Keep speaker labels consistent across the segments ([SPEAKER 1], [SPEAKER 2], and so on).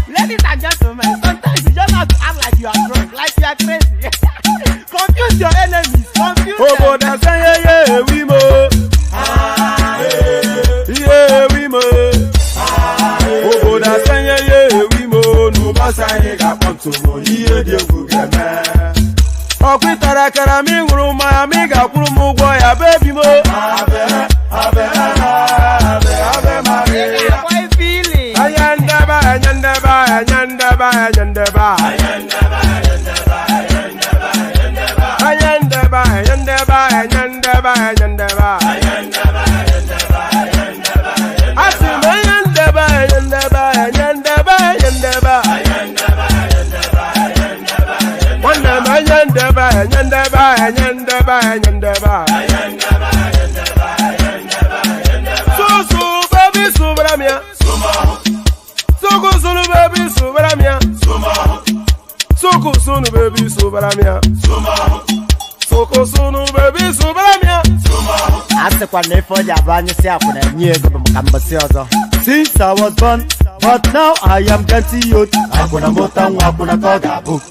[SPEAKER 1] Ladies and gentlemen, sometimes you just have to act like you are drunk, like you are crazy. Confuse your enemies, confuse them.
[SPEAKER 2] Since I was born, but now I am getting old. I put a button, I put a card book.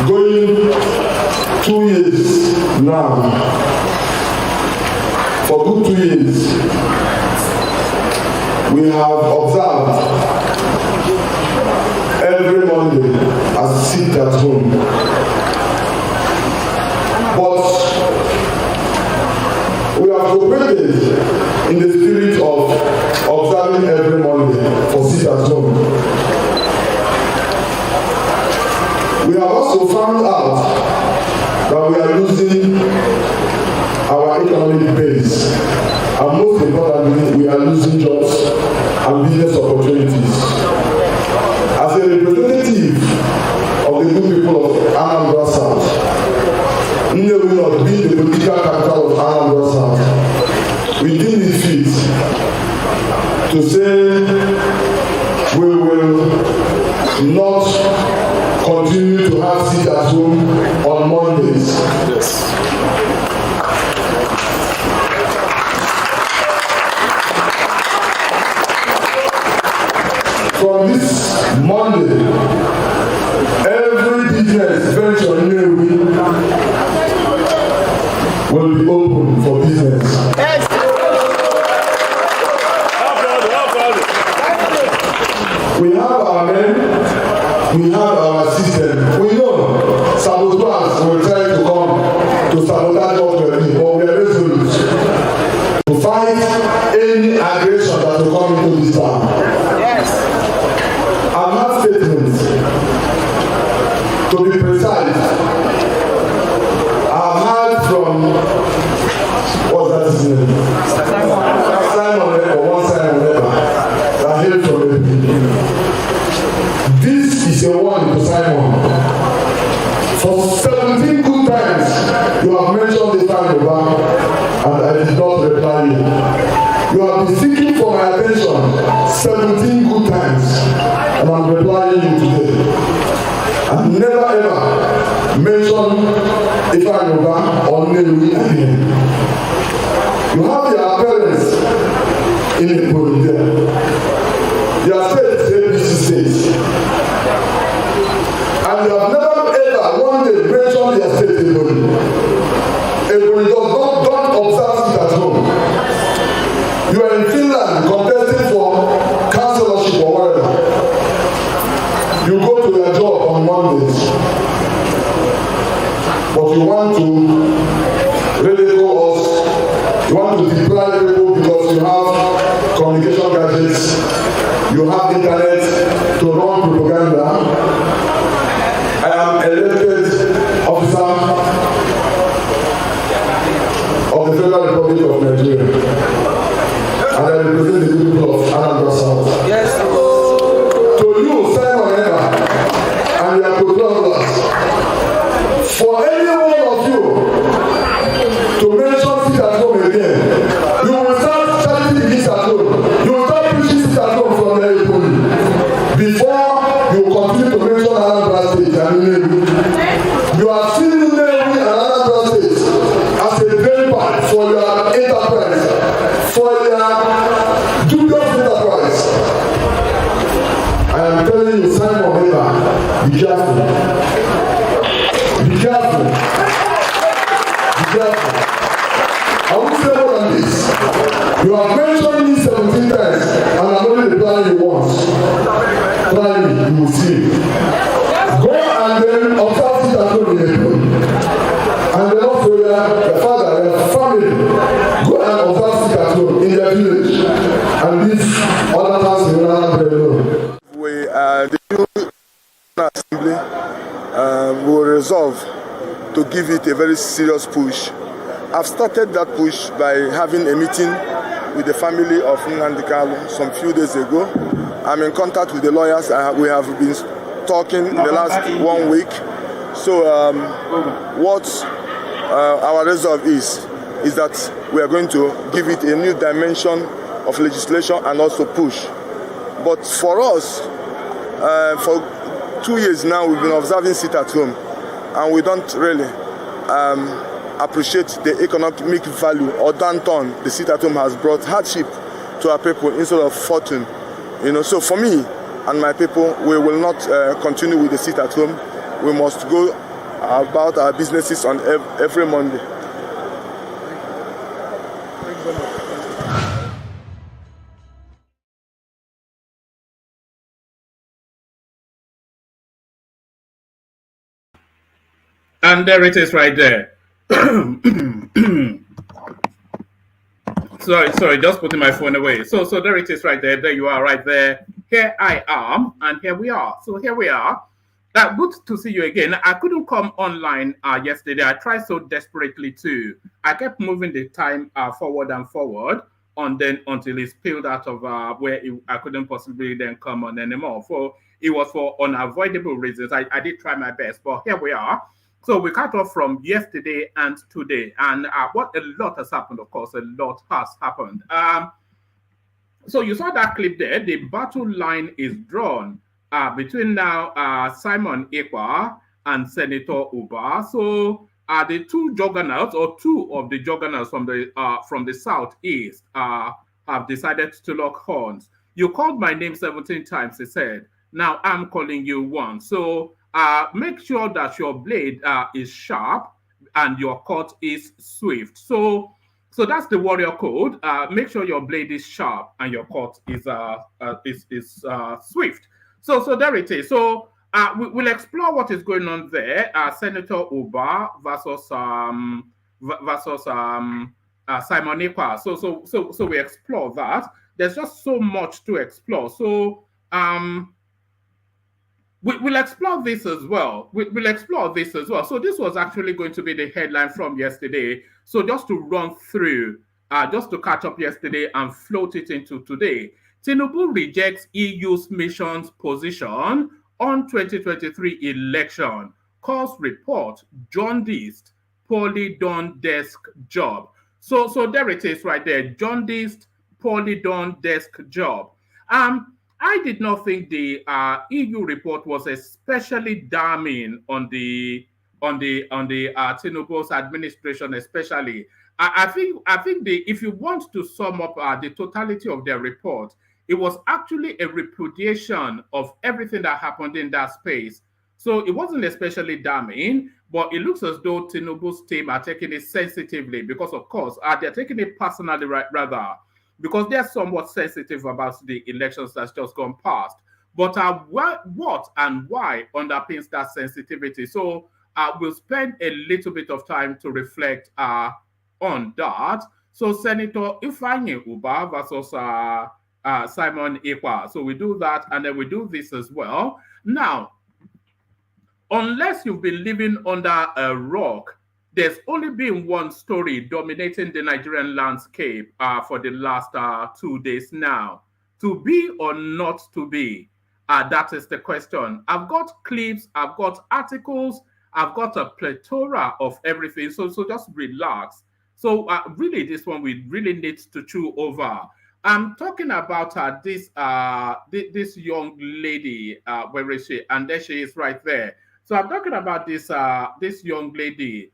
[SPEAKER 3] Going 2 years now, for good 2 years, we have observed sit at home. But we have cooperated in the spirit of observing every Monday for sit at home. We have also found out that we are losing our economic base, and most importantly, we are losing jobs and business opportunities. As a representative of the good people of Anambra South, Nnewi not being the political capital of Anambra South, we deem it fit to say we will not continue to have sit at home on Mondays.
[SPEAKER 4] Yes.
[SPEAKER 3] From this Monday, every business venture in Nnewi will be open for business. We have our men, we have our system. We know saboteurs will try to come to sabotage what we are doing, but we are resolute to fight any aggression that will come into this town. I'm not statements. To be precise, I've heard from what's that his name? Simon or one Simon that hailed from the beginning. This is a warning to Simon. For 17 good times, you have mentioned the time Ubah, and I did not reply you. You have been seeking for my attention 17 good times, and I'm replying you today. I've never ever mentioned Ubah or Nnewi again. You have your parents in the podium there. Their state is ABC state. And you have never ever one day mentioned their state in the podium. Ebony does not don't observe it at home. You are in Finland contesting for councillorship or whatever. You go to your job on Mondays, but you want to ridicule us. You want to deprive people because you have communication gadgets, you have internet to run propaganda. I am elected officer of the Federal Republic of Nigeria, and I represent the people of Anambra South.
[SPEAKER 1] Yes.
[SPEAKER 3] To you, Simon Ekpa, and your controllers, for any one of you to mention sit at home again, you will start charity begins at home. You will start preaching sit at home from the Ekpa before you continue to mention Anambra State and Nnewi. You are seeing Nnewi and Anambra State as a drain pad for your enterprise, for your dubious enterprise. I am telling you, Simon Ekpa, be careful. Be careful. Be careful. I won't say more than this. You have mentioned me 17 times, and I'm only replying you once. Try me, you will see. Go and then observe it at home in the room. And then also your father, your family, go and observe it at home in their village. And this other house in Anambra alone.
[SPEAKER 4] The new assembly will resolve to give it a very serious push. I've started that push by having a meeting with the family of Nnamdi Kanu some few days ago. I'm in contact with the lawyers. We have been talking in the last 1 week. So what our resolve is that we are going to give it a new dimension of legislation and also push. But for us, for 2 years now, we've been observing sit at home, and we don't really appreciate the economic value or downturn the sit at home has brought hardship to our people instead of fortune. So for me and my people, we will not continue with the sit at home. We must go about our businesses on every Monday.
[SPEAKER 5] And there it is right there. Sorry, just putting my phone away. So there it is right there. There you are right there. Here I am, and here we are. So here we are. Good to see you again. I couldn't come online yesterday. I tried so desperately to. I kept moving the time forward and forward, and then until it spilled out of I couldn't possibly then come on anymore. It was for unavoidable reasons. I did try my best, but here we are. So we cut off from yesterday and today, and what a lot has happened. Of course, a lot has happened. So you saw that clip there. The battle line is drawn between now SIMOIN Ekpa and Senator Ubah. So the two juggernauts, or two of the juggernauts from the southeast, have decided to lock horns. You called my name 17 times, he said. Now I'm calling you once. So make sure that your blade is sharp and your cut is swift. So that's the warrior code. Make sure your blade is sharp and your cut is swift. So there it is. So we'll explore what is going on there. Senator Ubah versus SIMOIN Ekpa. So we explore that. There's just so much to explore. So we'll explore this as well. We'll explore this as well. So this was actually going to be the headline from yesterday. So just to run through, just to catch up yesterday and float it into today. Tinubu rejects EU's mission's position on 2023 election. Cause report, jaundiced, poorly done desk job. So there it is right there, jaundiced, poorly done desk job. I did not think the EU report was especially damning on the Tinubu's administration, especially. I think if you want to sum up the totality of their report, it was actually a repudiation of everything that happened in that space. So it wasn't especially damning, but it looks as though Tinubu's team are taking it sensitively because, of course, they're taking it personally, rather, because they're somewhat sensitive about the elections that's just gone past. But what and why underpins that sensitivity? So we'll spend a little bit of time to reflect on that. So Senator Ifeanyi Ubah versus SIMOIN Ekpa. So we do that, and then we do this as well. Now, unless you've been living under a rock, there's only been one story dominating the Nigerian landscape for the last 2 days now. To be or not to be, that is the question. I've got clips, I've got articles, I've got a plethora of everything. So just relax. So really, this one we really need to chew over. I'm talking about this young lady. Where is she? And there she is right there. So I'm talking about this young lady,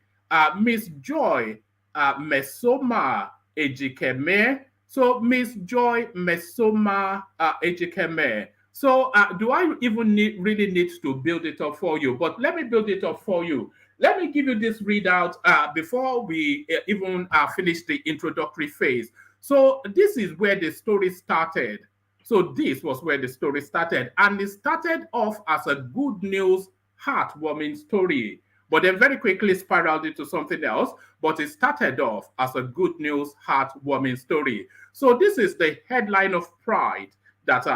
[SPEAKER 5] Miss Joy Mesoma Ejikeme. So Miss Joy Mesoma Ejikeme. So do I even really need to build it up for you? But let me build it up for you. Let me give you this readout before we even finish the introductory phase. So this is where the story started. So this was where the story started. And it started off as a good news, heartwarming story. But then very quickly spiraled into something else. But it started off as a good news, heartwarming story. So this is the headline of Pride that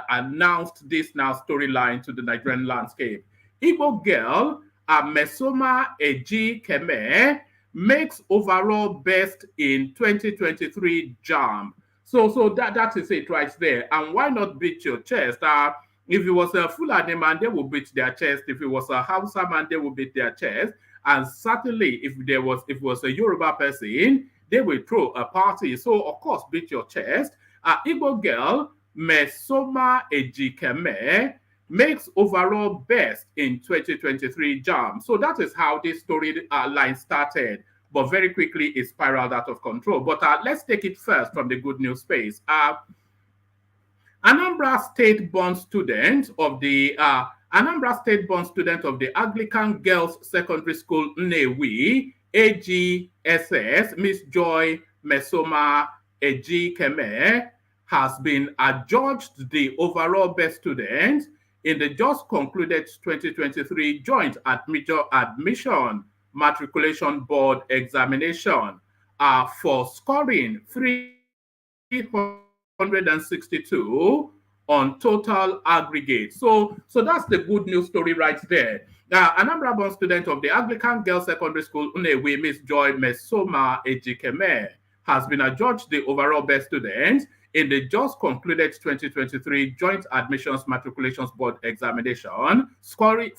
[SPEAKER 5] announced this now storyline to the Nigerian landscape. Igbo girl, Mesoma Ejikeme, makes overall best in 2023 JAMB. So that is it right there. And why not beat your chest? If it was a Fulani man, they would beat their chest. If it was a Hausa man, they would beat their chest. And certainly, if it was a Yoruba person, they will throw a party. So of course, beat your chest. Igbo girl Mesoma Ejikeme makes overall best in 2023 JAMB. So that is how this story line started. But very quickly, it spiraled out of control. But let's take it first from the good news space. Anambra State-born student of the Anglican Girls Secondary School Nnewi, AGSS, Miss Joy Mesoma Ejikeme, has been adjudged the overall best student in the just concluded 2023 Joint Admission Matriculation Board examination for scoring 362 on total aggregate. So that's the good news story right there. Anambra-born student of the Anglican Girls Secondary School, Unewi, Miss Joy Mesoma Ejikeme, has been adjudged the overall best student in the just concluded 2023 Joint Admissions Matriculations Board examination, scoring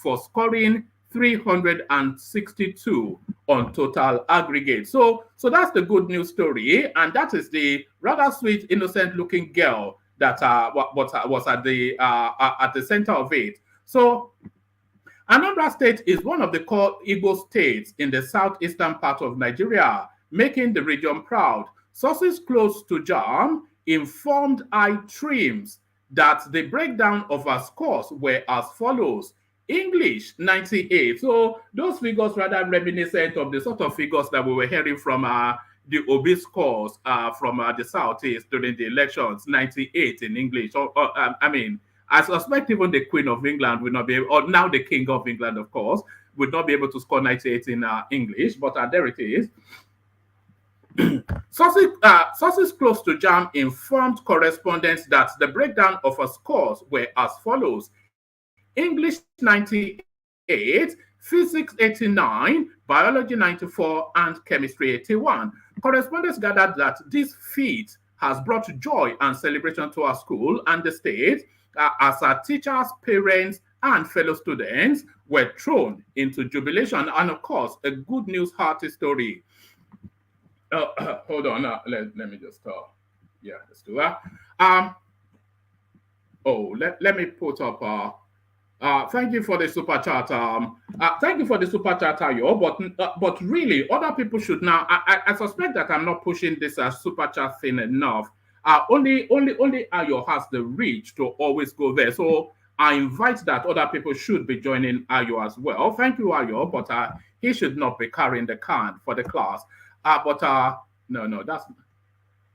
[SPEAKER 5] 362 on total aggregate. So that's the good news story, and that is the rather sweet, innocent-looking girl that was at the center of it. So Anambra State is one of the core Igbo states in the southeastern part of Nigeria, making the region proud. Sources close to JAM informed iTrims that the breakdown of our scores were as follows. English 98. So those figures rather reminiscent of the sort of figures that we were hearing from the Obi scores from the Southeast during the elections. 98 in English. I mean, I suspect even the Queen of England will not be able, or now the King of England, of course, would not be able to score 98 in English, but there it is. Sources close to JAM informed correspondents that the breakdown of our scores were as follows. English 98, Physics 89, Biology 94, and Chemistry 81. Correspondents gathered that this feat has brought joy and celebration to our school and the state as our teachers, parents, and fellow students were thrown into jubilation. And of course, a good news hearty story. Hold on, let me just yeah, let's do that. Let me put up thank you for the super chat. Thank you for the super chat, Ayo. But really, other people should now. I suspect that I'm not pushing this super chat thing enough. Only Ayo has the reach to always go there. So I invite that other people should be joining Ayo as well. Thank you, Ayo. But he should not be carrying the can for the class. That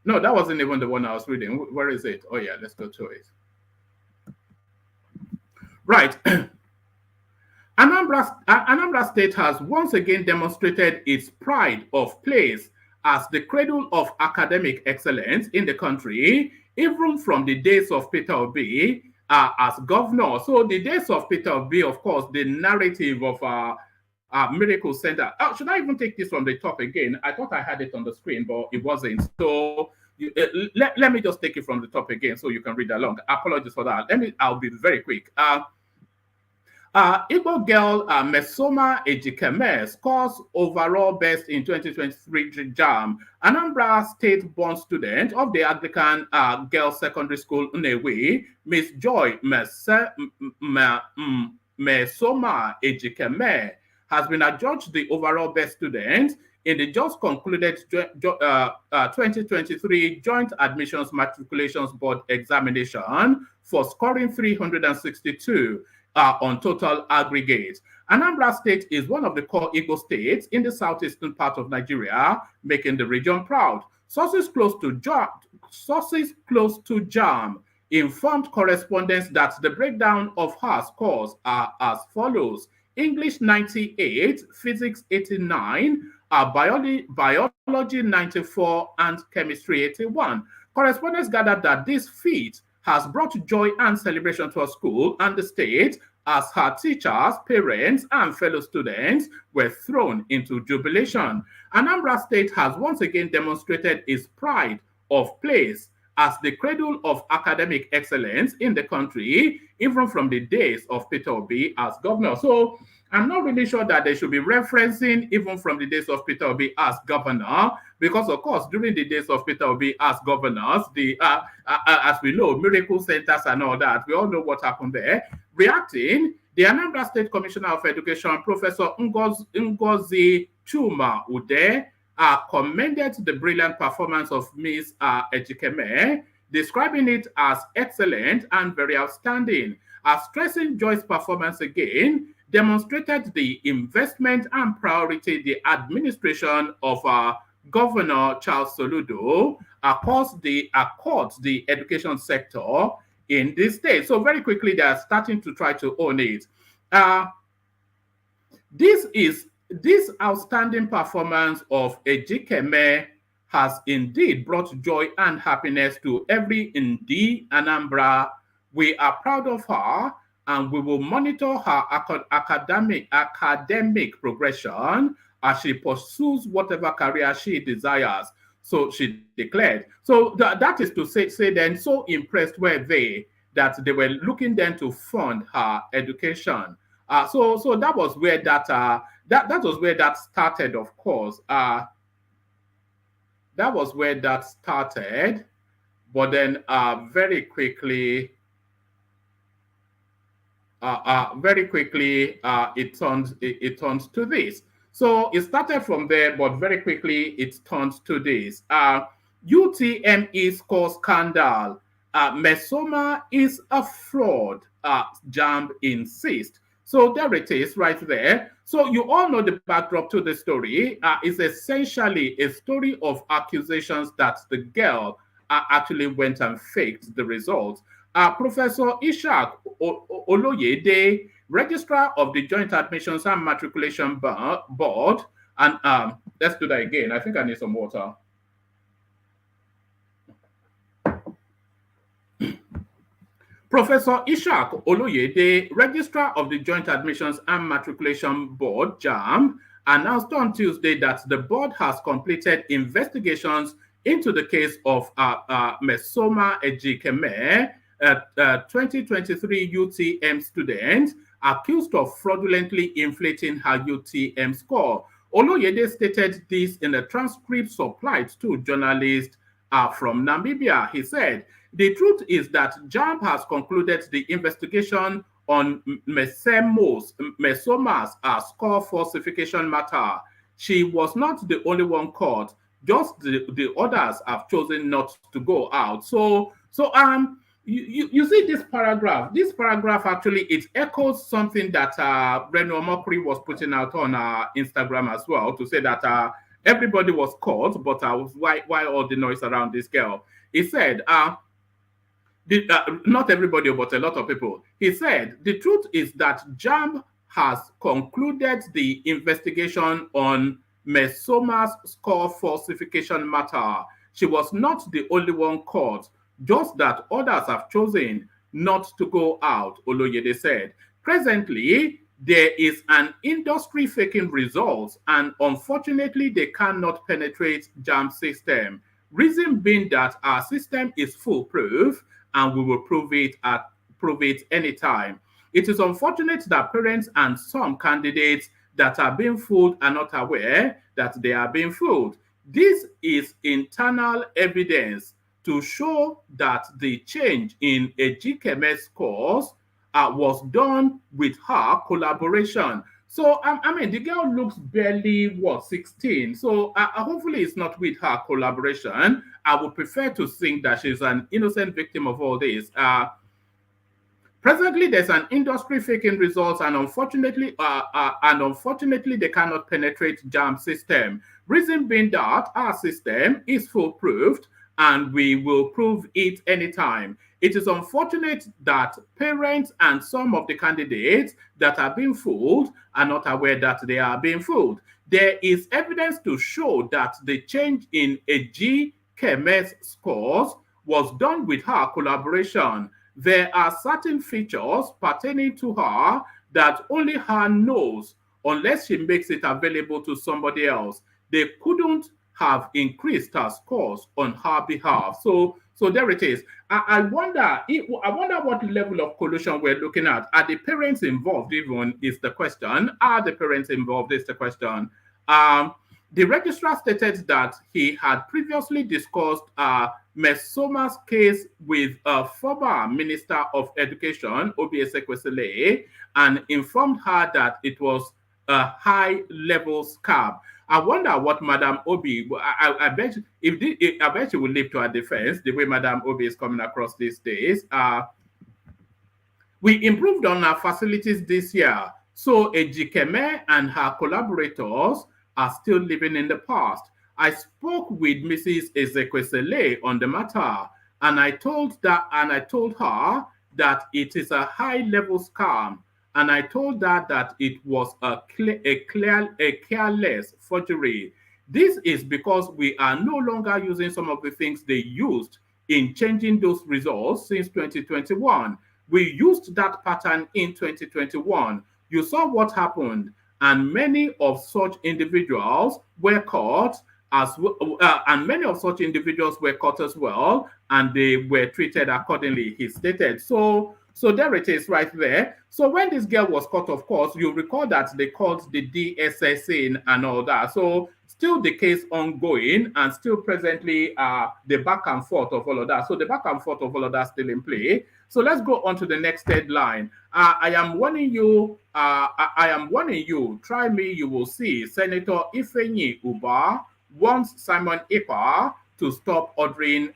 [SPEAKER 5] wasn't even the one I was reading. Where is it? Oh yeah, let's go to it. Right. Anambra State has once again demonstrated its pride of place as the cradle of academic excellence in the country, even from the days of Peter Obi as governor. So the days of Peter Obi, of course, the narrative of Miracle Center. Should I even take this from the top again? I thought I had it on the screen, but it wasn't. So let me just take it from the top again so you can read along. Apologies for that. I'll be very quick. Igbo girl Mesoma Ejikeme scores overall best in 2023 JAM. Anambra State-born student of the Anglican Girls Secondary School Unewi, Miss Joy Mesoma Ejikeme, has been adjudged the overall best student in the just concluded 2023 Joint Admissions Matriculations Board examination for scoring 362 on total aggregate. Anambra State is one of the core Igbo states in the southeastern part of Nigeria, making the region proud. Sources close to JAM informed correspondents that the breakdown of her scores are as follows. English 98, Physics 89, Biology 94, and Chemistry 81. Correspondents gathered that this feat has brought joy and celebration to our school and the state as her teachers, parents, and fellow students were thrown into jubilation. Anambra State has once again demonstrated its pride of place as the cradle of academic excellence in the country, even from the days of Peter Obi as governor. So I'm not really sure that they should be referencing even from the days of Peter Obi as governor, because of course, during the days of Peter Obi as governors, as we know, miracle centers and all that, we all know what happened there. Reacting, the Anambra State Commissioner of Education, Professor Ngozi Chuma Ude, commended the brilliant performance of Ms. Ejikeme, describing it as excellent and very outstanding. Stressing Joy's performance again, demonstrated the investment and priority the administration of Governor Charles Soludo accords the education sector in this state. So very quickly, they are starting to try to own it. This outstanding performance of Ejikeme has indeed brought joy and happiness to every Ndi Anambra. We are proud of her, and we will monitor her academic progression as she pursues whatever career she desires. So she declared. So that is to say then, so impressed were they that they were looking then to fund her education. So that was where that was where that started, of course. That was where that started, but then very quickly it turns to this. So it started from there, but very quickly it turns to this. UTME score scandal. Mesoma is a fraud. JAMB insists. So there it is right there. So you all know the backdrop to the story. It's essentially a story of accusations that the girl actually went and faked the results. Professor Ishak Oloyede, Registrar of the Joint Admissions and Matriculation Board, and let's do that again. I think I need some water. Professor Ishak Oloyede, Registrar of the Joint Admissions and Matriculation Board, JAMB, announced on Tuesday that the board has completed investigations into the case of Mesoma Ejikeme, 2023 UTM student, accused of fraudulently inflating her UTM score. Oloyede stated this in a transcript supplied to journalists from Namibia. He said, "The truth is that JAMB has concluded the investigation on Mesoma's score falsification matter. She was not the only one caught. Just the others have chosen not to go out." So you see this paragraph. This paragraph actually it echoes something that Reno Mokri was putting out on Instagram as well, to say that everybody was caught, but why all the noise around this girl? He said, not everybody, but a lot of people. He said, the truth is that JAMB has concluded the investigation on Mesoma's score falsification matter. She was not the only one caught, just that others have chosen not to go out, Oloyede said. Presently, there is an industry faking results, and unfortunately, they cannot penetrate JAMB system. Reason being that our system is foolproof, and we will prove it anytime. It is unfortunate that parents and some candidates that are being fooled are not aware that they are being fooled. This is internal evidence to show that the change in Ejikeme's scores was done with her collaboration. So, I mean, the girl looks barely, 16? So, hopefully it's not with her collaboration. I would prefer to think that she's an innocent victim of all this. Presently, there's an industry faking results, and unfortunately, they cannot penetrate JAMB system. Reason being that our system is foolproof, and we will prove it anytime. It is unfortunate that parents and some of the candidates that are being fooled are not aware that they are being fooled. There is evidence to show that the change in Ejikeme's scores was done with her collaboration. There are certain features pertaining to her that only her knows, unless she makes it available to somebody else. They couldn't have increased her scores on her behalf. So there it is. I wonder what level of collusion we're looking at. Are the parents involved even is the question. Are the parents involved is the question. The registrar stated that he had previously discussed Mesoma's case with a former Minister of Education, Ubah Ezekwesili, and informed her that it was a high-level scam. I wonder what Madam Obi. I bet she will leap to her defense the way Madam Obi is coming across these days. We improved on our facilities this year, so Ejikeme and her collaborators are still living in the past. I spoke with Mrs. Ezekwesili on the matter. and I told her that it is a high-level scam, and I told her that it was a careless forgery. This is because we are no longer using some of the things they used in changing those results since 2021. We used that pattern in 2021. You saw what happened, and many of such individuals were caught as well, and many of such individuals were caught as well, and they were treated accordingly, he stated. So there it is right there. So when this girl was caught, of course, you recall that they called the DSS in and all that. So still the case ongoing, and still presently the back and forth of all of that. So the back and forth of all of that still in play. So let's go on to the next headline. I am warning you. I am warning you. Try me, you will see. Senator Ubah wants Simon Ekpa to stop ordering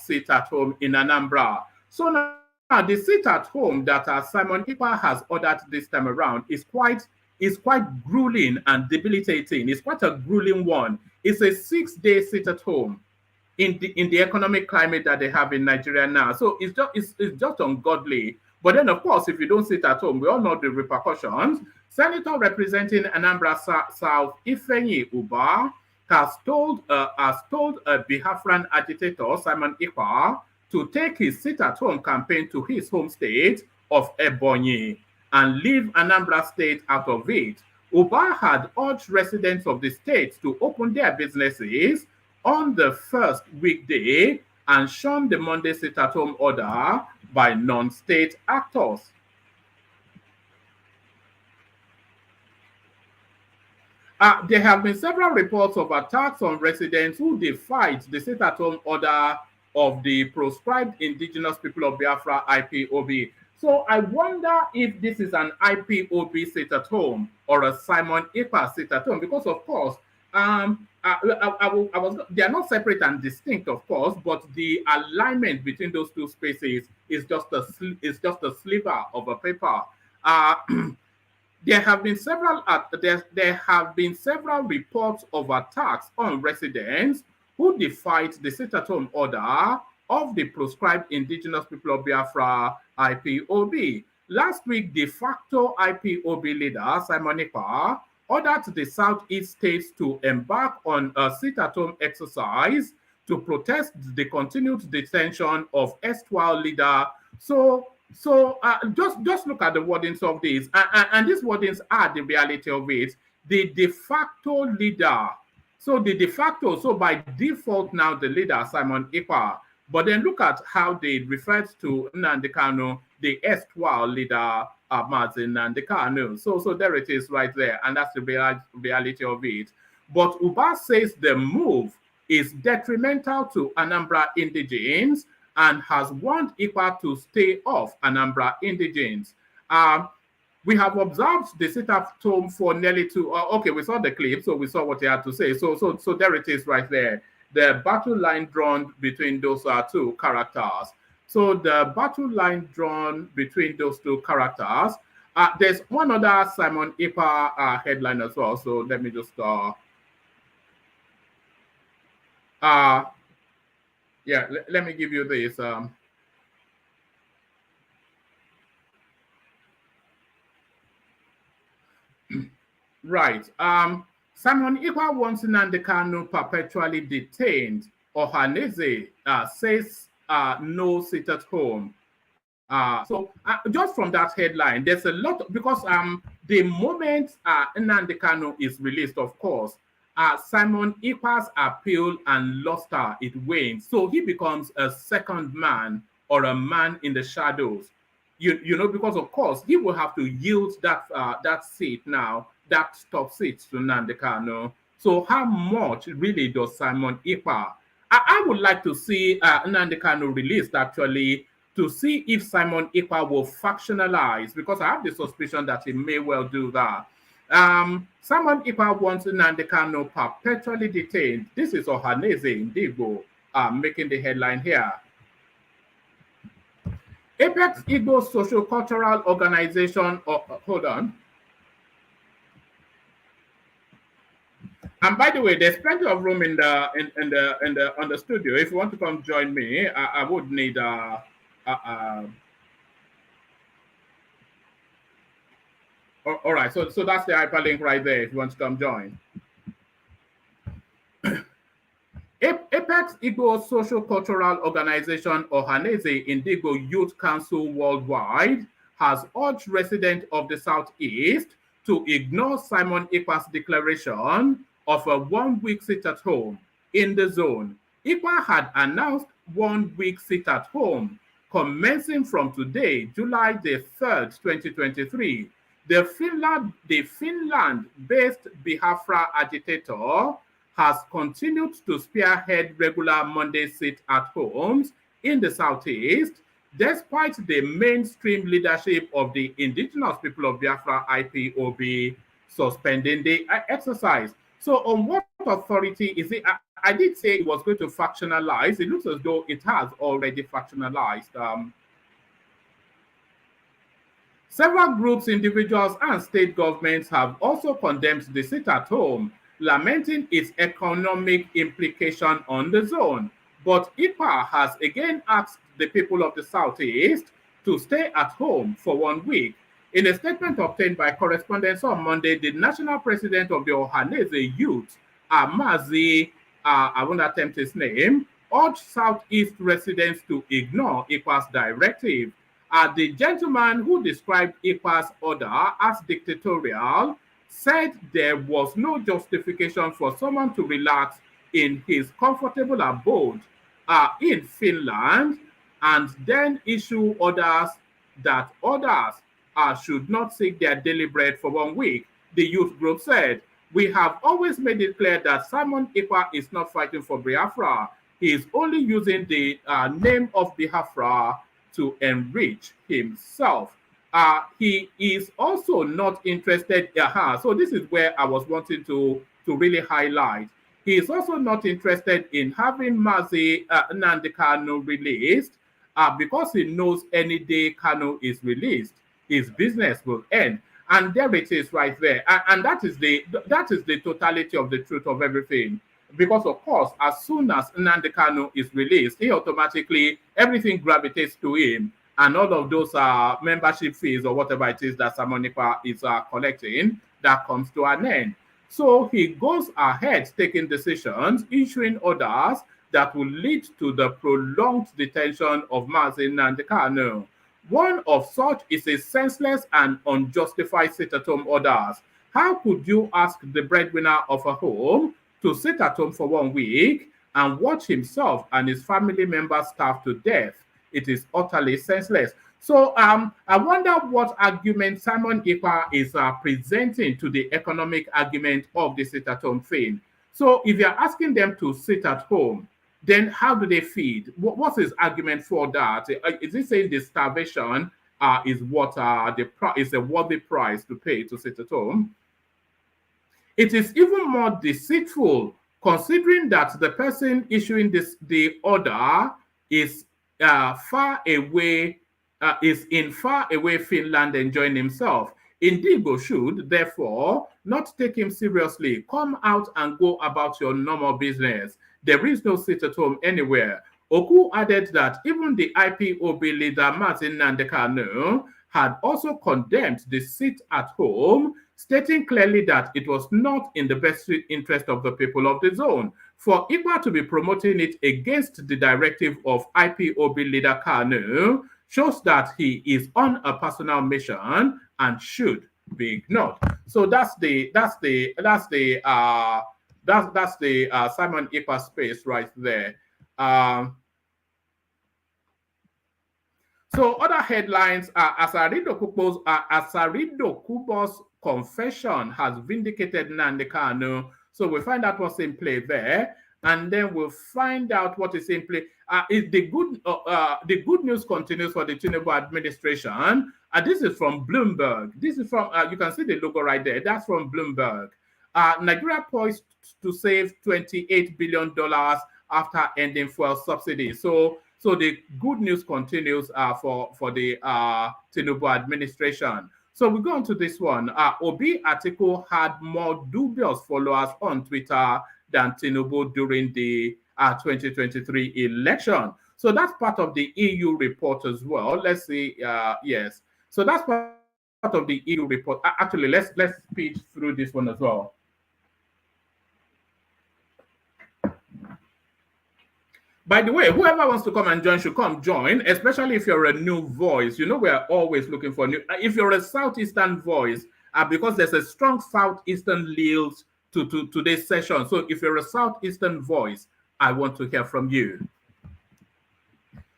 [SPEAKER 5] sit at home in Anambra. So now the sit at home that Simon Ekpa has ordered this time around is quite grueling and debilitating. It's quite a grueling one. It's a 6-day sit at home in the economic climate that they have in Nigeria now. So it's just ungodly. But then, of course, if you don't sit at home, we all know the repercussions. Senator representing Anambra South Ifeanyi Ubah has told a Biafran agitator, Simon Ekpa, to take his sit-at-home campaign to his home state of Ebonyi and leave Anambra State out of it. Ubah had urged residents of the state to open their businesses on the first weekday and shun the Monday sit-at-home order by non-state actors. There have been several reports of attacks on residents who defied the sit-at-home order of the proscribed indigenous people of Biafra, IPOB. So I wonder if this is an IPOB sit-at-home or a Simon Ekpa sit-at-home, because of course, they are not separate and distinct, of course, but the alignment between those two spaces is just a sliver of a paper. There have been several reports of attacks on residents who defied the sit-at-home order of the proscribed indigenous people of Biafra, IPOB. Last week, de facto IPOB leader Simon Ekpa ordered the Southeast states to embark on a sit-at-home exercise to protest the continued detention of erstwhile leader. So just look at the wordings of this, and these wordings are the reality of it. The de facto leader. So the de facto, so by default now the leader, Simon Ekpa. But then look at how they referred to Nnamdi Kanu, the erstwhile leader, Mazi Nnamdi Kanu. So there it is right there, and that's the reality of it. But Ubah says the move is detrimental to Anambra indigenes and has warned Ekpa to stay off Anambra indigenes. We have observed the sit-at-home for nearly okay, we saw the clip, so we saw what he had to say. So there it is right there. The battle line drawn between those two characters. So the battle line drawn between those two characters. There's one other Simon Ekpa headline as well. So let me just yeah, let me give you this. Right. Simon Ekpa wants Nnamdi Kanu perpetually detained. Ohaneze says no sit at home. So just from that headline, there's a lot, because the moment Nnamdi Kanu is released, of course, Simon Ekpa's appeal and luster, it wanes. So he becomes a second man or a man in the shadows. You know, because of course he will have to yield that seat now, that top seat to Nnamdi Kanu. So how much really does Simon Ekpa? I would like to see Nnamdi Kanu released actually, to see if Simon Ekpa will factionalize, because I have the suspicion that he may well do that. Simon Ekpa wants Nnamdi Kanu perpetually detained. This is Ohaneze Ndigbo making the headline here. Apex Igbo Social-Cultural Organization, hold on. And by the way, there's plenty of room in the on the studio. If you want to come join me, I would need all right. So that's the hyperlink right there. If you want to come join. Apex Igbo Social Cultural Organization Ohaneze Indigo Youth Council Worldwide has urged residents of the Southeast to ignore Simon Ekpa's declaration of a 1-week sit-at-home in the zone. Ekpa had announced 1-week sit-at-home commencing from today, July the 3rd, 2023. The Finland-based Biafra agitator has continued to spearhead regular Monday sit-at-homes in the Southeast, despite the mainstream leadership of the indigenous people of Biafra IPOB suspending the exercise. So on what authority is it? I did say it was going to factionalize. It looks as though it has already factionalized. Several groups, individuals, and state governments have also condemned the sit-at-home, lamenting its economic implication on the zone. But Ekpa has again asked the people of the Southeast to stay at home for 1 week. In a statement obtained by correspondents on Monday, the national president of the Ohaneze Youth, Amazi, I won't attempt his name, urged Southeast residents to ignore Ekpa's directive. The gentleman who described Ekpa's order as dictatorial said there was no justification for someone to relax in his comfortable abode in Finland and then issue orders that others should not seek their daily bread for 1 week. The youth group said, "We have always made it clear that Simon Ekpa is not fighting for Biafra. He is only using the name of Biafra to enrich himself. He is also not interested." So this is where I was wanting to really highlight. He is also not interested in having Mazi Nnamdi Kanu released because he knows any day Kanu is released, his business will end. And there it is right there. And that is the totality of the truth of everything. Because of course, as soon as Nnamdi Kanu is released, he automatically, everything gravitates to him. And all of those membership fees or whatever it is that Simon Ekpa is collecting, that comes to an end. So he goes ahead taking decisions, issuing orders that will lead to the prolonged detention of Mazi Nnamdi Kanu. One of such is a senseless and unjustified sit-at-home orders. How could you ask the breadwinner of a home to sit at home for 1 week and watch himself and his family members starve to death? It is utterly senseless. So I wonder what argument Simon Ekpa is presenting to the economic argument of the sit-at-home thing. So if you're asking them to sit at home, then how do they feed? What's his argument for that? Is he saying the starvation is what is a worthy price to pay to sit at home? It is even more deceitful, considering that the person issuing the order is far away, is in far away Finland enjoying himself. Indigo should, therefore, not take him seriously. Come out and go about your normal business. There is no sit at home anywhere. Oku added that even the IPOB leader, Mazi Nnamdi Kanu, had also condemned the sit at home, stating clearly that it was not in the best interest of the people of the zone. For Ekpa to be promoting it against the directive of IPOB leader Kanu shows that he is on a personal mission and should be ignored. So that's the Simon Ekpa space right there. So other headlines are Asarido Kubo's confession has vindicated Nnamdi Kanu. So we find out what's in play there, and then we'll find out what is in play. The good news continues for the Tinubu administration. This is from Bloomberg. This is from you can see the logo right there. That's from Bloomberg. Nigeria poised to save $28 billion after ending fuel subsidy. So the good news continues for the Tinubu administration. So we go on to this one. Obi article had more dubious followers on Twitter than Tinubu during the 2023 election. So that's part of the EU report as well. Let's see. Yes. So that's part of the EU report. Actually, let's speed through this one as well. By the way, whoever wants to come and join should come join, especially if you're a new voice. You know, we're always looking for new. If you're a Southeastern voice, because there's a strong Southeastern lilt to today's session. So if you're a Southeastern voice, I want to hear from you.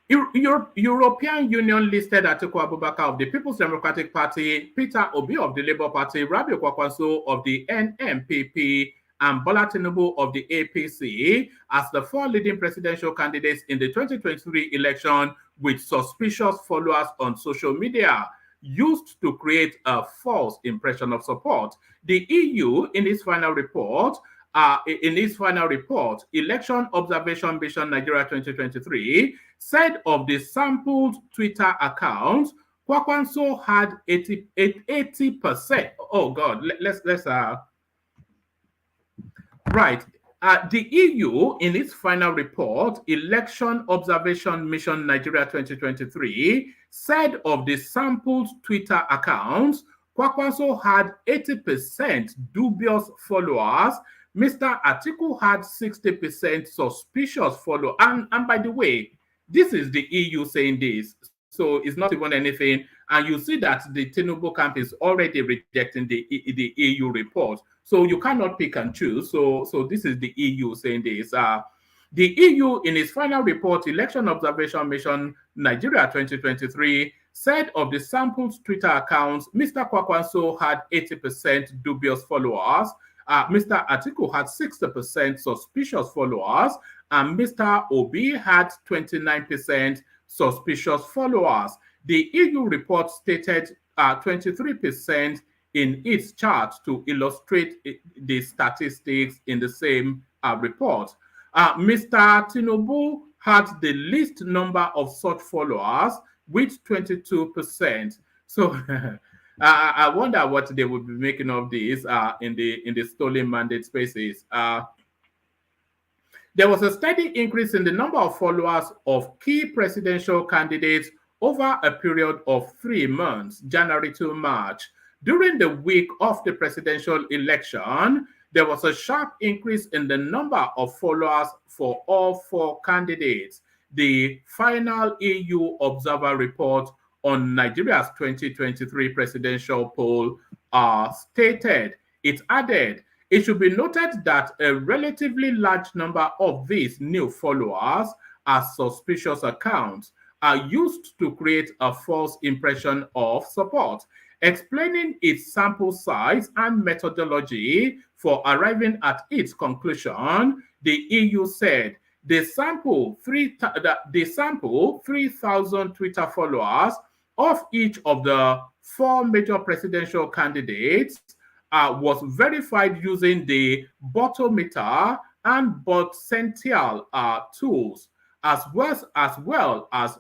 [SPEAKER 5] European Union listed Atiku Abubakar of the People's Democratic Party, Peter Obi of the Labour Party, Rabiu Kwakwanso of the NMPP, and Bola Tinubu of the APC as the four leading presidential candidates in the 2023 election with suspicious followers on social media, used to create a false impression of support. The EU, in its final report, Election Observation Mission Nigeria 2023, said of the sampled Twitter accounts, Kwakwanso had 80%. Oh God, let's right. The EU, in its final report, Election Observation Mission Nigeria 2023, said of the sampled Twitter accounts, Kwakwanso had 80% dubious followers. Mr. Atiku had 60% suspicious followers. And by the way, this is the EU saying this, so it's not even anything. And you see that the Tinubu camp is already rejecting the EU report. So you cannot pick and choose. So this is the EU saying this. The EU, in its final report, Election Observation Mission Nigeria 2023, said of the sampled Twitter accounts, Mr. Kwakwanso had 80% dubious followers, Mr. Atiku had 60% suspicious followers, and Mr. Obi had 29% suspicious followers. The EU report stated 23% in its chart to illustrate the statistics in the same report. Mr. Tinubu had the least number of such followers with 22%. So I wonder what they would be making of this in the stolen mandate spaces. There was a steady increase in the number of followers of key presidential candidates over a period of 3 months, January to March. During the week of the presidential election, there was a sharp increase in the number of followers for all 4 candidates. The final EU Observer report on Nigeria's 2023 presidential poll stated, it added, it should be noted that a relatively large number of these new followers are suspicious accounts are used to create a false impression of support. Explaining its sample size and methodology for arriving at its conclusion, the EU said the sample 3,000 Twitter followers of each of the 4 major presidential candidates was verified using the Botometer and Botcential tools, as well as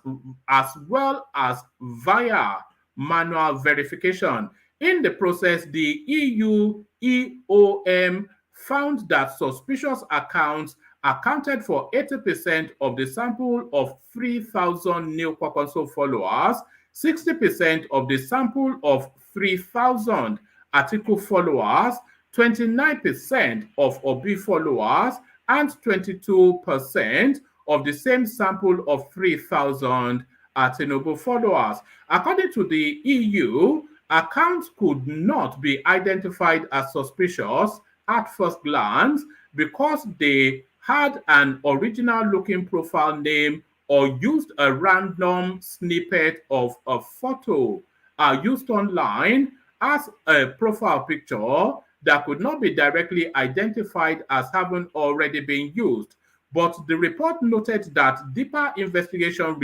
[SPEAKER 5] via manual verification. In the process, the EU EOM found that suspicious accounts accounted for 80% of the sample of 3,000 new Kwakwanso followers, 60% of the sample of 3,000 Atiku followers, 29% of Obi followers, and 22% of the same sample of 3,000 Tinubu followers. According to the EU, accounts could not be identified as suspicious at first glance because they had an original-looking profile name or used a random snippet of a photo used online as a profile picture that could not be directly identified as having already been used. But the report noted that deeper investigation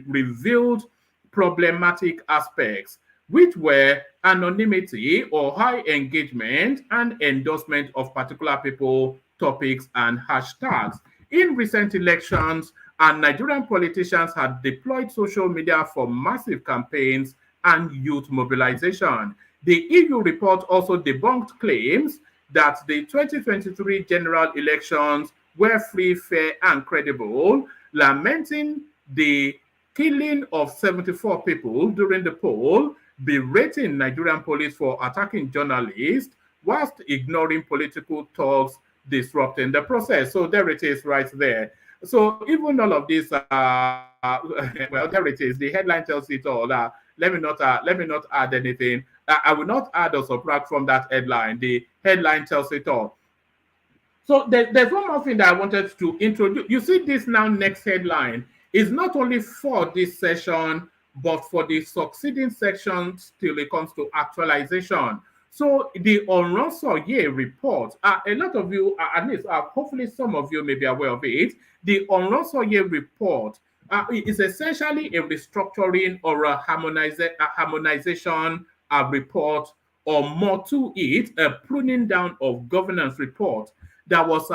[SPEAKER 5] revealed problematic aspects, which were anonymity or high engagement and endorsement of particular people, topics, and hashtags. In recent elections, Nigerian politicians had deployed social media for massive campaigns and youth mobilization. The EU report also debunked claims that the 2023 general elections were free, fair, and credible, lamenting the killing of 74 people during the poll, berating Nigerian police for attacking journalists, whilst ignoring political talks disrupting the process. So there it is right there. So even all of this, well, there it is. The headline tells it all. Let me not add anything. I will not add or subtract from that headline. The headline tells it all. So there's one more thing that I wanted to introduce. You see this now next headline is not only for this session, but for the succeeding sections till it comes to actualization. So the Oronsoye report, a lot of you, at least hopefully some of you may be aware of it. The Oronsoye report is essentially a restructuring or a harmonization report, or more to it, a pruning down of governance report that was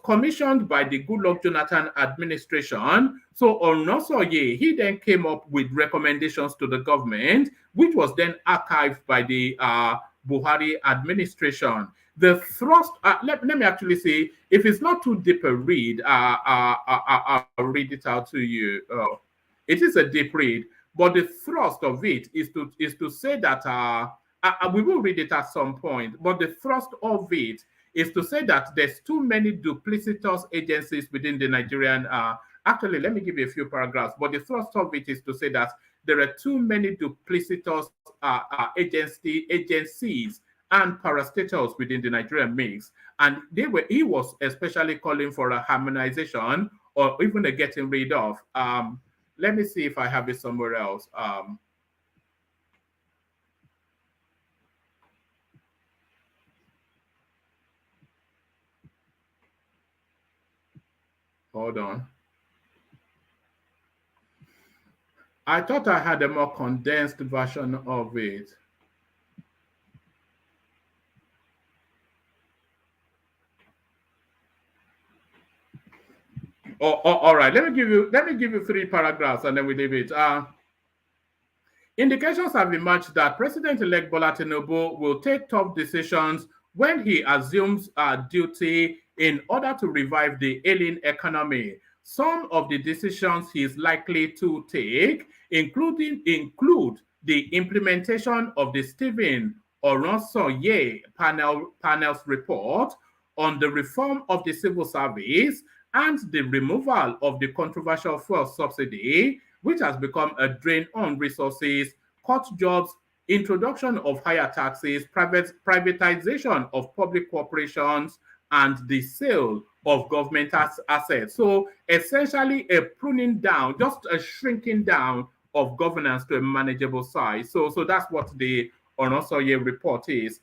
[SPEAKER 5] commissioned by the Goodluck Jonathan administration. So Oronsoye, he then came up with recommendations to the government, which was then archived by the Buhari administration. The thrust, let me actually say, if it's not too deep a read, I'll read it out to you. It is a deep read, but the thrust of it is to say that we will read it at some point, but the thrust of it is to say that there's too many duplicitous agencies within the Nigerian. Actually, let me give you a few paragraphs, but the thrust of it is to say that there are too many duplicitous agencies and parastatals within the Nigerian mix, and he was especially calling for a harmonization or even a getting rid of. Let me see if I have it somewhere else. Hold on. I thought I had a more condensed version of it. All right. Let me give you 3 paragraphs and then we leave it. Indications have emerged that President-elect Bola Tinubu will take tough decisions when he assumes duty in order to revive the ailing economy. Some of the decisions he is likely to take include the implementation of the Stephen Oronsoye panel's report on the reform of the civil service and the removal of the controversial fuel subsidy, which has become a drain on resources, cut jobs, introduction of higher taxes, privatization of public corporations, and the sale of government assets. So essentially a pruning down, just a shrinking down of governance to a manageable size. So that's what the Oronsoye report is.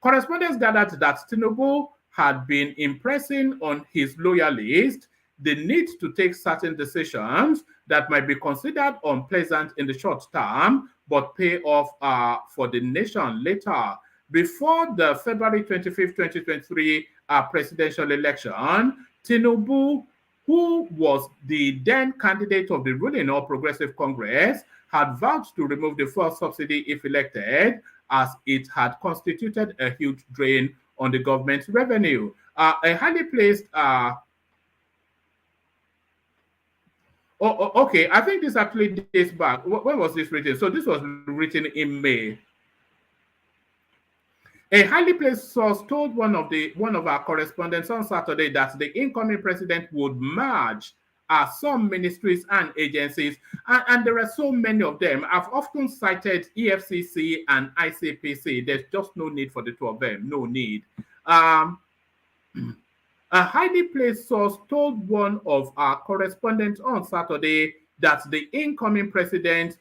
[SPEAKER 5] Correspondents gathered that Tinubu had been impressing on his loyalists the need to take certain decisions that might be considered unpleasant in the short term, but pay off for the nation later. Before the February 25th, 2023 presidential election, Tinubu, who was the then candidate of the ruling All Progressive Congress, had vowed to remove the fuel subsidy if elected, as it had constituted a huge drain on the government's revenue. A highly placed okay, I think this actually dates back. When was this written? So this was written in May. A highly placed source told one of our correspondents on Saturday that the incoming president would merge some ministries and agencies, and there are so many of them. I've often cited EFCC and ICPC. There's just no need for the 2 of them. No need. A highly placed source told one of our correspondents on Saturday that the incoming president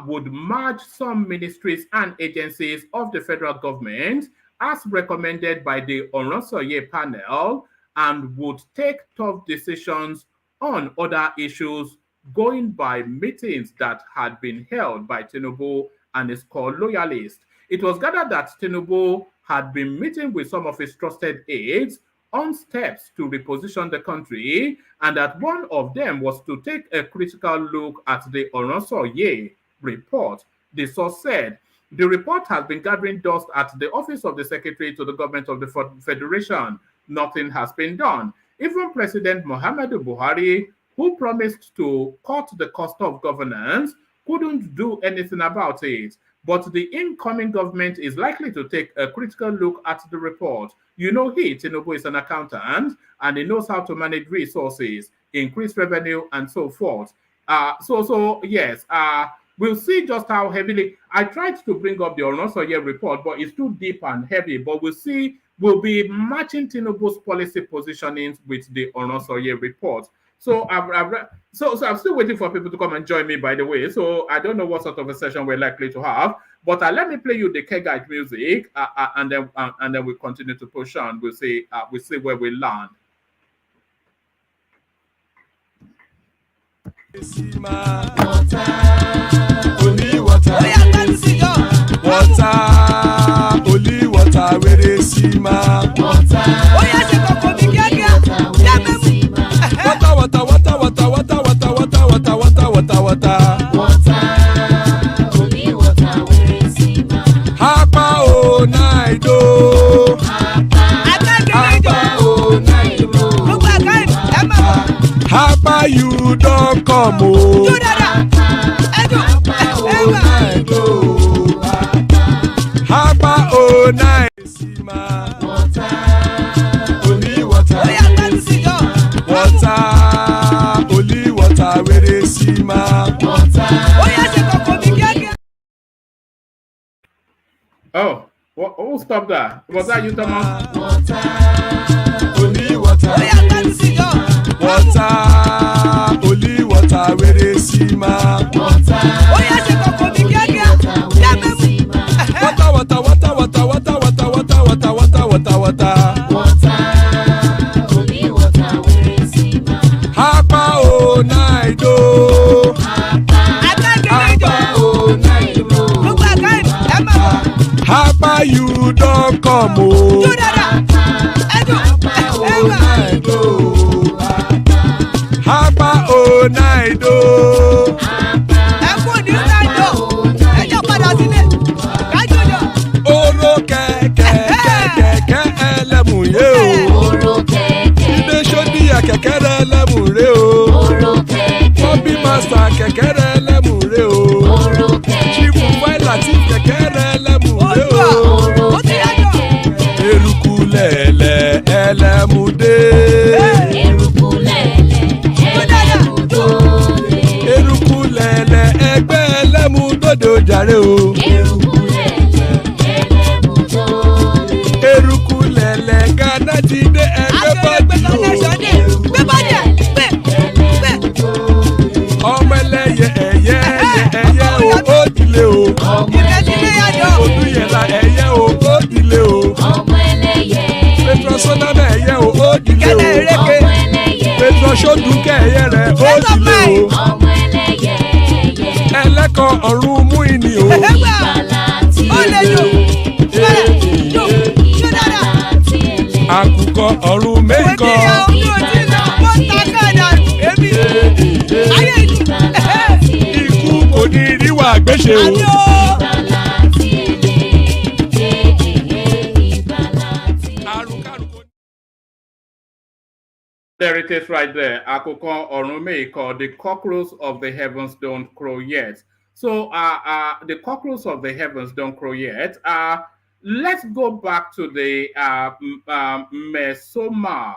[SPEAKER 5] would merge some ministries and agencies of the federal government as recommended by the Oronsoye panel, and would take tough decisions on other issues going by meetings that had been held by Tinubu and his core loyalists. It was gathered that Tinubu had been meeting with some of his trusted aides on steps to reposition the country, and that one of them was to take a critical look at the Oronsoye report. The source said, the report has been gathering dust at the office of the Secretary to the Government of the Federation. Nothing has been done. Even President Muhammadu Buhari, who promised to cut the cost of governance, couldn't do anything about it. But the incoming government is likely to take a critical look at the report. You know, Tinubu is an accountant, and he knows how to manage resources, increase revenue, and so forth. Yes, we'll see just how heavily. I tried to bring up the Oronsoye report, but it's too deep and heavy. But we'll see. We'll be matching Tinubu's policy positioning with the Oronsoye report. So I'm still waiting for people to come and join me, by the way. So I don't know what sort of a session we're likely to have, but let me play you the Kegite music, and then we'll continue to push on. We'll see where we land.
[SPEAKER 6] Only water, where they see my water. Hapa o naido. Hapa you don't come o. Hapa o naido. Only water. Only water, where they see my
[SPEAKER 5] Oh, who stopped that? Was that you, Thomas?
[SPEAKER 6] Only water. Only water, where they see my water. Hapa o naido. Hapa you don't come o. Hapa o naido. Oro kẹ̀kẹ́ ẹlẹ́mù yé o. Ilé sọ́díyà kẹ̀kẹ́ rẹ̀ ẹlẹ́mù rẹ̀ o. Bobby Master kẹ̀kẹ́ rẹ̀ ẹlẹ́mù rẹ̀ o. Chifu Faila ti kẹ̀kẹ́ rẹ̀ ẹlẹ́mù rẹ̀ o. Eruku lẹ̀lẹ̀ ẹlẹ́mù dé. Eruku lẹ̀lẹ̀ ẹgbẹ́ ẹlẹ́mù dòdò jàre o. Eruku lẹ̀lẹ̀ Ghana ti dé ẹgbẹ́ bọ́dì o. Ọmọ ẹlẹ́yẹ ẹ̀yẹ o ó dilé o. Odúyẹ̀lá ẹ̀yẹ o ó dilé o. Petrosonama ẹ̀yẹ o ó dilé o. Petrosodúnkẹ́ ẹ̀yẹ rẹ̀ ó dilé o. Ẹlẹ́kọ̀ ọ̀run mú ìní o. Àkùkọ ọ̀run mẹ́kọ̀. Ikú kò ní ríwà gbéṣe o.
[SPEAKER 5] There it is right there. Akoko Orumeiko, the cockroach of the heavens don't crow yet. So the cockroach of the heavens don't crow yet. Let's go back to the Mesoma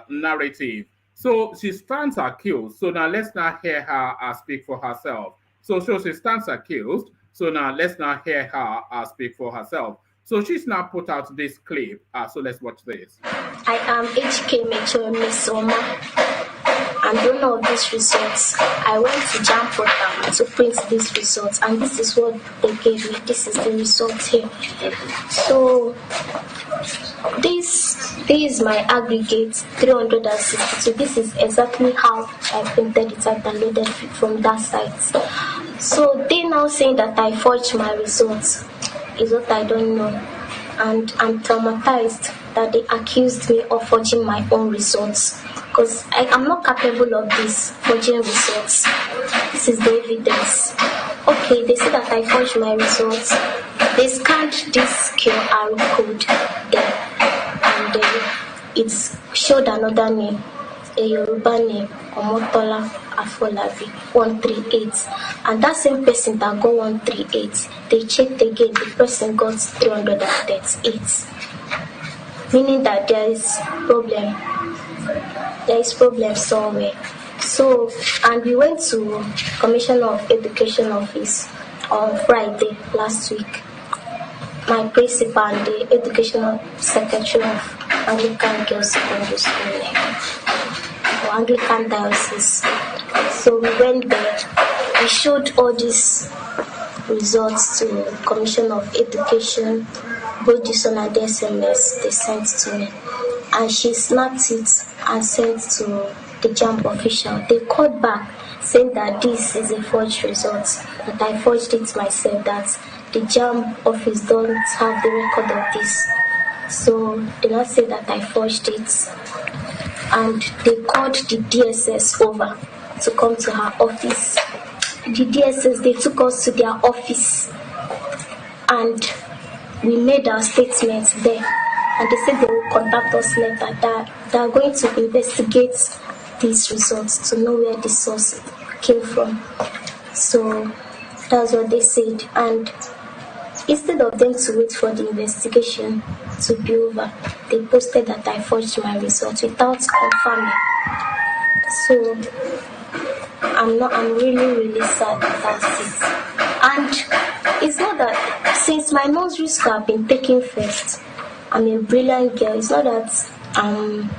[SPEAKER 5] narrative. So she stands accused. So now let's not hear her speak for herself. So she stands accused. So now let's not hear her speak for herself. So she's now put out this clip. So let's watch this.
[SPEAKER 7] I am HK Mesoma. I'm donor of these results. I went to Jam Portal to print these results, and this is what they gave me. This is the result here. So this is my aggregate 362. This is exactly how I printed it out and loaded it from that site. So they now saying that I forged my results is what I don't know, and I'm traumatized that they accused me of forging my own results, because I am not capable of this forging results. This is the evidence. Okay, they say that I forged my results. They scanned this QR code there, and it showed another name, a Yoruba name, Omotola Afolabi 138, and that same person that got 138, they checked again, the person got 338, meaning that there is problem somewhere. So, and we went to Commissioner of Education office on Friday last week. My principal and the educational secretary of Anglican Girls Secondary School, or Anglican Diocese. So we went there. We showed all these results to Commissioner of Education, both this one and the SMS they sent to me, and she snapped it and sent to the JAMB official. They called back saying that this is a forged result, that I forged it myself, that the JAMB office don't have the record of this. So they now say that I forged it, and they called the DSS over to come to her office. The DSS, they took us to their office, and we made our statements there, and they said they will contact us later, that they are going to investigate these results to know where the source came from. So that's what they said, and instead of them to wait for the investigation to be over, they posted that I forged my results without confirming. So I'm really sad about it. And it's not that since my nursery school I've been taking first, I'm a brilliant girl. It's not that I'm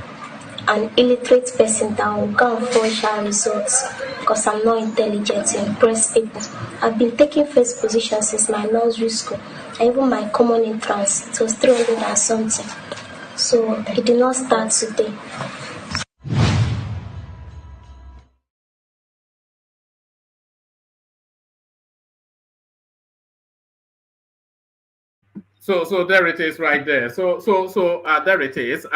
[SPEAKER 7] an illiterate person that will go and forge her results because I'm not intelligent to impress people. I've been taking first position since my nursery school, and even my common entrance, it was 300 and something. So it did not start today.
[SPEAKER 5] So there it is right there. So there it is.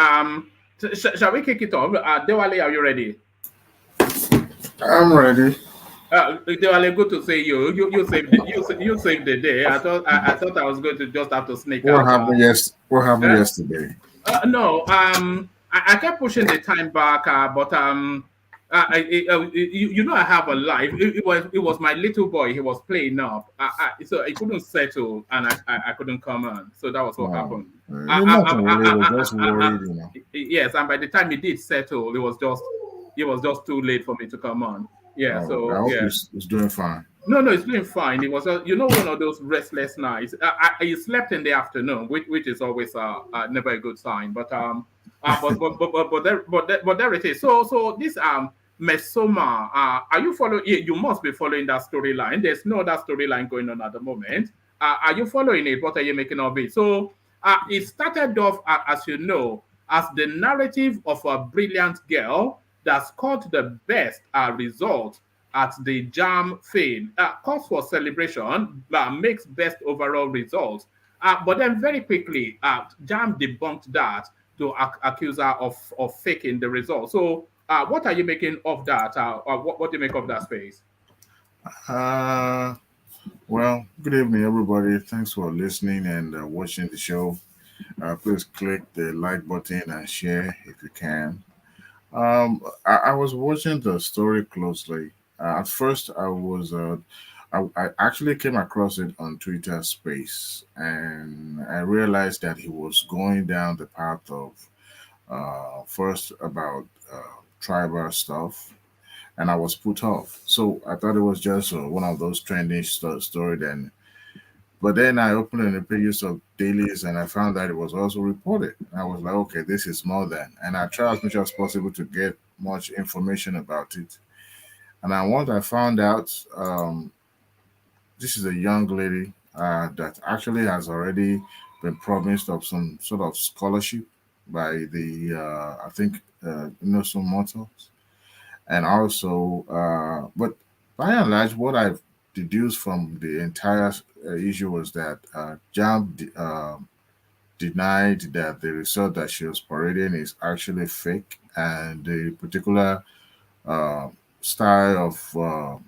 [SPEAKER 5] Shall we kick it off? Dewale, are you ready?
[SPEAKER 8] I'm ready.
[SPEAKER 5] Dewale, good to see you. You saved the day. I thought I was going to just have to sneak out.
[SPEAKER 8] What happened yesterday?
[SPEAKER 5] No. I kept pushing the time back, but you know I have a life. It was my little boy. He was playing up, so I couldn't settle, and I couldn't come on. So that was what happened.
[SPEAKER 8] Just worried, you know.
[SPEAKER 5] Yes, and by the time he did settle, it was just too late for me to come on. Yeah, so
[SPEAKER 8] I hope he's doing fine.
[SPEAKER 5] No, it's doing fine. It was, one of those restless nights. I slept in the afternoon, which is always never a good sign. But there it is. So this Mesoma, are you following? You must be following that storyline. There's no other storyline going on at the moment. Are you following it? What are you making of it? So it started off, as you know, as the narrative of a brilliant girl that scored the best result at the JAM fame. Calls for celebration, makes best overall results. But then very quickly, JAM debunked that to accuse her of faking the results. So what are you making of that? What do you make of that space?
[SPEAKER 8] Well, good evening, everybody. Thanks for listening and watching the show. Please click the like button and share if you can. I was watching the story closely. At first, I actually came across it on Twitter Space, and I realized that he was going down the path of first about tribal stuff, and I was put off. So I thought it was just one of those trending story. But then I opened the pages of dailies and I found that it was also reported. I was like, okay, this is more than. And I tried as much as possible to get much information about it. And once I found out, this is a young lady that actually has already been promised of some sort of scholarship by the, I think, some mortals. And also, but by and large, what I've deduced from the entire issue was that JAM denied that the result that she was parading is actually fake, and the particular uh, style of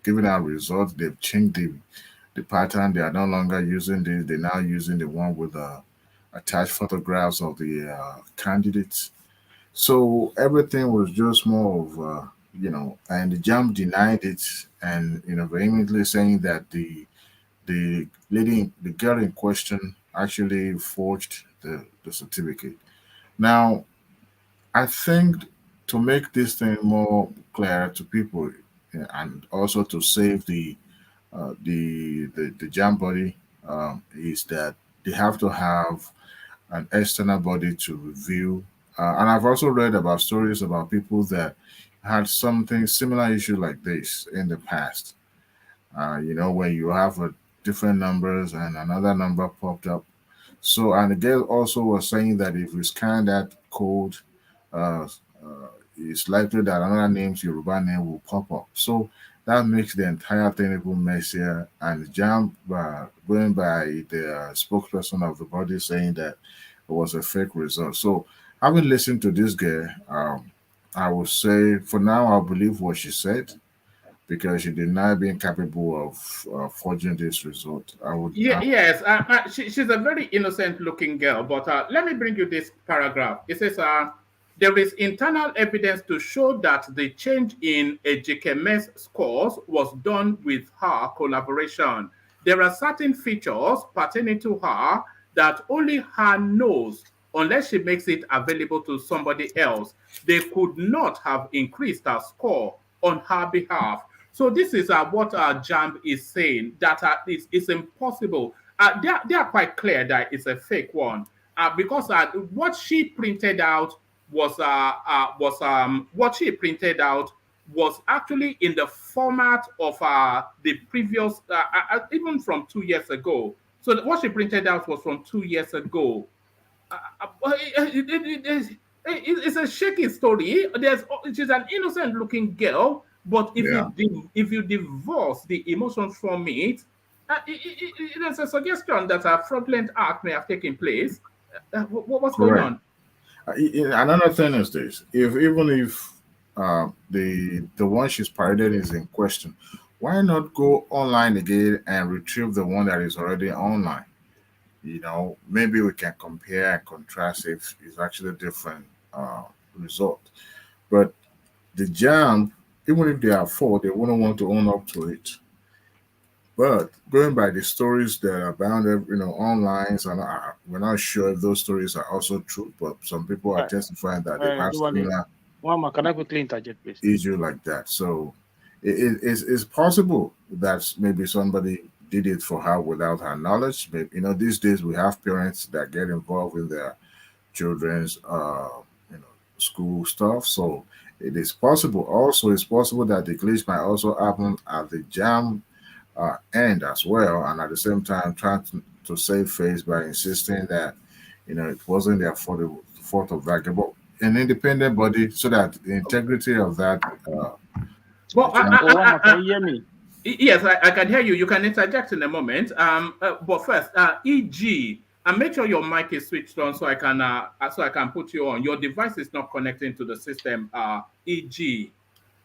[SPEAKER 8] giving out results, they've changed the pattern. They are no longer using this. They're now using the one with attached photographs of the candidates. So everything was just more of, and the jam denied it, and vehemently saying that the girl in question actually forged the certificate. Now, I think to make this thing more clear to people, and also to save the jam body, is that they have to have an external body to review. And I've also read about stories about people that had something similar issue like this in the past. Where you have different numbers and another number popped up. So, and the girl also was saying that if you scan that code, uh, it's likely that another name's Yoruba name will pop up. So that makes the entire thing even messier. And Jam, going by the spokesperson of the body, saying that it was a fake result. So, having listened to this girl, I would say for now I believe what she said, because she denied being capable of forging this result.
[SPEAKER 5] Yes, she's a very innocent looking girl, but let me bring you this paragraph. It says, there is internal evidence to show that the change in Ejikeme's scores was done with her collaboration. There are certain features pertaining to her that only her knows unless she makes it available to somebody else. They could not have increased her score on her behalf. So this is what Jamb is saying, that it's impossible. They are quite clear that it's a fake one, because what she printed out was actually in the format of the previous, even from 2 years ago. So what she printed out was from 2 years ago. It's a shaky story. She's an innocent looking girl, but
[SPEAKER 8] Yeah,
[SPEAKER 5] if you divorce the emotions from it, there's a suggestion that a fraudulent act may have taken place. What's going
[SPEAKER 8] correct.
[SPEAKER 5] on?
[SPEAKER 8] Another thing is this: if even if the one she's paraded is in question, why not go online again and retrieve the one that is already online? Maybe we can compare and contrast if it's actually different result. But the jam, even if they are four, they wouldn't want to own up to it. But going by the stories that are bound, online, and we're not sure if those stories are also true. But some people are testifying that they've had similar
[SPEAKER 9] Mama, can I quickly interject, please?
[SPEAKER 8] issue like that. So it's possible that maybe somebody did it for her without her knowledge. Maybe, these days we have parents that get involved in their children's school stuff. So it is possible. Also, it's possible that the glitch might also happen at the jam end as well, and at the same time trying to save face by insisting that it wasn't their fault of that. But an independent body, so that the integrity of that.
[SPEAKER 5] Well,
[SPEAKER 9] Mama, can you hear me?
[SPEAKER 5] yes, I can hear you. You can interject in a moment. But first, EG, and make sure your mic is switched on so I can put you on. Your device is not connecting to the system. EG,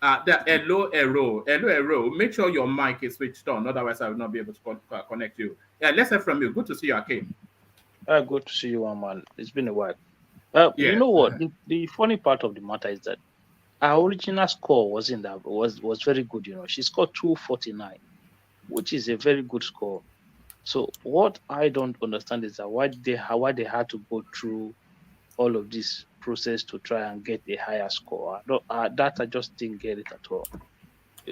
[SPEAKER 5] the hello. Make sure your mic is switched on. Otherwise, I will not be able to connect you. Yeah, let's hear from you. Good to see you, Akim.
[SPEAKER 9] Good to see you, man. It's been a while.
[SPEAKER 5] Yes.
[SPEAKER 9] You know what? The funny part of the matter is that our original score was very good. She scored 249, which is a very good score. So what I don't understand is that why they had to go through all of this process to try and get a higher score. I just didn't get it at all.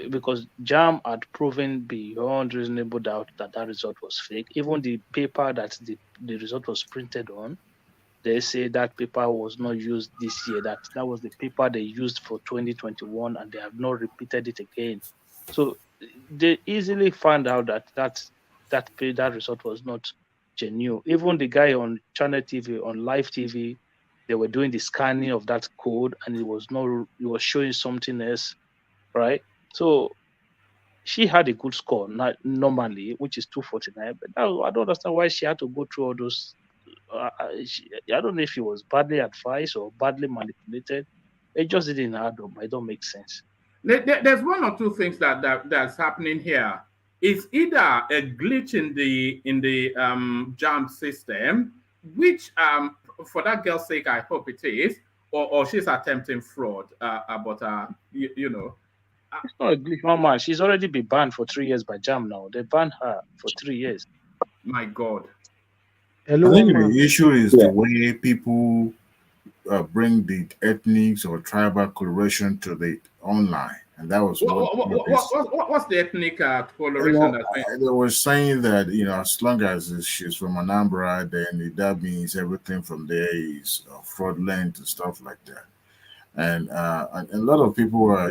[SPEAKER 9] Because JAM had proven beyond reasonable doubt that result was fake. Even the paper that the result was printed on, they say that paper was not used this year. That was the paper they used for 2021, and they have not repeated it again. So they easily found out that result was not genuine. Even the guy on channel TV, on live TV, they were doing the scanning of that code, and it was showing something else, right? So she had a good score normally, which is 249. But now I don't understand why she had to go through all those. I don't know if she was badly advised or badly manipulated. It just didn't add up. It don't make sense.
[SPEAKER 5] There's one or two things that's happening here. It's either a glitch in the jam system, which for that girl's sake I hope it is, or she's attempting fraud. But you know,
[SPEAKER 9] It's not a glitch, Mama. She's already been banned for 3 years by jam now. They banned her for 3 years.
[SPEAKER 5] My God.
[SPEAKER 8] I think the issue is the way people bring the ethnics or tribal coloration to the online, and that was
[SPEAKER 5] what's the ethnic coloration?
[SPEAKER 8] They were saying that as long as she's from Anambra, then that means everything from there is fraudulent and stuff like that. And a lot of people were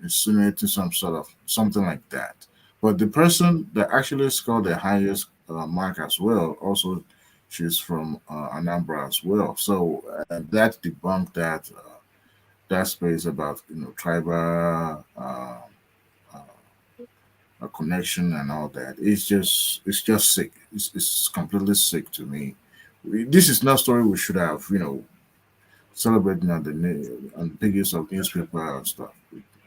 [SPEAKER 8] insinuating something like that. But the person that actually scored the highest mark as well, also she's from Anambra as well. So that debunked that space about tribal connection and all that. It's just sick. It's completely sick to me. This is not a story we should have celebrating on the pages of newspaper and stuff.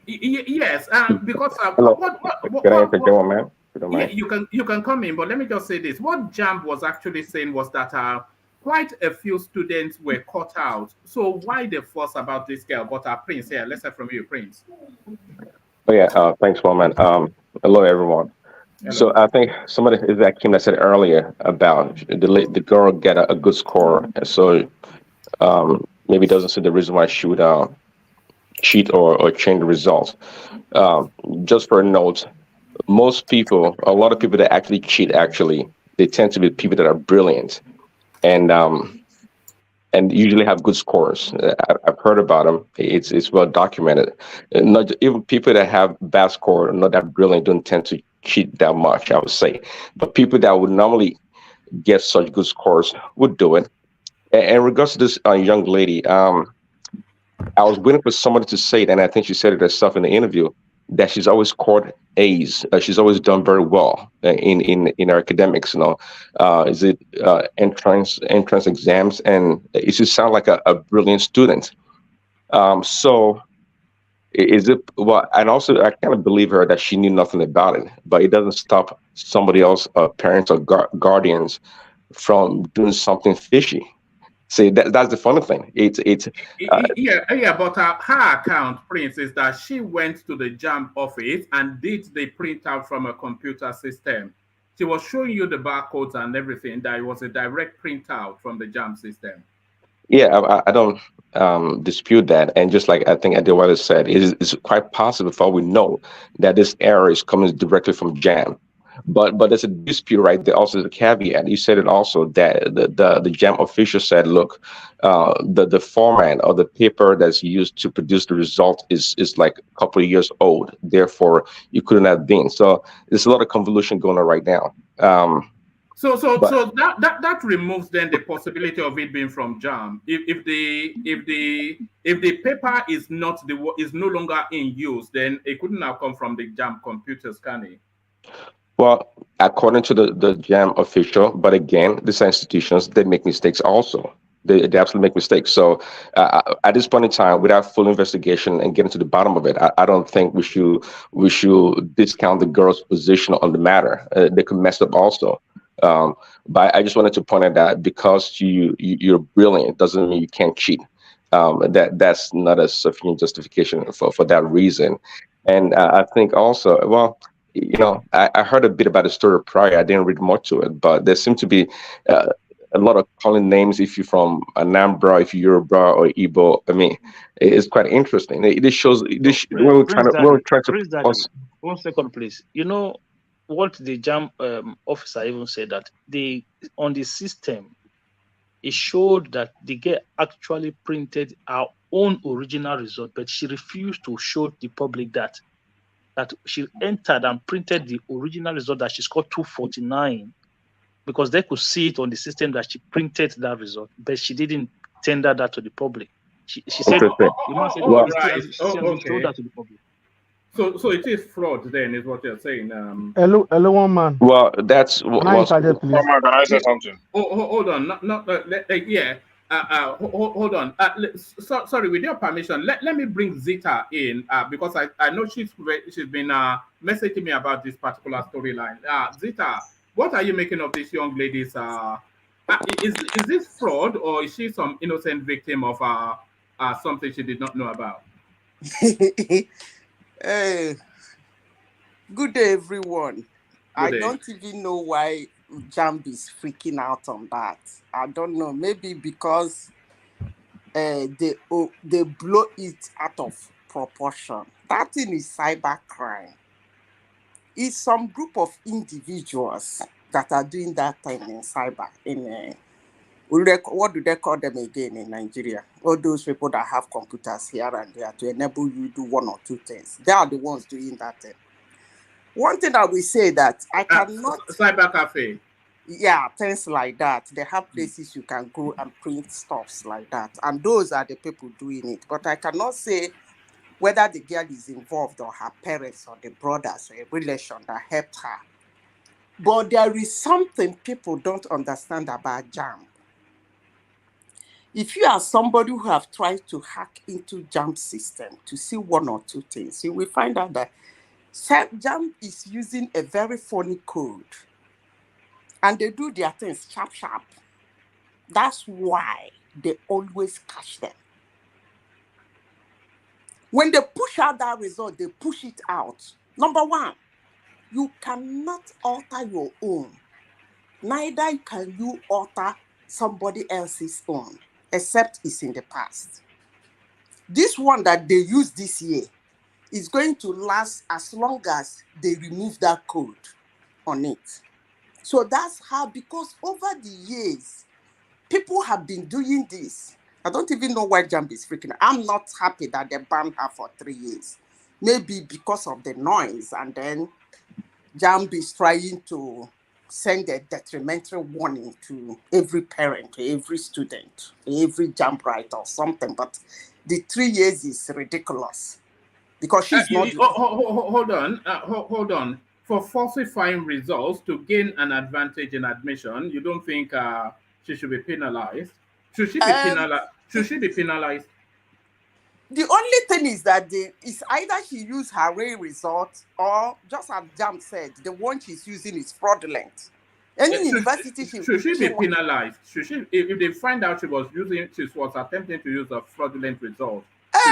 [SPEAKER 5] Yes, because
[SPEAKER 10] Can I interject, man?
[SPEAKER 5] Yeah, you can come in, but let me just say this. What JAMB was actually saying was that quite a few students were caught out. So why the fuss about this girl? But Prince here, let's hear from you, Prince.
[SPEAKER 10] Oh yeah, thanks, Woman. Hello, everyone.
[SPEAKER 5] Hello.
[SPEAKER 10] So I think somebody is that Kim that said earlier about the girl get a good score, so maybe doesn't see the reason why she would cheat or change the results. Just for a note, a lot of people that actually cheat, they tend to be people that are brilliant and usually have good scores. I've heard about them. It's well documented. Not even people that have bad score, not that brilliant, don't tend to cheat that much, I would say. But people that would normally get such good scores would do it. And in regards to this young lady, I was waiting for somebody to say it, and I think she said it herself in the interview, that she's always scored A's. She's always done very well in her academics. Is it entrance exams, and it should sound like a brilliant student. So is it well? And also, I kind of believe her that she knew nothing about it, but it doesn't stop somebody else, parents or guardians, from doing something fishy. See, that's the funny thing.
[SPEAKER 5] But her account, Prince, is that she went to the JAMB office and did the printout from a computer system. She was showing you the barcodes and everything, that it was a direct printout from the JAMB system.
[SPEAKER 10] Yeah, I don't dispute that. And just like I think Adewale said, it's quite possible, for all we know, that this error is coming directly from JAMB. But there's a dispute right there. Also, the caveat. You said it also that the JAMB official said, look, the format or the paper that's used to produce the result is like a couple of years old. Therefore, you couldn't have been. So there's a lot of convolution going on right now.
[SPEAKER 5] So that removes then the possibility of it being from JAMB. If the paper is no longer in use, then it couldn't have come from the JAMB computers, can it?
[SPEAKER 10] Well, according to the JAMB official, but again, these institutions, they make mistakes also. They absolutely make mistakes. So at this point in time, without full investigation and getting to the bottom of it, I don't think we should discount the girl's position on the matter. They could mess up also. But I just wanted to point out that because you're brilliant doesn't mean you can't cheat. That's not a sufficient justification for that reason. And I think also, well, I heard a bit about the story prior. I didn't read more to it, but there seemed to be a lot of calling names if you're from Anambra, if you're Yoruba or Igbo. I mean, it's quite interesting. It shows when we're trying to.
[SPEAKER 9] One second, please. You know what the JAMB officer even said, that on the system, it showed that the girl actually printed our own original result, but she refused to show the public that she entered and printed the original result that she scored 249, because they could see it on the system that she printed that result, but she didn't tender that to the public. She said,
[SPEAKER 5] okay.
[SPEAKER 9] Showed that to the public.
[SPEAKER 5] So it is fraud then, is what you're saying.
[SPEAKER 11] Hello, one man.
[SPEAKER 10] Well, that's
[SPEAKER 11] Can I interject, please?
[SPEAKER 12] Can I say something?
[SPEAKER 5] Hold on, not yeah. Hold on. Sorry, with your permission, let me bring Zita in because I know she's been messaging me about this particular storyline. Zita, what are you making of this young lady's? Is this fraud, or is she some innocent victim of something she did not know about?
[SPEAKER 13] Good day, everyone.
[SPEAKER 5] Good
[SPEAKER 13] I
[SPEAKER 5] day.
[SPEAKER 13] don't even know why Jamb is freaking out on that. I don't know. Maybe because they blow it out of proportion. That thing is cyber crime. It's some group of individuals that are doing that thing in cyber. What do they call them again in Nigeria? All those people that have computers here and there to enable you to do one or two things. They are the ones doing that thing. One thing I will say that I cannot...
[SPEAKER 5] Cyber cafe.
[SPEAKER 13] Yeah, things like that. They have places you can go and print stuffs like that. And those are the people doing it. But I cannot say whether the girl is involved or her parents or the brothers or a relation that helped her. But there is something people don't understand about Jamb. If you are somebody who have tried to hack into Jamb system to see one or two things, you will find out that Jamb is using a very funny code. And they do their things sharp. That's why they always catch them. When they push out that result, they push it out. Number one, you cannot alter your own. Neither can you alter somebody else's own, except it's in the past. This one that they use this year is going to last as long as they remove that code on it. So that's how, because over the years, people have been doing this. I don't even know why Jamb is freaking out. I'm not happy that they banned her for 3 years. Maybe because of the noise, and then Jamb is trying to send a detrimental warning to every parent, to every student, to every Jamb writer or something. But the 3 years is ridiculous because she's not.
[SPEAKER 5] Hold on. For falsifying results to gain an advantage in admission, you don't think she should be penalized? Should she be penalized? Should she be penalized?
[SPEAKER 13] The only thing is that it's either she used her real result, or just as Jamb said, the one she's using is fraudulent. Any university
[SPEAKER 5] should she be penalized? Should she, if they find out she was attempting to use a fraudulent result?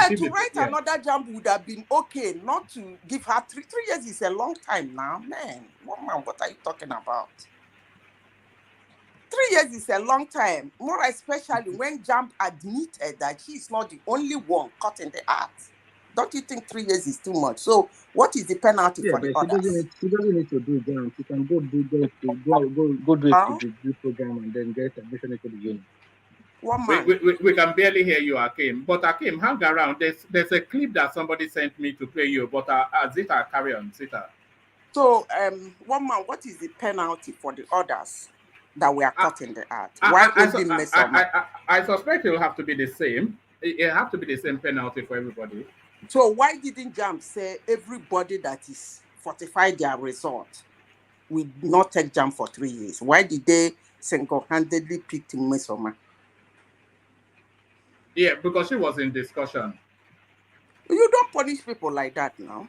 [SPEAKER 13] To write another Jamb would have been okay, not to give her 3 years is a long time now, man. What are you talking about? 3 years is a long time, more especially when Jamb admitted that she is not the only one caught in the act. Don't you think 3 years is too much? So what is the penalty for the others?
[SPEAKER 11] She doesn't need to do Jamb. She can go do it to the degree program and then get admission into the uni.
[SPEAKER 5] We can barely hear you, Akim. But Akim, hang around. There's a clip that somebody sent me to play you. But Zita, carry on, Zita.
[SPEAKER 13] So, what is the penalty for the others that were caught in the act?
[SPEAKER 5] I suspect it will have to be the same. It have to be the same penalty for everybody.
[SPEAKER 13] So why didn't Jamb say everybody that is fortified their result will not take Jamb for 3 years? Why did they single-handedly pick Mesoma?
[SPEAKER 5] Yeah, because she was in discussion.
[SPEAKER 13] You don't punish people like that now.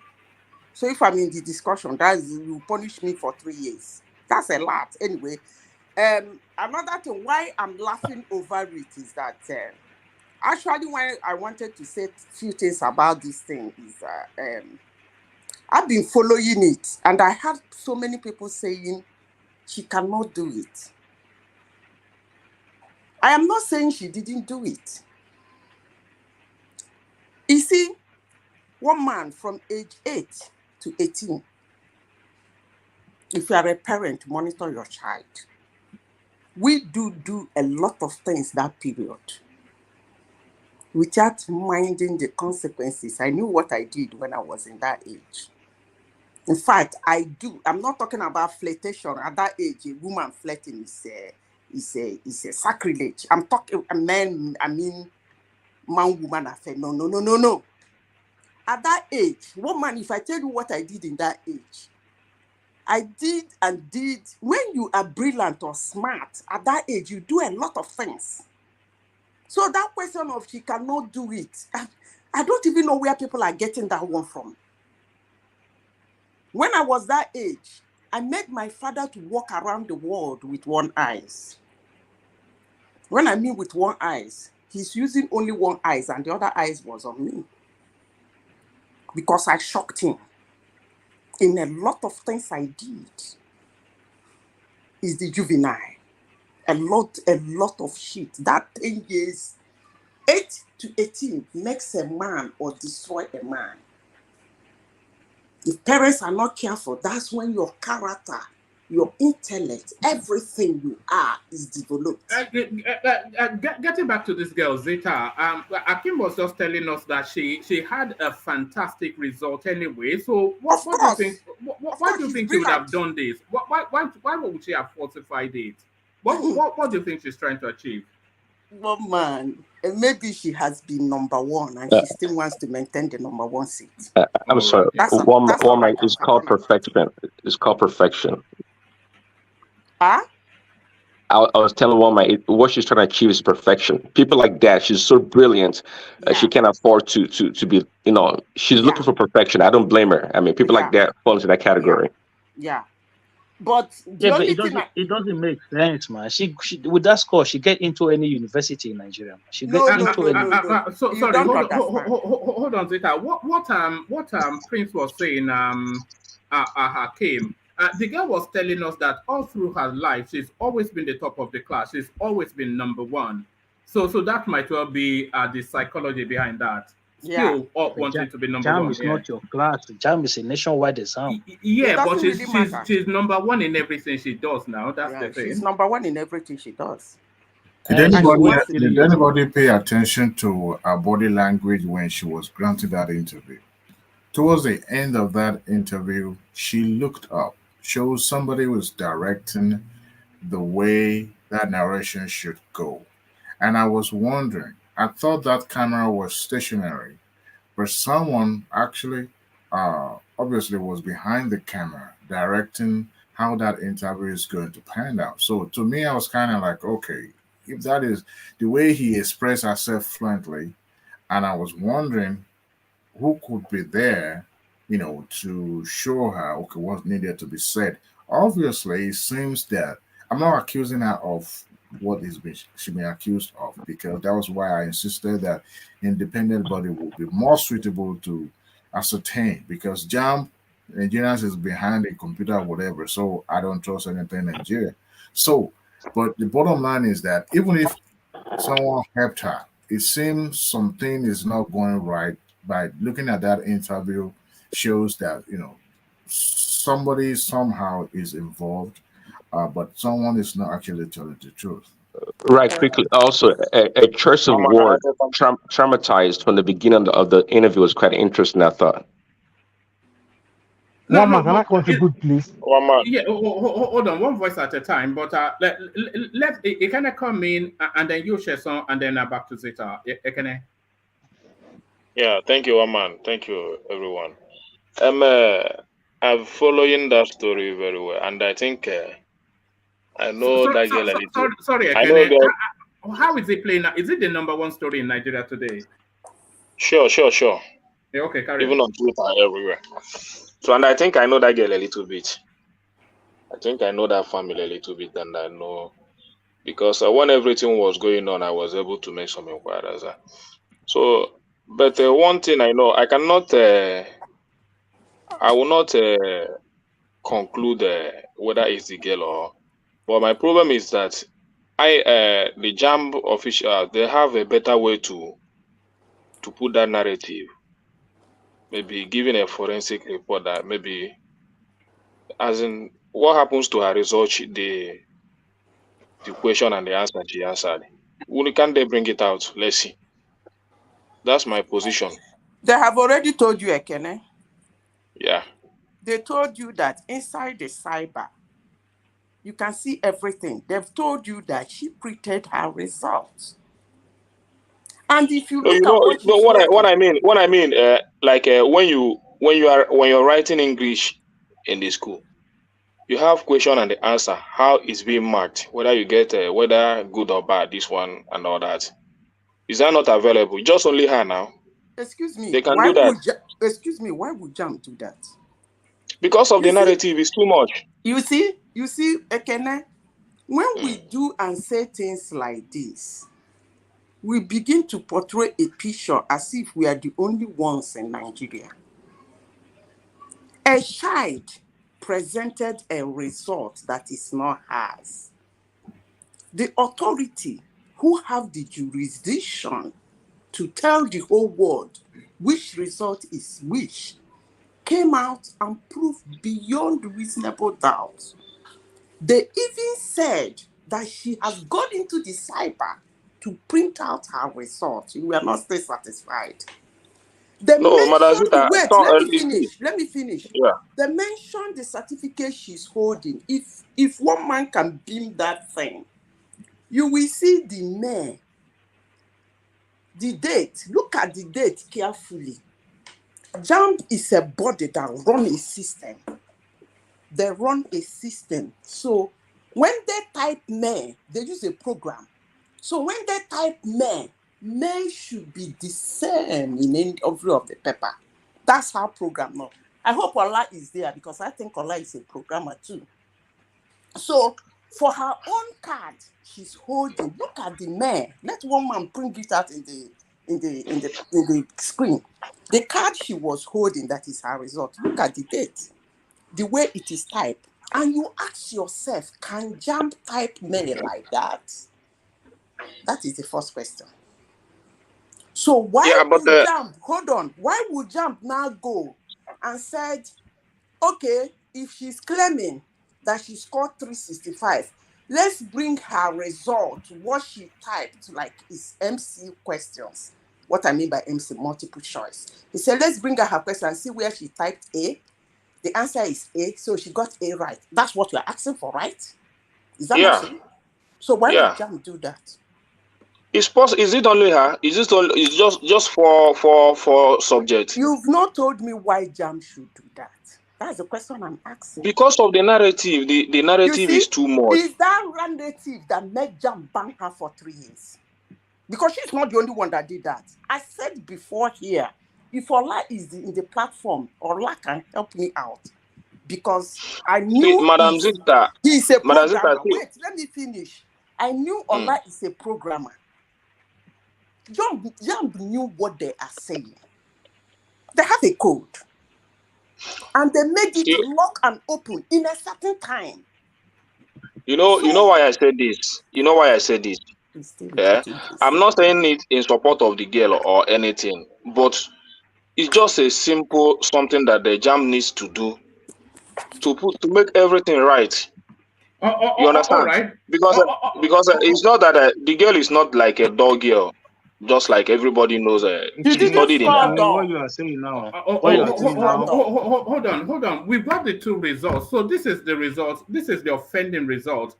[SPEAKER 13] So if I'm in the discussion, you punish me for 3 years. That's a lot. Anyway, another thing why I'm laughing over it is that actually when I wanted to say a few things about this thing is I've been following it, and I had so many people saying she cannot do it. I am not saying she didn't do it. You see, one man from age 8 to 18, if you are a parent, monitor your child. We do a lot of things that period without minding the consequences. I knew what I did when I was in that age. In fact, I do. I'm not talking about flirtation. At that age, a woman flirting is a sacrilege. I'm talking man, woman affair. No. At that age, woman, if I tell you what I did in that age, I did and did. When you are brilliant or smart, at that age, you do a lot of things. So that question of she cannot do it, I don't even know where people are getting that one from. When I was that age, I made my father to walk around the world with one eye. When I mean with one eye, he's using only one eye and the other eye was on me. Because I shocked him. In a lot of things I did, is the juvenile. A lot of shit. That 10 years, 8 to 18 makes a man or destroy a man. If parents are not careful, that's when your character, your intellect, everything you are is developed.
[SPEAKER 5] Getting back to this girl, Zeta, Akim was just telling us that she had a fantastic result anyway. So what do you think? Why do you think she would have done this? Why would she have falsified it? What do you think she's trying to achieve?
[SPEAKER 13] Well, man, maybe she has been number one and she still wants to maintain the number one seat.
[SPEAKER 10] I'm sorry. Woman, it's called perfection. It's called perfection.
[SPEAKER 13] Huh?
[SPEAKER 10] I was telling woman what she's trying to achieve is perfection. People like that, she's so brilliant, she can't afford to be. She's looking for perfection. I don't blame her. I mean, people like that fall into that category.
[SPEAKER 13] Yeah. But
[SPEAKER 9] it doesn't make sense, man. She with that score, she get into any university in Nigeria. She get into any.
[SPEAKER 5] Sorry, hold on, Zeta. What Prince was saying, Hakim. The girl was telling us that all through her life, she's always been the top of the class. She's always been number one. So that might well be the psychology behind that. Still wanting to be number one.
[SPEAKER 9] JAMB is not your class. JAMB is a nationwide exam.
[SPEAKER 5] Yeah, but she's number one in everything she does now. That's the thing.
[SPEAKER 13] She's number one in everything she does.
[SPEAKER 8] Did anybody pay attention to her body language when she was granted that interview? Towards the end of that interview, she looked up, shows somebody was directing the way that narration should go. And I was wondering, I thought that camera was stationary, but someone actually obviously was behind the camera directing how that interview is going to pan out. So to me, I was kind of like, okay, if that is the way he expressed herself fluently, and I was wondering who could be there, to show her, okay, what needed to be said. Obviously, it seems that I'm not accusing her of what she's been accused of, because that was why I insisted that independent body would be more suitable to ascertain, because JAMB, Nigerians is behind a computer or whatever, so I don't trust anything in Nigeria. So, but the bottom line is that even if someone helped her, it seems something is not going right. By looking at that interview shows that, somebody somehow is involved, but someone is not actually telling the truth.
[SPEAKER 10] Right, quickly. Also, a choice of word, traumatized from the beginning of the interview was quite interesting, I thought.
[SPEAKER 1] One man, can I contribute, please?
[SPEAKER 5] One man. Yeah, hold on, one voice at a time. But let it kind of come in, and then you share some, and then back to Zeta.
[SPEAKER 12] Yeah, thank you, one man. Thank you, everyone. I'm following that story very well, and I think I know that girl.
[SPEAKER 5] Sorry,
[SPEAKER 12] I know that.
[SPEAKER 5] How is it playing? Is it the number one story in Nigeria today?
[SPEAKER 12] Sure.
[SPEAKER 5] Yeah, okay, carry
[SPEAKER 12] Even on Twitter, everywhere. So, and I think I know that girl a little bit. I think I know that family a little bit, and I know because when everything was going on, I was able to make some inquiries. So, but one thing I know, I will not conclude whether it's the girl or. But my problem is that the JAMB official, they have a better way to put that narrative. Maybe giving a forensic report that maybe, as in what happens to her result, the question and the answer she answered. Can they bring it out? Let's see. That's my position.
[SPEAKER 13] They have already told you, Ekene.
[SPEAKER 12] Yeah.
[SPEAKER 13] They told you that inside the cyber, you can see everything. They've told you that she printed her results. And if you
[SPEAKER 12] No,
[SPEAKER 13] look at what she's
[SPEAKER 12] what
[SPEAKER 13] holding,
[SPEAKER 12] I mean, like when you're writing English in the school, you have question and the answer. How it's being marked, whether you get whether good or bad, this one and all that. Is that not available? Just only her now.
[SPEAKER 13] excuse me,
[SPEAKER 12] They can do that.
[SPEAKER 13] Why would Jam do that?
[SPEAKER 12] Because of the narrative is too much.
[SPEAKER 13] You see, Ekene, when we do and say things like this, we begin to portray a picture as if we are the only ones in Nigeria. A child presented a result that is not hers. The authority who have the jurisdiction to tell the whole world which result is which came out and proved beyond reasonable doubt. They even said that she has gone into the cyber to print out her result. We are not still satisfied. They mentioned, wait, let me finish.
[SPEAKER 12] Yeah.
[SPEAKER 13] They mentioned the certificate she's holding. If one man can beam that thing, you will see the name, the date. Look at the date carefully. JAMB is a body that runs a system. They run a system. So when they type May, they use a program. So when they type May should be the same in any of the paper. That's how program now. I hope Ola is there because I think Ola is a programmer too. So for her own card, she's holding. Look at the May. Let one man bring it out in the screen. The card she was holding, that is her result. Look at the date, the way it is typed. And you ask yourself, can JAMB type May like that? That is the first question. So why would JAMB, hold on, why would JAMB now go and said, okay, if she's claiming that she scored 365, let's bring her result, what she typed, like is MC questions. What I mean by MC, multiple choice. He said, let's bring her question and see where she typed A. The answer is A, so she got A right. That's what you're asking for, right? Is that not so? So why would JAMB do that?
[SPEAKER 12] Is it only her? Is it only? Is just for subjects?
[SPEAKER 13] You've not told me why JAMB should do that. That's the question I'm asking.
[SPEAKER 12] Because of the narrative. The narrative is too much.
[SPEAKER 13] Is that narrative that made JAMB ban her for 3 years? Because she's not the only one that did that. I said before here, if Ola is in the platform, Ola can help me out. Because I knew
[SPEAKER 12] Madam Zita,
[SPEAKER 13] he's a programmer. Wait, let me finish. I knew Ola is a programmer. JAMB knew what they are saying. They have a code. And they made it lock and open in a certain time.
[SPEAKER 12] You know why I said this? You know why I said this? Yeah. I'm not saying it in support of the girl or anything, but it's just a simple something that the JAMB needs to do to make everything right. You understand?
[SPEAKER 5] Right.
[SPEAKER 12] Because it's not that the girl is not like a dog girl. Just like everybody knows, she studied in that.
[SPEAKER 11] What you are saying now?
[SPEAKER 5] Hold on. We've got the two results. So this is the result. This is the offending result.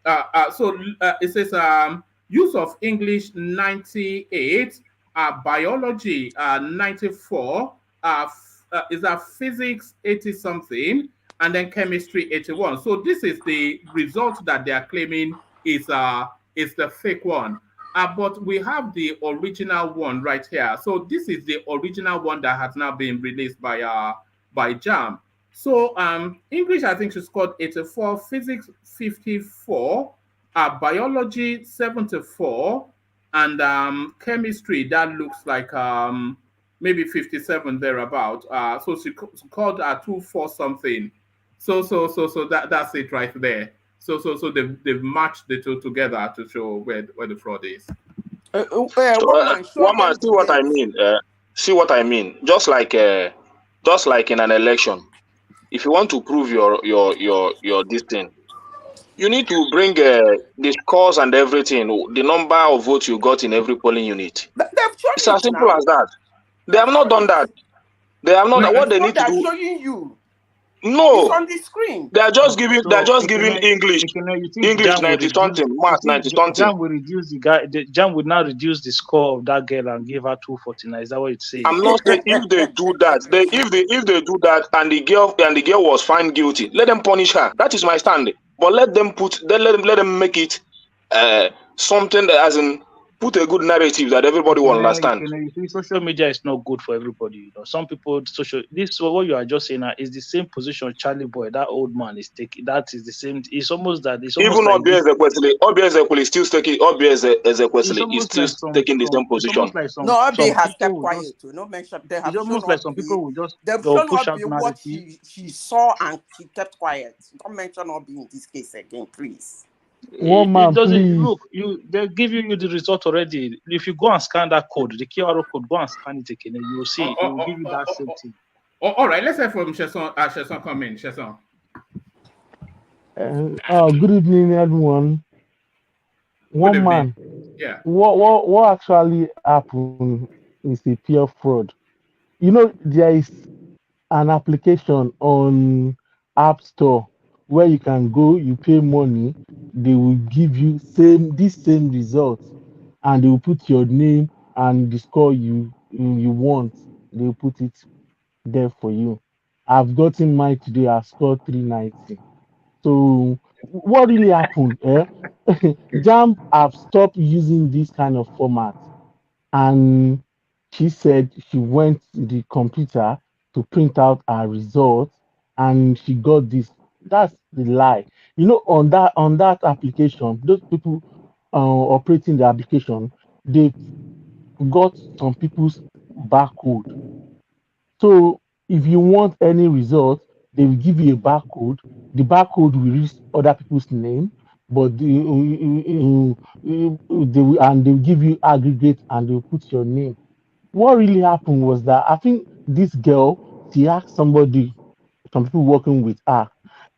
[SPEAKER 5] It says use of English 98, biology 94, is physics 80 something, and then chemistry 81. So this is the result that they are claiming is the fake one. But we have the original one right here. So this is the original one that has now been released by JAMB. So English, I think she scored 84, physics 54, biology 74, and chemistry that looks like maybe 57 thereabout. So she called 24 something. So that's it right there. So they've matched the two together to show where the fraud is.
[SPEAKER 12] One man, see what I mean. See what I mean. Just like in an election, if you want to prove your this thing, you need to bring the scores and everything, the number of votes you got in every polling unit. It's as simple as that. They have not done that. They have not. What they need to do.
[SPEAKER 13] Showing you.
[SPEAKER 12] No,
[SPEAKER 13] It's on the screen.
[SPEAKER 12] they are just giving English,
[SPEAKER 9] You think
[SPEAKER 12] English
[SPEAKER 9] Jam will
[SPEAKER 12] 90 something,
[SPEAKER 9] reduce?
[SPEAKER 12] math
[SPEAKER 9] You
[SPEAKER 12] 90
[SPEAKER 9] think
[SPEAKER 12] something.
[SPEAKER 9] Jam will reduce the guy? Jam would now reduce the score of that girl and give her 249. Is that what it's saying?
[SPEAKER 12] I'm not saying if they do that, if they do that and the girl was found guilty, let them punish her. That is my stand. But let them let them make it something that as in put a good narrative that everybody will understand.
[SPEAKER 9] You see, social media is not good for everybody. You know, some people this what you are just saying now is the same position Charlie Boy, that old man, is taking. That is the same. It's almost that. It's almost
[SPEAKER 12] Even
[SPEAKER 9] like
[SPEAKER 12] Obia Ezekwesili is still taking.
[SPEAKER 9] it's almost like
[SPEAKER 12] taking the same
[SPEAKER 9] It's
[SPEAKER 12] position.
[SPEAKER 9] almost like
[SPEAKER 13] No, Obi has kept
[SPEAKER 9] people
[SPEAKER 13] quiet. No mention. They have
[SPEAKER 9] it's almost
[SPEAKER 13] shown
[SPEAKER 9] like some
[SPEAKER 13] Obi.
[SPEAKER 9] people will just
[SPEAKER 13] They've
[SPEAKER 9] go
[SPEAKER 13] shown
[SPEAKER 9] push out
[SPEAKER 13] Obi what
[SPEAKER 9] narrative.
[SPEAKER 13] she saw and she kept quiet. Don't mention Obi in this case again, please.
[SPEAKER 2] One man,
[SPEAKER 9] It doesn't
[SPEAKER 2] please.
[SPEAKER 9] look. They're giving you the result already. If you go and scan that code, the QR code, go and scan it again, and you will see. It will give you that same thing.
[SPEAKER 5] All right, let's have from Sheson come in. Sheson.
[SPEAKER 2] Good evening, everyone. One man.
[SPEAKER 5] Yeah.
[SPEAKER 2] What actually happened is a pure fraud. You know, there is an application on App Store where you can go, you pay money, they will give you same results, and they will put your name and the score you want. They will put it there for you. I've gotten mine today. I scored 390. So what really happened? Jam have stopped using this kind of format, and she said she went to the computer to print out her results, and she got this. That's the lie. You know, on that application, those people operating the application, they got some people's barcode. So if you want any result, they will give you a barcode. The barcode will read other people's name, but they will give you aggregate and they will put your name. What really happened was that I think this girl, she asked somebody, some people working with her,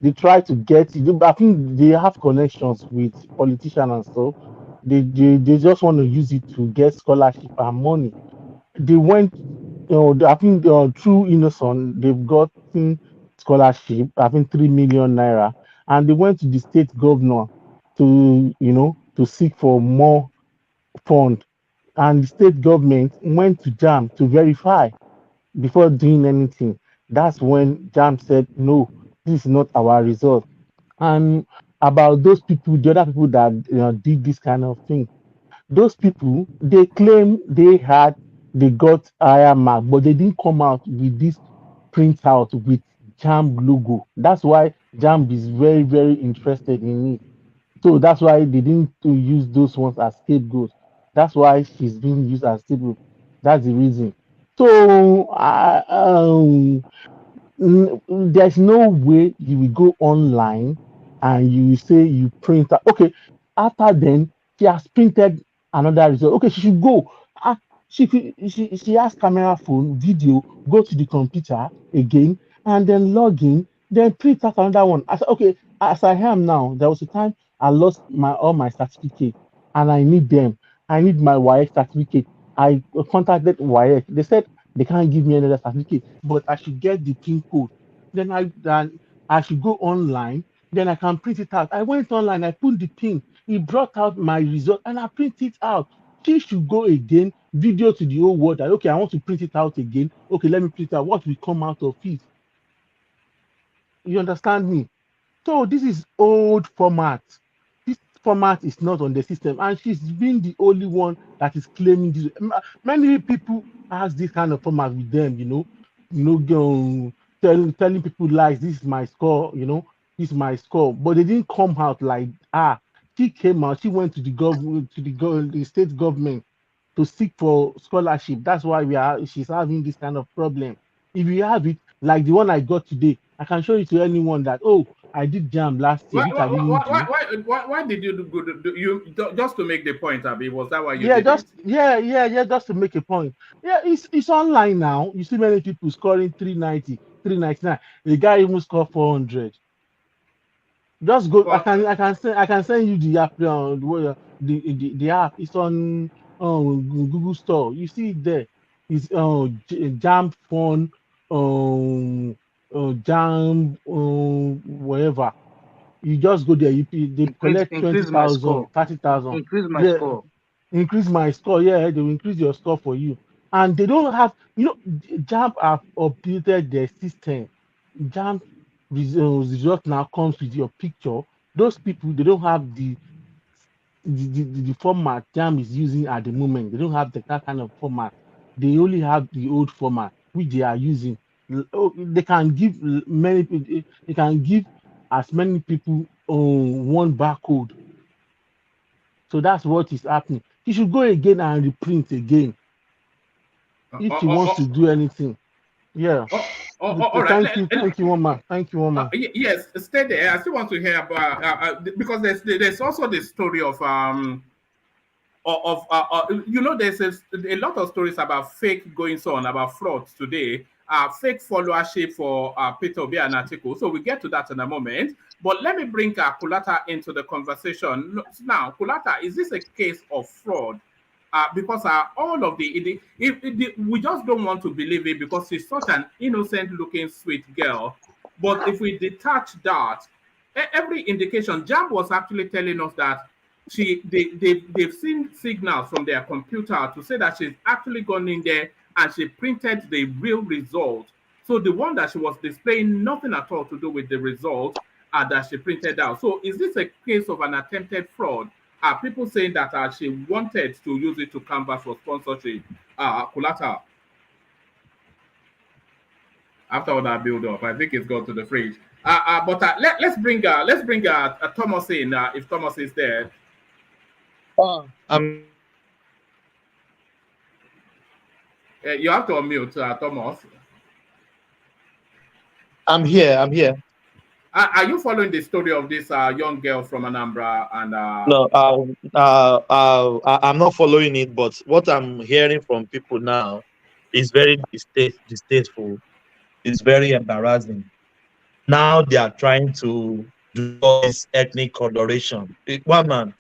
[SPEAKER 2] they try to get. I think they have connections with politicians and stuff. They just want to use it to get scholarship and money. They went, I think through Innocent, they've gotten scholarship, I think 3 million naira, and they went to the state governor to, to seek for more fund. And the state government went to JAM to verify before doing anything. That's when JAM said, no, this is not our result. And about those people, the other people that did this kind of thing, those people, they claim they got higher mark, but they didn't come out with this printout with JAM logo. That's why JAM is very, very interested in it. So that's why they didn't use those ones as scapegoats. That's why she's being used as scapegoat. That's the reason. So there's no way you will go online and you will say you print out. Okay, after then she has printed another result. Okay, she should go. She has camera, phone, video. Go to the computer again and then log in. Then print out another one. I said, okay, as I am now, there was a time I lost all my certificates and I need them. I need my WAEC certificate. I contacted WAEC. They said they can't give me another certificate, but I should get the PIN code. Then I should go online. Then I can print it out. I went online. I put the PIN. It brought out my result, and I print it out. She should go again, video to the whole world. That, okay, I want to print it out again. Okay, let me print out what will come out of it. You understand me? So this is old format. This format is not on the system, and she's been the only one that is claiming this. Many people has this kind of format with them, telling people lies. This is my score, this is my score, but they didn't come out like she came out. She went to the government, the state government to seek for scholarship. That's why she's having this kind of problem. If you have it, like the one I got today, I can show it to anyone that, oh, I did JAM last year, which I didn't do.
[SPEAKER 5] Why did you do good? You just to make the point, Abi? Was that why you
[SPEAKER 2] Yeah,
[SPEAKER 5] did
[SPEAKER 2] just
[SPEAKER 5] it?
[SPEAKER 2] just to make a point. Yeah, it's online now. You see many people scoring 390, 399. The guy even scored 400. Just go.
[SPEAKER 5] Well,
[SPEAKER 2] I can send you the app. The app. It's on Google Store. You see it there. It's Jam Phone. jam, whatever. You just go there. They collect
[SPEAKER 11] Increase my
[SPEAKER 2] 20,000,
[SPEAKER 11] score.
[SPEAKER 2] 30,000.
[SPEAKER 11] Increase my
[SPEAKER 2] They
[SPEAKER 11] score.
[SPEAKER 2] increase my score. Yeah, they will increase your score for you. And they don't have, Jam have updated their system. Jam result now comes with your picture. Those people, they don't have the format Jam is using at the moment. They don't have that kind of format. They only have the old format which they are using. They can give many people. They can give as many people one barcode. So that's what is happening. He should go again and reprint again if he wants to do anything. Yeah.
[SPEAKER 5] All right.
[SPEAKER 2] Thank you, Mama. Thank you, Mama.
[SPEAKER 5] Yes, stay there. I still want to hear about because there's also the story of there's a lot of stories about fake goings on, about frauds today, fake followership for Peter Obi and Atiku. So we get to that in a moment. But let me bring Kulata into the conversation. Now, Kulata, is this a case of fraud? Because all of we just don't want to believe it because she's such an innocent-looking, sweet girl. But if we detach that, every indication, Jam was actually telling us that they've seen signals from their computer to say that she's actually gone in there and she printed the real result. So the one that she was displaying, nothing at all to do with the result that she printed out. So is this a case of an attempted fraud? Are people saying that she wanted to use it to canvas for sponsorship? Kulata. After all that build up, I think it's gone to the fridge. But let's bring Thomas in if Thomas is there. You have to unmute Thomas.
[SPEAKER 14] I'm here.
[SPEAKER 5] Are you following the story of this young girl from Anambra? And
[SPEAKER 14] No, I'm not following it, but what I'm hearing from people now is very distasteful. It's very embarrassing. Now they are trying to do all this ethnic coloration. One man,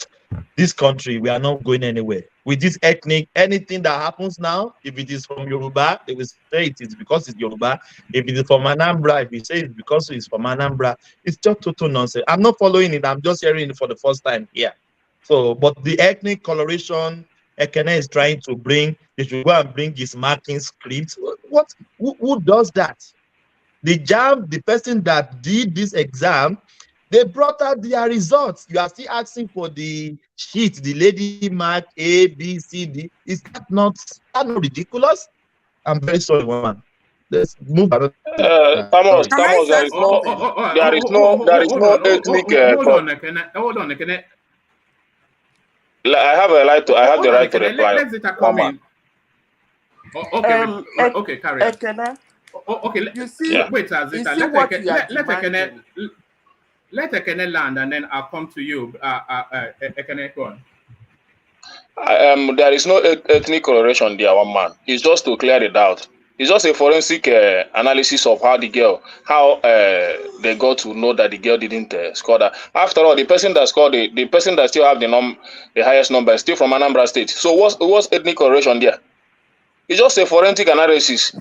[SPEAKER 14] this country, we are not going anywhere. With this ethnic, anything that happens now, if it is from Yoruba, they will say it is because it's Yoruba. If it is from Anambra, if you say it's because it's from Anambra, it's just total nonsense. I'm not following it. I'm just hearing it for the first time here. So, but the ethnic coloration, Ekene is trying to bring, they should go and bring his marking script. Who does that? The JAMB, the person that did this exam, they brought out their results. You are still asking for the sheet, the lady mark A, B, C, D. Is that not ridiculous? I'm very sorry, woman. Let's move on.
[SPEAKER 12] Thomas, there is no ethnic.
[SPEAKER 5] Hold on, Ekene.
[SPEAKER 12] I have the right to reply.
[SPEAKER 5] Let's come in. Okay, carry on.
[SPEAKER 13] Ekene,
[SPEAKER 5] okay,
[SPEAKER 13] you see,
[SPEAKER 5] wait, Azita. Let Ekene land, and then I'll come to you. Ekene, go on.
[SPEAKER 12] There is no ethnic coloration there, one man. It's just to clear the doubt. It's just a forensic analysis of how they got to know that the girl didn't score that. After all, the person that scored the person that still have the highest number is still from Anambra State. So what's ethnic coloration there? It's just a forensic analysis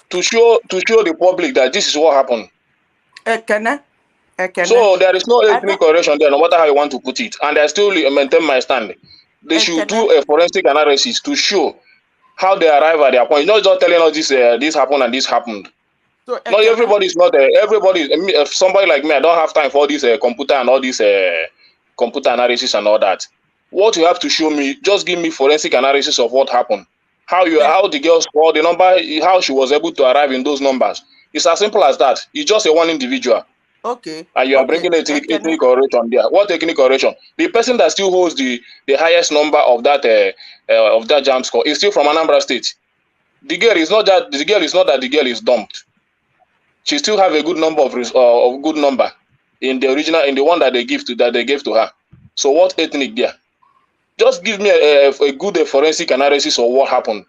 [SPEAKER 12] to show the public that this is what happened.
[SPEAKER 13] Ekene.
[SPEAKER 12] So there is no ethnic coloration there, no matter how you want to put it. And I still maintain my stand. They should do a forensic analysis to show how they arrive at their point. Not just telling us this happened and this happened. So not everybody is not everybody. Somebody like me, I don't have time for this computer and all this computer analysis and all that. What you have to show me, just give me forensic analysis of what happened. How the girl scored the number, how she was able to arrive in those numbers. It's as simple as that. It's just a one individual.
[SPEAKER 13] Okay.
[SPEAKER 12] And you are bringing ethnic coloration there. What ethnic coloration? The person that still holds the highest number of that JAMB score is still from Anambra State. The girl is not that the girl is dumped. She still have a good number of good number in the original, in the one that they gave to her. So what ethnic there? Just give me a good forensic analysis of what happened.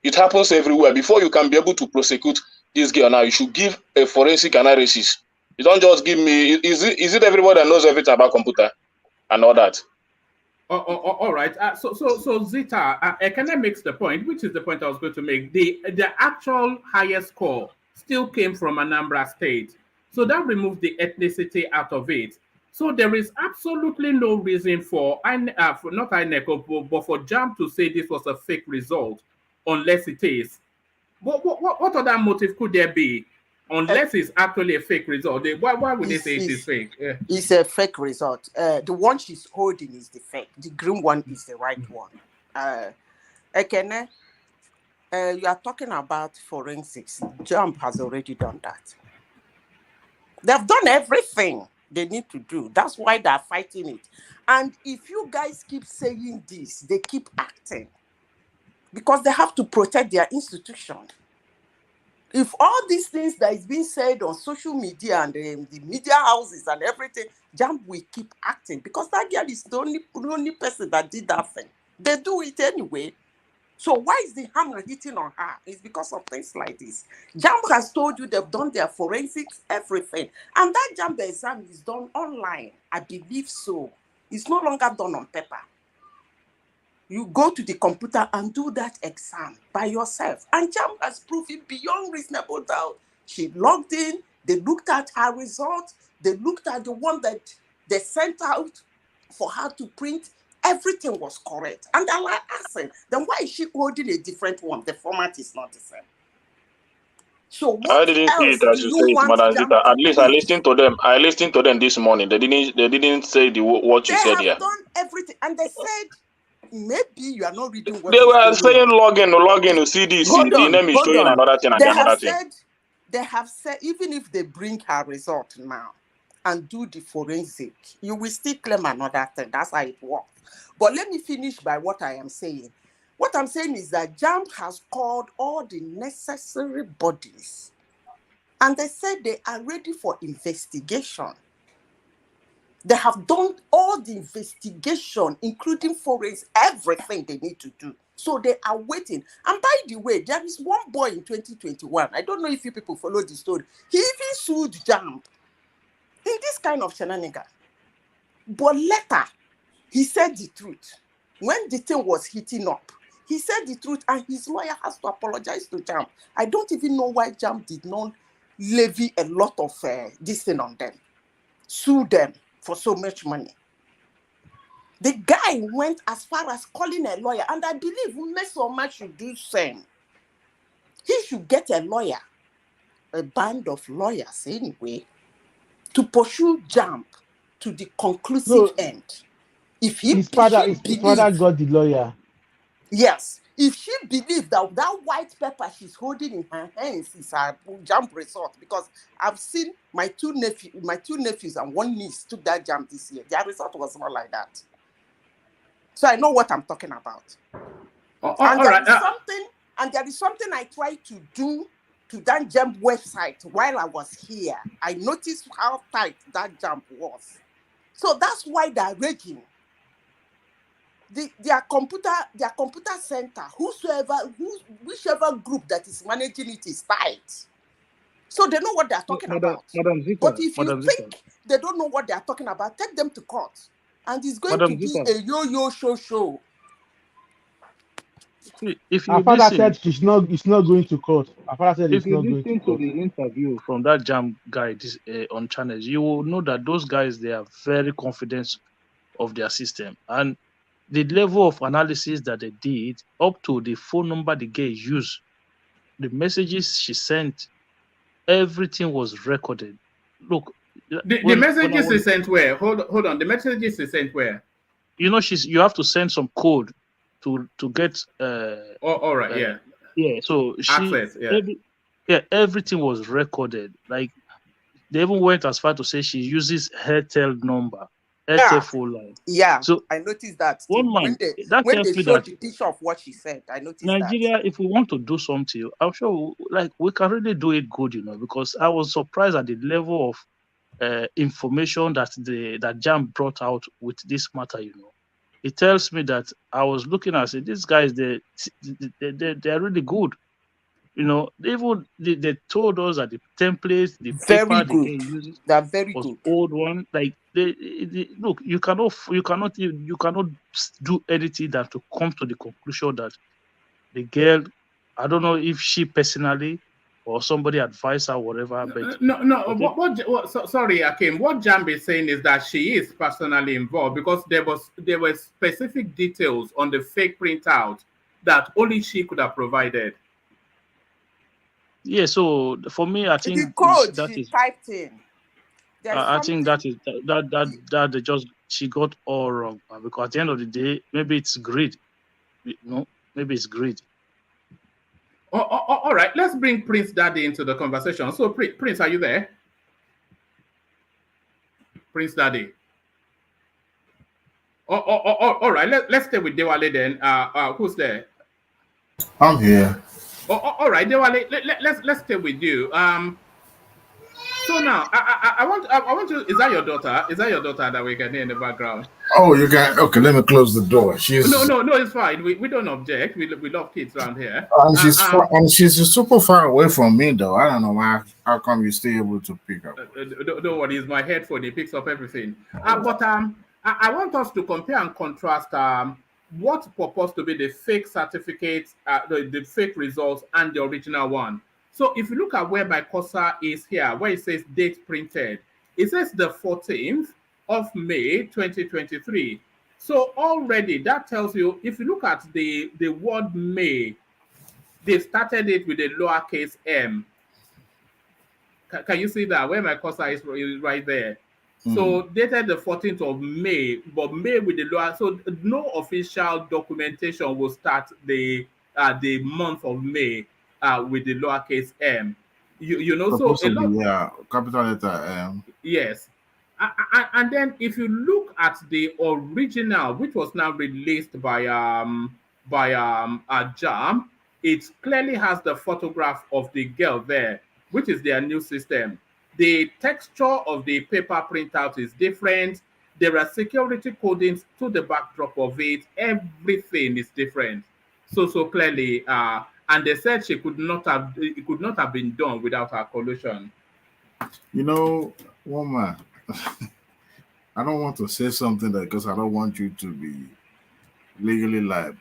[SPEAKER 12] It happens everywhere. Before you can be able to prosecute this girl now, you should give a forensic analysis. You don't just give me. Is it everybody that knows everything about computer and all that?
[SPEAKER 5] All right. So Zita, Ekene makes the point, which is the point I was going to make. The actual highest score still came from Anambra State. So that removed the ethnicity out of it. So there is absolutely no reason for not INEC, but for JAMB to say this was a fake result, unless it is. What other motive could there be? Unless it's actually a fake result. Why would they say it is fake? Yeah.
[SPEAKER 13] It's a fake result. The one she's holding is the fake. The green one is the right one. Ekene, you are talking about forensics. JAMB has already done that. They've done everything they need to do. That's why they're fighting it. And if you guys keep saying this, they keep acting. Because they have to protect their institution. If all these things that is being said on social media and the media houses and everything, JAMB will keep acting. Because that girl is the only person that did that thing. They do it anyway. So why is the hammer hitting on her? It's because of things like this. JAMB has told you they've done their forensics, everything. And that JAMB exam is done online. I believe so. It's no longer done on paper. You go to the computer and do that exam by yourself. And JAMB has proven beyond reasonable doubt. She logged in, they looked at her results, they looked at the one that they sent out for her to print. Everything was correct. And they're like asking, then why is she holding a different one? The format is not the same. So what
[SPEAKER 12] I didn't see
[SPEAKER 13] else
[SPEAKER 12] it as
[SPEAKER 13] do
[SPEAKER 12] you
[SPEAKER 13] you
[SPEAKER 12] say it,
[SPEAKER 13] want
[SPEAKER 12] Madam
[SPEAKER 13] JAMB
[SPEAKER 12] Zita. At
[SPEAKER 13] to
[SPEAKER 12] least
[SPEAKER 13] do?
[SPEAKER 12] I listened to them. I listened to them this morning. They didn't say what you
[SPEAKER 13] They
[SPEAKER 12] said
[SPEAKER 13] have
[SPEAKER 12] here.
[SPEAKER 13] done everything. And they said, maybe you are not reading what
[SPEAKER 12] They
[SPEAKER 13] is
[SPEAKER 12] were
[SPEAKER 13] going
[SPEAKER 12] saying
[SPEAKER 13] on.
[SPEAKER 12] log in to see this.
[SPEAKER 13] Hold
[SPEAKER 12] The
[SPEAKER 13] on,
[SPEAKER 12] name is
[SPEAKER 13] hold
[SPEAKER 12] showing
[SPEAKER 13] on.
[SPEAKER 12] another thing and
[SPEAKER 13] They
[SPEAKER 12] another thing.
[SPEAKER 13] have said, even if they bring her result now and do the forensic, you will still claim another thing. That's how it works. But let me finish by what I am saying. What I'm saying is that JAMB has called all the necessary bodies and they said they are ready for investigation. They have done all the investigation, including forensic, everything they need to do. So they are waiting. And by the way, there is one boy in 2021. I don't know if you people follow the story. He even sued JAMB in this kind of shenanigan. But later, he said the truth. When the thing was heating up, he said the truth and his lawyer has to apologize to JAMB. I don't even know why JAMB did not levy a lot of this thing on them, sue them for so much money. The guy went as far as calling a lawyer, and I believe Mesoma should do the same. He should get a lawyer, a band of lawyers anyway, to pursue JAMB to the conclusive end. If
[SPEAKER 2] his father got the lawyer.
[SPEAKER 13] Yes, if she believes that that white pepper she's holding in her hands is her JAMB result, because I've seen my two nephews and one niece took that JAMB this year. Their result was not like that. So I know what I'm talking about. There is something I tried to do to that JAMB website while I was here. I noticed how tight that JAMB was. So that's why they're raging. Their computer center, whichever group that is managing it is tight. So they know what they're talking about. But if you think they don't know what they're talking about, take them to court. And it's going to be a yo-yo show.
[SPEAKER 9] If
[SPEAKER 2] Her
[SPEAKER 9] you
[SPEAKER 2] father
[SPEAKER 9] listen,
[SPEAKER 2] said it's not going to court. Her father said
[SPEAKER 9] if
[SPEAKER 2] it's
[SPEAKER 9] you
[SPEAKER 2] not going to
[SPEAKER 9] listen to
[SPEAKER 2] court.
[SPEAKER 9] the interview from that JAMB guy on channels, you will know that those guys, they are very confident of their system. And the level of analysis that they did, up to the phone number the girl used, the messages she sent, everything was recorded. Look,
[SPEAKER 5] the messages is sent where? Hold on. The messages is sent where?
[SPEAKER 9] You know, you have to send some code to get.
[SPEAKER 5] All right. Yeah.
[SPEAKER 9] Yeah. So
[SPEAKER 5] access. Yeah.
[SPEAKER 9] Everything was recorded. Like they even went as far to say she uses Airtel number, Airtel phone line.
[SPEAKER 13] Yeah.
[SPEAKER 9] So
[SPEAKER 13] I noticed that too.
[SPEAKER 9] one man
[SPEAKER 13] when they showed the picture of what she said, I noticed
[SPEAKER 9] Nigeria, if we want to do something, I'm sure we can really do it good, because I was surprised at the level of information that JAMB brought out with this matter. It tells me that I was looking at it, these guys, they're really good. They told us that the templates, the paper they can use,
[SPEAKER 13] they're very
[SPEAKER 9] was
[SPEAKER 13] good.
[SPEAKER 9] Old one. Like look, you cannot do anything that to come to the conclusion that the girl, I don't know if she personally or somebody advised her, whatever. But
[SPEAKER 5] Sorry, Akim. What Jamb is saying is that she is personally involved because there were specific details on the fake printout that only she could have provided.
[SPEAKER 9] Yeah. So for me, I think
[SPEAKER 13] the code
[SPEAKER 9] that
[SPEAKER 13] she
[SPEAKER 9] is.
[SPEAKER 13] typed in.
[SPEAKER 9] I think that is that they just she got all wrong, because at the end of the day, maybe it's greed. No, maybe it's greed.
[SPEAKER 5] All right, let's bring Prince Daddy into the conversation. So, Prince, are you there? Prince Daddy. All right, let's stay with Dewale then. Who's there?
[SPEAKER 8] I'm here.
[SPEAKER 5] All right, Dewale, let's stay with you. So now, I want to. Is that your daughter? Is that your daughter that we can hear in the background?
[SPEAKER 8] Oh, you can. Okay, let me close the door. She's
[SPEAKER 5] no, it's fine. We don't object. We love kids around here.
[SPEAKER 8] And she's super far away from me, though. I don't know why. How come you still able to pick up?
[SPEAKER 5] Don't worry, it's my headphone. It picks up everything. But I want us to compare and contrast what purports to be the fake certificates, the fake results, and the original one. So if you look at where my cursor is here, where it says date printed, it says the 14th of May 2023. So already that tells you, if you look at the word May, they started it with a lowercase m. Can you see that? Where my cursor is right there. So dated the 14th of May, but May with the lower, so no official documentation will start the month of May with the lowercase m. You know, so a lot.
[SPEAKER 8] Capital letter M.
[SPEAKER 5] Yes. And then if you look at the original, which was now released by Jam, it clearly has the photograph of the girl there, which is their new system. The texture of the paper printout is different. There are security codings to the backdrop of it. Everything is different. So clearly, and they said it could not have been done without our collusion.
[SPEAKER 8] You know, woman, I don't want to say something because I don't want you to be legally liable.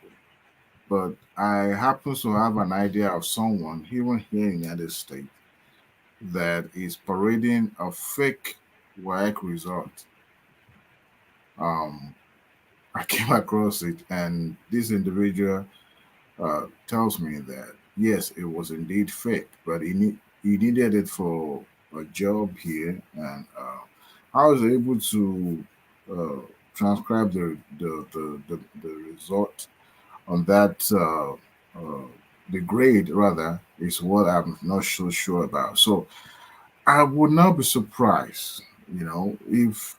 [SPEAKER 8] But I happen to have an idea of someone, even here in the United States, that is parading a fake WAEC result. I came across it, and this individual tells me that yes, it was indeed fake, but he needed it for a job here, and I was able to transcribe the result on that. The grade rather is what I'm not so sure about. So I would not be surprised, if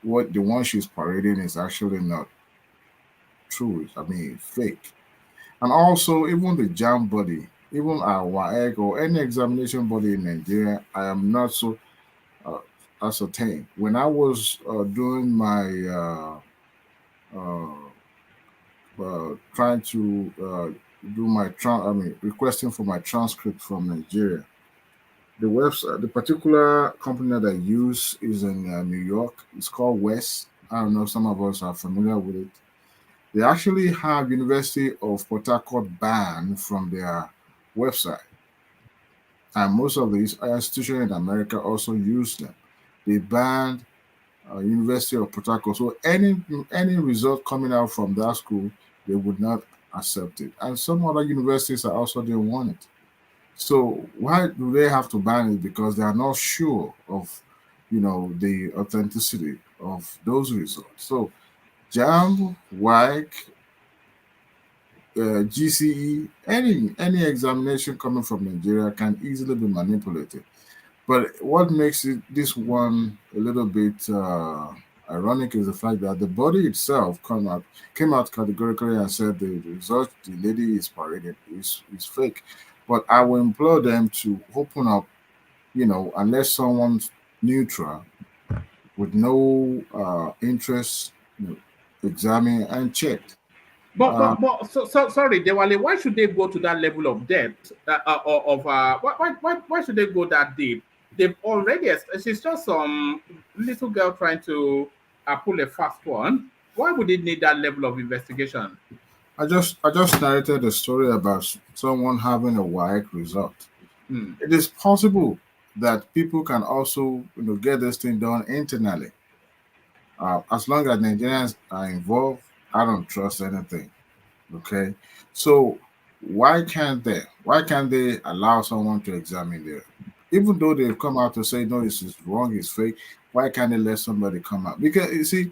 [SPEAKER 8] what the one she's parading is actually not true. I mean, fake. And also, even the JAM body, even our WAEC or any examination body in Nigeria, I am not so ascertained. When I was doing my trying to do my requesting for my transcript from Nigeria, the website, the particular company that I use is in New York. It's called West. I don't know if some of us are familiar with it. They actually have University of Port Harcourt banned from their website, and most of these institutions in America also use them. They banned University of Port Harcourt, so any result coming out from that school, they would not accept it. And some other universities are also didn't want it. So why do they have to ban it? Because they are not sure of, the authenticity of those results. So JAMB, WAEC, GCE, any examination coming from Nigeria can easily be manipulated. But what makes this one a little bit ironic is the fact that the body itself came out categorically and said the result the lady is parading is fake. But I will implore them to open up, unless someone's neutral with no interest, examine and check.
[SPEAKER 5] But sorry, Dewale, why should they go to that level of depth? Why should they go that deep? They've already, she's just some little girl trying to pull a fast one. Why would it need that level of investigation?
[SPEAKER 8] I just narrated a story about someone having a WAEC result.
[SPEAKER 5] Hmm.
[SPEAKER 8] It is possible that people can also get this thing done internally. As long as Nigerians are involved, I don't trust anything. Okay, so why can't they allow someone to examine there, even though they've come out to say no, this is wrong, it's fake? Why can't they let somebody come out? Because you see,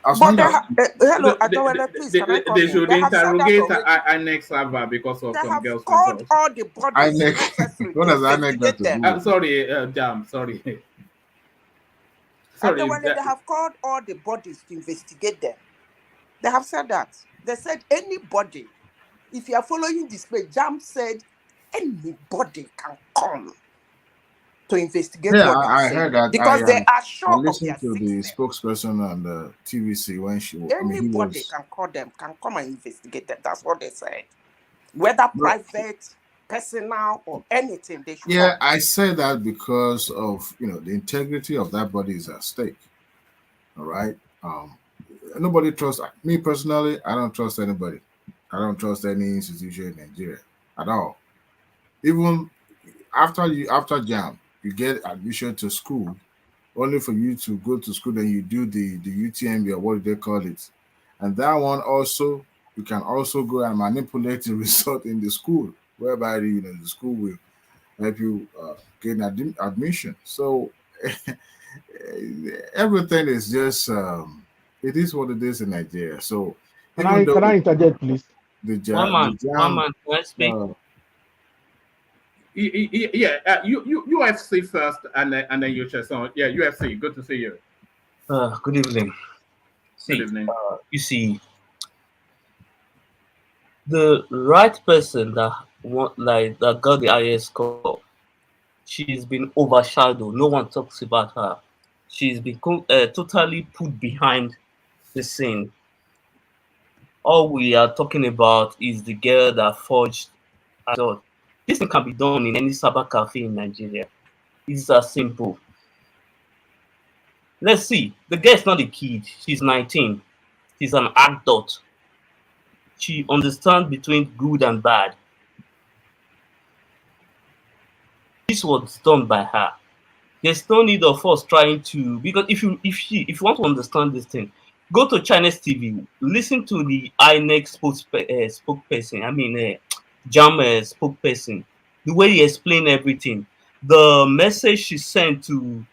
[SPEAKER 8] as
[SPEAKER 13] But
[SPEAKER 8] long
[SPEAKER 13] they
[SPEAKER 8] as
[SPEAKER 13] hello, Adewale, please, can I come
[SPEAKER 5] They
[SPEAKER 13] in?
[SPEAKER 5] should
[SPEAKER 13] They have said that
[SPEAKER 5] interrogate
[SPEAKER 13] already.
[SPEAKER 5] INEC server because of
[SPEAKER 13] They
[SPEAKER 5] some
[SPEAKER 13] have
[SPEAKER 5] girls'
[SPEAKER 13] called
[SPEAKER 5] results.
[SPEAKER 13] all the bodies
[SPEAKER 8] INEC,
[SPEAKER 13] necessary
[SPEAKER 8] what
[SPEAKER 13] to
[SPEAKER 8] does INEC got
[SPEAKER 13] investigate
[SPEAKER 8] to
[SPEAKER 13] them.
[SPEAKER 8] do with it?
[SPEAKER 5] Sorry, Jam, sorry. Sorry.
[SPEAKER 13] Adewale, they have called all the bodies to investigate them. They have said that. They said anybody, if you are following this page, Jam said anybody can come to investigate
[SPEAKER 8] Yeah,
[SPEAKER 13] what they are
[SPEAKER 8] I
[SPEAKER 13] saying
[SPEAKER 8] heard that.
[SPEAKER 13] because they are
[SPEAKER 8] I
[SPEAKER 13] sure of their
[SPEAKER 8] listened to the
[SPEAKER 13] system.
[SPEAKER 8] spokesperson on the TVC when he
[SPEAKER 13] Anybody
[SPEAKER 8] was.
[SPEAKER 13] can call them, can come and investigate them. That's what they said. Whether
[SPEAKER 8] But
[SPEAKER 13] private, personal, or anything, they should
[SPEAKER 8] yeah,
[SPEAKER 13] come.
[SPEAKER 8] I say that because of the integrity of that body is at stake. All right. Nobody trusts me personally. I don't trust anybody. I don't trust any institution in Nigeria at all. Even after jam, you get admission to school, only for you to go to school, then you do the UTMB, or what do they call it, and that one also, you can also go and manipulate the result in the school, whereby the school will help you gain admission. So everything is just it is what it is in Nigeria. So
[SPEAKER 2] Can
[SPEAKER 8] even
[SPEAKER 2] I
[SPEAKER 8] though
[SPEAKER 2] can I interject, please?
[SPEAKER 8] the
[SPEAKER 14] One
[SPEAKER 8] jam
[SPEAKER 14] man, can I speak?
[SPEAKER 5] Yeah, UFC first, and then you just so yeah, UFC. Good to see you.
[SPEAKER 14] Good evening.
[SPEAKER 5] Good
[SPEAKER 14] See,
[SPEAKER 5] evening.
[SPEAKER 14] you see, the right person that got the highest score, she's been overshadowed. No one talks about her. She's been totally put behind the scene. All we are talking about is the girl that forged her result. This thing can be done in any cyber cafe in Nigeria. It's as simple. Let's see. The girl is not a kid. She's 19. She's an adult. She understands between good and bad. This was done by her. There's no need of us trying to, because if you want to understand this thing, go to Chinese TV, listen to the INEC spokesperson. I mean, Jam spokesperson. The way he explained everything, the message she sent to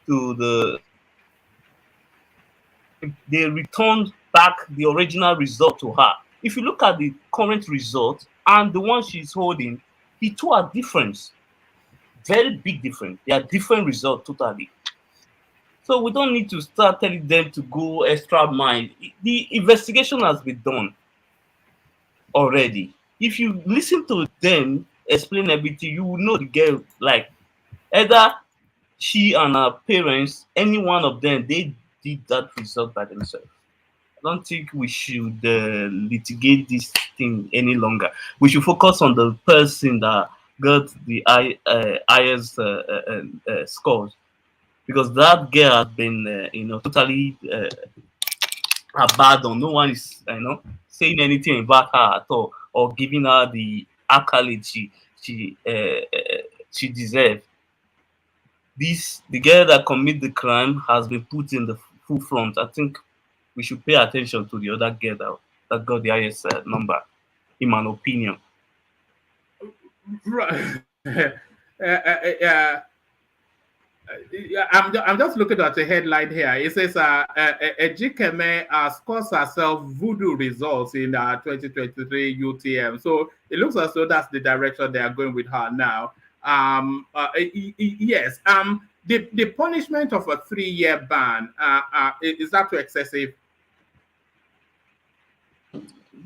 [SPEAKER 14] the, they returned back the original result to her. If you look at the current result and the one she's holding, the two are different. Very big difference. They are different results totally. So we don't need to start telling them to go extra mile. The investigation has been done already. If you listen to them explain everything, you will know the girl, like, either she and her parents, any one of them, they did that result by themselves. I don't think we should litigate this thing any longer. We should focus on the person that got the highest scores, because that girl has been, totally abandoned. No one is, saying anything about her at all, or giving her the accolade she deserves. The girl that commit the crime has been put in the full front. I think we should pay attention to the other girl that got the highest number, in my opinion.
[SPEAKER 5] Right. I'm just looking at the headline here. It says Ejikeme scores herself voodoo results in 2023 UTM. So it looks as though that's the direction they are going with her now. Yes. The punishment of a 3-year ban, is that too excessive?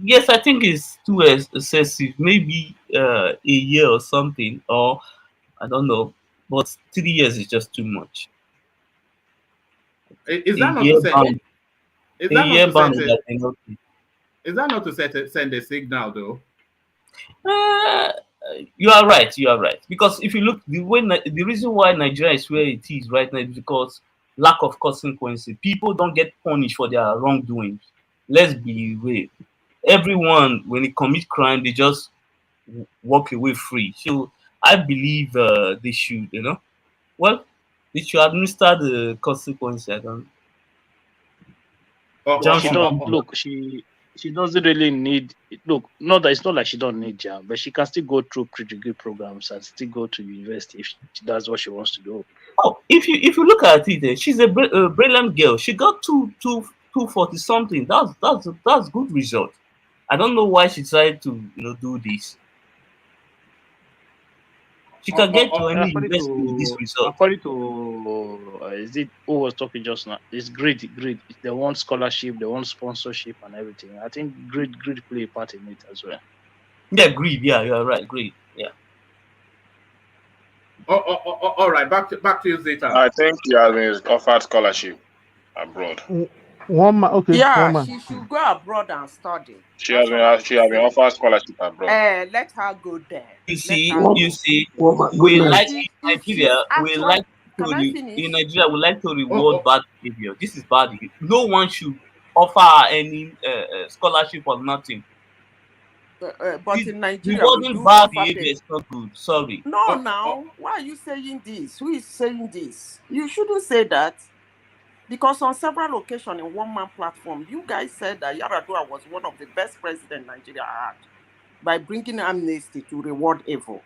[SPEAKER 14] Yes, I think it's too excessive. Maybe a year or something, or I don't know. But 3 years is just too much.
[SPEAKER 5] Is
[SPEAKER 14] A
[SPEAKER 5] that not to
[SPEAKER 14] year
[SPEAKER 5] say?
[SPEAKER 14] ban.
[SPEAKER 5] Is
[SPEAKER 14] A
[SPEAKER 5] that not
[SPEAKER 14] year
[SPEAKER 5] to
[SPEAKER 14] ban
[SPEAKER 5] set
[SPEAKER 14] is
[SPEAKER 5] a?
[SPEAKER 14] like enough.
[SPEAKER 5] Is that not to send a signal though?
[SPEAKER 14] You are right. You are right. Because if you look, the reason why Nigeria is where it is right now is because lack of consequences. People don't get punished for their wrongdoings. Let's be real.
[SPEAKER 15] everyone when they commit crime, they just walk away free. So I believe they should, well, they should administer the consequences. I don't.
[SPEAKER 9] But she don't look. She doesn't really need. Look, not that it's not like she don't need jam, but she can still go through pre-degree programs and still go to university if she does what she wants to do.
[SPEAKER 15] Oh, if you look at it, she's a brilliant girl. She got 240 something. That's good result. I don't know why she decided to do this. She can get to any university with this result.
[SPEAKER 9] According to is it who was talking just now? It's great. They want scholarship, they want sponsorship and everything. I think great play a part in it as well.
[SPEAKER 15] Yeah, greed. Yeah, you're right. Greed. Yeah.
[SPEAKER 5] All right. Back to you, Zeta.
[SPEAKER 12] I think she has been offered scholarship abroad.
[SPEAKER 2] One man, okay.
[SPEAKER 13] Yeah,
[SPEAKER 2] one man.
[SPEAKER 13] she should go abroad and study.
[SPEAKER 12] She has been offered scholarship abroad.
[SPEAKER 13] Let her go there.
[SPEAKER 15] You see, we like in Nigeria, we like to reward bad behavior. This is bad behavior. No one should offer her any scholarship or nothing.
[SPEAKER 13] But in Nigeria,
[SPEAKER 15] rewarding bad behavior is not good. Sorry.
[SPEAKER 13] No, now, why are you saying this? Who is saying this? You shouldn't say that. Because on several occasions in one-man platform, you guys said that Yar'Adua was one of the best presidents Nigeria had by bringing amnesty to reward evil.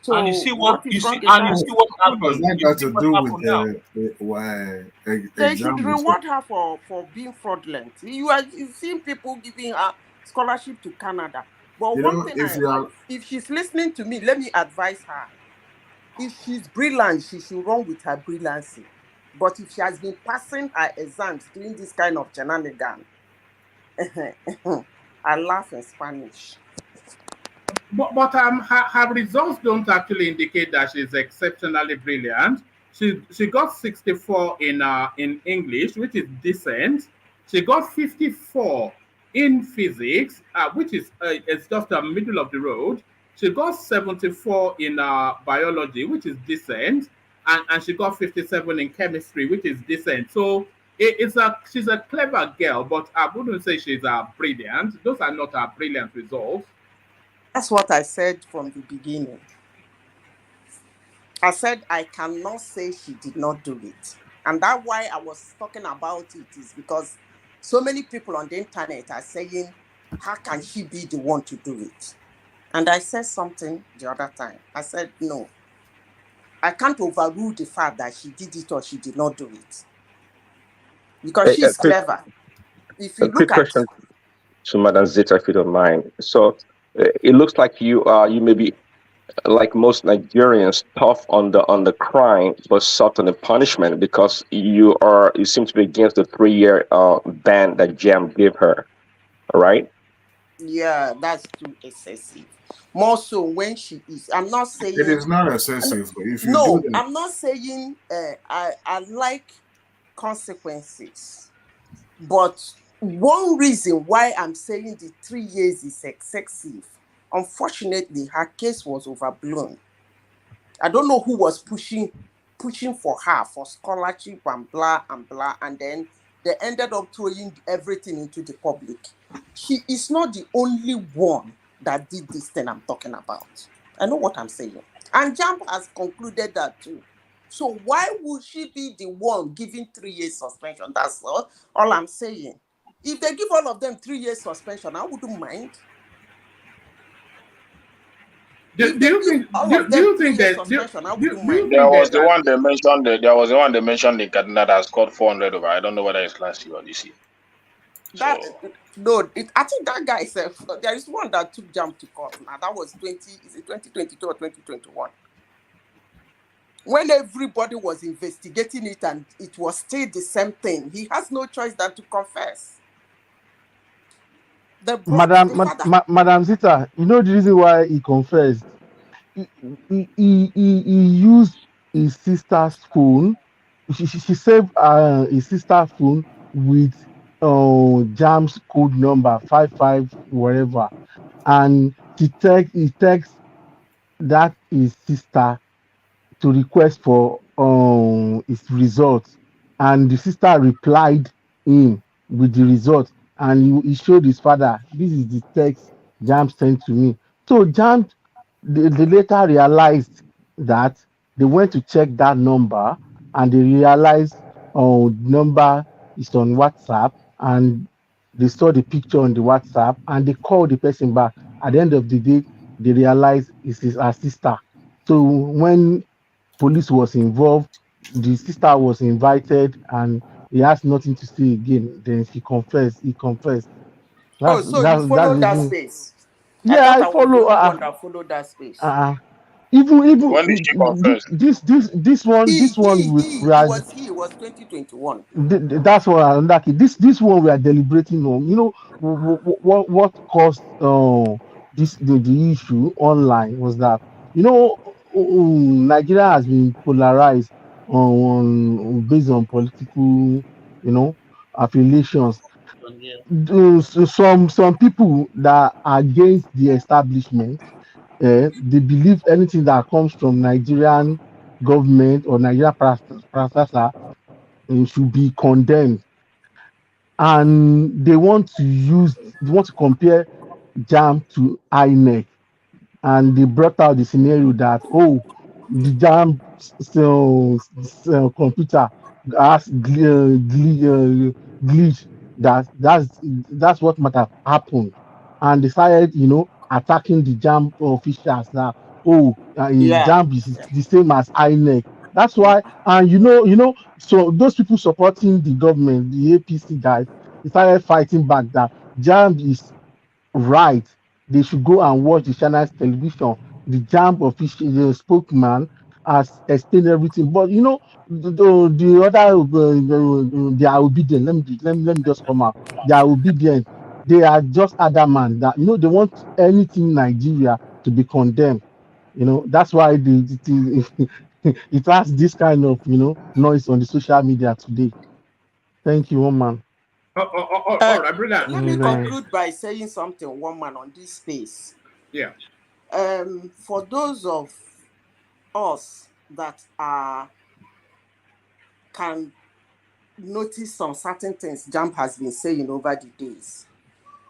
[SPEAKER 13] So
[SPEAKER 15] and you see what happened.
[SPEAKER 8] That got to do with
[SPEAKER 13] they should reward her for being fraudulent. You've seen people giving her scholarship to Canada. But if she's listening to me, let me advise her. If she's brilliant, she should run with her brilliancy. But if she has been passing her exams doing this kind of shenanigans, I laugh in Spanish.
[SPEAKER 5] But her results don't actually indicate that she's exceptionally brilliant. She got 64 in English, which is decent. She got 54 in physics, which is it's just the middle of the road. She got 74 in biology, which is decent. And she got 57 in chemistry, which is decent. So she's a clever girl, but I wouldn't say she's brilliant. Those are not her brilliant results.
[SPEAKER 13] That's what I said from the beginning. I said I cannot say she did not do it. And that's why I was talking about it is because so many people on the internet are saying, how can she be the one to do it? And I said something the other time. I said, no. I can't overrule the fact that she did it or she did not do it. Because she's clever. If you look at
[SPEAKER 10] question to Madam Zeta, if you don't mind. So it looks like you may be like most Nigerians, tough on the crime but soft on the punishment because you seem to be against the 3-year ban that JAM gave her. All right?
[SPEAKER 13] Yeah, that's too excessive. More so when she is. I'm not saying
[SPEAKER 8] it is not excessive. If you do that.
[SPEAKER 13] I'm not saying I like consequences, but one reason why I'm saying the 3 years is excessive. Unfortunately, her case was overblown. I don't know who was pushing for her for scholarship and blah, and then they ended up throwing everything into the public. She is not the only one that did this thing I'm talking about. I know what I'm saying. And JAM has concluded that too. So why would she be the one giving 3 years suspension? That's all I'm saying. If they give all of them 3 years suspension, I wouldn't mind.
[SPEAKER 12] There was the one they mentioned. There was the one they mentioned in Kaduna that scored 400 over. I don't know whether it's last year or this year.
[SPEAKER 13] I think that guy said there is one that took JAM to court. Now that was 2022 or 2021. When everybody was investigating it and it was still the same thing, he has no choice than to confess.
[SPEAKER 2] Madam Zita, you know the reason why he confessed? He used his sister's phone. She saved his sister's phone with JAM's code number 55 whatever, and he texts that his sister to request for his results, and the sister replied in with the results, and he showed his father, this is the text Jam sent to me. So Jam, they later realized that they went to check that number, and they realized number is on WhatsApp, and they saw the picture on the WhatsApp, and they called the person back. At the end of the day, they realized it's his her sister. So when police was involved, the sister was invited, and he has nothing to say again. Then he confessed. He confessed.
[SPEAKER 13] Oh,
[SPEAKER 2] That's
[SPEAKER 13] so you
[SPEAKER 2] that's
[SPEAKER 13] followed that
[SPEAKER 2] even.
[SPEAKER 13] space. I
[SPEAKER 2] Yeah,
[SPEAKER 13] thought
[SPEAKER 2] I
[SPEAKER 13] I was the
[SPEAKER 2] follow.
[SPEAKER 13] only one that followed that space.
[SPEAKER 12] When did she confess?
[SPEAKER 2] This one
[SPEAKER 13] It was 2021.
[SPEAKER 2] that's what I'm like. This one we are deliberating on. You know what caused the issue online was that, you know, Nigeria has been polarized based on political, you know, affiliations.
[SPEAKER 15] Yeah.
[SPEAKER 2] Some people that are against the establishment, they believe anything that comes from Nigerian government or Nigeria should be condemned, and they want to compare Jam to INEC, and they brought out the scenario that, oh, the Jam computer has glitch, that's what might have happened, and decided, you know, attacking the Jam officials that, oh,
[SPEAKER 13] Yeah.
[SPEAKER 2] Jam is the same as INEC. That's why, and so those people supporting the government, the APC guys, they started fighting back that Jam is right. They should go and watch the China's television. The Jam official, the spokesman, has explained everything. But you know, the other, they are obedient. Let me just come out. They are obedient. They are just adamant that, you know, they want anything in Nigeria to be condemned. You know, that's why it has this kind of, you know, noise on the social media today. Thank you, woman.
[SPEAKER 5] All right, brilliant.
[SPEAKER 13] Let me conclude by saying something, one man, on this space.
[SPEAKER 5] Yeah.
[SPEAKER 13] For those of us that can notice some certain things Jam has been saying over the days.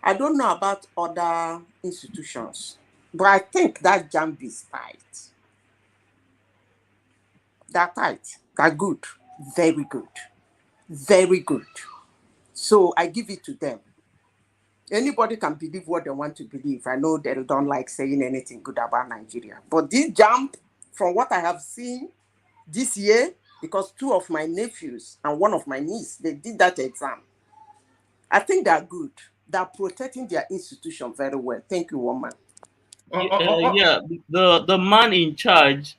[SPEAKER 13] I don't know about other institutions, but I think that Jam is tight. They're tight. They're good. Very good. Very good. So I give it to them. Anybody can believe what they want to believe. I know they don't like saying anything good about Nigeria. But this Jam, from what I have seen this year, because two of my nephews and one of my niece, they did that exam. I think they're good. They're protecting their institution very well. Thank you, woman.
[SPEAKER 15] Yeah, the man in charge,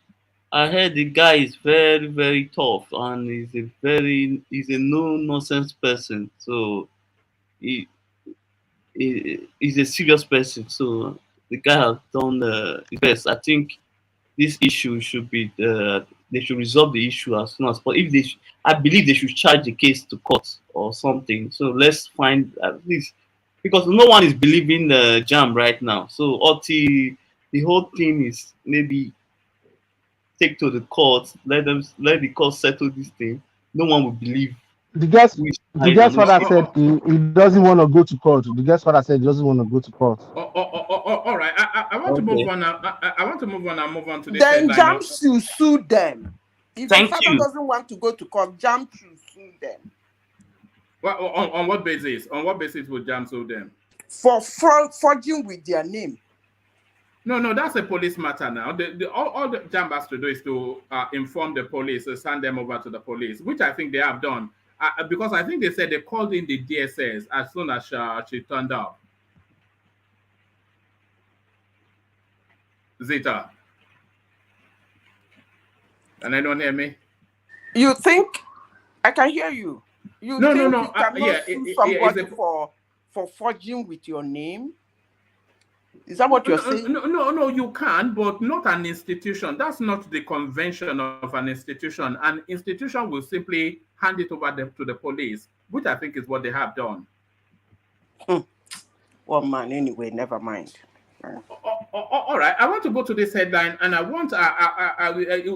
[SPEAKER 15] I heard the guy is very, very tough, and he's a no nonsense person. So he's a serious person. So the guy has done his best. I think this issue should be they should resolve the issue as soon as possible. If they, I believe they should charge the case to court or something. So let's find at least, because no one is believing the Jam right now. So until the whole thing is maybe take to the court, let the court settle this thing. No one will believe.
[SPEAKER 2] The guest father said he doesn't want to go to court. The guest father said he doesn't want to go to court.
[SPEAKER 5] All right. I want to move on. I want to move on and move on to this.
[SPEAKER 13] Then Jam should sue them. If the father doesn't want to go to court, Jam should sue them.
[SPEAKER 5] Well, on what basis? On what basis would Jam sue them?
[SPEAKER 13] For forging with their name.
[SPEAKER 5] No, that's a police matter now. All the Jam has to do is to inform the police, send them over to the police, which I think they have done. Because I think they said they called in the DSS as soon as she turned up. Zita. Can anyone hear me?
[SPEAKER 13] You think? I can hear you. You
[SPEAKER 5] No.
[SPEAKER 13] You cannot sue somebody for forging with your name? Is that what you're saying?
[SPEAKER 5] No, you can, but not an institution. That's not the convention of an institution. An institution will simply hand it over to the police, which I think is what they have done.
[SPEAKER 13] Well, man, anyway, never mind.
[SPEAKER 5] All right, I want to go to this headline, and I want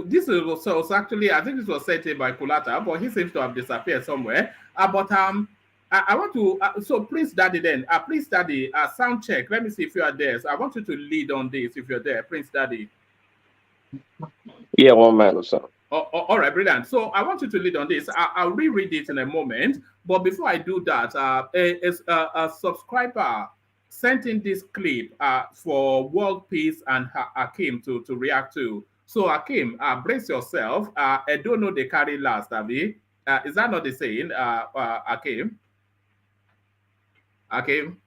[SPEAKER 5] this was actually, I think this was said by Kulata, but he seems to have disappeared somewhere. But I want to, so Prince Daddy then, Prince Daddy, sound check. Let me see if you are there. So I want you to lead on this if you're there, Prince Daddy.
[SPEAKER 10] Yeah, 1 man or so.
[SPEAKER 5] All right, brilliant. So I want you to lead on this. I'll reread it in a moment. But before I do that, a subscriber sent in this clip for World Peace and Hakim to react to. So Hakim, brace yourself. I don't know they carry last, Abby. Is that not the saying, Hakim? Hakim?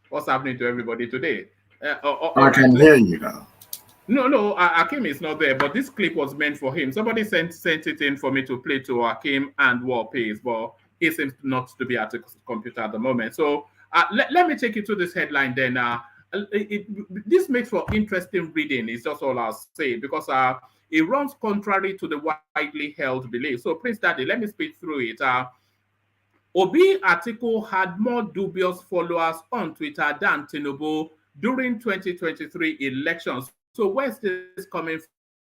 [SPEAKER 5] What's happening to everybody today?
[SPEAKER 8] I can hear you now.
[SPEAKER 5] No, Hakim is not there, but this clip was meant for him. Somebody sent it in for me to play to Hakim and War Pace, but he seems not to be at the computer at the moment. So let me take you to this headline then. This makes for interesting reading, is just all I'll say, because it runs contrary to the widely held belief. So Prince Daddy, let me speak through it. Obi article had more dubious followers on Twitter than Tinubu during 2023 elections. So where's this coming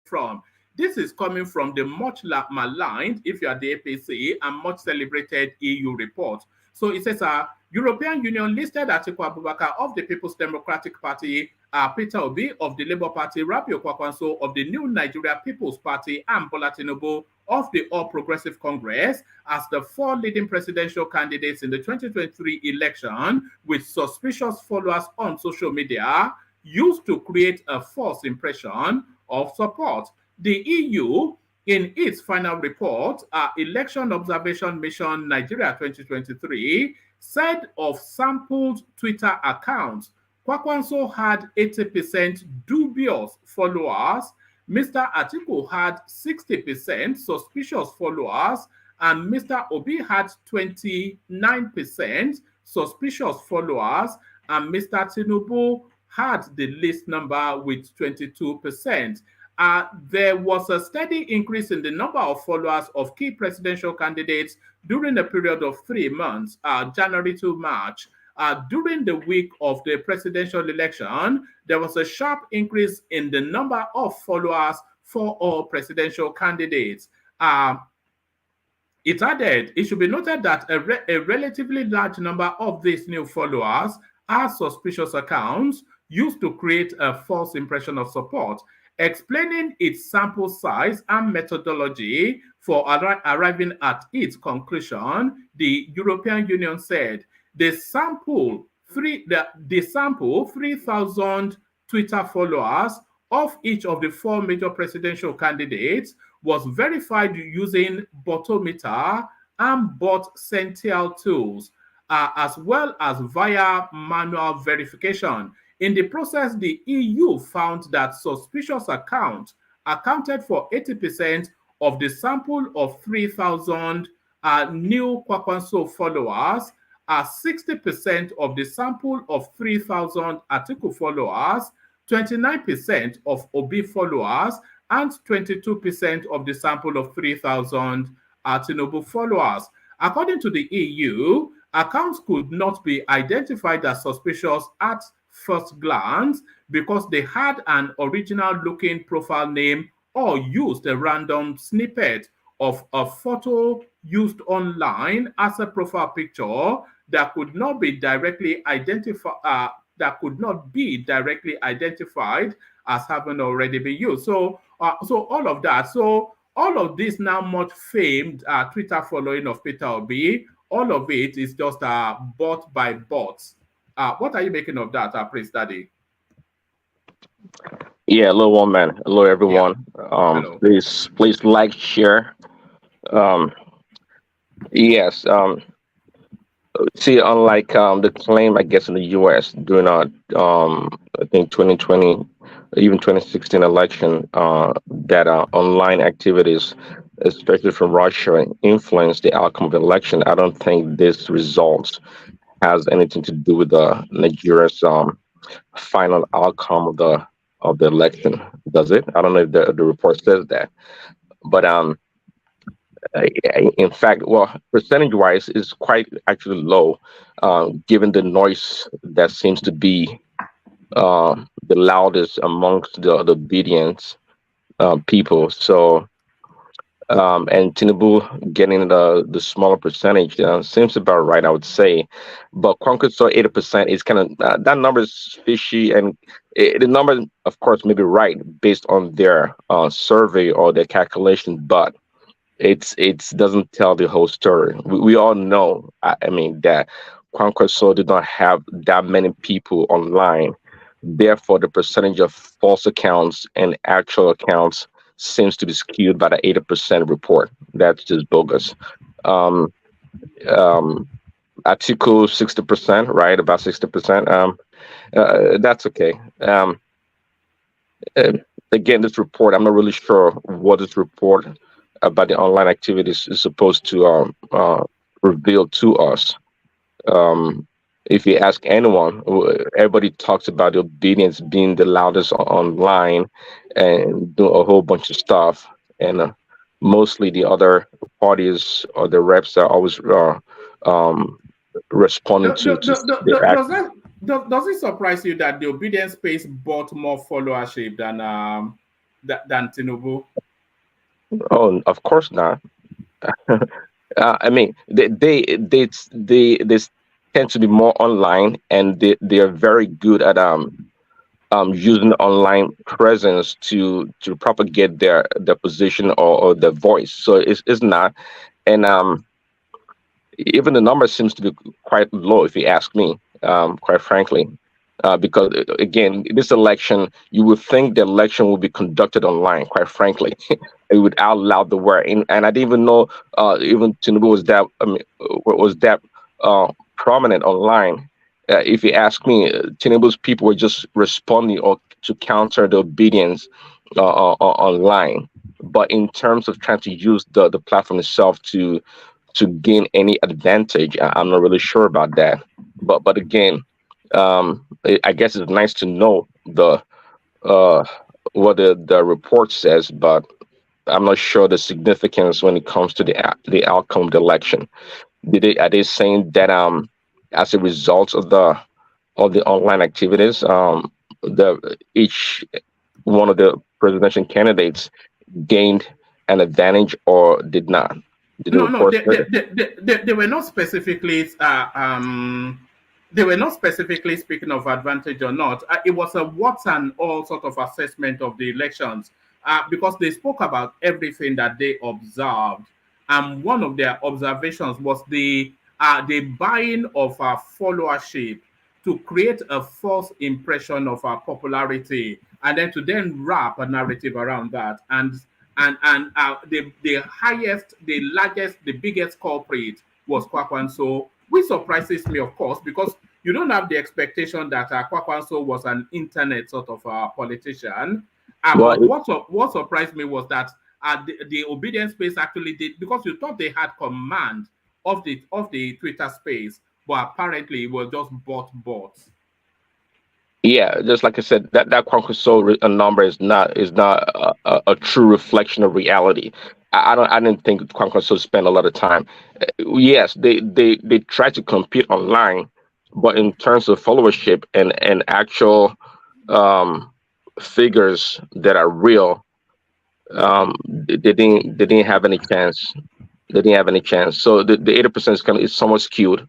[SPEAKER 5] from? This is coming from the much maligned, if you are the APC, and much celebrated EU report. So it says, European Union listed Atiku Abubakar of the People's Democratic Party, Peter Obi of the Labour Party, Rabiu Kwakwanso of the New Nigeria People's Party, and Bola Tinubu of the All Progressive Congress as the 4 leading presidential candidates in the 2023 election, with suspicious followers on social media, used to create a false impression of support. The EU, in its final report, Election Observation Mission Nigeria 2023, said of sampled Twitter accounts, Kwakwanso had 80% dubious followers, Mr. Atiku had 60% suspicious followers, and Mr. Obi had 29% suspicious followers, and Mr. Tinubu had the least number with 22%. There was a steady increase in the number of followers of key presidential candidates during a period of 3 months, January to March. During the week of the presidential election, there was a sharp increase in the number of followers for all presidential candidates. It added, it should be noted that a relatively large number of these new followers are suspicious accounts used to create a false impression of support. Explaining its sample size and methodology for arriving at its conclusion, the European Union said the sample 3,000 Twitter followers of each of the 4 major presidential candidates was verified using Botometer and bot Central tools, as well as via manual verification. In the process, the EU found that suspicious accounts accounted for 80% of the sample of 3,000 new Kwakwanso followers, 60% of the sample of 3,000 Atiku followers, 29% of Obi followers, and 22% of the sample of 3,000 Tinubu followers. According to the EU, accounts could not be identified as suspicious at first glance because they had an original-looking profile name or used a random snippet of a photo used online as a profile picture that could not be directly identified. As having already been used. So all of that. So all of this now much famed Twitter following of Peter Obi, all of it is just bought by bots. What are you making of that, Prince Daddy?
[SPEAKER 10] Yeah, hello, 1 man. Hello, everyone. Yeah. Hello. Please like, share. Yes. See, unlike the claim, I guess, in the U.S. during I think 2020, even 2016 election, that online activities, especially from Russia, influenced the outcome of the election. I don't think this result has anything to do with Nigeria's final outcome of the election. Does it? I don't know if the report says that, but in fact, well, percentage-wise, is quite actually low, given the noise that seems to be the loudest amongst the obedient people. So and Tinubu getting the smaller percentage seems about right, I would say. But Congress saw 80% is kind of that number is fishy, and the number, of course, may be right based on their survey or their calculation, but it's doesn't tell the whole story. We all know, I mean, that Kwankwaso did not have that many people online. Therefore, the percentage of false accounts and actual accounts seems to be skewed by the 80% report. That's just bogus. Um, Article 60%, right? About 60%. That's okay. Uh, Again, this report, I'm not really sure what this report about the online activities is supposed to reveal to us. Um, if you ask anyone, everybody talks about the obedience being the loudest online and do a whole bunch of stuff. And mostly the other parties or the reps are always um, responding to their actions.
[SPEAKER 5] Does it surprise you that the obedience space bought more followership than Tinubu?
[SPEAKER 10] Oh, of course not. I mean, they tend to be more online, and they are very good at using online presence to propagate their position or their voice. So it's not, and even the number seems to be quite low, if you ask me, quite frankly. Because again, this election, you would think the election will be conducted online. Quite frankly, it would outloud the word, and I didn't even know even Tinubu was that was that prominent online. If you ask me, Tinubu's people were just responding or to counter the obedience online. But in terms of trying to use the platform itself to gain any advantage, I'm not really sure about that. But again, I guess it's nice to know uh, what the report says, but I'm not sure the significance when it comes to the outcome of the election. Are they saying that as a result of the online activities, the each one of the presidential candidates gained an advantage or did not? Did the
[SPEAKER 5] No,
[SPEAKER 10] report say that?
[SPEAKER 5] they were not specifically they were not specifically speaking of advantage or not. It was a what and all sort of assessment of the elections because they spoke about everything that they observed, and one of their observations was the buying of followership to create a false impression of our popularity, and then to then wrap a narrative around that. And the highest, the largest, the biggest culprit was Kwakwanso, which surprises me, of course, because you don't have the expectation that Kwakwanso was an internet sort of politician.
[SPEAKER 10] Well,
[SPEAKER 5] But what surprised me was that the obedience space actually did, because you thought they had command of the Twitter space, but apparently it was just bots.
[SPEAKER 10] yeah, just like I said, that Kwankwaso number is not a true reflection of reality. I didn't think Kwankwaso spent a lot of time. Yes, they try to compete online, but in terms of followership and actual um, figures that are real, they didn't have any chance. They didn't have any chance. So the 80% is somewhat skewed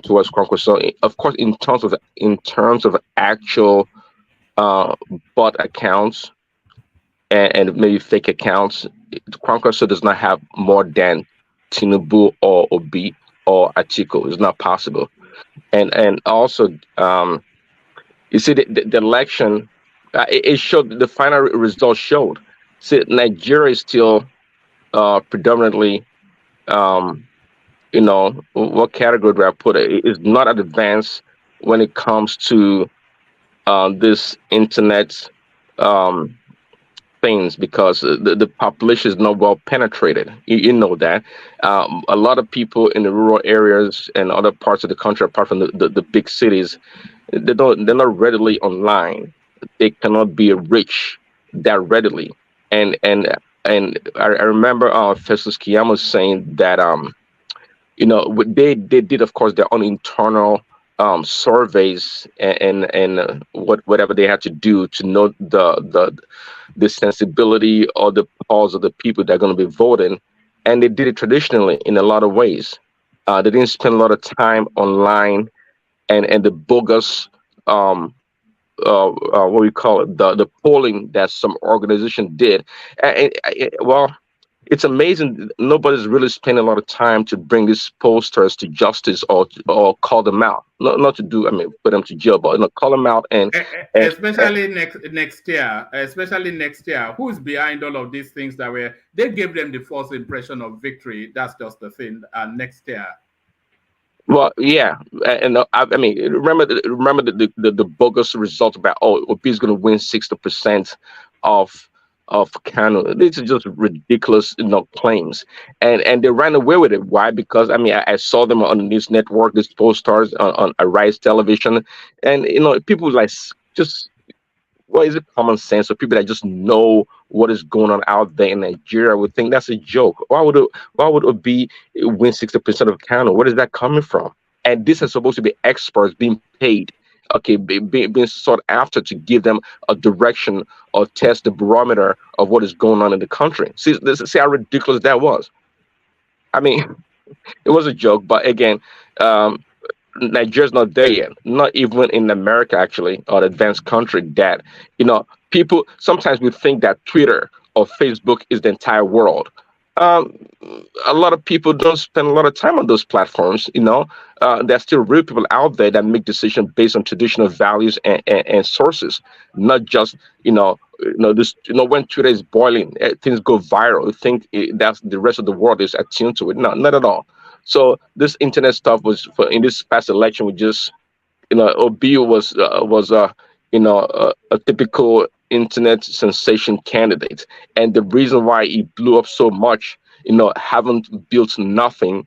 [SPEAKER 10] towards Conquest. So of course, in terms of actual uh, bot accounts and maybe fake accounts, Conquest does not have more than Tinubu or Obi or Atiku. It's not possible. And also, you see, the election, it showed the final result showed. See, Nigeria is still predominantly um, what category do I put it? It's not advanced when it comes to this internet um, things because the population is not well penetrated. You know that. A lot of people in the rural areas and other parts of the country, apart from the big cities, they're not readily online. They cannot be rich that readily. And I remember Festus Kiyama saying that they did, of course, their own internal surveys and whatever they had to do to know the sensibility or protocols of the people that are going to be voting, and they did it traditionally in a lot of ways. They didn't spend a lot of time online, and the bogus what we call it, the polling that some organization did. Well, it's amazing. Nobody's really spending a lot of time to bring these pollsters to justice or call them out. Not to do, I mean, put them to jail, but call them out
[SPEAKER 5] Especially next year, who's behind all of these things they gave them the false impression of victory. That's just the thing. Next year.
[SPEAKER 10] Well, yeah, and I mean, remember the bogus result about Obi's going to win 60% of Kano. These are just ridiculous, claims, and they ran away with it. Why? Because I mean, I saw them on the news network, these posters on Arise Television, and people like just. Well, is it common sense? So people that just know what is going on out there in Nigeria would think that's a joke. Why would Obi win 60% of Kano? Where is that coming from? And this is supposed to be experts being paid, okay, being sought after to give them a direction or test the barometer of what is going on in the country. See how ridiculous that was. I mean, it was a joke, but again, Nigeria's not there yet, not even in America, actually, or advanced country, that, people sometimes we think that Twitter or Facebook is the entire world. A lot of people don't spend a lot of time on those platforms. There's still real people out there that make decisions based on traditional values and sources, not just, when Twitter is boiling, things go viral. You think that's the rest of the world is attuned to it. No, not at all. So this internet stuff was in this past election. We just, Obi was a typical internet sensation candidate, and the reason why he blew up so much, haven't built nothing,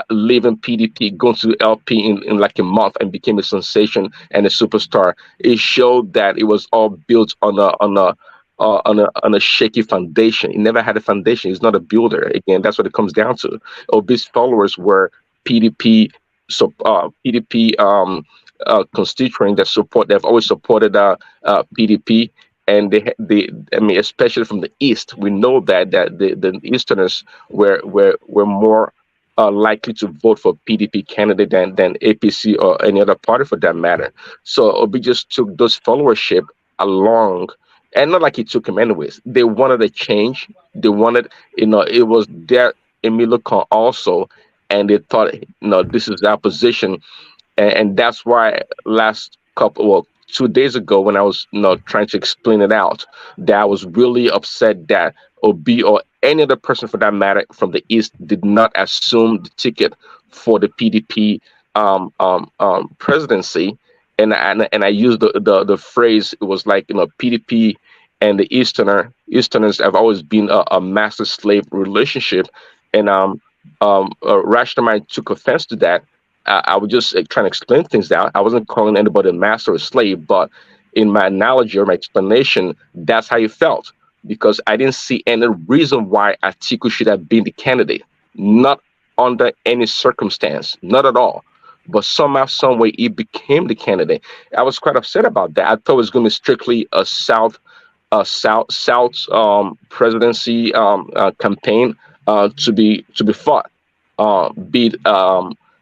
[SPEAKER 10] leaving PDP, going to LP in like a month and became a sensation and a superstar. It showed that it was all built on a shaky foundation. He never had a foundation. He's not a builder. Again, that's what it comes down to. Obi's followers were PDP, constituent that support. They've always supported PDP, and they I mean, especially from the east, we know that the Easterners were more likely to vote for PDP candidate than APC or any other party for that matter. So Obi just took those followership along. And not like he took him anyways. They wanted a change. They wanted, it was their Emilio Khan also, and they thought, this is our position, and that's why 2 days ago when I was, trying to explain it out, that I was really upset that Obi or any other person for that matter from the East did not assume the ticket for the PDP presidency. And I used the phrase, it was like, PDP and the Easterners have always been a master slave relationship, and Rashtamine took offense to that. I was just trying to explain things out. I wasn't calling anybody a master or slave, but in my analogy or my explanation, that's how you felt, because I didn't see any reason why Atiku should have been the candidate, not under any circumstance, not at all. But somehow, some way, he became the candidate. I was quite upset about that. I thought it was going to be strictly a South presidency campaign to be fought, be it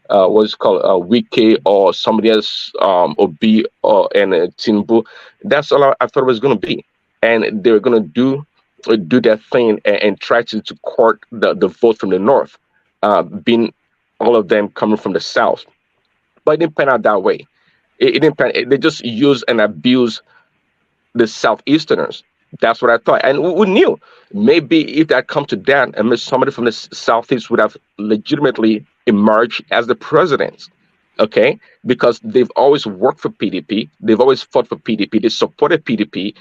[SPEAKER 10] what's called Wike or somebody else, Obi and Tinubu. That's all I thought it was going to be, and they were going to do their thing and try to court the vote from the north, being all of them coming from the south. But it didn't pan out that way. It didn't pan. They just use and abuse the Southeasterners. That's what I thought. And we knew maybe if that come to that, and somebody from the Southeast would have legitimately emerged as the president. Okay, because they've always worked for PDP. They've always fought for PDP. They supported PDP.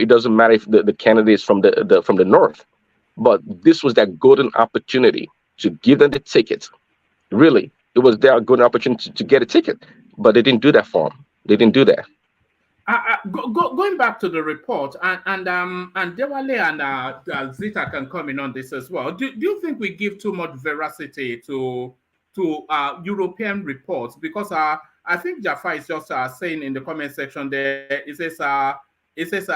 [SPEAKER 10] It doesn't matter if the candidate is from the north. But this was that golden opportunity to give them the ticket. Really, it was their golden opportunity to get a ticket. But they didn't do that for them. They didn't do that.
[SPEAKER 5] Going back to the report, and Dewale and Zita can come in on this as well. Do you think we give too much veracity to European reports? Because I think Jaffa is just saying in the comment section there, it says It says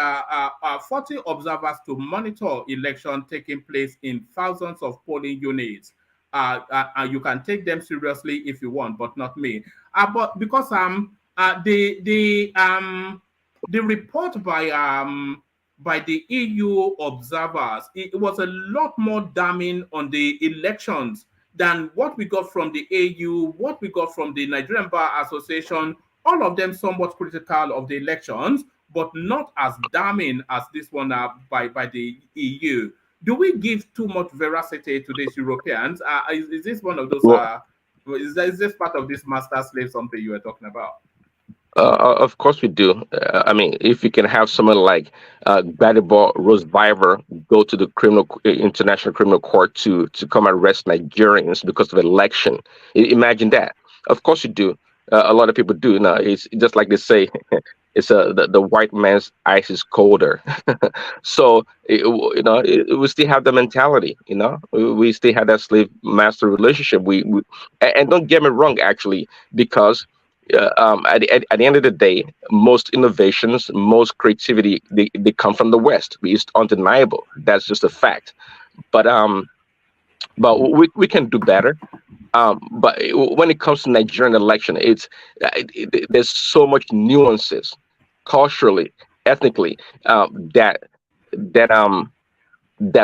[SPEAKER 5] 40 observers to monitor election taking place in thousands of polling units. You can take them seriously if you want, but not me. But because the report by the EU observers, it was a lot more damning on the elections than what we got from the AU, what we got from the Nigerian Bar Association, all of them somewhat critical of the elections, but not as damning as this one by the EU. Do we give too much veracity to these Europeans? Is this one of those, is this part of this master-slave something you were talking about?
[SPEAKER 10] Of course we do. I mean, if you can have someone like Gbadebo Roseviver go to the International Criminal Court to come arrest Nigerians because of election, imagine that. Of course you do. A lot of people do. Now it's just like they say, it's the white man's ice is colder. So we still have the mentality. We still have that slave master relationship. And don't get me wrong, actually, because at the end of the day, most innovations, most creativity, they come from the West. It's undeniable. That's just a fact. But we can do better. But when it comes to Nigerian election, there's so much nuances, culturally, ethnically, that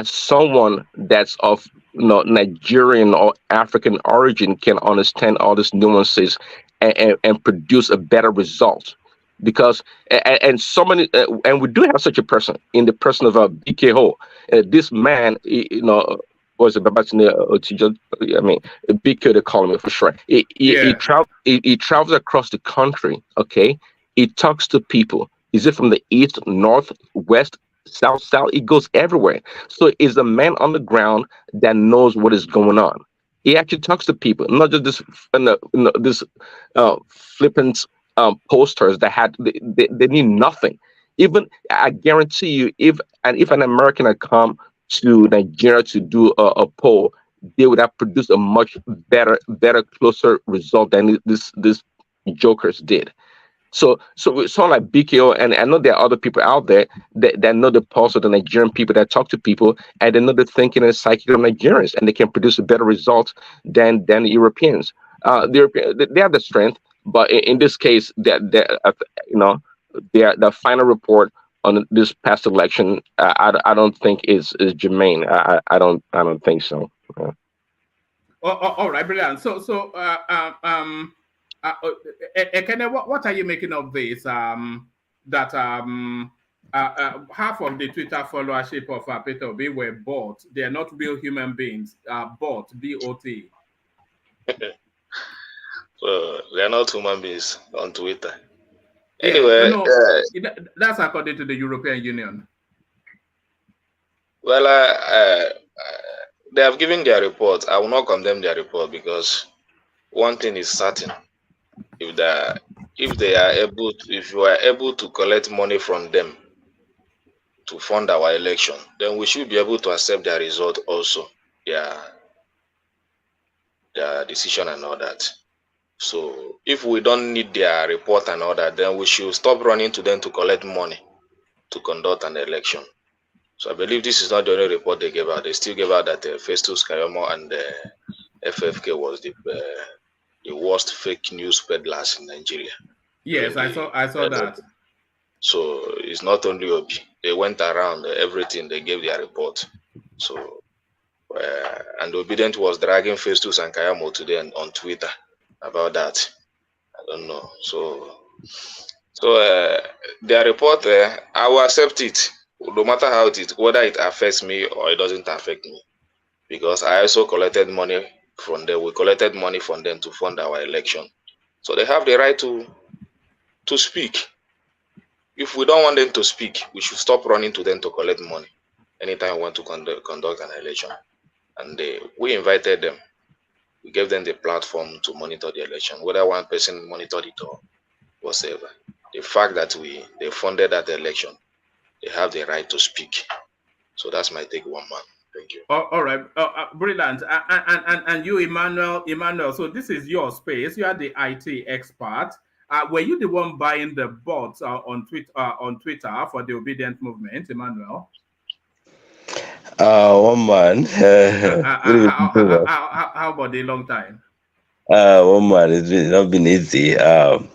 [SPEAKER 10] someone that's of Nigerian or African origin can understand all these nuances and produce a better result. Because and so many and we do have such a person in the person of BKO. This man, was it Babatine? I mean, BKO, they call him for sure. He travels across the country. Okay, he talks to people. Is it from the east, north, west, south? He goes everywhere. So he's a man on the ground that knows what is going on. He actually talks to people, not just this flippant posters that they need nothing. Even I guarantee you, if an American had come to Nigeria to do a poll, they would have produced a much better, closer result than this jokers did. So someone like BKO, and I know there are other people out there that know the pulse of the Nigerian people, that talk to people, and they know the thinking and psyche of Nigerians, and they can produce a better result than the Europeans. The Europeans, they have the strength, but in this case, the final report on this past election, I don't think is germane. I don't think so. Yeah.
[SPEAKER 5] All right, brilliant. So Ekene, what are you making of this? That half of the Twitter followership of Peter Obi were bought. They are not real human beings. Bought, B-O-T.
[SPEAKER 12] Well, they are not human beings on Twitter. Anyway,
[SPEAKER 5] that's according to the European Union.
[SPEAKER 12] Well, they have given their report. I will not condemn their report, because one thing is certain: if you are able to collect money from them to fund our election, then we should be able to accept their result also, their decision and all that. So if we don't need their report and all that, then we should stop running to them to collect money to conduct an election. So I believe this is not the only report they gave out. They still gave out that Festus Kayamo and FFK was the worst fake news peddlers in Nigeria.
[SPEAKER 5] Yes, I saw that.
[SPEAKER 12] So it's not only Obi. They went around everything. They gave their report. So and Obedient was dragging Festus and Kayamo today on Twitter about that. I don't know. So their report, I will accept it, no matter how whether it affects me or it doesn't affect me, because I also collected money from them. We collected money from them to fund our election, so they have the right to speak. If we don't want them to speak, we should stop running to them to collect money anytime we want to conduct an election. And we invited them. We gave them the platform to monitor the election, whether one person monitored it or whatever. The fact that they funded that election, they have the right to speak. So that's my take, one man. Thank you.
[SPEAKER 5] All right, brilliant. And you, Emmanuel. So this is your space. You are the IT expert. Were you the one buying the bots on Twitter for the obedient movement, Emmanuel?
[SPEAKER 16] One man.
[SPEAKER 5] How about a long time?
[SPEAKER 16] One man, it's not been easy. I've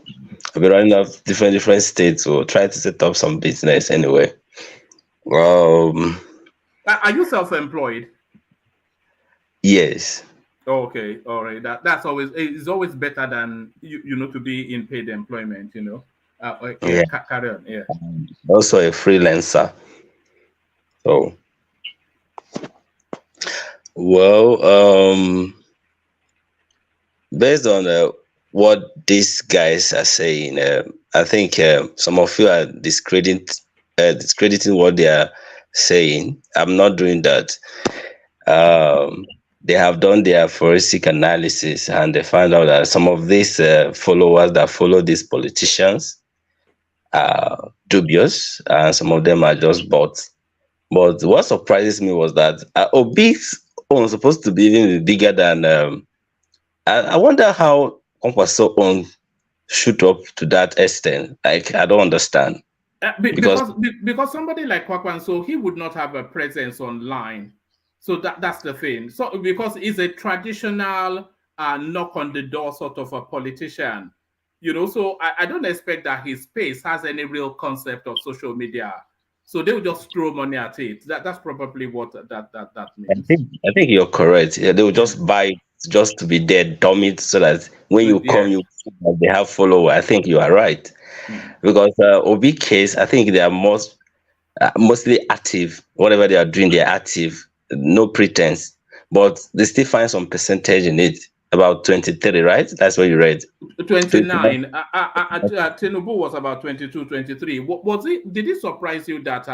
[SPEAKER 16] been running off different states, so trying to set up some business anyway.
[SPEAKER 5] Are you self-employed?
[SPEAKER 16] Yes.
[SPEAKER 5] Okay, all right. That's always better than to be in paid employment.
[SPEAKER 16] Yeah.
[SPEAKER 5] Carry on. Yeah.
[SPEAKER 16] Also a freelancer. So, well, based on what these guys are saying, I think some of you are discrediting what they are saying. I'm not doing that. They have done their forensic analysis and they found out that some of these followers that follow these politicians are dubious and some of them are just bots. But what surprises me was that Obi's own was supposed to be even bigger than. I wonder how Kwankwaso own shoot up to that extent. Like, I don't understand.
[SPEAKER 5] Because somebody like Kwankwaso, he would not have a presence online. So that's the thing. So because he's a traditional knock on the door sort of a politician, so I don't expect that his space has any real concept of social media. So they will just throw money at it. That's probably what that means.
[SPEAKER 16] I think you're correct. Yeah, they will just buy it just to be there, dumb it, so that when you come, you see that they have followers. I think you are right. Because Obi case, I think they are mostly active. Whatever they are doing, they are active. No pretense, but they still find some percentage in it. About 23, right? That's what you read.
[SPEAKER 5] 29. Tinubu was about 22, 23. Did it surprise you that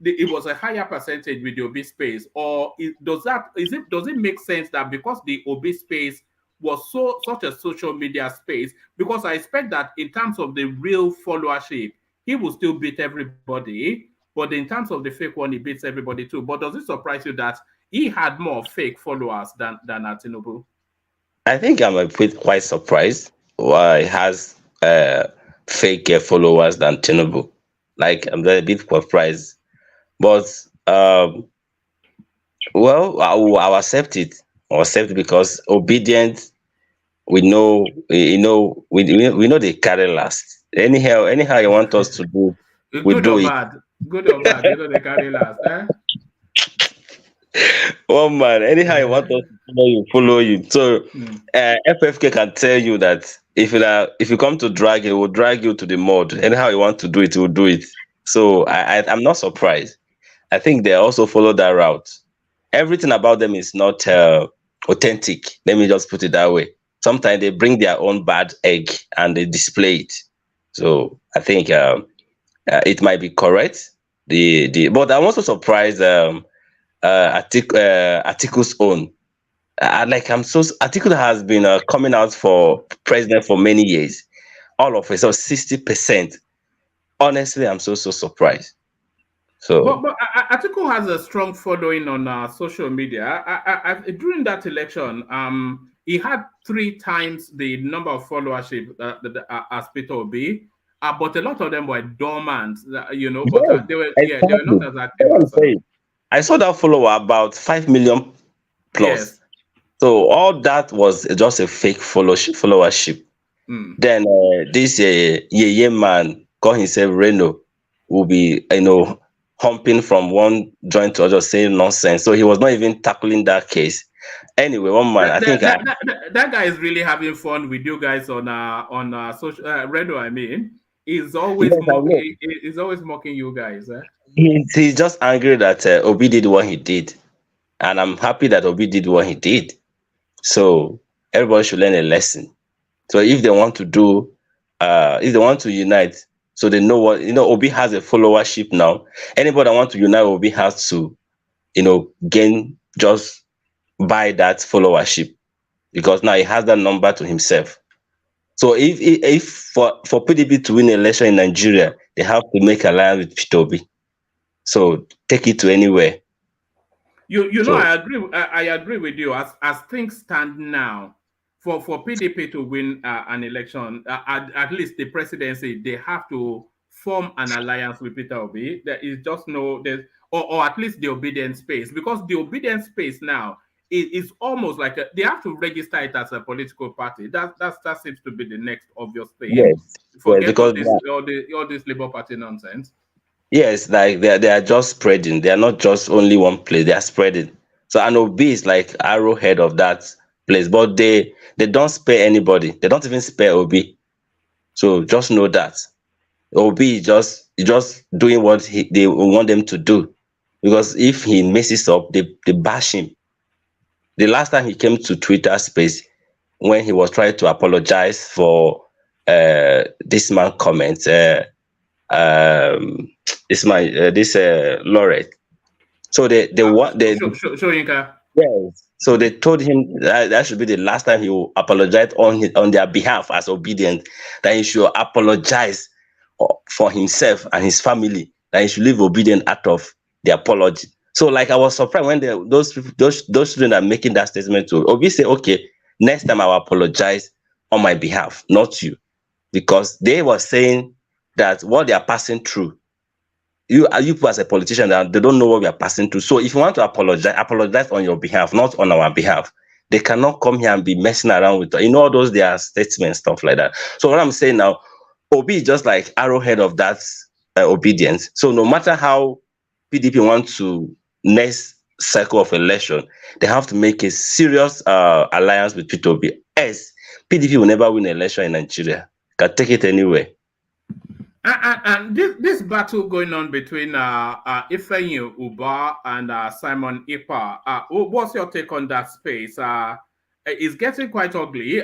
[SPEAKER 5] it was a higher percentage with the Obi space, or does it make sense that because the Obi space was such a social media space, because I expect that in terms of the real followership, he will still beat everybody. But in terms of the fake one, he beats everybody too. But does it surprise you that he had more fake followers than Tinubu?
[SPEAKER 16] I think I'm a bit quite surprised why he has fake followers than Tinubu. Like, I'm a bit surprised. But well, I'll accept it. I'll accept it because obedient, we know, we know they carry last. Anyhow you want us to do, we do it.
[SPEAKER 5] Good or bad, they carry last, eh?
[SPEAKER 16] One man, anyhow you want us to follow you. So FFK can tell you that if you come to drag, it will drag you to the mud. Anyhow you want to do it, it will do it. So I'm not surprised. I think they also follow that route. Everything about them is not authentic. Let me just put it that way. Sometimes they bring their own bad egg and they display it. So I think it might be correct. But I'm also surprised. Atiku's own. Atiku has been coming out for president for many years. All of it, so 60%. Honestly, I'm so surprised. So,
[SPEAKER 5] but Atiku has a strong following on social media. During that election, he had 3 times the number of followership as Peter Obi. But a lot of them were dormant, but they were not as active.
[SPEAKER 16] I saw that follower about 5 million plus. Yes. So all that was just a fake followership. Then this Yeye man called himself Reno will be humping from one joint to other, saying nonsense. So he was not even tackling that case. Anyway, one man,
[SPEAKER 5] that guy is really having fun with you guys on social Reno. I mean, he's always mocking you guys. Eh?
[SPEAKER 16] He's just angry that Obi did what he did, and I'm happy that Obi did what he did. So everybody should learn a lesson. So if they want to do, if they want to unite, so they know what Obi has a followership now. Anybody that want to unite Obi has to, just buy that followership, because now he has that number to himself. So if for PDP to win an election in Nigeria, they have to make alliance with Peter Obi. So take it to anywhere.
[SPEAKER 5] I agree with you. As things stand now, for PDP to win an election, at least the presidency, they have to form an alliance with Peter Obi. There is just no, or at least the obedient space, because the obedient space now is almost like they have to register it as a political party. That seems to be the next obvious thing.
[SPEAKER 16] Yes,
[SPEAKER 5] Forget
[SPEAKER 16] because
[SPEAKER 5] all this Labour Party nonsense.
[SPEAKER 16] yes, like they are just spreading. They are not just only one place. They are spreading. So an Obi is like arrowhead of that place, but they don't spare anybody. They don't even spare Obi. So just know that Obi is just doing what they want them to do, because if he messes up, they bash him. The last time he came to Twitter space, when he was trying to apologize for this man comment, this Lauret. So they want they
[SPEAKER 5] Shoyinka.
[SPEAKER 16] yes. So they told him that should be the last time he will apologize on their behalf as obedient, that he should apologize for himself and his family, that he should leave obedient out of the apology. So like I was surprised when those students are making that statement to Obi say, okay, next time I will apologize on my behalf, not you, because they were saying that what they are passing through, you as a politician, that they don't know what we are passing through. So if you want to apologize on your behalf, not on our behalf. They cannot come here and be messing around with all those their statements, stuff like that. So what I'm saying now, Obi is just like arrowhead of that obedience. So no matter how PDP wants to next cycle of election, they have to make a serious alliance with Peter Obi. Else, PDP will never win an election in Nigeria. Can take it anywhere.
[SPEAKER 5] And this battle going on between Ifeanyi Ubah and SIMOIN Ekpa, what's your take on that space? It's getting quite ugly,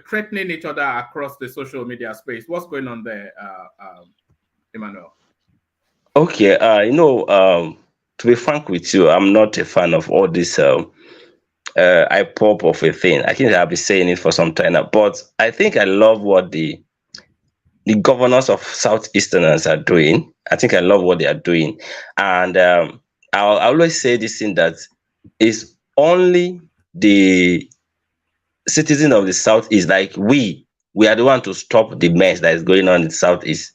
[SPEAKER 5] threatening each other across the social media space. What's going on there, Emmanuel?
[SPEAKER 16] Okay, to be frank with you, I'm not a fan of all this IPOP of a thing. I think I've been saying it for some time now, but I think I love what the governors of Southeasterners are doing. I think I love what they are doing. And I always say this thing, that it's only the citizen of the Southeast, like we are the one to stop the mess that is going on in the Southeast.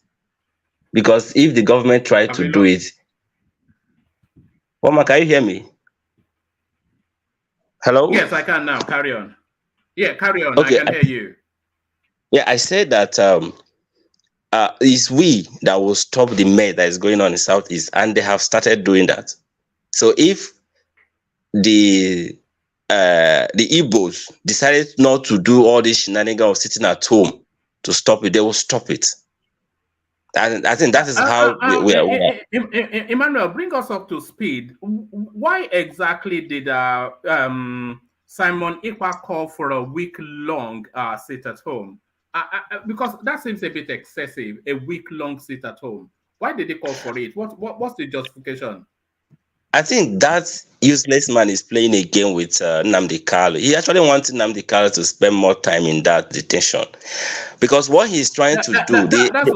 [SPEAKER 16] Because if the government tried to do it, Mama, can you hear me? Hello?
[SPEAKER 5] Yes, I can now. Carry on. Yeah, carry on.
[SPEAKER 16] Okay.
[SPEAKER 5] I can hear you.
[SPEAKER 16] Yeah, I said that it's we that will stop the mess that is going on in Southeast, and they have started doing that. So if the Igbos decided not to do all this shenanigans of sitting at home to stop it, they will stop it. And I think that is how we are.
[SPEAKER 5] Emmanuel, bring us up to speed. Why exactly did SIMOIN Ekpa call for a week-long sit at home? Because that seems a bit excessive, a week-long sit at home. Why did they call for it? What's the justification?
[SPEAKER 16] I think that useless man is playing a game with Nnamdi Kanu. He actually wants Nnamdi Kanu to spend more time in that detention, because what he's trying to do.
[SPEAKER 5] That's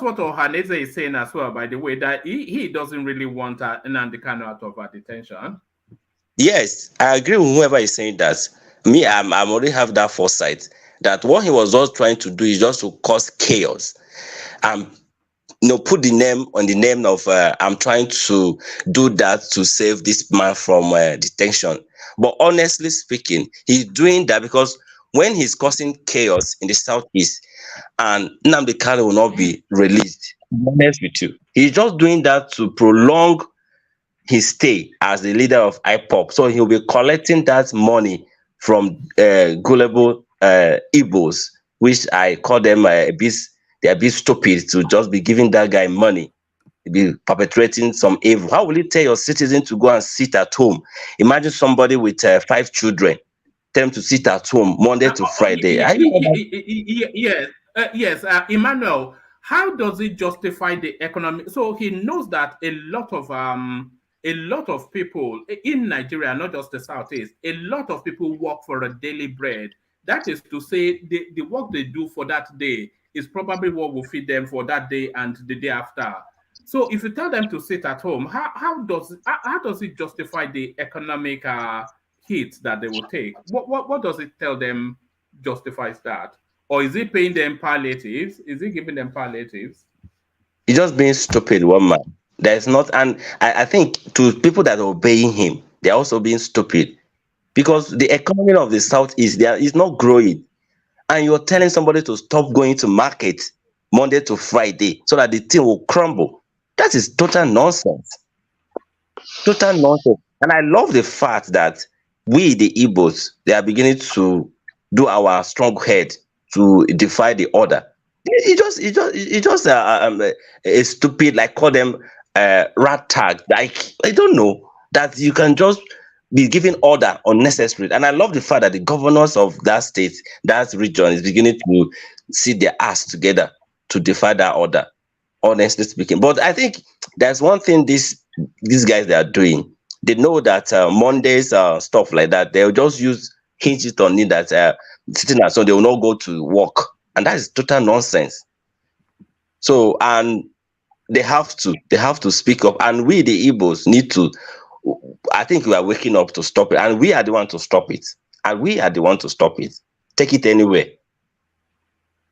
[SPEAKER 5] what Ohaneze is saying as well, by the way, that he doesn't really want Nnamdi Kanu out of detention.
[SPEAKER 16] Yes, I agree with whoever is saying that. Me, I'm already have that foresight that what he was just trying to do is just to cause chaos. Put the name on the name of I'm trying to do that to save this man from detention. But honestly speaking, he's doing that because when he's causing chaos in the Southeast and Nnamdi Kanu will not be released, to be honest with you, he's just doing that to prolong his stay as the leader of IPOP. So he'll be collecting that money from gullible Igbos, which I call them they're a bit stupid to just be giving that guy money, be perpetrating some evil. How will you tell your citizen to go and sit at home? Imagine somebody with 5 children, tell them to sit at home Monday to Friday.
[SPEAKER 5] Yes, Emmanuel, how does it justify the economic? So he knows that a lot of people in Nigeria, not just the Southeast, a lot of people work for a daily bread. That is to say, the work they do for that day is probably what will feed them for that day and the day after. So if you tell them to sit at home, how does it justify the economic hit that they will take. What does it tell them justifies that? Or is it paying them palliatives? Is it giving them palliatives?
[SPEAKER 16] He's just being stupid, one man. There's not, and I think to people that are obeying him, they're also being stupid because the economy of the Southeast there is not growing, and you're telling somebody to stop going to market Monday to Friday so that the thing will crumble. That is total nonsense. Total nonsense. And I love the fact that we, the Igbos, they are beginning to do our strong head to defy the order. It just a stupid, like call them rat tag. Like I don't know that you can just be giving order unnecessary. And I love the fact that the governors of that state, that region, is beginning to see their ass together to defy that order. Honestly speaking, but I think there's one thing these guys they are doing. They know that Mondays stuff like that. They'll just hinge it on it that sitting at so they will not go to work, and that is total nonsense. So, and they have to speak up, and we the Igbos need to. I think we are waking up to stop it, and we are the one to stop it, and we are the one to stop it. Take it anywhere,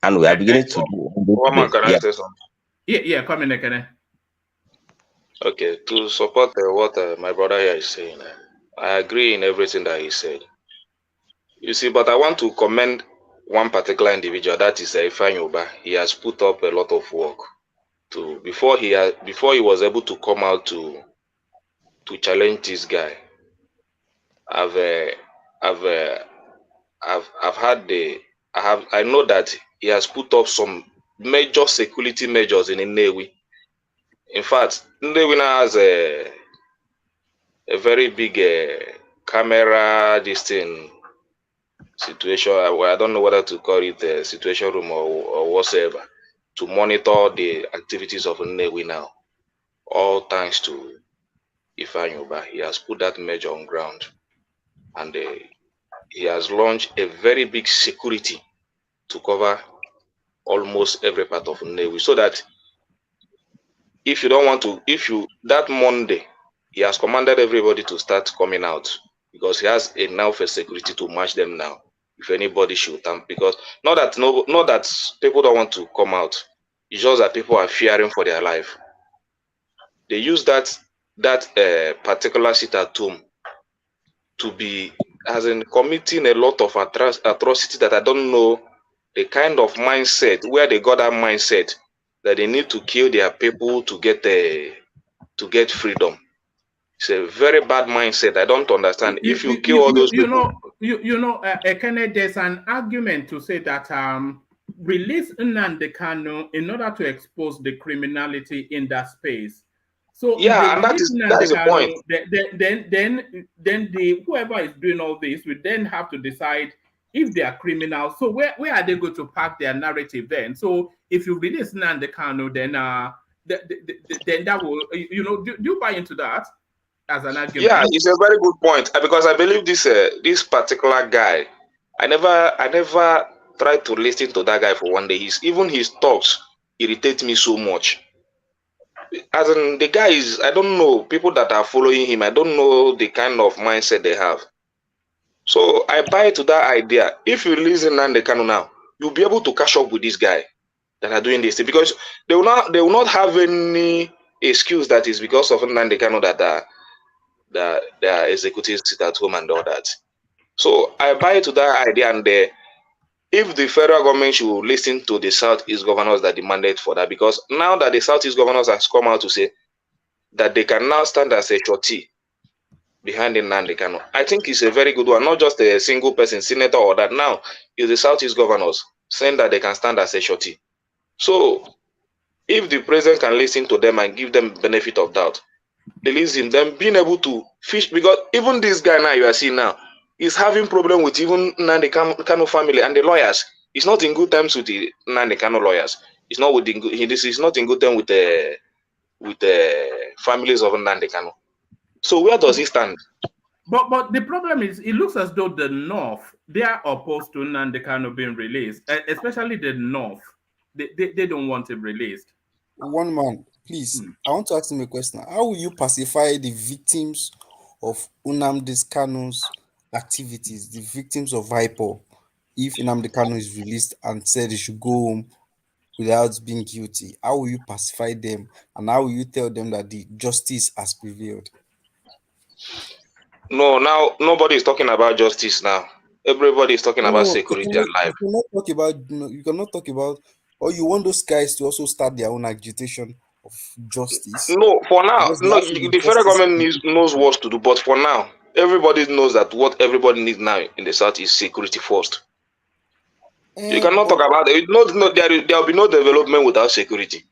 [SPEAKER 16] and we are beginning to do.
[SPEAKER 12] Can I say something?
[SPEAKER 5] Yeah, come in, Ekene.
[SPEAKER 12] Okay, to support what my brother here is saying, I agree in everything that he said. You see, but I want to commend one particular individual, that is Ubah. He has put up a lot of work before he was able to come out to challenge this guy. I know that he has put up some major security measures in Nnewi. In fact, Nnewi now has a very big camera situation. I don't know whether to call it a situation room or whatsoever, to monitor the activities of Nnewi now. All thanks to Ubah. He has put that measure on ground, and he has launched a very big security to cover almost every part of Nnewi, so that if you don't want to, that Monday, he has commanded everybody to start coming out, because he has enough security to match them now. If anybody should come, because not that people don't want to come out, it's just that people are fearing for their life. They use that particular sit at home to be as in committing a lot of atrocity that I don't know the kind of mindset where they got that mindset that they need to kill their people to get freedom. It's a very bad mindset. I don't understand. If you kill all those people,
[SPEAKER 5] Ekene, there's an argument to say that release Nnamdi Kanu in order to expose the criminality in that space. So
[SPEAKER 12] yeah, and that is the point.
[SPEAKER 5] Then whoever is doing all this will then have to decide if they are criminals. So where are they going to park their narrative then? So if you release Nnamdi Kanu, then that will, do you buy into that as an argument?
[SPEAKER 12] Yeah, it's a very good point, because I believe this particular guy, I never tried to listen to that guy for one day. Even his talks irritate me so much. As in, the guy is, I don't know, people that are following him, I don't know the kind of mindset they have. So I buy to that idea. If you listen Nnamdi Kanu now, you'll be able to catch up with this guy that are doing this thing, because they will not have any excuse that is because of Nnamdi Kanu that their executives sit at home and all that. So I buy to that idea, and if the federal government should listen to the Southeast governors that demanded for that, because now that the Southeast governors has come out to say that they can now stand as a surety behind Nnamdi Kanu, I think it's a very good one. Not just a single person, senator or that. Now is the Southeast governors saying that they can stand as a surety. So if the president can listen to them and give them benefit of doubt, they listen them being able to fish, because even this guy now you are seeing now is having problem with even Nnamdi Kanu family and the lawyers. He's not in good terms with the Nnamdi Kanu lawyers. He's not with he's not in good terms with the families of Nnamdi Kanu. So where does he stand?
[SPEAKER 5] But the problem is, it looks as though the North, they are opposed to Nnamdi Kanu being released, especially the North. They don't want him released.
[SPEAKER 17] One man, please. I want to ask him a question. How will you pacify the victims of Nnamdi Kanu's activities, the victims of hyper, if Nnamdi Kanu is released and said he should go home without being guilty, how will you pacify them and how will you tell them that the justice has prevailed?
[SPEAKER 12] No, now nobody is talking about justice now. Everybody is talking about
[SPEAKER 17] No,
[SPEAKER 12] security and life.
[SPEAKER 17] you cannot talk about, you cannot talk about, or you want those guys to also start their own agitation of justice
[SPEAKER 12] No, for now,
[SPEAKER 17] because they
[SPEAKER 12] no.
[SPEAKER 17] haven't been
[SPEAKER 12] The federal
[SPEAKER 17] justice.
[SPEAKER 12] government knows what to do, but for now, everybody knows that what everybody needs now in the south is security first. You cannot
[SPEAKER 17] But
[SPEAKER 12] talk about it. No, there will be no development without security.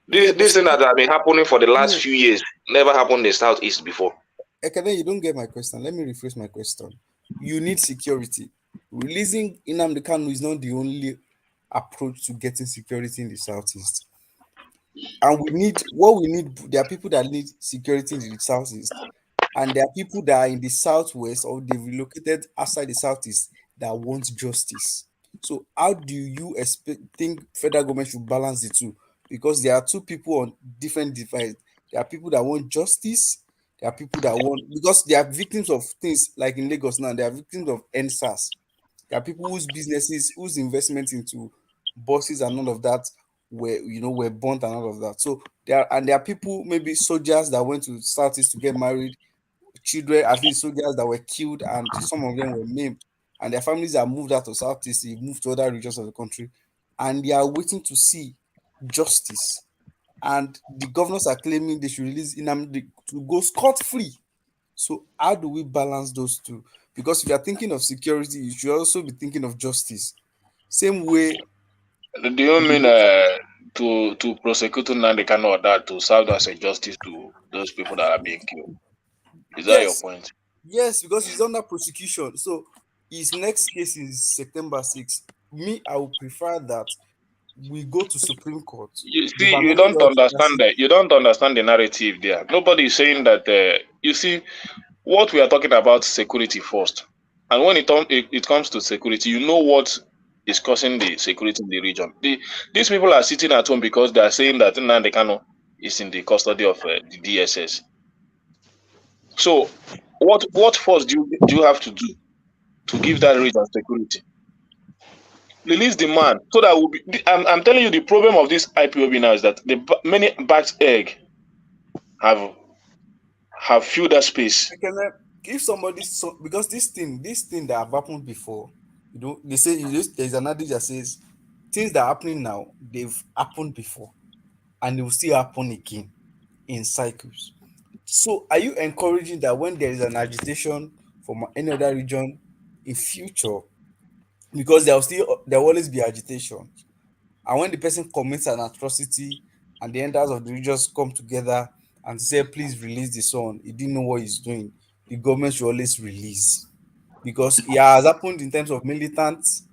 [SPEAKER 17] yeah, but
[SPEAKER 12] This thing that have been happening for the last
[SPEAKER 17] no,
[SPEAKER 12] few years never happened in the southeast before.
[SPEAKER 17] Ekene, you don't get my question. Let me rephrase my question. You need security. Releasing Nnamdi Kanu is not the only approach to getting security in the southeast. And we need what we need. There are people that need security in the southeast, and there are people that are in the southwest or they relocated outside the southeast that want justice. So how do you think federal government should balance the two? Because there are two people on different divides. There are people that want justice. There are people that want, because they are victims of things like in Lagos now. They are victims of NSAS. There are people whose businesses, whose investment into buses and all of that were burnt and all of that. So there are people, maybe soldiers that went to Southeast to get married, children, at least soldiers that were killed, and some of them were maimed, and their families are moved out of Southeast, they moved to other regions of the country, and they are waiting to see justice. And the governors are claiming they should release Nnamdi to go scot-free. So how do we balance those two? Because if you are thinking of security, you should also be thinking of justice. Same way.
[SPEAKER 12] Do you mean to prosecute Nnamdi Kanu or that to serve as a justice to those people that are being killed? Is that your point?
[SPEAKER 17] Yes, because he's under prosecution. So his next case is September 6th. Me, I would prefer that we go to Supreme Court.
[SPEAKER 12] You see, you don't understand that. You don't understand the narrative there. Nobody is saying that. You see, what we are talking about security first, and when it comes to security, you know what is causing the security in the region. These people are sitting at home because they are saying that Nnamdi Kanu is in the custody of the DSS. So, what force do you have to do to give that region security? Release the man so that we'll be. I'm telling you, the problem of this IPOB now is that many backed egg have filled that space.
[SPEAKER 17] If somebody because this thing that have happened before, they say there's an adage that says things that are happening now, they've happened before, and they will still happen again in cycles. So are you encouraging that when there is an agitation from any other region in future, because there will always be agitation, and when the person commits an atrocity and the elders of the regions come together and say, please release the son, he didn't know what he's doing, the government should always release? Because it has happened in terms of militants.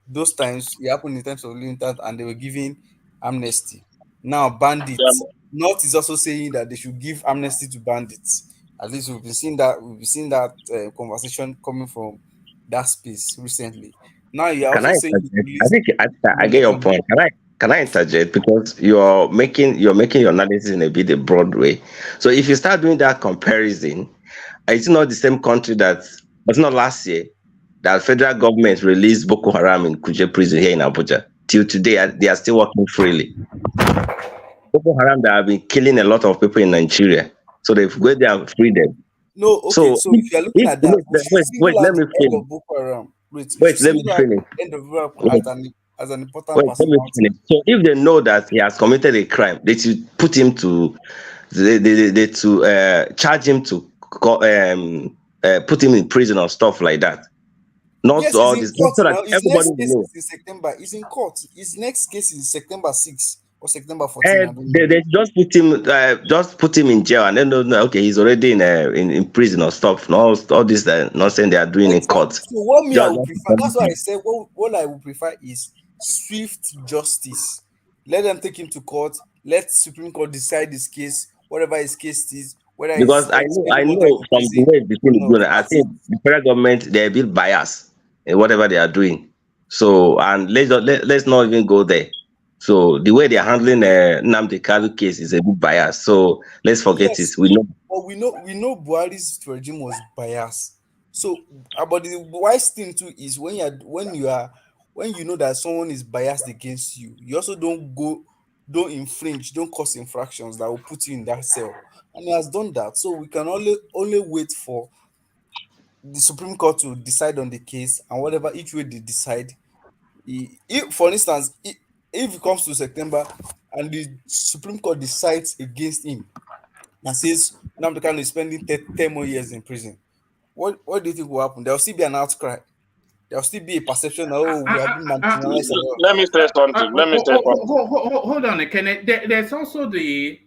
[SPEAKER 17] Those times it happened in terms of militants and they were giving amnesty. Now bandits, North is also saying that they should give amnesty to bandits. At least we've been seeing that conversation coming from that space recently. Now you're
[SPEAKER 16] Can
[SPEAKER 17] also
[SPEAKER 16] I
[SPEAKER 17] saying
[SPEAKER 16] interject? I get your point. Can I interject, because you're making your analysis in a bit a broad way. So if you start doing that comparison, it's not the same country that was not last year that federal government released Boko Haram in Kuje prison here in Abuja. Till today, they are still working freely. Boko Haram that have been killing a lot of people in Nigeria, so they've got their freedom.
[SPEAKER 17] No, okay. So if you're looking at that,
[SPEAKER 16] wait, let me finish.
[SPEAKER 17] Boko Haram. Wait,
[SPEAKER 16] let me finich.
[SPEAKER 17] End of Boko Haram as an important person.
[SPEAKER 16] So if they know that he has committed a crime, they should put him to charge him to put him in prison or stuff like that. Not
[SPEAKER 17] yes,
[SPEAKER 16] all
[SPEAKER 17] this.
[SPEAKER 16] So that
[SPEAKER 17] his
[SPEAKER 16] everybody
[SPEAKER 17] next case
[SPEAKER 16] knows.
[SPEAKER 17] is in September. He's in court. His next case is September 6th or September 14th.
[SPEAKER 16] They just put him in jail, and then okay, he's already in prison or stuff. No, all this nonsense they are doing in court.
[SPEAKER 17] So what me I would prefer, that's why I said what I would prefer is swift justice. Let them take him to court. Let Supreme Court decide this case, whatever his case is.
[SPEAKER 16] Because I know from the way the thing is going, I think the federal government, they're a bit biased in whatever they are doing. So, and let's not even go there. So the way they're handling Nnamdi Kanu case is a bit biased. So let's forget it. We know.
[SPEAKER 17] But we know Buhari's regime was biased. So, but the wise thing too is when you know that someone is biased against you, you also don't infringe, don't cause infractions that will put you in that cell. And he has done that. So we can only wait for the Supreme Court to decide on the case, and whatever each way they decide. If, for instance, if it comes to September and the Supreme Court decides against him and says Nnamdi Kanu is spending 10 more years in prison, what do you think will happen? There will still be an outcry. There will still be a perception that, oh, we have been marginalized.
[SPEAKER 12] Let me say something.
[SPEAKER 5] Hold on, Kenneth. There's also the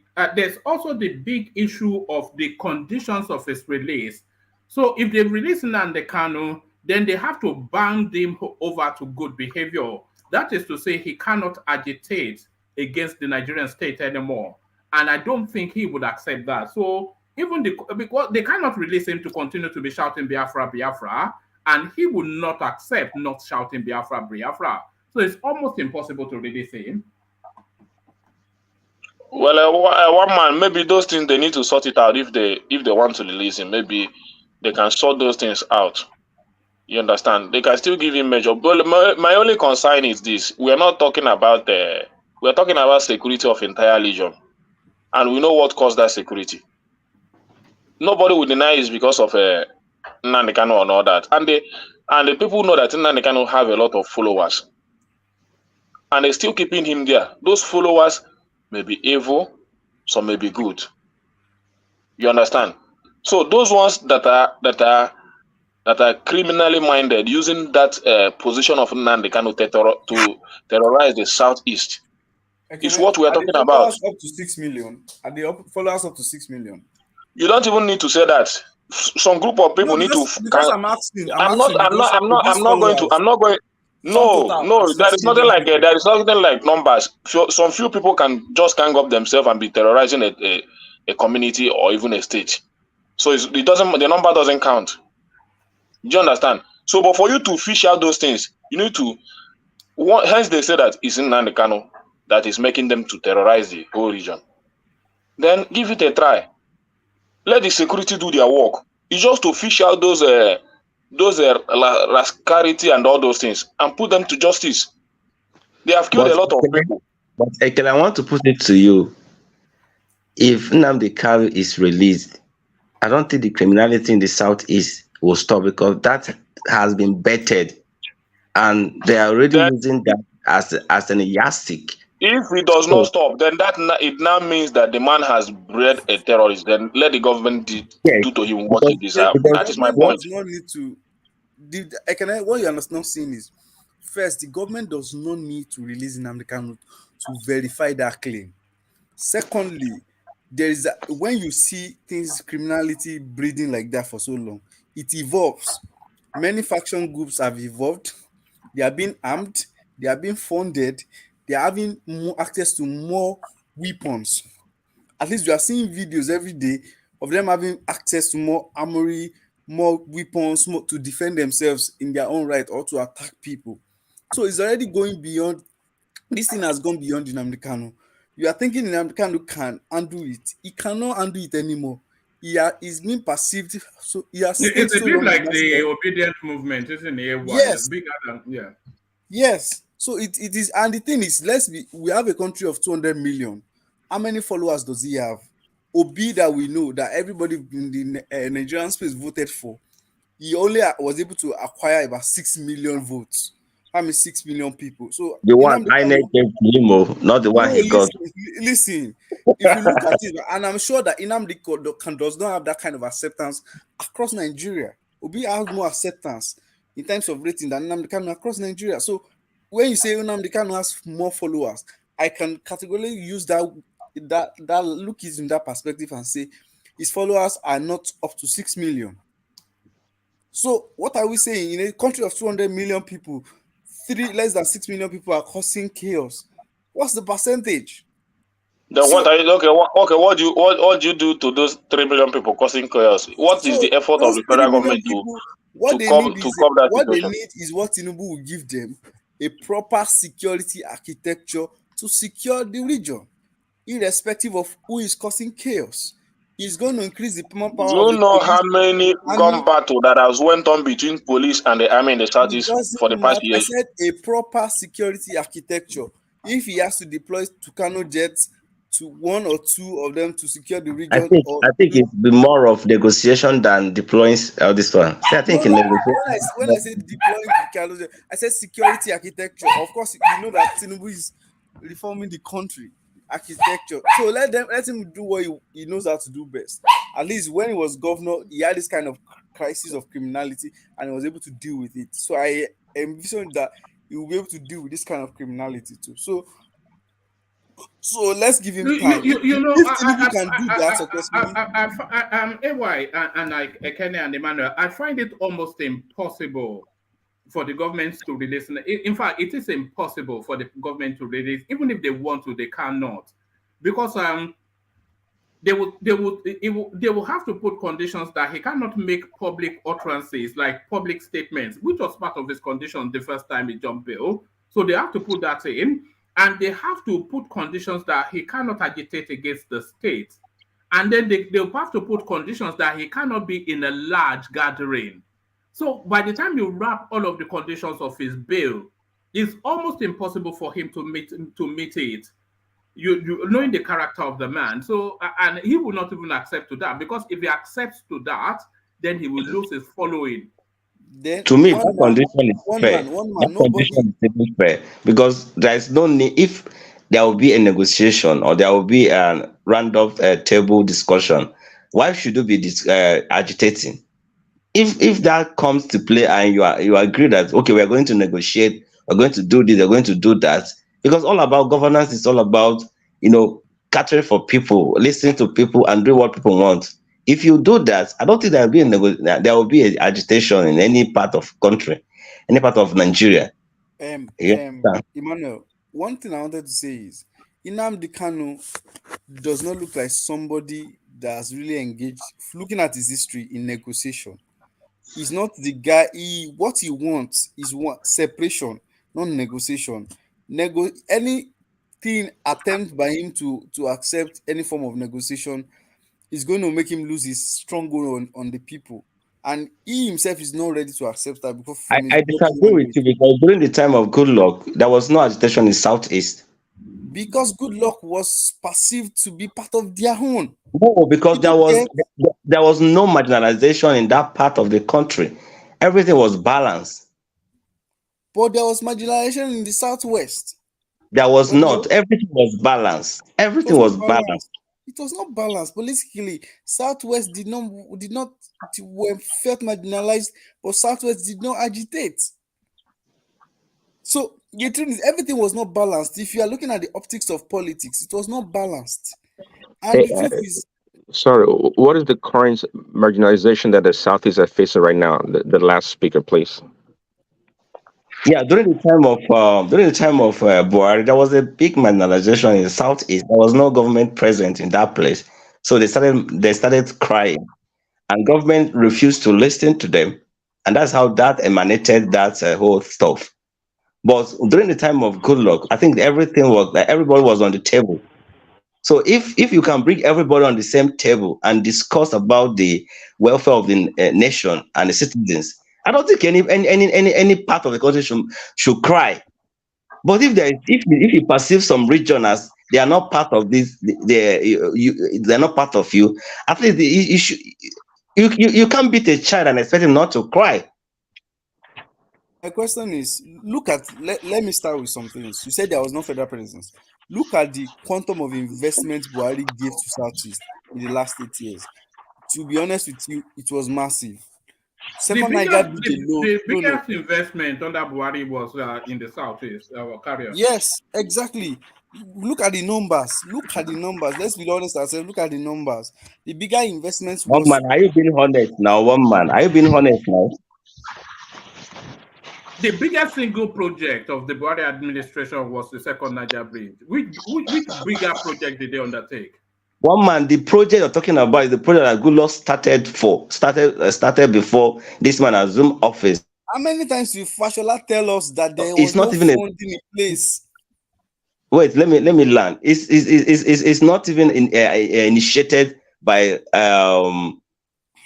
[SPEAKER 5] big issue of the conditions of his release. So if they release Nnamdi Kanu, then they have to band him over to good behavior. That is to say, he cannot agitate against the Nigerian state anymore. And I don't think he would accept that. So because they cannot release him to continue to be shouting Biafra, Biafra, and he would not accept not shouting Biafra, Biafra. So it's almost impossible to release him.
[SPEAKER 12] Well, one man, maybe those things they need to sort it out if they want to release him. Maybe they can sort those things out. You understand? They can still give him measure. But my only concern is this: we are not talking about we are talking about security of entire legion, and we know what caused that security. Nobody will deny it's because of Nnamdi Kanu and all that, and the people know that Nnamdi Kanu have a lot of followers, and they're still keeping him there. Those followers may be evil, some may be good. You understand? So those ones that are criminally minded, using that position of Nnamdi Kanu to terrorize the southeast, is what we are talking about.
[SPEAKER 17] Up to 6 million. Are the followers up to 6 million?
[SPEAKER 12] You don't even need to say that. Some group of people need to.
[SPEAKER 17] Because I'm asking.
[SPEAKER 12] I'm not going. No. There is nothing like there is nothing like numbers. Some few people can just gang up themselves and be terrorizing a community or even a state. So it doesn't. The number doesn't count. Do you understand? So, but for you to fish out those things, you need to. Hence, they say that it's in Nnamdi Kanu that is making them to terrorize the whole region. Then give it a try. Let the security do their work. It's just to fish out those rascality and all those things and put them to justice. They have killed a lot of people.
[SPEAKER 16] But Ekele, I want to put it to you. If Nnamdi Kanu is released, I don't think the criminality in the southeast will stop, because that has been bettered, and they are already using that as an yardstick.
[SPEAKER 12] If it does not stop, then it now means that the man has bred a terrorist. Then let the government do to him what he deserves. That is my point.
[SPEAKER 17] No need to. What you are not seeing is, first, the government does not need to release Nnamdi Kanu to verify that claim. Secondly, when you see things, criminality breeding like that for so long, it evolves. Many faction groups have evolved. They are being armed. They are being funded. They are having more access to more weapons. At least we are seeing videos every day of them having access to more armory, more weapons, more to defend themselves in their own right or to attack people. So it's already going beyond. This thing has gone beyond Nnamdi Kanu. You are thinking Nnamdi Kanu can undo it. He cannot undo it anymore. He's being perceived. So he has.
[SPEAKER 5] It's a bit like the obedient movement, isn't it?
[SPEAKER 17] Yes.
[SPEAKER 5] Bigger than, yeah.
[SPEAKER 17] Yes. So it is, and the thing is, we have a country of 200 million. How many followers does he have? Obi, that we know that everybody in the Nigerian space voted for, he only was able to acquire about 6 million votes. How many 6 million people? So
[SPEAKER 16] the one INEC gave to him, not the one he got.
[SPEAKER 17] Listen, if you look at it, and I'm sure that Nnamdi Kanu does not have that kind of acceptance across Nigeria. Obi has more acceptance in terms of rating than Nnamdi Kanu across Nigeria. So when you say Nnamdi Kanu has more followers, I can categorically use that look is in that perspective and say his followers are not up to 6 million. So what are we saying? In a country of 200 million people, less than 6 million people are causing chaos. What's the percentage?
[SPEAKER 12] What do you do to those 3 million people causing chaos? What is the effort of the federal government to curb that
[SPEAKER 17] what
[SPEAKER 12] situation?
[SPEAKER 17] They need is what Tinubu will give them: a proper security architecture to secure the region, irrespective of who is causing chaos. It's going to increase the power
[SPEAKER 12] Do
[SPEAKER 17] of
[SPEAKER 12] you
[SPEAKER 17] the
[SPEAKER 12] know
[SPEAKER 17] police.
[SPEAKER 12] how many gun battle that has went on between police and the army in the
[SPEAKER 17] It
[SPEAKER 12] southeast for the
[SPEAKER 17] doesn't
[SPEAKER 12] past
[SPEAKER 17] matter. I
[SPEAKER 12] years?
[SPEAKER 17] said a proper security architecture. If he has to deploy Tucano jets to one or two of them to secure the region, or
[SPEAKER 16] I think it's be more of negotiation than deploying all this one. See, I think in
[SPEAKER 17] no.
[SPEAKER 16] negotiation.
[SPEAKER 17] When I say deploying Tucano jet, I said security architecture. Of course, you know that Tinubu is reforming the country architecture. So let him do what he knows how to do best. At least when he was governor, he had this kind of crisis of criminality and he was able to deal with it. So I envision that he will be able to deal with this kind of criminality too. So let's give him time.
[SPEAKER 5] You know,
[SPEAKER 17] If Tinubu can do that successfully,
[SPEAKER 5] AY and like Ekene and Emmanuel, I find it almost impossible for the government to release. In fact, it is impossible for the government to release. Even if they want to, they cannot, because they will have to put conditions that he cannot make public utterances, like public statements, which was part of his condition the first time he jumped bill. So they have to put that in, and they have to put conditions that he cannot agitate against the state, and then they'll have to put conditions that he cannot be in a large gathering. So by the time you wrap all of the conditions of his bill, it's almost impossible for him to meet it. You knowing the character of the man, so and he will not even accept to that, because if he accepts to that, then he will lose his following.
[SPEAKER 17] Then
[SPEAKER 16] to me, that condition is fair. That condition is even fair because there is no need. If there will be a negotiation or there will be a random table discussion, why should you be agitating? If that comes to play and you agree that okay, we are going to negotiate, we're going to do this, we're going to do that, because all about governance is all about catering for people, listening to people, and doing what people want. If you do that, I don't think there will be an agitation in any part of country, any part of Nigeria.
[SPEAKER 17] Emmanuel, one thing I wanted to say is Nnamdi Kanu does not look like somebody that's really engaged, looking at his history, in negotiation. He's not the guy. What he wants is separation, not negotiation. Anything attempt by him to accept any form of negotiation is going to make him lose his stronghold on the people, and he himself is not ready to accept that. Because
[SPEAKER 16] I disagree with you, because during the time of Goodluck, there was no agitation in Southeast.
[SPEAKER 17] Because Goodluck was perceived to be part of their own.
[SPEAKER 16] No, because there was no marginalization in that part of the country. Everything was balanced.
[SPEAKER 17] But there was marginalization in the Southwest.
[SPEAKER 16] There was not. Everything was balanced. Everything was balanced.
[SPEAKER 17] It was not balanced politically. Southwest did not felt marginalized, but Southwest did not agitate. So the truth is, everything was not balanced. If you are looking at the optics of politics, it was not balanced. And the truth is,
[SPEAKER 10] sorry, what is the current marginalization that the Southeast are facing right now? The last speaker, please.
[SPEAKER 16] Yeah, during the time of Buhari, there was a big marginalization in the Southeast. There was no government present in that place, so they started crying, and government refused to listen to them, and that's how that emanated that whole stuff. But during the time of Goodluck, I think everybody was on the table. So if you can bring everybody on the same table and discuss about the welfare of the nation and the citizens, I don't think any part of the country should cry. But if you perceive some region as they are not part of this, they're not part of you, at least you can't beat a child and expect him not to cry.
[SPEAKER 17] My question is, let me start with some things. You said there was no federal presence. Look at the quantum of investment Buhari gave to Southeast in the last 8 years. To be honest with you, it was massive.
[SPEAKER 5] The biggest investment under Buhari was in the Southeast, carriers.
[SPEAKER 17] Yes, exactly. Look at the numbers. Let's be honest ourselves. Look at the numbers. The bigger investments was...
[SPEAKER 16] One man, are you being honest now? Are you being honest now?
[SPEAKER 5] The biggest single project of the Buhari administration was the second Niger Bridge. Which bigger project did they undertake?
[SPEAKER 16] One man, the project you're talking about is the project that Goodluck started before this man assumed office.
[SPEAKER 17] How many times did Fashola tell us that there was no funding in place?
[SPEAKER 16] Wait, let me land. It's not even initiated by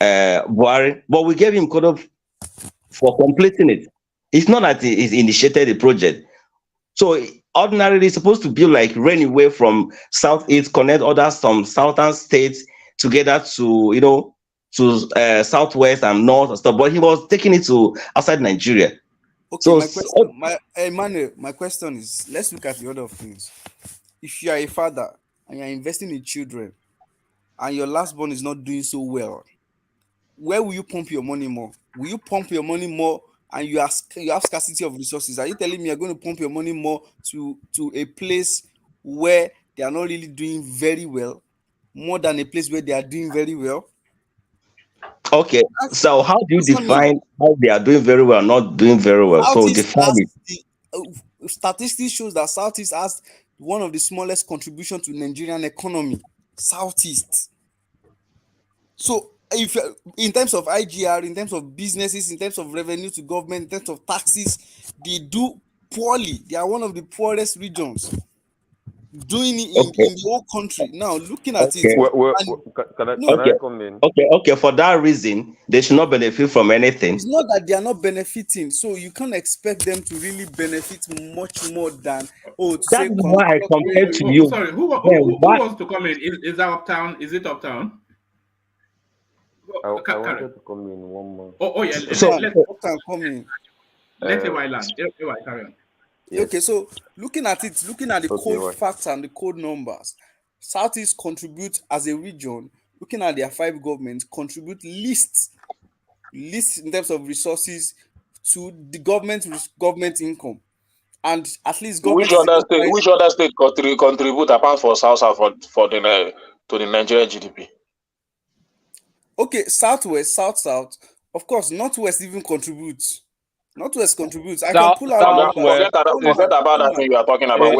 [SPEAKER 16] Buhari, but we gave him kudos for completing it. It's not that he initiated the project. So ordinarily, it's supposed to be like railway from southeast, connect some southern states together to southwest and north and stuff. But he was taking it to outside Nigeria.
[SPEAKER 17] Okay, my question, Emmanuel, my question is: let's look at the order of things. If you are a father and you are investing in children, and your last born is not doing so well, where will you pump your money more? Will you pump your money more and you have scarcity of resources? Are you telling me you're going to pump your money more to a place where they are not really doing very well, more than a place where they are doing very well?
[SPEAKER 16] Okay, so how do you define how they are doing very well, not doing very well? So define it.
[SPEAKER 17] Statistics shows that Southeast has one of the smallest contribution to Nigerian economy. Southeast. So if in terms of IGR, in terms of businesses, in terms of revenue to government, in terms of taxes, they do poorly. They are one of the poorest regions doing it in the whole country. Now looking at it,
[SPEAKER 16] can I come in? Okay. For that reason, they should not benefit from anything.
[SPEAKER 17] It's not that they are not benefiting, so you can't expect them to really benefit much more than
[SPEAKER 16] That's why I compared to you.
[SPEAKER 5] Sorry, who wants to come in? Is that Uptown? Is it Uptown?
[SPEAKER 18] I wanted to come in one more.
[SPEAKER 5] Yeah.
[SPEAKER 17] Uptown come in.
[SPEAKER 5] Let AY land. AY, carry on.
[SPEAKER 17] Yes. Okay, so looking at the cold facts and the cold numbers, Southeast contribute as a region, looking at their 5 governments, contribute least in terms of resources to the government income. And at least
[SPEAKER 12] which other state contribute apart from South for the to the Nigerian GDP?
[SPEAKER 17] Okay, Southwest, South, of course, Northwest even contributes. Northwest contributes. I can pull out.
[SPEAKER 12] Forget about that thing you are talking about.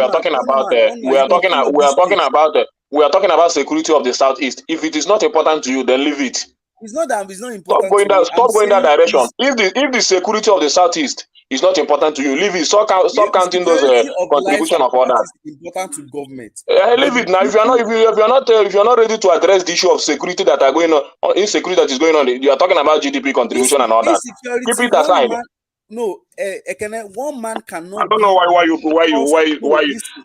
[SPEAKER 12] We are talking about security of the Southeast. If it is not important to you, then leave it.
[SPEAKER 17] It's not important.
[SPEAKER 12] Stop going that direction. If the security of the Southeast is not important to you, leave it. Stop counting those contribution of others.
[SPEAKER 17] Important to government.
[SPEAKER 12] Leave it now. If you are not ready to address the issue of security that are going on, insecurity that is going on, you are talking about GDP contribution and all that. Keep it aside.
[SPEAKER 17] No, one man cannot.
[SPEAKER 12] I don't know why you.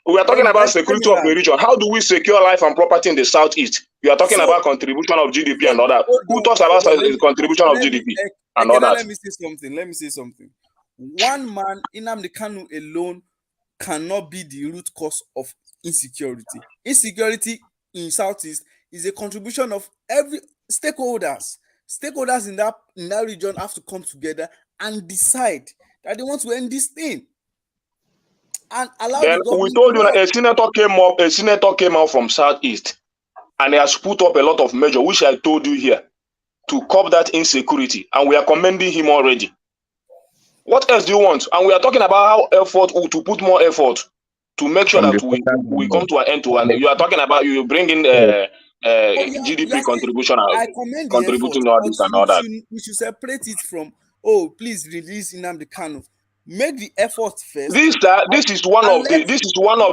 [SPEAKER 12] We are talking about security of the region. How do we secure life and property in the Southeast? You are talking about contribution of GDP and all that. Who talks about the contribution of GDP and all that?
[SPEAKER 17] Let me say something. One man, Nnamdi Kanu alone, cannot be the root cause of insecurity. Insecurity in Southeast is a contribution of every stakeholders. Stakeholders in that region have to come together and decide that they want to end this thing and allow the government.
[SPEAKER 12] We told you a senator came out from Southeast and he has put up a lot of measures, which I told you here, to curb that insecurity, and we are commending him already. What else do you want? And we are talking about how to put more effort to make sure that we come to an end to it. You are talking about you bring in GDP contribution, contributing all this and all that.
[SPEAKER 17] We should separate it from, please release Nnamdi Kanu. Make the effort first.
[SPEAKER 12] This is one of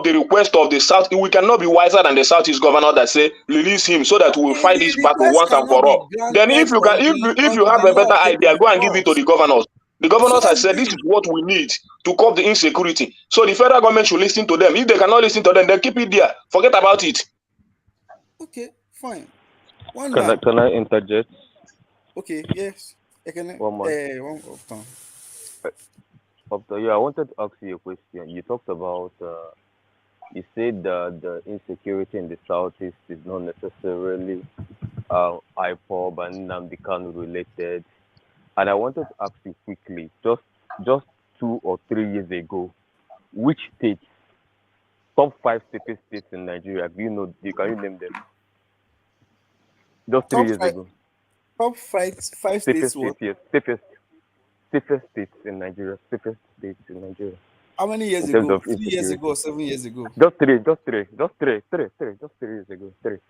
[SPEAKER 12] the requests of the South. We cannot be wiser than the Southeast governor that say release him so that we will fight this battle once and for all. Then if you have a better idea, go and give it to the governors. The governors have said this is what we need to curb the insecurity. So the federal government should listen to them. If they cannot listen to them, then keep it there. Forget about it.
[SPEAKER 17] Okay, fine.
[SPEAKER 18] Can I interject?
[SPEAKER 17] Okay, yes.
[SPEAKER 18] Yeah, I wanted to ask you a question. You talked about, you said that the insecurity in the Southeast is not necessarily IPOB and Nnamdi Kanu related. And I wanted to ask you quickly, just 2 or 3 years ago, which states, top 5 safest states in Nigeria, can you name them? Just 3 years ago.
[SPEAKER 17] Top 5 states what?
[SPEAKER 18] Safest states in Nigeria. Safest states in Nigeria.
[SPEAKER 17] How many years ago? 3 years ago or 7 years ago?
[SPEAKER 18] Just 3 years ago. 3.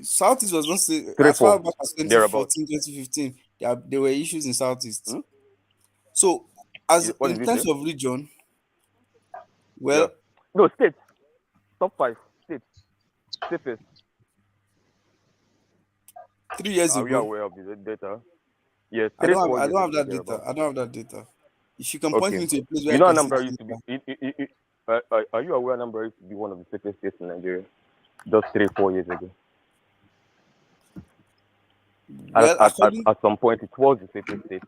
[SPEAKER 17] Southeast was not safe as far back as 2014, 2015. There were issues in Southeast. So, in terms of region,
[SPEAKER 18] no, states. Top 5 states. Safest.
[SPEAKER 17] 3 years
[SPEAKER 18] Are you
[SPEAKER 17] ago.
[SPEAKER 18] aware of the data? Yes,
[SPEAKER 17] I
[SPEAKER 18] 4
[SPEAKER 17] don't
[SPEAKER 18] years
[SPEAKER 17] have
[SPEAKER 18] ago,
[SPEAKER 17] that data.
[SPEAKER 18] thereabout.
[SPEAKER 17] I don't have that data. If you can point
[SPEAKER 18] Okay.
[SPEAKER 17] me to a place where
[SPEAKER 18] You
[SPEAKER 17] I
[SPEAKER 18] know
[SPEAKER 17] can see
[SPEAKER 18] Anambra
[SPEAKER 17] that
[SPEAKER 18] used to be.
[SPEAKER 17] data.
[SPEAKER 18] Are you aware Anambra used to be one of the safest states in Nigeria? Just 3-4 years ago.
[SPEAKER 17] Well, according
[SPEAKER 18] At some point, it was the safest state.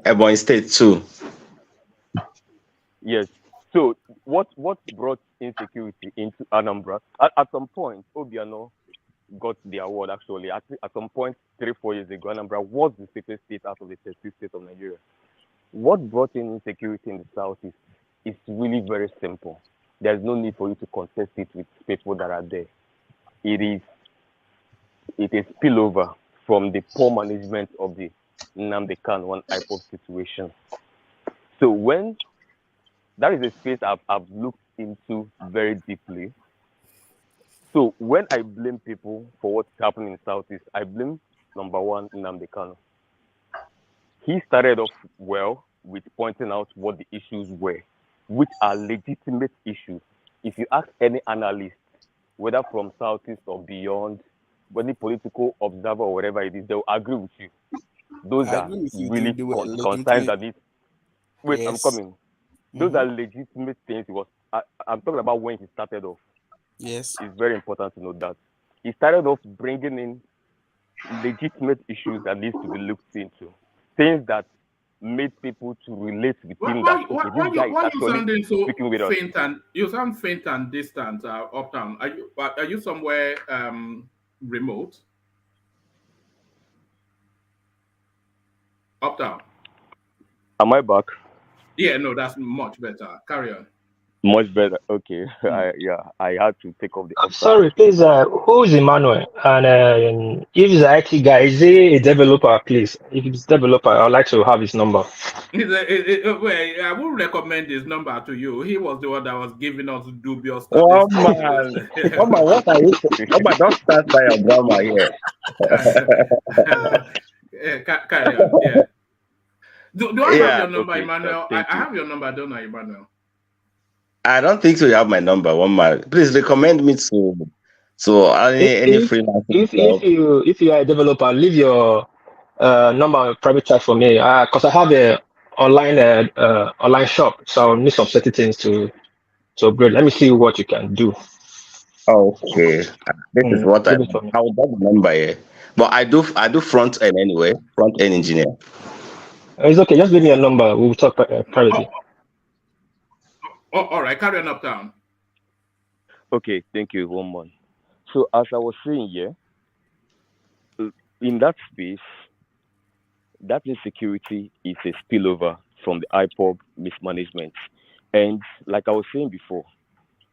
[SPEAKER 16] Ebonyi State too.
[SPEAKER 18] Yes. So what brought insecurity into Anambra? At some point, Obiano got the award. Actually, at some point, 3-4 years ago, Anambra was the safest state out of the 30 states of Nigeria. What brought in insecurity in the south is really very simple. There's no need for you to contest it with people that are there. It is spillover from the poor management of the Nnamdi Kanu and IPOB situation. So when that is a space I've looked into very deeply. So when I blame people for what's happening in Southeast, I blame number one Nnamdi Kanu. He started off well with pointing out what the issues were, which are legitimate issues. If you ask any analyst, whether from Southeast or beyond, any political observer or whatever it is, they'll agree with you. Those
[SPEAKER 17] I
[SPEAKER 18] are
[SPEAKER 17] agree with you.
[SPEAKER 18] really
[SPEAKER 17] They were
[SPEAKER 18] concerns
[SPEAKER 17] legitimate.
[SPEAKER 18] that need. Wait, I'm
[SPEAKER 17] Yes.
[SPEAKER 18] coming. Those are legitimate things. I'm talking about when he started off.
[SPEAKER 17] Yes.
[SPEAKER 18] It's very important to note that. He started off bringing in legitimate issues that needs to be looked into. Things that made people to relate with him that, okay, this guy is
[SPEAKER 5] Why you
[SPEAKER 18] actually
[SPEAKER 5] sounding so
[SPEAKER 18] speaking with us.
[SPEAKER 5] faint and you sound faint and distant, Uptown? Are you somewhere remote? Uptown.
[SPEAKER 18] Am I back?
[SPEAKER 5] Yeah, no, that's much better. Carry on.
[SPEAKER 18] Much better. Okay. I had to take off the answer.
[SPEAKER 19] Sorry, please. Who is Emmanuel? And if he's an IT guy, is he a developer? Please, if he's a developer, I'd like to have his number.
[SPEAKER 5] Well, I would recommend his number to you. He was the one that was giving us dubious
[SPEAKER 16] Oh
[SPEAKER 5] statistics.
[SPEAKER 16] man, oh man, what are you? Oh man, don't start by your drama here.
[SPEAKER 5] Carry on. Yeah. Do I have
[SPEAKER 16] Yeah,
[SPEAKER 5] your number,
[SPEAKER 18] okay,
[SPEAKER 5] Emmanuel? I
[SPEAKER 18] thank you.
[SPEAKER 5] have your number, don't I, Emmanuel?
[SPEAKER 16] I don't think so. You have my number. One man, please recommend me to any freelancing job.
[SPEAKER 19] If you are a developer, leave your number on private chat for me. Because I have a online shop, so I need some certain things to upgrade. Let me see what you can do.
[SPEAKER 16] Okay, this is what I
[SPEAKER 19] Leave it for me.
[SPEAKER 16] will get the number here. But I do front end anyway, front end engineer.
[SPEAKER 19] It's okay. Just leave me a number. We'll talk privately.
[SPEAKER 5] All right, carry on, Uptown.
[SPEAKER 18] Okay, thank you, one man. So as I was saying here, in that space, that insecurity is a spillover from the IPOB mismanagement. And like I was saying before,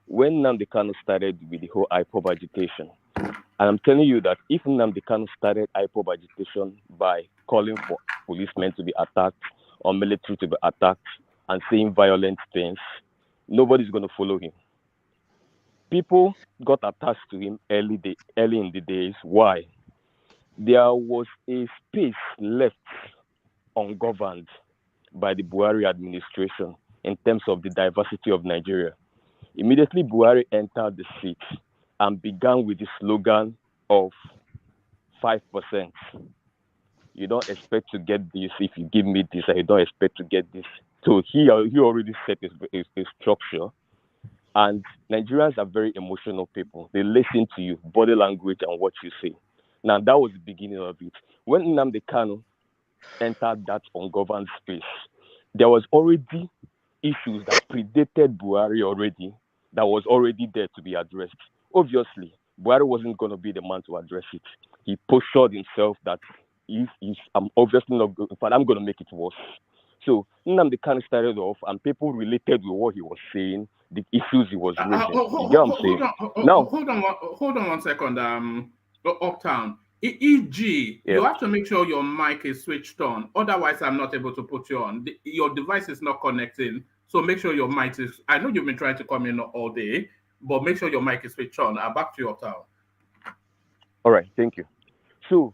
[SPEAKER 18] when Nnamdi Kanu started with the whole IPOB agitation, and I'm telling you that if Nnamdi Kanu started IPOB agitation by calling for policemen to be attacked or military to be attacked and saying violent things, nobody's going to follow him. People got attached to him early in the days. Why? There was a space left ungoverned by the Buhari administration in terms of the diversity of Nigeria. Immediately, Buhari entered the seat and began with the slogan of 5%. You don't expect to get this if you give me this, and you don't expect to get this. So he already set a structure. And Nigerians are very emotional people. They listen to you, body language and what you say. Now, that was the beginning of it. When Nnamdi Kanu entered that ungoverned space, there was already issues that predated Buhari already, that was already there to be addressed. Obviously, Buhari wasn't going to be the man to address it. He postured himself that I'm obviously not good, but I'm going to make it worse. So Nnamdi Kanu started off, and people related with what he was saying, the issues he was raising. You get what I'm saying?
[SPEAKER 5] Hold on one second. Uptown. E.g., you have to make sure your mic is switched on. Otherwise, I'm not able to put you on. Your device is not connecting. So make sure your mic is. I know you've been trying to come in all day, but make sure your mic is switched on. Back to you, Uptown.
[SPEAKER 18] All right, thank you. So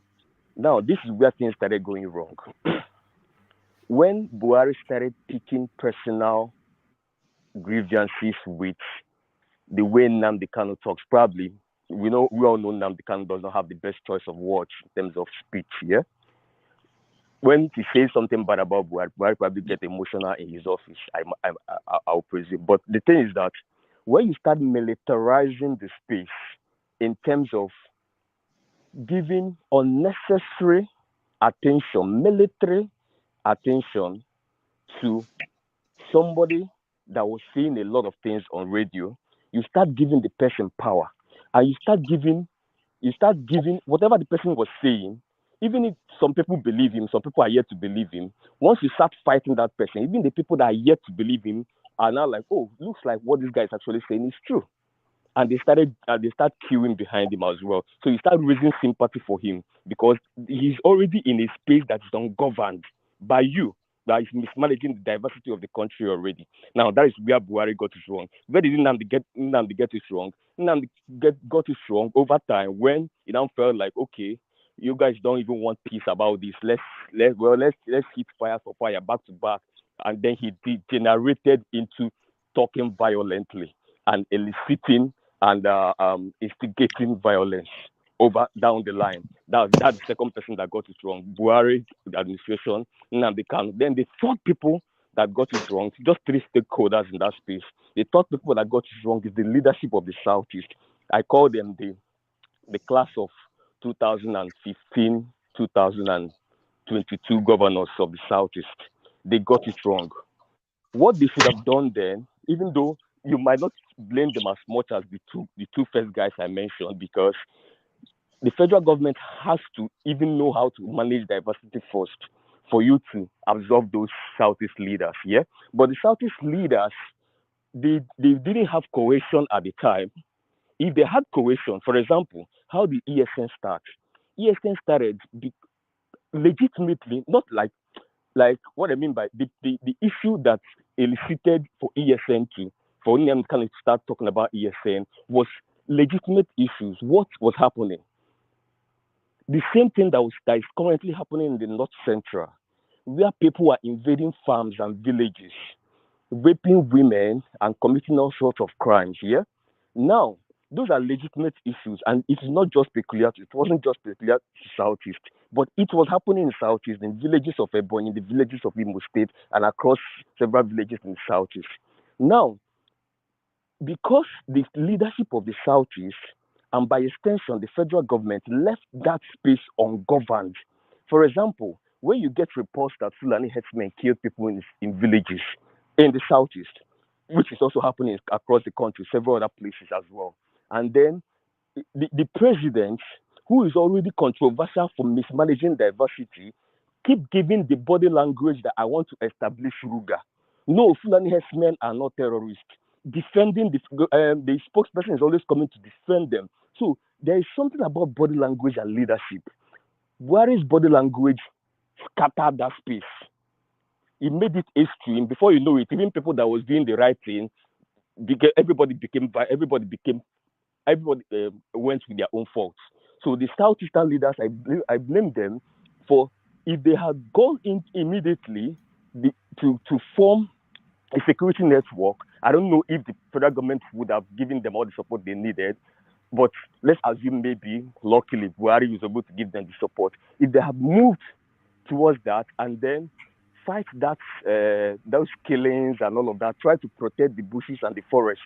[SPEAKER 18] now this is where things started going wrong. When Buhari started picking personal grievances with the way Nnamdi Kanu talks, probably we all know Nnamdi Kanu does not have the best choice of words in terms of speech. Yeah, when he says something bad about Buhari, Buhari probably get emotional in his office. I'll presume. But the thing is that when you start militarizing the space in terms of giving unnecessary attention, military attention to somebody that was saying a lot of things on radio, you start giving the person power, and you start giving whatever the person was saying. Even if some people believe him, some people are yet to believe him. Once you start fighting that person, even the people that are yet to believe him are now like, oh, looks like what this guy is actually saying is true. And they start queuing behind him as well. So you start raising sympathy for him because he's already in a space that is ungoverned by you, that is mismanaging the diversity of the country already. Now that is where Buhari got it wrong. Where did Nnamdi get it wrong? Nnamdi got it wrong over time when it now felt like, okay, you guys don't even want peace about this. Let's hit fire for fire back to back, and then he degenerated into talking violently and eliciting and instigating violence down the line. That's the second person that got it wrong. Buhari administration, Nnamdi Kanu. Then the third people that got it wrong, just three stakeholders in that space. The third people that got it wrong is the leadership of the Southeast. I call them the class of 2015, 2022 governors of the Southeast. They got it wrong. What they should have done then, even though you might not blame them as much as the two first guys I mentioned, because the federal government has to even know how to manage diversity first for you to absorb those Southeast leaders, yeah? But the Southeast leaders, they didn't have cohesion at the time. If they had cohesion, for example, how did ESN start? ESN started legitimately, not like what I mean by the issue that elicited for ESN for Nnamdi Kanu to start talking about ESN was legitimate issues. What was happening? The same thing that is currently happening in the North Central, where people are invading farms and villages, raping women and committing all sorts of crimes. Yeah. Now, those are legitimate issues, and it's not just peculiar. It wasn't just peculiar to Southeast, but it was happening in Southeast, in villages of Ebonyi, in the villages of Imo State, and across several villages in Southeast. Now, because the leadership of the Southeast, and by extension, the federal government left that space ungoverned. For example, when you get reports that Fulani herdsmen killed people in villages in the Southeast, which is also happening across the country, several other places as well. And then the president, who is already controversial for mismanaging diversity, keep giving the body language that I want to establish Ruga. No, Fulani herdsmen are not terrorists. Defending the spokesperson is always coming to defend them. So there is something about body language and leadership. Buhari's body language scattered that space. It made it extreme. Before you know it, even people that was doing the right thing, everybody went with their own faults. So the Southeastern leaders, I blame them for, if they had gone in immediately to form a security network, I don't know if the federal government would have given them all the support they needed. But let's assume maybe, luckily, Buhari was able to give them the support. If they have moved towards that and then fight those killings and all of that, try to protect the bushes and the forest,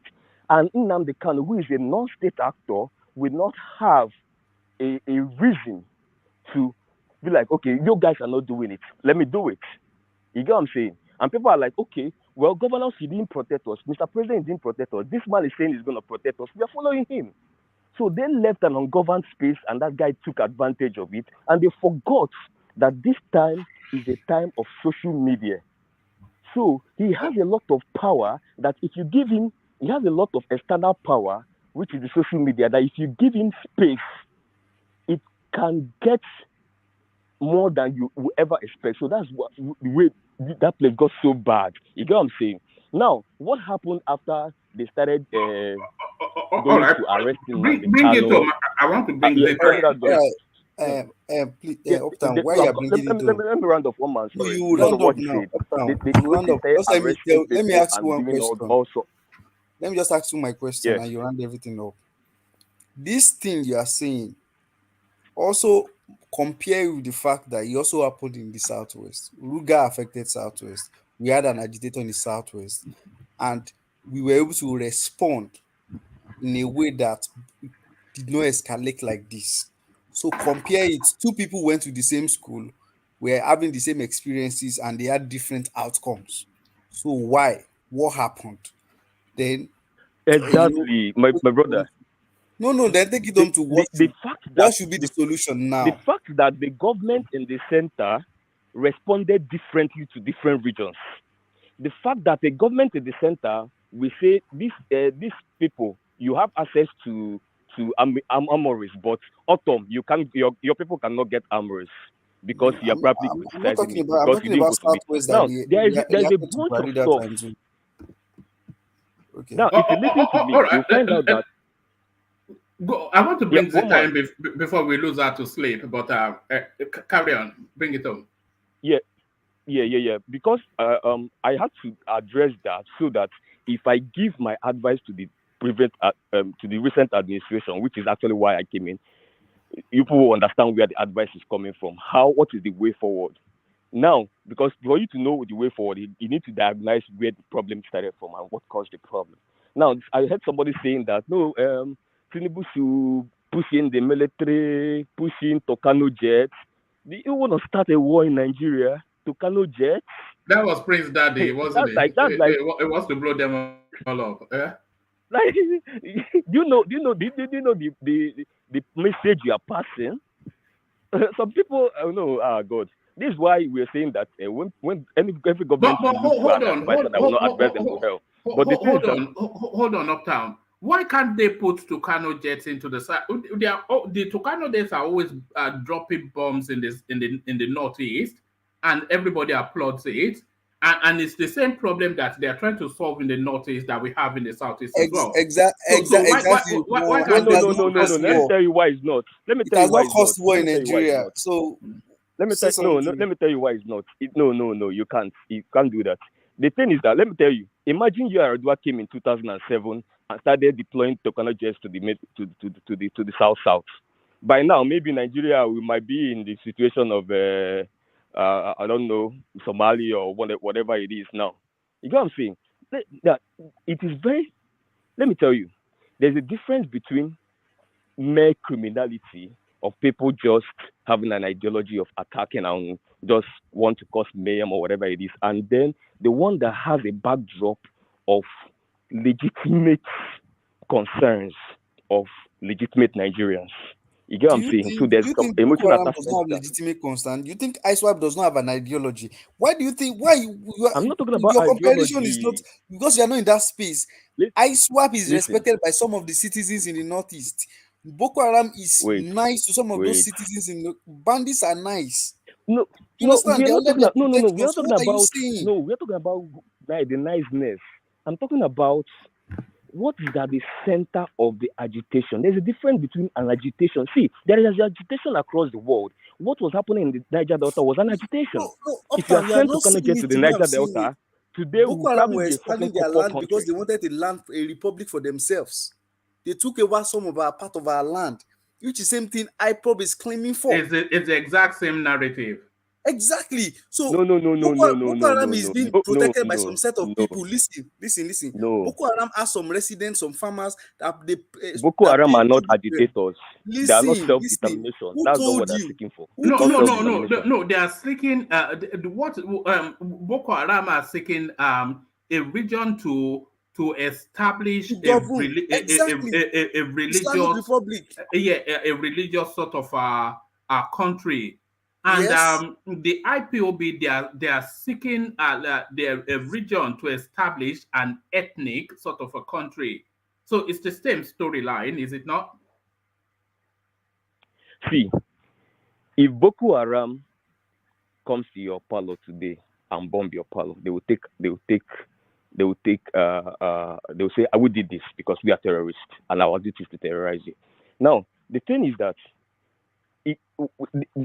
[SPEAKER 18] and Nnamdi Kanu, who is a non-state actor, will not have a reason to be like, okay, you guys are not doing it, let me do it. You get what I'm saying? And people are like, okay, well, governors, he didn't protect us. Mr. President didn't protect us. This man is saying he's going to protect us. We are following him. So they left an ungoverned space, and that guy took advantage of it. And they forgot that this time is a time of social media. So he has a lot of power that if you give him, he has a lot of external power, which is the social media, that if you give him space, it can get more than you would ever expect. So that's the way that place got so bad. You get what I'm saying? Now, what happened after they started going to arrest him?
[SPEAKER 5] Bring it up. I want to bring
[SPEAKER 17] please,
[SPEAKER 18] Uptown,
[SPEAKER 17] why are you bringing it up?
[SPEAKER 18] Let me round up one man. Sorry.
[SPEAKER 17] You round up now. Let me ask you one question. Let me just ask you my question and you round everything up. this thing you are saying also compare with the fact that it also happened in the Southwest. Ruga affected Southwest. We had an agitator in the Southwest, and we were able to respond in a way that did not escalate like this. So compare it. Two people went to the same school, were having the same experiences, and they had different outcomes. So why? What happened? Then
[SPEAKER 18] Exactly, my brother.
[SPEAKER 17] no, then take it
[SPEAKER 18] The,
[SPEAKER 17] on to
[SPEAKER 18] the fact
[SPEAKER 17] what
[SPEAKER 18] that
[SPEAKER 17] should be the solution
[SPEAKER 18] the
[SPEAKER 17] now.
[SPEAKER 18] fact that the government in the center responded differently to different regions. The fact that the government in the center we say these people you have access to armories, but autumn you can't your people cannot get armories because you are probably
[SPEAKER 17] I'm not
[SPEAKER 18] criticizing
[SPEAKER 17] talking
[SPEAKER 18] it
[SPEAKER 17] about. I'm
[SPEAKER 18] because you
[SPEAKER 17] talking
[SPEAKER 18] didn't
[SPEAKER 17] about
[SPEAKER 18] go to it.
[SPEAKER 17] Southwest that
[SPEAKER 18] Now
[SPEAKER 17] they
[SPEAKER 18] there's a
[SPEAKER 17] reacted to
[SPEAKER 18] bunch of
[SPEAKER 17] Buhari that
[SPEAKER 18] stuff.
[SPEAKER 17] time too. Okay.
[SPEAKER 18] Now if you listen to me,
[SPEAKER 5] All right.
[SPEAKER 18] you'll find out that
[SPEAKER 5] Go. I want to bring the
[SPEAKER 18] one more.
[SPEAKER 5] time before we lose her to sleep, but carry on. Bring it on.
[SPEAKER 18] Yeah. Because I had to address that so that if I give my advice to the recent administration, which is actually why I came in, people will understand where the advice is coming from. What is the way forward? Now, because for you to know the way forward, you need to diagnose where the problem started from and what caused the problem. Now, I heard somebody saying that no, Tinubu should push in the military, push in Tokano jets. Do you want to start a war in Nigeria? Tokano jets?
[SPEAKER 5] That was Prince Daddy, wasn't it? It was to blow them all up. Yeah.
[SPEAKER 18] Like, do you know the message you are passing? Some people, no, God. This is why we're saying that when every government should look for an advisor that will not advise them to hell. But the thing is that
[SPEAKER 5] Hold on, Uptown. Why can't they put Tucano jets into the side? The Tucano jets are always dropping bombs in the northeast, and everybody applauds it. And it's the same problem that they are trying to solve in the northeast that we have in the southeast as well.
[SPEAKER 17] Exactly.
[SPEAKER 5] Why
[SPEAKER 18] no.
[SPEAKER 5] can't
[SPEAKER 18] Let me tell you why it's not. Let me tell you why it's not.
[SPEAKER 17] It has not caused war in Nigeria. So
[SPEAKER 18] let me tell you why it's not. No, you can't. You can't do that. The thing is that let me tell you. Imagine you Aradua came in 2007 and started deploying Tokano jets to the south. By now, maybe Nigeria we might be in the situation of I don't know, Somalia or whatever it is now. You know what I'm saying? That it is very. Let me tell you, there's a difference between mere criminality of people just having an ideology of attacking and just want to cause mayhem or whatever it is, and then the one that has a backdrop of legitimate concerns of legitimate Nigerians. You get what I'm saying? So there's some emotional
[SPEAKER 17] Boko Haram does not have legitimate concern? Do you think ISWAP does not have an ideology? Why do you think? Why you are,
[SPEAKER 18] I'm not talking about
[SPEAKER 17] your
[SPEAKER 18] ideology.
[SPEAKER 17] comparison is not because you are not in that space. ISWAP is respected by some of the citizens in the northeast. Boko Haram is nice to some of those citizens in the bandits are nice.
[SPEAKER 18] No,
[SPEAKER 17] you understand?
[SPEAKER 18] we're not talking about,
[SPEAKER 17] we're
[SPEAKER 18] talking about the niceness. I'm talking about what is at the center of the agitation. There's a difference between an agitation. See, there is agitation across the world. What was happening in the Niger Delta was an agitation. If you are sent to cannot get to the Niger Delta, today
[SPEAKER 17] Boko Haram were expanding their land because they wanted a republic for themselves. They took away some of our part of our land, which is the same thing IPOB is claiming for.
[SPEAKER 5] It's the exact same narrative.
[SPEAKER 17] Exactly. So
[SPEAKER 18] Boko
[SPEAKER 17] Haram is being protected by some set of people. Listen. Boko Haram has some residents, some farmers that they.
[SPEAKER 18] Boko Haram are not agitators. They are not self-determination. That's not what they're seeking for.
[SPEAKER 5] No. They are seeking Boko Haram are seeking a region to establish a religious
[SPEAKER 17] republic.
[SPEAKER 5] A religious sort of a country. And the IPOB, they are seeking a region to establish an ethnic sort of a country. So it's the same storyline, is it not?
[SPEAKER 18] See, if Boko Haram comes to your parlor today and bomb your parlor, they will say, we did this because we are terrorists and our duty is to terrorize you. Now, the thing is that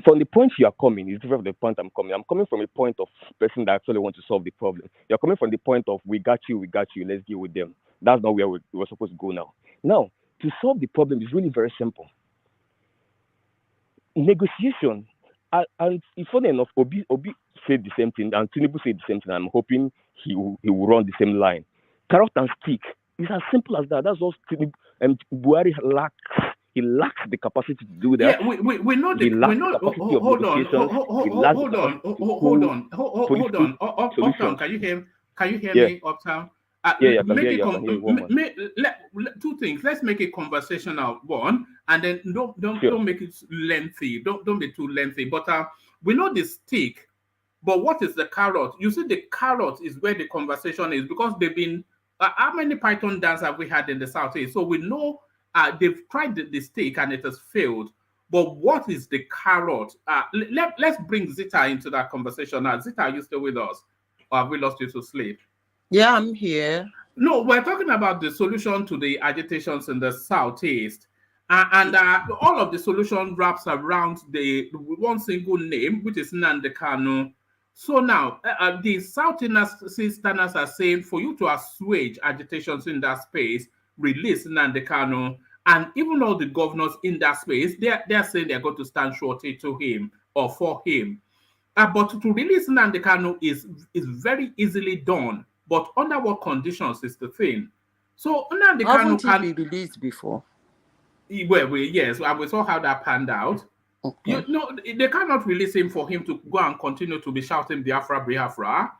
[SPEAKER 18] from the point you are coming, is different from the point I'm coming. I'm coming from a point of person that actually want to solve the problem. You're coming from the point of we got you, let's deal with them. That's not where we're supposed to go now. Now,
[SPEAKER 20] to solve the problem is really very simple. Negotiation. And funny enough, Obi said the same thing, and Tinubu said the same thing. I'm hoping he will run the same line. Carrot and stick. It's as simple as that. That's all Tinubu and Buhari lacks. He lacks the capacity to do that.
[SPEAKER 5] Yeah, we know the capacity of negotiations. Hold on. Uptown, can you hear me, Uptown?
[SPEAKER 20] Yeah, I can hear you.
[SPEAKER 5] Two things. Let's make it conversational, one, and then don't make it lengthy. Don't be too lengthy. But we know the stick, but what is the carrot? You see, the carrot is where the conversation is, because they've been how many Python dance have we had in the Southeast? So we know they've tried the stick and it has failed. But what is the carrot? Let's bring Zita into that conversation now. Zita, are you still with us, or have we lost you to sleep?
[SPEAKER 13] Yeah, I'm here.
[SPEAKER 5] No, we're talking about the solution to the agitations in the Southeast. And all of the solution wraps around the one single name, which is Nnamdi Kanu. So now, the Southeasterners are saying for you to assuage agitations in that space, release Nnamdi Kanu. And even all the governors in that space, they're saying they're going to stand shorty to him or for him. But to release Nnamdi Kanu is very easily done. But under what conditions is the thing? So Nnamdi Kanu
[SPEAKER 13] can be released before.
[SPEAKER 5] Well, yes, we saw how that panned out. Okay. They cannot release him for him to go and continue to be shouting Biafra, Biafra,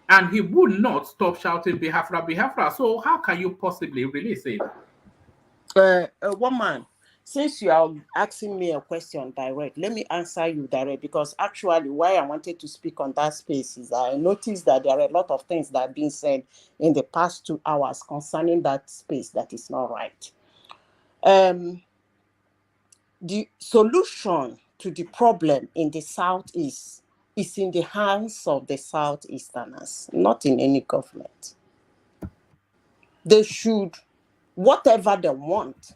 [SPEAKER 5] and he would not stop shouting Biafra, Biafra. So how can you possibly release him?
[SPEAKER 13] Woman, since you are asking me a question direct, let me answer you direct, because actually why I wanted to speak on that space is I noticed that there are a lot of things that have been said in the past 2 hours concerning that space that is not right. The solution to the problem in the Southeast is in the hands of the Southeasterners, not in any government. They should, whatever they want,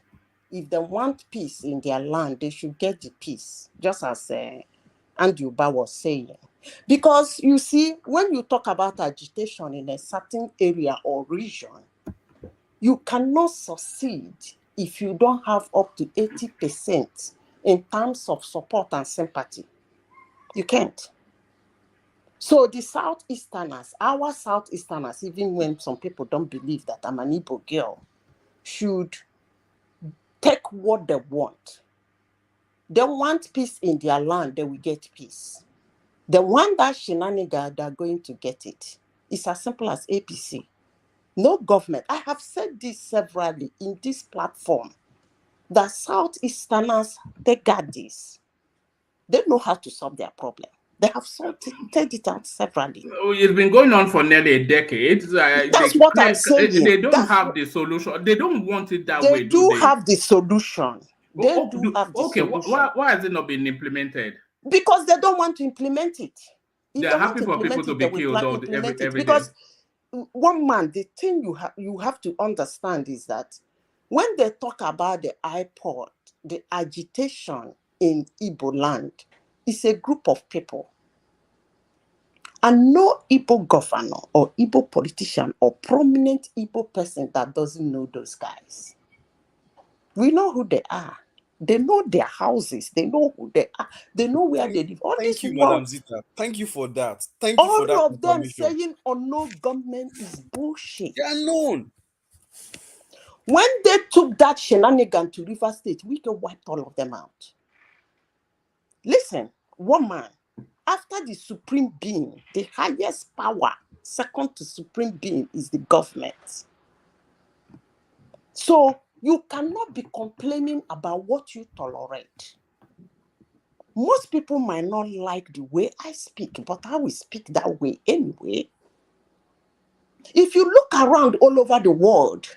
[SPEAKER 13] if they want peace in their land, they should get the peace, just as Ubah was saying. Because you see, when you talk about agitation in a certain area or region, you cannot succeed if you don't have up to 80% in terms of support and sympathy. You can't. So the Southeasterners, our Southeasterners, even when some people don't believe that I'm an Igbo girl, should take what they want. They want peace in their land, they will get peace. The one that shenanigan, they're going to get it. It's as simple as APC. No government. I have said this severally in this platform. The Southeasterners, they got this. They know how to solve their problem. They have sorted it out severally.
[SPEAKER 5] It's been going on for nearly a decade.
[SPEAKER 13] That's what I'm saying.
[SPEAKER 5] They don't have the solution. They don't want it that way.
[SPEAKER 13] They do have the solution. They do have the
[SPEAKER 5] solution. Why has it not been implemented?
[SPEAKER 13] Because they don't want to implement it.
[SPEAKER 5] They're happy for people to be killed every day.
[SPEAKER 13] Because one man, the thing you have to understand is that when they talk about the iPod, the agitation in Igbo land, it's a group of people. And no Igbo governor or Igbo politician or prominent Igbo person that doesn't know those guys. We know who they are. They know their houses. They know who they are. They know where they live.
[SPEAKER 17] Thank you, Madam Zita. Thank you for that. Thank you for that.
[SPEAKER 13] All of them saying no government is bullshit.
[SPEAKER 17] They are known.
[SPEAKER 13] When they took that shenanigan to River State, we can wipe all of them out. Listen, woman, after the supreme being, the highest power, second to supreme being is the government. So you cannot be complaining about what you tolerate. Most people might not like the way I speak, but I will speak that way anyway. If you look around all over the world,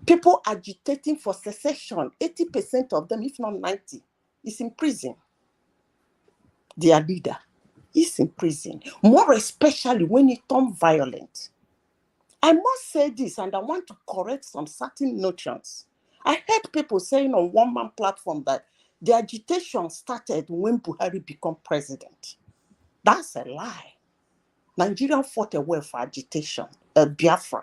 [SPEAKER 13] people agitating for secession, 80% of them, if not 90%, is in prison. Their leader is in prison, more especially when he turns violent. I must say this, and I want to correct some certain notions. I heard people saying on one man platform that the agitation started when Buhari became president. That's a lie. Nigeria fought a war for agitation, Biafra.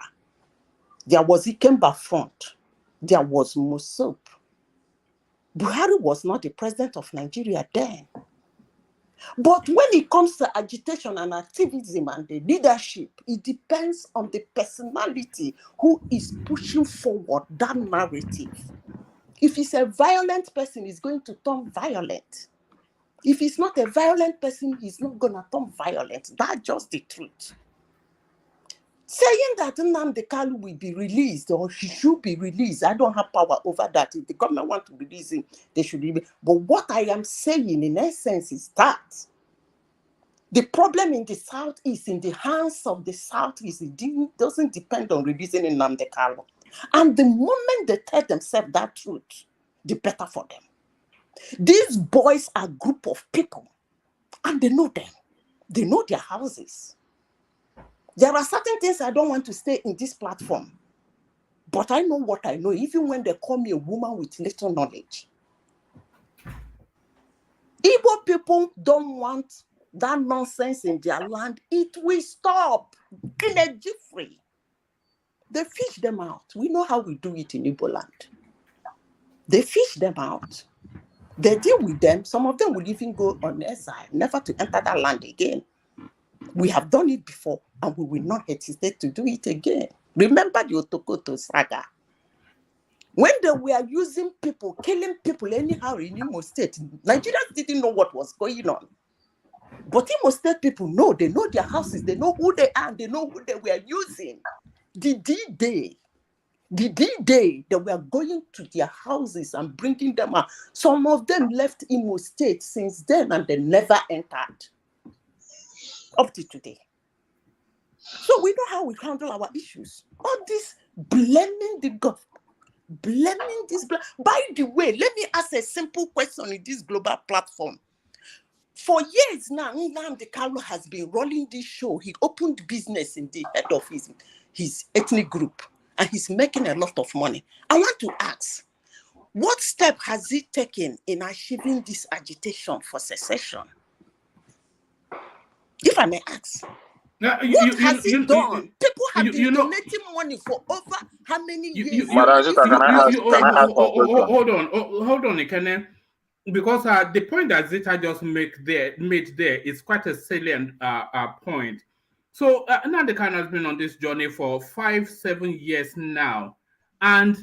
[SPEAKER 13] There was Ikemba Front. there was more soap. Buhari was not the president of Nigeria then. But when it comes to agitation and activism and the leadership, it depends on the personality who is pushing forward that narrative. If he's a violent person, he's going to turn violent. If he's not a violent person, he's not going to turn violent. That's just the truth. Saying that Nnamdi Kanu will be released or he should be released, I don't have power over that. If the government wants to release him, they should release him. But what I am saying in essence is that the problem in the South is in the hands of the Southeast. It doesn't depend on releasing Nnamdi Kanu. And the moment they tell themselves that truth, the better for them. These boys are a group of people, and they know them. They know their houses. There are certain things I don't want to say in this platform, but I know what I know, even when they call me a woman with little knowledge. Igbo people don't want that nonsense in their land. It will stop in a jiffy. They fish them out. We know how we do it in Igbo land. They fish them out. They deal with them. Some of them will even go on exile, never to enter that land again. We have done it before, and we will not hesitate to do it again. Remember the Otokoto saga. When they were using people, killing people anyhow in Imo State, Nigerians didn't know what was going on. But Imo State people know. They know their houses. They know who they are. They know who they were using. The D-Day, they were going to their houses and bringing them out. Some of them left Imo State since then, and they never entered. Up to today. So we know how we handle our issues. All this blaming the government, blaming this. By the way, let me ask a simple question in this global platform. For years now, Nnamdi Kanu has been running this show. He opened business in the head of his ethnic group, and he's making a lot of money. I want to ask, what step has he taken in achieving this agitation for secession? If I may ask, what has he done? People have been donating money for over how many years?
[SPEAKER 5] Hold on, Ikene. Because the point that Zita just made there is quite a salient point. So Nnamdi Kanu has been on this journey for 5-7 years now, and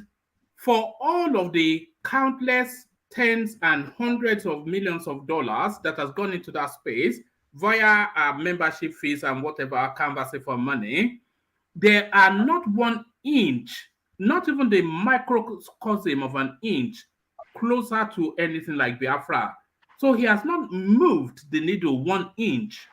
[SPEAKER 5] for all of the countless tens and hundreds of millions of dollars that has gone into that space via membership fees and whatever canvassing for money, there are not 1 inch, not even the microcosm of an inch, closer to anything like Biafra. So he has not moved the needle 1 inch.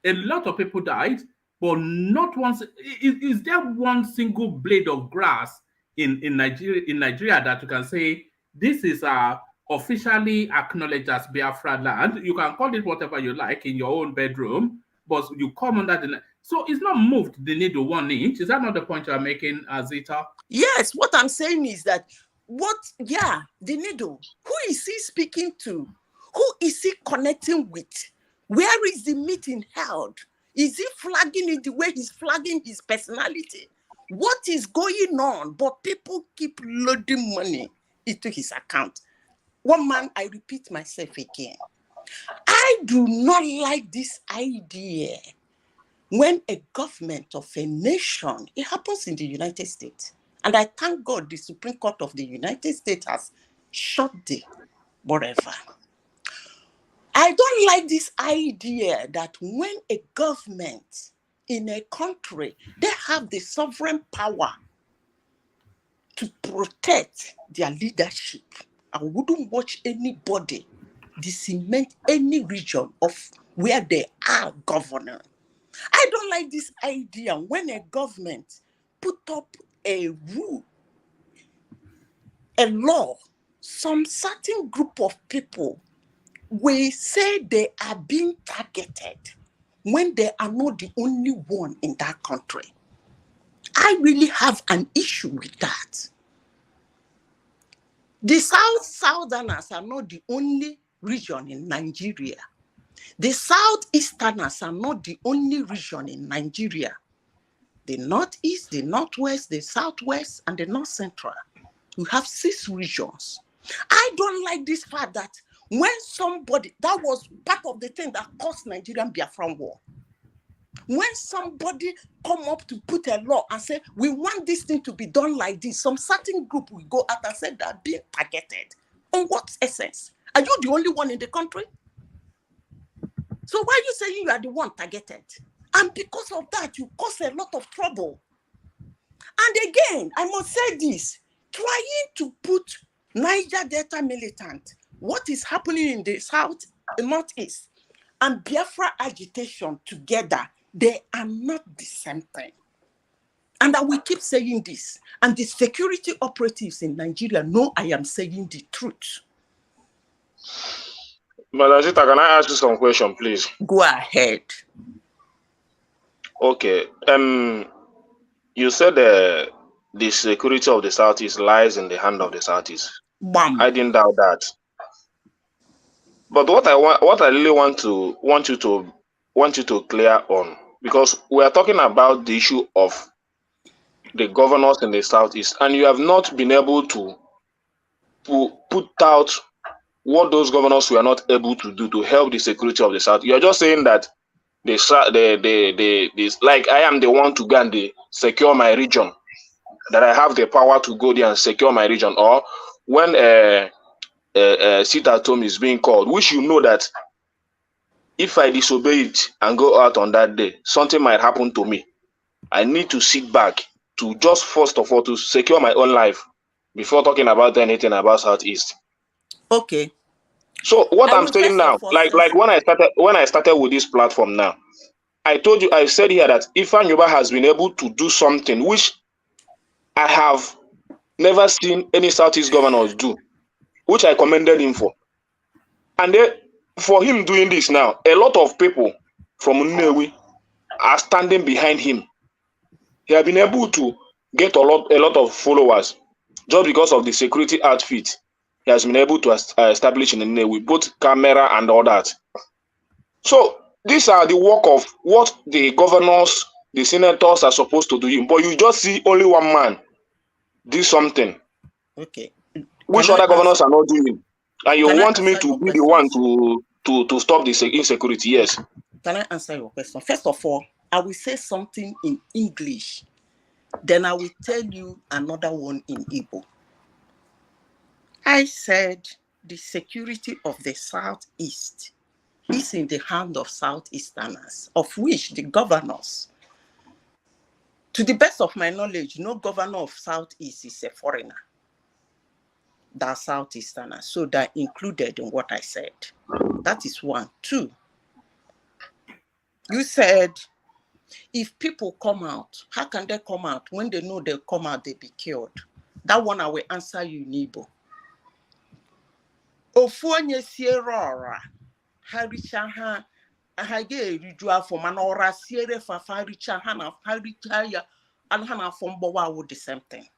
[SPEAKER 5] A lot of people died, but not once. Is there one single blade of grass in Nigeria that you can say this is officially acknowledged as Biafra land? You can call it whatever you like in your own bedroom, but you come under the... So it's not moved the needle 1 inch. Is that not the point you're making, Zita?
[SPEAKER 13] Yes, what I'm saying is that the needle. Who is he speaking to? Who is he connecting with? Where is the meeting held? Is he flagging it the way he's flagging his personality? What is going on? But people keep loading money into his account. One man, I repeat myself again. I do not like this idea when a government of a nation, it happens in the United States, and I thank God the Supreme Court of the United States has shut the whatever. I don't like this idea that when a government in a country, they have the sovereign power to protect their leadership. I wouldn't watch anybody decimate any region of where they are governing. I don't like this idea when a government put up a rule, a law, some certain group of people will say they are being targeted when they are not the only one in that country. I really have an issue with that. The Southerners are not the only region in Nigeria. The Southeasterners are not the only region in Nigeria. The Northeast, the Northwest, the Southwest, and the North Central We have 6 regions. I don't like this fact that when somebody, that was part of the thing that caused Nigerian Biafran war. When somebody come up to put a law and say, we want this thing to be done like this, some certain group will go out and say they're being targeted. On what essence? Are you the only one in the country? So why are you saying you are the one targeted? And because of that, you cause a lot of trouble. And again, I must say this, trying to put Niger Delta militant, what is happening in the south, northeast, and Biafra agitation together, they are not the same thing. And I will keep saying this. And the security operatives in Nigeria know I am saying the truth.
[SPEAKER 12] Madam Zita, can I ask you some question, please?
[SPEAKER 13] Go ahead.
[SPEAKER 12] Okay. You said the security of the Southeast lies in the hand of the Southeast.
[SPEAKER 13] Bam.
[SPEAKER 12] I didn't doubt that. But what I really want you to clear on, because we are talking about the issue of the governors in the Southeast, and you have not been able to put out what those governors were not able to do to help the security of the South. You are just saying that like I am the one to go and secure my region, that I have the power to go there and secure my region. Or when sit-at-home is being called, which you know that if I disobey it and go out on that day, something might happen to me. I need to sit back to just first of all to secure my own life before talking about anything about Southeast.
[SPEAKER 13] Okay.
[SPEAKER 12] So what I'm saying now, like when I started with this platform now, I said here that Ifeanyi Ubah has been able to do something which I have never seen any Southeast governors do, which I commended him for. And then for him doing this now, a lot of people from Nnewi are standing behind him. He has been able to get a lot of followers just because of the security outfit he has been able to establish in Nnewi, both camera and all that. So these are the work of what the governors, the senators are supposed to do. But you just see only one man do something.
[SPEAKER 13] Okay.
[SPEAKER 12] Which other governors are not doing. And you want me to be the one to stop this insecurity? Yes.
[SPEAKER 13] Can I answer your question? First of all, I will say something in English. Then I will tell you another one in Igbo. I said the security of the Southeast is in the hand of Southeasterners, of which the governors, to the best of my knowledge, no governor of Southeast is a foreigner. They're Southeasterners, so they're included in what I said. That is one. Two, you said, if people come out, how can they come out? When they know they'll come out, they'll be killed. That one I will answer you in Igbo. Ofonye sierra, haricha ha, ahage rijua for manora siere fa faricha hana faricha ya, and hana from Bowa would the same thing.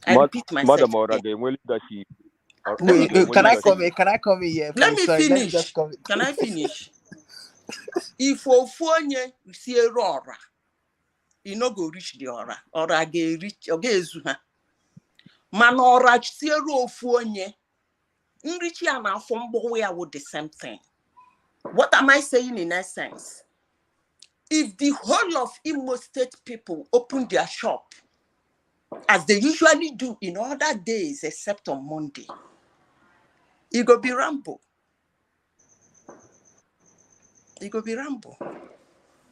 [SPEAKER 13] I repeat myself.
[SPEAKER 20] Madam Orage, well, that she.
[SPEAKER 1] Wait, can I come in here?
[SPEAKER 13] Let me
[SPEAKER 1] Sorry,
[SPEAKER 13] finish.
[SPEAKER 1] Let me just come in.
[SPEAKER 13] Can I finish? If Ofonye sierra, you no go reach the aura, or I get reach or get zuha. Manora sierra Ofonye. Nrichi and Afomboya would the same thing. What am I saying in essence? If the whole of Imo State people open their shop, as they usually do in other days except on Monday, it go be Rambo. It go be Rambo.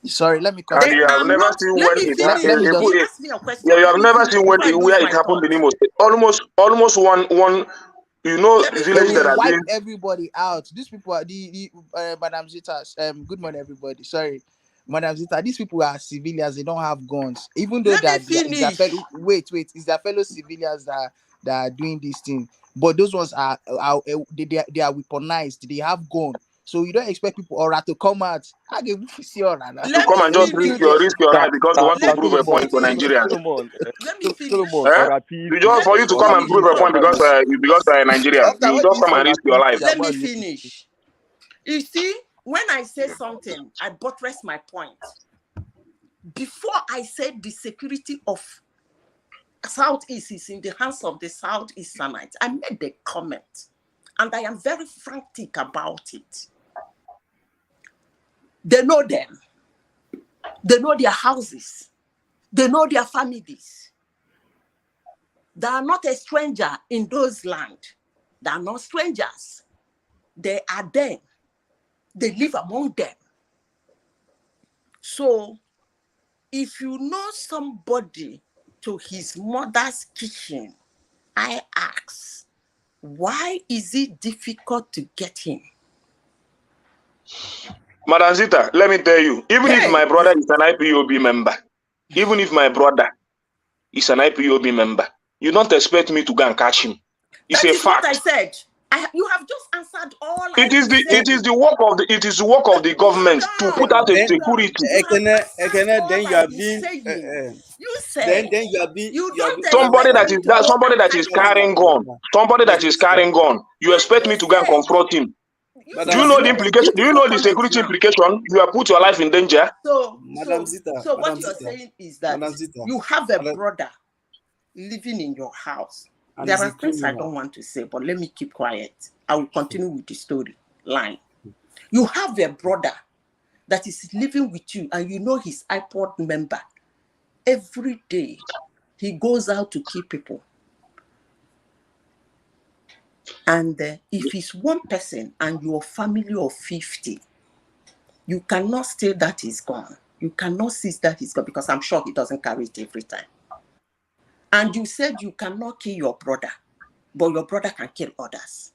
[SPEAKER 1] Sorry, let me
[SPEAKER 12] And you have never seen when it happened. You have never seen where it happened in Imo State. Almost one. You know, village that are
[SPEAKER 1] wipe
[SPEAKER 12] doing
[SPEAKER 1] everybody out. These people are the Madam Zita. Good morning, everybody. Sorry, Madam Zita. These people are civilians. They don't have guns. Even though that is their fellow. Wait. It's their fellow civilians that are doing this thing. But those ones are they are weaponized. They have guns. So you don't expect people to come out. I give you
[SPEAKER 12] to come and just risk your life because you want to prove a point for Nigerians. You just for you to come and prove a point because you are Nigerian. You just come and risk your life.
[SPEAKER 13] Let me finish. You see, when I say something, I buttress my point. Before I said the security of Southeast is in the hands of the Southeasternites. I made the comment, and I am very frantic about it. They know them. They know their houses. They know their families. They are not a stranger in those lands. They are not strangers. They are them. They live among them. So, if you know somebody to his mother's kitchen, I ask, why is it difficult to get him?
[SPEAKER 12] Madam Zita, let me tell you, even if my brother is an IPOB member, you don't expect me to go and catch him. It's
[SPEAKER 13] that
[SPEAKER 12] a
[SPEAKER 13] is
[SPEAKER 12] fact.
[SPEAKER 13] What I said. You have just answered all
[SPEAKER 12] It is the work of the government to put out a security.
[SPEAKER 17] Then you are being
[SPEAKER 13] you said
[SPEAKER 17] then you are being
[SPEAKER 12] somebody that is carrying gun. Somebody that is carrying gun. You expect me to go and confront him? Do you know the implication? Do you know the security implication? You have put your life in danger.
[SPEAKER 13] So what you are saying is that you have a brother living in your house. There are things I don't want to say, but let me keep quiet. I will continue with the story line. You have a brother that is living with you, and you know his iPod member. Every day, he goes out to kill people. And if it's one person and your family of 50, you cannot say that is gone. You cannot see that is gone, because I'm sure he doesn't carry it every time. And you said you cannot kill your brother, but your brother can kill others.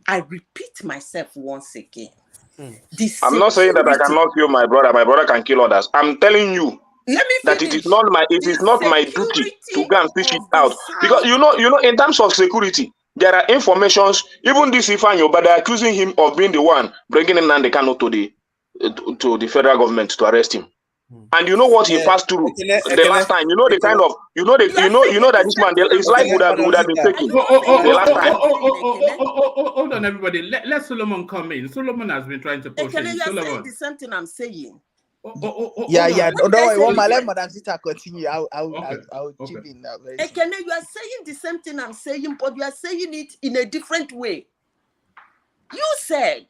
[SPEAKER 13] I repeat myself once again.
[SPEAKER 12] I'm not saying that I cannot kill my brother. My brother can kill others. I'm telling you that it is not my duty to go and fish it out. Because you know, in terms of security, there are informations. Even this Ifeanyi, but they're accusing him of being the one bringing in Nnamdi Kanu to the federal government to arrest him. And you know what he passed through the last time. You know the kind of that this man, his life would have been taken the last time.
[SPEAKER 5] Hold on, everybody. Let Solomon come in. Solomon has been trying to push in.
[SPEAKER 13] You're saying the same thing I'm saying.
[SPEAKER 1] Yeah. Don't worry. Let Madam Zita continue. I'll chip in now.
[SPEAKER 13] Ekene, you are saying the same thing I'm saying, but you are saying it in a different way. You said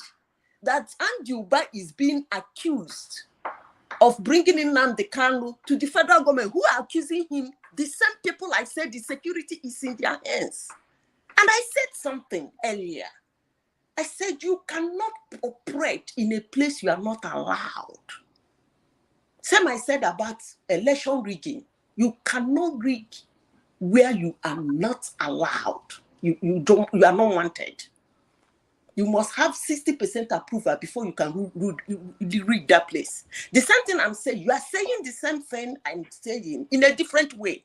[SPEAKER 13] that Ubah is being accused of bringing in Nnamdi Kanu to the federal government. Who are accusing him? The same people I said the security is in their hands. And I said something earlier. I said you cannot operate in a place you are not allowed. Same I said about election rigging. You cannot rig where you are not allowed. You are not wanted. You must have 60% approval before you can rig that place. The same thing I'm saying, you are saying the same thing I'm saying in a different way.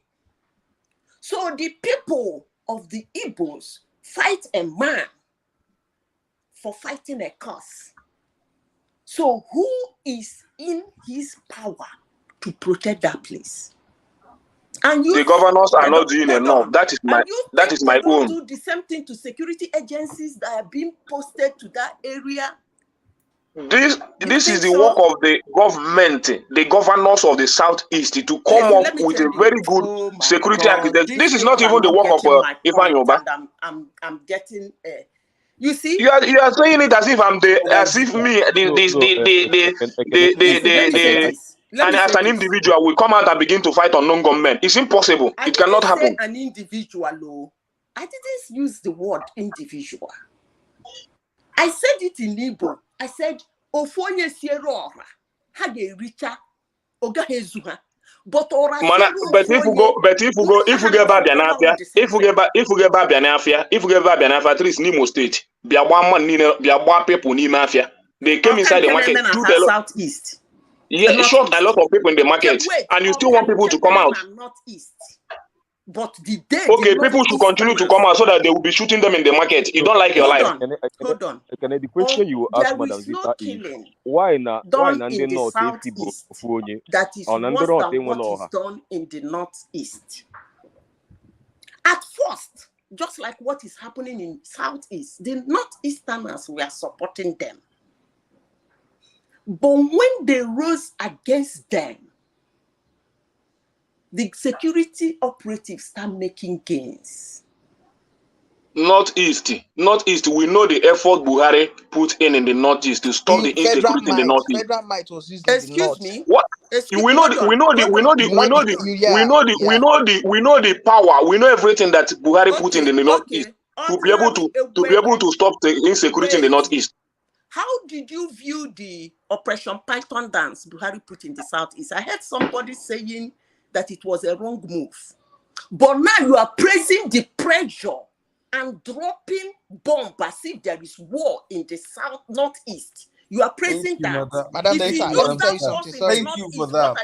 [SPEAKER 13] So the people of the Igbos fight a man for fighting a cause. So who is in his power to protect that place? And
[SPEAKER 12] the governors are not doing enough. That is my own.
[SPEAKER 13] Do the same thing to security agencies that are being posted to that area.
[SPEAKER 12] This is the work of the government, the governors of the Southeast, to come up with a very good security architect. This is not even the work of Ifeanyi Ubah.
[SPEAKER 13] I'm getting. You see,
[SPEAKER 12] you are saying it as if and as an individual we come out and begin to fight unknown gunmen. It's impossible. It cannot happen.
[SPEAKER 13] An individual, I didn't use the word individual. I said it in Igbo. I said, Ofonye Sierra, Hage Richa, Ogahezuha. But
[SPEAKER 12] if we get back at least Nimo State, people in Mafia. They came inside the market.
[SPEAKER 13] Southeast.
[SPEAKER 12] Yeah, it shot a lot of people in the market, and you still want people to come out.
[SPEAKER 13] Northeast. But the day
[SPEAKER 12] people should continue to come out so that they will be shooting them in the market. You don't like your life.
[SPEAKER 13] Hold on.
[SPEAKER 20] The question you ask Madam Zita is why in the Northeast
[SPEAKER 13] that is worse than what is done in the Northeast. At first, just like what is happening in Southeast, the Northeasterners were supporting them. But when they rose against them, the security operatives start making gains?
[SPEAKER 12] Northeast. We know the effort Buhari put in the Northeast to stop the insecurity in the Northeast.
[SPEAKER 1] Federal might was used in the north.
[SPEAKER 12] What? We know the power. We know everything that Buhari put in the Northeast to be able to stop the insecurity in the Northeast.
[SPEAKER 13] How did you view the Operation Python dance Buhari put in the Southeast? I heard somebody saying that it was a wrong move. But now you are praising the pressure and dropping bomb as if there is war in the Northeast. You are praising that.
[SPEAKER 1] Madam,
[SPEAKER 13] if you use that force in the
[SPEAKER 1] thank you for that.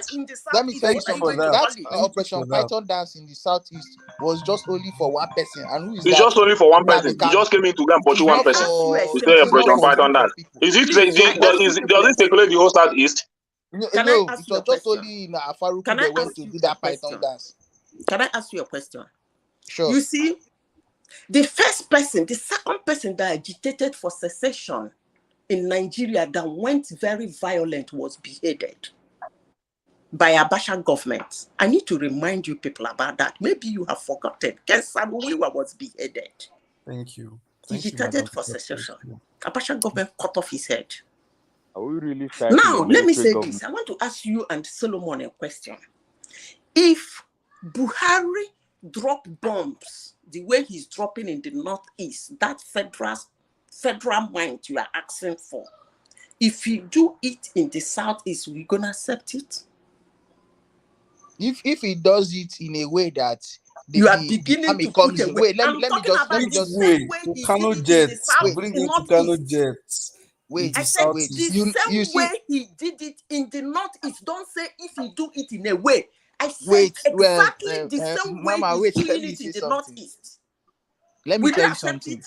[SPEAKER 1] Let me tell you something. That Operation Python dance in the Southeast was just only for one person. And who is
[SPEAKER 12] it's
[SPEAKER 1] that?
[SPEAKER 12] just only for one person. He just came in to go and pursue one person. To say Operation Python dance. Does it circulate the whole Southeast?
[SPEAKER 1] No, it was just only in Afaruku they went to do that Python dance.
[SPEAKER 13] Can I ask you a question?
[SPEAKER 1] Sure.
[SPEAKER 13] You see, the second person that agitated for secession in Nigeria that went very violent was beheaded by Abacha government. I need to remind you people about that. Maybe you have forgotten. Ken Samuwiwa was beheaded.
[SPEAKER 17] Thank you.
[SPEAKER 13] He agitated for secession. Abacha government cut off his head.
[SPEAKER 20] Are we really
[SPEAKER 13] now, let me say this. I want to ask you and Solomon a question. If Buhari dropped bombs the way he's dropping in the Northeast, that federal mind you are asking for, if you do it in the Southeast, we're gonna accept it?
[SPEAKER 1] If he does it in a way that
[SPEAKER 13] you are beginning to put away.
[SPEAKER 1] Wait, let me just
[SPEAKER 17] wait. Tucano jets. Bring in Tucano jets.
[SPEAKER 1] Wait,
[SPEAKER 13] I said the same way he did it in the Northeast. Don't say if he do it in a way. I said exactly the same way he's doing it in the Northeast.
[SPEAKER 1] Let me tell you something.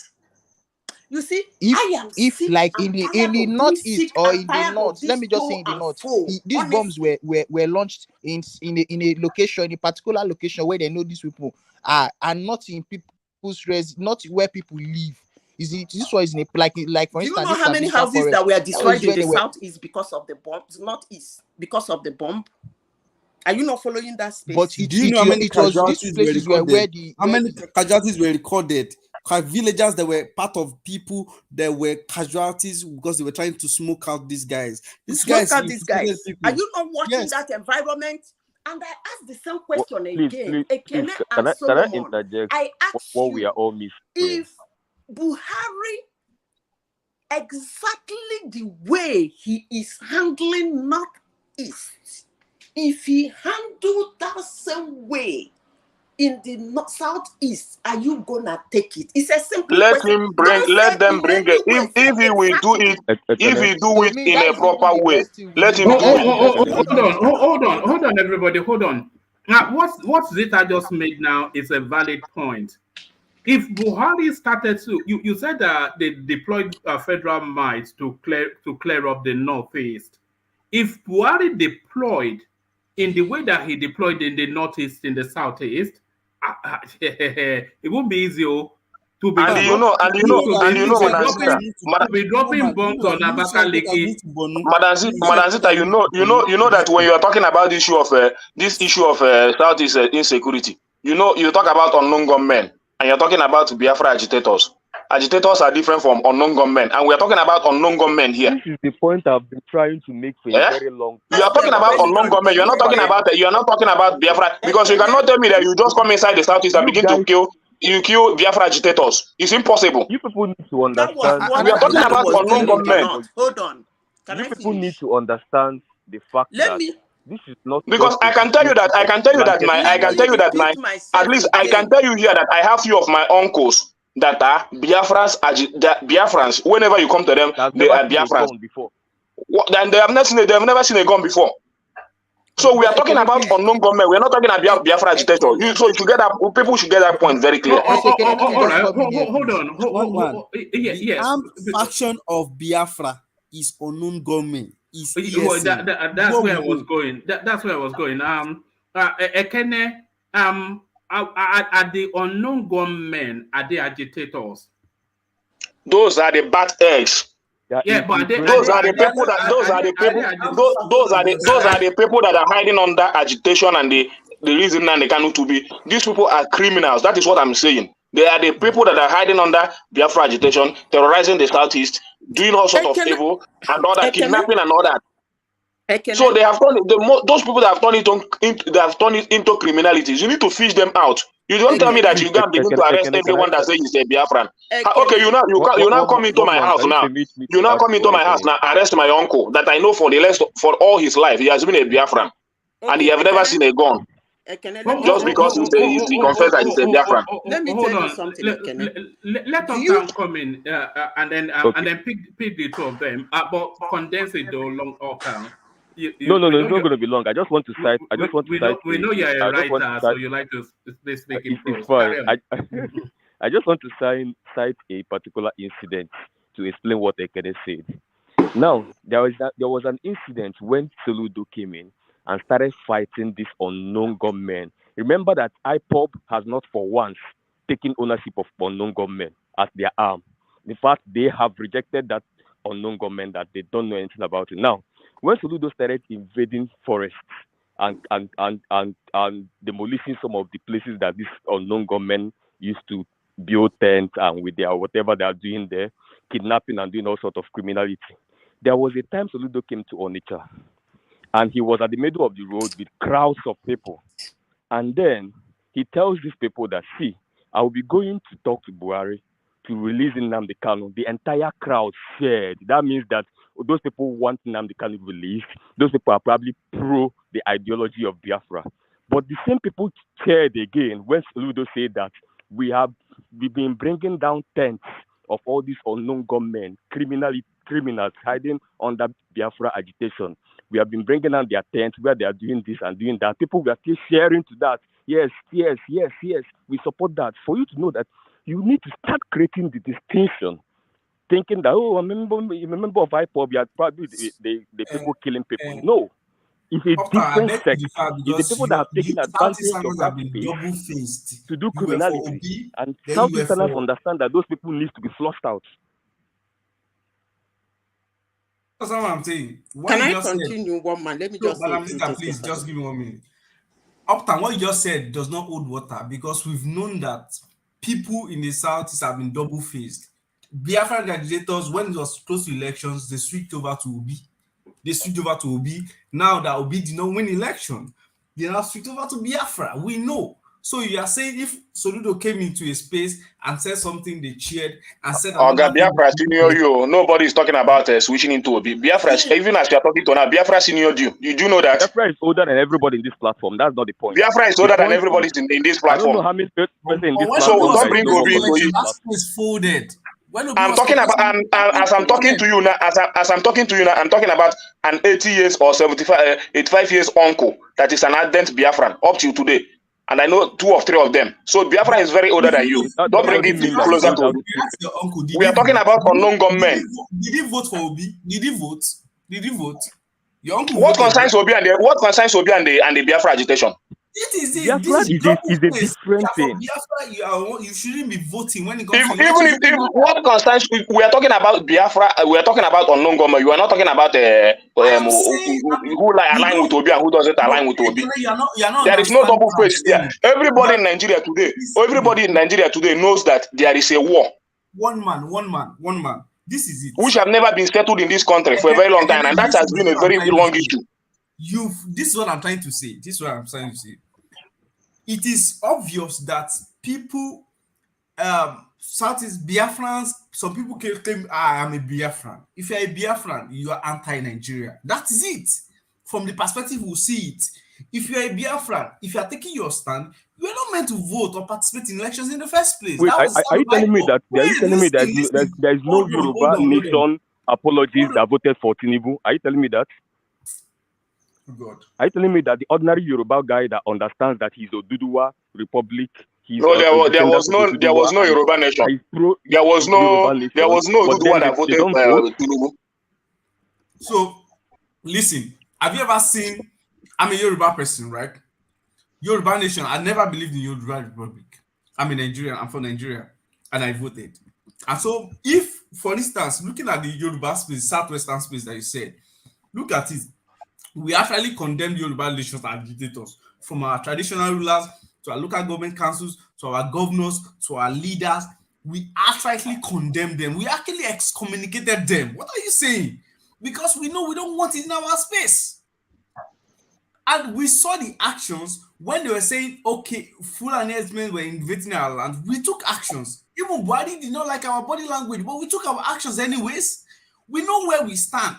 [SPEAKER 13] You see,
[SPEAKER 1] if like in the Northeast or in the North, let me just say in the North, these bombs were launched in a location, in a particular location where they know these people are not in people's not where people live. This was in a like for instance.
[SPEAKER 13] Do you know how many houses that were destroyed in the Southeast because of the bombs? Northeast because of the bomb. Are you not following that space?
[SPEAKER 17] But do you know how many casualties were recorded? How many casualties were recorded? Villagers that were part of people that were casualties because they were trying to smoke out these guys.
[SPEAKER 13] These guys. Are you not watching that environment? And I asked the same question again.
[SPEAKER 20] Can I interject?
[SPEAKER 13] I asked
[SPEAKER 20] what we are all missing?
[SPEAKER 13] If Buhari, exactly the way he is handling Northeast, if he handled that same way in the Southeast, are you gonna take it? It's a simple question.
[SPEAKER 12] Let them bring it. If he will do it, in a proper way, let him do it.
[SPEAKER 5] Hold on, everybody, hold on. Now, what Zita just made now is a valid point. If Buhari started to, you said that they deployed federal might to clear up the Northeast. If Buhari deployed in the way that he deployed in the Northeast, in the Southeast, it won't be easy to be.
[SPEAKER 12] And you know,
[SPEAKER 5] dropping bombs on Abakaliki.
[SPEAKER 12] Madam Zita, you know that when you are talking about this issue of Southeast insecurity, you talk about unknown gunmen, and you're talking about Biafra agitators. Agitators are different from unknown gunmen, and we are talking about unknown gunmen here.
[SPEAKER 20] This is the point I've been trying to make for a very long time.
[SPEAKER 12] You are talking about unknown gunmen. You are not talking about Biafra, because you cannot tell me that you just come inside the Southeast and begin to kill Biafra agitators. It's impossible.
[SPEAKER 20] You people need to understand.
[SPEAKER 12] We are talking about unknown gunmen.
[SPEAKER 13] Hold on.
[SPEAKER 20] You people need to understand the fact that this is not,
[SPEAKER 12] because I can tell you that at least I can tell you here that I have few of my uncles that are Biafrans. Whenever you come to them, they are Biafrans. And they have never seen a gun before. So we are talking about unknown gunmen. We are not talking about Biafra agitators. So people should get that point very clear.
[SPEAKER 5] Hold on. Yes.
[SPEAKER 17] Armed faction of Biafra is unknown gunmen.
[SPEAKER 5] That's where I was going. That's where I was going. Ekene, are the unknown gunmen, are they agitators?
[SPEAKER 12] Those are the bad eggs.
[SPEAKER 5] Yeah, but
[SPEAKER 12] those are the people that are hiding under agitation and the the reason Nnamdi Kanu to be. These people are criminals. That is what I'm saying. They are the people that are hiding under Biafra agitation, terrorizing the Southeast, doing all sorts of evil and all that, kidnapping and all that. So they have turned those people that have turned it into criminalities. You need to fish them out. You don't tell me that you can't begin to arrest everyone that says he's a Biafran. Okay, you now come into my house now. You now come into my house now, arrest my uncle that I know for all his life he has been a Biafran, and he have never seen a gun. Just because he confessed that he's a Biafran.
[SPEAKER 13] Let me tell you something.
[SPEAKER 5] Let us come in and then pick the two of them, but condense it though long or count.
[SPEAKER 20] No, it's not going to be long. I just want to cite.
[SPEAKER 5] We know you're a writer, so you like to speak in prose.
[SPEAKER 20] It's fine. I just want to cite a particular incident to explain what Ekene said. Now, there was an incident when Soludo came in and started fighting this unknown gunmen. Remember that IPOB has not for once taken ownership of unknown gunmen as their arm. In fact, they have rejected that unknown gunmen, that they don't know anything about it. Now, when Soludo started invading forests and demolishing some of the places that these unknown gunmen used to build tents and with their whatever they are doing there, kidnapping and doing all sorts of criminality, there was a time Soludo came to Onitsha. And he was at the middle of the road with crowds of people. And then he tells these people that, see, I will be going to talk to Buhari to release Nnamdi Kanu. The entire crowd shared. That means that those people want Nnamdi Kanu released. Those people are probably pro the ideology of Biafra. But the same people cheered again when Soludo said that we've been bringing down tents of all these unknown gunmen, criminals hiding under Biafra agitation. We have been bringing down their tents where they are doing this and doing that. People were still sharing to that. Yes. We support that. For you to know that you need to start creating the distinction, thinking that, I'm a member of IPOB, you are probably the people killing people. No. It's a different sect. It's the people that have taken advantage of that space to do criminality. And Southeasterners understand that those people need to be flushed out.
[SPEAKER 21] That's what I'm saying.
[SPEAKER 13] Can I continue one man? Let me just say,
[SPEAKER 21] please, just give me 1 minute. Uptown, what you just said does not hold water because we've known that people in the South have been double-faced. Biafran agitators, when it was close to elections, they switched over to Obi. Now that Obi did not win election, they now switched over to Biafra. We know. So you are saying if Soludo came into a space and said something, they cheered and said,
[SPEAKER 12] Biafra senior you. Nobody is talking about switching into Obi. Biafra, even as you are talking to now, Biafra senior you. You do know that?
[SPEAKER 20] Biafra is older than everybody in this platform. That's not the point.
[SPEAKER 12] Biafra is older than everybody in this platform.
[SPEAKER 20] I don't know how many people in this platform.
[SPEAKER 12] So don't bring Obi into it.
[SPEAKER 21] Is folded.
[SPEAKER 12] I'm talking about, as I'm talking to you now, I'm talking about an 80 years or 85 years uncle that is an ardent Biafran up till today. And I know 2 or 3 of them. So Biafra is very older than you. Don't bring it closer to Obi. We are talking about unknown gunmen.
[SPEAKER 21] Did he vote for Obi? Did he vote? Your uncle
[SPEAKER 12] what concerns Obi and the Biafra agitation?
[SPEAKER 21] It is
[SPEAKER 20] Biafra is a different thing.
[SPEAKER 21] Biafra, you shouldn't be voting when it comes to
[SPEAKER 12] if what concerns we are talking about Biafra, we are talking about unknown gunmen. You are not talking about who align with Obi and who doesn't align with Obi. There is no double face there. Everybody in Nigeria today knows that there is a war.
[SPEAKER 21] One man. This is it.
[SPEAKER 12] Which have never been settled in this country for a very long time, and that has been a very long issue.
[SPEAKER 21] This is what I'm trying to say. It is obvious that people, Southeast Biafrans, some people claim, I am a Biafran. If you're a Biafran, you are anti-Nigeria. That is it. From the perspective we'll see it. If you're a Biafran, if you're taking your stand, you're not meant to vote or participate in elections in the first place.
[SPEAKER 20] Wait, are you telling me that there is no Yoruba nation apologies that voted for Tinubu? Are you telling me that?
[SPEAKER 21] God.
[SPEAKER 20] Are you telling me that the ordinary Yoruba guy that understands that he's Oduduwa Republic?
[SPEAKER 12] No, there was no Yoruba nation. There was no Oduduwa that voted Tinubu.
[SPEAKER 21] So, listen, have you ever seen? I'm a Yoruba person, right? Yoruba nation. I never believed in Yoruba Republic. I'm a Nigerian. I'm from Nigeria, and I voted. And so, if, for instance, looking at the Yoruba space, Southwestern space that you said, look at it. We actually condemn Yoruba nations as agitators. from our traditional rulers to our local government councils to our governors to our leaders. We outrightly condemn them. We actually excommunicated them. What are you saying? Because we know we don't want it in our space. And we saw the actions when they were saying, okay, Fulani herdsmen were invading our land. We took actions. Even Buhari did not like our body language, but we took our actions anyways. We know where we stand.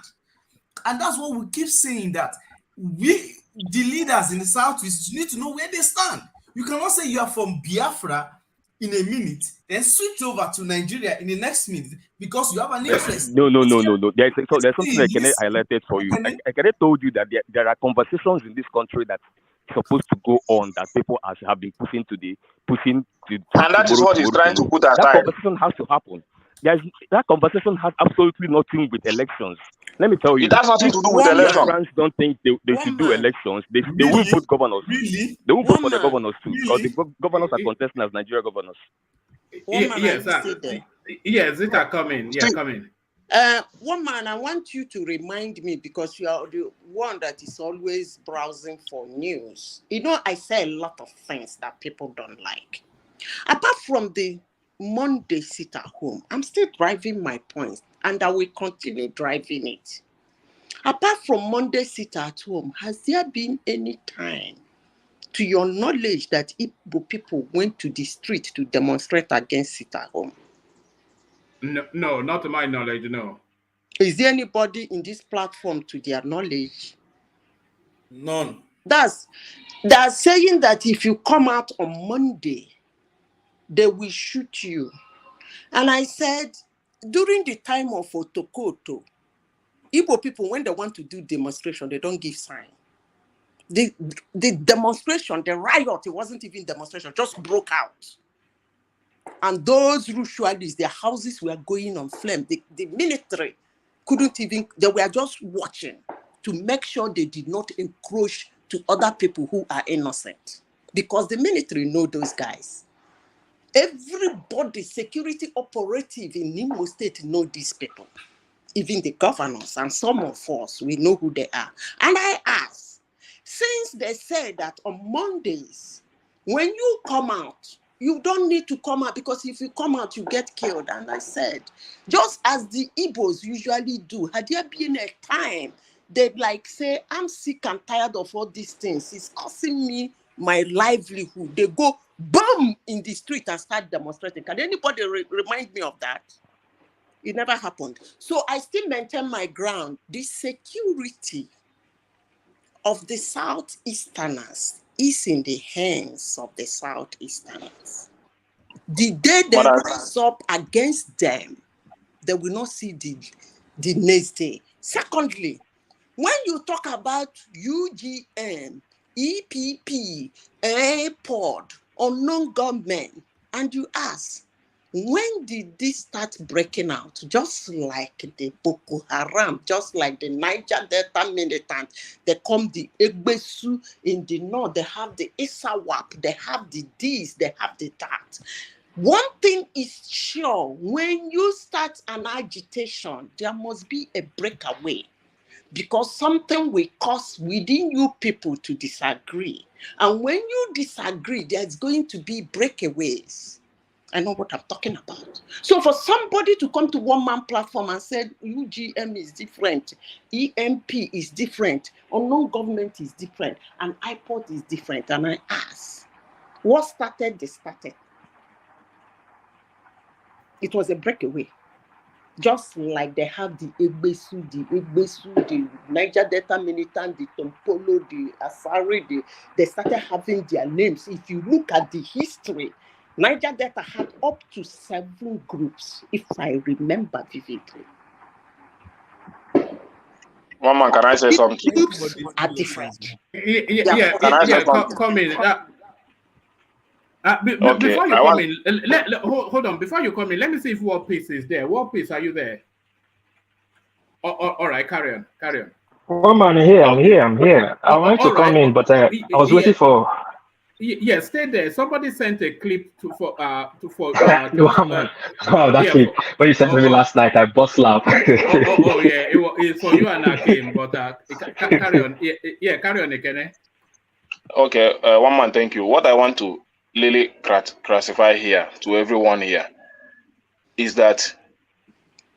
[SPEAKER 21] And that's what we keep saying, that we, the leaders in the Southeast, need to know where they stand. You cannot say you are from Biafra in a minute, then switch over to Nigeria in the next minute because you have an interest.
[SPEAKER 20] No. There's something I can highlight for you. I told you that there are conversations in this country that's supposed to go on that people have been pushing
[SPEAKER 16] and that is what he's trying to put aside.
[SPEAKER 20] That conversation has to happen. That conversation has absolutely nothing with elections. Let me tell you.
[SPEAKER 16] It has nothing to do with elections.
[SPEAKER 20] Friends don't think they should do elections. They will put governors.
[SPEAKER 21] Really?
[SPEAKER 20] They will vote for the governors too, because the governors are contesting as Nigeria governors.
[SPEAKER 5] Yes, it are coming. Yeah, coming.
[SPEAKER 13] Woman, I want you to remind me, because you are the one that is always browsing for news. You know, I say a lot of things that people don't like. Apart from the Monday sit at home, I'm still driving my points, and I will continue driving it. Apart from Monday sit at home, has there been any time, to your knowledge, that Igbo people went to the street to demonstrate against sit at home?
[SPEAKER 5] No, not to my knowledge, no.
[SPEAKER 13] Is there anybody in this platform, to their knowledge?
[SPEAKER 21] None.
[SPEAKER 13] They're saying that if you come out on Monday, they will shoot you. And I said, during the time of Otokoto, Igbo people, when they want to do demonstration, they don't give sign. The demonstration, the riot, it wasn't even demonstration, just broke out. And those ritualists, their houses were going on flame. The military couldn't even, they were just watching to make sure they did not encroach to other people who are innocent. Because the military know those guys. Everybody, security operative in Imo State know these people. Even the governors and some of us, we know who they are. And I ask, since they say that on Mondays, when you come out, you don't need to come out, because if you come out, you get killed. And I said, just as the Igbos usually do, had there been a time they'd like say, I'm sick and tired of all these things, it's costing me my livelihood. They go boom in the street and start demonstrating. Can anybody remind me of that? It never happened. So I still maintain my ground. The security of the Southeasterners is in the hands of the Southeasterners. The day they rise up against them, they will not see the next day. Secondly, when you talk about UGM, EPP, airport, unknown government, and you ask, when did this start breaking out? Just like the Boko Haram, just like the Niger Delta militant, they come the Egbesu in the north, they have the Isawap, they have the this, they have the that. One thing is sure, when you start an agitation, there must be a breakaway, because something will cause within you people to disagree. And when you disagree, there's going to be breakaways. I know what I'm talking about. So for somebody to come to one man platform and say UGM is different, EMP is different, unknown government is different, and iPod is different, and I ask, what started the started? It was a breakaway. Just like they have the Egbesu, the Niger Delta militant, the Tompolo, the Asari, they started having their names. If you look at the history, Niger Delta had up to 7 groups, if I remember vividly.
[SPEAKER 16] One man, can I say something?
[SPEAKER 13] Groups are different.
[SPEAKER 5] Come in.
[SPEAKER 16] Okay,
[SPEAKER 5] before you come in, hold on. Before you come in, let me see if War Peace is there. War Peace, are you there? All right, carry on.
[SPEAKER 19] Oh man, I'm here. I wanted to come in, but I was waiting for.
[SPEAKER 5] Yeah, stay there. Somebody sent a clip for
[SPEAKER 19] Oh, that's it. When you sent me last night, I bust laugh.
[SPEAKER 5] yeah, it's for you and I came, but carry on. Yeah, carry on again.
[SPEAKER 12] Okay, one man, thank you. What I want to really classify here to everyone here is that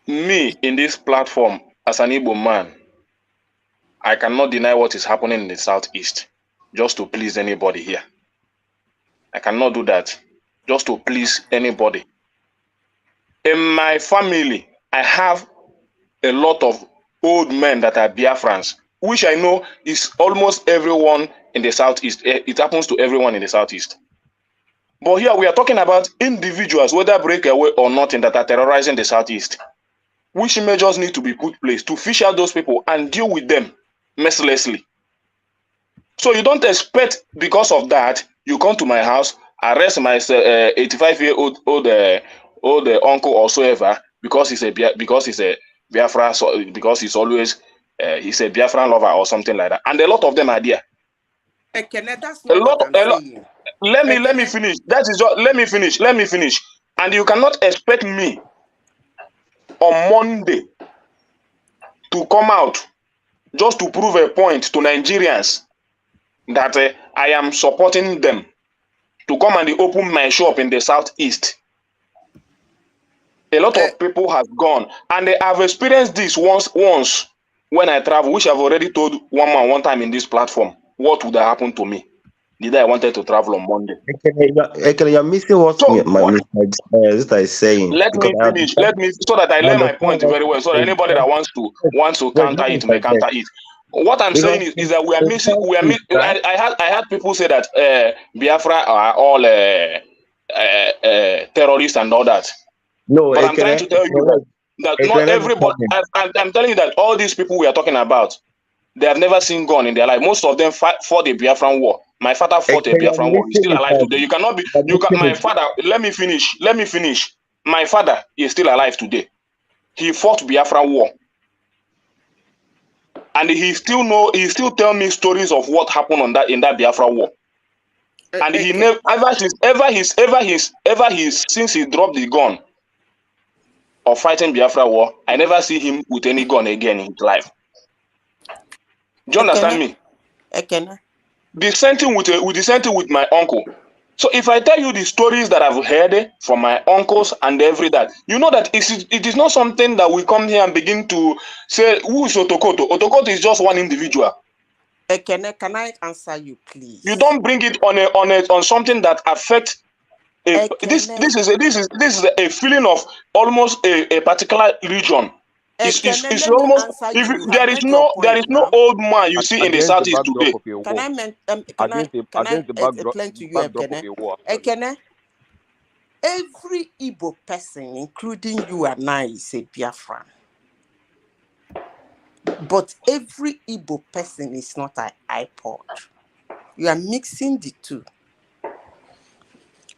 [SPEAKER 12] me in this platform as an Igbo man, I cannot deny what is happening in the southeast just to please anybody here. I cannot do that just to please anybody. In my family, I have a lot of old men that are Biafrans, which I know is almost everyone in the southeast. It happens to everyone in the southeast. But here we are talking about individuals, whether breakaway or nothing, that are terrorizing the southeast. Which measures need to be put in place to fish out those people and deal with them mercilessly? So you don't expect because of that, you come to my house, arrest my 85-year-old old uncle or so ever because he's a Biafra, because he's always he's a Biafran lover or something like that. And a lot of them are there.
[SPEAKER 13] Ekene, that's not what I'm saying.
[SPEAKER 12] Let me finish. That is just, let me finish. And you cannot expect me on Monday to come out just to prove a point to Nigerians that I am supporting them to come and open my shop in the southeast. A lot of people have gone and they have experienced this once when I travel, which I've already told one man one time in this platform. What would have happened to me? Did I wanted to travel on Monday?
[SPEAKER 16] Actually, you're missing what my sister is saying.
[SPEAKER 12] Let me finish. Let me, so that I learn my point very well. So that anybody that wants to counter it may counter it. What I'm saying is that we are missing. I had people say that Biafra are all terrorists and all that.
[SPEAKER 16] No,
[SPEAKER 12] but I'm trying to tell you that not everybody. I'm telling you that all these people we are talking about, they have never seen gun in their life. Most of them fought the Biafran war. My father fought a Biafran war. He's still alive today. You cannot be. My father. Let me finish. My father is still alive today. He fought Biafran war, and he still tell me stories of what happened in that Biafra war. And he never since he dropped the gun of fighting Biafra war, I never see him with any gun again in his life. Do you understand me? The same thing with my uncle. So if I tell you the stories that I've heard from my uncles and every that, you know that it is not something that we come here and begin to say who is Otokoto. Otokoto is just one individual.
[SPEAKER 13] Can I answer you, please?
[SPEAKER 12] You don't bring it on something that affects. This is a feeling of almost a particular region. It's almost there is no old man you see in the southeast today.
[SPEAKER 13] Can I explain to you, Ekene? Every Igbo person, including you and I, is a Biafran. But every Igbo person is not an iPod. You are mixing the two.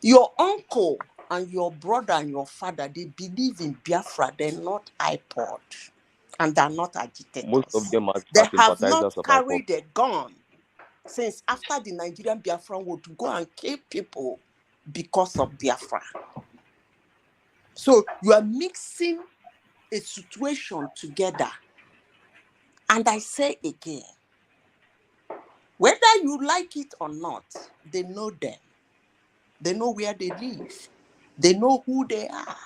[SPEAKER 13] Your uncle and your brother and your father, they believe in Biafra. They're not iPod. And they're not agitators.
[SPEAKER 20] Most of them are
[SPEAKER 13] they have not carried a gun since after the Nigerian Biafran war to go and kill people because of Biafra. So you are mixing a situation together. And I say again, whether you like it or not, they know them. They know where they live. They know who they are.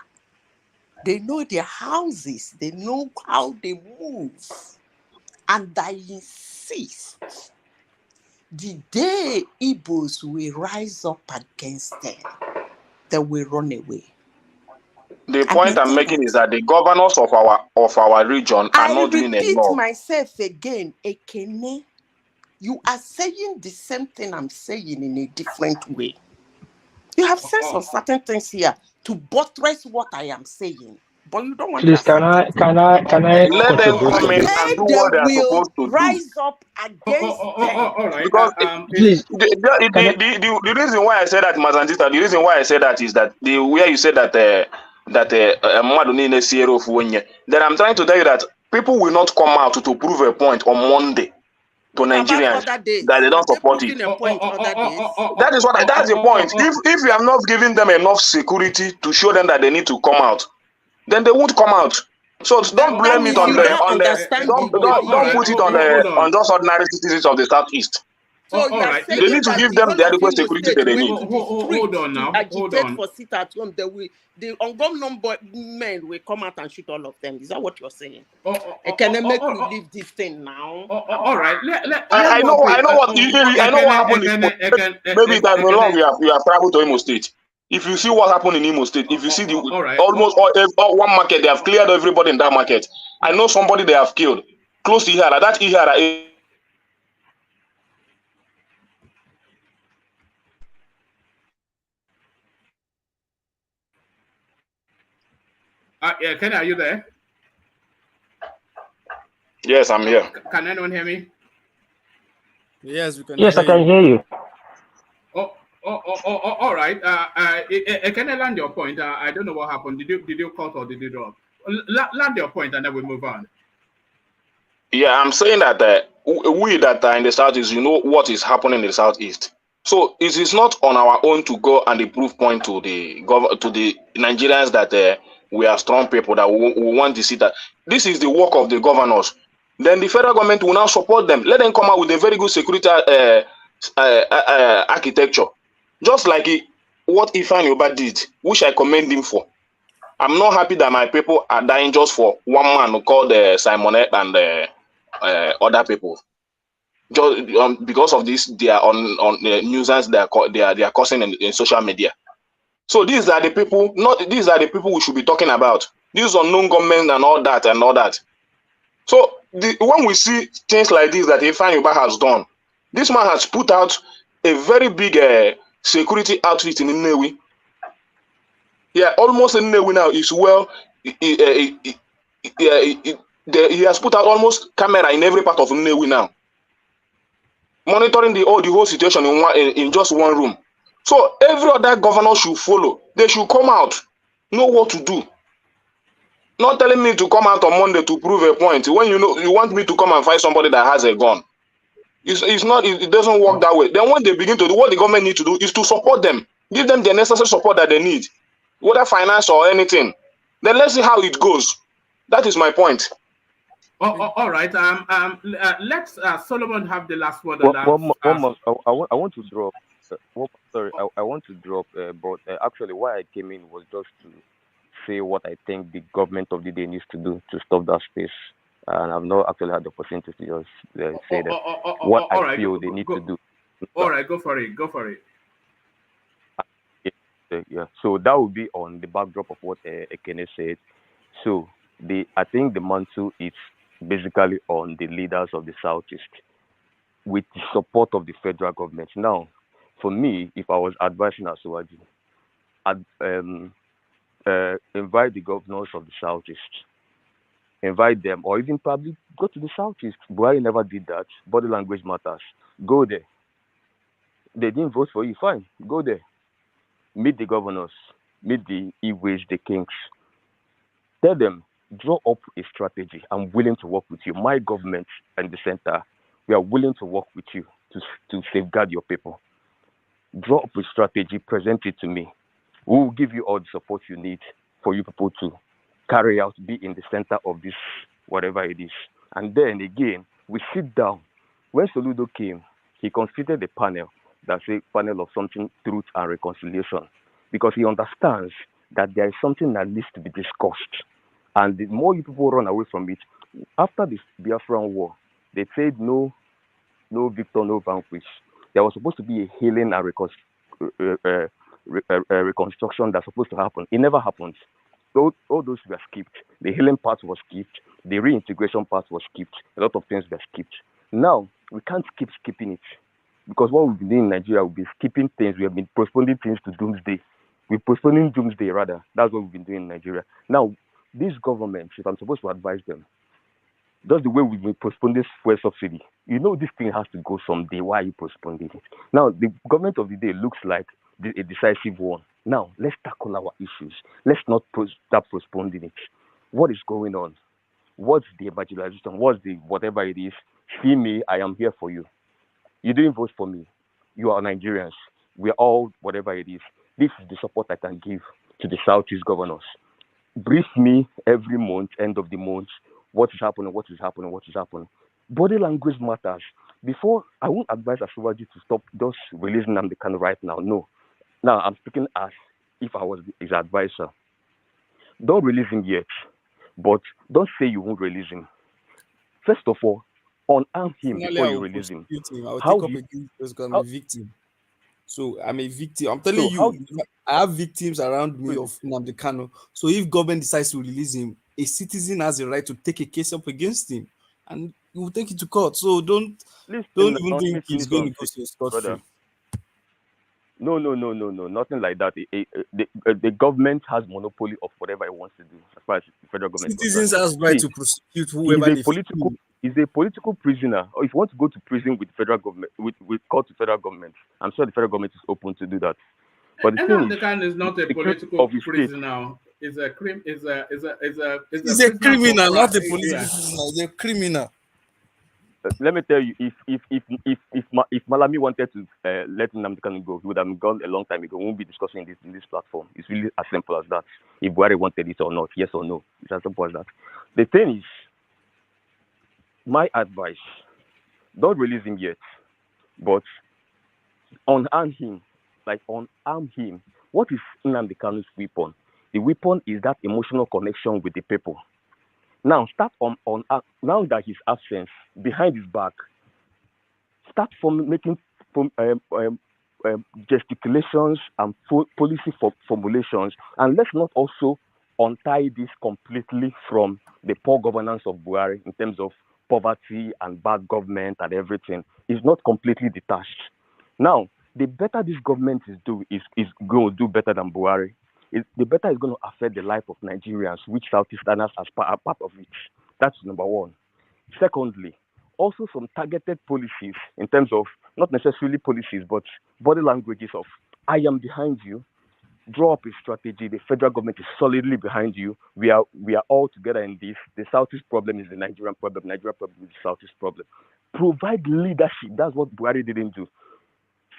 [SPEAKER 13] They know their houses. They know how they move. And I insist, the day Igbos will rise up against them, they will run away.
[SPEAKER 12] The point I'm making is that the governors of our region are not doing enough.
[SPEAKER 13] I repeat myself again, Ekene. You are saying the same thing I'm saying in a different way. You have said some certain things here to buttress what I am saying, but you don't want
[SPEAKER 19] Please,
[SPEAKER 13] to.
[SPEAKER 19] can I
[SPEAKER 12] let them come in and do what they are supposed to
[SPEAKER 13] rise up against them.
[SPEAKER 5] All right.
[SPEAKER 12] Because
[SPEAKER 19] please,
[SPEAKER 12] the reason why I say that, Mazantita, the reason why I say that is that where you said that then I'm trying to tell you that people will not come out to prove a point on Monday to Nigerians that they don't support it. That's the point. If you are not giving them enough security to show them that they need to come out, then they won't come out. So don't blame it on don't put it on just ordinary citizens of the southeast.
[SPEAKER 13] So you
[SPEAKER 5] all
[SPEAKER 13] are
[SPEAKER 5] right.
[SPEAKER 13] saying
[SPEAKER 5] They
[SPEAKER 12] need to
[SPEAKER 13] that
[SPEAKER 12] give
[SPEAKER 13] the
[SPEAKER 12] them
[SPEAKER 13] whole
[SPEAKER 12] the
[SPEAKER 13] of
[SPEAKER 12] adequate
[SPEAKER 13] Imo
[SPEAKER 12] security
[SPEAKER 13] State
[SPEAKER 12] that they
[SPEAKER 13] went
[SPEAKER 12] need.
[SPEAKER 13] to the
[SPEAKER 5] Hold
[SPEAKER 13] street
[SPEAKER 5] on
[SPEAKER 13] to
[SPEAKER 5] now. Hold
[SPEAKER 13] agitate
[SPEAKER 5] on.
[SPEAKER 13] for sit at home. The ungoverned men will come out and shoot all of them. Is that what you're saying? Can I make we leave this thing now?
[SPEAKER 5] All right.
[SPEAKER 12] I know what happened in Imo State. Maybe it has been long you have traveled to Imo State. If you see what happened in Imo State, if you see the almost all one market, they have cleared everybody in that market. I know somebody they have killed close to Ihara. That Ihara.
[SPEAKER 5] Yeah, Kenny, are you there?
[SPEAKER 12] Yes, I'm here.
[SPEAKER 5] Can anyone hear me?
[SPEAKER 21] Yes, we can
[SPEAKER 19] Yes,
[SPEAKER 21] hear
[SPEAKER 19] I can
[SPEAKER 21] you.
[SPEAKER 19] hear you.
[SPEAKER 5] All right. Can I land your point? I don't know what happened. Did you cut or did you drop? Land your point and then we move on.
[SPEAKER 12] Yeah, I'm saying that we that are in the southeast, you know what is happening in the southeast. So it is not on our own to go and prove point to the Nigerians that we are strong people that we want to see that this is the work of the governors. Then the federal government will now support them. Let them come out with a very good security architecture, just like what Ifeanyi Ubah did, which I commend him for. I'm not happy that my people are dying just for one man called Simon Ekpa and other people. Just because of this, they are on nuisance they are causing in social media. So these are the people, these are the people we should be talking about. These unknown government and all that and all that. So when we see things like this that Ifeanyi Ubah has done, this man has put out a very big security outfit in Nnewi. Yeah, almost Nnewi now is well. He has put out almost camera in every part of Nnewi now, monitoring the whole situation in just one room. So every other governor should follow. They should come out, know what to do. Not telling me to come out on Monday to prove a point when you know you want me to come and fight somebody that has a gun. It's not. It doesn't work that way. Then when they begin to do what the government need to do is to support them, give them the necessary support that they need, whether finance or anything. Then let's see how it goes. That is my point.
[SPEAKER 5] All right. Let's Solomon have the last word on
[SPEAKER 20] One more,
[SPEAKER 5] that.
[SPEAKER 20] I want to drop. I want to drop. But actually, why I came in was just to say what I think the government of the day needs to do to stop that space. And I've not actually had the opportunity to just say that what I feel they need to do.
[SPEAKER 5] All right, go for it. Go for it.
[SPEAKER 20] Yeah. So that would be on the backdrop of what Ekene said. So I think the mantle is basically on the leaders of the Southeast with the support of the federal government. Now, for me, if I was advising Asuwaju, I'd invite the governors of the Southeast, invite them, or even probably go to the Southeast. Buhari never did that. Body language matters. Go there. They didn't vote for you. Fine. Go there. Meet the governors. Meet the Igwes, the kings. Tell them, draw up a strategy. I'm willing to work with you. My government and the center, we are willing to work with you to safeguard your people. Draw up a strategy, present it to me. We will give you all the support you need for you people to carry out, be in the center of this, whatever it is. And then again, we sit down. When Soludo came, he constituted a panel that's a panel of something, truth and reconciliation, because he understands that there is something that needs to be discussed. And the more you people run away from it, after the Biafran war, they said no victor, no vanquish. There was supposed to be a healing and reconstruction that's supposed to happen. It never happened. All those were skipped. The healing part was skipped. The reintegration part was skipped. A lot of things were skipped. Now, we can't keep skipping it, because what we've been doing in Nigeria, we've been skipping things. We have been postponing things to doomsday. We're postponing doomsday, rather. That's what we've been doing in Nigeria. Now, this government, if I'm supposed to advise them, that's the way we've been postponing fuel subsidy. You know this thing has to go someday. Why are you postponing it? Now, the government of the day looks like a decisive one. Now, let's tackle our issues. Let's not start postponing it. What is going on? What's the evangelization? What's the whatever it is? See me, I am here for you. You didn't vote for me. You are Nigerians. We are all whatever it is. This is the support I can give to the Southeast governors. Brief me every month, end of the month, what is happening. Body language matters. Before, I won't advise Asuwaju to stop just releasing Nnamdi Kanu right now. No. Now, I'm speaking as if I was his advisor. Don't release him yet, but don't say you won't release him. First of all, unarm him
[SPEAKER 17] Finally,
[SPEAKER 20] before
[SPEAKER 17] I
[SPEAKER 20] you
[SPEAKER 17] will
[SPEAKER 20] release him.
[SPEAKER 17] prosecute him. I will
[SPEAKER 20] How
[SPEAKER 17] take
[SPEAKER 20] do
[SPEAKER 17] up
[SPEAKER 20] you,
[SPEAKER 17] against because I'm a
[SPEAKER 20] how,
[SPEAKER 17] victim. So I'm a victim. I'm telling
[SPEAKER 20] so how
[SPEAKER 17] you, I have victims around me
[SPEAKER 20] do
[SPEAKER 17] of Nnamdi Kanu. So if government decides to release him, a citizen has a right to take a case up against him, and you will take it to court. So don't
[SPEAKER 20] listen
[SPEAKER 17] even
[SPEAKER 20] now, let me
[SPEAKER 17] think
[SPEAKER 20] finish
[SPEAKER 17] he's
[SPEAKER 20] what
[SPEAKER 17] going
[SPEAKER 20] I'm
[SPEAKER 17] to go
[SPEAKER 20] saying,
[SPEAKER 17] scot
[SPEAKER 20] brother.
[SPEAKER 17] free.
[SPEAKER 20] No, nothing like that. The government has monopoly of whatever it wants to do as far as the federal government is concerned.
[SPEAKER 17] Citizens has right
[SPEAKER 20] See,
[SPEAKER 17] to prosecute
[SPEAKER 20] he's
[SPEAKER 17] whoever
[SPEAKER 20] a
[SPEAKER 17] they
[SPEAKER 20] political
[SPEAKER 17] feel.
[SPEAKER 20] he's a political prisoner. Or if you want to go to prison with federal government, with court to federal government, I'm sure the federal government is open to do that. But the thing
[SPEAKER 5] Nnamdi Kanu is not a
[SPEAKER 20] security
[SPEAKER 5] political
[SPEAKER 20] of the state.
[SPEAKER 5] prisoner. Is a
[SPEAKER 17] He's a
[SPEAKER 5] prisoner for
[SPEAKER 17] criminal, not
[SPEAKER 5] crime.
[SPEAKER 17] a political
[SPEAKER 5] Yeah.
[SPEAKER 17] prisoner. He's a criminal.
[SPEAKER 20] Let me tell you, if Malami wanted to let Nnamdi Kanu go, he would have gone a long time ago. We won't be discussing this in this platform. It's really as simple as that. If Buhari wanted it or not, yes or no, it's as simple as that. The thing is, my advice: don't release him yet, but unarm him. Like unarm him. What is Nnamdi Kanu's weapon? The weapon is that emotional connection with the people. Now start on now that he's absent behind his back. Start from making from gesticulations and policy formulations, and let's not also untie this completely from the poor governance of Buhari in terms of poverty and bad government and everything. It's not completely detached. Now, the better this government is going to do better than Buhari, the better it's going to affect the life of Nigerians, which Southeasterners are part of it. That's number one. Secondly, also some targeted policies in terms of not necessarily policies, but body languages of I am behind you. Draw up a strategy. The federal government is solidly behind you. We are all together in this. The Southeast problem is the Nigerian problem. Nigerian problem is the Southeast problem. Provide leadership. That's what Buhari didn't do.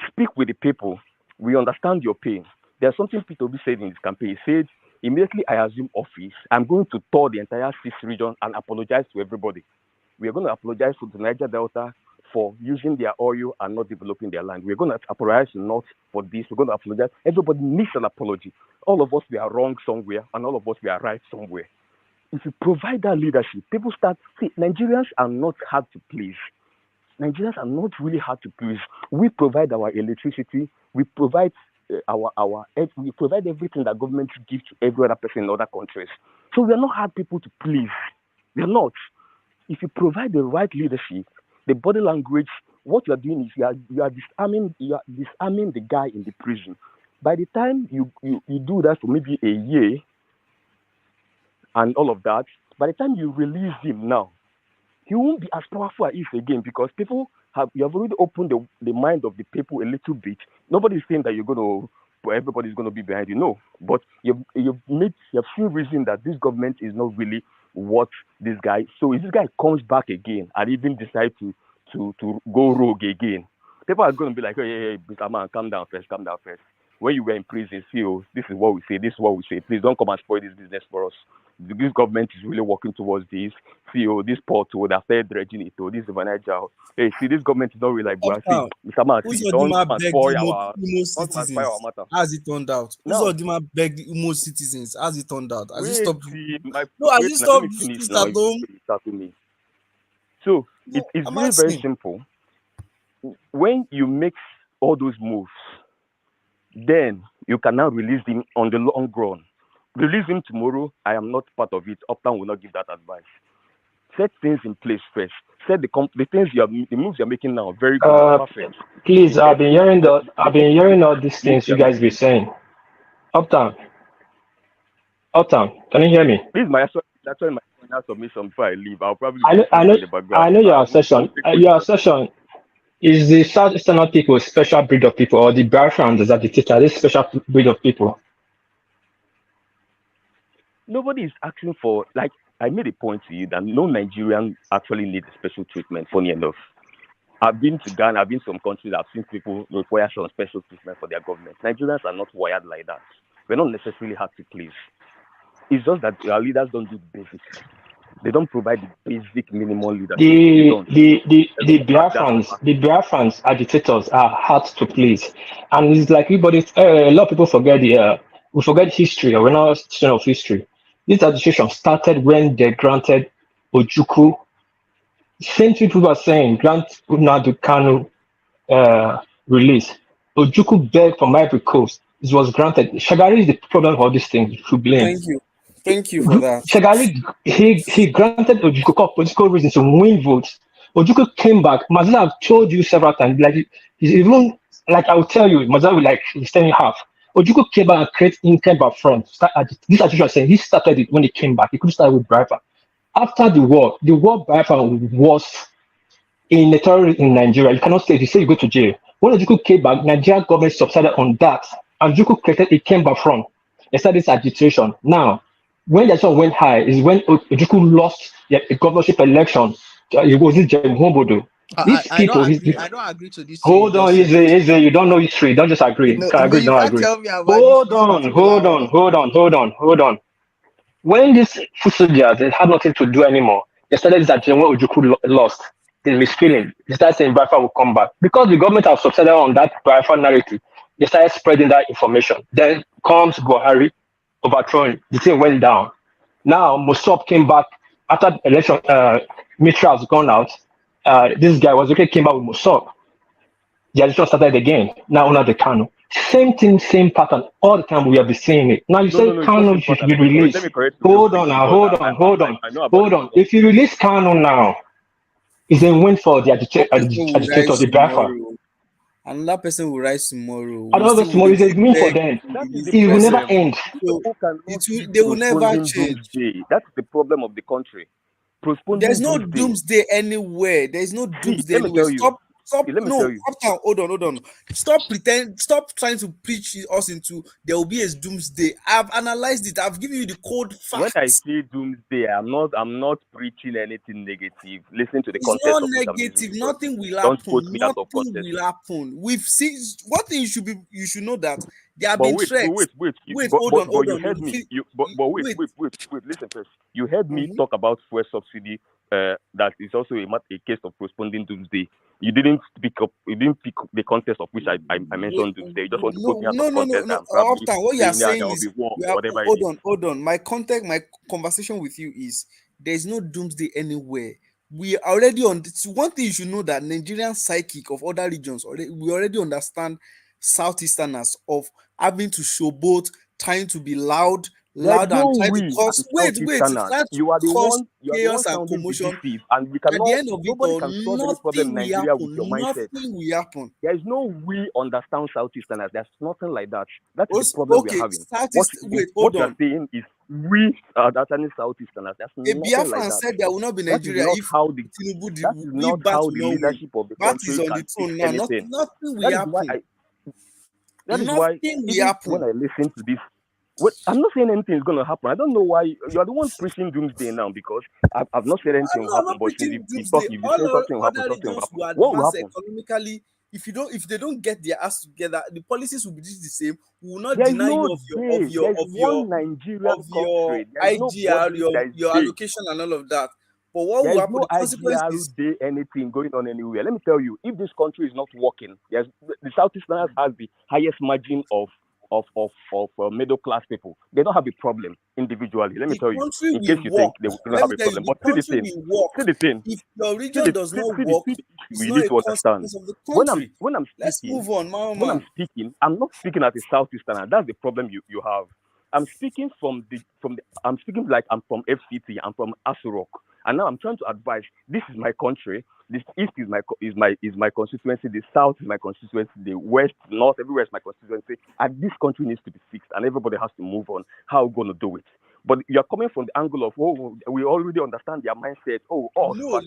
[SPEAKER 20] Speak with the people. We understand your pain. There's something Peter Obi said in his campaign. He said, immediately I assume office, I'm going to tour the entire 6th region and apologize to everybody. We are going to apologize to the Niger Delta for using their oil and not developing their land. We're going to apologize to North for this. We're going to apologize. Everybody needs an apology. All of us, we are wrong somewhere, and all of us, we are right somewhere. If you provide that leadership, people start, see, Nigerians are not hard to please. Nigerians are not really hard to please. We provide our electricity. We provide we provide everything that government gives to every other person in other countries. So we are not hard people to please. We are not. If you provide the right leadership, the body language, what you are doing is you are disarming the guy in the prison. By the time you do that for maybe a year and all of that, by the time you release him now, he won't be as powerful as he is again, because you have already opened the mind of the people a little bit. Nobody's saying that everybody's going to be behind you. No, but you've seen reason that this government is not really what this guy. So if this guy comes back again and even decide to go rogue again, people are going to be like, hey, Mr. Man, calm down first. When you were in prison, this is what we say. Please don't come and spoil this business for us. This government is really working towards this. This port would affect dredging it. This is Niger. Hey, this government is not really like Buhari. Mr. Man, don't come and spoil our matter.
[SPEAKER 17] As it turned out, Uzodinma begged Imo citizens. As it turned out, has he stopped? Has he stopped?
[SPEAKER 20] So it's really very simple. When you make all those moves, then you can now release him on the long run. Release him tomorrow, I am not part of it. Uptown will not give that advice. Set things in place first. Set the moves you're making now very good, perfect.
[SPEAKER 19] Please, I've been hearing all these things you guys be saying. Uptown, can you hear me?
[SPEAKER 20] Please, that's why my submission before I leave. I'll probably
[SPEAKER 19] I know your assertion. Your assertion is the Southeastern people a special breed of people, or the Biafrans that dictator this special breed of people?
[SPEAKER 20] Nobody is asking for, like, I made a point to you that no Nigerian actually needs special treatment, funny enough. I've been to Ghana, I've been to some countries, I've seen people require some special treatment for their government. Nigerians are not wired like that. We're not necessarily hard to please. It's just that our leaders don't do the basics. They don't provide the basic minimum leadership. They don't.
[SPEAKER 19] The Biafrans agitators are hard to please, and it's like everybody. A lot of people forget we forget history, or we're not student of history. This agitation started when they granted Ojukwu. Same thing people are saying, grant Nnamdi Kanu release. Ojukwu begged from Ivory Coast. It was granted. Shagari is the problem for this thing. You should blame.
[SPEAKER 17] Thank you for that.
[SPEAKER 19] Shagari, he granted Ojukwu for political reasons to win votes. Ojukwu came back. Mazda, I've told you several times, like he's even like I will tell you, Mazda will like he's telling half. Ojukwu came back and came back front. This agitation saying he started it when he came back. He could start with Biafra. After the war Biafra was in the terrorist in Nigeria. You cannot say, you say you go to jail. When Ojukwu came back, Nigerian government subsided on that. And Ojukwu it came back from. They started this agitation. Now, when the agitation went high, is when Ojukwu lost the governorship election. It was in Jemhobodo. These people,
[SPEAKER 1] I don't agree to this.
[SPEAKER 19] Hold on, Easy, you don't know history. Don't just agree.
[SPEAKER 1] No,
[SPEAKER 19] Agree,
[SPEAKER 1] you
[SPEAKER 19] don't
[SPEAKER 1] can't
[SPEAKER 19] agree.
[SPEAKER 1] tell me about
[SPEAKER 19] Hold on. When these foot soldiers they had nothing to do anymore, they started this agitation when Ojukwu lost. They misfeeling. They started saying Biafra will come back. Because the government have subsidized on that Biafra narrative, they started spreading that information. Then comes Buhari overthrowing. The thing went down. Now Mosop came back after the election. Mitra has gone out. This guy came back with Mosop. The agitation started again. Now Nnamdi Kanu. Same thing, same pattern. All the time we have been seeing it. Now you say Kanu should be released. Hold on. If you release Kanu now, it's a win for the agitator, the Biafra.
[SPEAKER 17] Another person will rise tomorrow.
[SPEAKER 19] Another tomorrow is a win for them. It will never end.
[SPEAKER 17] They will never change.
[SPEAKER 20] That's the problem of the country.
[SPEAKER 17] There's no doomsday anywhere. There's no doomsday anywhere. Stop. Hold on. Stop trying to preach us into there will be a doomsday. I've analyzed it. I've given you the cold facts.
[SPEAKER 20] When I say doomsday, I'm not preaching anything negative. Listen to the context.
[SPEAKER 17] It's not negative. Nothing will happen.
[SPEAKER 20] Don't quote me out of context.
[SPEAKER 17] Nothing will happen. We've seen one thing. You should know that there have been threats.
[SPEAKER 20] Wait. Hold on. You heard me. Wait. Listen first. You heard me talk about fuel subsidy. That is also a case of postponing doomsday. You didn't pick the context of which I mentioned doomsday. You just want to put me out of context.
[SPEAKER 17] No. What you are saying is hold on. My conversation with you is there's no doomsday anywhere. We are already on this. One thing you should know that Nigerian psychic of other regions we already understand Southeasterners of having to showboat, trying to be loud and trying to cause
[SPEAKER 20] you are the one
[SPEAKER 17] chaos and commotion.
[SPEAKER 20] And we cannot,
[SPEAKER 17] at the end of it all, nothing will happen.
[SPEAKER 20] There is no we understand Southeasterners. There's nothing like that. That is the problem we're having. What you're saying is we are understanding Southeasterners. There's nothing like that.
[SPEAKER 17] Said there will not be Nigeria if Tinubu
[SPEAKER 20] that is not how the leadership of the country can fix anything.
[SPEAKER 17] Nothing will happen.
[SPEAKER 20] That is why when I listen to this, I'm not saying anything is going to happen. I don't know why you're the one preaching doomsday now, because I've not said anything will happen. But if you say something will happen, something will happen. What will happen?
[SPEAKER 17] Economically, if they don't get their ass together, the policies will be just the same. We will not deny you of your IGR, your allocation and all of that. But what will happen?
[SPEAKER 20] The consequences is anything going on anywhere. Let me tell you, if this country is not working, the Southeasterners have the highest margin of middle class people. They don't have a problem individually. Let me tell you, in case you think they don't have a problem. But see the thing.
[SPEAKER 17] If your region does not work,
[SPEAKER 20] you need to understand. When I'm speaking,
[SPEAKER 17] let's move on,
[SPEAKER 20] when I'm speaking, I'm not speaking as a Southeasterner. That's the problem you have. I'm speaking I'm speaking like I'm from FCT. I'm from Asurok. And now I'm trying to advise. This is my country. This East is my constituency. The South is my constituency. The West, North, everywhere is my constituency. And this country needs to be fixed. And everybody has to move on. How are we going to do it? But you're coming from the angle of, we already understand their mindset.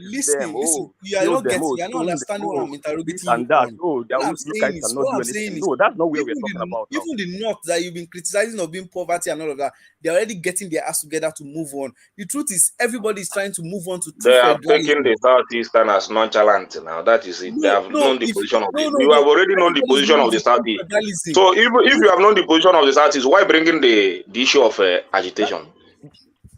[SPEAKER 17] Listen. You are not understanding what I'm interrogating
[SPEAKER 20] and that. You guys cannot do anything. No, that's not what we're talking about now.
[SPEAKER 17] Even the North that you've been criticizing of being poverty and all of that, they're already getting their ass together to move on. The truth is, everybody is trying to move on to.
[SPEAKER 3] They have taken the Southeastern as nonchalant now. That is it. They have known the position of it. You have already known the position of the Southeast. So if you have known the position of the Southeast, why bringing the issue of agitation?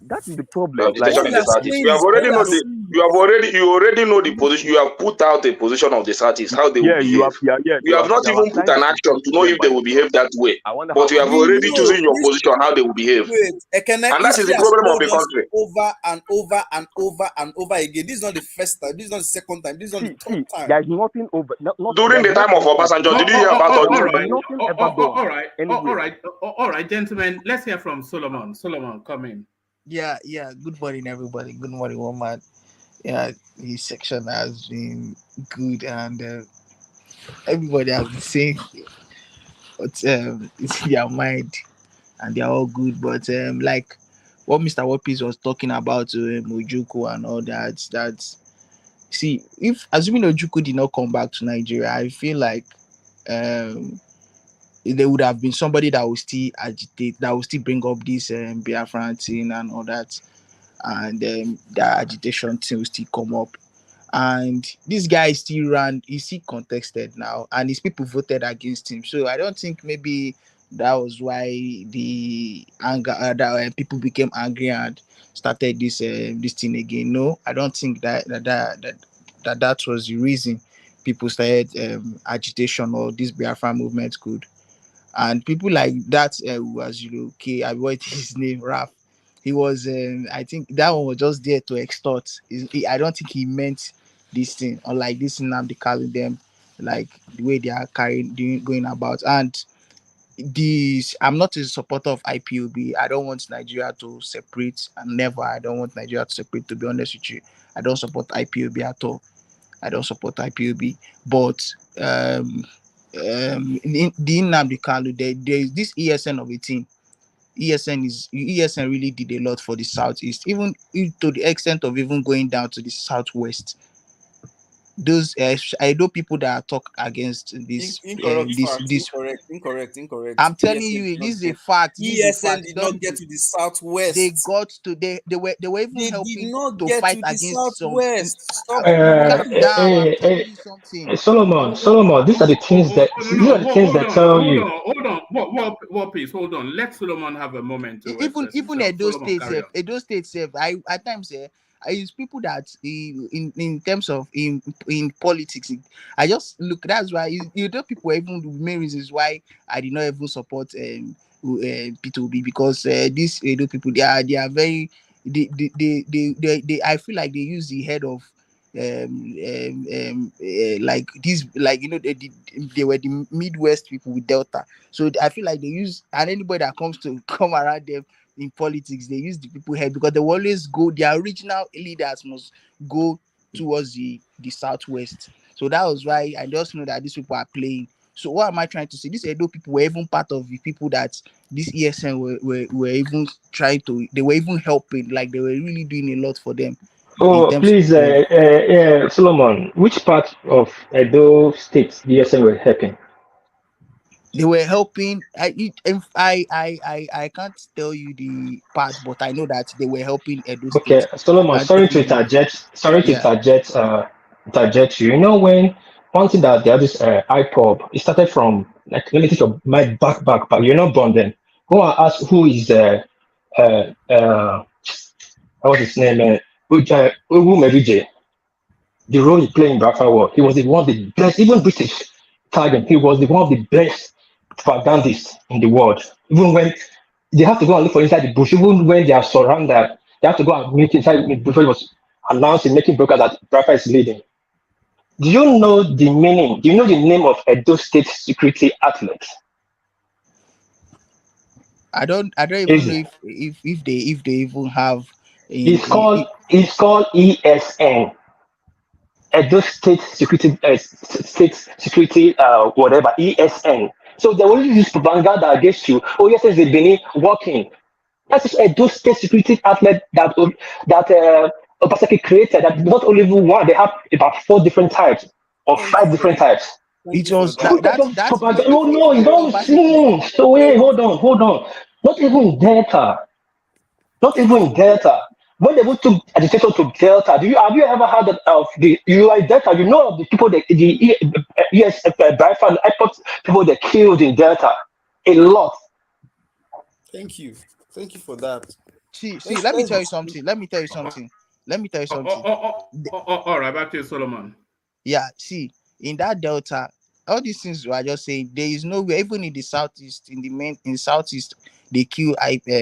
[SPEAKER 20] That is the problem.
[SPEAKER 3] Agitation
[SPEAKER 20] Like,
[SPEAKER 3] in the Southeast. You have already know the. You already know the position. You have put out a position of the Southeast, how they will
[SPEAKER 20] yeah, you
[SPEAKER 3] behave.
[SPEAKER 20] have, yeah, yeah,
[SPEAKER 3] You have not
[SPEAKER 20] you have
[SPEAKER 3] even put
[SPEAKER 20] assigned
[SPEAKER 3] an
[SPEAKER 20] to
[SPEAKER 3] action to know
[SPEAKER 20] them
[SPEAKER 3] if
[SPEAKER 20] by
[SPEAKER 3] they will behave that way.
[SPEAKER 20] I wonder
[SPEAKER 3] But
[SPEAKER 20] how
[SPEAKER 3] you have
[SPEAKER 21] We
[SPEAKER 3] already
[SPEAKER 21] know
[SPEAKER 3] chosen your
[SPEAKER 21] this.
[SPEAKER 3] position how they will behave.
[SPEAKER 21] Wait, Ekene,
[SPEAKER 3] And that is
[SPEAKER 21] history
[SPEAKER 3] the
[SPEAKER 21] has
[SPEAKER 3] problem of
[SPEAKER 21] told
[SPEAKER 3] the
[SPEAKER 21] us
[SPEAKER 3] country.
[SPEAKER 21] over and over and over and over again. This is not the first time. This is not the second time. This is not the third time.
[SPEAKER 20] there's nothing over.
[SPEAKER 3] During
[SPEAKER 20] There's
[SPEAKER 3] the time of
[SPEAKER 20] nothing over.
[SPEAKER 3] Obasanjo, did you hear about all
[SPEAKER 5] All
[SPEAKER 3] this?
[SPEAKER 5] right,
[SPEAKER 20] Nothing ever done anywhere.
[SPEAKER 5] all right, gentlemen. Let's hear from Solomon. Solomon, come in.
[SPEAKER 1] Yeah, good morning everybody, good morning woman. Yeah, his section has been good, and everybody has been saying what it's in their mind, and they're all good. But like what Mr. Wapis was talking about, Ojuku and all that. See, if assuming Ojuku did not come back to Nigeria, I feel like um there would have been somebody that would still agitate, that would still bring up this Biafran thing and all that, and the agitation thing will still come up. And this guy still ran, he's still contested now, and his people voted against him. So I don't think maybe that was why the anger that people became angry and started this thing again. No, I don't think that was the reason people started agitation or this Biafra movement could. And people like that was okay, I what his name, Raf. He was I think that one was just there to extort. I don't think he meant this thing, unlike this Nnamdi Kanu them, like the way they are going about. And this, I'm not a supporter of IPOB. I don't want Nigeria to separate, and never, I don't want Nigeria to separate, to be honest with you. I don't support IPOB at all. I don't support IPOB. But in the Nnamdi Kanu, there is this ESN of a thing. ESN really did a lot for the southeast, even to the extent of even going down to the southwest. Those I know people that talk against this
[SPEAKER 21] Incorrect.
[SPEAKER 1] I'm telling you, this is a fact.
[SPEAKER 21] ESN did not get to the southwest.
[SPEAKER 1] They got to they were even
[SPEAKER 21] They
[SPEAKER 1] helping
[SPEAKER 21] did not
[SPEAKER 1] to
[SPEAKER 21] get
[SPEAKER 1] fight
[SPEAKER 21] to the
[SPEAKER 1] against some.
[SPEAKER 21] southwest. Stop.
[SPEAKER 1] Calm down. I'm telling you something.
[SPEAKER 19] Solomon, these are the things that tell you.
[SPEAKER 5] Hold on. What please? Hold on. Let Solomon have a moment to
[SPEAKER 1] Even Edo State, Edo State, I at times I use people that in terms of in politics. I just look. That's why you know people even the main reasons why I did not even support P2B, because these Edo people they are very they I feel like they use the head of like this, like they were the Midwest people with Delta. So I feel like they use, and anybody that comes to come around them in politics, they use the people head, because they will always go, their original leaders must go towards the southwest. So that was why I just know that these people are playing. So what am I trying to say? These Edo people were even part of the people that this ESN were even trying to, they were even helping, like they were really doing a lot for them.
[SPEAKER 19] Oh, please, Solomon, which part of Edo State the DSM were helping?
[SPEAKER 1] They were helping. I can't tell you the part, but I know that they were helping Edo State.
[SPEAKER 19] Okay, Solomon, sorry to interject you. You know, when one thing that they have this IPOB, it started from, like, let me think of my back. You're not born then. Go and ask who is what's his name? Ugu Mevije. The role he played in Biafra War, he was one of the best, even British target, he was one of the best propagandists in the world. Even when they have to go and look for inside the bush, even when they are surrounded, they have to go and meet inside the bush before it was announcing, making brokers that Biafra is leading. Do you know the meaning? Do you know the name of Edo State security athlete?
[SPEAKER 1] I don't even know if they even have.
[SPEAKER 19] It's called ESN. Edo State Security, whatever, ESN. So they will use propaganda against you. Oh, yes, they've been working. That is Edo State Security outlet that Obaseki created. That not only one, they have about 4 different types or 5 different types.
[SPEAKER 1] It was
[SPEAKER 19] that's no, you don't see. So wait, hold on. Not even Delta. When they went to agitation to Delta, have you ever heard of the UI Delta? You know of the people the US Biafran people they killed in Delta, a lot.
[SPEAKER 21] Thank you for that.
[SPEAKER 1] See, let me tell you something. Let me tell you something.
[SPEAKER 5] All right, back to you, Solomon.
[SPEAKER 1] Yeah, see, in that delta, all these things we are just saying, there is nowhere, even in the southeast, in southeast, they kill IPOB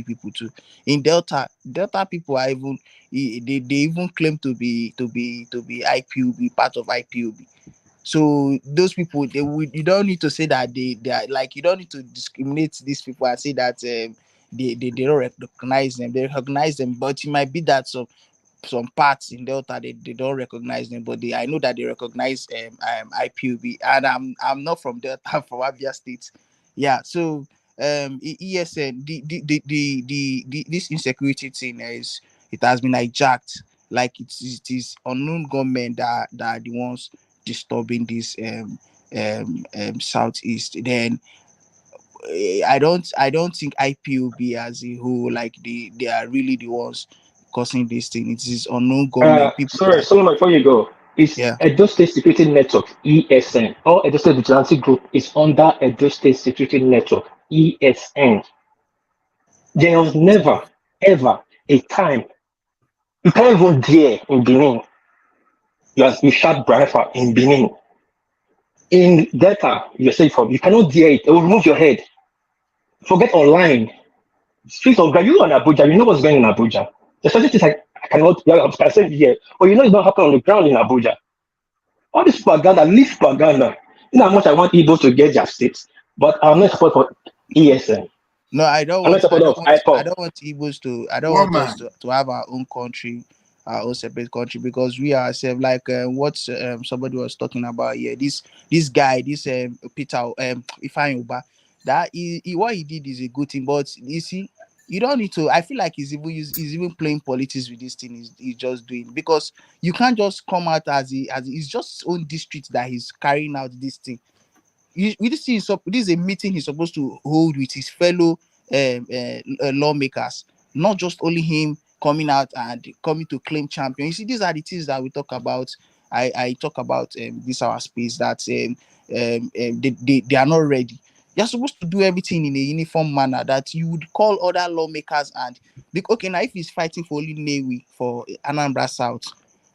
[SPEAKER 1] people too. In delta people are even they even claim to be IPOB, part of IPOB. So those people, you don't need to say that they are like, you don't need to discriminate these people and say that they don't recognize them. They recognize them, but it might be that some parts in Delta they don't recognize them, but I know that they recognize IPOB, and I'm not from Delta, I'm from Abia State. Yeah, so ESN, this insecurity thing it has been hijacked. Like it is unknown government that are the ones disturbing this southeast. Then I don't think IPOB as a whole, like they are really the ones causing this thing. It is unknown government people
[SPEAKER 19] Sorry,
[SPEAKER 1] that,
[SPEAKER 19] Solomon, before you go, it's
[SPEAKER 1] yeah.
[SPEAKER 19] Edo State Security Network, ESN. All Edo State Vigilante Group is under Edo State Security Network, ESN. There was never, ever a time you can't even dare in Benin. You shot Branifa in Benin. In Delta, you say you cannot dare it. It will remove your head. Forget online. Streets of you on Abuja, you know what's going on in Abuja. There's certain things I cannot, I said here, but you know it's not happening on the ground in Abuja. All this propaganda, leave propaganda. You know how much I want Igbo to get their states, but I'm not support for ESN.
[SPEAKER 1] No, I don't
[SPEAKER 19] I'm not
[SPEAKER 1] want
[SPEAKER 19] support of
[SPEAKER 1] I
[SPEAKER 19] IPOB.
[SPEAKER 1] don't want Igbos to I don't
[SPEAKER 8] One
[SPEAKER 1] want us
[SPEAKER 8] man.
[SPEAKER 1] to have our own country, our own separate country, because we ourselves, like what somebody was talking about here. This guy, this Peter Ifeanyi Ubah, that what he did is a good thing, but you see, you don't need to. I feel like he's even playing politics with this thing. He's just doing, because you can't just come out as it's just his own district that he's carrying out this thing. This is a meeting he's supposed to hold with his fellow lawmakers, not just only him coming out and coming to claim champion. You see, these are the things that we talk about. I talk about this our space that they are not ready. You're supposed to do everything in a uniform manner, that you would call other lawmakers and okay, now if he's fighting for only Newi for Anambra South,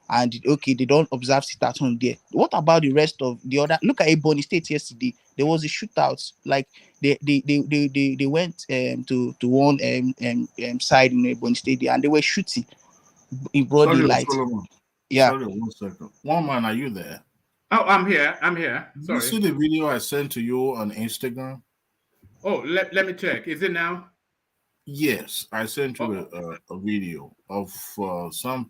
[SPEAKER 1] and okay, they don't observe sit at home there, what about the rest of the other? Look at Ebony State yesterday. There was a shootout. Like they went to one side in Ebony State there, and they were shooting in broad
[SPEAKER 8] Sorry,
[SPEAKER 1] daylight.
[SPEAKER 8] Solomon.
[SPEAKER 1] Yeah.
[SPEAKER 8] Sorry, 1 second. One man, are you there?
[SPEAKER 5] Oh, I'm here. Sorry.
[SPEAKER 8] You see the video I sent to you on Instagram?
[SPEAKER 5] Oh, let me check. Is it now?
[SPEAKER 8] Yes, I sent you a video of some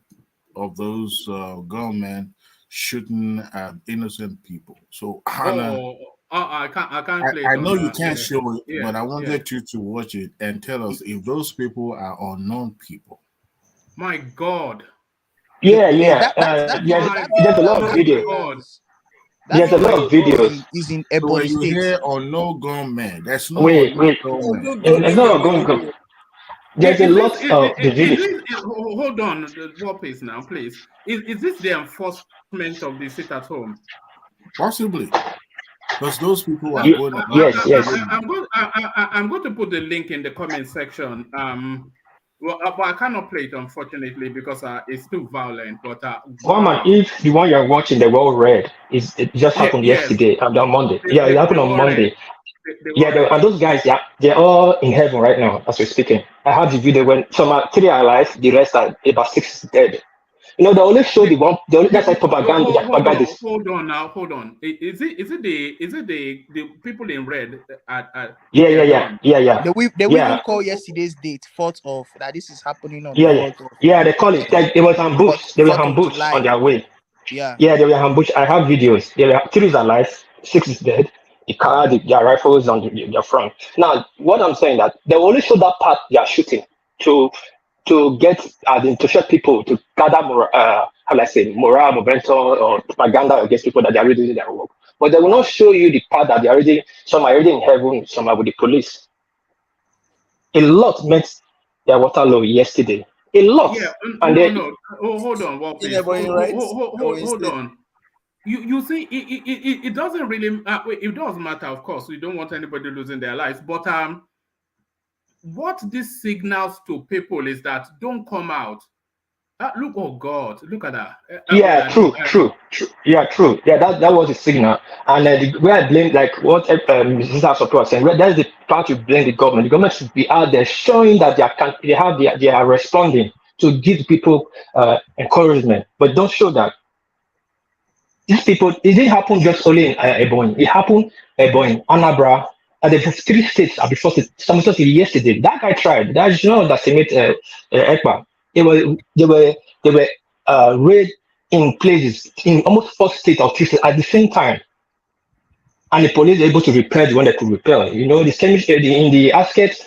[SPEAKER 8] of those gunmen shooting at innocent people. So Hannah,
[SPEAKER 5] I can't play it.
[SPEAKER 8] I know
[SPEAKER 5] on,
[SPEAKER 8] you can't show it,
[SPEAKER 5] yeah,
[SPEAKER 8] but I wanted you to watch it and tell us if those people are unknown people.
[SPEAKER 5] My God.
[SPEAKER 19] Yeah.
[SPEAKER 1] That
[SPEAKER 19] There's a lot of videos. There's a lot of videos.
[SPEAKER 1] Is in
[SPEAKER 8] So when
[SPEAKER 1] Ebony
[SPEAKER 8] you
[SPEAKER 1] State.
[SPEAKER 8] hear unknown gunmen, that's no
[SPEAKER 19] Wait.
[SPEAKER 8] gunmen.
[SPEAKER 19] It's not going. There's a lot of the videos.
[SPEAKER 5] Hold on, please now, please. Is this the enforcement of the sit at home?
[SPEAKER 8] Possibly, because those people are going.
[SPEAKER 19] Yes.
[SPEAKER 5] I'm going to put the link in the comment section. Well, but I cannot play it, unfortunately, because it's too violent. But
[SPEAKER 19] Woman, if the one you're watching, the World Red, it just happened yesterday and on Monday. It happened on Monday. And those guys, they're all in heaven right now as we're speaking. I have the video when some are 3 are alive, the rest are about 6 dead. You know, they only show the one. They only like propaganda.
[SPEAKER 5] Hold on. Is it the people in red?
[SPEAKER 19] Yeah.
[SPEAKER 1] They will even call yesterday's date 4th of that. This is happening on the 4th of.
[SPEAKER 19] Yeah, they call it like it was ambushed. They were ambushed on their way.
[SPEAKER 1] Yeah,
[SPEAKER 19] they were ambushed. I have videos. There were 3 is alive, 6 is dead. The car, their rifles on their front. Now, what I'm saying that they only show that part they are shooting to get to show people to gather morale, momentum, or propaganda against people that they are already doing their work. But they will not show you the part that some are already in heaven, some are with the police. A lot met their Waterloo yesterday. A lot.
[SPEAKER 5] Yeah, no. Oh, hold on. Well, please. Hold on. You see, it doesn't really. It does matter, of course. We don't want anybody losing their lives, but what this signals to people is that don't come out. Look, oh God, look at that.
[SPEAKER 19] Yeah, true, true, true. Yeah, true. Yeah, that was the signal. And the way I blame, like what Mrs. Support was saying, where that's the part you blame the government. The government should be out there showing that they are responding to give people encouragement, but don't show that. These people, it didn't happen just only in Ebonyi. It happened Ebonyi, Anambra, and the three states are before some states yesterday. That guy tried. That is not that they made Ekpa. They were raid in places in almost four states or three states at the same time, and the police were able to repel the one that could repel. You know, the same in the askets.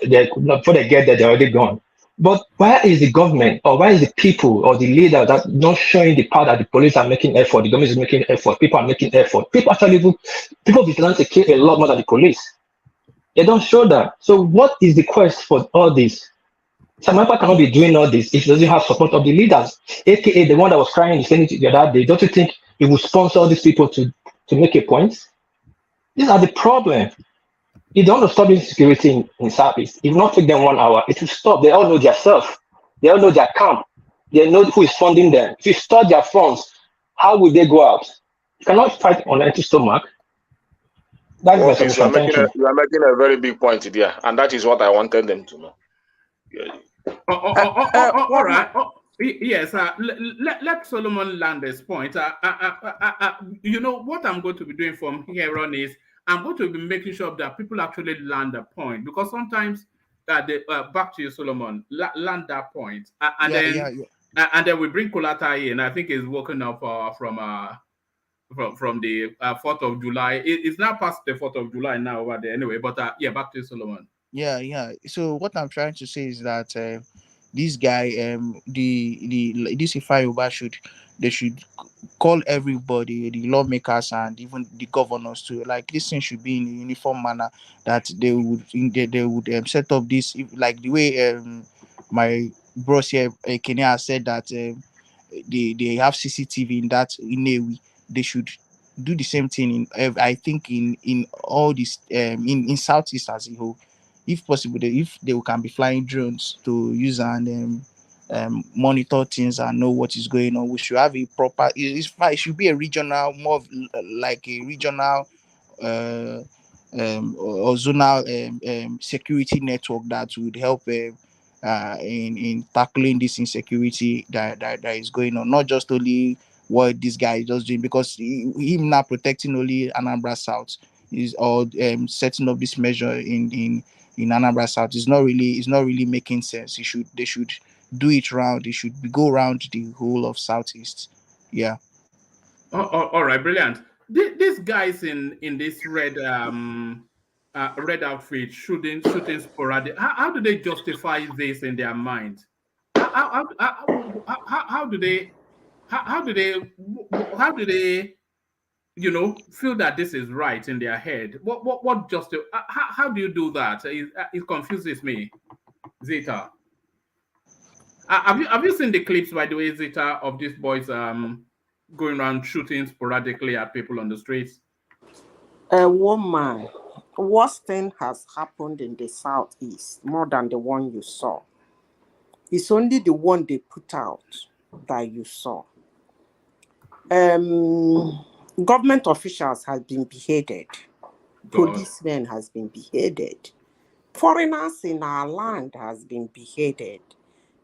[SPEAKER 19] They could not, before they get there, they're already gone. But why is the government or why is the people or the leader that not showing the part that the police are making effort, the government is making effort, people are making effort. People vigilante kill a lot more than the police. They don't show that. So what is the quest for all this? Samantha cannot be doing all this if he doesn't have support of the leaders, aka the one that was crying in the Senate the other day. Don't you think he will sponsor all these people to make a point? These are the problem. You don't want to stop insecurity in Southeast. It will not take them 1 hour. It will stop. They all know their self. They all know their camp. They know who is funding them. If you stop their funds, how will they go out? You cannot fight on empty stomach. That's my
[SPEAKER 3] Okay, so
[SPEAKER 19] solution. Thank you.
[SPEAKER 3] you are making a very big point there, and that is what I wanted them to know.
[SPEAKER 5] All right. Yes, let Solomon land this point. You know, what I'm going to be doing from here on is I'm going to be making sure that people actually land the point, because sometimes back to you, Solomon, land that point. And then we bring Kolata in. I think he's woken up from the 4th of July. It's now past the 4th of July now over there anyway. But yeah, back to you, Solomon.
[SPEAKER 1] Yeah. So what I'm trying to say is that this guy, this Ubah should call everybody, the lawmakers and even the governors to, like, this thing should be in a uniform manner, that they would set up this, like the way my bros here Kenya said that they have CCTV in that Inewi. They should do the same thing I think in all this in Southeast as a whole, if possible. If they can be flying drones to use and monitor things and know what is going on. We should have a proper. It should be a regional, more of like a regional or zonal security network that would help in tackling this insecurity that is going on. Not just only what this guy is just doing, because him now protecting only Anambra South is, or setting up this measure in Anambra South is not really making sense. They should do it round. It should go around the whole of Southeast. Yeah.
[SPEAKER 5] All right, brilliant. These guys in this red outfit shooting sporadic. How do they justify this in their mind? How do they feel that this is right in their head? What just how do you do that? It confuses me, Zeta. Have you seen the clips, by the way, Zeta, of these boys going around shooting sporadically at people on the streets?
[SPEAKER 13] A woman, worst thing has happened in the Southeast more than the one you saw. It's only the one they put out that you saw. Government officials have been beheaded. Policemen has been beheaded. Foreigners in our land has been beheaded.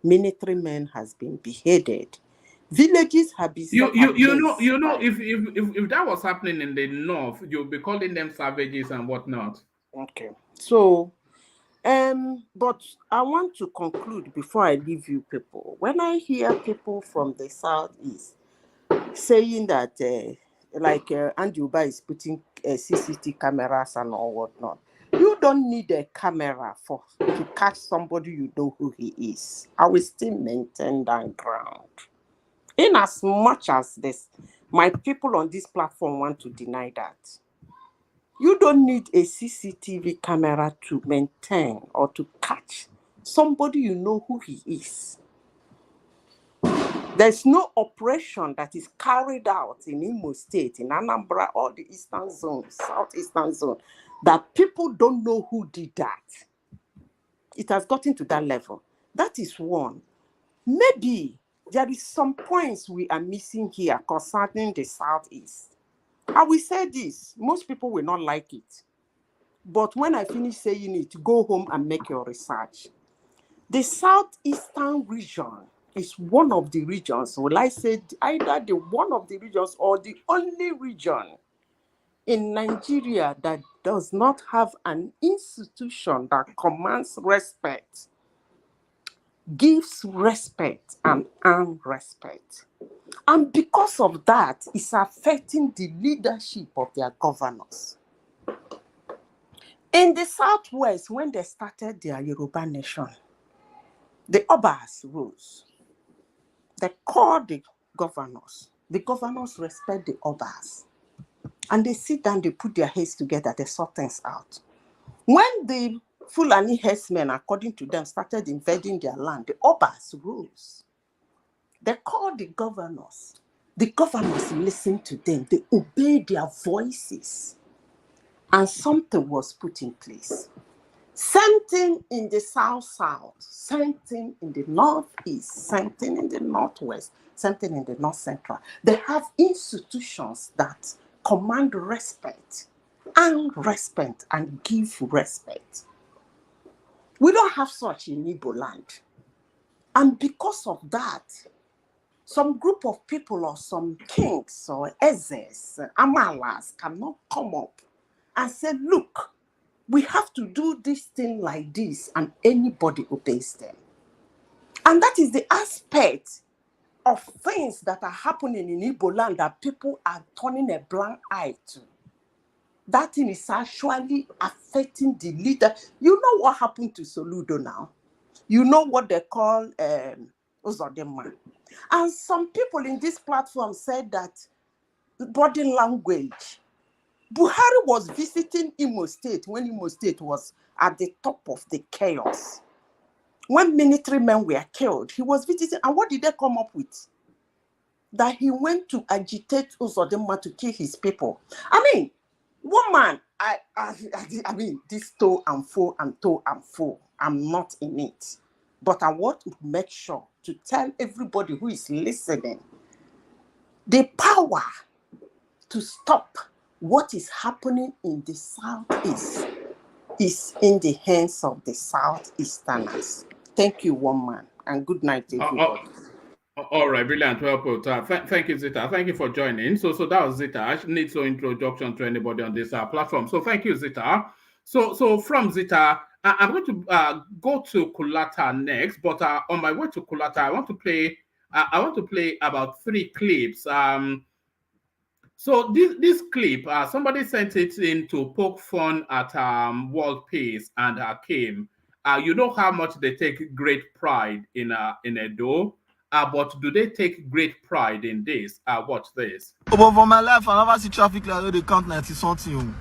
[SPEAKER 13] Military men has been beheaded. Villages have been
[SPEAKER 5] you know if that was happening in the north, you'll be calling them savages and whatnot.
[SPEAKER 13] Okay. So but I want to conclude before I leave you people. When I hear people from the Southeast saying that Ubah is putting CCTV cameras and all whatnot, you don't need a camera to catch somebody you know who he is. I will still maintain that ground. In as much as this, my people on this platform want to deny that. You don't need a CCTV camera to maintain or to catch somebody you know who he is. There's no operation that is carried out in Imo State, in Anambra, or the Eastern Zone, Southeastern Zone, that people don't know who did that. It has gotten to that level. That is one. Maybe there is some points we are missing here concerning the Southeast. I will say this, most people will not like it. But when I finish saying it, go home and make your research. The Southeastern region is one of the regions, will I say either the one of the regions or the only region in Nigeria that does not have an institution that commands respect, gives respect, and earns respect. And because of that, it's affecting the leadership of their governors. In the Southwest, when they started their Yoruba nation, the Ubahs rose. They called the governors. The governors respect the Ubahs. And they sit down, they put their heads together, they sort things out. When the Fulani herdsmen, according to them, started invading their land, the Ubahs rose. They called the governors. The governors listened to them. They obeyed their voices. And something was put in place. Same thing in the South-South, same thing in the Northeast, same thing in the Northwest, same thing in the North-Central. They have institutions that command respect and respect and give respect. We don't have such in Igbo land. And because of that, some group of people or some kings or ezes, amalas cannot come up and say, look, we have to do this thing like this, and anybody obeys them. And that is the aspect of things that are happening in Igbo land that people are turning a blind eye to. That thing is actually affecting the leader. You know what happened to Soludo now? You know what they call Uzodinma. And some people in this platform said that body language. Buhari was visiting Imo State when Imo State was at the top of the chaos. When military men were killed, he was visiting. And what did they come up with? That he went to agitate Uzodinma to kill his people. I mean, woman, I mean, this to and fro and to and fro. I'm not in it. But I want to make sure to tell everybody who is listening, the power to stop what is happening in the Southeast is in the hands of the Southeasterners. Thank you, woman, and good night, everybody.
[SPEAKER 5] All right, brilliant. Well put. Thank you, Zita. Thank you for joining. So that was Zita. I need no introduction to anybody on this platform. So thank you, Zita. So from Zita, I'm going to go to Kulata next. But on my way to Kulata, I want to play about 3 clips. So this clip, somebody sent it in to poke fun at World Peace and Kim. You know how much they take great pride in Edo. But do they take great pride in this? Watch this.
[SPEAKER 4] But for my life, I never see traffic like they count 90 something.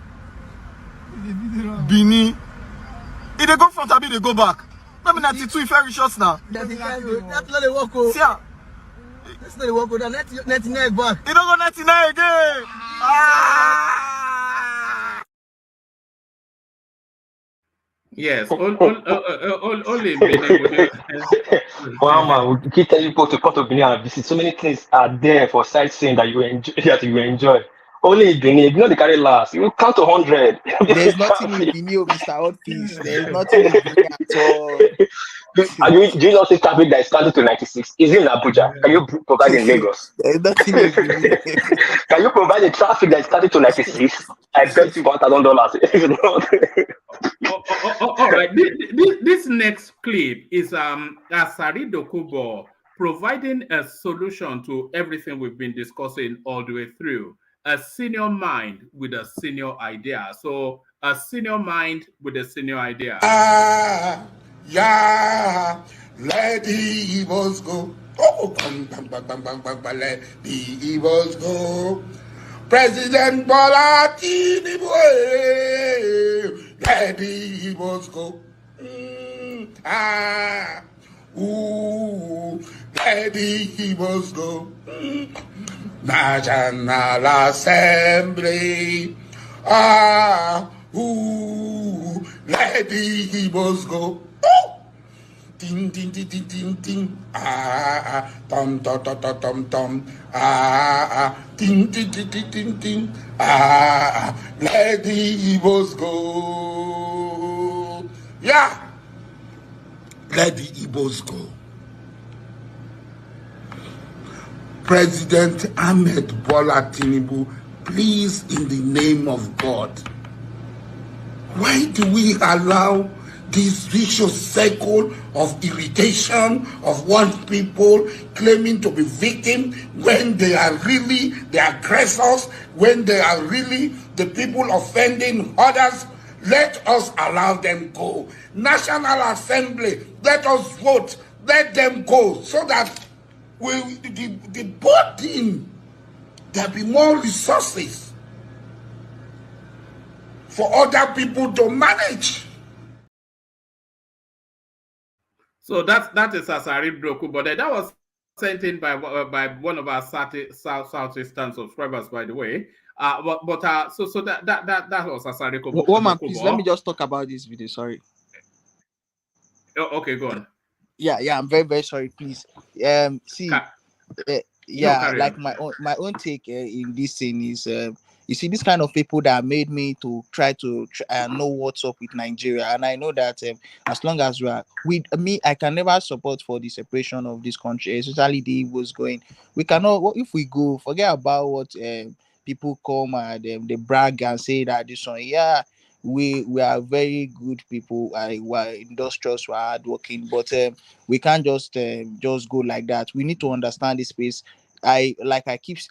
[SPEAKER 4] Bini. If they go front, I mean they go back. Maybe 92 if very short now. That's not the walk. See ya. That's not the walk. 99 back. You don't go 99 again.
[SPEAKER 5] Yes, only
[SPEAKER 19] Wow, man, we keep telling people to come to Benin and visit. So many things are there for sightseeing that you enjoy. Only in Benin, if you know they carry last, you count to 100.
[SPEAKER 1] There's nothing in Benin, Mr. Hotfish. There's nothing in Benin at all.
[SPEAKER 19] Do you not see traffic that is counted to 96? Is it in Abuja? Can you provide in Lagos?
[SPEAKER 1] There's nothing in Benin.
[SPEAKER 19] Can you provide the traffic that is counted to 96? I bet you $1,000.
[SPEAKER 5] All right. This next clip is Asari Dokubo providing a solution to everything we've been discussing all the way through. A senior mind with a senior idea. So a senior mind with a senior idea.
[SPEAKER 22] Yeah, let the evils go. Oh, bang, bang, bang, bang, bang, bang, bang, let the evils go. President Bola Tinubu, let the evils go. Let the evils go. National Assembly, let the evils go. Ding ding ding ding ding ding. Tom tom tom tom tom tom. Ding ding ding ding ding ding. Let the Igbos go. Yeah. Let the Igbos go. President Ahmed Bola Tinubu, please, in the name of God, why do we allow this vicious cycle of irritation of one people claiming to be victims when they are really the aggressors, when they are really the people offending others? Let us allow them go. National Assembly, let us vote, let them go, so that the burden, there be more resources for other people to manage.
[SPEAKER 5] So that is Asari Broku, but that was sent in by one of our southeastern subscribers, by the way. So that was Asari Broku.
[SPEAKER 1] Woman, please let me just talk about this video. Sorry.
[SPEAKER 5] Oh, okay, go on.
[SPEAKER 1] Yeah, I'm very, very sorry. Please, see, like my own take in this thing is, you see, this kind of people that made me to try to know what's up with Nigeria, and I know that as long as we are with me, I can never support for the separation of this country, especially the Igbos going. We cannot. If we go, forget about what people come and they brag and say that this one, yeah. We are very good people. We're industrious, we're hardworking, but we can't just go like that. We need to understand this space. I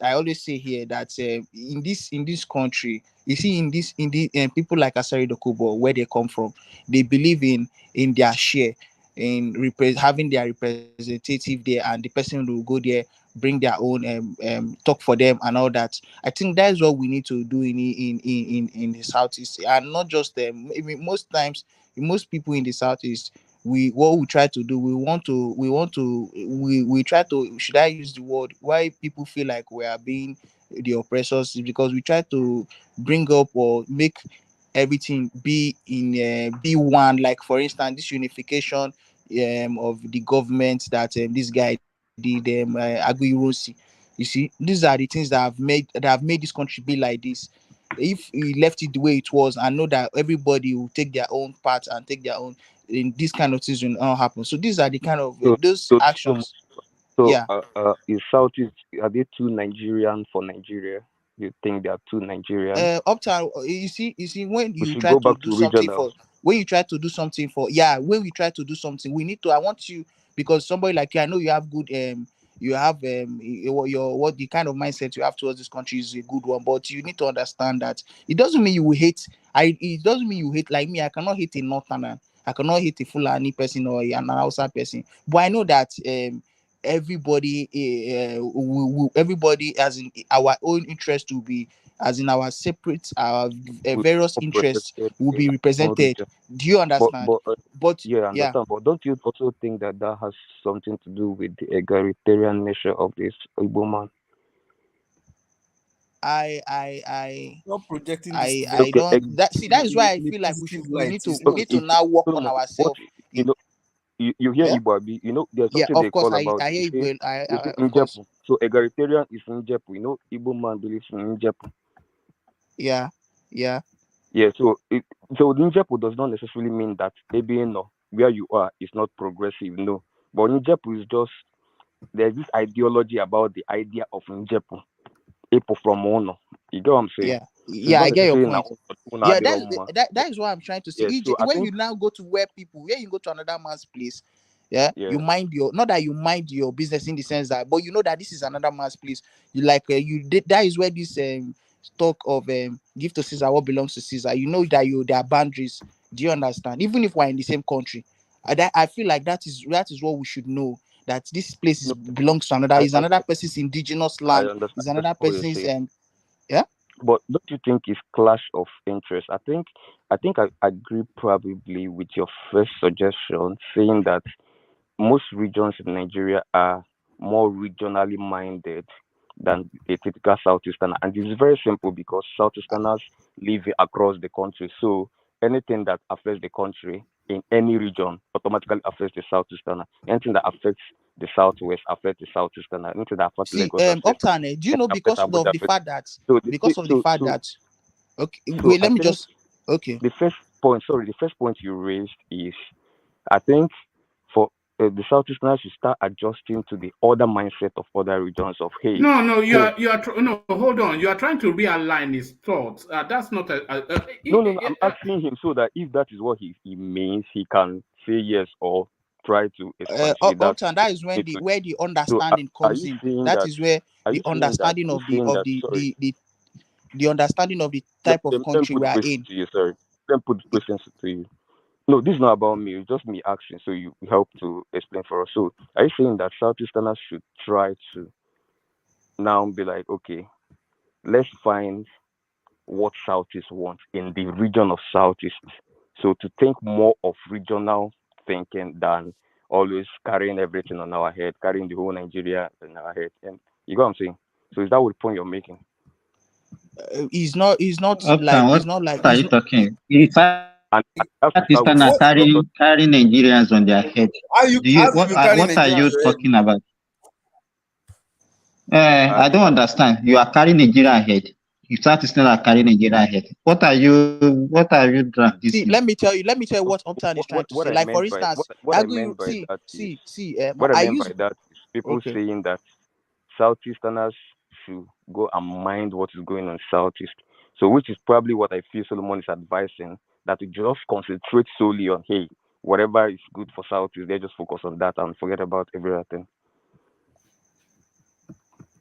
[SPEAKER 1] always say here that in this country, you see, in the people like Asari Dokubo, where they come from, they believe in their share, in having their representative there, and the person will go there, bring their own talk for them and all that. I think that is what we need to do in the southeast, and not just them. I mean, most times, most people in the southeast, what we try to do, we try to, should I use the word, why people feel like we are being the oppressors, is because we try to bring up or make everything be one. Like, for instance, this unification of the government that this guy did, Aguiyi. You see, these are the things that have made this country be like this. If he left it the way it was, I know that everybody will take their own part and take their own, in this kind of things will not happen. So these are the kind of those actions. Yeah.
[SPEAKER 20] Is Southeast, are they too Nigerian for Nigeria? You think they are too Nigerian?
[SPEAKER 1] Uptown, you see, when
[SPEAKER 20] We
[SPEAKER 1] you
[SPEAKER 20] should
[SPEAKER 1] try
[SPEAKER 20] go
[SPEAKER 1] to
[SPEAKER 20] back
[SPEAKER 1] do
[SPEAKER 20] to
[SPEAKER 1] something
[SPEAKER 20] regional.
[SPEAKER 1] for, when we try to do something, we need to, I want you, because somebody like you, I know you have good you have your what the kind of mindset you have towards this country is a good one, but you need to understand that it doesn't mean you will hate. It doesn't mean you hate, like me. I cannot hate a northerner, I cannot hate a Fulani person or an outside person, but I know that everybody everybody has in our own interest to be, as in our separate, our various interests will be represented. Do you understand? But
[SPEAKER 20] Yeah, I
[SPEAKER 1] yeah,
[SPEAKER 20] understand. But don't you also think that that has something to do with the egalitarian nature of this Igbo man?
[SPEAKER 17] Stop projecting this
[SPEAKER 1] I don't, that see, that is why I
[SPEAKER 17] in a
[SPEAKER 1] feel like
[SPEAKER 17] positive
[SPEAKER 1] we
[SPEAKER 17] light.
[SPEAKER 1] need to
[SPEAKER 17] It's
[SPEAKER 1] we
[SPEAKER 17] not.
[SPEAKER 1] need to now work on
[SPEAKER 20] Solomon, what
[SPEAKER 1] ourselves.
[SPEAKER 20] you know, you hear
[SPEAKER 1] Yeah,
[SPEAKER 20] Igbo, you know, there's
[SPEAKER 1] yeah,
[SPEAKER 20] something
[SPEAKER 1] of
[SPEAKER 20] they
[SPEAKER 1] course,
[SPEAKER 20] call about.
[SPEAKER 1] I hear you, well,
[SPEAKER 20] They say
[SPEAKER 1] of course.
[SPEAKER 20] Njepu. So egalitarian is Njepu. You know, Igbo man believes in Njepu.
[SPEAKER 1] Yeah, yeah.
[SPEAKER 20] Yeah, so Njepu does not necessarily mean that maybe no, where you are is not progressive, no. But Njepu is just, there's this ideology about the idea of Njepu. People from Ono. You get what I'm saying? So it's
[SPEAKER 1] Yeah,
[SPEAKER 20] not
[SPEAKER 1] I get your
[SPEAKER 20] necessarily
[SPEAKER 1] point.
[SPEAKER 20] una
[SPEAKER 1] Yeah,
[SPEAKER 20] adiroma.
[SPEAKER 1] that is what I'm trying to say.
[SPEAKER 20] Yeah, so I
[SPEAKER 1] When
[SPEAKER 20] think
[SPEAKER 1] you now go to where people, when you go to another man's place, yeah, you mind your, not that you mind your business in the sense that, but you know that this is another man's place. You like you did, that is where this talk of give to Caesar what belongs to Caesar. You know that there are boundaries. Do you understand? Even if we're in the same country, I feel like that is what we should know, that this place belongs to another, is another person's indigenous
[SPEAKER 20] I
[SPEAKER 1] land,
[SPEAKER 20] understand.
[SPEAKER 1] is
[SPEAKER 20] That's
[SPEAKER 1] another
[SPEAKER 20] what you're
[SPEAKER 1] person's
[SPEAKER 20] saying.
[SPEAKER 1] yeah.
[SPEAKER 20] But don't you think it's clash of interest? I think I agree probably with your first suggestion, saying that most regions in Nigeria are more regionally minded than a typical Southeasterner. And it's very simple because Southeasterners live across the country. So anything that affects the country in any region automatically affects the southeasterner. Anything that affects the southwest affects the southeasterner. Anything that affects
[SPEAKER 1] See,
[SPEAKER 20] Lagos affects
[SPEAKER 1] Optane, do you know
[SPEAKER 20] affects
[SPEAKER 1] because of
[SPEAKER 20] Abuja.
[SPEAKER 1] the fact that
[SPEAKER 20] So
[SPEAKER 1] okay,
[SPEAKER 20] so
[SPEAKER 1] wait,
[SPEAKER 20] I
[SPEAKER 1] let me
[SPEAKER 20] think
[SPEAKER 1] just okay.
[SPEAKER 20] the first point you raised is, I think, for the southeasterners should start adjusting to the other mindset of other regions of, hey,
[SPEAKER 5] No,
[SPEAKER 20] home.
[SPEAKER 5] no, hold on. You are trying to realign his thoughts. That's not
[SPEAKER 20] No, I'm asking him so that if that is what he means, he can say yes or try to expatiate that.
[SPEAKER 1] Optane, that is when where the
[SPEAKER 20] So
[SPEAKER 1] understanding
[SPEAKER 20] are
[SPEAKER 1] comes
[SPEAKER 20] you
[SPEAKER 1] in.
[SPEAKER 20] saying
[SPEAKER 1] That
[SPEAKER 20] that?
[SPEAKER 1] is where
[SPEAKER 20] Are
[SPEAKER 1] the
[SPEAKER 20] you saying that?
[SPEAKER 1] understanding of the understanding of the
[SPEAKER 20] Let,
[SPEAKER 1] type of
[SPEAKER 20] let, let me
[SPEAKER 1] country
[SPEAKER 20] put
[SPEAKER 1] we
[SPEAKER 20] the
[SPEAKER 1] are
[SPEAKER 20] question
[SPEAKER 1] in.
[SPEAKER 20] to you. Sorry, let me put the question to you. No, this is not about me. It's just me asking. So you help to explain for us. So are you saying that Southeasterners should try to now be like, okay, let's find what Southeast wants in the region of Southeast. So to think more of regional thinking than always carrying everything on our head, carrying the whole Nigeria on our head. And you know what I'm saying? So is that what the point you're making?
[SPEAKER 1] It's not
[SPEAKER 6] Uptown, what are you talking? If
[SPEAKER 20] And that's to start
[SPEAKER 6] Pakistan
[SPEAKER 20] with.
[SPEAKER 6] are carrying Nigerians on their head,
[SPEAKER 17] How you carry
[SPEAKER 6] what are
[SPEAKER 17] Nigerians
[SPEAKER 6] you
[SPEAKER 17] to your head?
[SPEAKER 6] talking about? I don't understand. You are carrying Nigeria ahead. You start to still are carrying Nigeria ahead. What are you drunk this
[SPEAKER 1] See,
[SPEAKER 6] thing?
[SPEAKER 1] let me tell you what Optan is trying to
[SPEAKER 20] What
[SPEAKER 1] say.
[SPEAKER 20] I
[SPEAKER 1] Like for
[SPEAKER 20] meant by
[SPEAKER 1] instance,
[SPEAKER 20] what I meant by that is what I
[SPEAKER 1] I
[SPEAKER 20] meant
[SPEAKER 1] use
[SPEAKER 20] by that is people
[SPEAKER 1] okay.
[SPEAKER 20] saying that Southeasterners should go and mind what is going on Southeast. So which is probably what I feel Solomon is advising, that we just concentrate solely on, hey, whatever is good for Southeast, they just focus on that and forget about everything.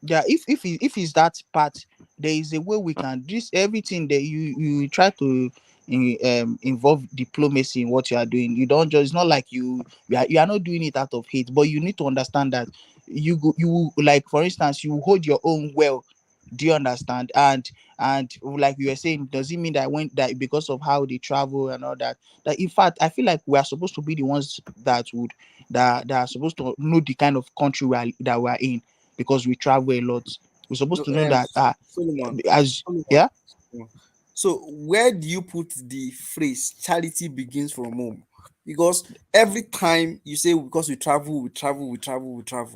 [SPEAKER 1] Yeah, if it's that part, there is a way we can this everything that you try to involve diplomacy in what you are doing. You don't just, it's not like you are not doing it out of hate, but you need to understand that you like for instance you hold your own well. Do you understand? And like you were saying, does it mean that when that because of how they travel and all that, that in fact I feel like we are supposed to be the ones that are supposed to know the kind of country that we are in, because we travel a lot. We're supposed
[SPEAKER 17] No,
[SPEAKER 1] to know that
[SPEAKER 17] Solomon.
[SPEAKER 1] as
[SPEAKER 17] Solomon. So where do you put the phrase charity begins from home? Because every time you say because we travel.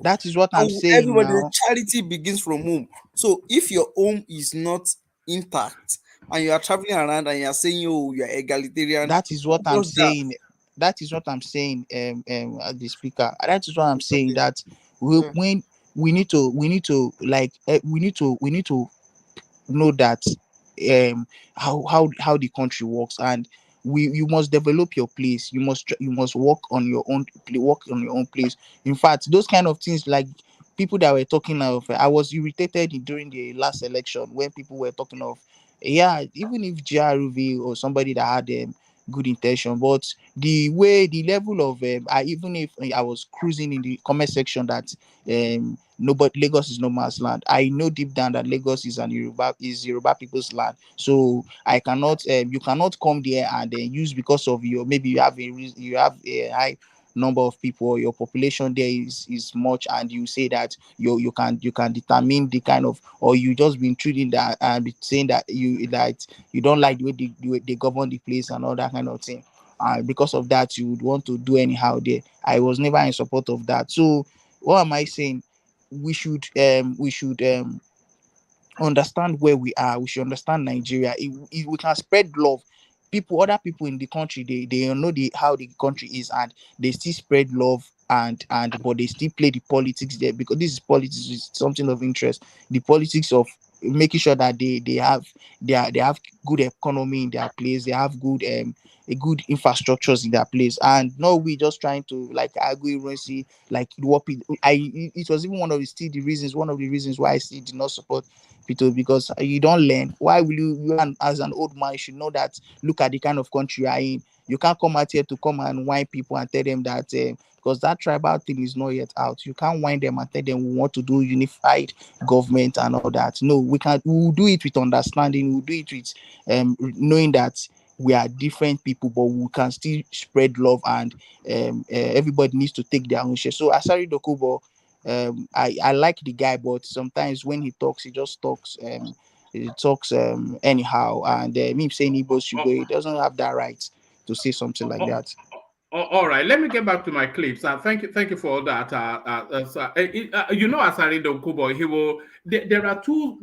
[SPEAKER 1] that is what I'm
[SPEAKER 17] And
[SPEAKER 1] saying
[SPEAKER 17] everybody,
[SPEAKER 1] now.
[SPEAKER 17] charity begins from home. So if your home is not intact and you are traveling around and you are saying, oh, you are egalitarian,
[SPEAKER 1] That is what I'm
[SPEAKER 17] just that.
[SPEAKER 1] saying. That is what I'm saying, the speaker. That is what I'm saying. That when we need to like we need to know that how the country works, and you must develop your place. You must work on your own place. In fact, those kind of things, like people that were talking of, I was irritated during the last election when people were talking of, yeah, even if GRV or somebody that had good intention, but the level of I, even if I was cruising in the comment section that nobody, Lagos is no man's land, I know deep down that Lagos is Yoruba people's land. So I cannot you cannot come there and then use, because of your, maybe you have a high number of people, or your population there is much, and you say that you can determine the kind of, or you just be intruding that and be saying that you don't like the way they govern the place and all that kind of thing. Because of that, you would want to do anyhow there. I was never in support of that. So what am I saying? We should understand where we are. We should understand Nigeria. If we can spread love, other people in the country, they know how the country is, and they still spread love, and but they still play the politics there, because this is politics, is something of interest. The politics of making sure that they have good economy in their place, they have a good infrastructures in their place, and no, we just trying to like argue, like what it was even one of the reasons why I still did not support Pito, because you don't learn. Why will as an old man, you should know that, look at the kind of country you are in. You can't come out here to come and whine people and tell them that because that tribal thing is not yet out. You can't whine them and tell them we want to do unified government and all that. No, we'll do it with understanding. We'll do it with knowing that we are different people, but we can still spread love, and everybody needs to take their own share. So Asari Dokubo, I like the guy, but sometimes when he talks, he just talks he talks anyhow, and me saying Igbo should go, he doesn't have that right to say something like that.
[SPEAKER 5] All right, let me get back to my clips. Thank you for all that. Asari Dokubo, he will. There are two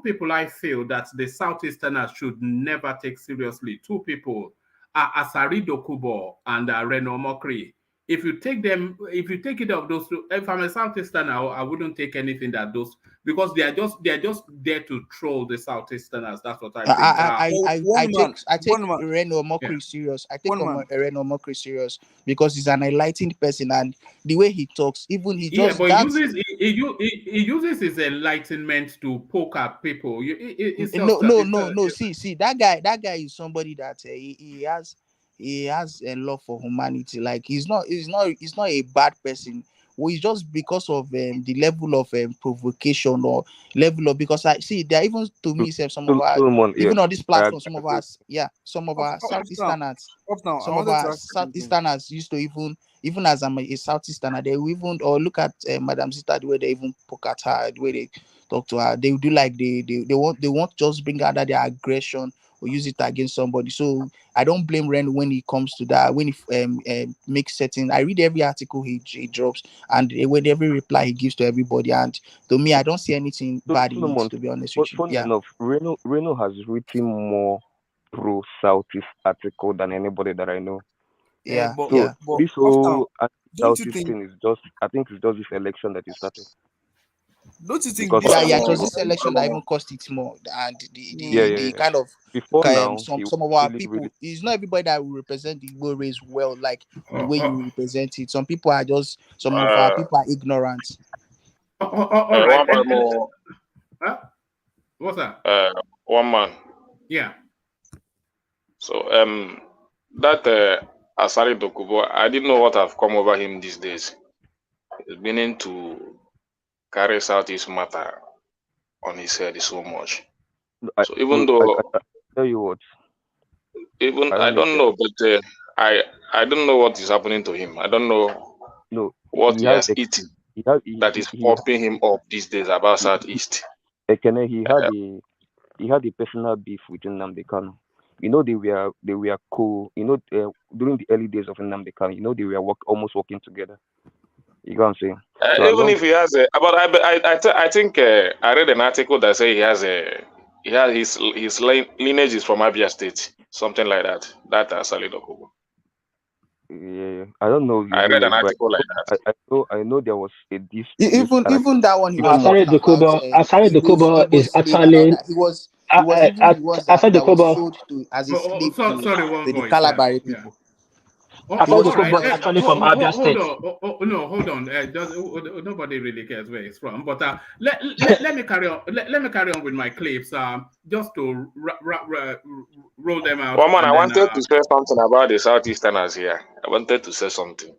[SPEAKER 5] people I feel that the Southeasterners should never take seriously. Two people are Asari Dokubo and Reno Mokri. If you take it of those two, if I'm a Southeasterner, I wouldn't take anything that those, because they are just there to troll the Southeasterners. That's what I think.
[SPEAKER 1] I take Reno Mokri serious. I take Reno Mokri serious because he's an enlightened person, and the way he talks, even he just
[SPEAKER 5] he uses his enlightenment to poke at people.
[SPEAKER 1] No. See, that guy is somebody that he has a love for humanity. Like he's not a bad person. Well, it's just because of the level of provocation or level of, because I see there even to me some of our even on this platform some of us Southeasterners used to even as I'm a Southeasterner, they will even or look at Madam Zita, the way they even poke at her, the way they talk to her, they do like they want just bring out their aggression or use it against somebody. So I don't blame Ren when it comes to that. When he makes certain, I read every article he drops, and with every reply he gives to everybody. And to me, I don't see anything bad in it, to be honest with you.
[SPEAKER 18] Funny enough, Reno has written more pro Southeast article than anybody that I know. So this whole Southeast thing is just, I think it's just this election that is started.
[SPEAKER 21] Don't you think?
[SPEAKER 1] It was this election that even cost it more, and the kind of
[SPEAKER 18] before now,
[SPEAKER 1] some of our people. It's not everybody that will represent the Igbo race well, like the way you represent it. Some people are just some of our people are ignorant.
[SPEAKER 5] All right. What's that?
[SPEAKER 12] One man.
[SPEAKER 5] Yeah.
[SPEAKER 12] So that Asari Dokubo, I didn't know what have come over him these days. He's beginning to carry Southeast matter on his head so much. So even though
[SPEAKER 18] I tell you what,
[SPEAKER 12] I don't know, but I don't know what is happening to him. I don't know what he has eaten that is popping him up these days about Southeast.
[SPEAKER 18] Ekene, he had a personal beef with Nnamdi Kanu. You know, they were cool. You know, during the early days of Nnamdi Kanu, you know, they were almost working together. You can't say. So
[SPEAKER 12] even if he has I think I read an article that say his lineage is from Abia State, something like that. That Asali Dokubo.
[SPEAKER 18] Yeah, I don't know.
[SPEAKER 12] I read an article like
[SPEAKER 18] that. I know there was a dispute.
[SPEAKER 1] Even that one he was
[SPEAKER 19] Asari Dokubo is actually
[SPEAKER 1] Asari Dokubo sold to as a slave to the Calabari people.
[SPEAKER 19] Actually from Abia State.
[SPEAKER 5] Hold on. Nobody really cares where it's from. But let me carry on. Let me carry on with my clips. Just to roll them out.
[SPEAKER 12] One man, I wanted to say something about the Southeasterners here. I wanted to say something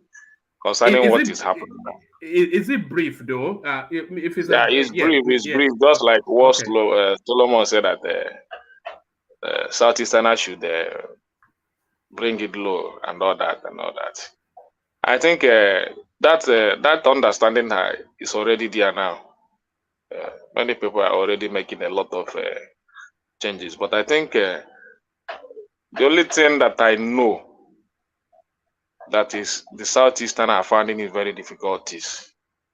[SPEAKER 12] concerning what is happening now.
[SPEAKER 5] Is it brief though? If it's
[SPEAKER 12] it's brief. It's brief. Just like what Solomon said that Southeasterners should bring it low and all that. I think that understanding is already there now. Many people are already making a lot of changes, but I think the only thing that I know that is the Southeastern are finding it very difficult is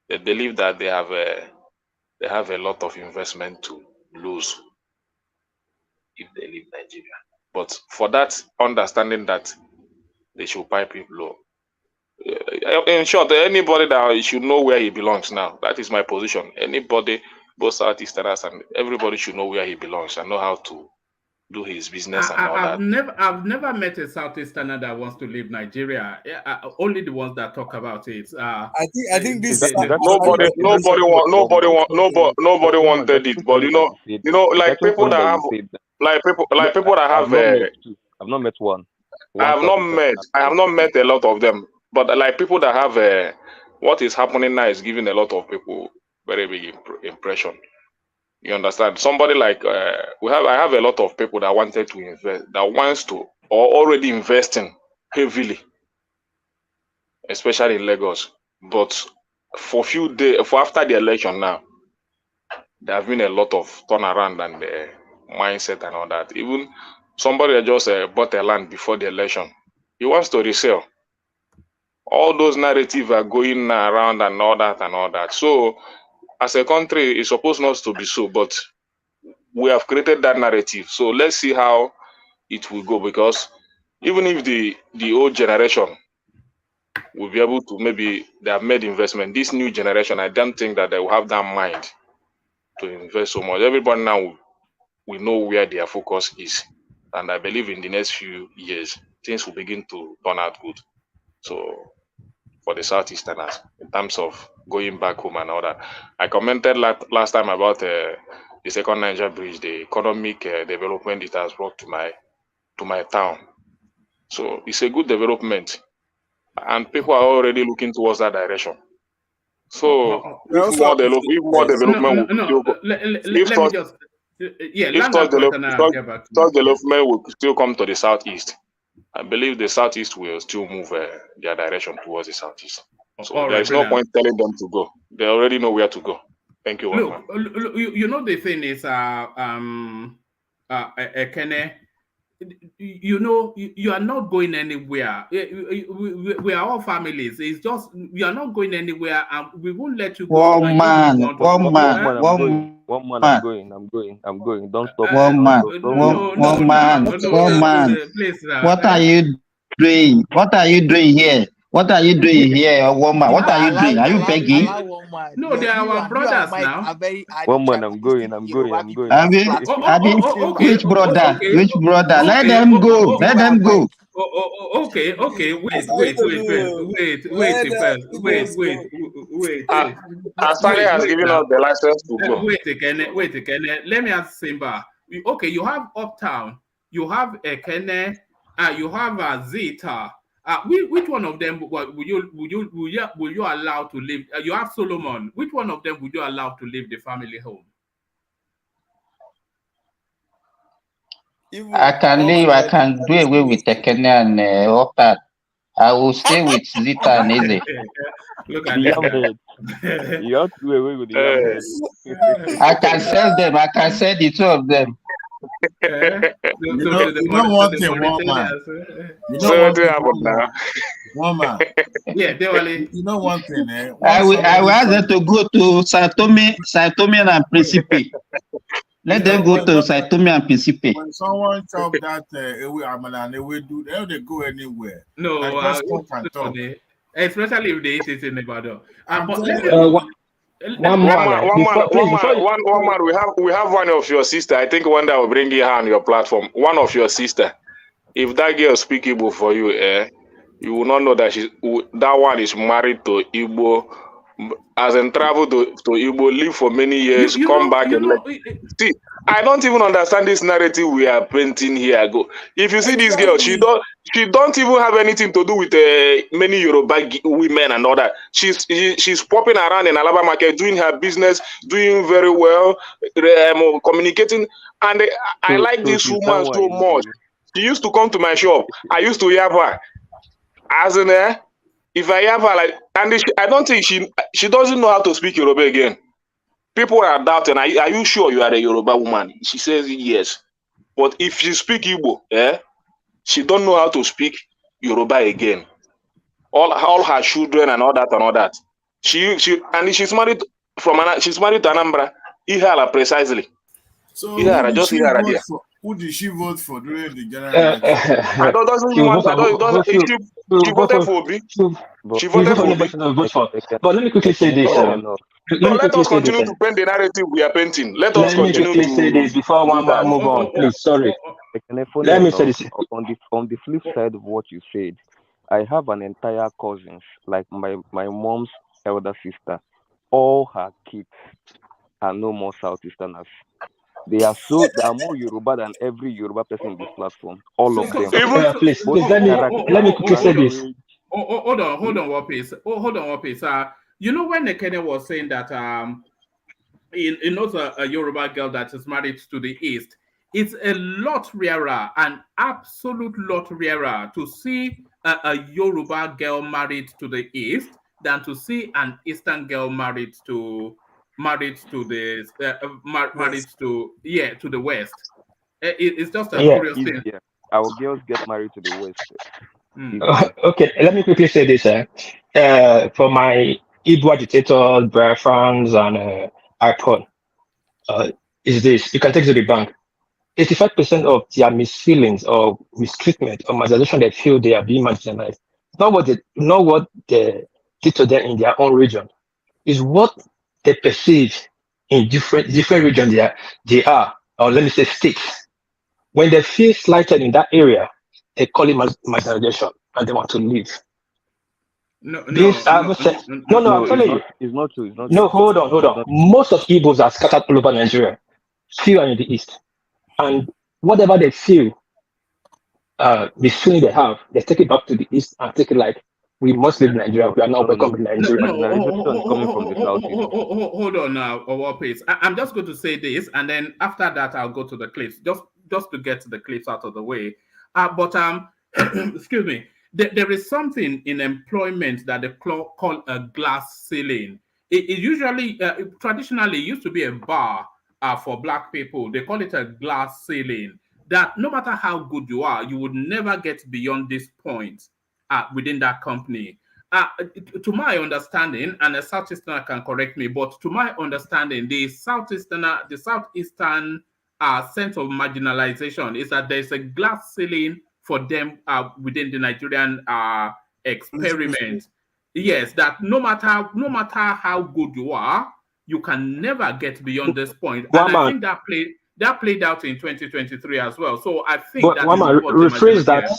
[SPEAKER 12] they believe that they have a lot of investment to lose if they leave Nigeria. But for that understanding that they should pipe it low. In short, anybody that should know where he belongs now. That is my position. Anybody, both Southeasterners and everybody should know where he belongs and know how to do his business and all that.
[SPEAKER 5] I've never met a Southeasterner that wants to leave Nigeria. Only the ones that talk about it.
[SPEAKER 21] I think this
[SPEAKER 12] nobody wanted it, but you know, like people that have
[SPEAKER 18] I've not met one.
[SPEAKER 12] I have not met a lot of them, but like people that have what is happening now is giving a lot of people very big impression. You understand? Somebody like I have a lot of people that wanted to invest, that wants to or already investing heavily, especially in Lagos. But for few days, after the election now, there have been a lot of turnaround and mindset and all that. Even somebody that just bought a land before the election, he wants to resell. All those narratives are going around and all that and all that. So as a country, it's supposed not to be so, but we have created that narrative. So let's see how it will go, because even if the old generation will be able to, maybe they have made investment, this new generation, I don't think that they will have that mind to invest so much. Everybody now will know where their focus is. And I believe in the next few years, things will begin to turn out good. So for the Southeasterners, in terms of going back home and all that. I commented last time about the second Niger bridge, the economic development it has brought to my town. So it's a good development, and people are already looking towards that direction. So if more development will still come to the southeast, I believe the southeast will still move their direction towards the southeast. So there is no point telling them to go. They already know where to go. Thank you.
[SPEAKER 5] Look, you know the thing is, Ekene, you know, you are not going anywhere. We are all families. It's just you are not going anywhere, and we won't let you go.
[SPEAKER 6] One man.
[SPEAKER 18] I'm going. Don't stop.
[SPEAKER 6] One man. What are you doing? What are you doing here? What are you doing here, woman? What are you doing? Are you begging?
[SPEAKER 5] No, they are our brothers now.
[SPEAKER 18] One man, I'm going.
[SPEAKER 6] Which brother? Which brother? Let them go. Let them go.
[SPEAKER 5] Okay. Wait.
[SPEAKER 12] Asani has given us the license to go.
[SPEAKER 5] Wait again. Let me ask Simba. Okay, you have Uptown, you have Ekene, you have Zeta. Which one of them will you allow to live? You have Solomon. Which one of them would you allow to live the family home?
[SPEAKER 6] I can leave. I can do away with Tekene and Okta. I will stay with Zita and Eze.
[SPEAKER 5] Look at
[SPEAKER 18] this. You have to do away with the
[SPEAKER 6] I can sell them. I can sell the two of them.
[SPEAKER 8] You know what thing, one man. You know what thing, one man.
[SPEAKER 5] Yeah,
[SPEAKER 8] you know one thing.
[SPEAKER 6] I will ask them to go to Saitome and Principe. Let them go to Saitome and Principe.
[SPEAKER 8] When someone chop that away, and they will do, they go anywhere.
[SPEAKER 5] No,
[SPEAKER 8] just talk and talk.
[SPEAKER 5] Especially if they eat it in Nevada.
[SPEAKER 12] One man. We have one of your sister. I think one day I will bring her on your platform. One of your sister. If that girl speak Igbo for you, you will not know that that one is married to Igbo. As in travel to Igbo, live for many years, come back and see. I don't even understand this narrative we are painting here. If you see this girl, she don't even have anything to do with many Yoruba women and all that. She's popping around in Alaba market, doing her business, doing very well, communicating. And I like this woman so much. She used to come to my shop. I used to hear her. As in, if I have her like, and I don't think she doesn't know how to speak Yoruba again. People are doubting, are you sure you are a Yoruba woman? She says yes. But if she speak Igbo, she don't know how to speak Yoruba again. All her children and all that. She's married to Anambra. Ihala precisely.
[SPEAKER 8] So
[SPEAKER 12] Ihara, just Ihara there.
[SPEAKER 8] Who did she vote for during the general election?
[SPEAKER 12] She voted for Obi. She voted for Obi.
[SPEAKER 19] But let me quickly say this.
[SPEAKER 12] Let us continue to paint the narrative we are painting. Let us continue to
[SPEAKER 19] say this before one man move on, please. Sorry. Let me say this.
[SPEAKER 18] On the flip side of what you said, I have an entire cousins, like my mom's elder sister. All her kids are no more Southeasterners. They are more Yoruba than every Yoruba person in this platform. All of them.
[SPEAKER 19] Please, let me quickly say this.
[SPEAKER 5] Hold on, one piece. You know when Ekene was saying that in also a Yoruba girl that is married to the East, it's a lot rarer, an absolute lot rarer to see a Yoruba girl married to the East than to see an Eastern girl married to married to the married to the West. It's just a
[SPEAKER 19] Yeah.
[SPEAKER 5] curious thing.
[SPEAKER 18] Yeah. Our girls get married to the West.
[SPEAKER 5] Hmm.
[SPEAKER 19] Okay, let me quickly say this. For my Igbo agitators, Biafrans, and IPOD, is this: you can take to the bank. 85% of their misfeelings or mistreatment or marginalization they feel they are being marginalized. Not what they did to them in their own region. Is what they perceive in different regions they are, or let me say states. When they feel slighted in that area, they call it marginalization and they want to leave.
[SPEAKER 5] No,
[SPEAKER 19] This I haven't said. No, I'm
[SPEAKER 18] No, it's
[SPEAKER 19] telling
[SPEAKER 18] not.
[SPEAKER 19] you.
[SPEAKER 18] It's not true. It's not
[SPEAKER 19] No,
[SPEAKER 18] true.
[SPEAKER 19] hold on.
[SPEAKER 18] It's not.
[SPEAKER 19] Most of Igbos are scattered all over Nigeria. Few are in the east. And whatever they feel, the feeling they have, they take it back to the east and take it like, we must leave Nigeria. We are not welcome in Nigeria.
[SPEAKER 18] Marginalization is coming from the southeast.
[SPEAKER 5] Hold on now, please. I'm just going to say this, and then after that, I'll go to the clips. Just to get the clips out of the way. But excuse me. There is something in employment that they call a glass ceiling. It usually, traditionally, used to be a bar for Black people. They call it a glass ceiling. That no matter how good you are, you would never get beyond this point within that company. To my understanding, and a Southeasterner can correct me, but to my understanding, the Southeastern sense of marginalization is that there's a glass ceiling for them within the Nigerian experiment. Yes, that no matter how good you are, you can never get beyond this point. And I think that played out in 2023 as well. So I think
[SPEAKER 19] But
[SPEAKER 5] that is
[SPEAKER 19] Wama,
[SPEAKER 5] what the
[SPEAKER 19] rephrase that.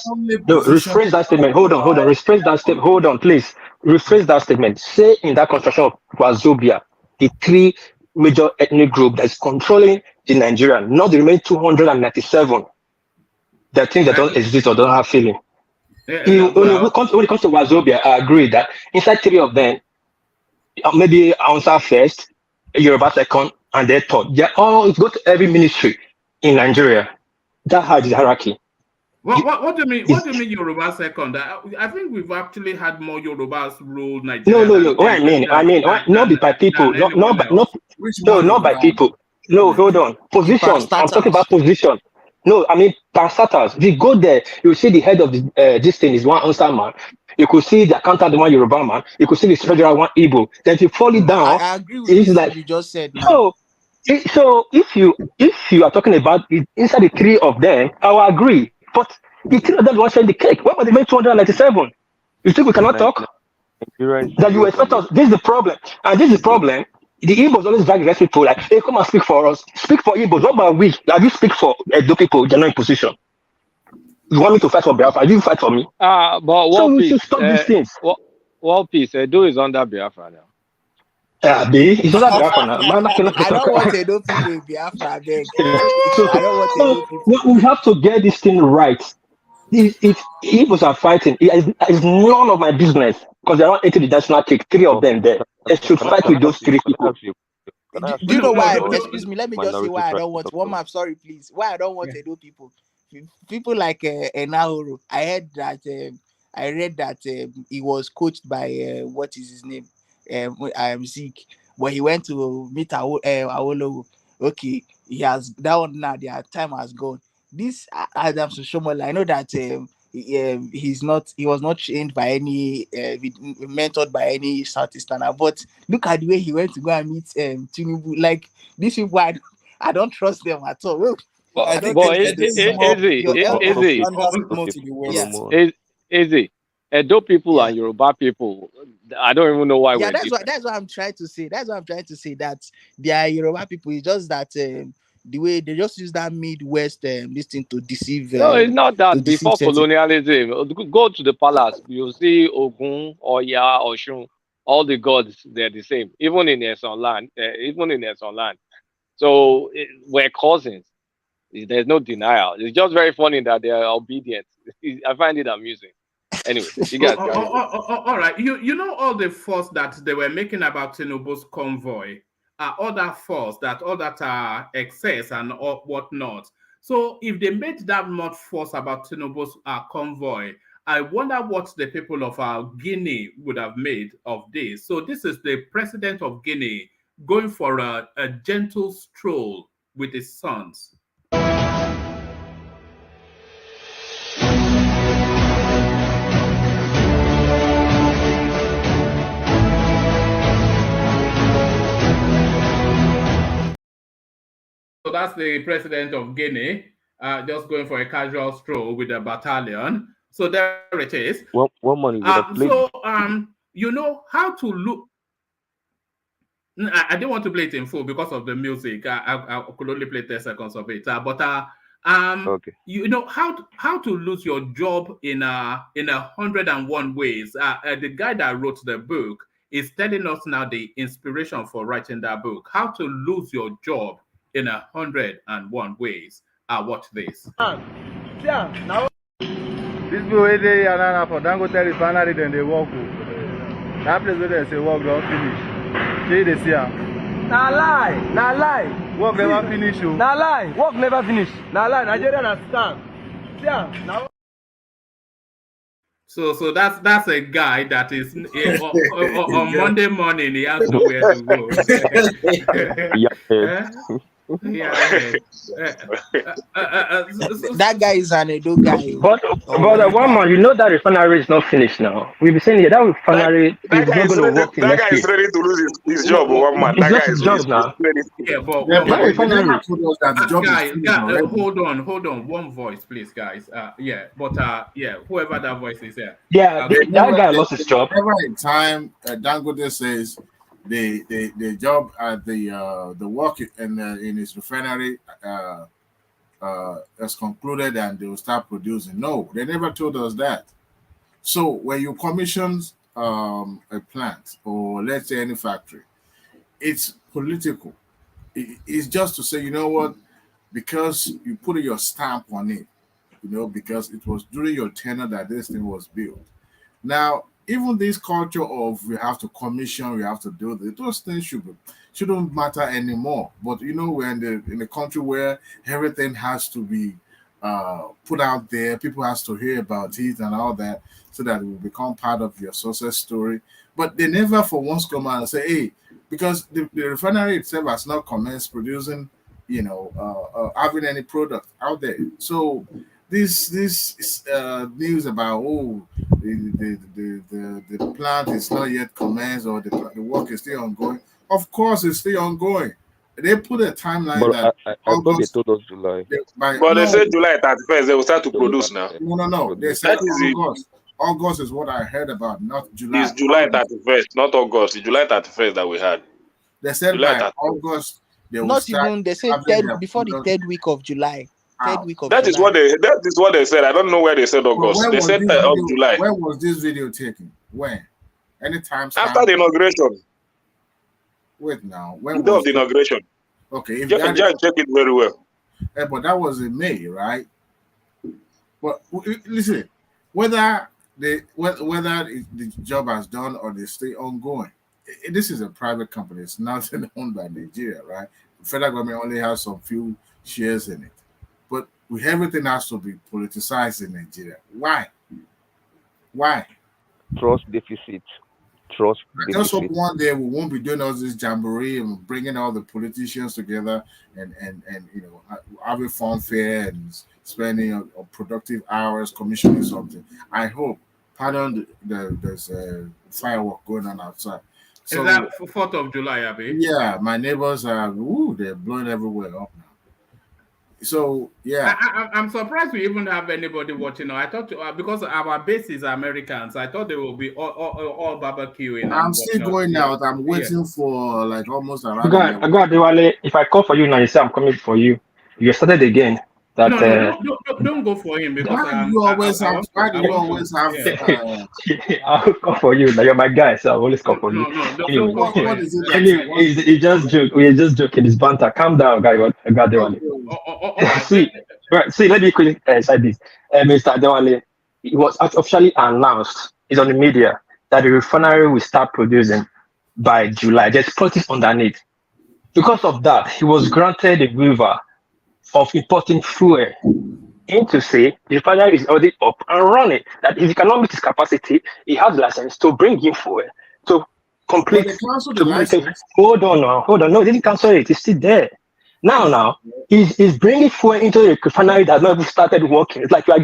[SPEAKER 19] No, rephrase that statement. Hold on. Rephrase that statement. Hold on, please. Rephrase that statement. Say in that construction of Wazobia, the three major ethnic group that's controlling the Nigerian, not the remaining 297 that think that don't exist or don't have feeling. When it comes to Wazobia, I agree that inside three of them, maybe Ansa first, Yoruba second, and then third. They all go to every ministry in Nigeria. That has the hierarchy.
[SPEAKER 5] What do you mean? What do you mean Yoruba second? I think we've actually had more Yorubas rule Nigeria.
[SPEAKER 19] No. What I mean, not by people, not by people. No, hold on. Position. I'm talking about position. No, I mean parastatals. If you go there, you see the head of this thing is one Ansa man. You could see the accountant one Yoruba man. You could see the treasurer one Igbo. Then if you fall it down,
[SPEAKER 1] I agree with
[SPEAKER 19] it's
[SPEAKER 1] this
[SPEAKER 19] like
[SPEAKER 1] you just said now.
[SPEAKER 19] So if you are talking about it, inside the three of them, I will agree. But the three of them want to share the cake. What about the main 297? You think we cannot talk? That you expect us? This is the problem, and this is the problem. The Igbos always drag the rest people like, hey, come and speak for us. Speak for Igbos. What about we? Like, you speak for Edo people, they're not in position. You want me to fight for Biafra? You fight for me.
[SPEAKER 7] But
[SPEAKER 19] so we should stop these things.
[SPEAKER 7] World Peace, Edo is under Biafra now.
[SPEAKER 19] It's not Biafra now.
[SPEAKER 1] I don't want Edo people in Biafra, beg. I don't want Edo people.
[SPEAKER 19] We have to get this thing right. If Igbos are fighting, it's none of my business because they don't enter the national cake. Three of them there. They should fight with those three people.
[SPEAKER 1] Do you know why? Excuse me. Let me just say why I don't want one map. Sorry, please. Why I don't want Edo people. People like Enahoro. I heard that. I read that he was coached by what is his name? I am Zeke, but he went to meet Awolowo. Okay, he has that one now. Their time has gone. This Adams Oshomola, I know that he was not trained by any mentored by any Southeasterner, but look at the way he went to go and meet Tinubu. Like these people, I don't trust them at all. Well, I think
[SPEAKER 7] easy. Edo people and Yoruba people, I don't even know why.
[SPEAKER 1] Yeah, that's what I'm trying to say. That's what I'm trying to say. That they are Yoruba people. It's just that the way they just use that Midwest this thing to deceive.
[SPEAKER 7] No, it's not that. Before colonialism, go to the palace. You'll see Ogun, Oya, Oshun. All the gods, they're the same. Even in their son land. So we're cousins. There's no denial. It's just very funny that they are obedient. I find it amusing. Anyway, you guys got it.
[SPEAKER 5] All right. You know all the fuss that they were making about Tinubu's convoy, other fuss that are excess and whatnot. So if they made that much fuss about Tinubu's convoy, I wonder what the people of Guinea would have made of this. So this is the president of Guinea going for a gentle stroll with his sons. So that's the president of Guinea, just going for a casual stroll with a battalion. So there it is.
[SPEAKER 18] What money would have played?
[SPEAKER 5] So you know how to look. I didn't want to play it in full because of the music. I could only play 10 seconds of it.
[SPEAKER 18] Okay.
[SPEAKER 5] You know how to lose your job in 101 ways. The guy that wrote the book is telling us now the inspiration for writing that book. How to lose your job in 101 ways. Watch this.
[SPEAKER 4] Now this go where they are for Dangote refinery, then they walk. That place where they say walk don't finish. See they see. Na lie. Work never finish. Na lie. Work never finish. Na lie. Nigerian understand. See now.
[SPEAKER 5] So that's a guy that is on Monday morning. He has nowhere to go.
[SPEAKER 1] That guy is an Edo guy.
[SPEAKER 19] But one man, you know that refinery is not finished now. We've been saying here that refinery is not going to work in
[SPEAKER 3] that guy
[SPEAKER 19] next
[SPEAKER 3] is
[SPEAKER 19] year.
[SPEAKER 3] ready to lose his job. One man.
[SPEAKER 19] It's
[SPEAKER 3] That
[SPEAKER 19] just
[SPEAKER 3] guy
[SPEAKER 19] his
[SPEAKER 3] is
[SPEAKER 19] job now.
[SPEAKER 5] Yeah, but
[SPEAKER 19] that refinery.
[SPEAKER 5] hold on. One voice, please, guys. Whoever that voice is here.
[SPEAKER 19] Yeah, that guy lost his job.
[SPEAKER 8] Every time Dangote says the job at the work in his refinery has concluded and they will start producing. No, they never told us that. So when you commission a plant or let's say any factory, it's political. It's just to say, you know what, because you put your stamp on it, because it was during your tenure that this thing was built. Now, even this culture of we have to commission, we have to do this, those things shouldn't matter anymore. But we're in a country where everything has to be put out there, people has to hear about it and all that, so that it will become part of your success story. But they never for once come out and say, hey, because the refinery itself has not commenced producing, having any product out there. So this news about the plant is not yet commenced or the work is still ongoing. Of course, it's still ongoing. They put a timeline
[SPEAKER 18] But
[SPEAKER 8] that
[SPEAKER 18] I thought they told us July.
[SPEAKER 3] They said July 31st they will start to produce now.
[SPEAKER 8] No. They said August. August is what I heard about, not July.
[SPEAKER 3] It's July 31st, not August. It's July 31st that we had.
[SPEAKER 8] They said
[SPEAKER 3] July
[SPEAKER 8] by
[SPEAKER 3] 31st.
[SPEAKER 8] August they will
[SPEAKER 1] Not
[SPEAKER 8] start
[SPEAKER 1] even. They said before the third week of July.
[SPEAKER 3] That is what they said. I don't know where they said August. They said of July.
[SPEAKER 8] When was this video taken? When? Anytime
[SPEAKER 3] After the inauguration.
[SPEAKER 8] Wait now.
[SPEAKER 3] The day of the inauguration.
[SPEAKER 8] Okay. If
[SPEAKER 3] Check it very well.
[SPEAKER 8] But that was in May, right? But listen, whether the job has done or they stay ongoing, this is a private company. It's not owned by Nigeria, right? The federal government only has some few shares in it. But everything has to be politicized in Nigeria. Why?
[SPEAKER 18] Trust deficit.
[SPEAKER 8] I just hope one day we won't be doing all this jamboree and bringing all the politicians together and having fun fair and spending productive hours commissioning something. I hope. Pardon, there's a firework going on outside.
[SPEAKER 5] So, is that 4th of July, Abby?
[SPEAKER 8] Yeah, my neighbors are they're blowing everywhere up now. So yeah,
[SPEAKER 5] I'm surprised we even have anybody watching. I thought because our base is Americans, I thought they will be all barbecuing.
[SPEAKER 8] I'm still going out. I'm waiting for like almost around.
[SPEAKER 19] God, if I call for you now, you say I'm coming for you. You started again. That
[SPEAKER 5] don't go for him because
[SPEAKER 8] why do you always have?
[SPEAKER 19] I'll call for you. You're my guy, so I'll always call for you.
[SPEAKER 5] Anyway,
[SPEAKER 8] what is it?
[SPEAKER 19] Anyway, it's just joke. We're just joking. It's banter. Calm down, guy. See, let me quickly say this. Mr. Adewale, it was officially announced. It's on the media that the refinery will start producing by July. There's politics underneath. Because of that, he was granted a waiver of importing fuel into say the refinery is already up and running. That if he cannot meet his capacity, he has license to bring in fuel to complete.
[SPEAKER 8] But they canceled the
[SPEAKER 19] To,
[SPEAKER 8] license.
[SPEAKER 19] hold on now, hold on. No, they didn't cancel it. It's still there. Now, he's bringing fuel into a refinery that has not even started working. It's like you're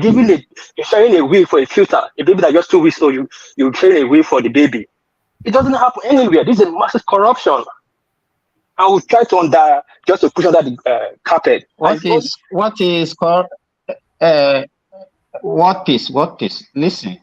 [SPEAKER 19] sharing a wheel for a filter. A baby that just 2 weeks old, you're sharing a wheel for the baby. It doesn't happen anywhere. This is a massive corruption. I will try to just to push under the carpet.
[SPEAKER 6] What is called what is? Listen,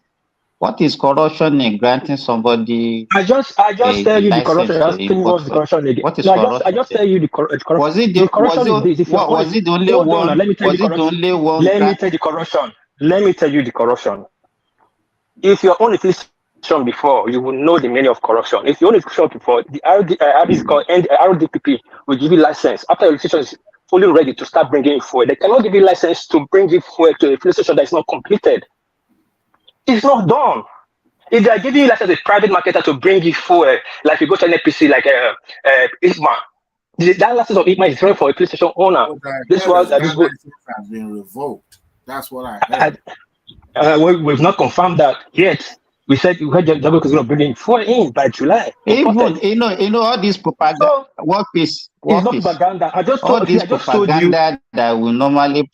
[SPEAKER 6] what is corruption in granting somebody
[SPEAKER 19] I just tell you the corruption.
[SPEAKER 6] license
[SPEAKER 19] You're
[SPEAKER 6] to
[SPEAKER 19] asking me
[SPEAKER 6] import
[SPEAKER 19] what's the
[SPEAKER 6] fuel?
[SPEAKER 19] corruption again.
[SPEAKER 6] What is
[SPEAKER 19] No,
[SPEAKER 6] corruption?
[SPEAKER 19] I just tell you the corruption.
[SPEAKER 6] Was it
[SPEAKER 19] The corruption is this. If you're
[SPEAKER 6] was it the only
[SPEAKER 19] hold
[SPEAKER 6] one?
[SPEAKER 19] on, let me tell you
[SPEAKER 6] Was
[SPEAKER 19] the
[SPEAKER 6] it the
[SPEAKER 19] corruption.
[SPEAKER 6] only one?
[SPEAKER 19] Let me tell you the corruption. Let me tell you the corruption. If you're on a police station before, you will know the meaning of corruption. If you own a shop before, the RDPP will give you license after your station is fully ready to start bringing in fuel. They cannot give you license to bring in fuel to a police station that is not completed. It's not done. If they are giving you license as a private marketer to bring you fuel, like you go to an NPC like Isma, that license of Isma is reserved for a police station owner. This was
[SPEAKER 8] that license has been revoked. That's what I heard.
[SPEAKER 19] We've not confirmed that yet. We said we heard Jago is going to bring in fuel in by July.
[SPEAKER 6] Even you know all this propaganda.
[SPEAKER 19] So,
[SPEAKER 6] what is
[SPEAKER 19] propaganda. I just
[SPEAKER 6] all
[SPEAKER 19] told
[SPEAKER 6] this
[SPEAKER 19] you. I just told you.
[SPEAKER 6] propaganda that will normally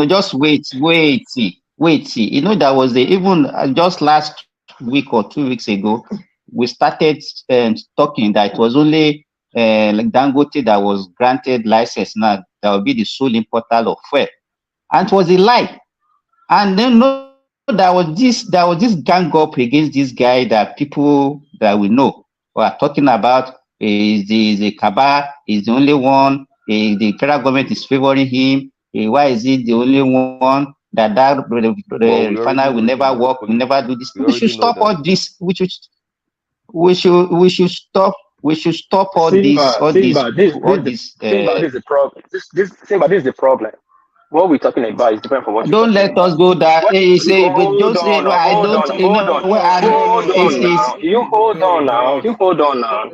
[SPEAKER 6] just wait. You know, that was even just last week or 2 weeks ago, we started talking that it was only like Dangote that was granted license now that will be the sole importer of fuel, and it was a lie. And then there was this gang up against this guy that people that we know were talking about. Is the Kaba is the only one. The federal government is favoring him. Why is he the only one that refinery will never work? Will never do this. We should stop all this. We should stop. We should stop all this.
[SPEAKER 19] This is the problem. This is the problem. What we're talking about is different from what
[SPEAKER 6] don't let us go that say but don't say I don't you know
[SPEAKER 19] you hold on now,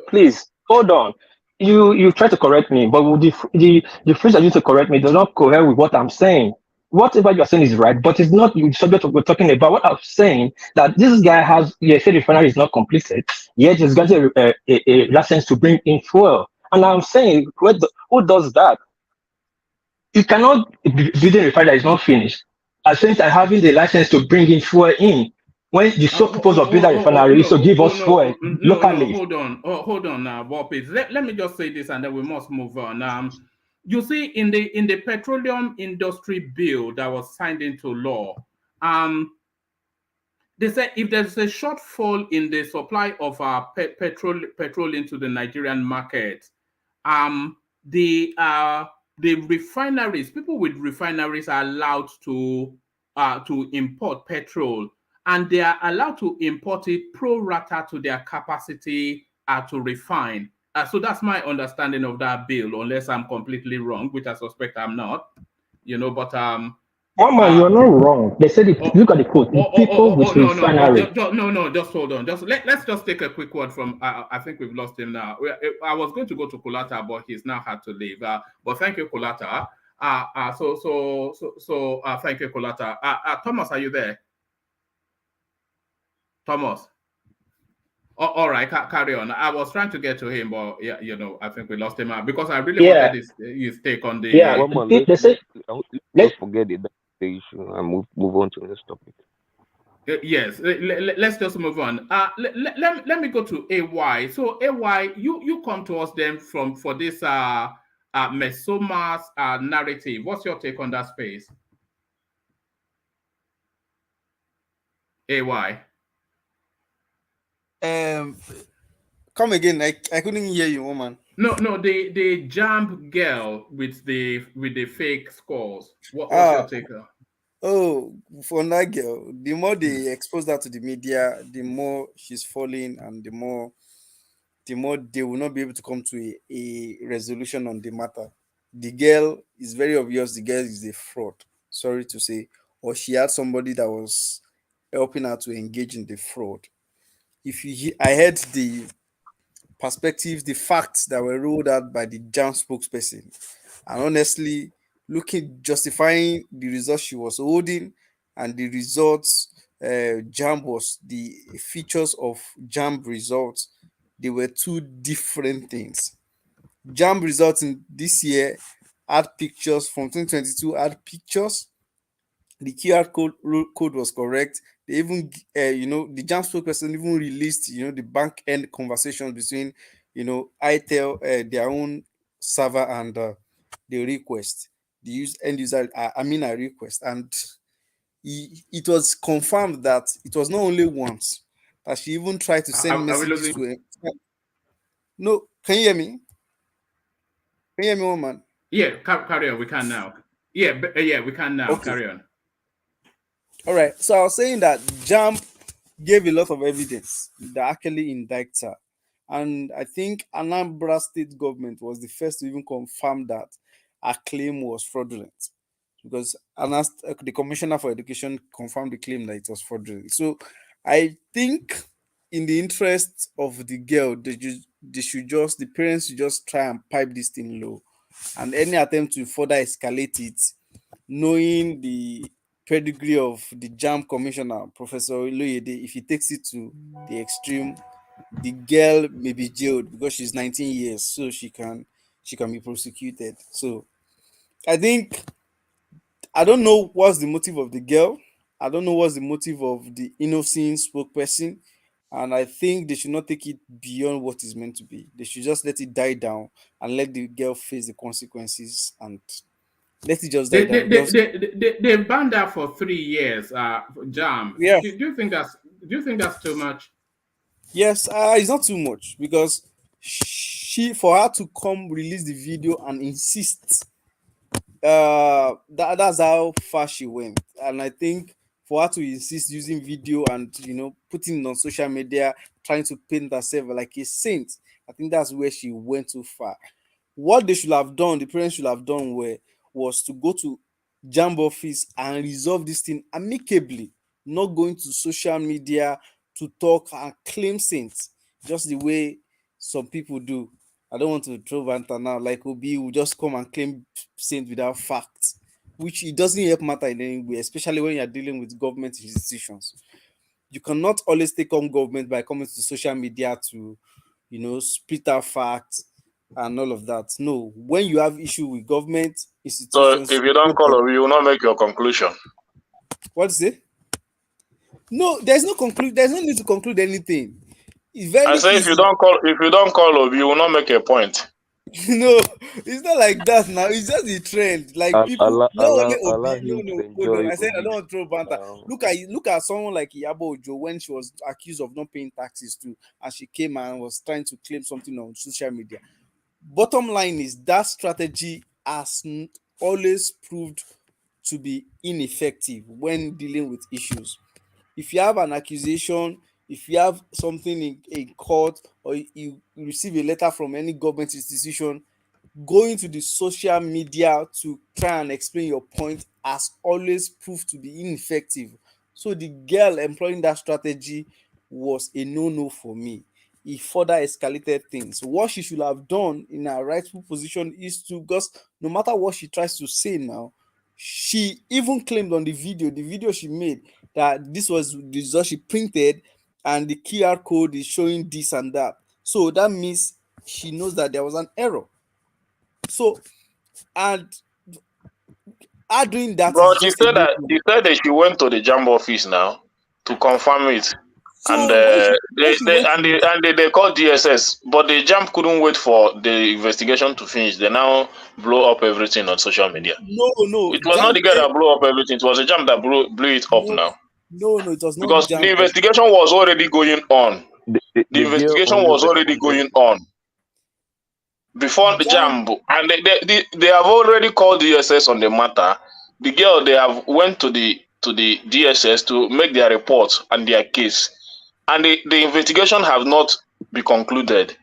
[SPEAKER 19] please hold on. You try to correct me, but with the phrase I use to correct me does not cohere with what I'm saying. Whatever you're saying is right, but it's not the subject we're talking about. What I'm saying that this guy has, said the refinery is not completed, yet he's got a license to bring in fuel. And I'm saying, who does that? You cannot build a refinery that is not finished. At the same time, having the license to bring in fuel in. When the sole purpose of building a refinery is to give us fuel locally.
[SPEAKER 5] Hold on now, Bob. Let me just say this, and then we must move on. You see, in the petroleum industry bill that was signed into law, they said if there's a shortfall in the supply of petrol into the Nigerian market, the refineries, people with refineries are allowed to import petrol, and they are allowed to import it pro rata to their capacity to refine. So that's my understanding of that bill, unless I'm completely wrong, which I suspect I'm not. But
[SPEAKER 19] you're not wrong. They said look at the quote. People with refinery.
[SPEAKER 5] No, just hold on. Let's just take a quick word from. I think we've lost him now. I was going to go to Kulata, but he's now had to leave. But thank you, Kulata. So thank you, Kulata. Thomas, are you there? Thomas. All right, carry on. I was trying to get to him, but I think we lost him out because I really wanted his take on the.
[SPEAKER 18] Let's forget the issue and move on to the next topic.
[SPEAKER 5] Yes, let's just move on. Let me go to AY. So AY, you come to us then for this Mesomas narrative. What's your take on that space? AY.
[SPEAKER 21] Come again. I couldn't hear you, woman.
[SPEAKER 5] No, the jump girl with the fake scores. What's your take on?
[SPEAKER 21] Oh, for that girl, the more they expose that to the media, the more she's falling, and the more they will not be able to come to a resolution on the matter. The girl is very obvious. The girl is a fraud. Sorry to say, or she had somebody that was helping her to engage in the fraud. I heard the perspectives, the facts that were rolled out by the JAM spokesperson, and honestly, justifying the results she was holding and the results JAM was the features of JAM results. they were two different things. JAMB results in this year had pictures from 2022, had pictures. The QR code was correct. They even, the JAMB spokesperson even released, the back end conversations between, ITEL, their own server and the request, the end user, a request. And it was confirmed that it was not only once, that she even tried to send messages to him. No, can you hear me? Can you hear me, woman?
[SPEAKER 5] Yeah, carry on. We can now. Yeah, we can now.
[SPEAKER 21] Okay.
[SPEAKER 5] Carry on.
[SPEAKER 21] All right. So I was saying that JAMB gave a lot of evidence that actually indicts her. And I think Anambra State government was the first to even confirm that her claim was fraudulent, because the Commissioner for Education confirmed the claim that it was fraudulent. So I think in the interest of the girl, the parents should just try and pipe this thing low. And any attempt to further escalate it, knowing the pedigree of the JAMB commissioner, Professor Iloyede, if he takes it to the extreme, the girl may be jailed because she's 19 years, so she can be prosecuted. So I think, I don't know what's the motive of the girl. I don't know what's the motive of the innocent spokesperson. And I think they should not take it beyond what is meant to be. They should just let it die down and let the girl face the consequences, and let it just die down.
[SPEAKER 5] They banned her for 3 years. JAMB.
[SPEAKER 21] Yeah.
[SPEAKER 5] Do you think that's too much?
[SPEAKER 21] Yes, it's not too much, because for her to come release the video and insist, that's how far she went. And I think for her to insist using video and putting it on social media, trying to paint herself like a saint, I think that's where she went too far. What they should have done, the parents should have done, was to go to JAMB office and resolve this thing amicably, not going to social media to talk and claim saints, just the way some people do. I don't want to throw banter now, like Obi will just come and claim saint without facts, which it doesn't help matter in any way, especially when you're dealing with government institutions. You cannot always take on government by coming to social media to, split out facts and all of that. No, when you have issue with government institutions,
[SPEAKER 12] So if you don't call her, you will not make your conclusion.
[SPEAKER 21] What is it? No, there's no need to conclude anything. It's
[SPEAKER 12] I
[SPEAKER 21] very
[SPEAKER 12] say
[SPEAKER 21] easy.
[SPEAKER 12] if you don't call her, you will not make a point.
[SPEAKER 21] No, it's not like that now. It's just the trend. Like people,
[SPEAKER 18] allow him to enjoy
[SPEAKER 21] I said I
[SPEAKER 18] Obi.
[SPEAKER 21] don't want to throw banter. Look at someone like Iyabo Ojo when she was accused of not paying taxes too, and she came and was trying to claim something on social media. Bottom line is that strategy has always proved to be ineffective when dealing with issues. If you have an accusation, if you have something in court, or you receive a letter from any government institution, going to the social media to try and explain your point has always proved to be ineffective. So the girl employing that strategy was a no-no for me. It further escalated things. What she should have done in her rightful position is to, because no matter what she tries to say now, she even claimed on the video she made, that this was the result she printed and the QR code is showing this and that. So that means she knows that there was an error. So, and her doing that
[SPEAKER 12] But
[SPEAKER 21] is
[SPEAKER 12] she
[SPEAKER 21] just
[SPEAKER 12] said that she went to the JAMB office now to confirm it.
[SPEAKER 21] So
[SPEAKER 12] And
[SPEAKER 21] they
[SPEAKER 12] they called DSS, but the JAMB couldn't wait for the investigation to finish. They now blow up everything on social media.
[SPEAKER 21] No.
[SPEAKER 12] It was not the guy that blew up everything. It was the JAMB that blew it up now.
[SPEAKER 21] No, it was not
[SPEAKER 12] Because
[SPEAKER 21] JAMB.
[SPEAKER 12] the investigation was already going on. The investigation was already going on before the JAMB, and they have already called DSS on the matter. The girl, they have went to the DSS to make their report and their case, and the investigation have not been concluded.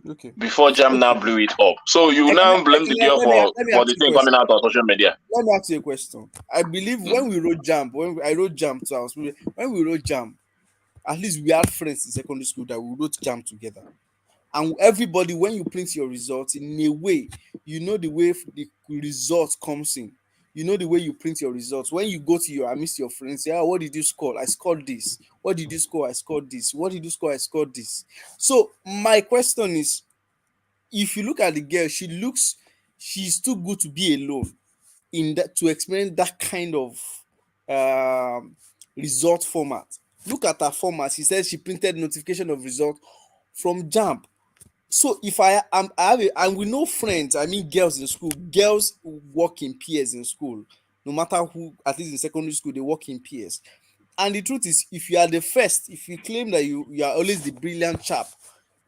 [SPEAKER 21] Okay.
[SPEAKER 12] Before JAMB now blew it up. So you now blame the girl for the thing coming out on social media.
[SPEAKER 21] Let me ask you a question. I believe when we wrote JAMB, when I wrote JAMB to us, when we wrote JAMB, at least we had friends in secondary school that we wrote JAMB together. And everybody, when you print your results, in a way, the way the result comes in. you know the way you print your results. When you go to your amidst your friends, say, what did you score? I scored this. What did you score? I scored this. What did you score? I scored this. So my question is, if you look at the girl, she's too good to be alone in that to experience that kind of result format. Look at her format. She says she printed notification of result from JAMB. So if I have and we know friends, I mean girls in school, girls work in peers in school. No matter who, at least in secondary school, they work in peers. And the truth is, if you are the first, if you claim that you are always the brilliant chap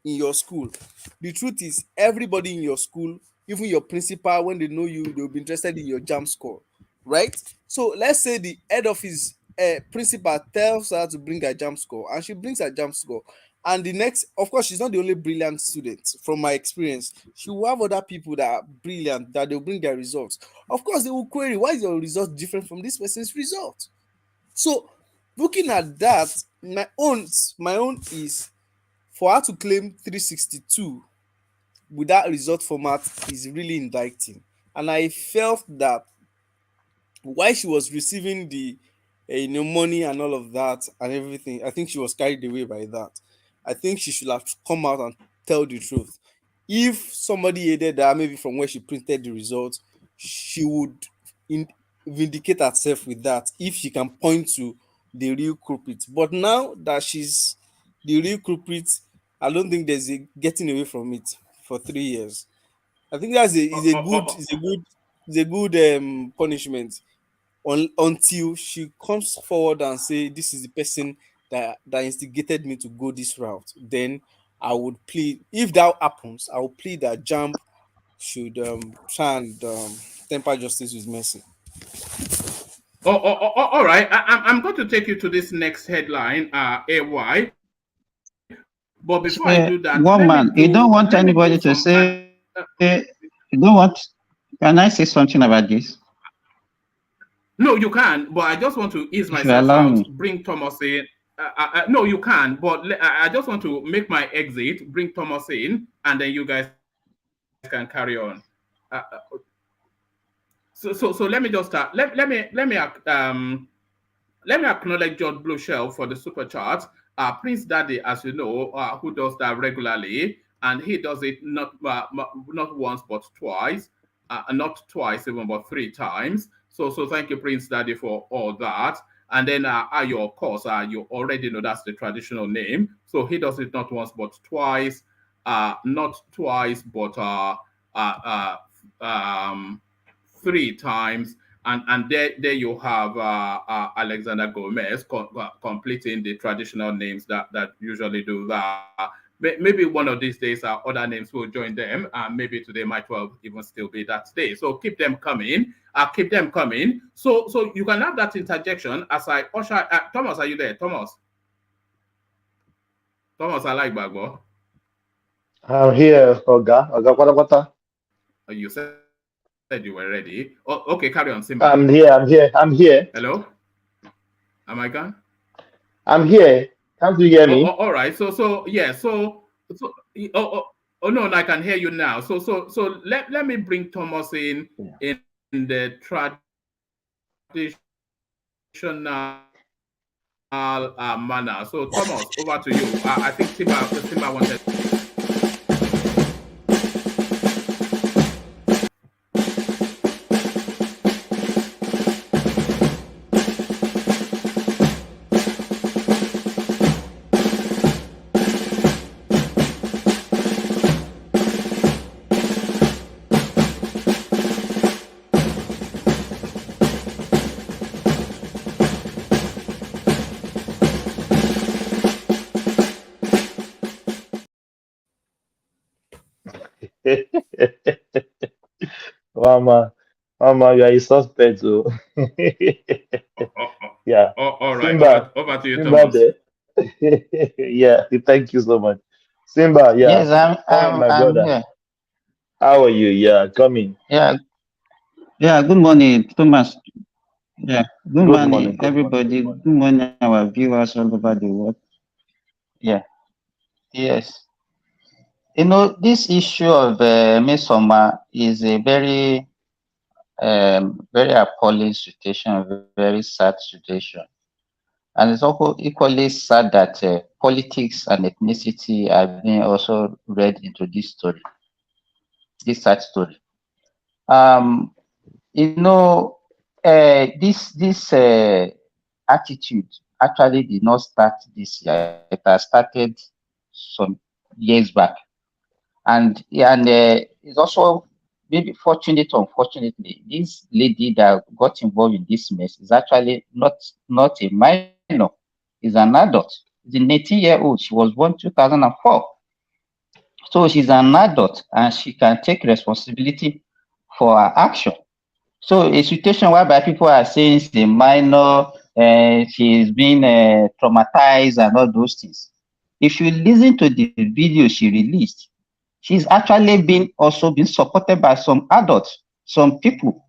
[SPEAKER 21] in your school, the truth is everybody in your school, even your principal, when they know you, they'll be interested in your JAMB score, right? So let's say the head office principal tells her to bring her JAMB score, and she brings her JAMB score. And the next, of course, she's not the only brilliant student. From my experience, she will have other people that are brilliant that they'll bring their results. Of course, they will query, why is your result different from this person's result? So looking at that, my own is for her to claim 362 with that result format is really indicting. And I felt that while she was receiving the money and all of that and everything, I think she was carried away by that. I think she should have come out and tell the truth. If somebody aided her, maybe from where she printed the results, she would vindicate herself with that if she can point to the real culprit. But now that she's the real culprit, I don't think there's a getting away from it for 3 years. I think that's a good punishment until she comes forward and say this is the person that instigated me to go this route. Then I would plead, if that happens, I will plead that JAMB should try and temper justice with mercy.
[SPEAKER 5] All right. I'm going to take you to this next headline, AY. But before I do that,
[SPEAKER 6] one man, you don't want anybody to say, you don't want, can I say something about this?
[SPEAKER 5] No, you can, but I just want to ease myself out, bring Thomas in. No, you can, but I just want to make my exit, bring Thomas in, and then you guys can carry on. So let me just start. Let me acknowledge George Blueshell for the super chat. Prince Daddy, as you know, who does that regularly, and he does it not once but twice, not twice even, but 3 times. So thank you, Prince Daddy, for all that. And then Ayo, of course, you already know that's the traditional name. So he does it not once but twice, not twice but 3 times. And there you have Alexander Gomez completing the traditional names that usually do that. Maybe one of these days other names will join them. Maybe today might well even still be that day. So keep them coming. Keep them coming. So you can have that interjection as I usher. Thomas, are you there? Thomas, I like Bagbo.
[SPEAKER 2] I'm here, Oga. Oga,
[SPEAKER 5] You said you were ready. Oh, okay, carry on, Simba.
[SPEAKER 2] I'm here.
[SPEAKER 5] Hello? Am I gone?
[SPEAKER 2] I'm here. Can't you hear me?
[SPEAKER 5] All right. So yeah. So oh no, I can hear you now. So let me bring Thomas in the traditional manner. So Thomas, over to you. I think Simba wanted.
[SPEAKER 2] Mama, you are a suspect, too. Yeah.
[SPEAKER 5] All right.
[SPEAKER 2] Simba,
[SPEAKER 5] over to you,
[SPEAKER 2] Simba
[SPEAKER 5] Thomas.
[SPEAKER 2] there. Yeah, thank you so much. Simba, yeah.
[SPEAKER 6] Yes,
[SPEAKER 2] I'm my brother.
[SPEAKER 6] here.
[SPEAKER 2] How are you? Yeah, come in.
[SPEAKER 6] Yeah, good morning, Thomas. Yeah, good morning,
[SPEAKER 2] Good
[SPEAKER 6] everybody. Good morning, our viewers all over the world. Yeah, yes. You know, this issue of Mesoma is a very Very appalling situation, very sad situation. And it's also equally sad that politics and ethnicity are being also read into this story, this sad story. You know, this attitude actually did not start this year. It has started some years back, and it's also maybe fortunate or unfortunately, this lady that got involved in this mess is actually not a minor, is an adult. She's an 18-year-old. She was born 2004. So she's an adult and she can take responsibility for her action. So a situation whereby people are saying she's a minor, she's been traumatized and all those things. If you listen to the video she released, she's actually also been supported by some adults, some people.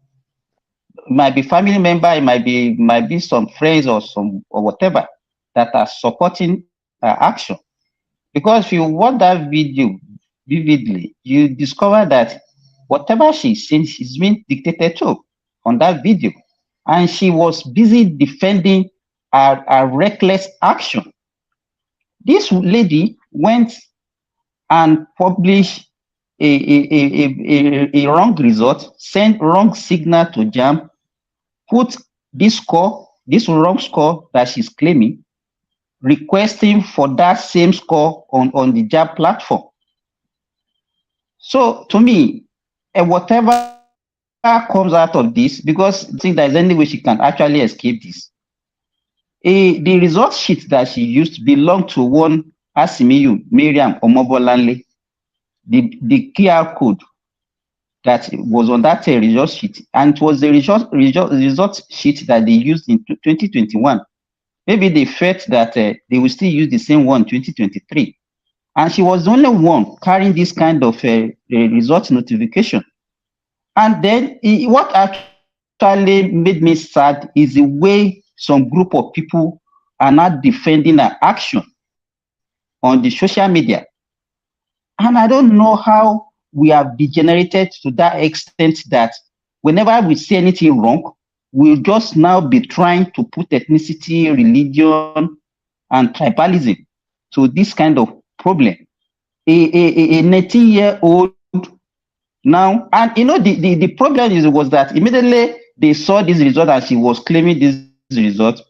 [SPEAKER 6] It might be family member, it might be some friends or whatever that are supporting her action. Because if you watch that video vividly, you discover that whatever she's saying, she's been dictated to on that video. And she was busy defending a reckless action. This lady went and published a wrong result, sent wrong signal to JAMB, put this wrong score that she's claiming, requesting for that same score on the JAMB platform. So to me, whatever comes out of this, because I think there's any way she can actually escape this. The result sheet that she used belonged to one SIMOIN, Miriam Omobolanle. The QR code that was on that result sheet, and it was the result sheet that they used in 2021. Maybe they felt that they will still use the same one in 2023. And she was the only one carrying this kind of result notification. And then what actually made me sad is the way some group of people are not defending her action on the social media. And I don't know how we have degenerated to that extent that whenever we see anything wrong, we'll just now be trying to put ethnicity, religion, and tribalism to this kind of problem. A 19-year-old now, and you know, the problem was that immediately they saw this result and she was claiming this result,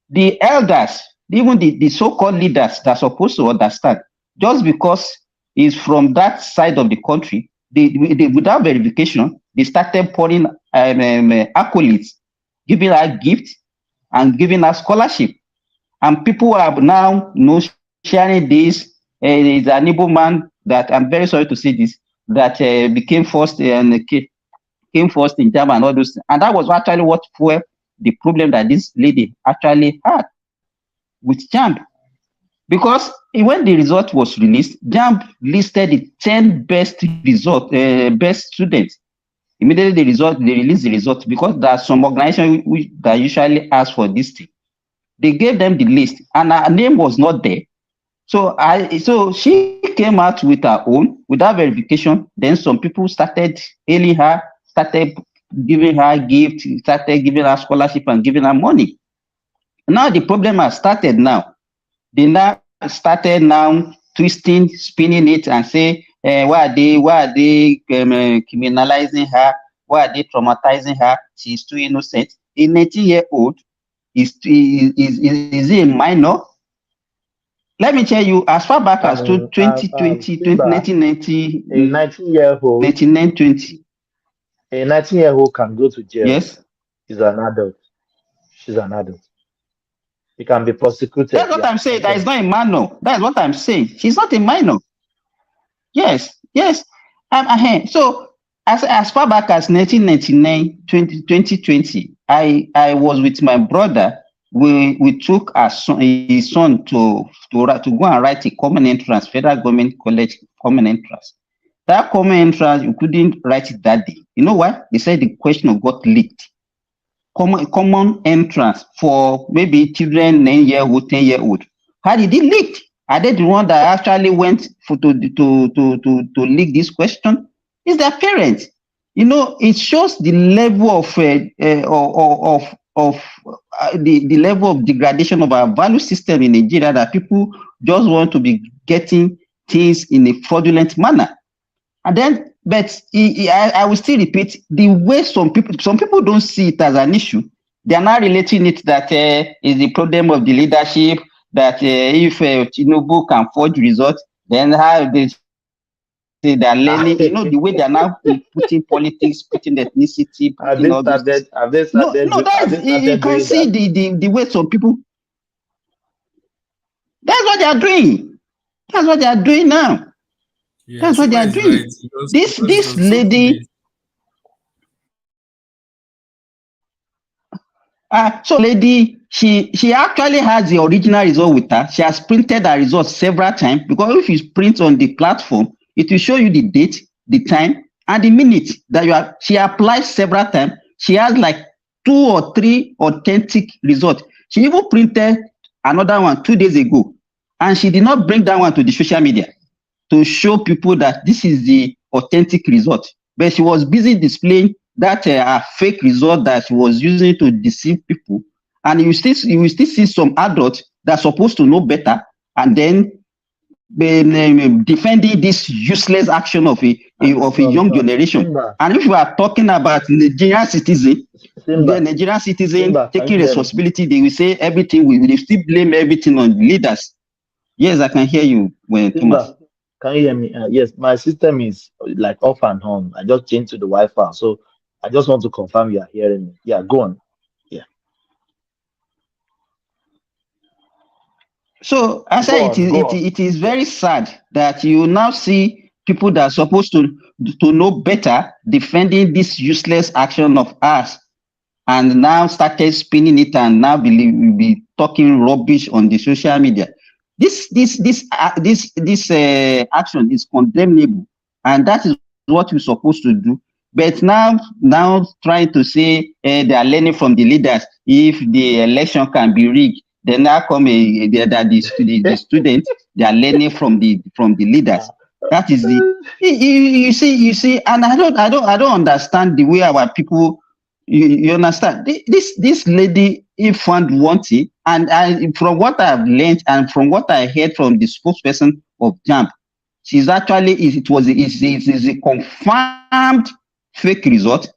[SPEAKER 6] the elders, even the so-called leaders that are supposed to understand, just because it's from that side of the country, they without verification, they started pouring accolades, giving her gifts and giving her scholarship. And people are now sharing this. Is an Igbo man that, I'm very sorry to say this, that became first and came first in JAMB and all those things. And that was actually what fueled the problem that this lady actually had with JAMB. Because when the result was released, JAMB listed the 10 best students. Immediately they released the result, because there are some organizations that usually ask for this thing. They gave them the list and her name was not there. So she came out with her own, without verification. Then some people started hailing her, started giving her gifts, started giving her scholarship and giving her money. Now the problem has started now. They now started twisting, spinning it and say, why are they criminalizing her? Why are they traumatizing her? She's too innocent. A 19-year-old is a minor. Let me tell you, as far back as 2020, 1990,
[SPEAKER 2] a 19-year-old,
[SPEAKER 6] 1920.
[SPEAKER 2] A 19-year-old can go to jail.
[SPEAKER 6] Yes.
[SPEAKER 2] She's an adult. She's an adult. She can be prosecuted.
[SPEAKER 6] That's what I'm saying. That is not a minor. That's what I'm saying. She's not a minor. Yes. So as far back as 1999, 2020, I was with my brother. We took his son to go and write a common entrance, federal government college common entrance. That common entrance, you couldn't write it that day. You know why? They said the question got leaked. Common entrance for maybe children 9-year-old, 10-year-old. How did it leak? Are they the one that actually went to leak this question? It's their parents. it shows the level of the level of degradation of our value system in Nigeria, that people just want to be getting things in a fraudulent manner. And then, but I will still repeat, the way some people don't see it as an issue. They are not relating it that is the problem of the leadership, that if Tinubu can forge results, then how they say they are learning, the way they are now putting politics, putting ethnicity, putting all those things. No, that's, you can see the way some people, that's what they are doing. That's what they are doing now.
[SPEAKER 21] Yeah,
[SPEAKER 6] That's what they
[SPEAKER 21] Shima
[SPEAKER 6] are
[SPEAKER 21] is
[SPEAKER 6] doing.
[SPEAKER 21] right. Because
[SPEAKER 6] This
[SPEAKER 21] it was so
[SPEAKER 6] lady, so lady, she actually has the original result with her. She has printed her results several times, because if you print on the platform, it will show you the date, the time, and the minute that you are. She applied several times. She has like 2 or 3 authentic results. She even printed another one 2 days ago, and she did not bring that one to the social media to show people that this is the authentic result. But she was busy displaying that fake result that she was using to deceive people. And you will still see some adults that are supposed to know better, and then defending this useless action of a young generation.
[SPEAKER 2] Simba,
[SPEAKER 6] And if you are talking about Nigerian citizen, the Nigerian citizen
[SPEAKER 2] Simba, can
[SPEAKER 6] taking
[SPEAKER 2] you hear me?
[SPEAKER 6] responsibility, they will say everything. We will still blame everything on the leaders. Yes, I can hear you, when Thomas.
[SPEAKER 2] Simba, can you hear me? Yes, my system is like off and on. I just changed to the Wi-Fi, so I just want to confirm you are hearing me. Yeah, go on. Yeah,
[SPEAKER 6] So I say
[SPEAKER 2] go on.
[SPEAKER 6] it is very sad that you now see people that are supposed to know better defending this useless action of ours, and now started spinning it, and now be talking rubbish on the social media. This action is condemnable, and that is what we're supposed to do. But now trying to say they are learning from the leaders. If the election can be rigged, then now come that the students, they are learning from the leaders. That is the you see, and I don't understand the way our people. You understand? This lady, if found wanting, and from what I've learned and from what I heard from the spokesperson of JAMB, she's actually is a confirmed fake result,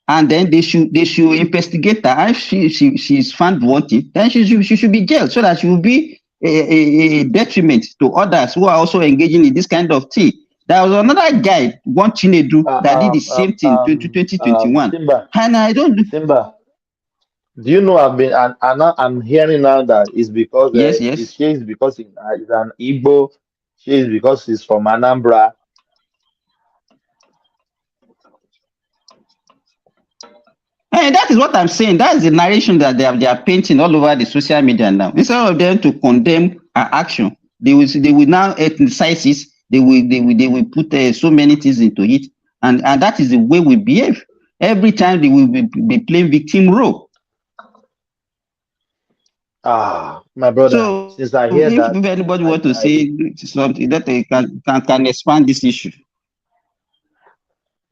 [SPEAKER 6] and then they should investigate her. If she's found wanting, then she should be jailed, so that she will be a detriment to others who are also engaging in this kind of thing. There was another guy, one Chinedu, that did the same thing in 2021.
[SPEAKER 2] Simba,
[SPEAKER 6] And I don't do.
[SPEAKER 2] Simba, do you know I'm hearing now that it's because
[SPEAKER 6] Yes,
[SPEAKER 2] she is because he's an Igbo, she is because he's from Anambra.
[SPEAKER 6] And that is what I'm saying. That is the narration that they are painting all over the social media now. Instead of them to condemn our action, they will now ethnicize it. They will put so many things into it, and that is the way we behave. Every time they will be playing victim role.
[SPEAKER 2] My brother,
[SPEAKER 6] So
[SPEAKER 2] since I hear that,
[SPEAKER 6] if anybody want to say something, that they can expand this issue.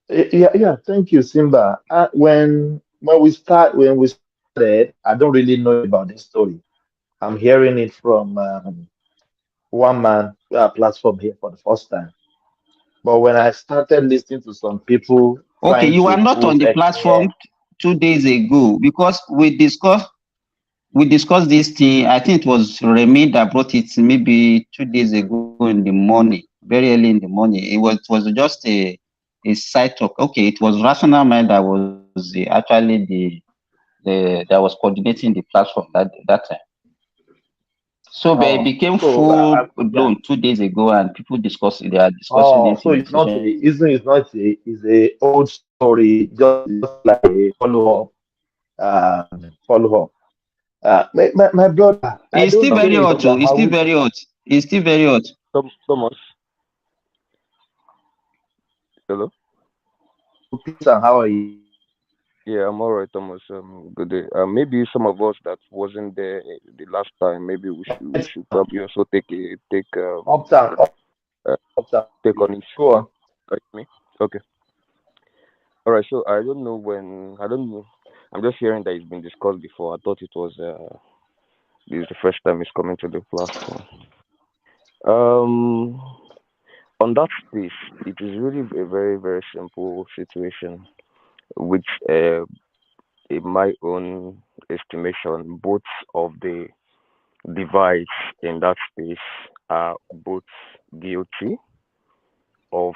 [SPEAKER 2] Yeah, thank you, Simba. When we started, I don't really know about this story. I'm hearing it from one man platform here for the first time. But when I started listening to some people,
[SPEAKER 6] okay, you are not on the platform 2 days ago, because we discussed this thing. I think it was Remy that brought it maybe 2 days ago in the morning, very early in the morning. It was just a side talk. Okay, it was Rational Mind that was actually that was coordinating the platform that time. So it became full blown 2 days ago, and people they are discussing it.
[SPEAKER 2] So it's not a old story, just like a follow up. My brother,
[SPEAKER 6] it's still very hot. It's still very hot. It's still very hot.
[SPEAKER 18] Thomas. Hello.
[SPEAKER 2] Peter, how are you?
[SPEAKER 18] Yeah, I'm alright, Thomas. Good day. Maybe some of us that wasn't there the last time, maybe we should probably also take
[SPEAKER 2] Uptown.
[SPEAKER 18] take on it.
[SPEAKER 2] Go on.
[SPEAKER 18] Like me. Okay. All right, so I don't know when. I don't know. I'm just hearing that it's been discussed before. I thought it was. This is the first time it's coming to the platform. Um, on that space, it is really a very very simple situation, which, in my own estimation, both of the divides in that space are both guilty of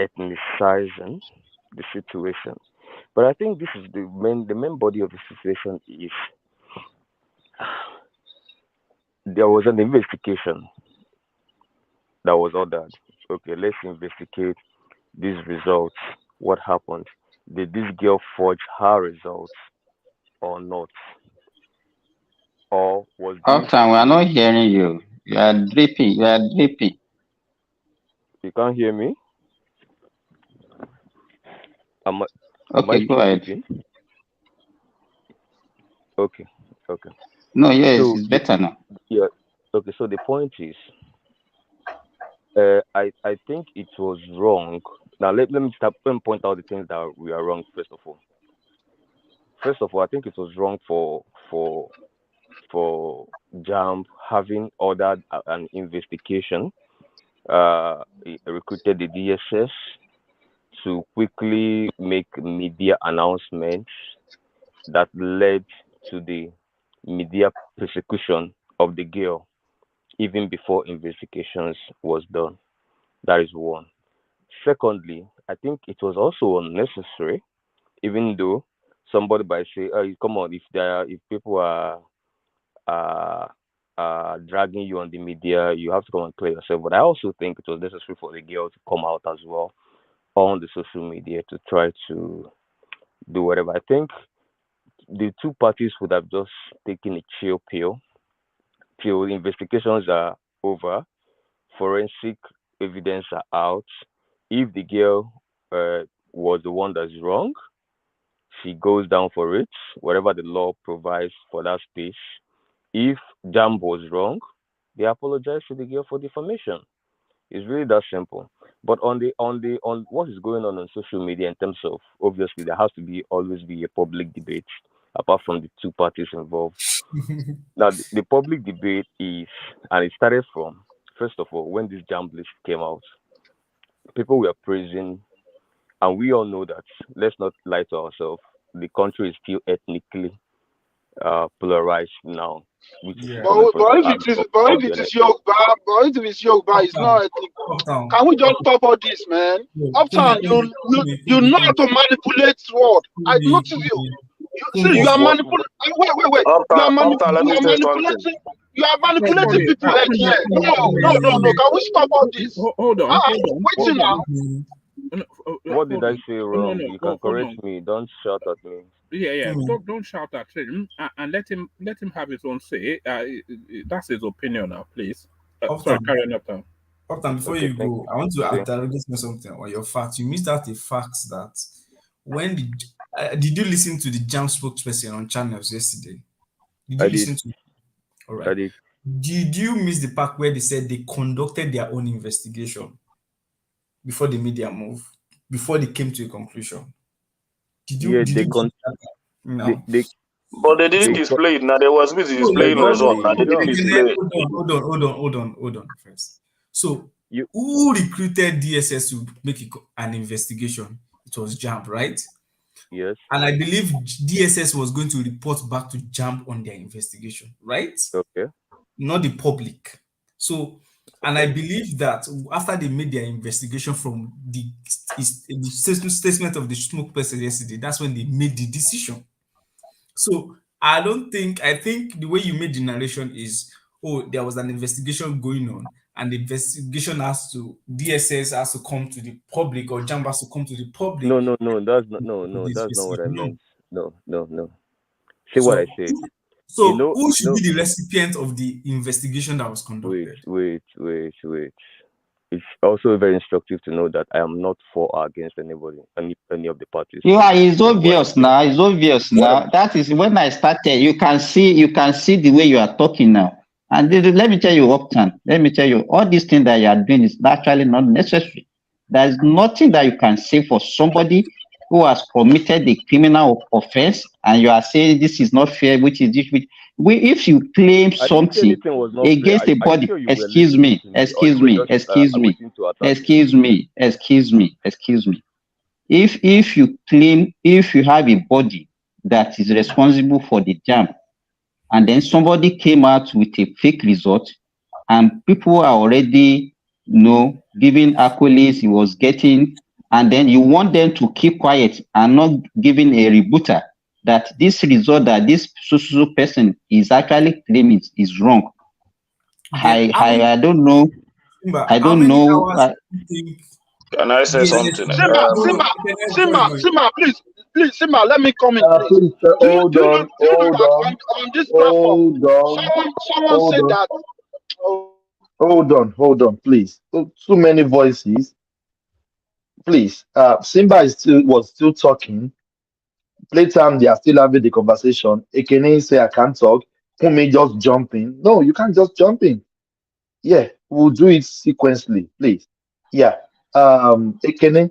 [SPEAKER 18] ethnicizing the situation. But I think this is the main body of the situation is there was an investigation that was ordered. Okay, let's investigate these results. What happened? Did this girl forge her results or not? Or was this
[SPEAKER 6] Uptown, we are not hearing you. You are dripping. You are dripping.
[SPEAKER 18] you can't hear me? Am I
[SPEAKER 6] Okay, go
[SPEAKER 18] still
[SPEAKER 6] ahead.
[SPEAKER 18] sleeping? Okay, okay.
[SPEAKER 6] No, yes,
[SPEAKER 18] So
[SPEAKER 6] it's better now.
[SPEAKER 18] yeah, okay. So the point is, I think it was wrong. Now let me start. Let me point out the things that we are wrong. First of all, I think it was wrong for JAMB having ordered an investigation. He recruited the DSS to quickly make media announcements that led to the media persecution of the girl even before investigations was done. That is one. Secondly, I think it was also unnecessary, even though somebody might say, "Oh, come on, if people are dragging you on the media, you have to come and clear yourself." But I also think it was necessary for the girl to come out as well on the social media to try to do whatever. I think the two parties would have just taken a chill pill till investigations are over, forensic evidence are out. If the girl was the one that's wrong, she goes down for it, whatever the law provides for that space. If Jam was wrong, they apologize to the girl for defamation. It's really that simple. But on what is going on social media in terms of, obviously there has to be always be a public debate apart from the two parties involved. Now the public debate is, and it started from, first of all, when this Jam list came out, people were praising, and we all know that, let's not lie to ourselves, the country is still ethnically polarized now, which is coming from
[SPEAKER 11] But
[SPEAKER 18] the
[SPEAKER 11] if
[SPEAKER 18] heart
[SPEAKER 11] it is,
[SPEAKER 18] of,
[SPEAKER 11] but
[SPEAKER 18] of
[SPEAKER 11] if
[SPEAKER 18] the
[SPEAKER 11] it is
[SPEAKER 18] NSA.
[SPEAKER 11] Yoruba, but if it is Yoruba, it's not ethnic.
[SPEAKER 21] Uptown.
[SPEAKER 11] Can we just stop all this, man? Uptown, you know how to manipulate word. I notice you. See, you are manipulating. Wait. You are
[SPEAKER 3] Let me say something.
[SPEAKER 11] manipulating. You are
[SPEAKER 5] No,
[SPEAKER 11] manipulating
[SPEAKER 5] sorry.
[SPEAKER 11] people again. No. Can we stop all this?
[SPEAKER 5] Hold on.
[SPEAKER 11] Wait now.
[SPEAKER 18] What did I say
[SPEAKER 5] No,
[SPEAKER 18] wrong? You can
[SPEAKER 5] hold
[SPEAKER 18] correct
[SPEAKER 5] on.
[SPEAKER 18] me. Don't shout at me.
[SPEAKER 5] Yeah. Don't shout at him, and let him have his own say. That's his opinion now, please. Sorry, carry on, Uptown.
[SPEAKER 21] Uptown, before
[SPEAKER 18] Okay,
[SPEAKER 21] you
[SPEAKER 18] thank
[SPEAKER 21] go,
[SPEAKER 18] you.
[SPEAKER 21] I want to
[SPEAKER 18] Yeah.
[SPEAKER 21] interrogate you something on your facts. You missed out the facts that when did you listen to the JAM spokesperson on channels yesterday? Did you
[SPEAKER 18] I did.
[SPEAKER 21] listen to? All
[SPEAKER 18] I
[SPEAKER 21] right.
[SPEAKER 18] did.
[SPEAKER 21] Did you miss the part where they said they conducted their own investigation before the media move, before they came to a conclusion? Did you?
[SPEAKER 18] Yeah,
[SPEAKER 21] Did you? No.
[SPEAKER 12] But they didn't display it. Now there was busy displaying result. Now they didn't display it.
[SPEAKER 21] Hold on first. So who recruited DSS to make an investigation? It was JAMB, right?
[SPEAKER 18] Yes.
[SPEAKER 21] And I believe DSS was going to report back to JAMB on their investigation, right?
[SPEAKER 18] Okay.
[SPEAKER 21] Not the public. So, and I believe that after they made their investigation from the statement of the smoke person yesterday, that's when they made the decision. So I think the way you made the narration is, there was an investigation going on, and the investigation DSS has to come to the public, or JAMB has to come to the public.
[SPEAKER 18] No, that's not what I meant. No. See what I said.
[SPEAKER 21] So who should be the recipient of the investigation that was conducted?
[SPEAKER 18] Wait. It's also very instructive to know that I am not for or against anybody, any of the parties.
[SPEAKER 6] Yeah, it's obvious now. It's obvious now. That is when I started. You can see the way you are talking now. And let me tell you, Upton. Let me tell you, all these things that you are doing is actually not necessary. There is nothing that you can say for somebody who has committed the criminal offense, and you are saying this is not fair, which is this, if you claim
[SPEAKER 18] I didn't say
[SPEAKER 6] something
[SPEAKER 18] anything was not fair.
[SPEAKER 6] against a
[SPEAKER 18] Are you
[SPEAKER 6] body,
[SPEAKER 18] sure you were listening to me, or you were just waiting to attack me?
[SPEAKER 6] excuse me. If you have a body that is responsible for the jam, and then somebody came out with a fake result, and people are already giving accolades he was getting, and then you want them to keep quiet and not giving a rebuttal that this result that this so person is actually claiming is wrong. I don't know. I don't know.
[SPEAKER 12] Can I say something?
[SPEAKER 11] Simba, please, Simba, let me come in, please.
[SPEAKER 2] Please,
[SPEAKER 11] Do you know
[SPEAKER 2] hold
[SPEAKER 11] that on this platform, someone said that.
[SPEAKER 2] Hold on, please. Too many voices. Please, Simba was still talking. Playtime, they are still having the conversation. Ekene say I can't talk. Kumi just jump in. No, you can't just jump in. Yeah, we'll do it sequentially, please. Yeah. Ekene,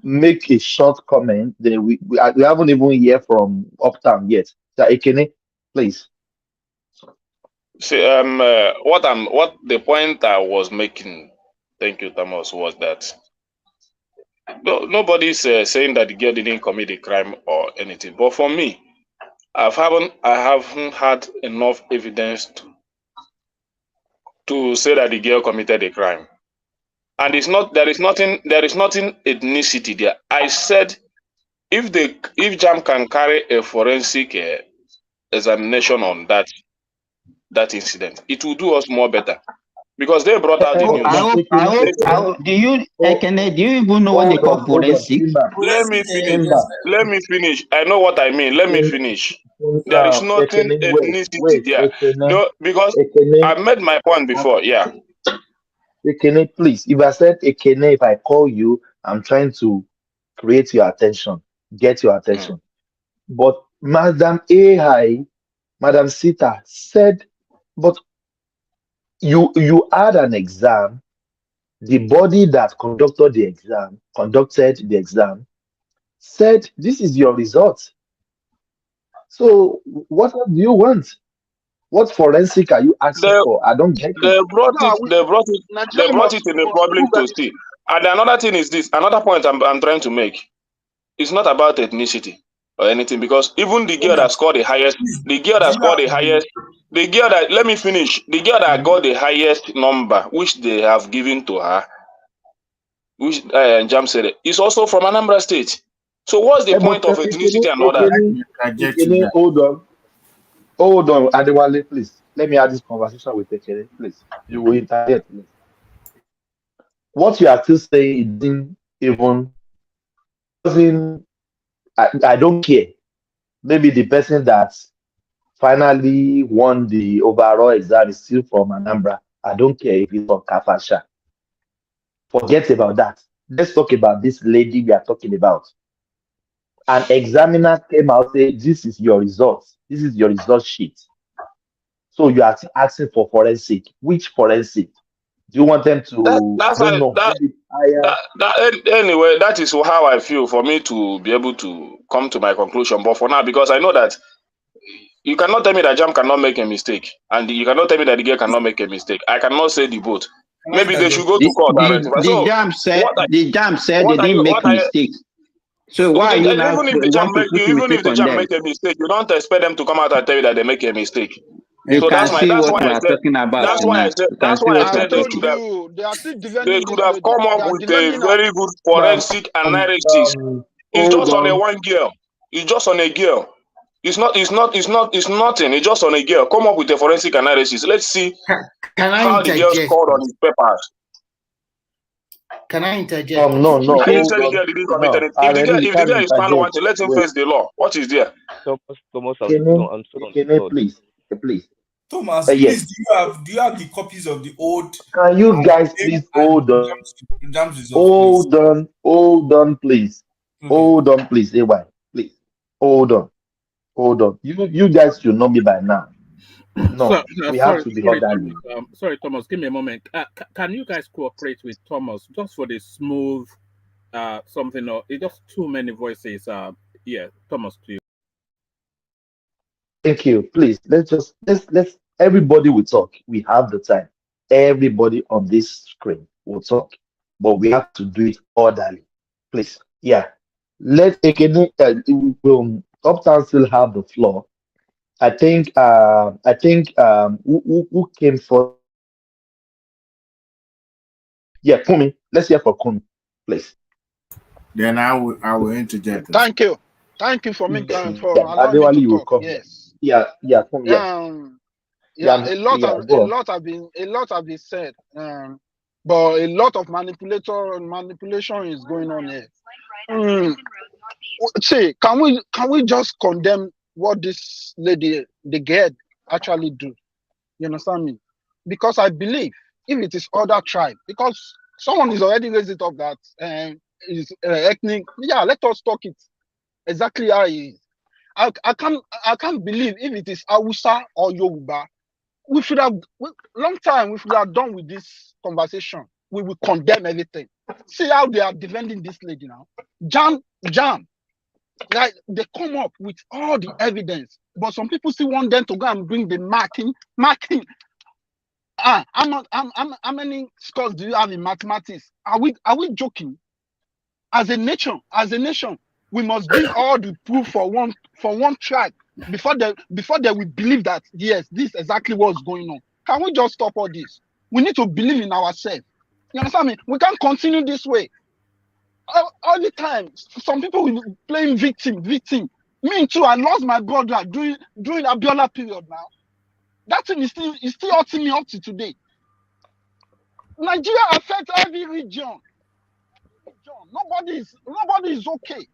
[SPEAKER 2] make a short comment. Then we haven't even heard from Uptown yet. So Ekene, please.
[SPEAKER 12] See, what the point I was making, thank you, Thomas, was that nobody's saying that the girl didn't commit a crime or anything. But for me, I haven't had enough evidence to say that the girl committed a crime. And there is nothing ethnicity there. I said if JAM can carry a forensic examination on that incident, it will do us more better. Because they brought out the news.
[SPEAKER 6] I hope. Do you even know what they call forensic?
[SPEAKER 12] Let me finish. I know what I mean. Let me finish. There is nothing ethnicity there. No, because I've made my point before. Yeah.
[SPEAKER 2] Ekene, please. If I said Ekene, if I call you, I'm trying to create your attention, get your attention. But Madam Madam Sita said, but you had an exam. The body that conducted the exam, said this is your result. So what do you want? What forensic are you asking for? I don't get it.
[SPEAKER 12] They brought it in the public to see. And another thing is this. Another point I'm trying to make. It's not about ethnicity or anything, because even the girl that scored the highest, let me finish. The girl that got the highest number, which they have given to her, which Jam said, is also from Anambra State. So what's the point of ethnicity and all that?
[SPEAKER 2] Hold on, Adewale, please. Let me have this conversation with Ekene, please. You will interject, please. What you are still saying I don't care. Maybe the person that finally won the overall exam is still from Anambra. I don't care if it's from Kafasha. Forget about that. Let's talk about this lady we are talking about. An examiner came out and said, this is your results. This is your result sheet. So you are asking for forensic. Which forensic? Do you want them to?
[SPEAKER 12] Anyway, that is how I feel for me to be able to come to my conclusion. But for now, because I know that you cannot tell me that Jam cannot make a mistake, and you cannot tell me that the girl cannot make a mistake. I cannot say the both. Maybe they should go to court.
[SPEAKER 6] The Jam said they didn't make a mistake. So why are you not?
[SPEAKER 12] Even if the Jam make a mistake, you don't expect them to come out and tell you that they make a mistake.
[SPEAKER 6] You
[SPEAKER 12] so
[SPEAKER 6] can
[SPEAKER 12] that's
[SPEAKER 6] see
[SPEAKER 12] why
[SPEAKER 6] what we are talking about.
[SPEAKER 12] That's why I said they could have come up with a very good forensic analysis. It's just on a one girl. It's just on a girl. It's nothing. It's just on a girl. Come up with a forensic analysis. Let's see how the girl scored on his papers.
[SPEAKER 1] Can I interject?
[SPEAKER 2] No.
[SPEAKER 12] I didn't say the girl didn't commit anything. If the girl is found wanted, let him face the law. What is there?
[SPEAKER 18] Thomas,
[SPEAKER 2] please.
[SPEAKER 21] Thomas,
[SPEAKER 2] yes.
[SPEAKER 21] please, do you have the copies of the old?
[SPEAKER 2] Can you guys please hold on? Hold on, please. Okay. Hold on, please. AY, please. Hold on. You guys should know me by now. No, we have to be orderly.
[SPEAKER 5] Sorry, Thomas, give me a moment. Can you guys cooperate with Thomas just for the smooth something, or it's just too many voices. Yeah, Thomas, please.
[SPEAKER 2] Thank you. Please, let's everybody will talk. We have the time. Everybody on this screen will talk, but we have to do it orderly. Please. Yeah. Let Ekene Uptown still have the floor. Who came first? Yeah, Kumi. Let's hear for Kumi, please.
[SPEAKER 8] Then I will interject.
[SPEAKER 11] Thank you. Thank you for me
[SPEAKER 2] Yeah,
[SPEAKER 11] for allowing me
[SPEAKER 2] Adewale,
[SPEAKER 11] to
[SPEAKER 2] you will
[SPEAKER 11] talk.
[SPEAKER 2] come.
[SPEAKER 11] Yes.
[SPEAKER 2] Kumi, yeah.
[SPEAKER 11] Yeah,
[SPEAKER 2] Go
[SPEAKER 11] a
[SPEAKER 2] on.
[SPEAKER 11] lot have been said. But a lot of manipulation is going on here. See, can we just condemn what this lady, the girl, actually do? You understand me? Because I believe if it is other tribe, because someone is already raised it up that is ethnic. Yeah, let us talk it exactly how it is. I can't believe if it is Hausa or Yoruba. We should have long time. We should have done with this conversation. We will condemn everything. See how they are defending this lady now. Jam. Like they come up with all the evidence, but some people still want them to go and bring the marking. How many scores do you have in mathematics? Are we joking? As a nation, we must bring all the proof for one tribe before they will believe that yes, this is exactly what's going on. Can we just stop all this? We need to believe in ourselves. You understand me? We can't continue this way. All the time, some people will be playing victim. Me too. I lost my brother during Abiola period. Now that thing is still hurting me up to today. Nigeria affects every region. Nobody is okay.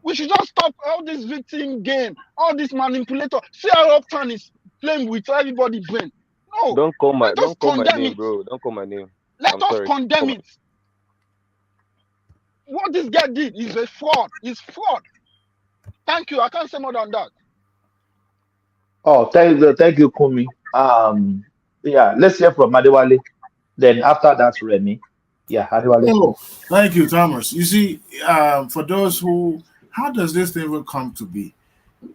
[SPEAKER 11] We should just stop all this victim game, all this manipulator. See how Upton is playing with everybody's brain. No,
[SPEAKER 18] Don't call my
[SPEAKER 11] condemn
[SPEAKER 18] name, bro. Don't call my name.
[SPEAKER 11] Let us condemn it. What this guy did is a fraud. It's fraud. Thank you. I can't say more than that.
[SPEAKER 2] Oh, thank you, Kumi. Yeah, let's hear from Adewale. Then after that, Remy. Yeah, Adewale.
[SPEAKER 8] Oh, thank you, Thomas. You see, for those who, how does this thing even come to be?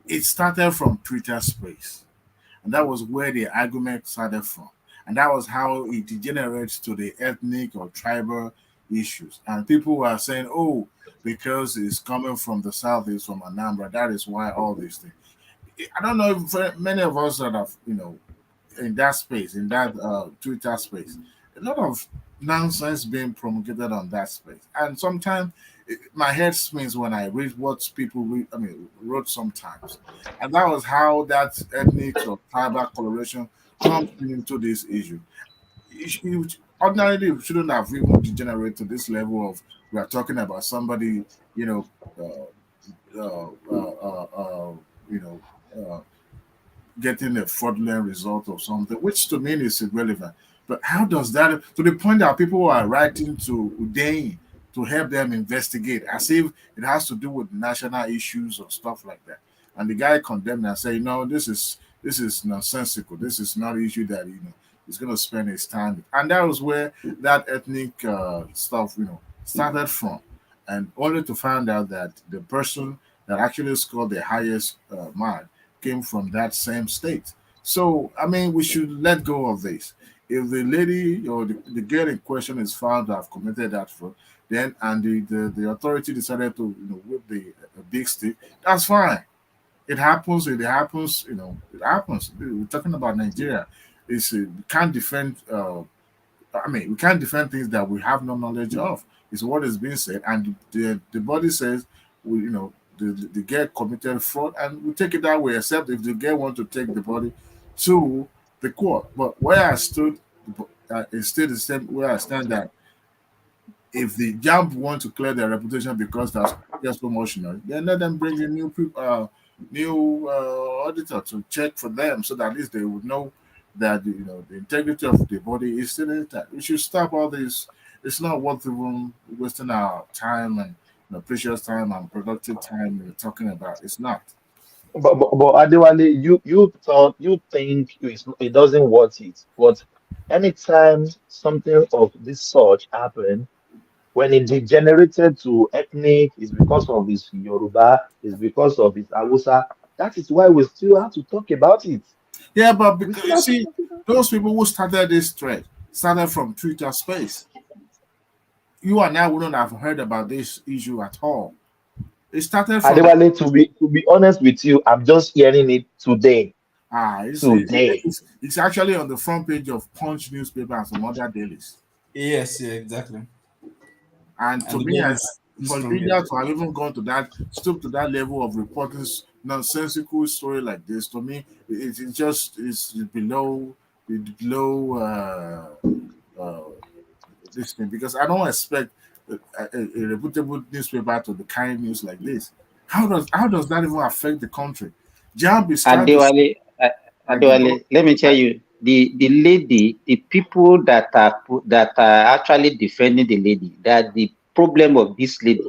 [SPEAKER 8] It started from Twitter Space, and that was where the argument started from, and that was how it degenerates to the ethnic or tribal issues. And people were saying, "Oh, because it's coming from the south, it's from Anambra. That is why all these things." I don't know if many of us that have, in that space, in that Twitter space, a lot of nonsense being promulgated on that space, and sometimes my head spins when I read what people wrote sometimes, and that was how that ethnic or tribal coloration comes into this issue. Ordinarily, it shouldn't have even degenerated to this level of we are talking about somebody, uh, uh, uh, uh, you know. Getting a fraudulent result or something, which to me is irrelevant. But how does that, to the point that people are writing to Udain to help them investigate, as if it has to do with national issues or stuff like that. And the guy condemned and said, no, this is nonsensical. This is not an issue that he's going to spend his time with. And that was where that ethnic stuff started from, and only to find out that the person that actually scored the highest mark came from that same state. So, I mean, we should let go of this. If the lady or the girl in question is found to have committed that fraud, then and the authority decided to whip the a big stick, that's fine. It happens. It happens. It happens. We're talking about Nigeria. We can't defend. We can't defend things that we have no knowledge of. Is what is being said, and the body says, the girl committed fraud, and we take it that way, except if the girl want to take the body to the court. But where I stood, it's still the same where I stand. That if the JAMB want to clear their reputation because that's just promotional, then let them bring a new people, new auditor to check for them, so that at least they would know that the integrity of the body is still intact. We should stop all this. It's not worth even wasting our time and precious time and productive time we're talking about. It's not.
[SPEAKER 2] But Adewale, you think it doesn't worth it. But anytime something of this sort happen, When it degenerated to ethnic, it's because of his Yoruba, it's because of his Hausa. That is why we still have to talk about it.
[SPEAKER 8] Yeah, but because you see, those people who started this thread started from Twitter space. You and I wouldn't have heard about this issue at all. It started from
[SPEAKER 2] Adewale, to be honest with you, I'm just hearing it today.
[SPEAKER 8] it's actually on the front page of Punch newspaper and some other dailies.
[SPEAKER 21] Yes, yeah, exactly.
[SPEAKER 8] And to me, for media to have even gone to that, stoop to that level of reporting nonsensical story like this, to me, it's below this thing, because I don't expect a reputable newspaper to be carrying news like this. How does that even affect the country? Jamb is trying
[SPEAKER 6] Adewale, let me tell you, the people that are actually defending the lady, that the problem of this lady,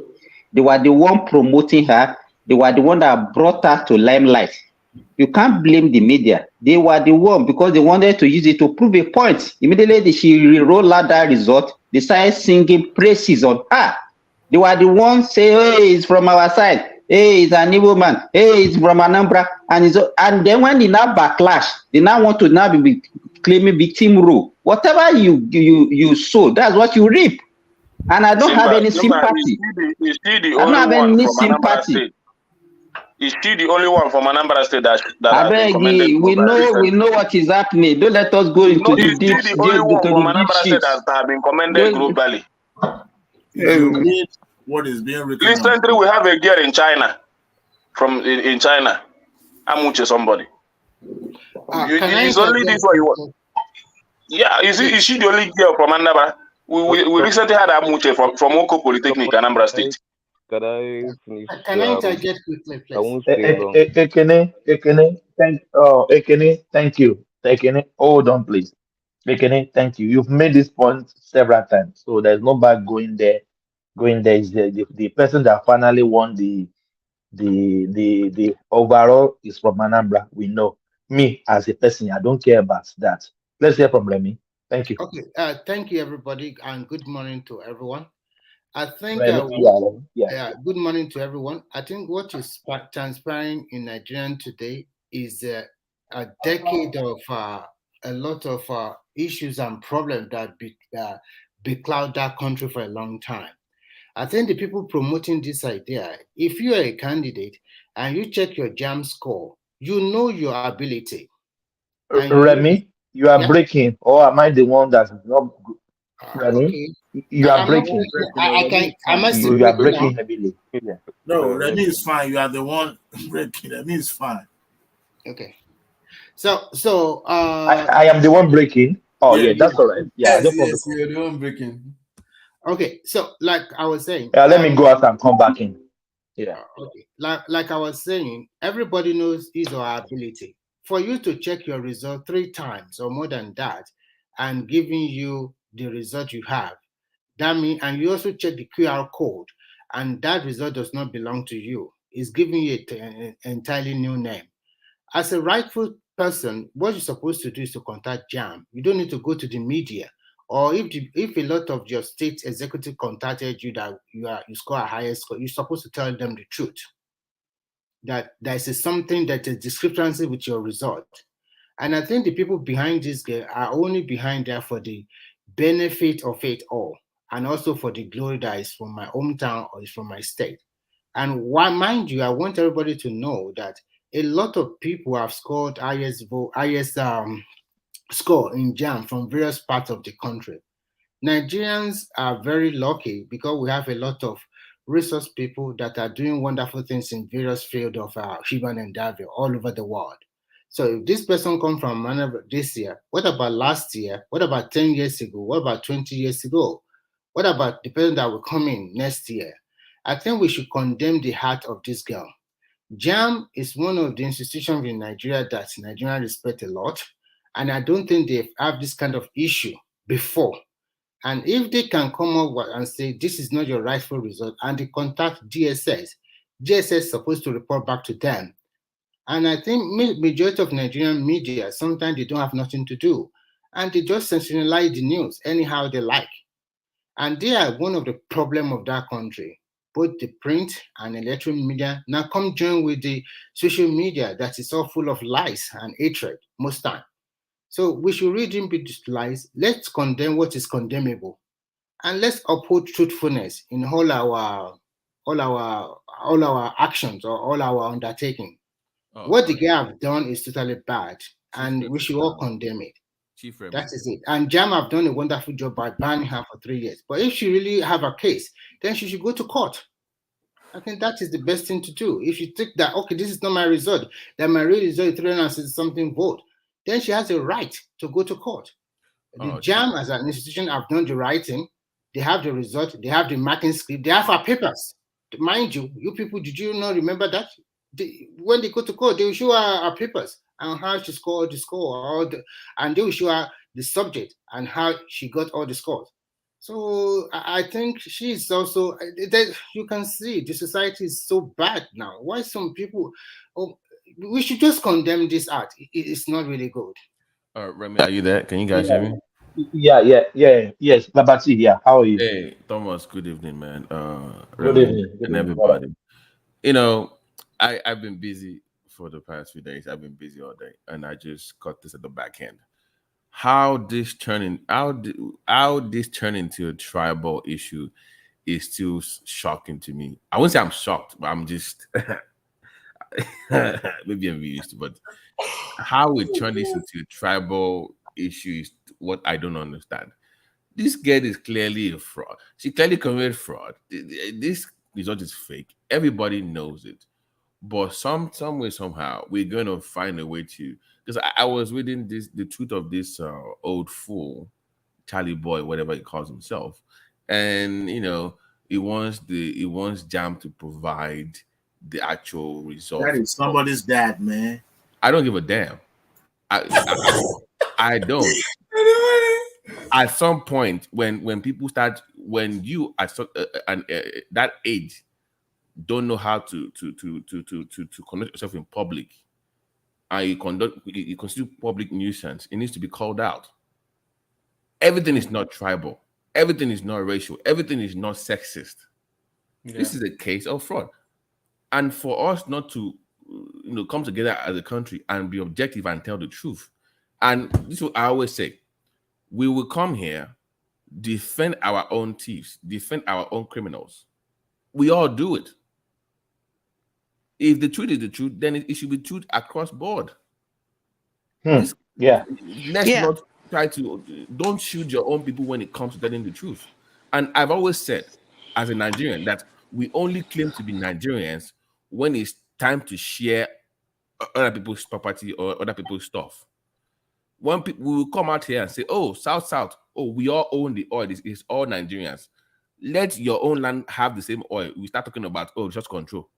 [SPEAKER 6] they were the one promoting her, they were the one that brought her to limelight. You can't blame the media. They were the one, because they wanted to use it to prove a point. Immediately she rolled out that result, they started singing praises on her. They were the ones saying, hey, it's from our side. Hey, it's an evil man. Hey, it's from Anambra. And then when they now backlash, they now want to now be claiming victim role. Whatever you sow, that's what you reap. And I don't have any sympathy.
[SPEAKER 3] Is she the only one from Anambra State? Is she the only one from Anambra State that has been commended?
[SPEAKER 6] We know what is happening. Don't let us go into the deep.
[SPEAKER 3] Is she the only one from Anambra State that has been commended globally?
[SPEAKER 8] What is being written?
[SPEAKER 3] Recently, we have a girl in China, in China. Amuche somebody. It's only this one you want. Yeah, is she the only girl from Anambra? We recently had Amuche from Oko Polytechnic, Anambra State.
[SPEAKER 18] Can I finish?
[SPEAKER 9] Can I interject quickly, please?
[SPEAKER 18] I won't stay long.
[SPEAKER 2] Ekene, thank you. Ekene, hold on, please. Ekene, thank you. You've made this point several times, so there's no bad going there. Going there is the person that finally won the overall is from Anambra. We know. Me as a person, I don't care about that. Let's hear from Remy. Thank you.
[SPEAKER 9] Okay. Thank you, everybody, and good morning to everyone. I think good morning to everyone. I think what is transpiring in Nigeria today is a decade of a lot of issues and problems that becloud that country for a long time. I think the people promoting this idea, if you are a candidate and you check your JAM score, you know your ability.
[SPEAKER 2] Remy, you are breaking, or am I the one that's not good? Remy, okay. You are breaking.
[SPEAKER 9] You
[SPEAKER 2] are breaking heavily. Yeah.
[SPEAKER 8] No, Remy is fine. You are the one breaking. Remy is fine.
[SPEAKER 9] Okay. So
[SPEAKER 2] I am the one breaking. Oh yeah, that's all right. Yeah,
[SPEAKER 21] yes, you're the one breaking.
[SPEAKER 9] Okay, so like I was saying,
[SPEAKER 2] let me go out and come back in. Yeah.
[SPEAKER 9] Okay, like I was saying, everybody knows his or her ability. For you to check your result 3 times or more than that, and giving you the result you have, that means, and you also check the QR code, and that result does not belong to you. It's giving you an entirely new name. As a rightful person, what you're supposed to do is to contact JAM. You don't need to go to the media. Or if a lot of your state executive contacted you that you score a higher score, you're supposed to tell them the truth. That there is something that is discrepancy with your result. And I think the people behind this game are only behind there for the benefit of it all, and also for the glory that is from my hometown or is from my state. And why, mind you, I want everybody to know that a lot of people have scored highest score in JAM from various parts of the country. Nigerians are very lucky because we have a lot of resource people that are doing wonderful things in various fields of human endeavor all over the world. So if this person comes from Manila this year, what about last year? What about 10 years ago? What about 20 years ago? What about the person that will come in next year? I think we should condemn the heart of this girl. JAM is one of the institutions in Nigeria that Nigerians respect a lot. And I don't think they have this kind of issue before. And if they can come up and say, this is not your rightful result, and they contact DSS, DSS is supposed to report back to them. And I think majority of Nigerian media, sometimes they don't have nothing to do. And they just sensationalize the news anyhow they like. And they are one of the problem of that country. Both the print and electronic media now come join with the social media that is all full of lies and hatred most time. So we should read in these lies. Let's condemn what is condemnable, and let's uphold truthfulness in all our actions or all our undertaking. What the guy have done is totally bad, and we should all condemn it. That is it. And Jam have done a wonderful job by banning her for 3 years. But if she really have a case, then she should go to court. I think that is the best thing to do. If you think that, okay, this is not my result, that my real result is 360 something vote, then she has a right to go to court. The Jam as an institution have done the right thing. They have the result. They have the marking script. They have our papers. Mind you, you people, did you not remember that? When they go to court, they will show our papers and how she scored the score, and they will show her the subject and how she got all the scores. So I think she is also, you can see the society is so bad now. Why some people, we should just condemn this art. It's not really good.
[SPEAKER 14] Remy, are you there? Can you guys hear me?
[SPEAKER 2] Yes. Babati, yeah. How are you?
[SPEAKER 14] Hey, Thomas, good evening, man.
[SPEAKER 2] Good
[SPEAKER 14] Remy
[SPEAKER 2] evening.
[SPEAKER 14] and everybody. You know, I've been busy for the past few days. I've been busy all day, and I just caught this at the back end. How this turn into a tribal issue is still shocking to me. I wouldn't say I'm shocked, but I'm just maybe amused. But how it turned this into a tribal issue is what I don't understand. This girl is clearly a fraud. She clearly committed fraud. This result is fake. Everybody knows it. But some way, somehow, we're going to find a way to, because I was reading the truth of this old fool, Charlie Boy, whatever he calls himself. And, you know, he wants Jam to provide the actual result.
[SPEAKER 8] That is somebody's dad, man.
[SPEAKER 14] I don't give a damn. I don't. At some point, when people start, when you at that age don't know how to conduct yourself in public, and you constitute public nuisance, it needs to be called out. Everything is not tribal. Everything is not racial. Everything is not sexist. Yeah. This is a case of fraud, and for us not to, come together as a country and be objective and tell the truth. And this is what I always say: we will come here, defend our own thieves, defend our own criminals. We all do it. If the truth is the truth, then it should be truth across board. Let's not try to, don't shoot your own people when it comes to telling the truth. And I've always said, as a Nigerian, that we only claim to be Nigerians when it's time to share other people's property or other people's stuff. When people will come out here and say, oh, South, oh, we all own the oil, it's all Nigerians. Let your own land have the same oil. We start talking about, just control.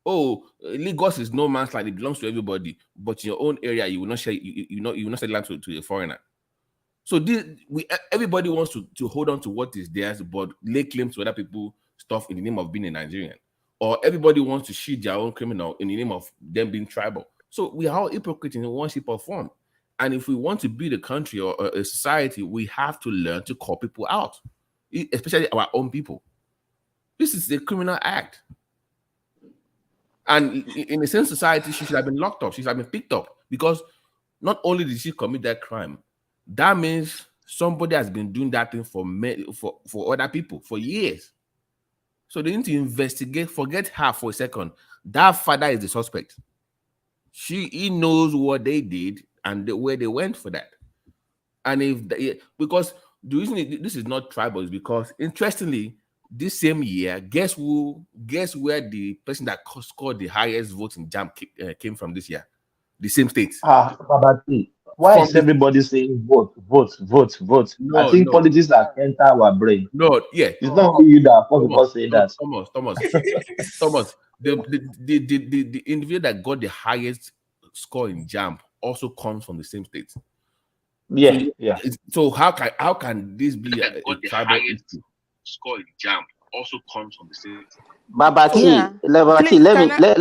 [SPEAKER 14] Oh, Lagos is no man's land, it belongs to everybody, but in your own area, you will not share, you will not sell land to a foreigner. So everybody wants to hold on to what is theirs, but lay claim to other people's stuff in the name of being a Nigerian. Or everybody wants to shield their own criminal in the name of them being tribal. So we are all hypocrites in one shape or form. And if we want to build a country or a society, we have to learn to call people out, especially our own people. This is a criminal act. And in the same society, she should have been locked up. She should have been picked up, because not only did she commit that crime, that means somebody has been doing that thing for other people for years. So they need to investigate. Forget her for a second. That father is the suspect. He knows what they did and where they went for that. And because the reason this is not tribal is because, interestingly, this same year, guess where the person that scored the highest votes in JAM came from this year? The same state.
[SPEAKER 2] Babati, why is everybody saying vote? No, I think politics are enter our brain.
[SPEAKER 14] No, yeah.
[SPEAKER 2] It's not only you that first say that.
[SPEAKER 14] Thomas. The individual that got the highest score in JAM also comes from the same state.
[SPEAKER 2] Yeah.
[SPEAKER 14] So how can this be a tribal issue? Score in JAM also comes from the same.
[SPEAKER 6] Babati,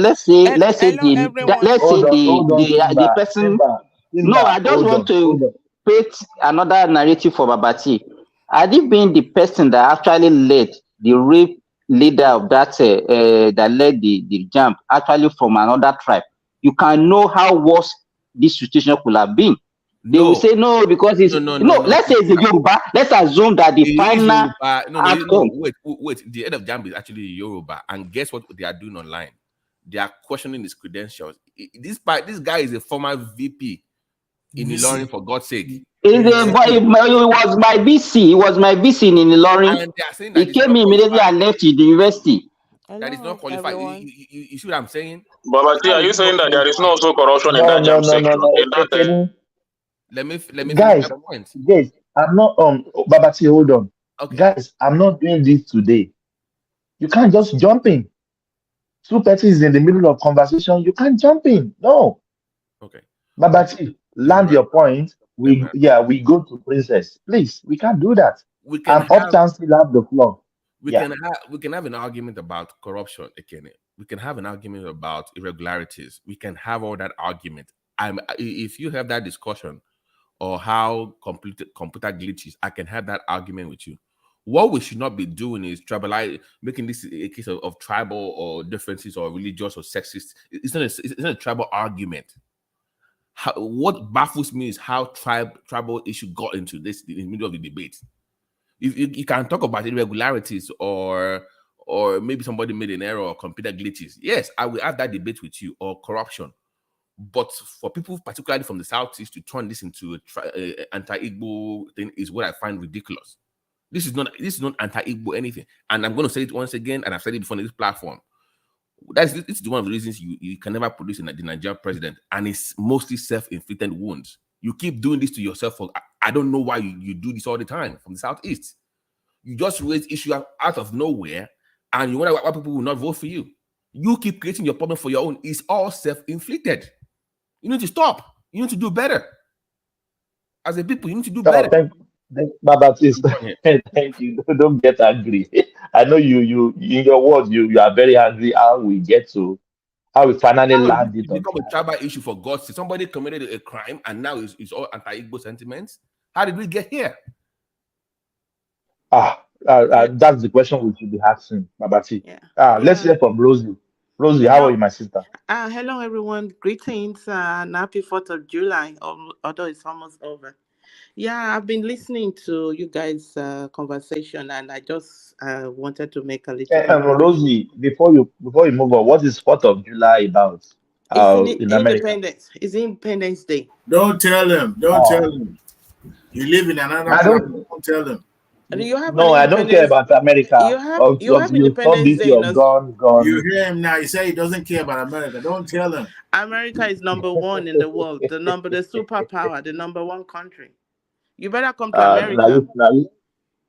[SPEAKER 6] let's say the person. No, I just want to paint another narrative for Babati. had he been the person that actually led the real leader of that that led the jump actually from another tribe, you can know how worse this situation could have been. They will say no because it's
[SPEAKER 14] no.
[SPEAKER 6] Let's say it's a Yoruba. Let's assume that the final outcome.
[SPEAKER 14] Wait. The head of Jamb is actually Yoruba, and guess what they are doing online? They are questioning his credentials. This guy is a former VP in Ilorin, for God's sake.
[SPEAKER 6] It was my VC. It was my VC in Ilorin.
[SPEAKER 14] And they are saying that
[SPEAKER 6] he came immediately and left the university.
[SPEAKER 14] That is not qualified. You see what I'm saying?
[SPEAKER 3] But are you saying that there is no also corruption in that jam section?
[SPEAKER 14] Let me
[SPEAKER 2] guys,
[SPEAKER 14] finish my point.
[SPEAKER 2] Guys, I'm not Babati, hold on. Okay. Guys, I'm not doing this today. You can't just jump in. Two parties in the middle of conversation, you can't jump in. No.
[SPEAKER 14] Okay.
[SPEAKER 2] Babati, land your point. We go to Princess. Please, we can't do that. Uptown still have the floor.
[SPEAKER 14] We can have an argument about corruption, Ekene. We can have an argument about irregularities. We can have all that argument. If you have that discussion or how computer glitches, I can have that argument with you. What we should not be doing is making this a case of tribal or differences or religious or sexist. It's not a tribal argument. What baffles me is how tribal issue got into this in the middle of the debate. You can talk about irregularities or maybe somebody made an error or computer glitches. Yes, I will have that debate with you, or corruption. But for people, particularly from the Southeast, to turn this into an anti-Igbo thing is what I find ridiculous. This is not anti-Igbo anything. And I'm going to say it once again, and I've said it before on this platform. This is one of the reasons you can never produce the Nigerian president, and it's mostly self-inflicted wounds. You keep doing this to yourself. I don't know why you do this all the time from the Southeast. You just raise issues out of nowhere, and you wonder why people will not vote for you. You keep creating your problem for your own. It's all self-inflicted. You need to stop. You need to do better. As a people, you need to do better.
[SPEAKER 2] Thank you. Don't get angry. I know you in your words, you are very angry how we finally land it.
[SPEAKER 14] It become a tribal issue, for God's sake. Somebody committed a crime and now it's all anti-Igbo sentiments. How did we get here?
[SPEAKER 2] That's the question we should be asking, Babati. Let's hear from Rosie. Rosie, how are you, my sister?
[SPEAKER 10] Hello, everyone. Greetings and happy 4th of July, although it's almost over. Yeah, I've been listening to you guys' conversation, and I just wanted to make a little.
[SPEAKER 2] Rosie, before you move on, what is 4th of July about? In America?
[SPEAKER 10] It's Independence Day.
[SPEAKER 8] Don't tell him. Don't tell him. You live in another planet. Don't tell him.
[SPEAKER 2] I don't care about America.
[SPEAKER 10] You have Independence Day.
[SPEAKER 8] You hear him now. He said he doesn't care about America. Don't tell him.
[SPEAKER 10] America is number one in the world. The superpower, the number one country. You better come to America.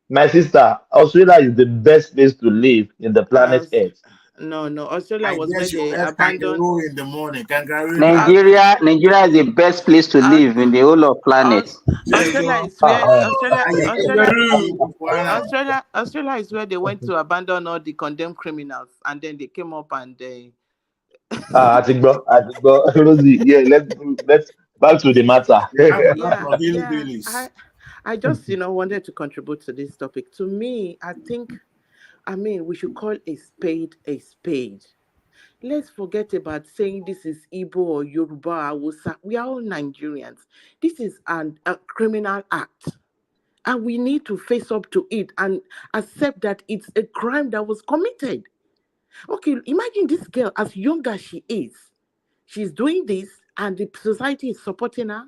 [SPEAKER 2] My sister, Australia is the best place to live in the planet Earth.
[SPEAKER 10] No. Australia was abandoned
[SPEAKER 8] in the morning.
[SPEAKER 6] Nigeria is the best place to live in the whole of planet.
[SPEAKER 10] Australia is where they went to abandon all the condemned criminals, and then they came up and they.
[SPEAKER 2] I think, Rosie, let's back to the matter.
[SPEAKER 10] I just wanted to contribute to this topic. To me, we should call a spade a spade. Let's forget about saying this is Igbo or Yoruba or Hausa. We are all Nigerians. This is a criminal act. And we need to face up to it and accept that it's a crime that was committed. Okay, imagine this girl, as young as she is. She's doing this and the society is supporting her.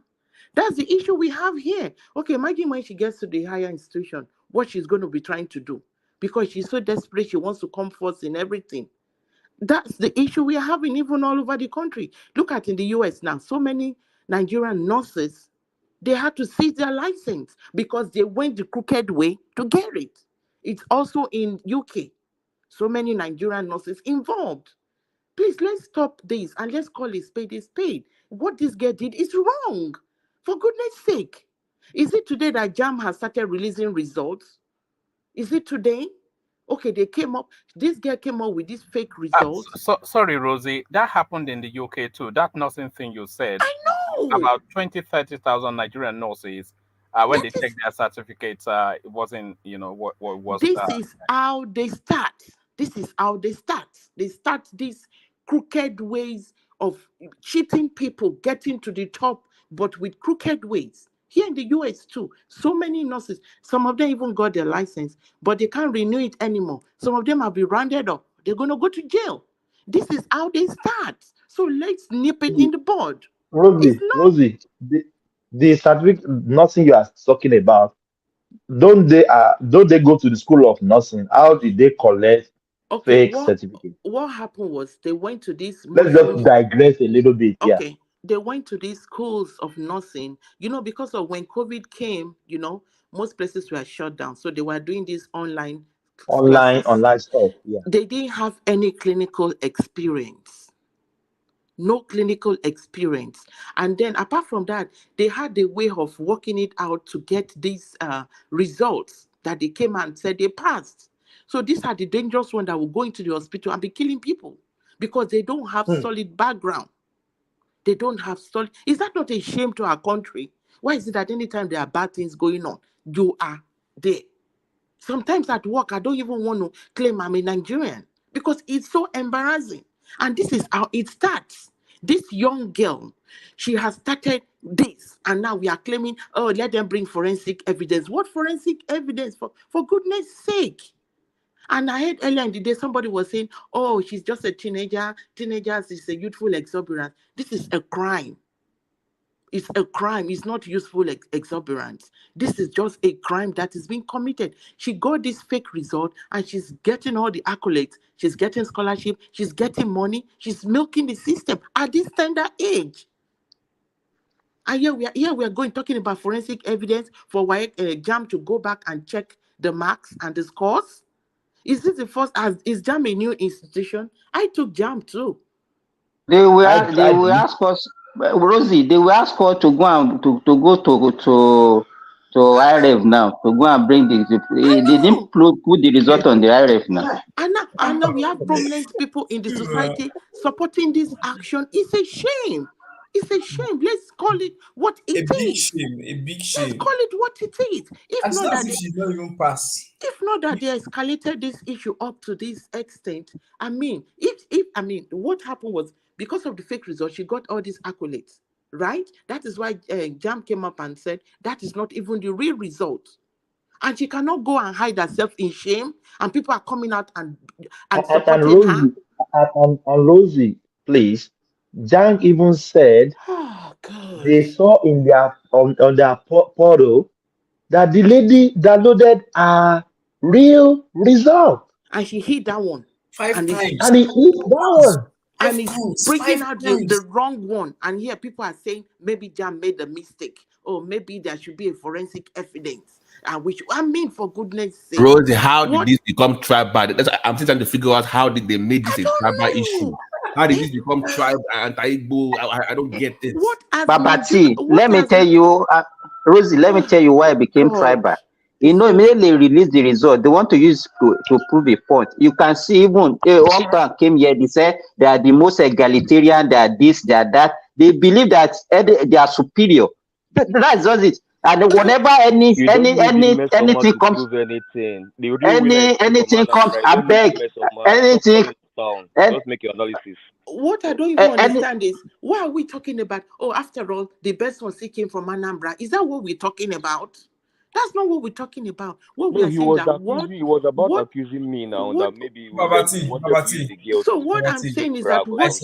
[SPEAKER 10] That's the issue we have here. Okay, imagine when she gets to the higher institution, what she's going to be trying to do. Because she's so desperate, she wants to come first in everything. That's the issue we are having even all over the country. Look at in the US now, so many Nigerian nurses, they had to seize their license because they went the crooked way to get it. It's also in UK. So many Nigerian nurses involved. Please, let's stop this and let's call a spade a spade. What this girl did is wrong. For goodness sake. Is it today that JAM has started releasing results? Is it today? Okay, this girl came up with these fake results.
[SPEAKER 5] Sorry, Rosie, that happened in the UK too. That nursing thing you said.
[SPEAKER 10] I know.
[SPEAKER 5] About 20,000-30,000 Nigerian nurses
[SPEAKER 15] when they checked their certificates, it wasn't, what was.
[SPEAKER 10] This is how they start. This is how they start. They start these crooked ways of cheating people, getting to the top, but with crooked ways. Here in the US too, so many nurses, some of them even got their license, but they can't renew it anymore. Some of them have been rounded up. They're going to go to jail. This is how they start. So let's nip it in the bud.
[SPEAKER 2] Rosie, the certificate, nothing you are talking about. Don't they go to the school of nursing? How did they collect
[SPEAKER 10] Okay,
[SPEAKER 2] fake certificate?
[SPEAKER 10] what happened was they went to these
[SPEAKER 2] Let's just digress a little bit. Yeah.
[SPEAKER 10] Okay, they went to these schools of nursing, because of when COVID came, most places were shut down. So they were doing these online classes.
[SPEAKER 2] Online stuff. Yeah.
[SPEAKER 10] They didn't have any clinical experience. No clinical experience. And then apart from that, they had a way of working it out to get these results that they came and said they passed. So these are the dangerous ones that will go into the hospital and be killing people because they don't have solid background. They don't have solid. Is that not a shame to our country? Why is it that anytime there are bad things going on, you are there? Sometimes at work, I don't even want to claim I'm a Nigerian because it's so embarrassing. And this is how it starts. This young girl, she has started this, and now we are claiming, oh, let them bring forensic evidence. What forensic evidence? For goodness sake. And I heard earlier in the day, somebody was saying, oh, she's just a teenager. Teenagers is a youthful exuberance. This is a crime. It's a crime. It's not useful exuberance. This is just a crime that is being committed. She got this fake result and she's getting all the accolades. She's getting scholarship. She's getting money. She's milking the system at this tender age. And here we are going talking about forensic evidence for why JAM to go back and check the marks and the scores. Is this the first? Is JAM a new institution? I took JAM too.
[SPEAKER 6] They will ask us, Rosie. They will ask us to go and to go to IRF now to go and bring the. They didn't put the result on the IRF now.
[SPEAKER 10] And now we have prominent people in the society supporting this action. It's a shame. It's a shame. Let's call it what it is.
[SPEAKER 21] A big shame.
[SPEAKER 10] Let's call it what it is.
[SPEAKER 21] If not that she's not even pass.
[SPEAKER 10] If not that they escalated this issue up to this extent, what happened was because of the fake result, she got all these accolades, right? That is why JAM came up and said that is not even the real result. And she cannot go and hide herself in shame, and people are coming out and supporting her.
[SPEAKER 2] And Rosie, please, JAM even said they saw in their on their portal that the lady downloaded a real result.
[SPEAKER 10] And she hid that one.
[SPEAKER 21] 5 times.
[SPEAKER 2] And he hid that one.
[SPEAKER 10] And he's bringing out the wrong one. And here people are saying maybe JAM made a mistake. Or maybe there should be a forensic evidence. For goodness sake.
[SPEAKER 14] Rosie, how did this become tribal? I'm still trying to figure out how did they make this a tribal issue. How did this become tribal and Igbo? I don't get this.
[SPEAKER 6] Babati, let me tell you, Rosie, let me tell you why it became tribal. Immediately release the result. They want to use to prove a point. You can see even one time came here, they said they are the most egalitarian, they are this, they are that. They believe that they are superior. That's just it. And whenever anything comes, anything comes, I beg, anything.
[SPEAKER 20] Just make your analysis.
[SPEAKER 10] What I don't even understand is why are we talking about? Oh, after all, the best one came from Anambra. Is that what we're talking about? That's not what we're talking about. What we are saying that
[SPEAKER 20] he was about accusing me now that maybe
[SPEAKER 10] Babati. So what I'm saying is that what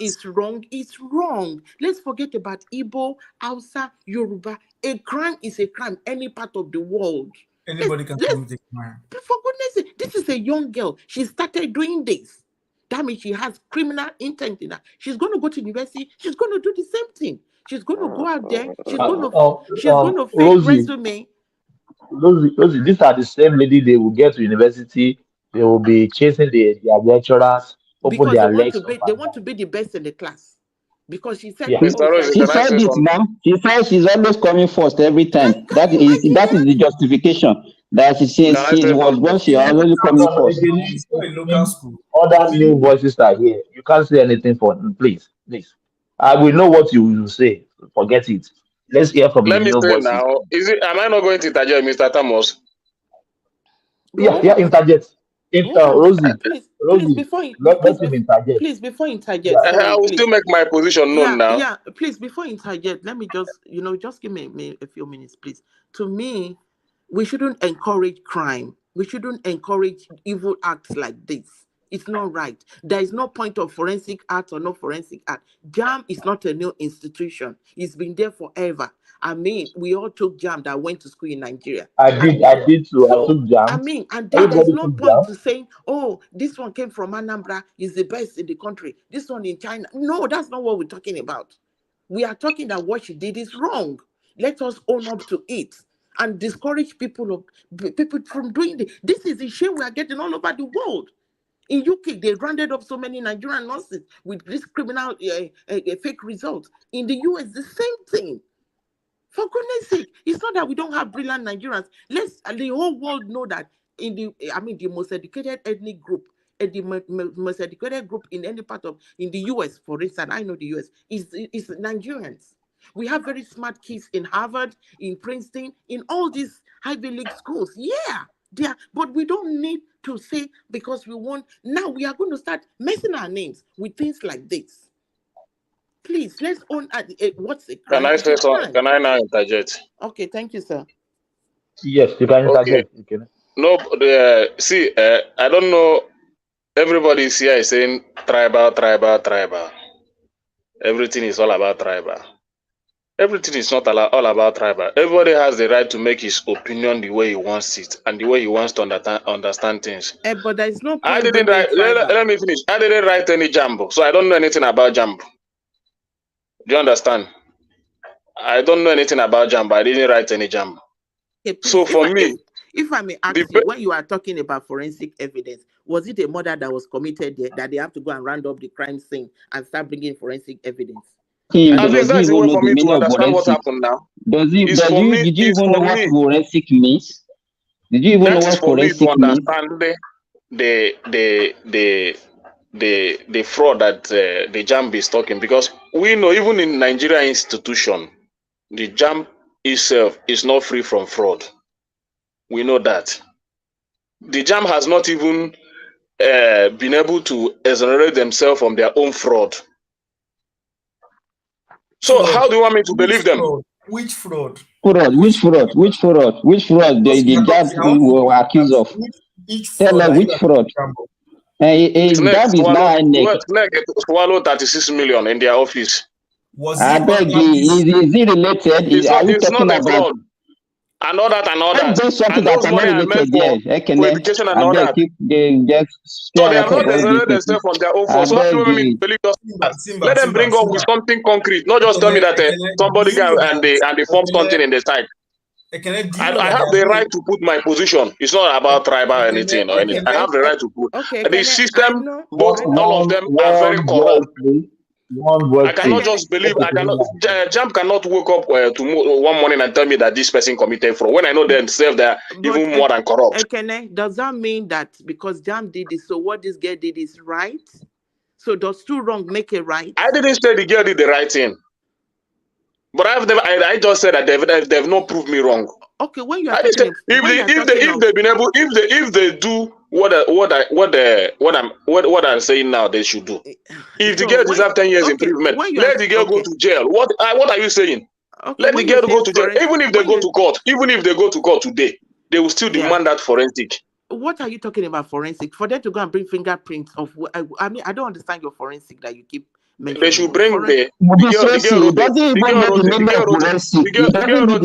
[SPEAKER 10] is wrong is wrong. Let's forget about Igbo, Hausa, Yoruba. A crime is a crime. Any part of the world.
[SPEAKER 21] Anybody can commit a crime.
[SPEAKER 10] For goodness sake, this is a young girl. She started doing this. That means she has criminal intent in her. She's going to go to university. She's going to do the same thing. She's going to go out there. She's going to fake resume.
[SPEAKER 2] Rosie, these are the same lady they will get to university. They will be chasing their lecturers, open their legs.
[SPEAKER 10] They want to be the best in the class. Because she said,
[SPEAKER 6] she said this now. She said she's always coming first every time. That is the justification. That she was when she always coming first.
[SPEAKER 2] Other new voices are here. You can't say anything for them. Please. I will know what you will say. Forget it.
[SPEAKER 19] Let's hear from the
[SPEAKER 3] Let me
[SPEAKER 19] new
[SPEAKER 3] say
[SPEAKER 19] voices.
[SPEAKER 3] now, am I not going to interject, Mr. Thomas?
[SPEAKER 19] Yeah, interject. Rosie,
[SPEAKER 10] please, before you,
[SPEAKER 19] let
[SPEAKER 10] please,
[SPEAKER 19] him interject.
[SPEAKER 10] please, before you interject,
[SPEAKER 19] Yeah.
[SPEAKER 10] sorry,
[SPEAKER 3] I will
[SPEAKER 10] please.
[SPEAKER 3] still make my position known now.
[SPEAKER 10] Yeah, please, before you interject, let me just, just give me a few minutes, please. To me, we shouldn't encourage crime. We shouldn't encourage evil acts like this. It's not right. There is no point of forensic art or no forensic art. JAM is not a new institution. It's been there forever. I mean, we all took JAM that went to school in Nigeria.
[SPEAKER 19] I did too.
[SPEAKER 10] So,
[SPEAKER 19] I took JAM.
[SPEAKER 10] I mean, and then there's
[SPEAKER 19] Everybody
[SPEAKER 10] no
[SPEAKER 19] took
[SPEAKER 10] point
[SPEAKER 19] JAM.
[SPEAKER 10] to saying, oh, this one came from Anambra, is the best in the country. This one in China. No, that's not what we're talking about. We are talking that what she did is wrong. Let us own up to it and discourage people from doing this. This is the shame we are getting all over the world. In UK, they rounded up so many Nigerian nurses with this criminal fake results. In the US, the same thing. For goodness sake, it's not that we don't have brilliant Nigerians. Let's the whole world know that the most educated ethnic group, the most educated group in any part of in the US, for instance, I know the US is Nigerians. We have very smart kids in Harvard, in Princeton, in all these Ivy League schools. Yeah, they are, but we don't need to say because we want. Now we are going to start messing our names with things like this. Please, let's own what's a crime.
[SPEAKER 3] Can I say so? Can I now interject?
[SPEAKER 10] Okay, thank you, sir.
[SPEAKER 19] Yes, you can interject.
[SPEAKER 3] Okay. No, see, I don't know. Everybody here is saying tribal. Everything is all about tribal. Everything is not all about tribal. Everybody has the right to make his opinion the way he wants it and the way he wants to understand things.
[SPEAKER 10] But there is no point.
[SPEAKER 3] I didn't write. Let me finish. I didn't write any jambo, so I don't know anything about jambo. Do you understand? I don't know anything about jambo. I didn't write any jambo.
[SPEAKER 10] Okay, please,
[SPEAKER 3] so for me,
[SPEAKER 10] if I may ask you, when you are talking about forensic evidence, was it a murder that was committed there that they have to go and round up the crime scene and start bringing forensic evidence?
[SPEAKER 3] At least that's the way for me to understand what happened now.
[SPEAKER 6] Did you even know what forensic means? Did you even know what forensic means?
[SPEAKER 3] That is for me to understand the fraud that the JAMB is talking, because we know even in Nigeria institution, the JAMB itself is not free from fraud. We know that. The JAMB has not even been able to exonerate themselves from their own fraud. So how do you want me to believe them?
[SPEAKER 21] Which fraud?
[SPEAKER 6] Which fraud? The JAMB were accused of. Tell her which fraud.
[SPEAKER 3] Snake swallowed 36 million in their office.
[SPEAKER 6] I beg you, is it related?
[SPEAKER 3] It's not a fraud. And all that. And those money are meant for education and all that. So they have not exonerated themselves from their own fraud. So how do you want me to believe us? Let them bring up with something concrete, not just tell me that somebody can and they form something in the side. I have the right to put my position. It's not about tribal or anything. I have the right to put. The system, both all of them are very corrupt. I cannot just believe. JAMB cannot wake up one morning and tell me that this person committed fraud when I know themselves they are even more than corrupt.
[SPEAKER 10] Does that mean that because JAMB did this, so what this girl did is right? So does two wrong make it right?
[SPEAKER 3] I didn't say the girl did the right thing. But I just said that they've not proved me wrong.
[SPEAKER 10] Okay, when you are talking,
[SPEAKER 3] if they do what I'm saying now, they should do. If the girl deserves 10 years imprisonment, let the girl go to jail. What are you saying?
[SPEAKER 10] Okay,
[SPEAKER 3] let the girl go to jail. Even if they go to court today, they will still demand that forensic.
[SPEAKER 10] What are you talking about forensic? For them to go and bring fingerprints of, I mean, I don't understand your forensic that you keep mentioning.
[SPEAKER 3] They should bring the girl wrote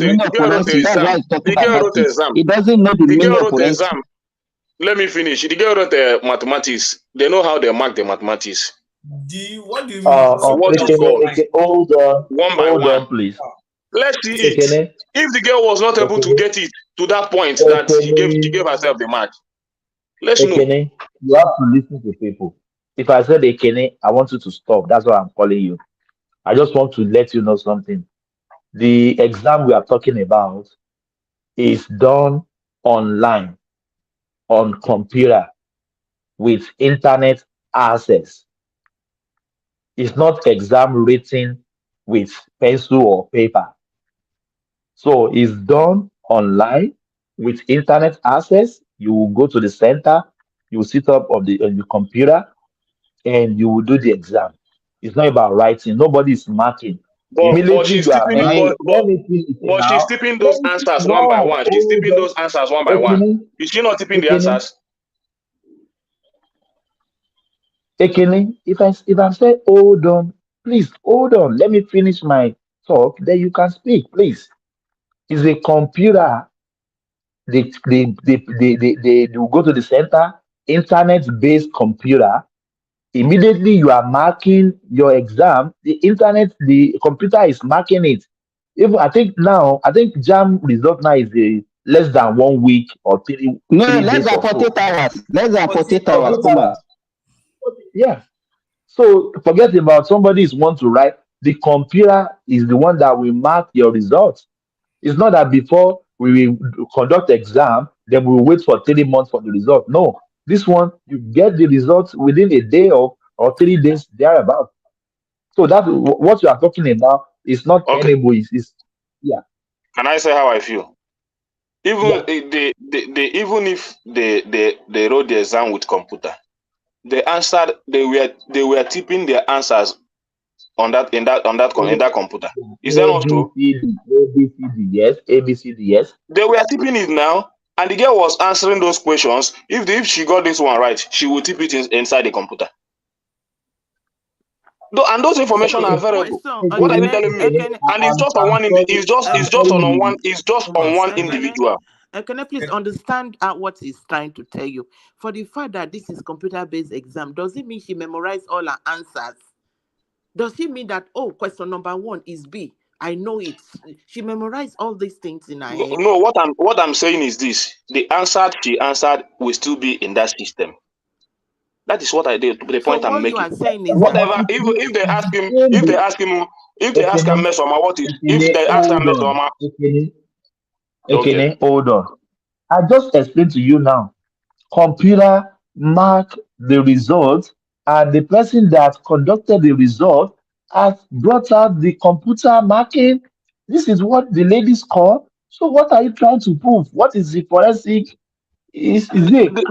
[SPEAKER 3] the exam.
[SPEAKER 6] It doesn't know the meaning of forensic.
[SPEAKER 3] Let me finish. The girl wrote the mathematics. They know how they mark the mathematics.
[SPEAKER 21] What do you mean?
[SPEAKER 19] Hold on.
[SPEAKER 3] One by one,
[SPEAKER 19] please.
[SPEAKER 3] Let's see it. If the girl was not able to get it to that point that she gave herself the mark, let's know.
[SPEAKER 19] You have to listen to people. If I said Ekene, I want you to stop. That's why I'm calling you. I just want to let you know something. The exam we are talking about is done online, on computer, with internet access. It's not exam written with pencil or paper.
[SPEAKER 13] So it's done online with internet access. You will go to the center, you will sit up on the computer, and you will do the exam. It's not about writing. Nobody is marking.
[SPEAKER 3] But
[SPEAKER 13] Immediately
[SPEAKER 3] she's
[SPEAKER 13] you are
[SPEAKER 3] tipping
[SPEAKER 6] I
[SPEAKER 13] let me finish it
[SPEAKER 3] but she's
[SPEAKER 13] now.
[SPEAKER 3] tipping
[SPEAKER 13] Let
[SPEAKER 3] those
[SPEAKER 13] me
[SPEAKER 3] answers one by
[SPEAKER 13] no
[SPEAKER 3] one. She's
[SPEAKER 13] hold
[SPEAKER 3] tipping
[SPEAKER 13] on.
[SPEAKER 3] those answers one by one.
[SPEAKER 13] Ekene,
[SPEAKER 3] Is she not tipping the
[SPEAKER 13] Ekene,
[SPEAKER 3] answers?
[SPEAKER 13] Ekene. If I say hold on, please hold on. Let me finish my talk. Then you can speak, please. It's a computer. They will go to the center, internet-based computer. Immediately you are marking your exam, the computer is marking it. Even I think jam result now is less than 1 week or
[SPEAKER 6] no,
[SPEAKER 13] three
[SPEAKER 6] less
[SPEAKER 13] days
[SPEAKER 6] than
[SPEAKER 13] or so.
[SPEAKER 6] 48 hours. Less than 48 hours,
[SPEAKER 13] 48
[SPEAKER 6] Thomas.
[SPEAKER 13] hours. Yeah. So forget about somebody is want to write. The computer is the one that will mark your results. It's not that before we will conduct exam, then we will wait for 3 months for the result. No, this one you get the results within a day or 3 days thereabout. So that what you are talking about is not
[SPEAKER 3] Okay.
[SPEAKER 13] tenable. Yeah,
[SPEAKER 3] Can I say how I feel? Even
[SPEAKER 13] yeah.
[SPEAKER 3] even if they wrote the exam with computer, they answered they were tipping their answers on that computer. Is that
[SPEAKER 13] A
[SPEAKER 3] not
[SPEAKER 13] B
[SPEAKER 3] true?
[SPEAKER 13] C D A B C D yes, A B C D yes.
[SPEAKER 3] They were tipping it now, and the girl was answering those questions. If she got this one right, she would tip it inside the computer. And those information are available. What are you telling me? And it's just on
[SPEAKER 13] I'm
[SPEAKER 3] one.
[SPEAKER 13] sorry.
[SPEAKER 3] It's
[SPEAKER 13] I'm
[SPEAKER 3] just
[SPEAKER 13] sorry.
[SPEAKER 3] on one. It's just on one
[SPEAKER 10] Ekene,
[SPEAKER 3] individual.
[SPEAKER 10] Ekene, please understand what he's trying to tell you. For the fact that this is computer-based exam, does it mean she memorized all her answers? Does it mean that, oh, question number 1 is B? I know it. She memorized all these things in her head.
[SPEAKER 3] No, what I'm saying is this: the answer she answered will still be in that system. That is what I did. The
[SPEAKER 10] So
[SPEAKER 3] point I'm
[SPEAKER 10] what you
[SPEAKER 3] making.
[SPEAKER 10] are saying is that
[SPEAKER 3] Whatever, if they ask him, if they ask him, if they ask him, Mesoma, what is? If they ask him,
[SPEAKER 13] Hold on.
[SPEAKER 3] Mesoma, okay.
[SPEAKER 13] Hold on. I just explained to you now. Computer mark the result, and the person that conducted the result has brought out the computer marking. This is what the ladies call. So what are you trying to prove? What is the forensic? Is it this?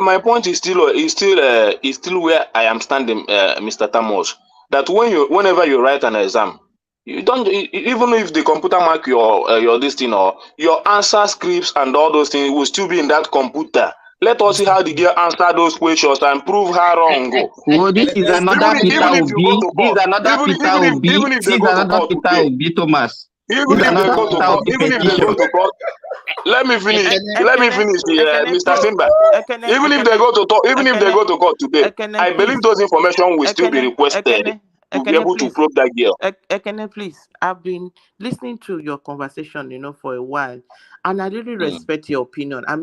[SPEAKER 3] My point is still where I am standing, Mr. Tamos. That whenever you write an exam, you don't even if the computer mark your this thing or your answer scripts and all those things will still be in that computer. Let us see how the girl answer those questions and prove her wrong.
[SPEAKER 6] Oh, this is another Peter
[SPEAKER 3] Even if you go
[SPEAKER 6] Obi.
[SPEAKER 3] to
[SPEAKER 6] This
[SPEAKER 3] court,
[SPEAKER 6] is another Peter Obi.
[SPEAKER 3] even if
[SPEAKER 6] This
[SPEAKER 3] they
[SPEAKER 6] is
[SPEAKER 3] go to
[SPEAKER 6] another
[SPEAKER 3] court
[SPEAKER 6] Peter
[SPEAKER 3] today,
[SPEAKER 6] Obi, Thomas. This
[SPEAKER 3] even
[SPEAKER 6] is
[SPEAKER 3] if they
[SPEAKER 6] another
[SPEAKER 3] go to
[SPEAKER 6] Peter
[SPEAKER 3] court,
[SPEAKER 6] Obi
[SPEAKER 3] even if they go
[SPEAKER 6] petition.
[SPEAKER 3] to court, let me finish. Let me
[SPEAKER 10] Ekene,
[SPEAKER 3] finish,
[SPEAKER 10] Ekene,
[SPEAKER 3] Mr.
[SPEAKER 10] please.
[SPEAKER 3] Simba. Even if they
[SPEAKER 10] Ekene,
[SPEAKER 3] go to talk, even if they go to court today,
[SPEAKER 10] Ekene,
[SPEAKER 3] I believe
[SPEAKER 10] please.
[SPEAKER 3] those information will still be
[SPEAKER 10] Ekene,
[SPEAKER 3] requested
[SPEAKER 10] Ekene,
[SPEAKER 3] to be
[SPEAKER 10] Ekene,
[SPEAKER 3] able to
[SPEAKER 10] please.
[SPEAKER 3] probe that girl.
[SPEAKER 10] Ekene, please. I've been listening to your conversation, for a while, and I really respect your opinion. The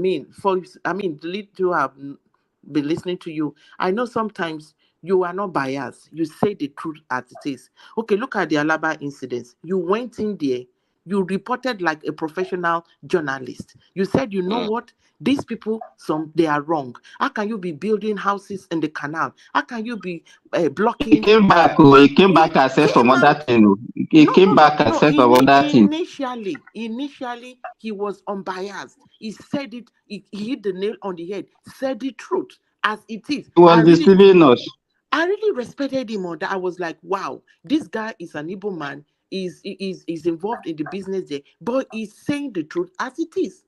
[SPEAKER 10] little I've been listening to you, I know sometimes you are not biased. You say the truth as it is. Okay, look at the Alaba incident. You went in there. You reported like a professional journalist. You said, you know what? These people, they are wrong. How can you be building houses in the canal? How can you be blocking?
[SPEAKER 6] He came back. He came back and said some other thing. He came back and said some other thing.
[SPEAKER 10] Initially, he was unbiased. He said it. He hit the nail on the head. Said the truth as it is.
[SPEAKER 6] He was deceiving us.
[SPEAKER 10] I really respected him on that. I was like, wow, this guy is an Igbo man. Is involved in the business there, but he's saying the truth as it is.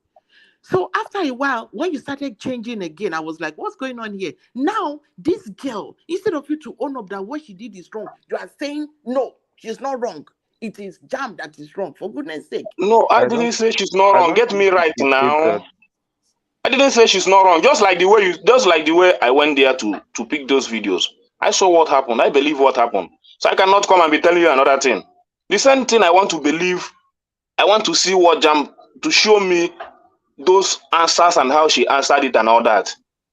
[SPEAKER 10] So after a while, when you started changing again, I was like, what's going on here? Now, this girl, instead of you to own up that what she did is wrong, you are saying, no, she's not wrong. It is Jam that is wrong, for goodness sake.
[SPEAKER 3] No, I didn't say she's not wrong. Get me right now. I didn't say she's not wrong. Just like the way I went there to pick those videos. I saw what happened. I believe what happened. So I cannot come and be telling you another thing. The same thing I want to believe. I want to see what Jam to show me those answers and how she answered it and all that.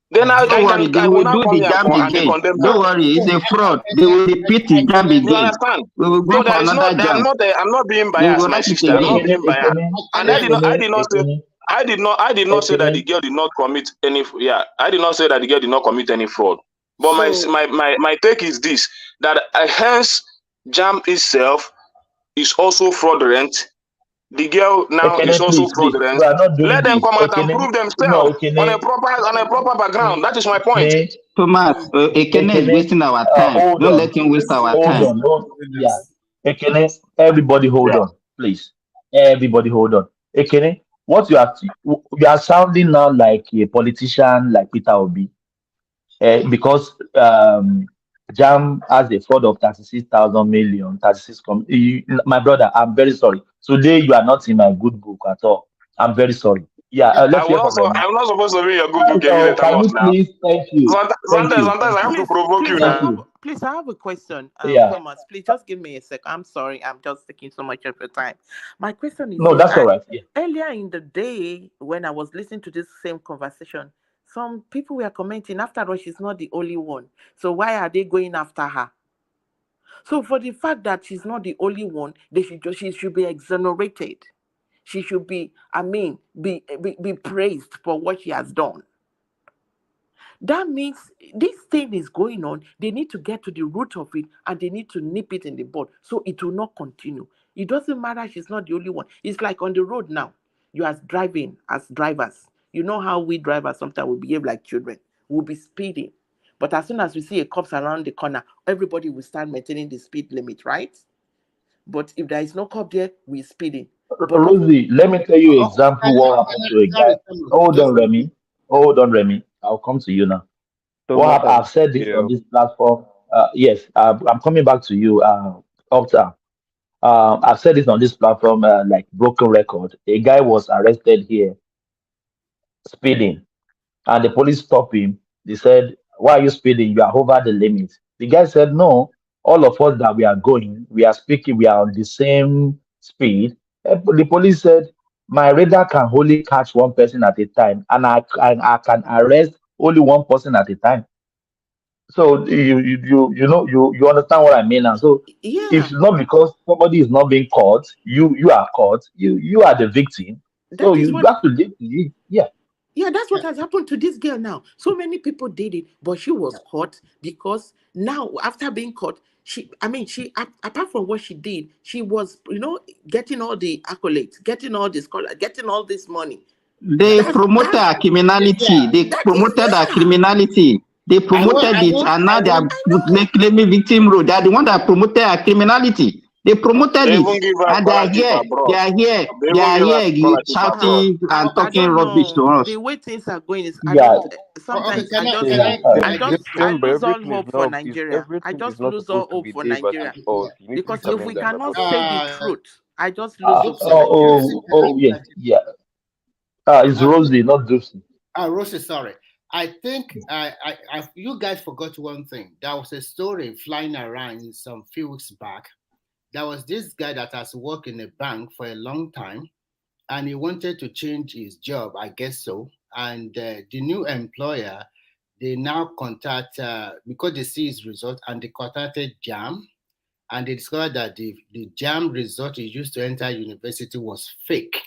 [SPEAKER 3] Then
[SPEAKER 6] Don't worry, they
[SPEAKER 3] I will
[SPEAKER 6] will
[SPEAKER 3] not
[SPEAKER 6] do
[SPEAKER 3] come
[SPEAKER 6] the
[SPEAKER 3] here
[SPEAKER 6] jam
[SPEAKER 3] and
[SPEAKER 6] again.
[SPEAKER 3] condemn her.
[SPEAKER 6] Don't worry, it's a fraud. They will repeat the jam
[SPEAKER 3] You
[SPEAKER 6] again.
[SPEAKER 3] understand?
[SPEAKER 6] We will go
[SPEAKER 3] So
[SPEAKER 6] for
[SPEAKER 3] there is
[SPEAKER 6] another jam.
[SPEAKER 3] I'm not being
[SPEAKER 6] They
[SPEAKER 3] biased,
[SPEAKER 6] will
[SPEAKER 3] my
[SPEAKER 6] write it
[SPEAKER 3] sister. I'm not
[SPEAKER 6] again.
[SPEAKER 3] being biased. And I did not say I did not say that the girl did not commit any I did not say that the girl did not commit any fraud. But my take is this, that hence jam itself is also fraudulent the girl now is
[SPEAKER 13] Ekene,
[SPEAKER 3] also
[SPEAKER 13] please,
[SPEAKER 3] fraudulent.
[SPEAKER 13] we are not doing
[SPEAKER 3] Let them
[SPEAKER 13] this.
[SPEAKER 3] come out and
[SPEAKER 13] Ekene,
[SPEAKER 3] prove themselves
[SPEAKER 13] no,
[SPEAKER 3] on a proper background. That is my point.
[SPEAKER 13] Ekene,
[SPEAKER 6] Thomas, Ekene is
[SPEAKER 13] Ekene,
[SPEAKER 6] wasting our time.
[SPEAKER 13] hold
[SPEAKER 6] Don't
[SPEAKER 13] on,
[SPEAKER 6] let him waste our
[SPEAKER 13] hold
[SPEAKER 6] time.
[SPEAKER 13] on, yeah. Ekene, everybody hold on, please. Everybody hold on. Ekene, what you are sounding now like a politician like Peter Obi, because Jam has a fraud of 36,000 million, 36. My brother, I'm very sorry. Today you are not in my good book at all. I'm very sorry. Yeah, let's hear from Remy.
[SPEAKER 3] I'm not supposed to be in your good book every
[SPEAKER 13] So
[SPEAKER 3] time
[SPEAKER 13] can you
[SPEAKER 3] now.
[SPEAKER 13] please? Thank you. Thank you.
[SPEAKER 3] Sometimes I have to
[SPEAKER 13] Thank you.
[SPEAKER 3] provoke you
[SPEAKER 13] Thank
[SPEAKER 3] now.
[SPEAKER 13] you.
[SPEAKER 10] Please, I have a question.
[SPEAKER 13] Yeah.
[SPEAKER 10] Thomas, please just give me a sec. I'm sorry. I'm just taking so much of your time. My question is
[SPEAKER 13] No,
[SPEAKER 10] this.
[SPEAKER 13] that's all right. Yeah.
[SPEAKER 10] Earlier in the day, when I was listening to this same conversation, some people were commenting, after all, she's not the only one. So why are they going after her? So for the fact that she's not the only one, she should be exonerated. She should be, be praised for what she has done. That means this thing is going on. They need to get to the root of it and they need to nip it in the bud so it will not continue. It doesn't matter, she's not the only one. It's like on the road now. You are driving as drivers. You know how we drivers sometimes will behave like children. We'll be speeding. But as soon as we see a cops around the corner, everybody will start maintaining the speed limit, right? But if there is no cop there, we're speeding. But
[SPEAKER 13] Rosie, let me tell you example what happened to a guy. Hold on, Remy. Hold on, Remy. I'll come to you now. What
[SPEAKER 18] Thomas,
[SPEAKER 13] happened? I've said this on this platform. Yes, I'm coming back to you, Opta. I've said this on this platform, like broken record. A guy was arrested here speeding, and the police stopped him. They said, "Why are you speeding? You are over the limit." The guy said, "No, all of us that we are going, we are speaking, we are on the same speed." The police said, "My radar can only catch one person at a time, and I can arrest only one person at a time." So you understand what I mean now. So if
[SPEAKER 10] yeah,
[SPEAKER 13] it's not because somebody is not being caught, you are caught, you are the victim. So
[SPEAKER 10] that is
[SPEAKER 13] you
[SPEAKER 10] what
[SPEAKER 13] have to live. Yeah.
[SPEAKER 10] Yeah, that's what has happened to this girl now. So many people did it, but she was caught because now, after being caught, apart from what she did, she was, getting all the accolades, getting all this scholar, getting all this money.
[SPEAKER 6] They promoted our criminality. They promoted our criminality. They promoted it, and now they are claiming victim role. They are the one that promoted our criminality. They promoted
[SPEAKER 3] They
[SPEAKER 6] it,
[SPEAKER 3] even give her
[SPEAKER 6] and they are
[SPEAKER 3] scholarship
[SPEAKER 6] here.
[SPEAKER 3] abroad.
[SPEAKER 6] They are here.
[SPEAKER 3] They
[SPEAKER 6] They
[SPEAKER 3] even
[SPEAKER 6] are
[SPEAKER 3] give her
[SPEAKER 6] here
[SPEAKER 3] scholarship abroad.
[SPEAKER 6] shouting and
[SPEAKER 10] I
[SPEAKER 6] talking
[SPEAKER 10] don't
[SPEAKER 6] rubbish to
[SPEAKER 10] know.
[SPEAKER 6] us.
[SPEAKER 10] The way things are going is,
[SPEAKER 13] Yeah.
[SPEAKER 10] sometimes
[SPEAKER 18] Simba,
[SPEAKER 10] lose all hope for Nigeria. I
[SPEAKER 18] everything is
[SPEAKER 10] just
[SPEAKER 18] not
[SPEAKER 10] lose all
[SPEAKER 18] supposed to
[SPEAKER 10] hope
[SPEAKER 18] be
[SPEAKER 10] for
[SPEAKER 18] day by
[SPEAKER 10] Nigeria.
[SPEAKER 18] default. You need to
[SPEAKER 10] Because if
[SPEAKER 18] determine
[SPEAKER 10] we
[SPEAKER 18] that
[SPEAKER 10] cannot
[SPEAKER 18] accordingly.
[SPEAKER 10] say the truth, I just lose hope for Nigeria.
[SPEAKER 13] Yes, yeah. It's Rosie, not Josie.
[SPEAKER 9] Rosie, sorry. I think you guys forgot one thing. There was a story flying around some few weeks back. There was this guy that has worked in a bank for a long time, and he wanted to change his job, I guess so. And the new employer, they now contact, because they see his result, and they contacted JAM, and they discovered that the JAM result he used to enter university was fake.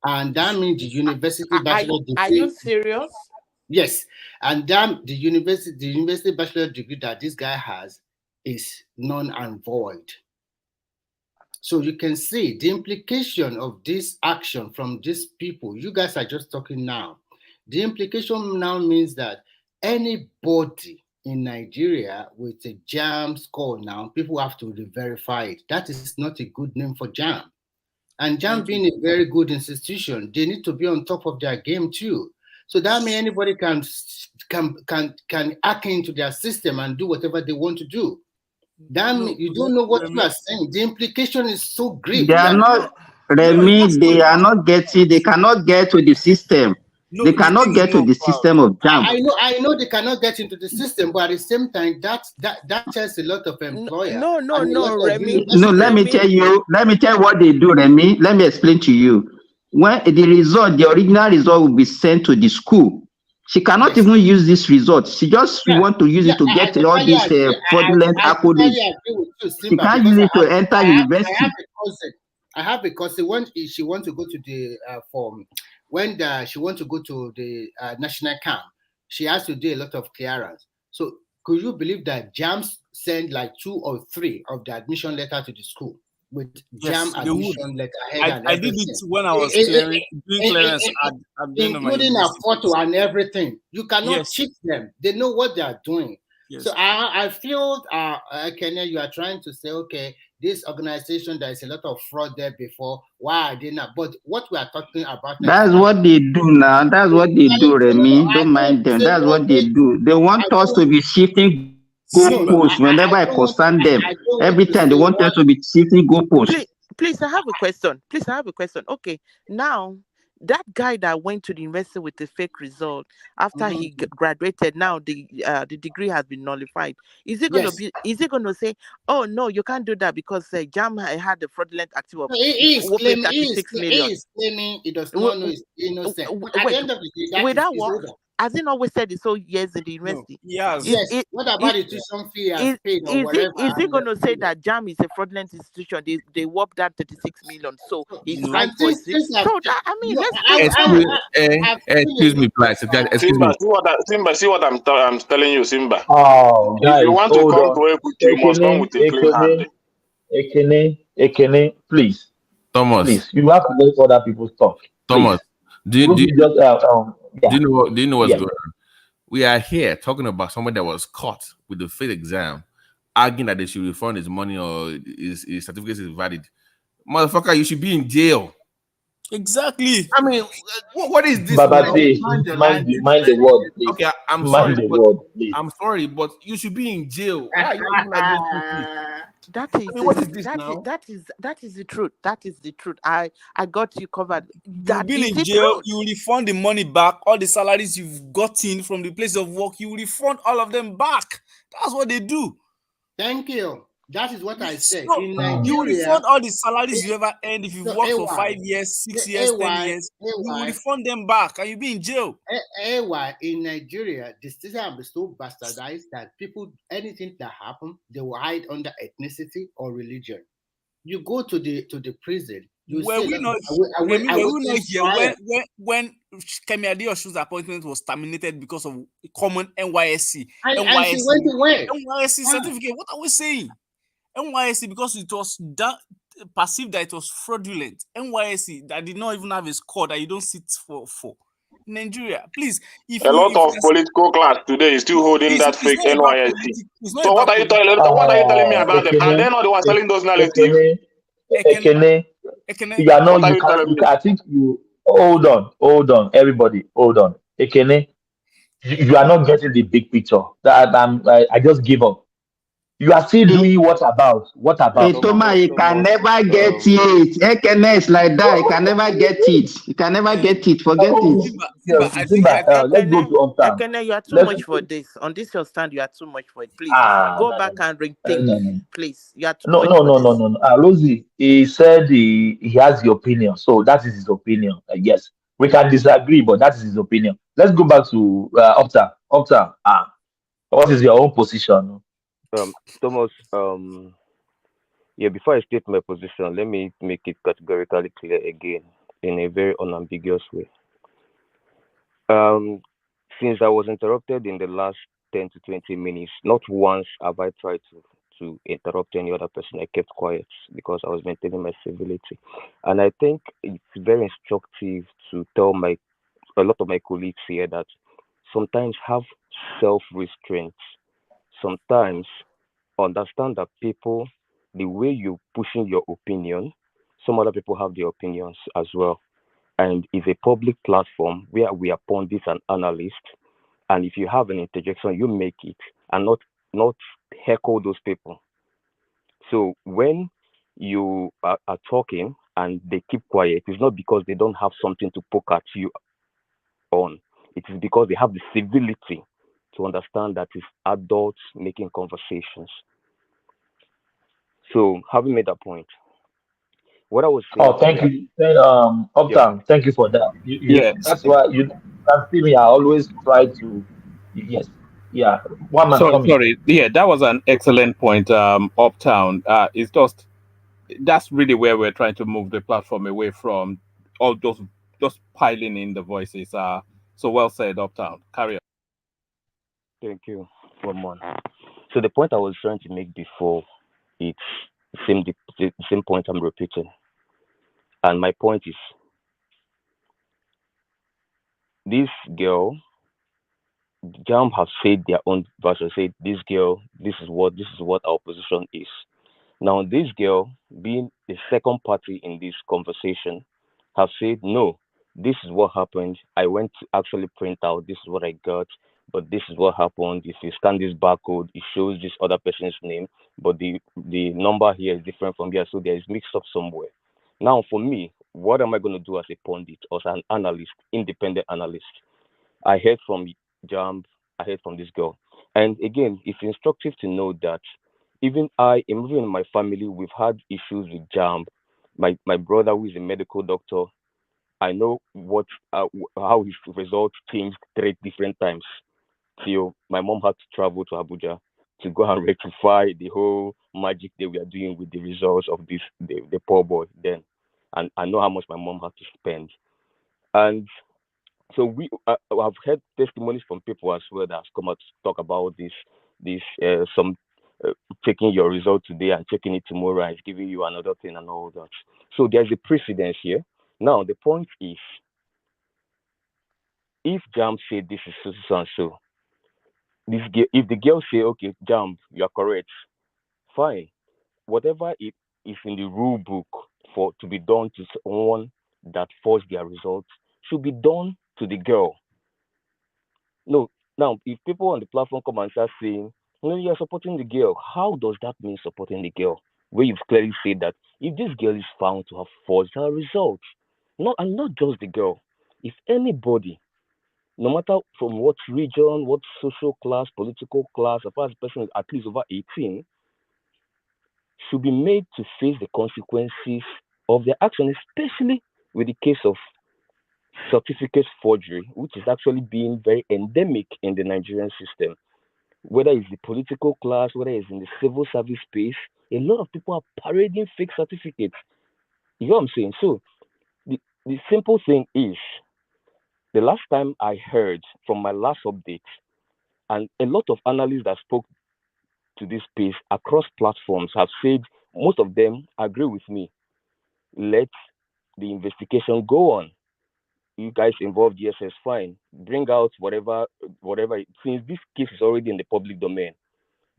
[SPEAKER 9] And that means the university bachelor degree.
[SPEAKER 10] Are you serious?
[SPEAKER 9] Yes, and then the university bachelor degree that this guy has is null and void. So you can see the implication of this action from these people. You guys are just talking now. The implication now means that anybody in Nigeria with a JAM score now, people have to re-verify it. That is not a good name for JAM. And JAM being a very good institution, they need to be on top of their game too. So that means anybody can hack into their system and do whatever they want to do. That means you don't know what you are saying. The implication is so grave.
[SPEAKER 6] They are not, Remy, they are not getting, they cannot get to the system. They cannot get to the system of JAM.
[SPEAKER 9] I know they cannot get into the system, but at the same time, that tells a lot of employers.
[SPEAKER 10] No, Remy.
[SPEAKER 6] No, let me tell you what they do, Remy. Let me explain to you. When the original result will be sent to the school, she cannot even use this result. She just want to use it to get all these fraudulent accolades. She can't use it to enter university.
[SPEAKER 9] I have a cousin. When she wants to go to the she wants to go to the national camp, she has to do a lot of clearance. So could you believe that JAMS send like 2 or 3 of the admission letter to the school? with
[SPEAKER 21] Yes,
[SPEAKER 9] jam
[SPEAKER 21] they would.
[SPEAKER 9] admission letterhead and
[SPEAKER 21] I did
[SPEAKER 9] everything,
[SPEAKER 21] it when I was doing clearance at the end of my
[SPEAKER 9] including a
[SPEAKER 21] university.
[SPEAKER 9] photo and everything. You cannot
[SPEAKER 21] Yes.
[SPEAKER 9] cheat them. They know what they are doing.
[SPEAKER 21] Yes.
[SPEAKER 9] So I feel, Kenya, you are trying to say, okay, this organization, there is a lot of fraud there before. Why are they not? But what we are talking about now
[SPEAKER 6] That's what they do now. That's what they do, Remy. Don't mind them. That's what they do. They want us to be shifting goalposts whenever I concern them. Every time they want us to be shifting goalposts.
[SPEAKER 10] Please, I have a question. Okay, now that guy that went to the university with the fake result after he graduated, now the degree has been nullified. Is it going to be? Is it going to say, "Oh no, you can't do that because JAM had the fraudulent active of whopping 36 million"?
[SPEAKER 9] He is claiming he does not know he's innocent. But at the end of the day, that is over.
[SPEAKER 10] Has he always said it so years in the university?
[SPEAKER 9] No. Yes. What about the tuition fee has paid or whatever?
[SPEAKER 10] Is he going to say that JAM is a fraudulent institution? They warped that 36 million, so he's right for it. So that, I mean,
[SPEAKER 14] excuse me, please.
[SPEAKER 3] See what I'm telling you, Simba.
[SPEAKER 13] Oh, guys,
[SPEAKER 3] if you want to
[SPEAKER 13] hold
[SPEAKER 3] come
[SPEAKER 13] on.
[SPEAKER 3] to Equity, you must come with a clean hand.
[SPEAKER 13] Ekene, please.
[SPEAKER 14] Thomas.
[SPEAKER 13] Please, you have to let other people talk.
[SPEAKER 14] Thomas, do you know what's
[SPEAKER 13] Yeah.
[SPEAKER 14] going on? We are here talking about somebody that was caught with the failed exam, arguing that they should refund his money or his certificate is valid. Motherfucker, you should be in jail.
[SPEAKER 21] Exactly.
[SPEAKER 14] I mean, what is this?
[SPEAKER 13] Babati, mind the word, please.
[SPEAKER 14] Okay, I'm
[SPEAKER 13] mind
[SPEAKER 14] sorry.
[SPEAKER 13] The word, please.
[SPEAKER 14] I'm sorry, but you should be in jail. Why are you looking like this?
[SPEAKER 10] That is the truth. That is the truth. I got you covered.
[SPEAKER 21] You'll be in jail. You will refund the money back. All the salaries you've gotten from the place of work, you will refund all of them back. That's what they do.
[SPEAKER 9] Thank you. That is what I said.
[SPEAKER 21] No,
[SPEAKER 9] in Nigeria,
[SPEAKER 21] you will refund all the salaries you ever earned if you've worked for 5 years, 6 years, 10 years. You will refund them back and you'll be in jail.
[SPEAKER 9] In Nigeria, the system have been so bastardized that people, anything that happen, they will hide under ethnicity or religion. You go to the prison.
[SPEAKER 21] Were we not here when Kemi Adeosun's appointment was terminated because of common NYSC certificate? What are we saying? NYSC, because it was perceived that it was fraudulent. NYSC that did not even have a score that you don't sit for. Nigeria, please.
[SPEAKER 3] A lot of political class today is still holding that fake NYSC. So what are you telling me about them? Are they not the ones selling those narratives?
[SPEAKER 13] Ekene, you are not. I think you. Hold on, everybody, hold on. Ekene, you are not getting the big picture. I just give up. You are still doing what about?
[SPEAKER 6] Hey, Thomas, you can never get it. Ekene is like that. You can never get it. You can never get it. Forget it.
[SPEAKER 13] Let's go to Uptown.
[SPEAKER 10] Ekene, you are too much for this. On this your stand, you are too much for it. Please go back and rethink.
[SPEAKER 13] No.
[SPEAKER 10] Please, you are too much for this.
[SPEAKER 13] No. Rosie, he said he has the opinion, so that is his opinion. Yes, we can disagree, but that is his opinion. Let's go back to Uptown. Uptown, what is your own position?
[SPEAKER 18] Thomas, before I state my position, let me make it categorically clear again in a very unambiguous way. Since I was interrupted in the last 10 to 20 minutes, not once have I tried to interrupt any other person. I kept quiet because I was maintaining my civility. And I think it's very instructive to tell a lot of my colleagues here that sometimes have self-restraint. Sometimes understand that people, the way you're pushing your opinion, some other people have their opinions as well. And it's a public platform where we are pundits and analysts. And if you have an interjection, you make it and not heckle those people. So when you are talking and they keep quiet, it's not because they don't have something to poke at you on. It is because they have the civility to understand that it's adults making conversations. So, having made that point, what I was saying.
[SPEAKER 13] Oh, thank you, Uptown. Thank you for that. That's why you can see me. I always try to. Yes, yeah. One man coming.
[SPEAKER 15] Sorry. Yeah, that was an excellent point. Uptown. It's just that's really where we're trying to move the platform away from all those just piling in the voices. So well said, Uptown. Carry on.
[SPEAKER 18] Thank you, Ramon. So the point I was trying to make before, it's
[SPEAKER 20] same point I'm repeating. And my point is, this girl, JAMB have said their own version. Said this girl, this is what our position is. Now this girl, being the second party in this conversation, have said no. This is what happened. I went to actually print out. This is what I got. But this is what happened. If you scan this barcode, it shows this other person's name, but the number here is different from here, so there is mixed up somewhere. Now, for me, what am I going to do as a pundit or as an analyst, independent analyst? I heard from JAMB, I heard from this girl. And again, it's instructive to know that even even in my family, we've had issues with JAMB. My brother, who is a medical doctor, I know how his results changed 3 different times. Till my mom had to travel to Abuja to go and rectify the whole magic they were doing with the results of the poor boy then. And I know how much my mom had to spend. And so I've heard testimonies from people as well that have come out to talk about this some taking your result today and checking it tomorrow and giving you another thing and all that. So there's a precedence here. Now the point is, if JAMB said this is so and so, if the girl say, okay, JAMB, you are correct, fine. Whatever it is in the rule book for to be done to someone that forged their results should be done to the girl. No, now if people on the platform come and start saying, no, you're supporting the girl, how does that mean supporting the girl? Where you've clearly said that if this girl is found to have forged her results, not just the girl, if anybody, no matter from what region, what social class, political class, as far as the person is at least over 18, should be made to face the consequences of their action, especially with the case of certificate forgery, which is actually being very endemic in the Nigerian system. Whether it's the political class, whether it's in the civil service space, a lot of people are parading fake certificates. You know what I'm saying? So the simple thing is, the last time I heard from my last update, and a lot of analysts that spoke to this space across platforms have said, most of them agree with me. Let the investigation go on. You guys involved, yes, it's fine. Bring out whatever. Since this case is already in the public domain,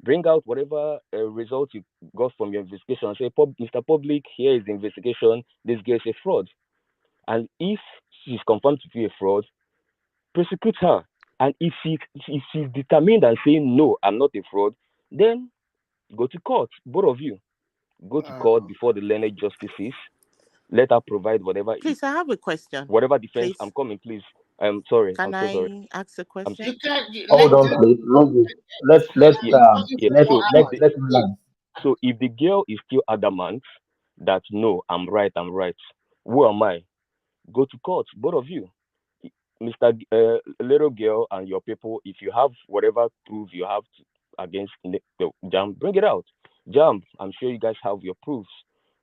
[SPEAKER 20] bring out whatever result you got from your investigation. Say, Mr. Public, here is the investigation. This girl is a fraud, and if she's confirmed to be a fraud, prosecute her. And if she's determined and saying no, I'm not a fraud, then go to court. Both of you go to court before the learned justices. Let her provide whatever.
[SPEAKER 10] Please, I have a question.
[SPEAKER 20] Whatever defense,
[SPEAKER 10] please.
[SPEAKER 20] I'm coming, please. I'm sorry.
[SPEAKER 10] Can
[SPEAKER 20] I'm so sorry.
[SPEAKER 10] ask a question?
[SPEAKER 13] Hold on, please. Let's land.
[SPEAKER 20] So if the girl is still adamant that no, I'm right, who am I? Go to court, both of you. Mr. Little girl and your people, if you have whatever proof you have against the JAMB, bring it out. JAMB, I'm sure you guys have your proofs.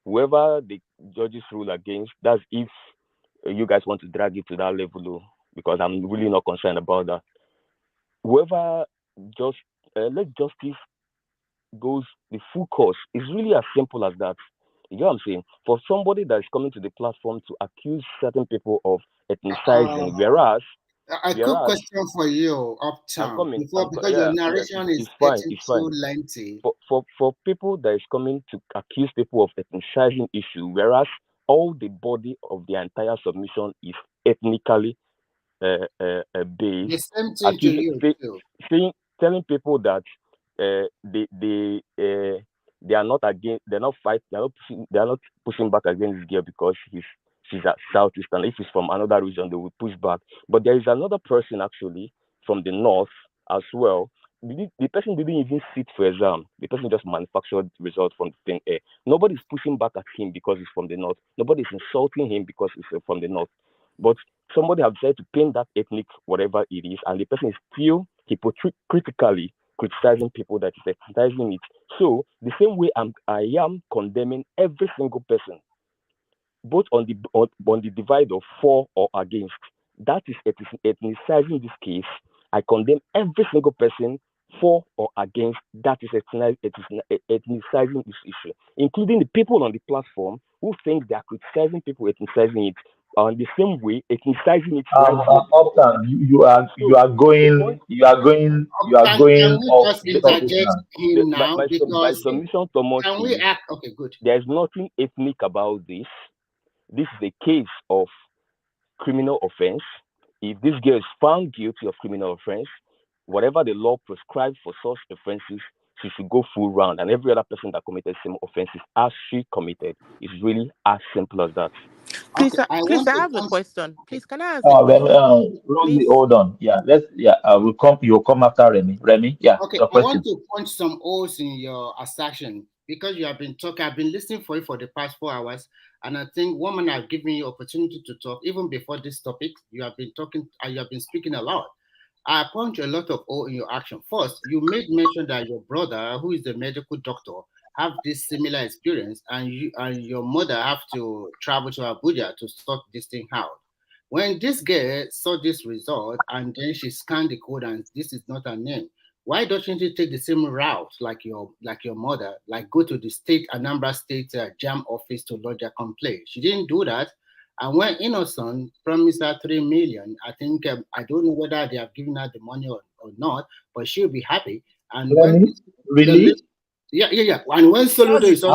[SPEAKER 20] Whoever the judges rule against, that's if you guys want to drag it to that level, because I'm really not concerned about that. Whoever let justice goes the full course. It's really as simple as that. You know what I'm saying? For somebody that is coming to the platform to accuse certain people of ethnicizing, whereas
[SPEAKER 9] a quick question for you, Uptown, because your narration is getting too lengthy.
[SPEAKER 20] For people that is coming to accuse people of ethnicizing issue, whereas all the body of the entire submission is ethnically based.
[SPEAKER 9] The same thing to you,
[SPEAKER 20] telling people that they are not against, they're not pushing back against this girl because she's a southeastern. If she's from another region, they will push back. But there is another person actually from the north as well. The person didn't even sit for exam. The person just manufactured results from the thin air. Nobody's pushing back at him because he's from the north. Nobody's insulting him because he's from the north. But somebody have decided to paint that ethnic whatever it is, and the person is still hypocritically criticizing people that is ethnicizing it. So the same way I am condemning every single person, both on the divide of for or against, that is ethnicizing this case. I condemn every single person for or against, that is ethnicizing this issue, including the people on the platform who think they are criticizing people ethnicizing it. The same way, ethnicizing it right here.
[SPEAKER 13] Upton, you are going
[SPEAKER 9] Can we
[SPEAKER 13] off
[SPEAKER 9] just
[SPEAKER 13] the topic
[SPEAKER 9] interject
[SPEAKER 13] now.
[SPEAKER 9] him now?
[SPEAKER 20] My
[SPEAKER 9] Because
[SPEAKER 20] submission, Thomas,
[SPEAKER 9] can we act? Okay, good.
[SPEAKER 20] there's nothing ethnic about this. This is a case of criminal offense. If this girl is found guilty of criminal offense, whatever the law prescribes for such offenses, she should go full round. And every other person that committed same offenses as she committed is really as simple as that.
[SPEAKER 10] Please,
[SPEAKER 9] Okay,
[SPEAKER 10] please, I have a question. Please, can I ask a question?
[SPEAKER 13] Rosie,
[SPEAKER 10] Please.
[SPEAKER 13] hold on. Yeah, you'll come after Remy. Remy, yeah,
[SPEAKER 9] Okay,
[SPEAKER 13] your
[SPEAKER 9] I want
[SPEAKER 13] question.
[SPEAKER 9] to punch some holes in your assertion because you have been talking. I've been listening for you for the past 4 hours, and I think woman have given you opportunity to talk even before this topic. You have been talking. You have been speaking a lot. I punch a lot of hole in your action. First, you made mention that your brother, who is the medical doctor, have this similar experience, and you and your mother have to travel to Abuja to sort this thing out. When this girl saw this result and then she scanned the code and this is not her name, why don't you take the same route like your mother, like go to the state Anambra State JAM office to lodge a complaint? She didn't do that. And when Innocent promised her 3 million, I think I don't know whether they have given her the money or not, but she'll be happy. And
[SPEAKER 13] Remy, really?
[SPEAKER 9] Yeah. And when Soludo is
[SPEAKER 13] this is how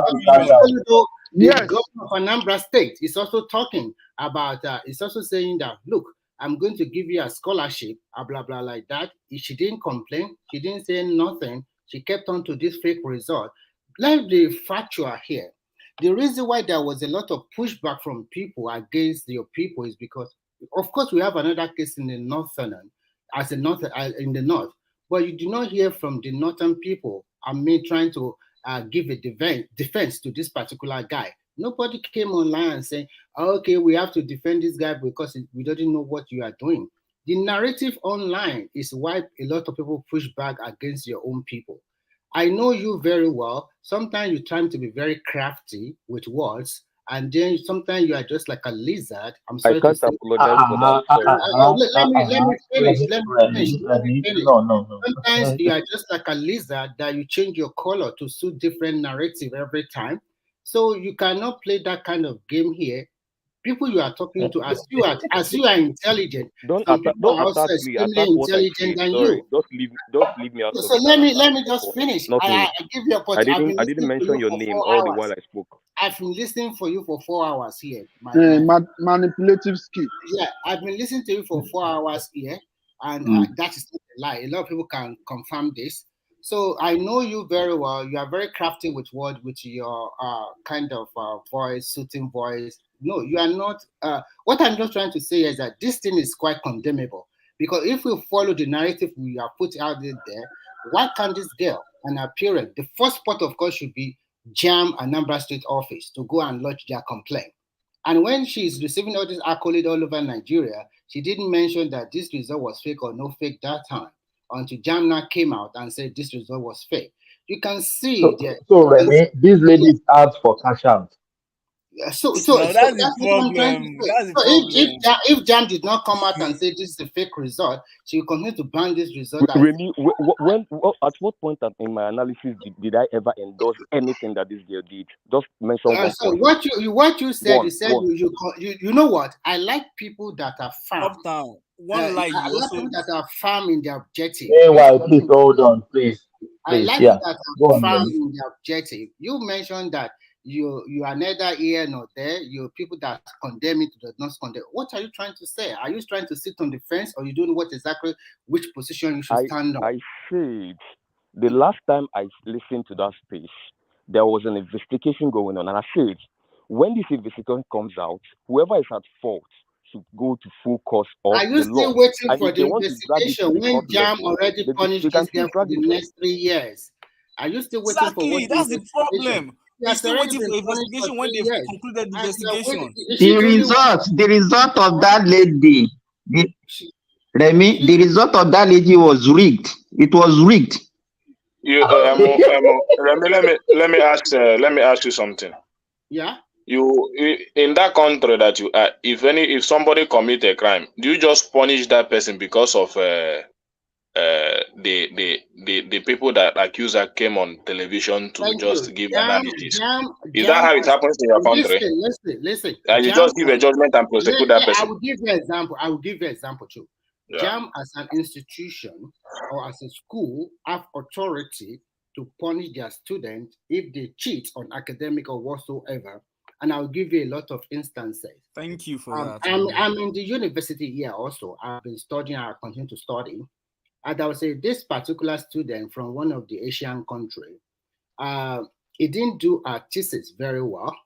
[SPEAKER 13] to cash out.
[SPEAKER 9] The governor of Anambra State is also talking about, is also saying that, look, I'm going to give you a scholarship, blah, blah, like that. She didn't complain. She didn't say nothing. She kept on to this fake result. Let's be factual here. The reason why there was a lot of pushback from people against your people is because, of course, we have another case in the northern, in the north, but you do not hear from the northern people. Trying to give a defense to this particular guy. Nobody came online and saying, okay, we have to defend this guy because we don't know what you are doing. The narrative online is why a lot of people push back against your own people. I know you very well. Sometimes you try to be very crafty with words, and then sometimes you are just like a lizard. I'm sorry to say.
[SPEAKER 20] Apologize for that.
[SPEAKER 9] Let me finish.
[SPEAKER 13] No.
[SPEAKER 9] Sometimes you are just like a lizard that you change your color to suit different narrative every time. So you cannot play that kind of game here. People you are talking to, as you are intelligent, some people are also extremely intelligent than you.
[SPEAKER 20] Don't leave me out.
[SPEAKER 9] So let me just finish. I give you a point.
[SPEAKER 20] I didn't mention your name all the while I spoke.
[SPEAKER 9] I've been listening for you for 4 hours here.
[SPEAKER 11] Manipulative skill.
[SPEAKER 9] Yeah, I've been listening to you for 4 hours here, and that is not a lie. A lot of people can confirm this. So I know you very well. You are very crafty with words, with your kind of voice, soothing voice. No, you are not. What I'm just trying to say is that this thing is quite condemnable, because if we follow the narrative we are put out there, why can't this girl and her parent, the first part of course should be JAM Anambra State office to go and lodge their complaint. And when she's receiving all this accolade all over Nigeria, she didn't mention that this result was fake or no fake that time, until JAM now came out and said this result was fake. You can see
[SPEAKER 13] So Remy, this lady is out for cash out.
[SPEAKER 9] That's the problem. If JAM did not come out and say this is a fake result, she will continue to ban this result.
[SPEAKER 20] Really, at what point in my analysis did I ever endorse anything that this girl did? Just mention one.
[SPEAKER 9] So what you said, you know what? I like people that are firm. I like people that are firm in their objective.
[SPEAKER 13] Please hold on, please.
[SPEAKER 9] I like people that are firm in their objective. You mentioned that you are neither here nor there. You people that condemn it does not condemn. What are you trying to say? Are you trying to sit on the fence, or you don't know what exactly which position you should stand on?
[SPEAKER 20] I said the last time I listened to that speech, there was an investigation going on, and I said when this investigation comes out, whoever is at fault should go to full course of the law.
[SPEAKER 9] Are you still waiting for the investigation when JAM already punished this guy for the next 3 years? Are you still waiting for what?
[SPEAKER 16] That's the problem. You're still waiting for investigation when they've concluded the investigation.
[SPEAKER 6] The result of that lady, Remy, the result of that lady was rigged. It was rigged.
[SPEAKER 3] Remy, let me ask you something.
[SPEAKER 9] Yeah.
[SPEAKER 3] in that country that you are, if somebody commit a crime, do you just punish that person because of the people that accuser came on television to
[SPEAKER 9] Thank
[SPEAKER 3] just
[SPEAKER 9] you.
[SPEAKER 3] give
[SPEAKER 9] Jam,
[SPEAKER 3] analysis?
[SPEAKER 9] jam,
[SPEAKER 3] Is that
[SPEAKER 9] jam.
[SPEAKER 3] how it happens in your country?
[SPEAKER 9] Listen.
[SPEAKER 3] And you
[SPEAKER 9] Jam.
[SPEAKER 3] just give a judgment and prosecute that
[SPEAKER 9] I
[SPEAKER 3] person?
[SPEAKER 9] will give you an example. Too.
[SPEAKER 3] Yeah.
[SPEAKER 9] Jam as an institution or as a school have authority to punish their students if they cheat on academic or whatsoever. And I'll give you a lot of instances.
[SPEAKER 16] Thank you for that.
[SPEAKER 9] I'm in the university here also. I've been studying, I continue to study. And I would say this particular student from one of the Asian countries, he didn't do her thesis very well.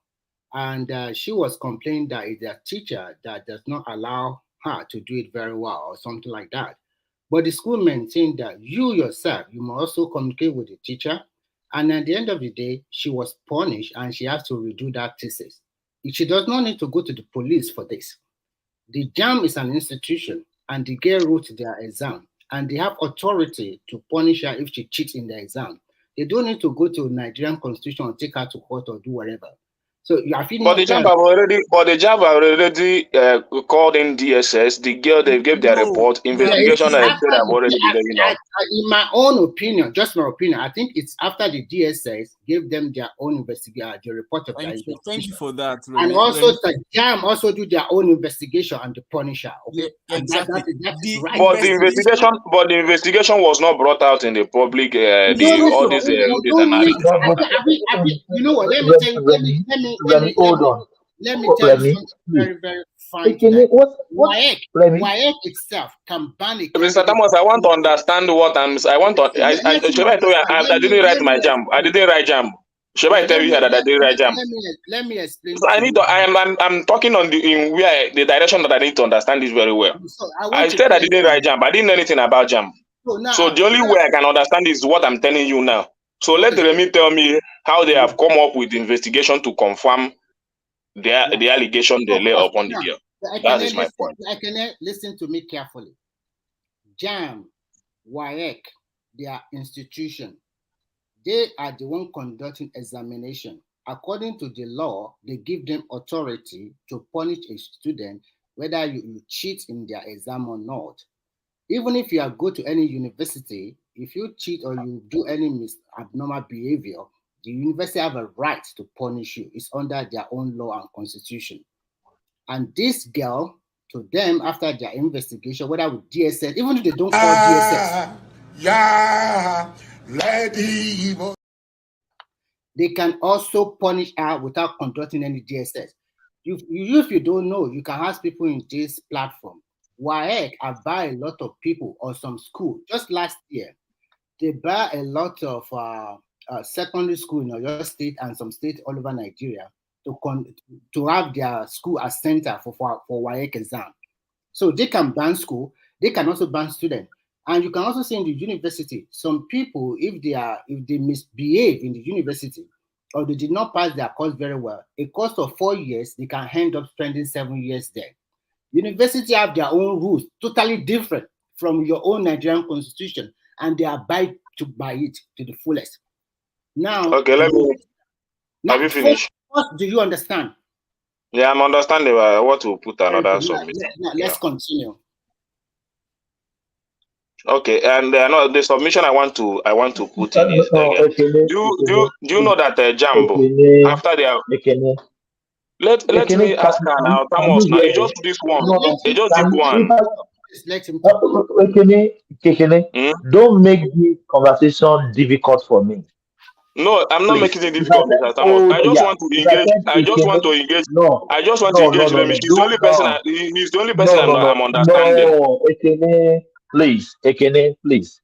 [SPEAKER 9] And she was complaining that it's a teacher that does not allow her to do it very well or something like that. But the school maintained that you yourself, you must also communicate with the teacher. And at the end of the day, she was punished and she has to redo that thesis. She does not need to go to the police for this. The JAM is an institution and the girl wrote their exam and they have authority to punish her if she cheats in the exam. They don't need to go to Nigerian constitution and take her to court or do whatever. So
[SPEAKER 3] but the JAM have already called in DSS. The girl, they gave their report. Investigation have already been going on.
[SPEAKER 9] In my own opinion, just my opinion, I think it's after the DSS gave them their own investigation, the report of their investigation.
[SPEAKER 16] Thank you for that.
[SPEAKER 9] And also the JAM also do their own investigation and the punisher. Okay,
[SPEAKER 16] yeah, exactly.
[SPEAKER 9] That's right.
[SPEAKER 3] But the investigation was not brought out in the public.
[SPEAKER 9] You know what? Let me tell you. Let me tell you something very, very fine. WAEC itself can ban it.
[SPEAKER 3] Mr. Thomas, I want to understand what I didn't write my JAM. I didn't write JAM. Should I tell you that I didn't write JAM?
[SPEAKER 9] Let me explain.
[SPEAKER 3] So I'm talking in where the direction that I need to understand this very well.
[SPEAKER 9] So
[SPEAKER 3] I said I didn't write JAM. I didn't know anything about JAM. So the only way I can understand is what I'm telling you now. So let Remy tell me how they have come up with the investigation to confirm the allegation they lay upon the girl. That is my point.
[SPEAKER 9] I can listen to me carefully. JAM, WAEC, their institution, they are the one conducting examination. According to the law, they give them authority to punish a student whether you cheat in their exam or not. Even if you go to any university, if you cheat or you do any abnormal behavior, the university have a right to punish you. It's under their own law and constitution. And this girl, to them, after their investigation, whether with DSS, even if they don't call DSS, they can also punish her without conducting any DSS. If you don't know, you can ask people in this platform. WAEC have buy a lot of people or some school. Just last year, they buy a lot of secondary school in Oyo State and some states all over Nigeria to have their school as center for WAEC exam. So they can ban school, they can also ban students. And you can also see in the university, some people, if they misbehave in the university or they did not pass their course very well, a course of 4 years, they can end up spending 7 years there. University have their own rules, totally different from your own Nigerian constitution, and they abide by it to the fullest. Now,
[SPEAKER 3] okay, have you finished?
[SPEAKER 9] What do you understand?
[SPEAKER 3] Yeah, I'm understanding what to put another submission.
[SPEAKER 9] Let's continue.
[SPEAKER 3] Okay, and the submission I want to put in is do you know that Jambo after they are let me ask her now, Thomas. Now you just this one. You just did one.
[SPEAKER 13] Don't make the conversation difficult for me.
[SPEAKER 3] No, I'm not making it difficult, Mr. Thomas. I just want to engage. I just want to engage. I just want to engage Remy. She's the only person. He's the only person I'm understanding.
[SPEAKER 13] No, Ekene, please.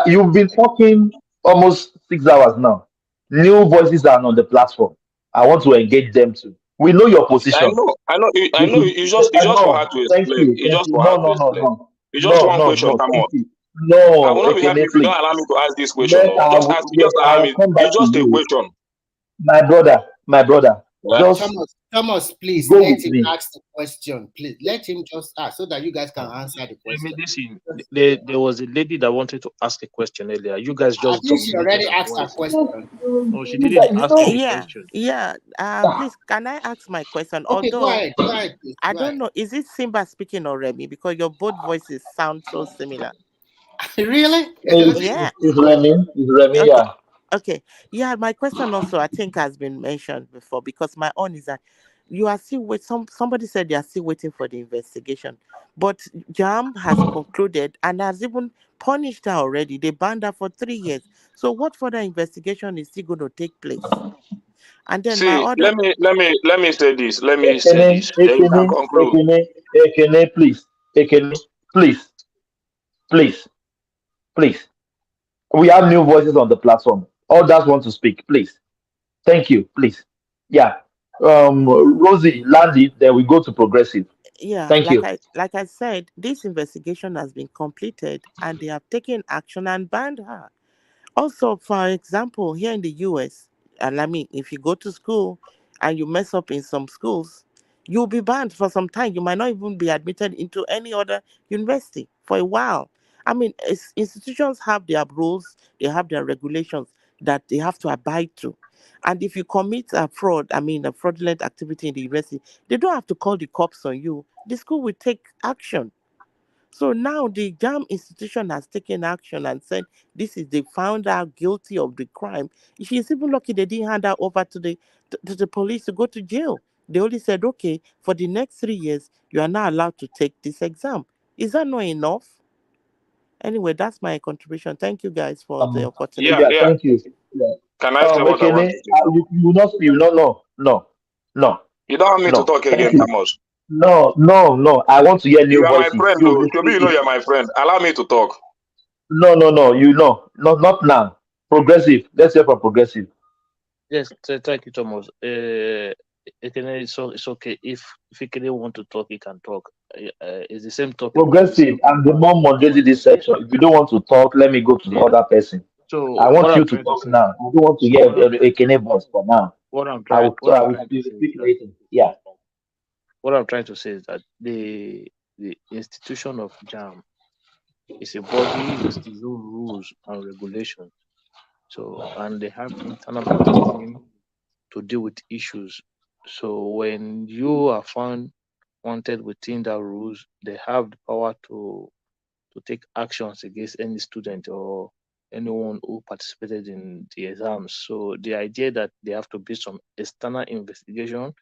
[SPEAKER 13] You've been talking almost 6 hours now. New voices are on the platform. I want to engage them too. We know your position.
[SPEAKER 3] I know. It's just for her to explain. It's just for her to explain. It's just one question, come on.
[SPEAKER 13] No,
[SPEAKER 3] I will not be happy if you don't allow me to ask this question. Just allow me. It's just a question.
[SPEAKER 13] My brother, Just
[SPEAKER 9] Thomas, please
[SPEAKER 13] go
[SPEAKER 9] let
[SPEAKER 13] with
[SPEAKER 9] him
[SPEAKER 13] me.
[SPEAKER 9] ask the question. Please let him just ask so that you guys can answer the question.
[SPEAKER 17] Listen, there was a lady that wanted to ask a question earlier. You guys
[SPEAKER 9] I
[SPEAKER 17] just
[SPEAKER 9] think she already
[SPEAKER 17] dominated her
[SPEAKER 9] asked her
[SPEAKER 17] voice.
[SPEAKER 9] question.
[SPEAKER 17] No, she didn't ask any
[SPEAKER 10] Yeah,
[SPEAKER 17] question.
[SPEAKER 10] yeah. Please, can I ask my question?
[SPEAKER 9] Okay, go
[SPEAKER 10] Although
[SPEAKER 9] ahead, please.
[SPEAKER 10] I
[SPEAKER 9] Go
[SPEAKER 10] don't
[SPEAKER 9] ahead.
[SPEAKER 10] know, is it Simba speaking or Remy? Because your both voices sound so similar.
[SPEAKER 9] Really?
[SPEAKER 10] Yeah.
[SPEAKER 13] It's Remy, yeah.
[SPEAKER 10] Okay. Yeah, my question also I think has been mentioned before because my own is that you are still somebody said they are still waiting for the investigation. But JAM has concluded and has even punished her already. They banned her for 3 years. So what further investigation is still going to take place? And then my
[SPEAKER 3] See,
[SPEAKER 10] other
[SPEAKER 3] let me say this. Let me say this. Then you can conclude.
[SPEAKER 13] Ekene, please. Ekene, please. Please. We have new voices on the platform. All that want to speak, please. Thank you, please. Yeah. Rosie, Landy, then we go to progressive.
[SPEAKER 10] yeah,
[SPEAKER 13] Thank you.
[SPEAKER 10] like I said, this investigation has been completed and they have taken action and banned her. Also, for example, here in the US, and I mean, if you go to school and you mess up in some schools, you'll be banned for some time. You might not even be admitted into any other university for a while. I mean, institutions have their rules, they have their regulations that they have to abide to. And if you commit a fraud, I mean, a fraudulent activity in the university, they don't have to call the cops on you. The school will take action. So now the JAM institution has taken action and said this is they found her guilty of the crime. She is even lucky they didn't hand her over to the police to go to jail. They only said, okay, for the next 3 years, you are not allowed to take this exam. Is that not enough? Anyway, that's my contribution. Thank you guys for the opportunity.
[SPEAKER 3] Yeah,
[SPEAKER 13] Yeah,
[SPEAKER 3] yeah.
[SPEAKER 13] thank you. Yeah.
[SPEAKER 3] Can I say what I want
[SPEAKER 13] Ekene,
[SPEAKER 3] to say?
[SPEAKER 13] you will not speak. No.
[SPEAKER 3] You don't want me to
[SPEAKER 13] No.
[SPEAKER 3] talk
[SPEAKER 13] Thank
[SPEAKER 3] again,
[SPEAKER 13] you.
[SPEAKER 3] Thomas.
[SPEAKER 13] No. I want to hear new
[SPEAKER 3] You are my
[SPEAKER 13] voices.
[SPEAKER 3] friend,
[SPEAKER 13] You
[SPEAKER 3] though.
[SPEAKER 13] will
[SPEAKER 3] Shobi,
[SPEAKER 13] speak
[SPEAKER 3] you know
[SPEAKER 13] it.
[SPEAKER 3] you're my friend. Allow me to talk.
[SPEAKER 13] No. You know. Not now. Progressive. Let's hear from progressive.
[SPEAKER 17] Yes, thank you, Thomas. It's okay. If Ekene want to talk, he can talk. It's the same topic we
[SPEAKER 13] Progressive.
[SPEAKER 17] discussed.
[SPEAKER 13] I'm the more moderating this section. If you don't want to talk, let me go to the
[SPEAKER 17] Yeah.
[SPEAKER 13] other person.
[SPEAKER 17] So
[SPEAKER 13] I
[SPEAKER 17] what
[SPEAKER 13] want you
[SPEAKER 17] I'm
[SPEAKER 13] to
[SPEAKER 17] trying to
[SPEAKER 13] talk
[SPEAKER 17] say,
[SPEAKER 13] now. I don't want to hear Ekene voice for now.
[SPEAKER 17] what I'm
[SPEAKER 13] I
[SPEAKER 17] trying,
[SPEAKER 13] will,
[SPEAKER 17] what
[SPEAKER 13] I
[SPEAKER 17] I'm
[SPEAKER 13] will
[SPEAKER 17] trying to say,
[SPEAKER 13] speak later. Yeah.
[SPEAKER 17] what I'm trying to say is that the institution of JAM is a body with its own rules and regulations. So, and they have internal team to deal with issues. So when you are found wanted within that rules, they have the power to take actions against any student or anyone who participated in the exams. So the idea that they have to be some external investigation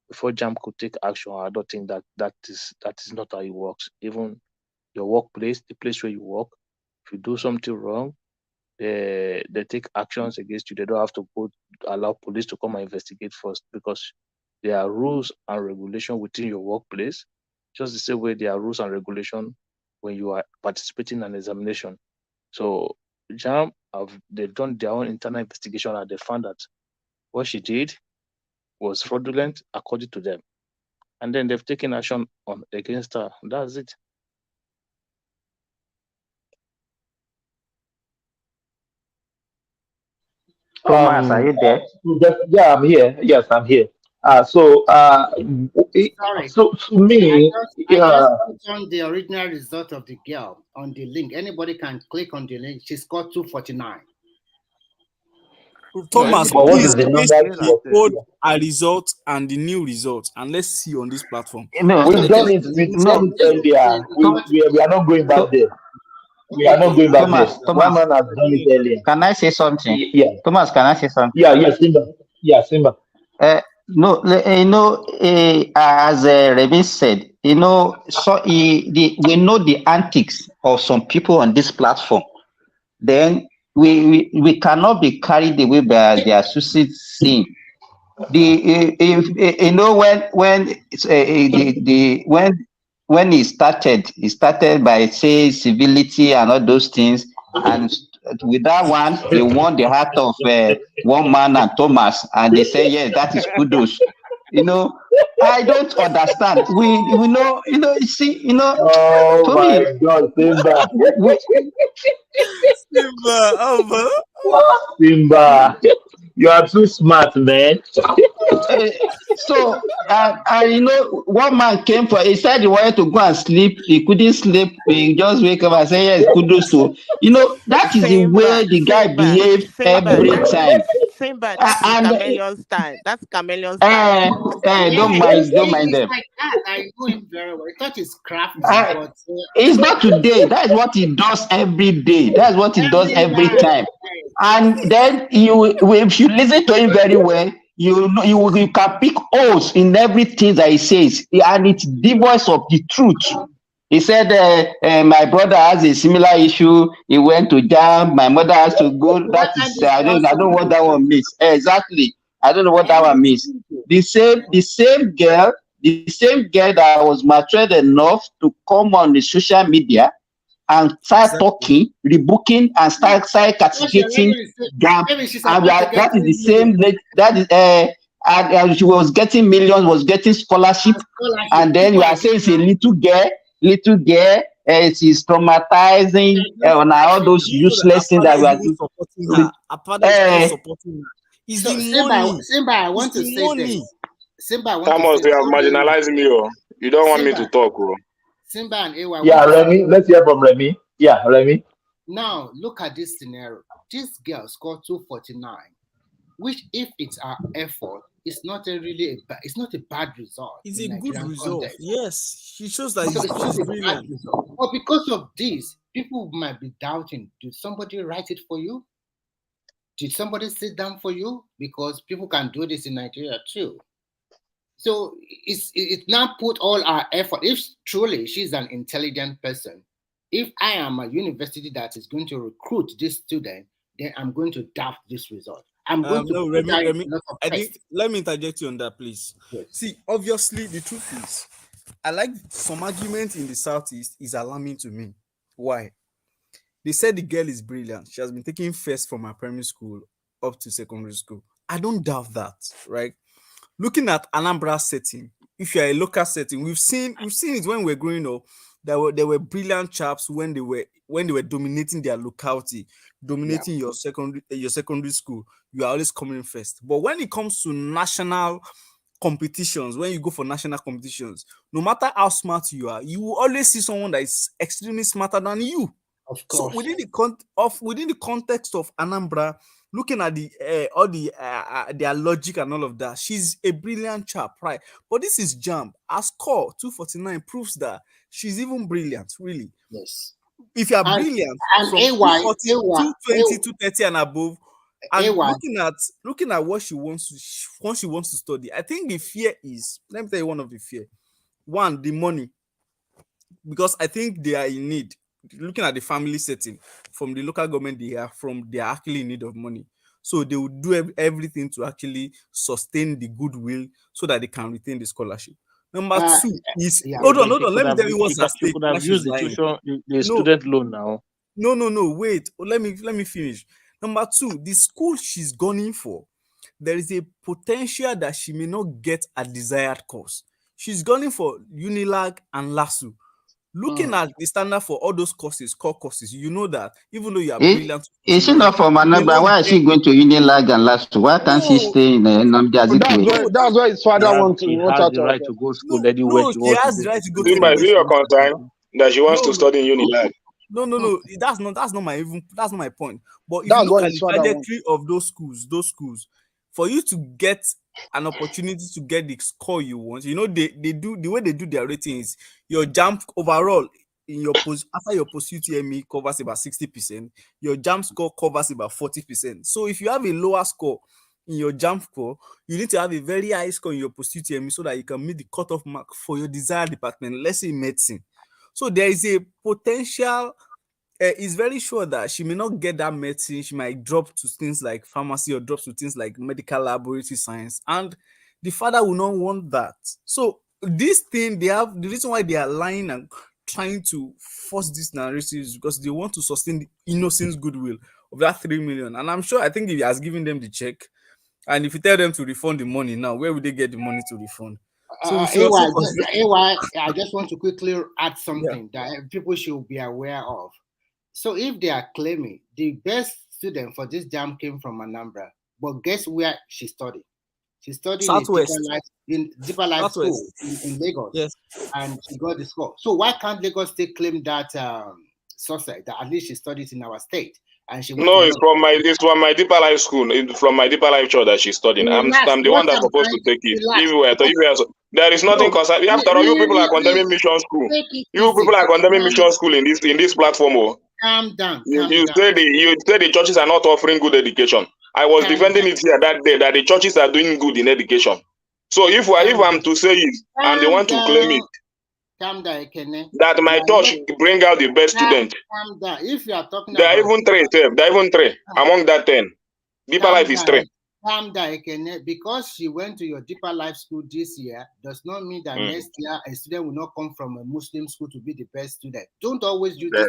[SPEAKER 17] before JAM could take action, I don't think that is not how it works. Even your workplace, the place where you work, if you do something wrong, they take actions against you. They don't have to allow police to come and investigate first because there are rules and regulation within your workplace, just the same way there are rules and regulation when you are participating in an examination. So JAM they've done their own internal investigation and they found that what she did was fraudulent according to them. And then they've taken action against her. That's it.
[SPEAKER 6] Thomas, are you there?
[SPEAKER 13] Yeah, I'm here. Yes, I'm here.
[SPEAKER 9] Sorry.
[SPEAKER 13] So to me,
[SPEAKER 9] I
[SPEAKER 13] yeah,
[SPEAKER 9] just put on the original result of the girl on the link. Anybody can click on the link. She scored 249.
[SPEAKER 16] Thomas,
[SPEAKER 13] but what is
[SPEAKER 16] please
[SPEAKER 13] the
[SPEAKER 16] paste
[SPEAKER 13] number?
[SPEAKER 16] the old result and the new result, and let's see on this platform.
[SPEAKER 6] No,
[SPEAKER 13] We've done it. We've done it earlier. We are not going back there. We are not going back there. One man has done it earlier.
[SPEAKER 6] Can I say something?
[SPEAKER 13] Yeah.
[SPEAKER 6] Thomas, can I say something?
[SPEAKER 13] Yeah, Simba. Yeah, Simba.
[SPEAKER 6] No, as Remy said, so we know the antics of some people on this platform. Then we cannot be carried away by their suicide scene. When he started by saying civility and all those things, and with that one, he won the heart of one man and Thomas, and they say, yes, that is kudos. I don't understand. We know, you see,
[SPEAKER 13] Oh
[SPEAKER 6] to
[SPEAKER 13] my
[SPEAKER 6] me,
[SPEAKER 13] God, Simba.
[SPEAKER 6] we,
[SPEAKER 13] Simba, you are too smart, man.
[SPEAKER 6] So, you know, one man came for, he said he wanted to go and sleep. He couldn't sleep. He just wake up and say, yes, kudos to, you know, that is the way the guy behaved every time.
[SPEAKER 10] That is
[SPEAKER 6] And
[SPEAKER 10] chameleon style. That's chameleon style.
[SPEAKER 6] don't mind
[SPEAKER 9] It's
[SPEAKER 6] them.
[SPEAKER 9] like that. I know him very well. I thought he's crafty,
[SPEAKER 6] Uh,
[SPEAKER 9] but
[SPEAKER 6] it's not today. That is what he does every day. That's what he does
[SPEAKER 9] every
[SPEAKER 6] every
[SPEAKER 9] night.
[SPEAKER 6] time. And then if you listen to him very well, you can pick holes in everything that he says, and it's devoid of the truth. He said, my brother has a similar issue. He went to jam. My mother has to go. That is, I don't know what that one means. Exactly. I don't know what that one means. The same girl that was matured enough to come on the social media and start talking, rebooking, and start castigating Gam. And that is the same. That is and she was getting millions, was getting scholarship, and then you are saying it's a little girl. She's traumatizing on all those useless things that we are doing.
[SPEAKER 16] Supporting her. Her father is not supporting her. It's
[SPEAKER 9] So,
[SPEAKER 16] the money.
[SPEAKER 9] Simba, I want to say
[SPEAKER 16] money.
[SPEAKER 9] this. Simba, I want
[SPEAKER 3] Thomas,
[SPEAKER 9] to say
[SPEAKER 3] you have marginalized me. Oh. You don't want me to talk. Oh.
[SPEAKER 9] Simba and Ewa.
[SPEAKER 13] Yeah, Remy. Let's hear from Remy. Yeah, Remy.
[SPEAKER 9] Now, look at this scenario. This girl scored 249, which, if it's our effort, it's not it's not a bad result.
[SPEAKER 16] It's a good result. Context. Yes, she shows that she's brilliant.
[SPEAKER 9] But because of this, people might be doubting. Did somebody write it for you? Did somebody sit down for you? Because people can do this in Nigeria too. So it now put all our effort. If truly she's an intelligent person, if I am a university that is going to recruit this student, then I'm going to doubt this result. I'm going to
[SPEAKER 16] Remy, I think, let me interject you on that, please. Yes. See, obviously, the truth is, I like some argument in the Southeast is alarming to me. Why? They said the girl is brilliant. She has been taking first from her primary school up to secondary school. I don't doubt that, right? Looking at Anambra setting, if you're a local setting, we've seen it when we're growing up. There were brilliant chaps when they were dominating their locality, dominating your secondary school. You are always coming first. But when it comes to national competitions, when you go for national competitions, no matter how smart you are, you will always see someone that is extremely smarter than you.
[SPEAKER 9] Of course.
[SPEAKER 16] So within the context of Anambra, looking at their logic and all of that, she's a brilliant chap, right? But this is jam. Her score 249 proves that she's even brilliant, really.
[SPEAKER 9] Yes.
[SPEAKER 16] If you are brilliant
[SPEAKER 9] and
[SPEAKER 16] from
[SPEAKER 9] AY,
[SPEAKER 16] 220, 230 and above, and looking at what she wants to study, I think the fear is, let me tell you one of the fear. One, the money, because I think they are in need. Looking at the family setting from the local government they are actually in need of money. So they will do everything to actually sustain the goodwill so that they can retain the scholarship. Number two is hold on. Let me tell you what's at stake.
[SPEAKER 17] Could have used the student loan now.
[SPEAKER 16] No. Wait. Let me finish. Number two, the school she's gunning for, there is a potential that she may not get a desired course. She's gunning for Unilag and LASU. Looking at the standard for all those courses, core courses, you know that even though you are brilliant,
[SPEAKER 6] is she not from Anambra? Why is she going to Unilag and LASU? Why can't she stay in Nnamdi
[SPEAKER 11] That's why his father wants
[SPEAKER 17] to. She has the right to go to school anywhere.
[SPEAKER 16] No, she has the right to go to
[SPEAKER 3] school. Is it your concern that she wants to study in Unilag?
[SPEAKER 16] No. That's not my point. But if you look at the trajectory of those schools, for you to get an opportunity to get the score you want, you know, they do the way they do their ratings. Your jump overall in your after your post-UTME covers about 60%, your jump score covers about 40%. So if you have a lower score in your jump score, you need to have a very high score in your post-UTME so that you can meet the cutoff mark for your desired department, let's say medicine. So there is a potential. It's very sure that she may not get that medicine. She might drop to things like pharmacy or drop to things like medical laboratory science, and the father will not want that. So this thing, the reason why they are lying and trying to force this narrative is because they want to sustain the innocent goodwill of that 3 million. And I'm sure, I think if he has given them the check, and if you tell them to refund the money now, where would they get the money to refund? So
[SPEAKER 9] I just want to quickly add something that people should be aware of. So if they are claiming the best student for this jam came from Anambra, but guess where she studied? She studied
[SPEAKER 16] Southwest.
[SPEAKER 9] in Deeper Life School in Lagos.
[SPEAKER 16] Yes.
[SPEAKER 9] And she got the score. So why can't Lagos State claim that success, that at least she studied in our state? And she went
[SPEAKER 12] no, it's from my Deeper Life school, from my Deeper Life church that she's studying. I'm the one that's supposed to take it. There is nothing concerned. After all, you people are condemning mission school. You people are condemning mission school in this platform.
[SPEAKER 9] Calm down.
[SPEAKER 12] You say the churches are not offering good education. I was defending it here that day that the churches are doing good in education. So if I'm to say it and they want to claim it, that my church bring out the best student.
[SPEAKER 9] Calm down. If you are talking
[SPEAKER 12] there are even three. Among that 10. Deeper Life is 3.
[SPEAKER 9] Calm down, Ekene. Because she went to your Deeper Life school this year does not mean that next year a student will not come from a Muslim school to be the best student. Don't always use this.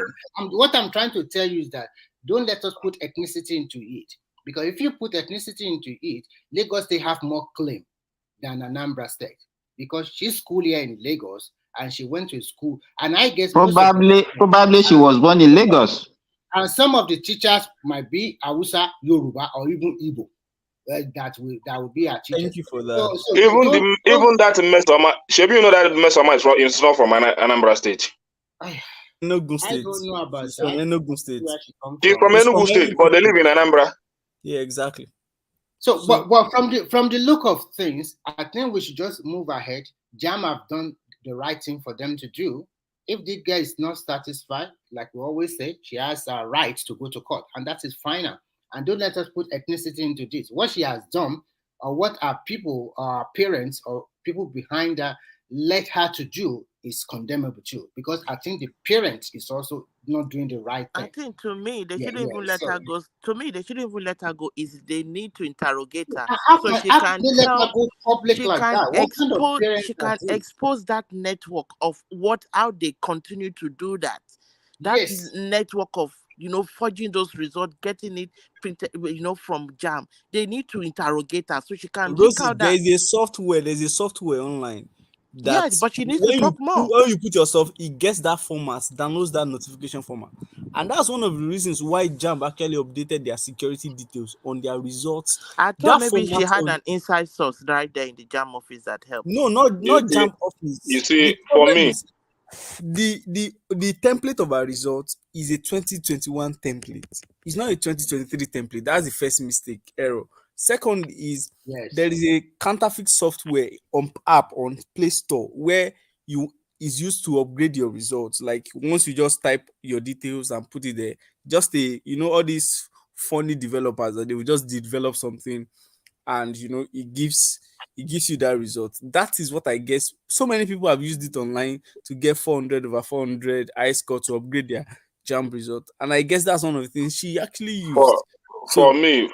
[SPEAKER 9] What I'm trying to tell you is that don't let us put ethnicity into it. Because if you put ethnicity into it, Lagos, they have more claim than Anambra State. Because she's school here in Lagos and she went to school. And I guess
[SPEAKER 6] probably she was born in Lagos.
[SPEAKER 9] And some of the teachers might be Hausa, Yoruba, or even Igbo. That will be our teachers.
[SPEAKER 16] Thank you for that.
[SPEAKER 9] So
[SPEAKER 12] even that Mesoma, Shebi, you know that Mesoma is not from Anambra State.
[SPEAKER 16] Enugu State.
[SPEAKER 9] I don't know about
[SPEAKER 16] that. Enugu State.
[SPEAKER 12] She's from Enugu State, but they live in Anambra.
[SPEAKER 16] Yeah, exactly.
[SPEAKER 9] So but from the look of things, I think we should just move ahead. JAMB have done the right thing for them to do. If the girl is not satisfied, like we always say, she has a right to go to court, and that is final. And don't let us put ethnicity into this. What she has done, or what our people, our parents, or people behind her let her to do is condemnable too. Because I think the parent is also not doing the right thing.
[SPEAKER 10] I think to me, they shouldn't even let her go. To me, they shouldn't even let her go. Is they need to interrogate her so she can expose that network of how they continue to do that. That network of forging those results, getting it printed, from JAMB. They need to interrogate her so she can
[SPEAKER 16] Rosie, there's a software online.
[SPEAKER 10] Yes, but she needs to talk more.
[SPEAKER 16] When you put yourself, it gets that format, downloads that notification format. And that's one of the reasons why JAMB actually updated their security details on their results.
[SPEAKER 10] I thought maybe she had an inside source right there in the JAMB office that helped.
[SPEAKER 16] No, not JAMB office.
[SPEAKER 12] You see, for me,
[SPEAKER 16] the template of our results is a 2021 template. It's not a 2023 template. That's the first error. Second is there is a counterfeit software app on Play Store where is used to upgrade your results. Like once you just type your details and put it there, just all these funny developers that they will just develop something and it gives you that result. That is what I guess. So many people have used it online to get 400 over 400 high score to upgrade their JAMB result. And I guess that's one of the things she actually used.
[SPEAKER 12] For me,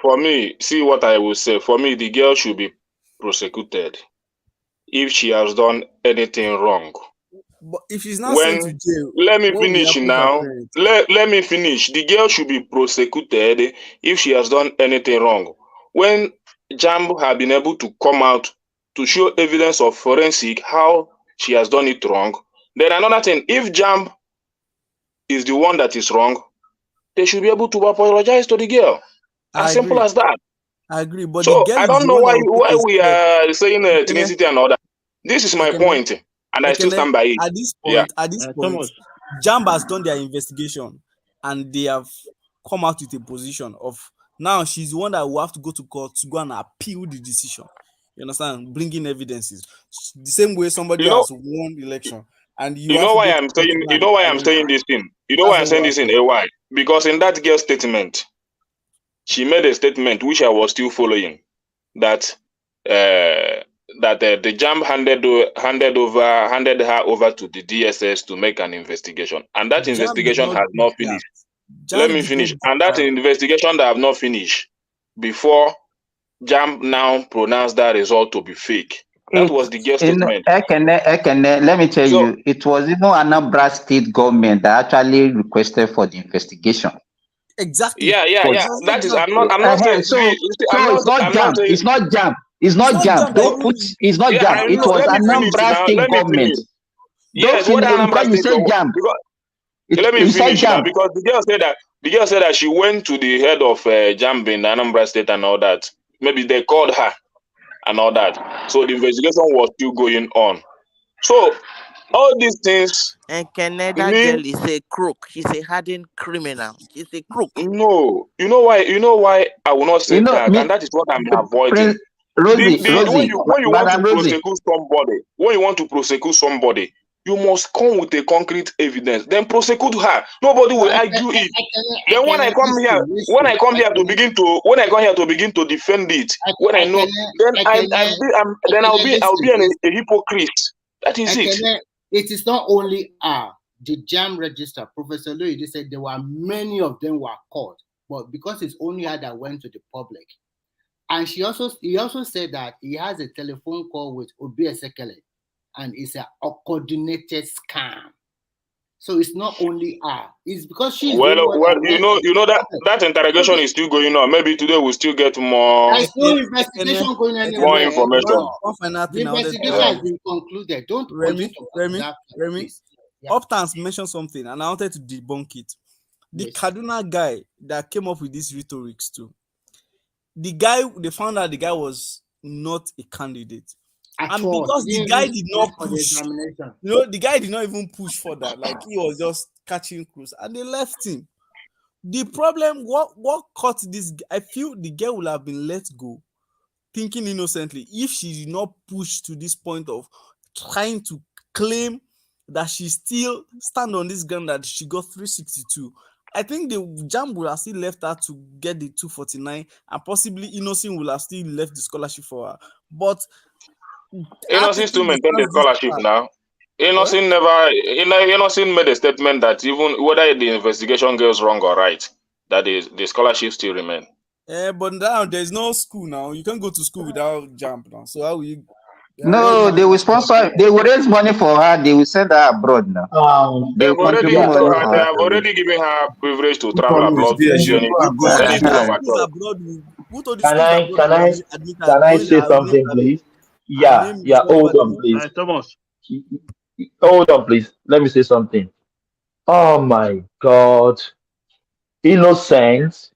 [SPEAKER 12] see what I will say. For me, the girl should be prosecuted if she has done anything wrong.
[SPEAKER 16] But if she's not sent to jail,
[SPEAKER 12] let me finish now. Let me finish. The girl should be prosecuted if she has done anything wrong. When JAMB have been able to come out to show evidence of forensic how she has done it wrong, then another thing, if JAMB is the one that is wrong, they should be able to apologize to the girl. As simple as that.
[SPEAKER 16] I agree, but
[SPEAKER 12] so I don't know why we are saying ethnicity and all that. This is my point, and I still stand by it.
[SPEAKER 16] At this point, JAMB has done their investigation, and they have come out with a position of now she's the one that will have to go to court to go and appeal the decision. You understand? Bringing evidences. The same way somebody has won the election. And
[SPEAKER 12] you know why I'm saying this thing? You know why I'm saying this in AY? Because in that girl's statement, she made a statement which I was still following, that the JAMB handed her over to the DSS to make an investigation, and that investigation has not finished. Let me finish. And that investigation that have not finished before JAMB now pronounced that result to be fake. That was the girl's statement.
[SPEAKER 6] Let me tell you, it was even Anambra State government that actually requested for the investigation.
[SPEAKER 16] Exactly.
[SPEAKER 12] Yeah. That is. I'm not saying.
[SPEAKER 6] It's not JAMB. It's not JAMB. Don't put. It's not JAMB. It was Anambra State government.
[SPEAKER 12] Yes, what Anambra State government. Let me finish now, because the girl said that she went to the head of JAMB in Anambra State and all that. Maybe they called her,
[SPEAKER 3] and all that. So the investigation was still going on. So all these things.
[SPEAKER 10] And Canada girl is a crook. She's a hardened criminal. She's a crook.
[SPEAKER 3] No, you know why? You know why I will not say that, and that is what I'm avoiding.
[SPEAKER 6] Rosie,
[SPEAKER 3] when you want to
[SPEAKER 6] Rosie.
[SPEAKER 3] prosecute somebody, when you want to prosecute somebody, you must come with a concrete evidence. Then prosecute her. Nobody will argue it. Then when I come here to begin to defend it, when I know, then I'll be a hypocrite. That is it.
[SPEAKER 9] It is not only the JAM register. Professor Louis said there were many of them were caught, but because it's only her that went to the public. And he also said that he has a telephone call with Ubah Sekele, and it's a coordinated scam. So it's not only her; it's because she's
[SPEAKER 3] you know that interrogation is still going on. Maybe today we'll still get more.
[SPEAKER 9] There's no investigation going anywhere.
[SPEAKER 3] More information.
[SPEAKER 9] The investigation has been concluded. Don't
[SPEAKER 16] Remy. Uptowns mentioned something, and I wanted to debunk it. The Kaduna guy that came up with these rhetorics too. They found out the guy was not a candidate. And because the guy did not push, the guy did not even push for that. Like he was just catching cruise, and they left him. The problem, what caught this? I feel the girl would have been let go, thinking innocently, if she did not push to this point of trying to claim that she still stand on this ground that she got 362. I think the JAM would have still left her to get the 249, and possibly Innocent will have still left the scholarship for her. But
[SPEAKER 3] Innocent still maintain the scholarship now. Innocent made a statement that even whether the investigation goes wrong or right, that the scholarship still remain.
[SPEAKER 16] But now there's no school now. You can't go to school without JAM now. So how will you?
[SPEAKER 6] No, they will sponsor. They will raise money for her. They will send her abroad now.
[SPEAKER 3] They have already given her privilege to travel abroad.
[SPEAKER 13] Can I say something, please? Yeah. Hold on, please.
[SPEAKER 7] Thomas.
[SPEAKER 13] Hold on, please. Let me say something. Oh my God, Innocent.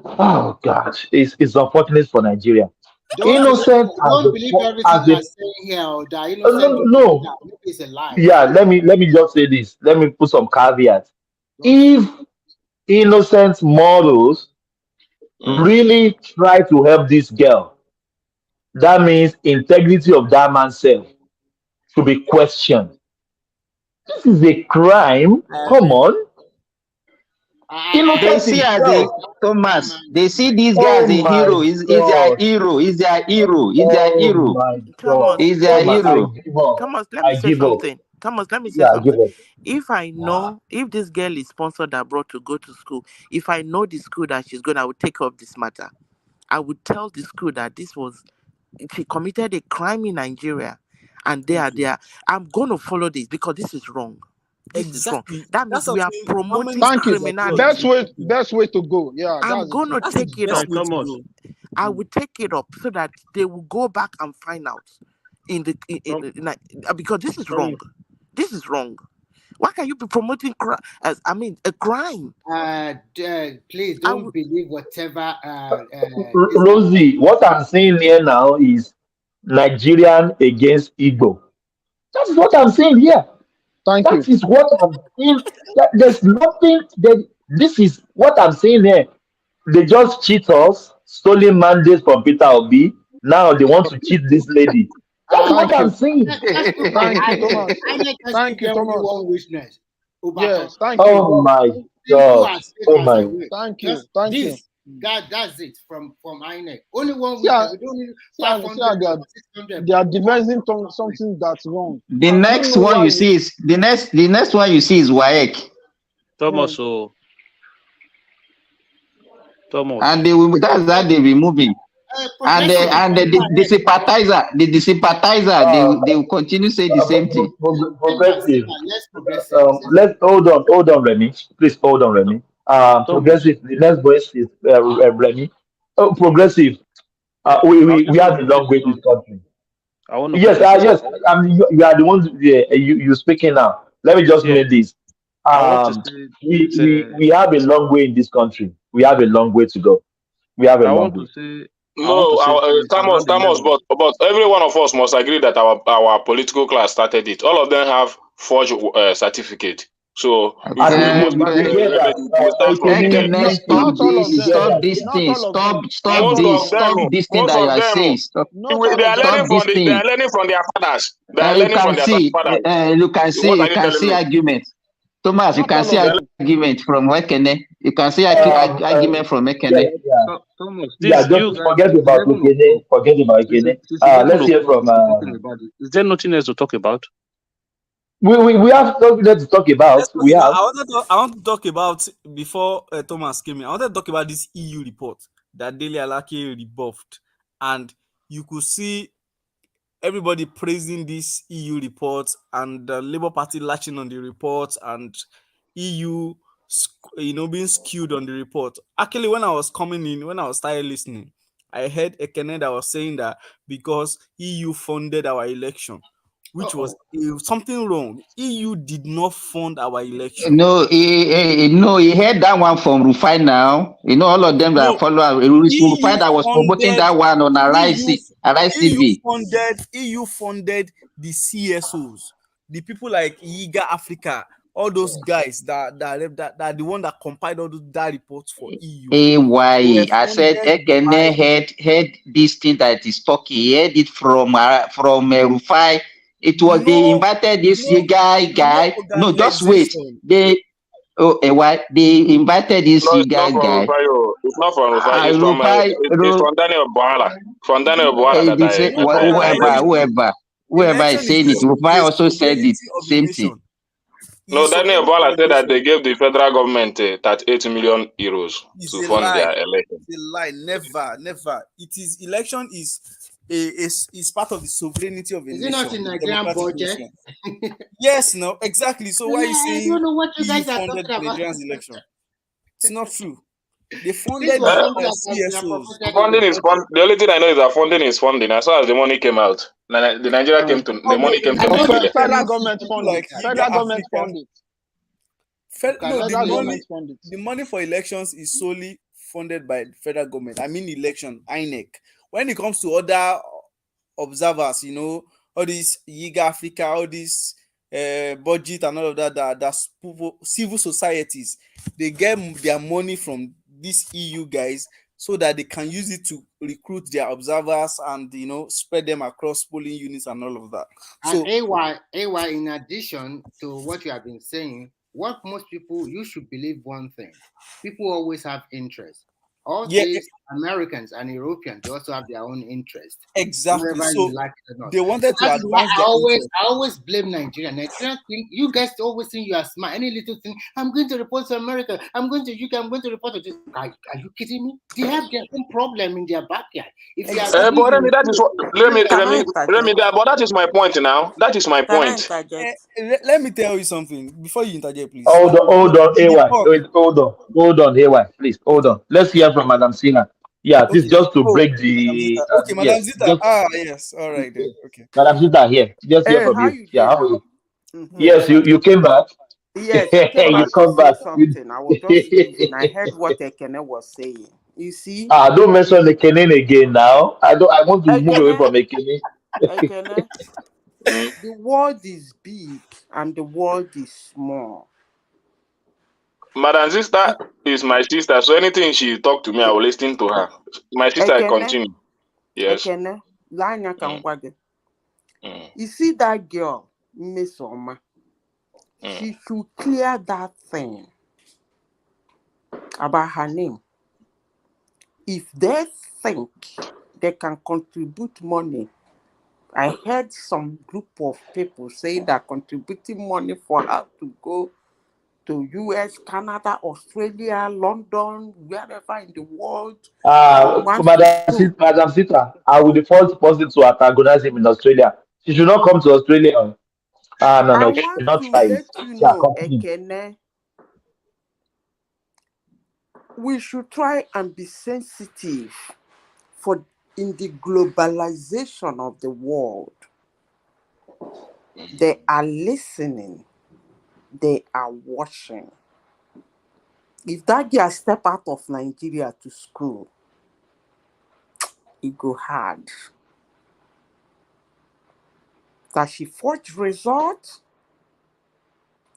[SPEAKER 13] Oh God, it's unfortunate for Nigeria. Innocent.
[SPEAKER 9] Don't believe everything I'm saying here. Or that Innocent
[SPEAKER 13] no.
[SPEAKER 9] It's a lie.
[SPEAKER 13] Yeah, let me just say this. Let me put some caveats. If Innocent models really try to help this girl, that means integrity of that man's self should be questioned. This is a crime. Come on.
[SPEAKER 6] They see as a Thomas. They see this guy as a hero. He's their hero. He's their hero. He's their hero. He's their hero.
[SPEAKER 10] Thomas, let me say something. Thomas, let me say something. If I know, if this girl is sponsored abroad to go to school, if I know the school that she's going, I would take up this matter. I would tell the school that she committed a crime in Nigeria, and they are there. I'm going to follow this because this is wrong.
[SPEAKER 16] Exactly.
[SPEAKER 10] That means we are promoting
[SPEAKER 11] criminality. Best way to go. Yeah.
[SPEAKER 10] I'm going to take it up. I will take it up so that they will go back and find out because this is wrong. This is wrong. Why can you be promoting a crime?
[SPEAKER 9] Please don't believe whatever.
[SPEAKER 13] Rosie, what I'm saying here now is Nigerian against Igbo. That's what I'm saying here. That is what I'm saying. There's nothing that this is what I'm saying here. They just cheat us, stolen mandates from Peter Obi. Now they want to cheat this lady. That's what I'm saying.
[SPEAKER 11] Thank you, Thomas.
[SPEAKER 9] One witness.
[SPEAKER 11] Yes, thank you.
[SPEAKER 13] Oh my God. Oh my.
[SPEAKER 11] Thank you. Thank you.
[SPEAKER 9] That's it from INEC. Only one witness. We don't need 500.
[SPEAKER 11] They are devising something that's wrong.
[SPEAKER 6] The next one you see is the next one you see is WAEC.
[SPEAKER 7] Thomas. Thomas.
[SPEAKER 6] And that's that they remove him. And the sympathizer, they will continue to say the same thing.
[SPEAKER 13] Progressive. Let's hold on, Remy. Please hold on, Remy. Progressive. The next voice is Remy. Oh, progressive. We have a long way to this country. Yes. You are the ones. You speaking now. Let me just make this. We have a long way in this country. We have a long way to go. We have a long way.
[SPEAKER 12] No, Thomas, but every one of us must agree that our political class started it. All of them have forged certificate. So we must start from them.
[SPEAKER 6] Stop this thing. Stop this thing
[SPEAKER 12] Most
[SPEAKER 6] that you
[SPEAKER 12] of
[SPEAKER 6] are
[SPEAKER 12] them,
[SPEAKER 6] saying.
[SPEAKER 12] they are learning from they are learning from their fathers. They are
[SPEAKER 6] You
[SPEAKER 12] learning from
[SPEAKER 6] can
[SPEAKER 12] their
[SPEAKER 6] see,
[SPEAKER 12] fathers.
[SPEAKER 6] you
[SPEAKER 12] What are you
[SPEAKER 6] can
[SPEAKER 12] telling
[SPEAKER 6] see
[SPEAKER 12] me?
[SPEAKER 6] argument. Thomas, you can see argument from Ekene. You can see argument from Ekene.
[SPEAKER 17] Thomas,
[SPEAKER 13] Yeah,
[SPEAKER 17] this you
[SPEAKER 13] just
[SPEAKER 17] guys,
[SPEAKER 13] forget
[SPEAKER 17] it's
[SPEAKER 13] about
[SPEAKER 17] 11 o'clock.
[SPEAKER 13] Okene. Forget about Okene.
[SPEAKER 17] It's 11
[SPEAKER 13] Let's hear
[SPEAKER 17] o'clock.
[SPEAKER 13] from.
[SPEAKER 17] We're talking about it. Is there nothing else to talk about?
[SPEAKER 13] We have something to talk about. We have.
[SPEAKER 16] I want to talk about before Thomas came in. I wanted to talk about this EU report that Dele Alake rebuffed, and you could see everybody praising this EU report and the Labour Party latching on the report and EU, being skewed on the report. Actually, when I was coming in, when I was started listening, I heard Ekene that was saying that because EU funded our election, which was something wrong. EU did not fund our election.
[SPEAKER 6] No, he heard that one from Rufai now. All of them that follow Rufai that was promoting that one on Arise TV.
[SPEAKER 16] EU funded the CSOs, the people like Yiga Africa, all those guys that the one that compiled all that reports for EU.
[SPEAKER 6] I said Ekene heard this thing that is talking. He heard it from Rufai. It was they invited this guy. No, just wait. They invited this guy.
[SPEAKER 12] It's not from Rufai. It's from Daniel Boala. From Daniel Boala
[SPEAKER 6] They say whoever is saying it. Rufai also said it. Same thing.
[SPEAKER 12] No, Daniel Boala said that they gave the federal government 38 million euros to fund their election.
[SPEAKER 16] It's a lie. Never. It is election is part of the sovereignty of a nation.
[SPEAKER 9] Is it not in Nigerian budget?
[SPEAKER 16] Yes, no, exactly. So why are you saying
[SPEAKER 9] I don't know what you guys are
[SPEAKER 16] funded
[SPEAKER 9] talking about.
[SPEAKER 16] Nigerian's election? It's not true. They funded CSOs.
[SPEAKER 12] Funding is fund. The only thing I know is that funding is funding. As soon as the money came out, the Nigeria came to the money came to Nigeria.
[SPEAKER 11] Federal government funded. Federal government funded.
[SPEAKER 16] The money for elections is solely funded by the federal government. I mean, election, INEC. When it comes to other observers, all these Yiga Africa, all these budget and all of that's civil societies, they get their money from these EU guys so that they can use it to recruit their observers and spread them across polling units and all of that.
[SPEAKER 9] So AY, in addition to what you have been saying, what most people, you should believe one thing. People always have interest. All these Americans and Europeans, they also have their own interest.
[SPEAKER 16] Exactly.
[SPEAKER 9] Whether
[SPEAKER 16] So
[SPEAKER 9] you like it or not.
[SPEAKER 16] they wanted to advance
[SPEAKER 9] I always blame Nigeria. Nigeria think you guys always think you are smart. Any little thing, I'm going to report to America. I'm going to UK. I'm going to report to this. Are you kidding me? They have their own problem in their backyard. If they are
[SPEAKER 12] but that is what. Let me. But that is my point now. That is my point.
[SPEAKER 16] Let me tell you something before you interject, please.
[SPEAKER 13] Hold on, AY. Hold on, AY. Please, hold on. Let's hear from Madam Sina. Yeah, this just to break the.
[SPEAKER 16] Madam Zita. Yes. All right then. Okay.
[SPEAKER 13] Madam Zita here. Just hear from you. Yeah, how are you? Yes, you came back.
[SPEAKER 10] Yes, I came back to say something. I was just leaving. I heard what Ekene was saying. You see?
[SPEAKER 13] Don't mention Ekene again now. I want to move away from Ekene.
[SPEAKER 10] Ekene, the world is big and the world is small.
[SPEAKER 12] Madam sister is my sister, so anything she talk to me, I will listen to her. My sister, I continue. Yes.
[SPEAKER 10] Ekene, you see that girl, Miss Oma? She should clear that thing about her name. If they think they can contribute money, I heard some group of people say they're contributing money for her to go to US, Canada, Australia, London, wherever in the world.
[SPEAKER 13] Madam Sita, I will be the first person to antagonize him in Australia. She should not come to Australia. No, she should not try it.
[SPEAKER 10] Ekene, we should try and be sensitive in the globalization of the world. They are listening. They are watching. If that girl step out of Nigeria to school, it go hard. That she forged results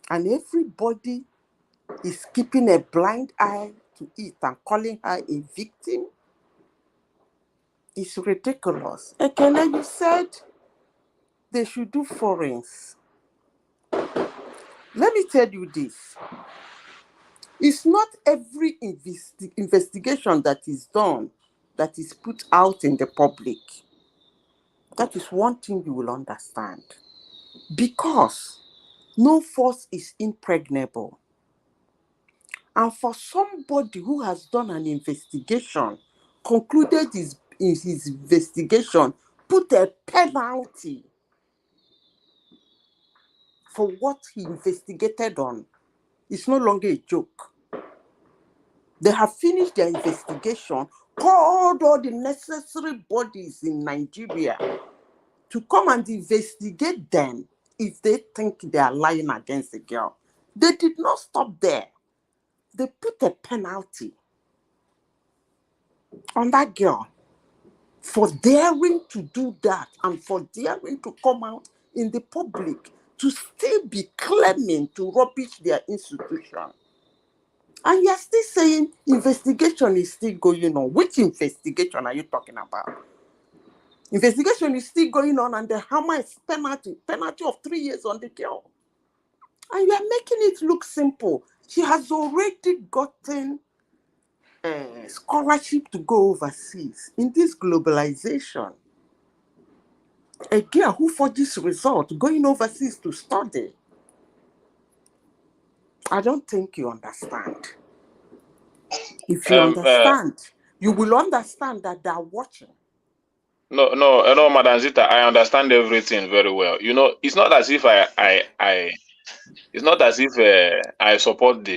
[SPEAKER 10] and everybody is keeping a blind eye to it and calling her a victim. It's ridiculous. Ekene, you said they should do forensics. Let me tell you this. It's not every investigation that is done that is put out in the public. That is one thing you will understand. Because no force is impregnable. And for somebody who has done an investigation, concluded his investigation, put a penalty for what he investigated on, it's no longer a joke. They have finished their investigation, called all the necessary bodies in Nigeria to come and investigate them if they think they are lying against the girl. They did not stop there. They put a penalty on that girl for daring to do that and for daring to come out in the public to still be claiming to rubbish their institution. And you're still saying investigation is still going on. Which investigation are you talking about? Investigation is still going on and the hammer is penalty of 3 years on the girl. And you are making it look simple. She has already gotten a scholarship to go overseas in this globalization. A girl who forges result going overseas to study. I don't think you understand. If you understand, you will understand that they are watching.
[SPEAKER 3] No, Madam Zita, I understand everything very well. You know, it's not as if it's not as if I support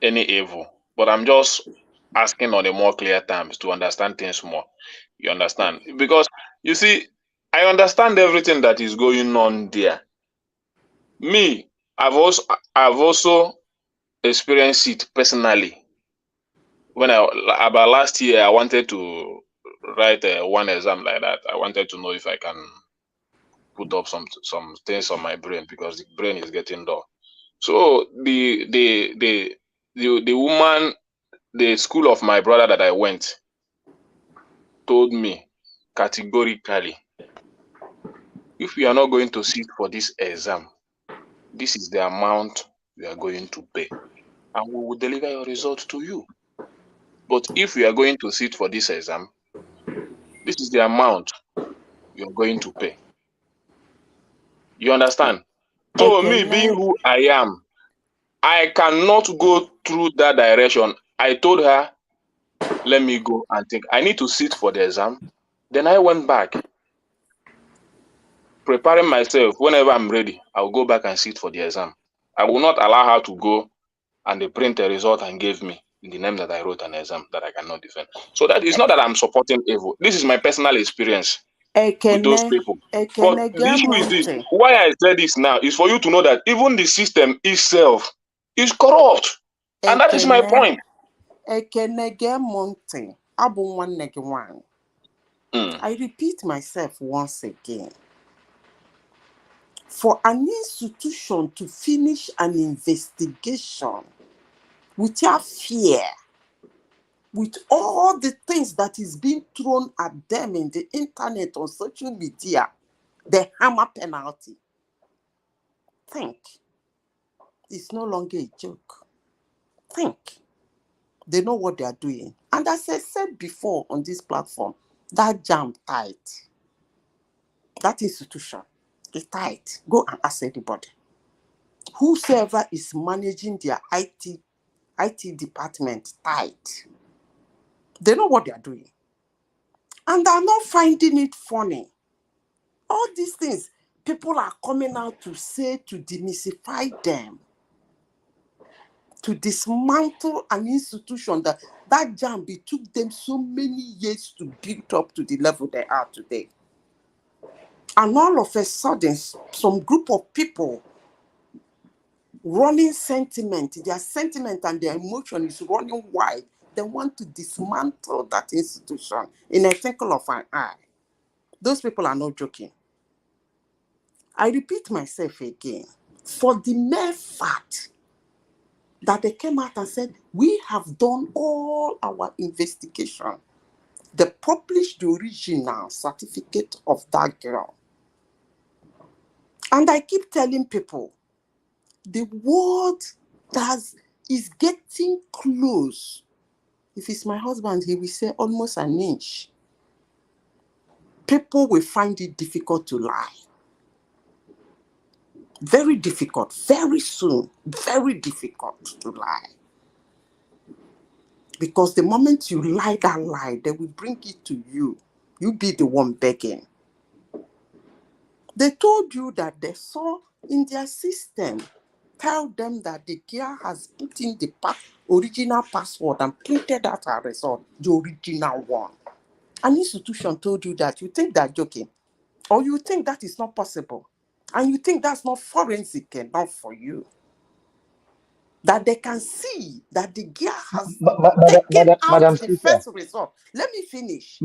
[SPEAKER 3] any evil, but I'm just asking on a more clear terms to understand things more. You understand? Because you see, I understand everything that is going on there. Me, I've also experienced it personally. When about last year, I wanted to write one exam like that. I wanted to know if I can put up some things on my brain because the brain is getting dull. So the woman, the school of my brother that I went, told me categorically, if you are not going to sit for this exam, this is the amount you are going to pay, and we will deliver your result to you. But if you are going to sit for this exam, this is the amount you are going to pay. You understand? So me being who I am, I cannot go through that direction. I told her, let me go and think. I need to sit for the exam. Then I went back, preparing myself. Whenever I'm ready, I'll go back and sit for the exam. I will not allow her to go and they print a result and give me in the name that I wrote an exam that I cannot defend. So that is not that I'm supporting evil. This is my personal experience with those people. But the issue is this. Why I said this now is for you to know that even the system itself is corrupt. And that is my point.
[SPEAKER 10] I repeat myself once again. For an institution to finish an investigation without fear, with all the things that is being thrown at them in the internet, on social media, the hammer penalty, think. It's no longer a joke. Think. They know what they are doing. And as I said before on this platform, that jam tight. That institution is tight. Go and ask anybody. Whosoever is managing their IT department tight. They know what they are doing. And they're not finding it funny. All these things, people are coming out to say, to demystify them, to dismantle an institution that jam, it took them so many years to build up to the level they are today. And all of a sudden, some group of people running sentiment, their sentiment and their emotion is running wild. They want to dismantle that institution in a twinkle of an eye. Those people are not joking. I repeat myself again. For the mere fact that they came out and said, we have done all our investigation. They published the original certificate of that girl. And I keep telling people, the world is getting close. If it's my husband, he will say almost an inch. People will find it difficult to lie. Very difficult, very soon, very difficult to lie. Because the moment you lie that lie, they will bring it to you. You be the one begging. They told you that they saw in their system, tell them that the girl has put in the original password and printed out her result, the original one. An institution told you that. You think they're joking, or you think that is not possible, and you think that's not forensic enough for you. That they can see that the girl has taken out the first result. Let me finish.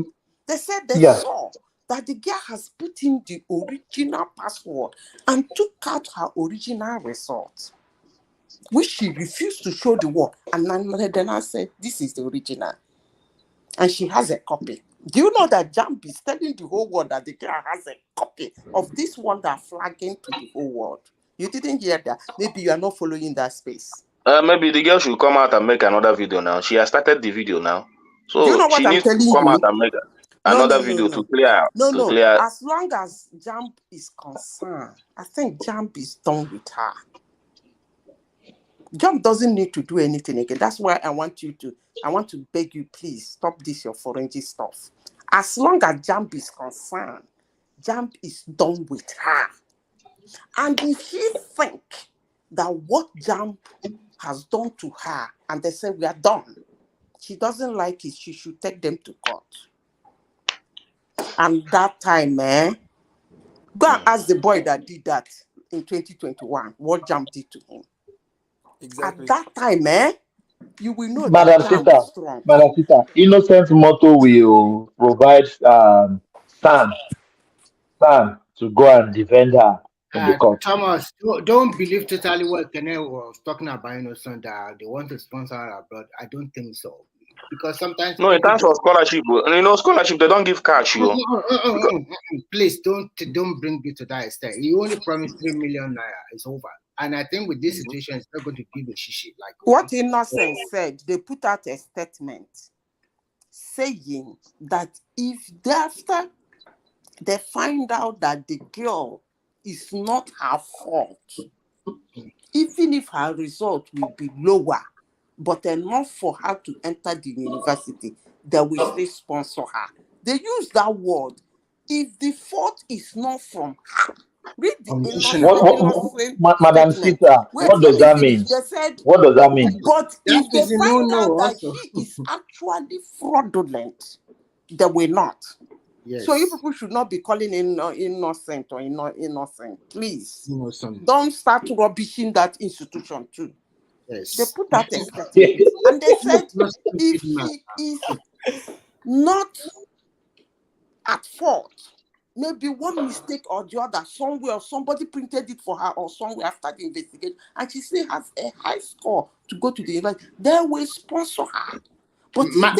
[SPEAKER 10] They said they saw that the girl has put in the original password and took out her original result, which she refused to show the world. And then I said, this is the original. And she has a copy. Do you know that Jamb is telling the whole world that the girl has a copy of this one that flagging to the whole world? You didn't hear that. Maybe you are not following that space.
[SPEAKER 3] Maybe the girl should come out and make another video now. She has started the video now. So
[SPEAKER 10] you know what
[SPEAKER 3] she needs to come out and make another video to clear out.
[SPEAKER 10] No. As long as Jamb is concerned, I think Jamb is done with her. Jamb doesn't need to do anything again. That's why I want to beg you, please stop this your forensic stuff. As long as Jamb is concerned, Jamb is done with her. And if she think that what Jamb has done to her, and they say we are done, she doesn't like it, she should take them to court. And that time, go and ask the boy that did that in 2021, what Jamb did to him. Exactly. At that time, you will know
[SPEAKER 13] Madam
[SPEAKER 10] that Jamb is strong.
[SPEAKER 13] Madam Sita, Innocent Motto will provide Sam to go and defend her in the court.
[SPEAKER 9] Thomas, don't believe totally what Kenneth was talking about, Innocent, that they want to sponsor her abroad. I don't think so. Because sometimes...
[SPEAKER 3] No, in terms of scholarship, scholarship, they don't give cash, you.
[SPEAKER 9] Please, don't bring it to that extent. You only promised 3 million naira. It's over. And I think with this situation, it's not going to give a shishi. Like
[SPEAKER 10] what Innocent said, they put out a statement saying that if after they find out that the girl is not her fault, even if her result will be lower, but enough for her to enter the university, they will still sponsor her. They use that word. If the fault is not from her, read the
[SPEAKER 13] Madam Sita, what does that mean?
[SPEAKER 10] They said,
[SPEAKER 13] what does that mean?
[SPEAKER 10] But if they find out that she is actually fraudulent, they will not. Yes. So you people should not be calling in innocent or innocent. Please. Don't start rubbishing that institution too.
[SPEAKER 9] Yes.
[SPEAKER 10] They put that in statement. And they said if she is not at fault, maybe one mistake or the other, somewhere somebody printed it for her or somewhere after the investigation, and she still has a high score to go to the university, they will sponsor her. But
[SPEAKER 9] Madam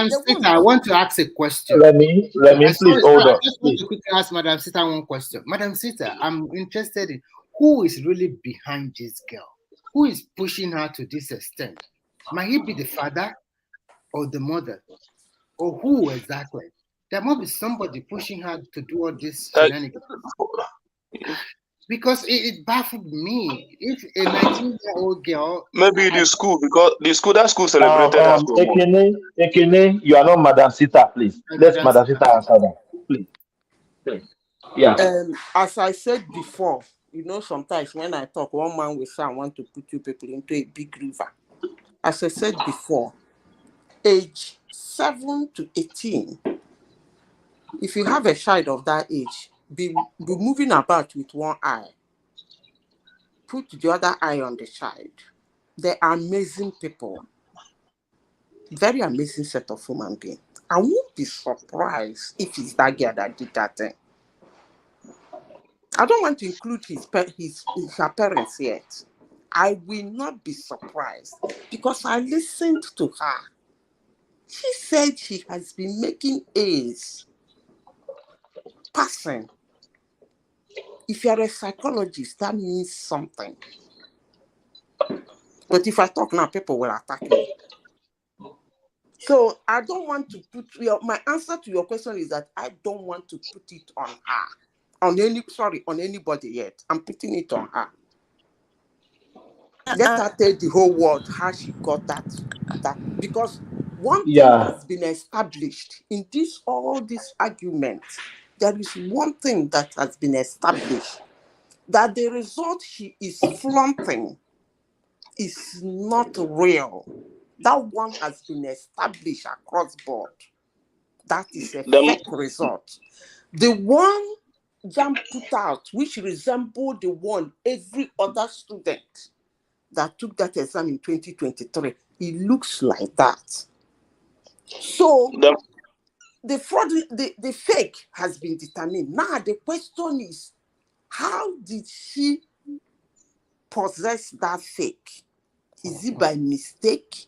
[SPEAKER 9] Sita, I want to ask a question.
[SPEAKER 13] Let me please hold on.
[SPEAKER 9] I just want to quickly ask Madam Sita one question. Madam Sita, I'm interested in who is really behind this girl? Who is pushing her to this extent? Might he be the father or the mother? Or who exactly? There must be somebody pushing her to do all this shenanigans. Because it baffled me. If a 19-year-old girl...
[SPEAKER 3] Maybe the school, because that school celebrated her.
[SPEAKER 13] Ekene, you are not Madam Sita, please. Let Madam Sita answer that, please. Yeah.
[SPEAKER 10] As I said before, sometimes when I talk, one man will say, I want to put you people into a big river. As I said before, age 7 to 18, if you have a child of that age, be moving about with one eye. Put the other eye on the child. They are amazing people. Very amazing set of human being. I won't be surprised if it's that girl that did that thing. I don't want to include her parents yet. I will not be surprised because I listened to her. She said she has been making A's passing. If you're a psychologist, that means something. But if I talk now, people will attack me. So I don't want to put my answer to your question is that I don't want to put it on her. On anybody yet. I'm putting it on her. Let her tell the whole world how she got that because one thing has been established in all these arguments. There is one thing that has been established, that the result she is flaunting is not real. That one has been established across board. That is a fake result. The one JAMB put out, which resembled the one every other student that took that exam in 2023, it looks like that. So the fake has been determined. Now the question is, how did she possess that fake? Is it by mistake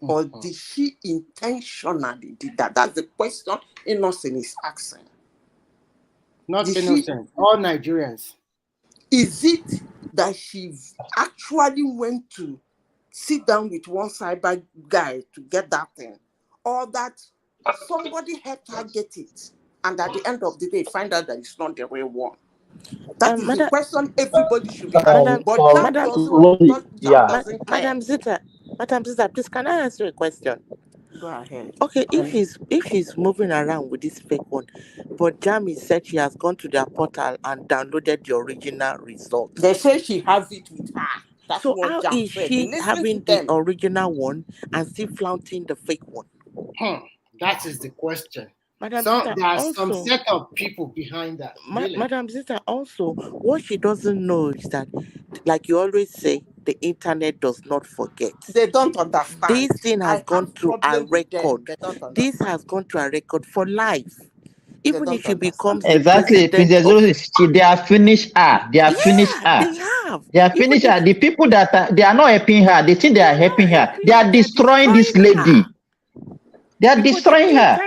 [SPEAKER 10] or did she intentionally did that? That's the question Innocent is asking.
[SPEAKER 9] Not Innocent, all Nigerians.
[SPEAKER 10] Is it that she actually went to sit down with one cyber guy to get that thing, or that somebody helped her get it, and at the end of the day find out that it's not the real one? That is the question everybody should be asking. But JAMB doesn't care.
[SPEAKER 4] Madam Zita, please can I answer a question?
[SPEAKER 10] Go ahead.
[SPEAKER 4] Okay, if she's moving around with this fake one, but JAMB said she has gone to their portal and downloaded the original result.
[SPEAKER 10] They say she has it with her. That's
[SPEAKER 4] so
[SPEAKER 10] what
[SPEAKER 4] how
[SPEAKER 10] JAMB
[SPEAKER 4] is
[SPEAKER 10] said.
[SPEAKER 4] she having the original one and still flaunting the fake one?
[SPEAKER 9] That is the question.
[SPEAKER 4] Madam
[SPEAKER 9] So
[SPEAKER 4] Zita,
[SPEAKER 9] there are
[SPEAKER 4] also,
[SPEAKER 9] some set of people behind that. Really?
[SPEAKER 4] Madam Zita, also, what she doesn't know is that, like you always say, the internet does not forget.
[SPEAKER 10] They don't understand.
[SPEAKER 4] This thing has gone to a record.
[SPEAKER 10] They don't understand.
[SPEAKER 4] This has gone to a record for life. Even if she becomes
[SPEAKER 6] exactly, Princess Rose, they are finished her. They are finished her.
[SPEAKER 4] They have.
[SPEAKER 6] They are finished her. The people that they are not helping her, they think they are helping her. They are destroying this lady. They are destroying her.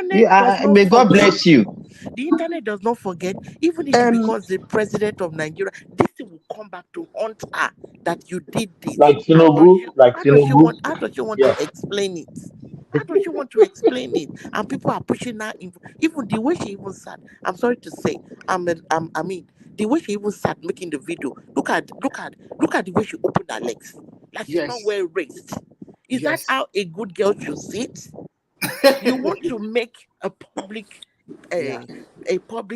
[SPEAKER 6] May God bless you.
[SPEAKER 4] The internet does not forget, even if she becomes the president of Nigeria, this thing will come back to haunt her that you did this.
[SPEAKER 2] Like Tinubu,
[SPEAKER 4] How does she want to explain it? How does she want to explain it? And people are pushing her. Even the way she even sat. I'm sorry to say. I mean, the way she even sat making the video. Look at the way she opened her legs. Like she's not well raised. Is that how a good girl should sit? You want to make a public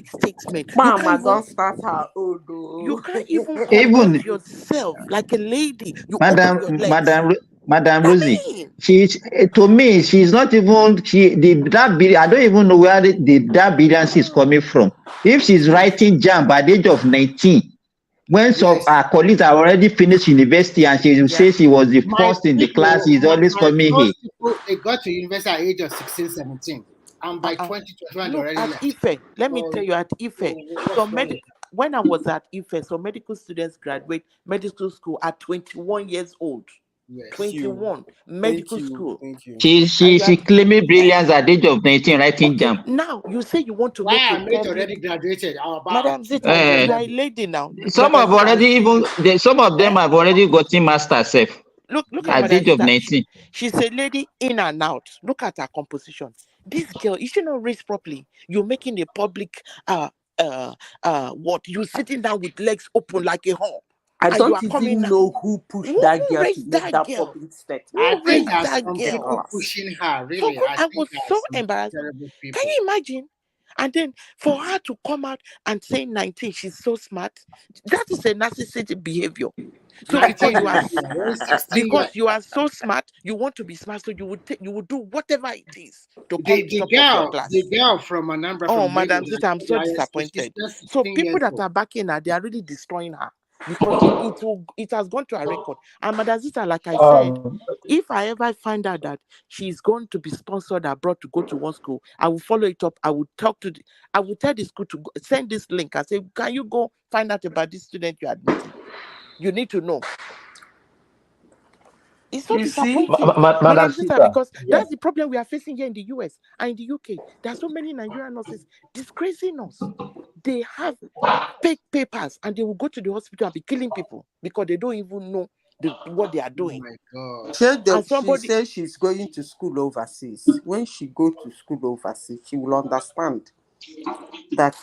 [SPEAKER 4] statement.
[SPEAKER 10] Mama, don't start her. Oh no.
[SPEAKER 4] You can't even conduct yourself like a lady. You open your legs.
[SPEAKER 6] Madam Rosie, to me, she's not even I don't even know where that brilliance is coming from. If she's writing JAMB by the age of 19, when some of her colleagues are already finished university and she will say she was the first in the class, she's always coming here.
[SPEAKER 9] They got to university at the age of 16, 17. And by 2021,
[SPEAKER 4] look,
[SPEAKER 9] already
[SPEAKER 4] at
[SPEAKER 9] left.
[SPEAKER 4] Ife, let me tell you, at Ife, when I was at Ife, so medical students graduate medical school at 21 years old.
[SPEAKER 9] Yes.
[SPEAKER 4] 21 medical school.
[SPEAKER 6] She claiming brilliance at the age of 19, writing JAMB.
[SPEAKER 4] Now you say you want to make
[SPEAKER 9] Why
[SPEAKER 4] a public...
[SPEAKER 9] already graduated?
[SPEAKER 4] Madam Zita, you are a lady now.
[SPEAKER 6] Some have already some of them have already gotten master self.
[SPEAKER 4] Look
[SPEAKER 6] at the age of 19.
[SPEAKER 4] She's a lady in and out. Look at her composition. This girl, is she not raised properly? You're making a public what? You sitting down with legs open like a hawk.
[SPEAKER 10] I don't even know who pushed that girl to make that public statement.
[SPEAKER 9] I think there's some people pushing her, really.
[SPEAKER 4] I was so embarrassed. Can you imagine? And then for her to come out and say 19, she's so smart. That is a narcissistic behavior. So because you are so smart, you want to be smart, so you would do whatever it is to come to top of your class.
[SPEAKER 9] The girl from Anambra.
[SPEAKER 4] Oh, Madam Zita, I'm so disappointed. So people that are backing her, they are really destroying her. because it has gone to a record. And Madam Zita, like I said, if I ever find out that she's going to be sponsored abroad to go to one school, I will follow it up. I will I will tell the school to send this link and say, can you go find out about this student you're admitting? You need to know. It's so disappointing, Madam Sister, because that's the problem we are facing here in the US and in the UK. There are so many Nigerian nurses disgracing us. They have fake papers and they will go to the hospital and be killing people because they don't even know what they are doing.
[SPEAKER 9] Oh my God.
[SPEAKER 10] She says she's going to school overseas. When she goes to school overseas, she will understand that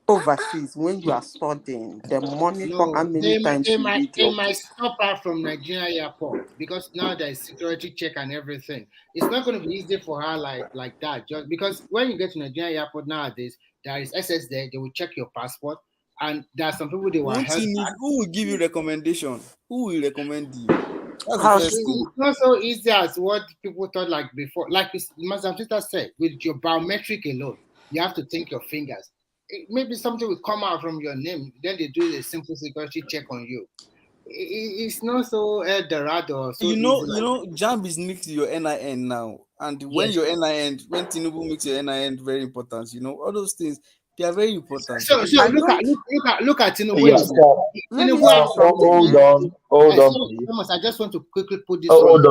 [SPEAKER 10] overseas, when you are studying, the monitor how many times you read
[SPEAKER 9] they might stop her from Nigerian airport because now there's security check and everything. It's not going to be easy for her like that. Just because when you get to Nigerian airport nowadays, there is SS there. They will check your passport, and there are some people they will help.
[SPEAKER 16] Who will give you recommendation? Who will recommend you? That's
[SPEAKER 9] the first thing. It's not so easy as what people thought like before. Like Madam Sister said, with your biometric alone, you have to think your fingers. Maybe something will come out from your name. Then they do a simple security check on you. It's not so Eldorado. So
[SPEAKER 16] you know, JAMB is linked to your NIN now, and when your NIN, when Tinubu makes your NIN very important, you know, all those things they are very important.
[SPEAKER 9] So look at Tinubu.
[SPEAKER 13] Yes, hold on, please.
[SPEAKER 9] I just want to quickly put this.
[SPEAKER 13] Hold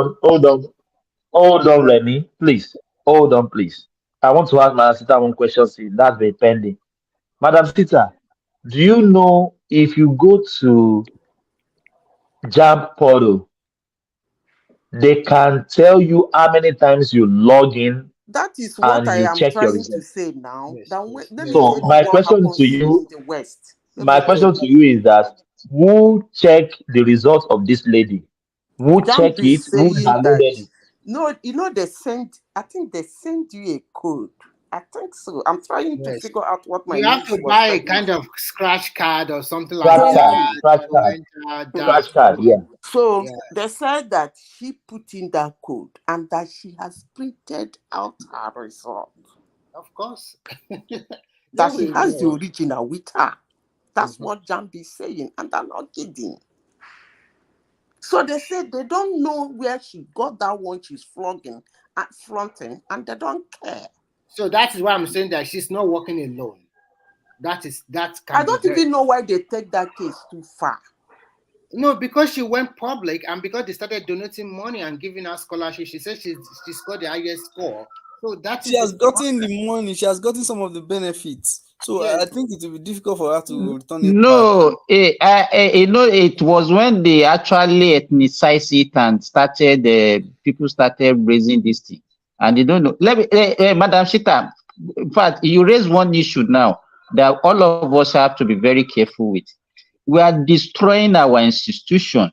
[SPEAKER 13] on, Remy, please. Hold on, please. I want to ask Madam Sita one question. See, that's been pending. Madam Sita, do you know if you go to JAMB portal, they can tell you how many times you log in?
[SPEAKER 10] That is what I am trying to say now.
[SPEAKER 13] So my question to you, is that who check the results of this lady? Who check it? Who downloaded it?
[SPEAKER 10] No, you know I think they send you a code. I think so. I'm trying to figure out what my.
[SPEAKER 9] You have to buy a kind of scratch card or something like that.
[SPEAKER 13] Scratch card, yeah.
[SPEAKER 10] So they said that she put in that code and that she has printed out her result.
[SPEAKER 9] Of course.
[SPEAKER 10] That she has the original with her. That's what JAMB is saying, and they're not kidding. So they said they don't know where she got that one she's flaunting, and they don't care.
[SPEAKER 9] So that is why I'm saying that she's not working alone.
[SPEAKER 10] I don't even know why they take that case too far.
[SPEAKER 9] No, because she went public and because they started donating money and giving her scholarship. She said she scored the highest score. So
[SPEAKER 16] she has gotten the money. She has gotten some of the benefits. So I think it will be difficult for her to return it back.
[SPEAKER 6] It was when they actually ethnicized it and people started raising this thing. And they don't know. Madam Shita, in fact, you raise one issue now that all of us have to be very careful with. We are destroying our institution.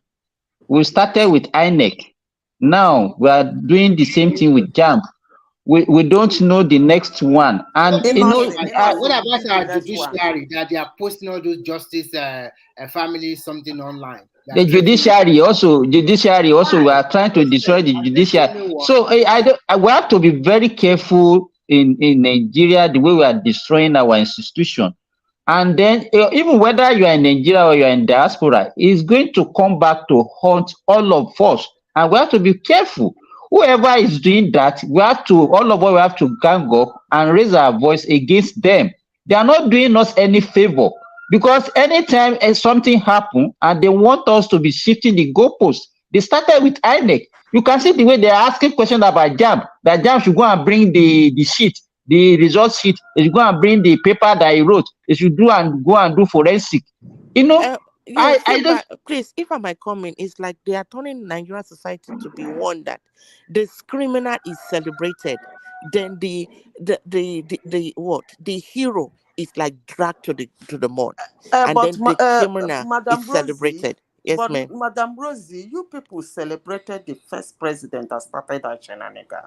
[SPEAKER 6] We started with INEC. Now we are doing the same thing with JAMB. We don't know the next one. And
[SPEAKER 9] what about our judiciary that they are posting all those justice family something online?
[SPEAKER 6] The judiciary also, we are trying to destroy the judiciary. So we have to be very careful in Nigeria, the way we are destroying our institution. And then even whether you are in Nigeria or you are in diaspora, it's going to come back to haunt all of us. And we have to be careful. Whoever is doing that, all of us have to gang up and raise our voice against them. They are not doing us any favor. Because anytime something happens and they want us to be shifting the goalposts, they started with INEC. You can see the way they are asking questions about JAMB, that JAMB should go and bring the sheet, the result sheet. They should go and bring the paper that he wrote. They should go and do forensic. You know,
[SPEAKER 4] please, if I might comment, it's like they are turning Nigerian society to be one that the criminal is celebrated, then the hero is like dragged to the mud, and then the criminal is celebrated. Yes, ma'am.
[SPEAKER 10] Madam Rosie, you people celebrated the first president that started that shenanigan.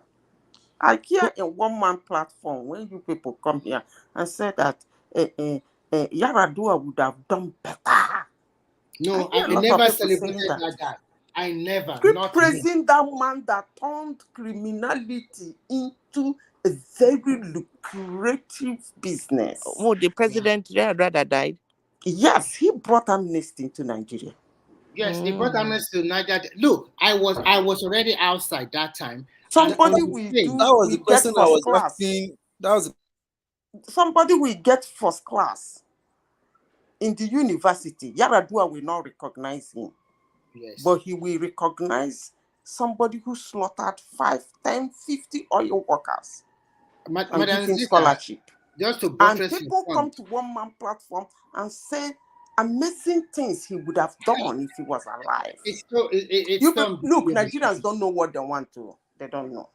[SPEAKER 10] I hear in one man platform when you people come here and said that Yaradua would have done better.
[SPEAKER 9] No, I never celebrated that. I never.
[SPEAKER 10] Not praising that man that turned criminality into a very lucrative business.
[SPEAKER 4] Oh, the president rather died. Yes, he brought amnesty to Nigeria.
[SPEAKER 9] Yes, he brought amnesty to Nigeria. Look, I was already outside that time.
[SPEAKER 4] Somebody will get first class. Somebody will get first class in the university. Yaradua will not recognize him.
[SPEAKER 9] Yes.
[SPEAKER 4] But he will recognize somebody who slaughtered 5, 10, 50 oil workers and give him scholarship.
[SPEAKER 9] Just to
[SPEAKER 4] and people come to one man platform and say amazing things he would have done if he was alive. Look, Nigerians don't know what they want to. They don't know.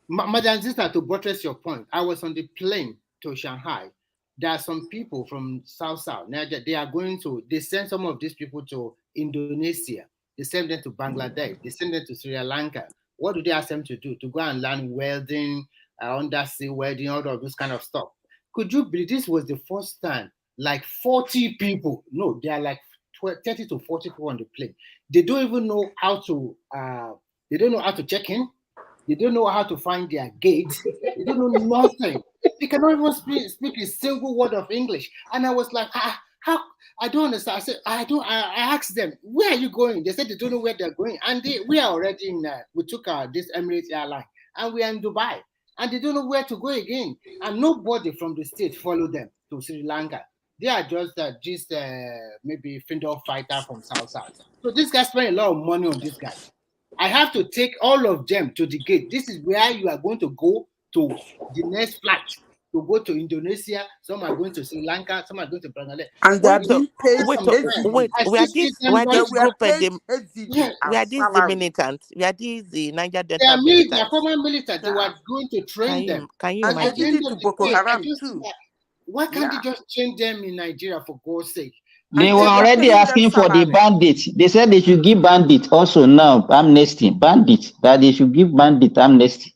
[SPEAKER 9] Madam Zita, to buttress your point, I was on the plane to Shanghai. There are some people from South. They are going to, they send some of these people to Indonesia. They send them to Bangladesh. They send them to Sri Lanka. What do they ask them to do? To go and learn welding, undersea welding, all of this kind of stuff. Could you believe this was the first time, like 40 people, no, they are like 30 to 40 people on the plane. They don't even know how to, they don't know how to check in. They don't know how to find their gates. They don't know nothing. They cannot even speak a single word of English. And I was like, how? I don't understand. I said, I asked them, where are you going? They said they don't know where they're going. And we are already in, we took this Emirates airline and we are in Dubai. And they don't know where to go again. And nobody from the state followed them to Sri Lanka. They are just maybe freedom fighter from South. So this guy spent a lot of money on this guy. I have to take all of them to the gate. This is where you are going to go to the next flight to go to Indonesia. Some are going to Sri Lanka. Some are going to Bangladesh.
[SPEAKER 4] And they are being paid.
[SPEAKER 9] Wait,
[SPEAKER 4] we are this the militants. We are these the Niger Delta militants.
[SPEAKER 9] They are former militants. They were going to train them.
[SPEAKER 4] Can you imagine?
[SPEAKER 9] To Boko Haram too. Why can't they just train them in Nigeria, for God's sake?
[SPEAKER 6] They were already asking for the bandits. They said they should give bandits also now amnesty. Bandits, that they should give bandit amnesty.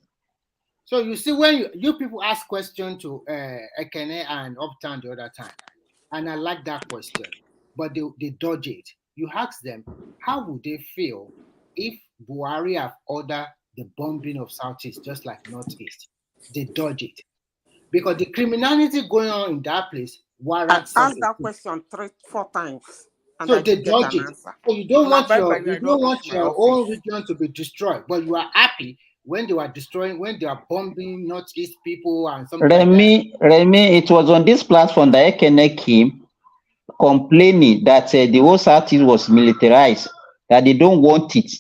[SPEAKER 9] So you see, when you people ask question to Ekene and Uptown the other time, and I like that question, but they dodge it. You ask them, how would they feel if Buhari have ordered the bombing of Southeast just like Northeast? They dodge it. Because the criminality going on in that place warrants.
[SPEAKER 4] I asked that question 3-4 times.
[SPEAKER 9] So they dodge it. So you don't want your own region to be destroyed, but you are happy when they were destroying, when they are bombing Northeast people and something.
[SPEAKER 6] Remy, it was on this platform that Ekene came complaining that the whole Southeast was militarized, that they don't want it.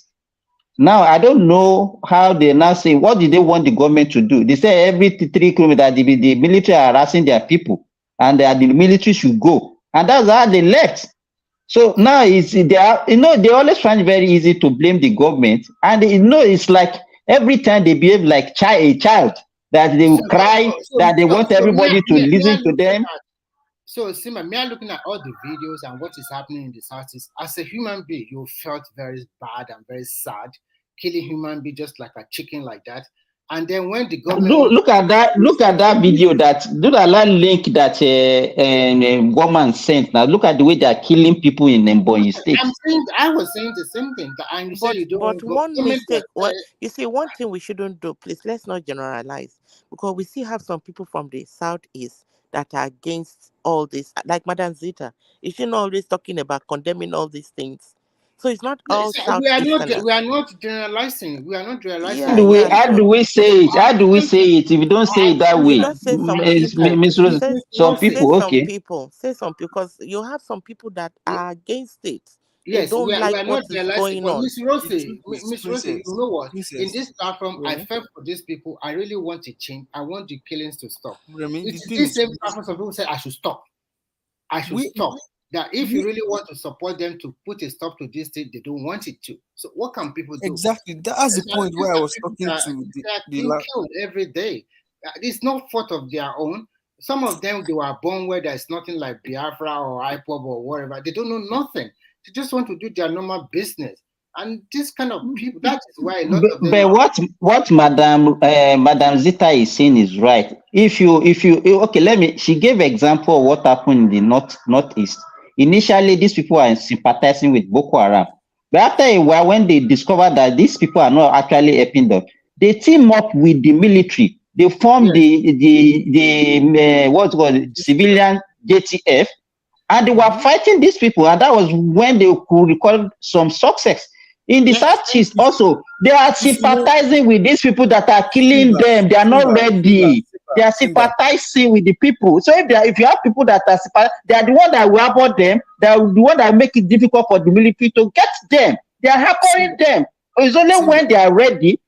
[SPEAKER 6] Now, I don't know how they now say, what did they want the government to do? They say every 3 kilometers, the military are harassing their people and the military should go. And that's how they left. So now they always find it very easy to blame the government. And it's like every time they behave like a child, that they will cry, that they want everybody to listen to them.
[SPEAKER 9] So, Sima, me looking at all the videos and what is happening in the Southeast, as a human being, you felt very bad and very sad, killing human being just like a chicken like that. And then when the government
[SPEAKER 6] look at that video, that link that woman sent. Now look at the way they are killing people in Ebonyi State.
[SPEAKER 9] I was saying the same thing. And you say you don't.
[SPEAKER 4] But one mistake, you see, one thing we shouldn't do, please, let's not generalize, because we still have some people from the Southeast that are against all this, like Madam Zita. Is she not always talking about condemning all these things? So it's not all
[SPEAKER 9] we are not generalizing. We are not generalizing.
[SPEAKER 6] How do we say it? How do we say it if you don't say it that way? Some people, okay.
[SPEAKER 4] Say some people, because you have some people that are against it.
[SPEAKER 9] Yes,
[SPEAKER 4] they don't like what is going on.
[SPEAKER 9] Miss Rosie, you know what? In this platform, I felt for these people. I really want to change. I want the killings to stop. It's the same platform. Some people say I should stop. Stop. That if you really want to support them to put a stop to this thing, they don't want it to. So what can people do?
[SPEAKER 16] Exactly. That's the point where I was talking to.
[SPEAKER 9] They are killed every day. It's not fault of their own. Some of them, they were born where there's nothing like Biafra or IPOB or whatever. They don't know nothing. They just want to do their normal business. And this kind of people, that is why a lot of them.
[SPEAKER 6] But what Madam Zita is saying is right. If you okay, she gave example of what happened in the Northeast. Initially, these people are sympathizing with Boko Haram. But after a while, when they discover that these people are not actually helping them, they team up with the military. They form the what's called civilian JTF, and they were fighting these people, and that was when they could record some success. In the Southeast also, they are sympathizing with these people that are killing them. They are not ready. They are sympathizing with the people. So if you have people that are they are the one that will abort them. They are the one that make it difficult for the military to get them. They are harboring them. It's only when they are ready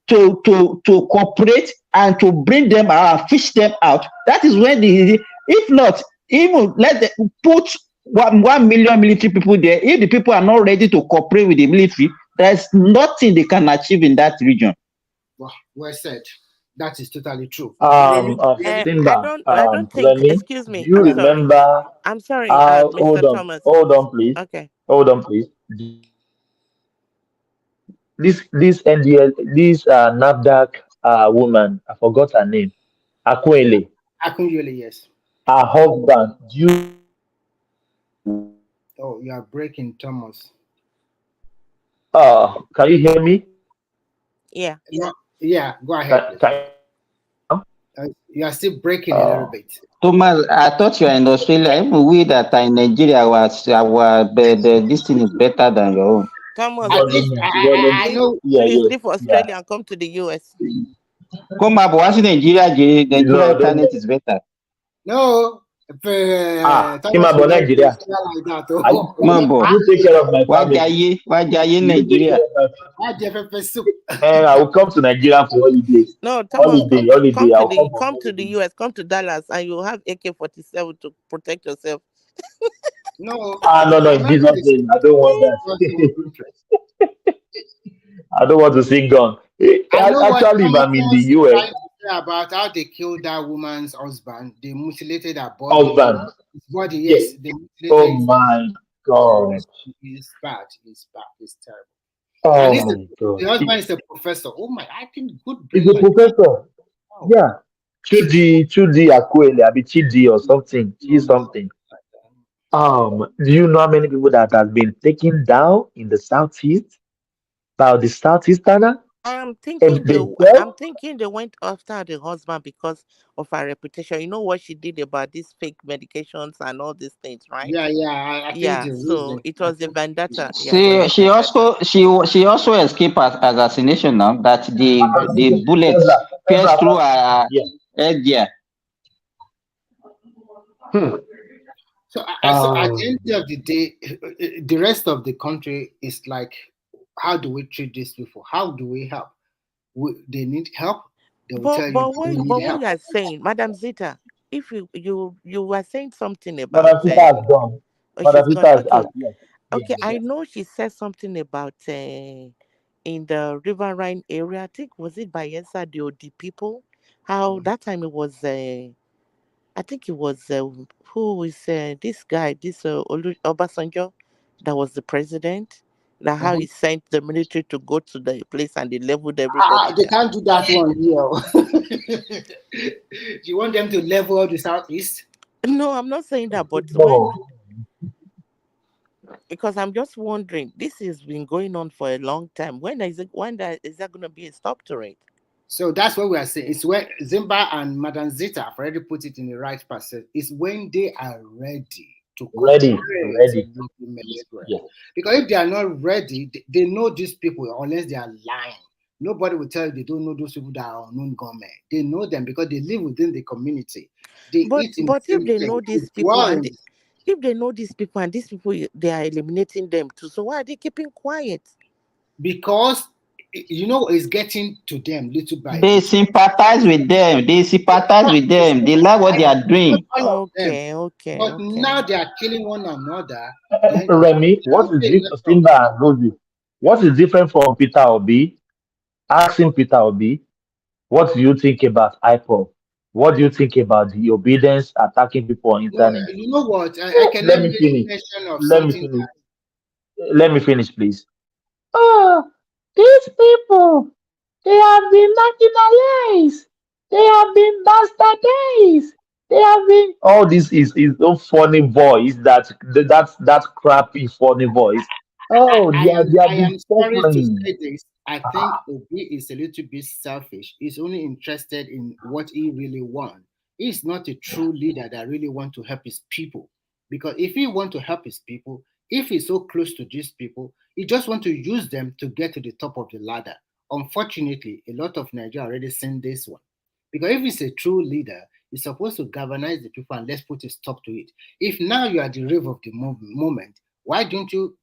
[SPEAKER 6] to cooperate and to bring them out, fish them out. That is when if not, even let them put 1 million military people there. If the people are not ready to cooperate with the military, there's nothing they can achieve in that region.
[SPEAKER 9] Well said. That is totally true.
[SPEAKER 13] Simba,
[SPEAKER 10] I don't think.
[SPEAKER 13] Remy,
[SPEAKER 10] Excuse
[SPEAKER 13] do
[SPEAKER 10] me.
[SPEAKER 13] you remember
[SPEAKER 10] I'm sorry,
[SPEAKER 13] hold
[SPEAKER 10] Mr.
[SPEAKER 13] on,
[SPEAKER 10] Thomas.
[SPEAKER 13] please.
[SPEAKER 10] Okay.
[SPEAKER 13] Hold on, please. This NDL, this NAFDAC woman, I forgot her name, Akwele,
[SPEAKER 9] Akunyele, yes.
[SPEAKER 13] her husband,
[SPEAKER 9] Oh, you are breaking, Thomas.
[SPEAKER 13] Can you hear me?
[SPEAKER 10] Yeah.
[SPEAKER 9] Yeah, go ahead, please. You are still breaking a little bit.
[SPEAKER 6] Thomas, I thought you are in Australia. Even we that are in Nigeria, this thing is better than your own.
[SPEAKER 10] Thomas,
[SPEAKER 9] I know.
[SPEAKER 10] Please leave Australia and come to the US.
[SPEAKER 6] Come up, what's in Nigeria? Nigeria internet is better.
[SPEAKER 9] No.
[SPEAKER 13] Simba, Nigeria.
[SPEAKER 6] Mambo.
[SPEAKER 13] You take care of my family.
[SPEAKER 6] Why Nigeria?
[SPEAKER 13] And I will come to Nigeria for holidays.
[SPEAKER 10] No, Thomas,
[SPEAKER 13] holiday.
[SPEAKER 10] Come to the US, come to Dallas, and you have AK-47 to protect yourself.
[SPEAKER 9] No.
[SPEAKER 13] No, in Jesus' name, I don't want that. I don't want to sing gun. Actually, if I'm in the US.
[SPEAKER 9] About how they killed that woman's husband, they mutilated her body. His body, yes. They mutilated
[SPEAKER 13] oh my God.
[SPEAKER 9] It's bad. It's bad. It's terrible.
[SPEAKER 13] Oh my God.
[SPEAKER 9] The husband is a professor. Oh my, I think good.
[SPEAKER 13] He's a professor. Oh. Yeah. Chudi Akwele, I mean Chidi or something. She's something. Do you know how many people that have been taken down in the Southeast by the Southeasterner?
[SPEAKER 10] I'm thinking they went after the husband because of her reputation. You know what she did about these fake medications and all these things, right?
[SPEAKER 9] I think
[SPEAKER 10] so it was a vendetta.
[SPEAKER 6] She also escaped assassination now that the bullet pierced through her head. Yeah.
[SPEAKER 9] So at the end of the day, the rest of the country is like, how do we treat these people? How do we help? They need help. They will tell you they need help.
[SPEAKER 10] What you are saying, Madam Zita, if you were saying something about
[SPEAKER 13] Madam Zita has gone. Madam Zita has
[SPEAKER 10] okay. I know she said something about in the River Rhine area. I think was it Bayelsa, the OD people? How that time it was I think it was who is this guy, this Obasanjo, that was the president. Now how he sent the military to go to the place and they leveled everybody.
[SPEAKER 9] They can't do that one here. Do you want them to level the Southeast?
[SPEAKER 10] No, I'm not saying that, but because I'm just wondering, this has been going on for a long time. When is there going to be a stop to it?
[SPEAKER 9] So that's what we are saying. It's when Zimba and Madam Zita have already put it in the right person. It's when they are ready to
[SPEAKER 13] ready.
[SPEAKER 9] Yeah. Because if they are not ready, they know these people unless they are lying. Nobody will tell you they don't know those people that are unknown government. They know them because they live within the community.
[SPEAKER 10] But if they know these people if they know these people and these people they are eliminating them too, so why are they keeping quiet?
[SPEAKER 9] Because it's getting to them little by little.
[SPEAKER 6] They sympathize with them. They like what they are doing.
[SPEAKER 10] Okay.
[SPEAKER 9] But now they are killing one another.
[SPEAKER 13] Remy, what is different? Simba and Rosie, what is different from Peter Obi? Asking Peter Obi, what do you think about IPOB? What do you think about the obedience attacking people on internet?
[SPEAKER 9] No, you know what? I can
[SPEAKER 13] let me finish. Let me finish, please. These people, they have been marginalized. They have been bastardized. They have been. All this is no funny voice. That crappy funny voice.
[SPEAKER 9] I am sorry to say this. I think Obi is a little bit selfish. He's only interested in what he really wants. He's not a true leader that really wants to help his people. Because if he want to help his people, if he's so close to these people, he just want to use them to get to the top of the ladder. Unfortunately, a lot of Nigeria already seen this one. Because if he's a true leader, he's supposed to galvanize the people and let's put a stop to it. If now you are the rave of the moment, why don't you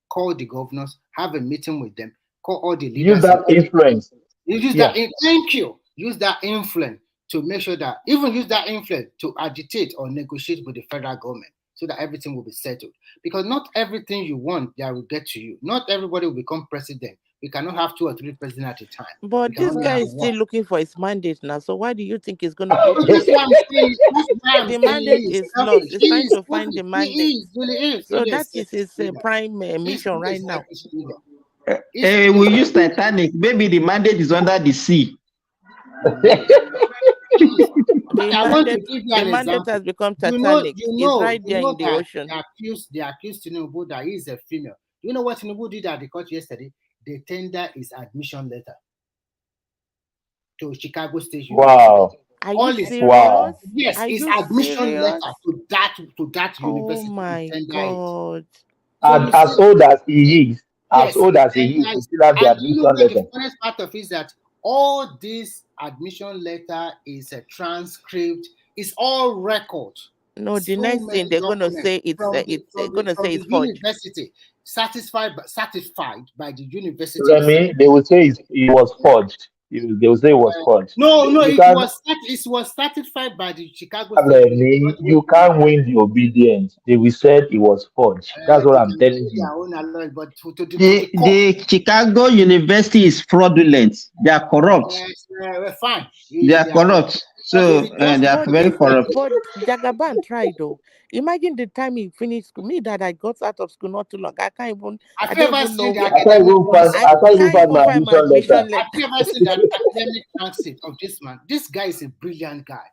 [SPEAKER 9] call the governors, have a meeting with them, call all the leaders?
[SPEAKER 13] Use that influence.
[SPEAKER 9] Use that. Thank you. Use that influence to make sure that, even use that influence to agitate or negotiate with the federal government so that everything will be settled. Because not everything you want that will get to you. Not everybody will become president. We cannot have 2 or 3 presidents at a time.
[SPEAKER 10] But this guy is still looking for his mandate now. So why do you think he's going to go to the mandate is lost. He's trying to find the mandate. So that is his prime mission right now.
[SPEAKER 6] We use Titanic. Maybe the mandate is under the sea.
[SPEAKER 10] The mandate has become Titanic. It's right there in the ocean.
[SPEAKER 9] They accused Tinubu that he is a female. You know what Tinubu did at the court yesterday? They tender his admission letter to Chicago State University.
[SPEAKER 13] Wow.
[SPEAKER 10] Are you serious?
[SPEAKER 9] Wow. Yes, his admission
[SPEAKER 10] serious?
[SPEAKER 9] letter to that university.
[SPEAKER 10] Oh my God.
[SPEAKER 13] And as old as he is, he still has the admission letter.
[SPEAKER 9] The funniest part of it is that all this admission letter is a transcript, it's all record.
[SPEAKER 10] No, the next thing they're going to say it's forged.
[SPEAKER 9] University satisfied by the university.
[SPEAKER 13] Remy, they will say it was forged. They will say it was forged.
[SPEAKER 9] No, it was certified by the Chicago
[SPEAKER 13] Remy, you can't win the obedience. They will say it was forged. That's what I'm telling you.
[SPEAKER 6] The Chicago University is fraudulent. They are corrupt.
[SPEAKER 9] Fine.
[SPEAKER 6] They are corrupt. So they are very corrupt.
[SPEAKER 10] But Jagaban tried though. Imagine the time he finished school. Me that I got out of school not too long. I can't even. I can't even know.
[SPEAKER 9] I can't
[SPEAKER 13] even find my admission letter.
[SPEAKER 9] I've never seen that academic transcript of this man. This guy is a brilliant guy.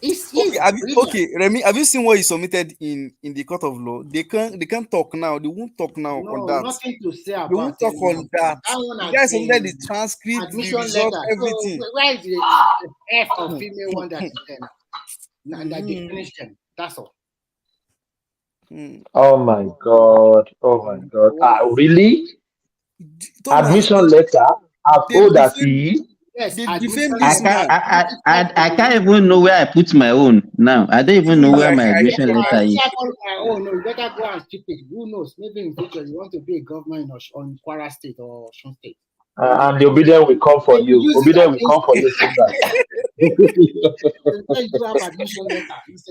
[SPEAKER 16] Okay, Remy, have you seen what he submitted in the court of law? They can't talk now. They won't talk now on that.
[SPEAKER 9] Nothing to say about
[SPEAKER 16] they won't talk on that. The guy submitted the transcript, the result, everything.
[SPEAKER 9] So where is the F of female one that is there now? And that they finished them. That's all.
[SPEAKER 13] Oh my God. Oh my God. Really? Admission letter? As old as he is?
[SPEAKER 9] Yes,
[SPEAKER 6] I can't even know where I put my own now. I don't even know where my admission letter is.
[SPEAKER 9] Oh no, you better go and keep it. Who knows? Maybe in future you want to be a governor on Kwara State or Osun State.
[SPEAKER 13] And the obedient will come for you. Obedient will come for you.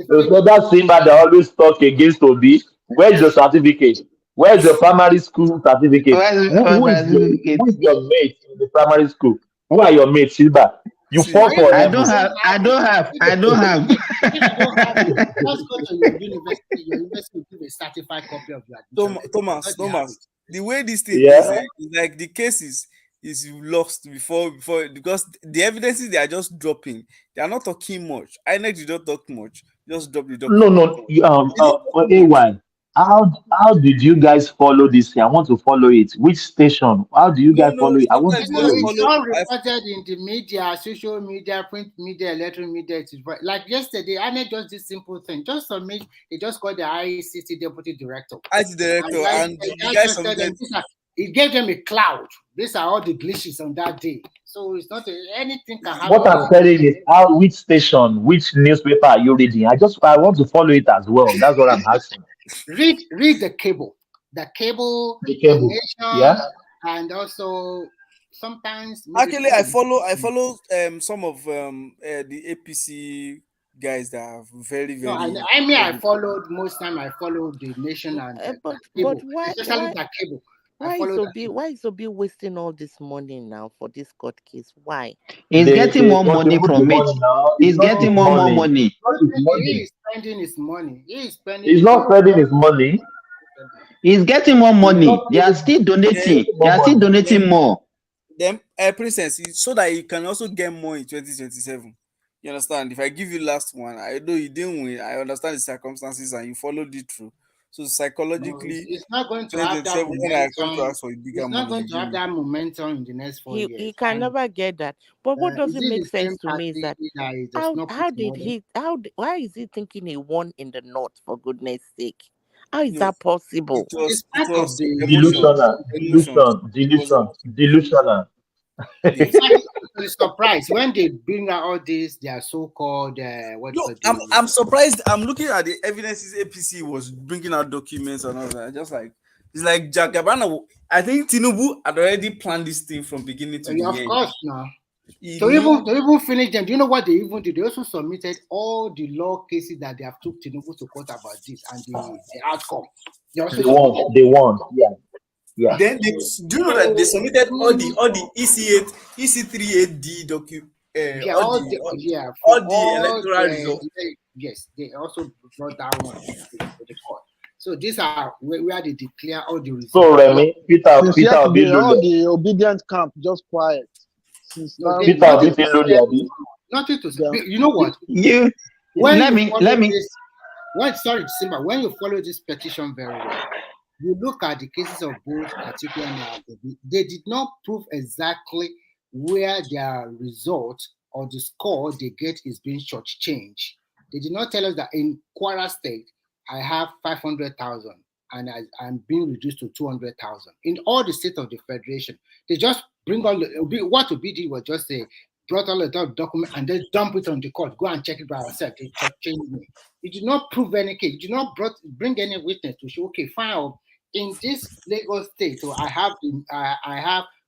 [SPEAKER 13] So that Simba that always talk against Obi. Where's the certificate? Where's the primary school certificate? Who is your mate in the primary school? Who are your mates, Silva? You fall for
[SPEAKER 6] I don't have.
[SPEAKER 9] Just go to your university. Your university will give a certified copy of your admission.
[SPEAKER 16] Thomas. The way this thing is like the case is lost before because the evidences they are just dropping. They are not talking much. INEC did not talk much. Just drop the
[SPEAKER 13] No. A1. How did you guys follow this? I want to follow it. Which station? How do you guys follow it? I want to follow it.
[SPEAKER 9] It's all reported in the media, social media, print media, electronic media. Like yesterday, I made just this simple thing. Just submit. They just called the ICT deputy director.
[SPEAKER 16] IT director, and the guy submitted.
[SPEAKER 9] It gave them a cloud. These are all the glitches on that day. So it's not anything can happen.
[SPEAKER 13] What I'm saying is, which station, which newspaper are you reading? I want to follow it as well. That's what I'm asking.
[SPEAKER 9] Read the cable, the nation, and also sometimes.
[SPEAKER 16] Actually, I follow some of the APC guys that are very.
[SPEAKER 9] No, I followed most time. I followed the nation and
[SPEAKER 10] but why,
[SPEAKER 9] especially the cable.
[SPEAKER 10] Why is Obi wasting all this money now for this court case? Why?
[SPEAKER 6] He's getting more money from it. He's getting more money.
[SPEAKER 9] He is spending his money.
[SPEAKER 13] He's not spending his money.
[SPEAKER 6] He's getting more money. They are still donating. They are still donating more.
[SPEAKER 16] Then, Princess, so that you can also get more in 2027. You understand? If I give you last one, I know you didn't win. I understand the circumstances and you followed it through. So psychologically,
[SPEAKER 9] it's not going to have that
[SPEAKER 16] 2027, when I come to
[SPEAKER 9] momentum.
[SPEAKER 16] ask for a bigger
[SPEAKER 9] It's not
[SPEAKER 16] money, they
[SPEAKER 9] going to
[SPEAKER 16] give
[SPEAKER 9] have
[SPEAKER 16] me.
[SPEAKER 9] that momentum in the next 4
[SPEAKER 10] He
[SPEAKER 9] years.
[SPEAKER 10] can never get that. But what
[SPEAKER 9] Is
[SPEAKER 10] doesn't
[SPEAKER 9] it
[SPEAKER 10] make
[SPEAKER 9] the same
[SPEAKER 10] sense to me is
[SPEAKER 9] party
[SPEAKER 10] that
[SPEAKER 9] that he does not put
[SPEAKER 10] how
[SPEAKER 9] in
[SPEAKER 10] did
[SPEAKER 9] order?
[SPEAKER 10] he why is he thinking he won in the north, for goodness sake? How is
[SPEAKER 16] No,
[SPEAKER 10] that possible?
[SPEAKER 9] It's part of the
[SPEAKER 16] emotions. Emotions.
[SPEAKER 13] Delusional.
[SPEAKER 9] in fact, the surprise when they bring out all these their so-called
[SPEAKER 16] No, I'm surprised. I'm looking at the evidences APC was bringing out documents and all that. Just like it's like Jack Gabana. I think Tinubu had already planned this thing from beginning to the
[SPEAKER 9] of
[SPEAKER 16] end.
[SPEAKER 9] course now.
[SPEAKER 16] He
[SPEAKER 9] To
[SPEAKER 16] knew.
[SPEAKER 9] even finish them, do you know what they even did? They also submitted all the law cases that they have took Tinubu to court about this and the outcome. They also submitted.
[SPEAKER 13] They won. Yeah.
[SPEAKER 16] Then do you know that they submitted all the EC8, EC38D document,
[SPEAKER 9] Yeah,
[SPEAKER 16] all the electoral results.
[SPEAKER 9] yes, they also brought that one to the court. So these are where they declare all the results.
[SPEAKER 13] So Remy,
[SPEAKER 11] Since yesterday, all the obedient camp just quiet. Since
[SPEAKER 9] nothing to say. You know what? Let me. Sorry, Simba. When you follow this petition very well, you look at the cases of both Atiku and Obi, they did not prove exactly where their result or the score they get is being shortchanged. They did not tell us that in Kwara State, I have 500,000 and I'm being reduced to 200,000. In all the states of the Federation, they just bring all what Obi did was just say, brought all the document and then dump it on the court. Go and check it by yourself. They shortchanged me. It did not prove any case. It did not bring any witness to show, okay, fine. In this Lagos state, so I have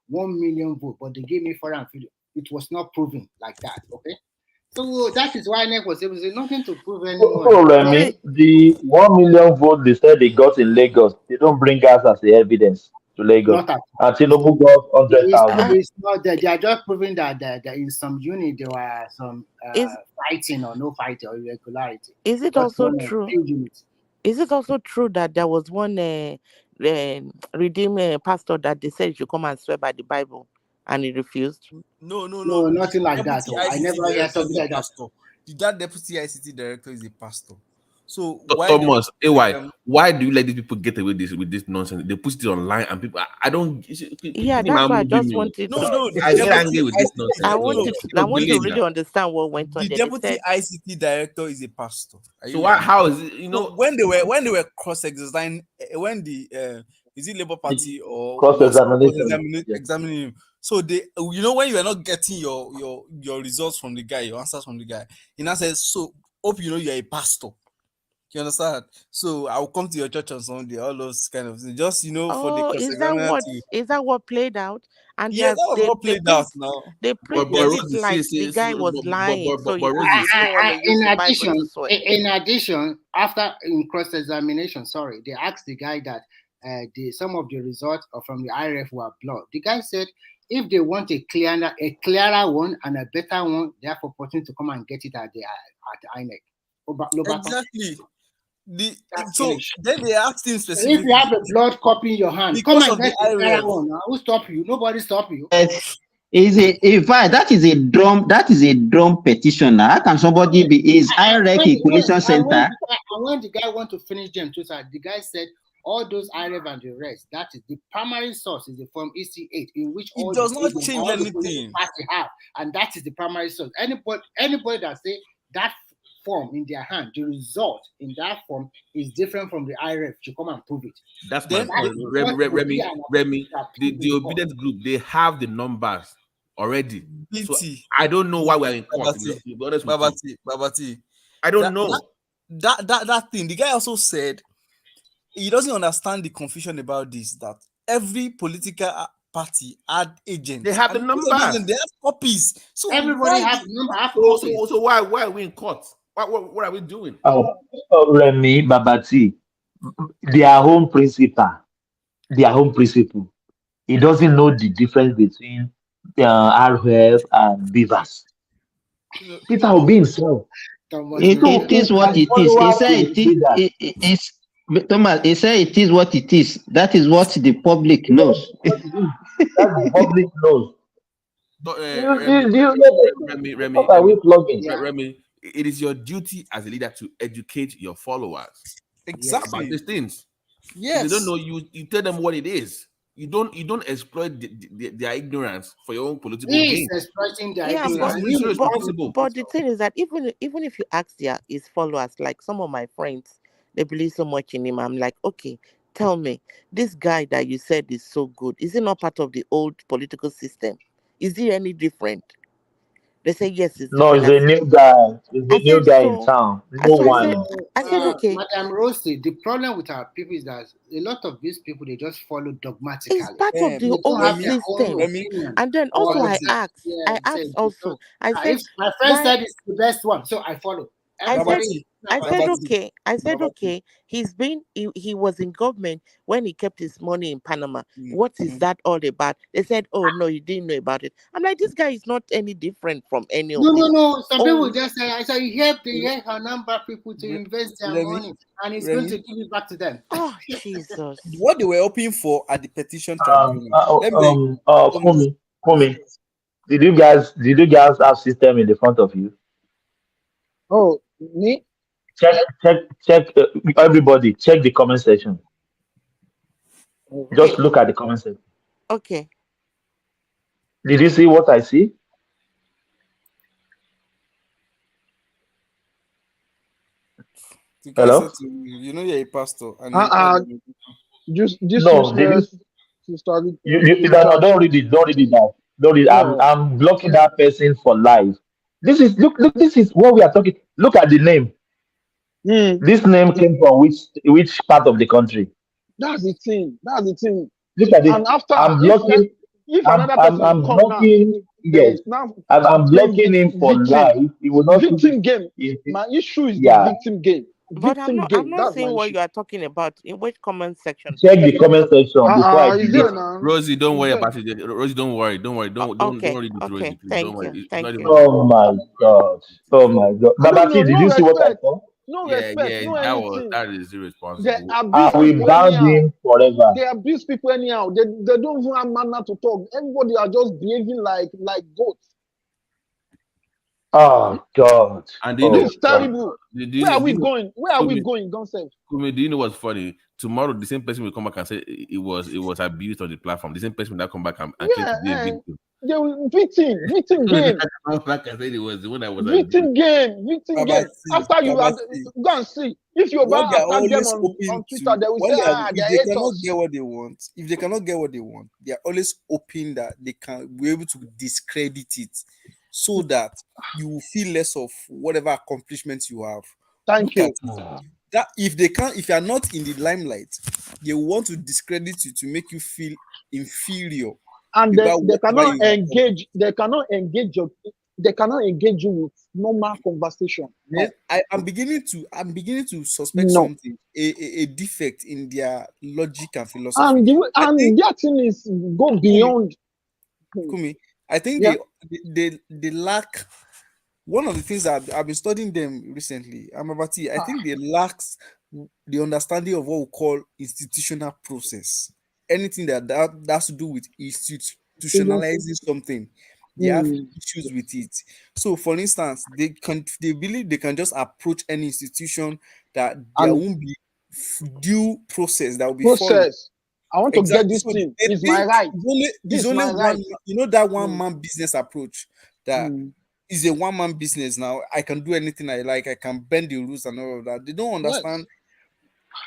[SPEAKER 9] 1 million votes, but they gave me 450. It was not proven like that. Okay, so that is why NEC was able to say nothing to prove anymore.
[SPEAKER 13] So Remy, the 1 million vote they said they got in Lagos, they don't bring us as the evidence to Lagos. And Tinubu got 100,000.
[SPEAKER 9] It's not that they are just proving that in some unit there were some fighting or no fighting or irregularity.
[SPEAKER 10] Is it also true? Is it also true that there was one redeemed pastor that they said you should come and swear by the Bible and he refused?
[SPEAKER 9] No, nothing like that. I never heard something like that.
[SPEAKER 16] That deputy ICT director is a pastor. So
[SPEAKER 14] Thomas, why do you let these people get away with this nonsense? They put it online and people. I don't.
[SPEAKER 10] Yeah, that's why I just wanted.
[SPEAKER 14] I get angry with this nonsense.
[SPEAKER 10] I want to really understand what went on.
[SPEAKER 16] The deputy ICT director is a pastor.
[SPEAKER 14] So how is it? You know,
[SPEAKER 16] when they were cross-examining, when the is it Labour Party or examining him? So they, when you are not getting your results from the guy, your answers from the guy, he now says, "So hope you know you are a pastor." You understand? So I will come to your church on Sunday. All those kind of things, just for the cross-examiner.
[SPEAKER 10] Is that what played out? And
[SPEAKER 16] yeah, that was what played out now.
[SPEAKER 10] They played it like the guy was lying. So you didn't want to use the Bible to swear.
[SPEAKER 9] In addition, after in cross-examination, they asked the guy that some of the results from the IRF were blurred. The guy said if they want a clearer one and a better one, they have opportunity to come and get it at the INEC.
[SPEAKER 16] Exactly. Then they asked him specifically.
[SPEAKER 9] If you have a blood copy in your hand, come and get the clearer one. Who stop you? Nobody stop you.
[SPEAKER 6] In fact, that is a drum petition. How can somebody be IREC Equalization Center?
[SPEAKER 9] And when the guy want to finish them too, the guy said all those IREF and the rest, that is the primary source is the form EC8 in which
[SPEAKER 16] it does not change anything.
[SPEAKER 9] And that is the primary source. Anybody that say that form in their hand, the result in that form is different from the IRF to come and prove it.
[SPEAKER 14] That's my point. Remy, the obedient group, they have the numbers already. So I don't know why we're in court.
[SPEAKER 16] Babati.
[SPEAKER 14] I don't know.
[SPEAKER 16] That thing, the guy also said he doesn't understand the confusion about this, that every political party had agents.
[SPEAKER 14] They have the numbers.
[SPEAKER 16] They have copies. So
[SPEAKER 9] everybody have numbers.
[SPEAKER 14] So why are we in court? What are we doing?
[SPEAKER 13] Remy, Babati, their own principle. He doesn't know the difference between RF and Beavers. Peter Obi himself.
[SPEAKER 6] It is what it is. He said Thomas, he said it is what it is. That is what the public knows.
[SPEAKER 13] That the public knows.
[SPEAKER 14] Remy, it is your duty as a leader to educate your followers. about these things.
[SPEAKER 16] Yes.
[SPEAKER 14] If they don't know, you tell them what it is. You don't exploit their ignorance for your own political gain.
[SPEAKER 9] Exploiting their
[SPEAKER 14] ignorance.
[SPEAKER 4] But the thing is that even if you ask his followers, like some of my friends, they believe so much in him. I'm like, okay, tell me, this guy that you said is so good, is he not part of the old political system? Is he any different? They say yes, it's
[SPEAKER 13] No,
[SPEAKER 4] different.
[SPEAKER 13] it's a new guy. It's a new guy in town. No one.
[SPEAKER 4] I said, okay.
[SPEAKER 9] Madam Rosie, the problem with our people is that a lot of these people, they just follow dogmatically.
[SPEAKER 4] It's part of the old system. And then also I asked also, I said,
[SPEAKER 9] if my friend said it's the best one, so I follow.
[SPEAKER 4] I said, okay. He was in government when he kept his money in Panama. What is that all about? They said, oh no, you didn't know about it. I'm like, this guy is not any different from any of these.
[SPEAKER 9] No. Some people just say, I said, you help her number people to invest their money, and it's going to give it back to them.
[SPEAKER 4] Oh Jesus!
[SPEAKER 16] What they were hoping for at the petition tribunal.
[SPEAKER 13] Kumi, did you guys have system in the front of you?
[SPEAKER 11] Oh, me?
[SPEAKER 13] Check. Everybody, check the comment section.
[SPEAKER 11] Okay.
[SPEAKER 13] Just look at the comment section.
[SPEAKER 4] Okay.
[SPEAKER 13] Did you see what I see? Hello?
[SPEAKER 16] You know you're a pastor. And
[SPEAKER 11] This
[SPEAKER 13] no,
[SPEAKER 11] sister.
[SPEAKER 13] Don't read it. Don't read it now. Don't read. I'm blocking that person for life. This is This is what we are talking. Look at the name. This name came from which part of the country?
[SPEAKER 11] That's the thing.
[SPEAKER 13] Look at it.
[SPEAKER 11] And after
[SPEAKER 13] I'm blocking.
[SPEAKER 11] If another person
[SPEAKER 13] I'm
[SPEAKER 11] come
[SPEAKER 13] blocking. Yes. I'm blocking him for life. He will not
[SPEAKER 11] victim game. My issue is the victim game.
[SPEAKER 4] But I'm not saying what you are talking about. In which comment section?
[SPEAKER 13] Check the comment section before I delete.
[SPEAKER 14] Rosie, don't worry about it. Rosie, don't worry. Don't read it, Rosie.
[SPEAKER 4] Thank you.
[SPEAKER 13] Oh my God. Babati, did you see what I saw?
[SPEAKER 11] No respect.
[SPEAKER 14] That is irresponsible.
[SPEAKER 13] We banned him forever.
[SPEAKER 11] They abuse people anyhow. They don't even have manner to talk. Everybody are just behaving like goats.
[SPEAKER 13] Oh God!
[SPEAKER 14] And
[SPEAKER 11] it's terrible. Where are we going? Gonself?
[SPEAKER 14] Kumi, do you know what's funny? Tomorrow, the same person will come back and say it was abused on the platform. The same person will come back and claim to be a victim.
[SPEAKER 11] They will victim game.
[SPEAKER 14] Like I said, it was the one that was
[SPEAKER 11] victim game. After you go and see if you attack them on Twitter, they will say,
[SPEAKER 16] if they cannot get what they want. If they cannot get what they want, they are always hoping that they can be able to discredit it, so that you will feel less of whatever accomplishments you have.
[SPEAKER 11] Thank you.
[SPEAKER 16] That if you are not in the limelight, they want to discredit you to make you feel inferior.
[SPEAKER 11] And they cannot engage. They cannot engage you with normal conversation.
[SPEAKER 16] Yes, I'm beginning to suspect something, a defect in their logic and philosophy.
[SPEAKER 11] And their thing is go beyond.
[SPEAKER 16] Kumi, I think they lack one of the things that I've been studying them recently. I think they lack the understanding of what we call institutional process. Anything that has to do with institutionalizing something, they have issues with it. So, for instance, they believe they can just approach any institution that there won't be due process that will be followed.
[SPEAKER 11] I want to get this thing. It's my right.
[SPEAKER 16] It's only one. You know that one-man business approach that is a one-man business now. I can do anything I like. I can bend the rules and all of that. They don't understand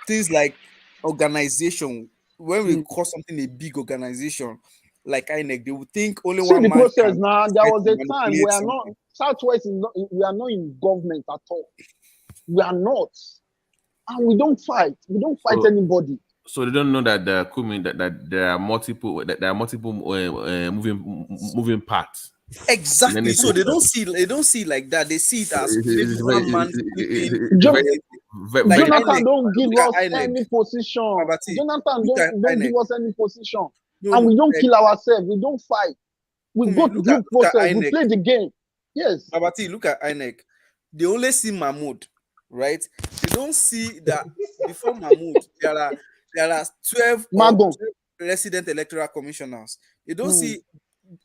[SPEAKER 16] things like organization. When we call something a big organization like INEC, they would think only one man.
[SPEAKER 11] See the process now. There was a time we are not Southwest. We are not in government at all. We are not, and we don't fight. We don't fight anybody.
[SPEAKER 14] So they don't know that that there are multiple moving parts.
[SPEAKER 16] Exactly. So they don't see like that. They see it as one man.
[SPEAKER 11] Jonathan don't give us any position. Jonathan don't give us any position. And we don't kill ourselves. We don't fight. We go to the process. We play the game. Yes.
[SPEAKER 16] Babati, look at INEC. They only see Mahmoud, right? They don't see that before Mahmoud, there are 12 resident electoral commissioners. They don't see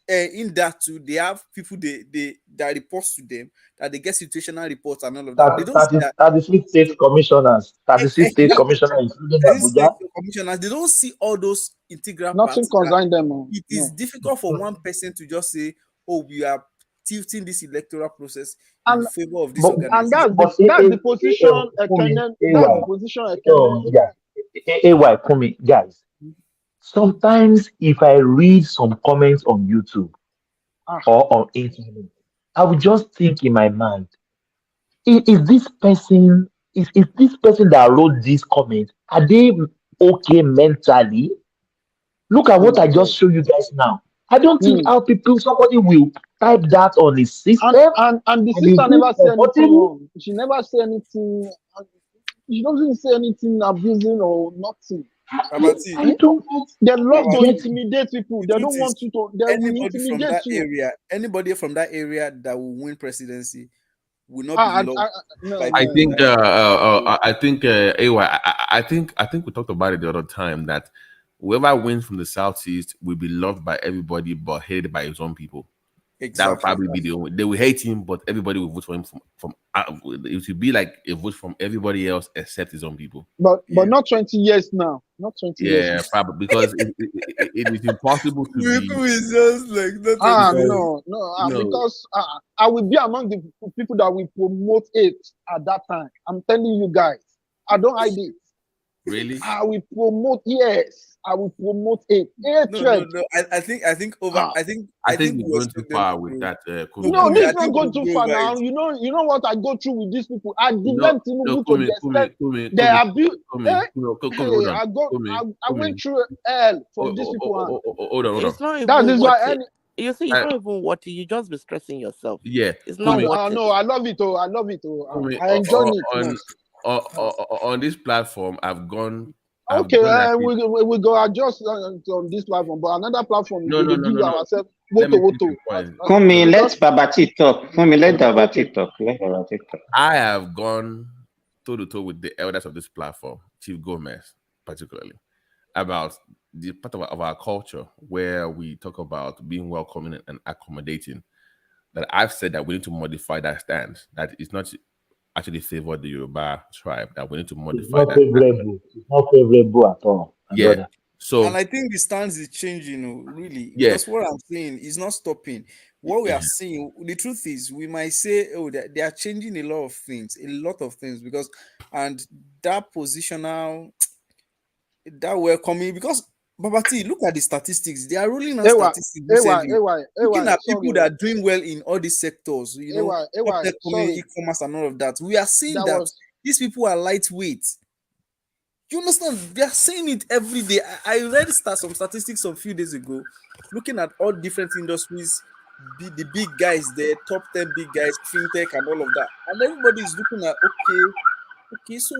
[SPEAKER 16] in that too, they have people that reports to them, that they get situational reports and all of that. They don't see that
[SPEAKER 13] 36 state commissioners, 36 state commissioners, including Abuja.
[SPEAKER 16] commissioners, they don't see all those integral
[SPEAKER 11] Nothing
[SPEAKER 16] parts.
[SPEAKER 11] concerns them.
[SPEAKER 16] It is difficult for one person to just say, "Oh, we are tilting this electoral process in favor of this organization."
[SPEAKER 11] And that's the position. That's the position.
[SPEAKER 13] Guys. Sometimes, if I read some comments on YouTube or on internet, I would just think in my mind, is this person that wrote these comments, are they okay mentally? Look at what I just showed you guys now. I don't think how somebody will type that on his system.
[SPEAKER 11] And the sister never said anything wrong. She never said anything. She doesn't say anything abusing or nothing.
[SPEAKER 16] I
[SPEAKER 11] don't. They love to intimidate people. They don't want you to. They will intimidate you.
[SPEAKER 16] Anybody from that area that will win presidency will not be loved.
[SPEAKER 14] I think we talked about it the other time that whoever wins from the southeast will be loved by everybody but hated by his own people. Exactly. That will probably be the only. They will hate him, but everybody will vote for him. It will be like a vote from everybody else except his own people.
[SPEAKER 11] But not 20 years now. Not 20 years.
[SPEAKER 14] Yeah, probably because it is impossible to be.
[SPEAKER 16] It's just like
[SPEAKER 11] because I will be among the people that will promote it at that time. I'm telling you guys, I don't hide it.
[SPEAKER 14] Really?
[SPEAKER 11] I will promote. Yes, I will promote it.
[SPEAKER 16] No. I think we're
[SPEAKER 14] going too far with that.
[SPEAKER 11] No, this not going too far now. You know what I go through with these people. I defend Tinubu to the extent they abuse. I went through hell from these people.
[SPEAKER 14] Hold on.
[SPEAKER 10] It's not even
[SPEAKER 11] that is why.
[SPEAKER 10] You see, it's not even what you just be stressing yourself.
[SPEAKER 14] Yeah,
[SPEAKER 10] it's not what.
[SPEAKER 11] No, I love it. I enjoy it.
[SPEAKER 14] On this platform, I've gone.
[SPEAKER 11] Okay, we go adjust on this platform, but another platform we will give ourselves voto.
[SPEAKER 6] Kumi, let Babati talk. Let Babati talk.
[SPEAKER 14] I have gone toe to toe with the elders of this platform, Chief Gomez, particularly, about the part of our culture where we talk about being welcoming and accommodating. That I've said that we need to modify that stance. That it's not actually favor the Yoruba tribe, that we need to modify that.
[SPEAKER 13] It's not favorable at all.
[SPEAKER 14] Yeah. So,
[SPEAKER 16] and I think the stance is changing, really.
[SPEAKER 14] Yeah.
[SPEAKER 16] Because what I'm saying is not stopping. What we are seeing, the truth is, we might say, they are changing a lot of things, because, and that positional, that welcoming, because Babati, look at the statistics. They are rolling out statistics recently. Looking at people that are doing well in all these sectors, e-commerce and all of that. We are seeing that these people are lightweight. You understand? They are saying it every day. I read some statistics a few days ago, looking at all different industries, the big guys there, top 10 big guys, fintech and all of that. And everybody is looking at, okay, so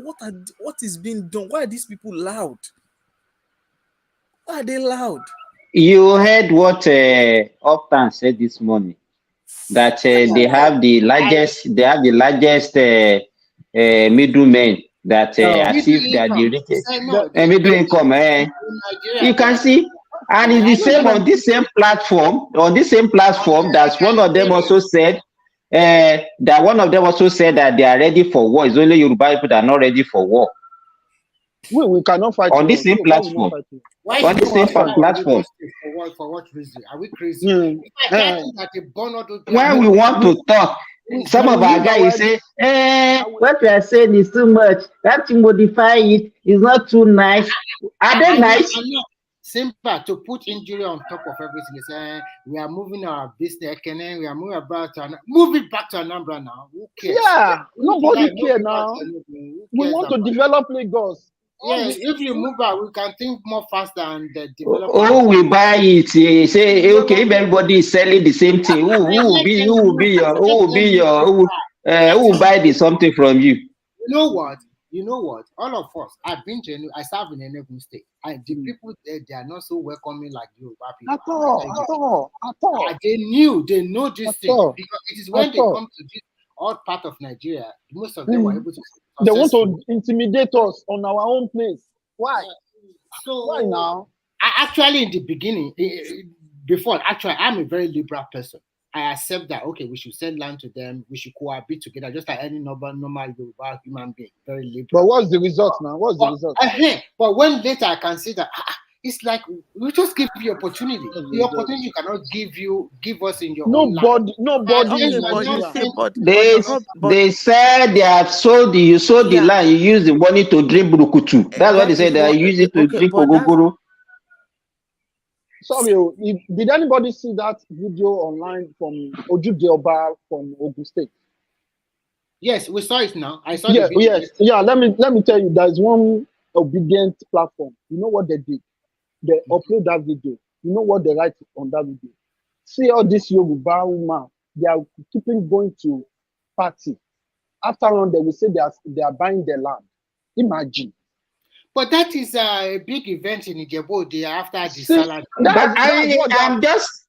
[SPEAKER 16] what is being done? Why are these people loud? Why are they loud?
[SPEAKER 6] You heard what Upton said this morning, that they have the largest middlemen that achieve that the middle income. You can see, and it's the same on this same platform. That's one of them also said that they are ready for war. It's only Yoruba people that are not ready for war.
[SPEAKER 11] We cannot fight
[SPEAKER 6] on this same platform. On the same platform.
[SPEAKER 9] For what reason? Are we crazy?
[SPEAKER 6] When we want to talk, some of our guys say, what you are saying is too much. We have to modify it. It's not too nice. Are they nice?
[SPEAKER 9] Simple to put injury on top of everything. Say, we are moving our business, we are moving back to move it back to Anambra now. Who cares?
[SPEAKER 11] Yeah, nobody cares now. We want to develop Lagos.
[SPEAKER 9] Yeah, if you move out, we can think more faster and develop.
[SPEAKER 6] We buy it. Say, okay, if everybody is selling the same thing, who will buy the something from you?
[SPEAKER 9] You know what? All of us, I serve in Enugu State, and the people there, they are not so welcoming like you, people.
[SPEAKER 11] At all.
[SPEAKER 9] They know this thing because it is when they come to this odd part of Nigeria, most of them were able to.
[SPEAKER 11] They want to intimidate us on our own place. Why?
[SPEAKER 9] So
[SPEAKER 11] why now?
[SPEAKER 9] Actually, in the beginning, before, actually, I'm a very liberal person. I accept that, okay, we should sell land to them, we should cohabit together, just like any normal Yoruba human being, very liberal.
[SPEAKER 11] But what's the result now? What's the result?
[SPEAKER 9] But when later I can see that, it's like, we just give you opportunity. The opportunity cannot give us in your own land.
[SPEAKER 6] They said they have sold you sold the land, you use the money to drink burukutu. That's what they said, they use it to drink ogogoro.
[SPEAKER 11] Sorry, did anybody see that video online from Ubah from Ogun State?
[SPEAKER 9] Yes, we saw it now. I saw
[SPEAKER 11] the
[SPEAKER 9] video.
[SPEAKER 11] Yes, yeah. Let me tell you, there's one obedient platform. You know what they did? They upload that video. You know what they write on that video? See all this Yoruba woman, they are keeping going to party. After all, they will say they are buying their land. Imagine.
[SPEAKER 9] But that is a big event in Ijebu day after the salad.
[SPEAKER 6] I'm just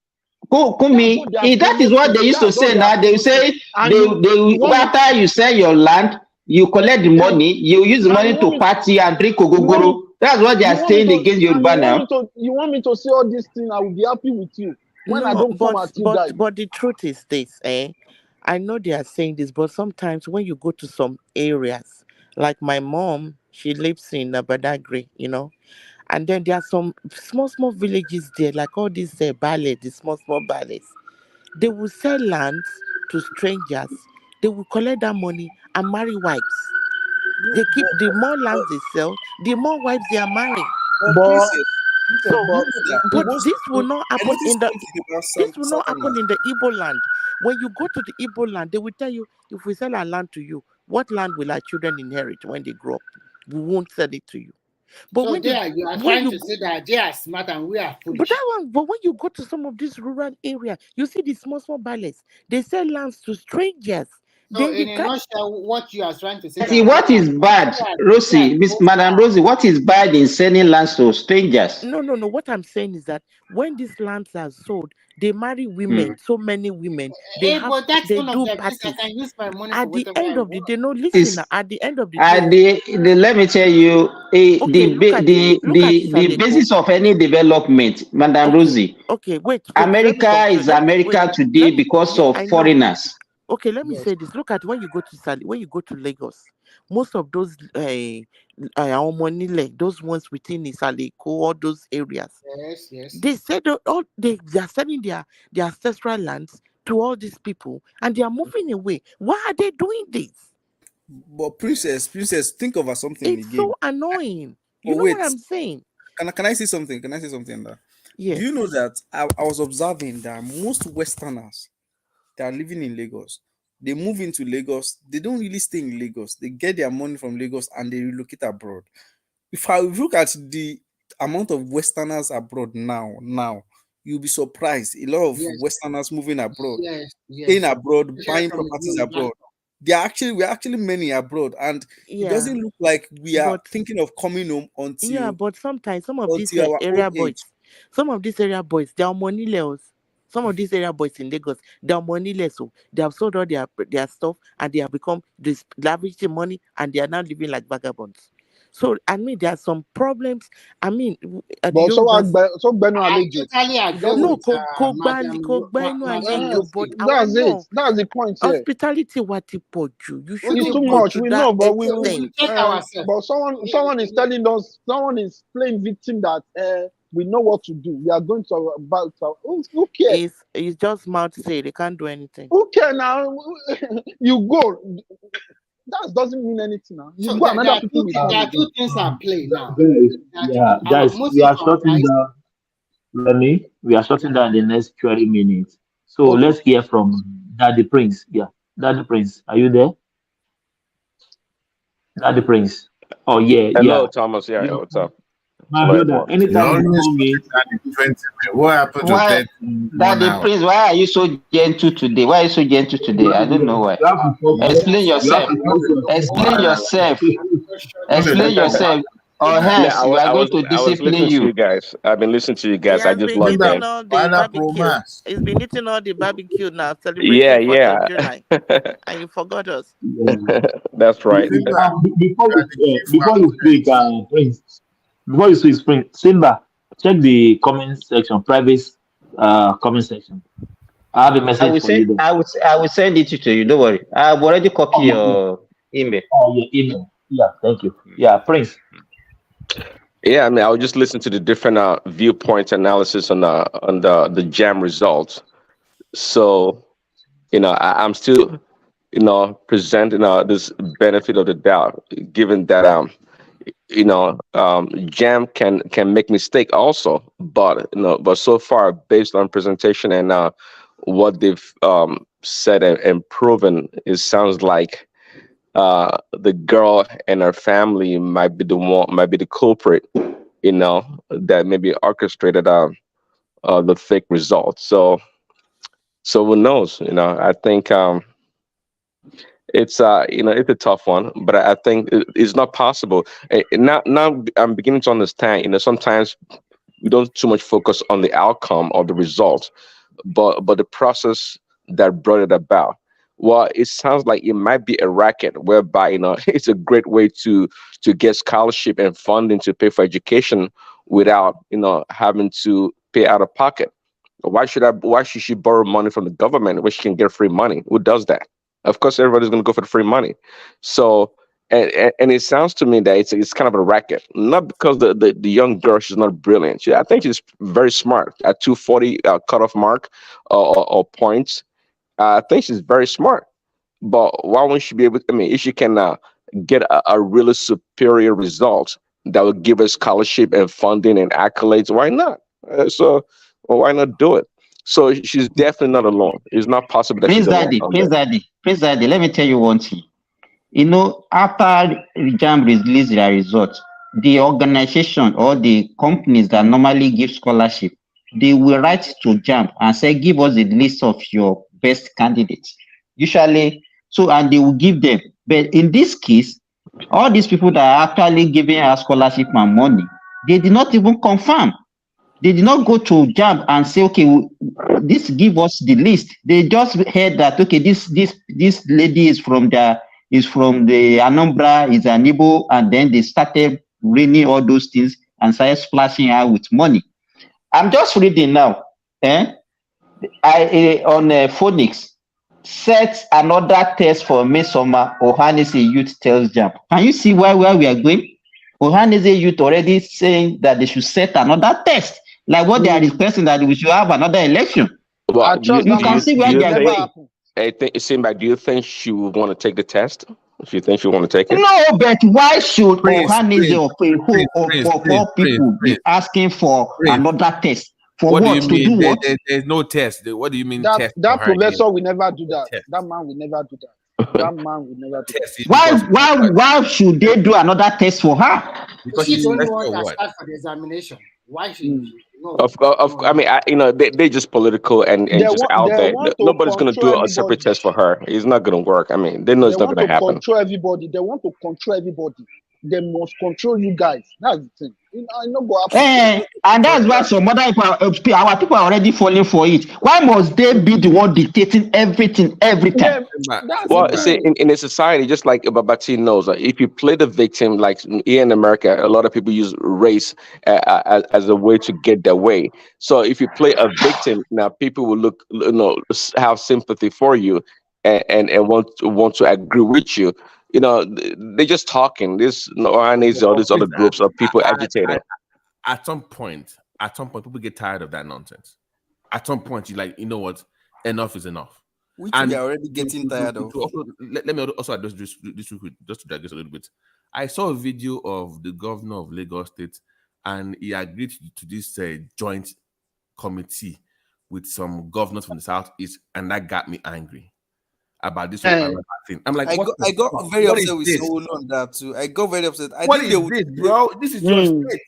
[SPEAKER 6] Kumi. That is what they used to say now. They say they after you sell your land, you collect the money, you use the money to party and drink ogogoro. That's what they are saying against Yoruba now.
[SPEAKER 11] You want me to say all these things? I will be happy with you when I don't come at you guys.
[SPEAKER 10] But the truth is this, I know they are saying this, but sometimes when you go to some areas, like my mom, she lives in Badagry, and then there are some small villages there, like all these ballets, the small ballets. They will sell lands to strangers. They will collect that money and marry wives. They keep the more lands they sell, the more wives they are marrying. But this will not happen in the Igbo land. When you go to the Igbo land, they will tell you, if we sell our land to you, what land will our children inherit when they grow up? We won't sell it to you. But
[SPEAKER 9] so you are trying to say that they are smart and we are foolish.
[SPEAKER 10] But when you go to some of these rural areas, you see the small ballets. They sell lands to strangers.
[SPEAKER 9] So in a nutshell, what you are trying to say?
[SPEAKER 6] See, what is bad, Rosie, Madam Rosie, what is bad in selling lands to strangers?
[SPEAKER 10] No. What I'm saying is that when these lands are sold, they marry women, so many women. They do parties.
[SPEAKER 9] I can use my money
[SPEAKER 10] at the end of the day, no, listen. At the end of the
[SPEAKER 6] day, let me tell you, the basis of any development, Madam Rosie.
[SPEAKER 10] Okay, wait.
[SPEAKER 6] America is America today because of foreigners.
[SPEAKER 10] Okay, let me say this. Look at when you go to Lagos, most of those those ones within Isaleko, all those areas.
[SPEAKER 9] Yes.
[SPEAKER 10] They said they are selling their ancestral lands to all these people, and they are moving away. Why are they doing this?
[SPEAKER 16] But princess, think of something
[SPEAKER 10] it's
[SPEAKER 16] again.
[SPEAKER 10] So annoying. You know what I'm saying?
[SPEAKER 16] Can I say something? Can I say something there?
[SPEAKER 10] Yes.
[SPEAKER 16] Do you know that I was observing that most Westerners that are living in Lagos, they move into Lagos, they don't really stay in Lagos. They get their money from Lagos and they relocate abroad. If I look at the amount of Westerners abroad now, you'll be surprised. A lot of Westerners moving abroad, staying abroad, buying properties abroad. We're actually many abroad, and it doesn't look like we are thinking of coming home until.
[SPEAKER 10] But sometimes some of these area boys, they are money levels. Some of these area boys in Lagos, they are money less. So they have sold all their stuff and they have become this lavishing money and they are now living like vagabonds. So I mean, there are some problems. I mean,
[SPEAKER 11] but so Beno Alejo. That's the point here.
[SPEAKER 10] Hospitality what you should.
[SPEAKER 11] It's too much. We know, but we check ourselves. But someone is telling us. Someone is playing victim that we know what to do. We are going to about. Who cares?
[SPEAKER 10] It's just mouth say they can't do anything.
[SPEAKER 11] Who cares now? You go. That doesn't mean anything now. You
[SPEAKER 9] so
[SPEAKER 11] go
[SPEAKER 9] there are two things at play now.
[SPEAKER 13] Guys, we are shutting down. Remy, we are shutting down the next 20 minutes. So let's hear from Daddy Prince. Yeah, Daddy Prince, are you there? Daddy Prince. Oh yeah.
[SPEAKER 7] Hello, Thomas. Yeah, what's up?
[SPEAKER 13] My brother, anytime you call me.
[SPEAKER 8] What happened to
[SPEAKER 6] Daddy Prince, why are you so gentle today? Why are you so gentle today? I don't know why. Explain yourself. Explain yourself. Explain yourself. Or else we are going to discipline you.
[SPEAKER 7] Guys, I've been listening to you guys. I just love that.
[SPEAKER 10] He's been eating all the barbecue now, celebrating 4th of July. And you forgot us.
[SPEAKER 7] That's right.
[SPEAKER 13] Before you speak, Prince. Before you speak, Simba, check the comment section, private comment section. I have a message for you. Though.
[SPEAKER 6] I will send it to you. Don't worry. I've already copied your email.
[SPEAKER 13] Oh, your email. Yeah, thank you. Yeah, Prince.
[SPEAKER 7] Yeah, I mean, I would just listen to the different viewpoint analysis on the jam results. So, I'm still, presenting this benefit of the doubt, given that jam can make mistake also, but so far based on presentation and what they've said and proven, it sounds like the girl and her family might be the culprit, that maybe orchestrated the fake results. So who knows? I think it's it's a tough one, but I think it's not possible. Now I'm beginning to understand. Sometimes we don't too much focus on the outcome or the results, but the process that brought it about. Well, it sounds like it might be a racket whereby it's a great way to get scholarship and funding to pay for education without having to pay out of pocket. Why should she borrow money from the government when she can get free money? Who does that? Of course, everybody's going to go for the free money. So, and it sounds to me that it's kind of a racket, not because the young girl, she's not brilliant. I think she's very smart. At 240 cutoff mark or points, I think she's very smart. But why won't she be able? I mean, if she can get a really superior result that would give her scholarship and funding and accolades, why not? Well, why not do it? So she's definitely not alone. It's not possible that
[SPEAKER 6] Prince
[SPEAKER 7] she's alone.
[SPEAKER 6] Prince Daddy, let me tell you one thing. After JAMB release their results, the organization or the companies that normally give scholarship, they will write to JAMB and say, give us a list of your best candidates. Usually, and they will give them. But in this case, all these people that are actually giving us scholarship and money, they did not even confirm. They did not go to JAMB and say, okay, this give us the list. They just heard that, okay, this lady is from the Anambra, is an Igbo, and then they started raining all those things and started splashing her with money. I'm just reading now. On Phonics, set another test for Mesoma. Ohanese Youth tells JAMB. Can you see where we are going? Ohanese Youth already saying that they should set another test. Like what they are requesting, that we should have another election.
[SPEAKER 7] Well,
[SPEAKER 6] you can see where they are going.
[SPEAKER 7] It seems like, do you think she would want to take the test? If you think she want to take it?
[SPEAKER 6] No, but why should Ohanese of all people be asking for another test? For what?
[SPEAKER 14] Do you mean?
[SPEAKER 6] To do what?
[SPEAKER 14] There's no test. What do you mean test?
[SPEAKER 11] That professor will never do that. That man will never do that. That man will never do
[SPEAKER 6] that. Why should they do another test for her?
[SPEAKER 9] Because she's the only one that starts for the examination. Why should
[SPEAKER 7] I mean, they're just political and just out there. Nobody's going to do a separate test for her. It's not going to work. I mean, they know it's not going to happen.
[SPEAKER 11] Control everybody. They want to control everybody. They must control you guys. That's the thing.
[SPEAKER 6] And that's why some other people, our people are already falling for it. Why must they be the one dictating everything every time?
[SPEAKER 7] Well, see, in a society, just like Babati knows, if you play the victim, like here in America, a lot of people use race as a way to get their way. So if you play a victim, now people will have sympathy for you and want to agree with you. They're just talking. This Ohanese or these other groups of people agitating.
[SPEAKER 14] At some point, people get tired of that nonsense. At some point, you're like, you know what? Enough is enough.
[SPEAKER 16] Which they're already getting tired of.
[SPEAKER 14] Let me also address this just to digress a little bit. I saw a video of the governor of Lagos State, and he agreed to this joint committee with some governors from the Southeast, and that got me angry about this whole thing. I'm like,
[SPEAKER 16] I got very upset with Saul on that too. I got very upset.
[SPEAKER 14] What is this, bro? This is your state.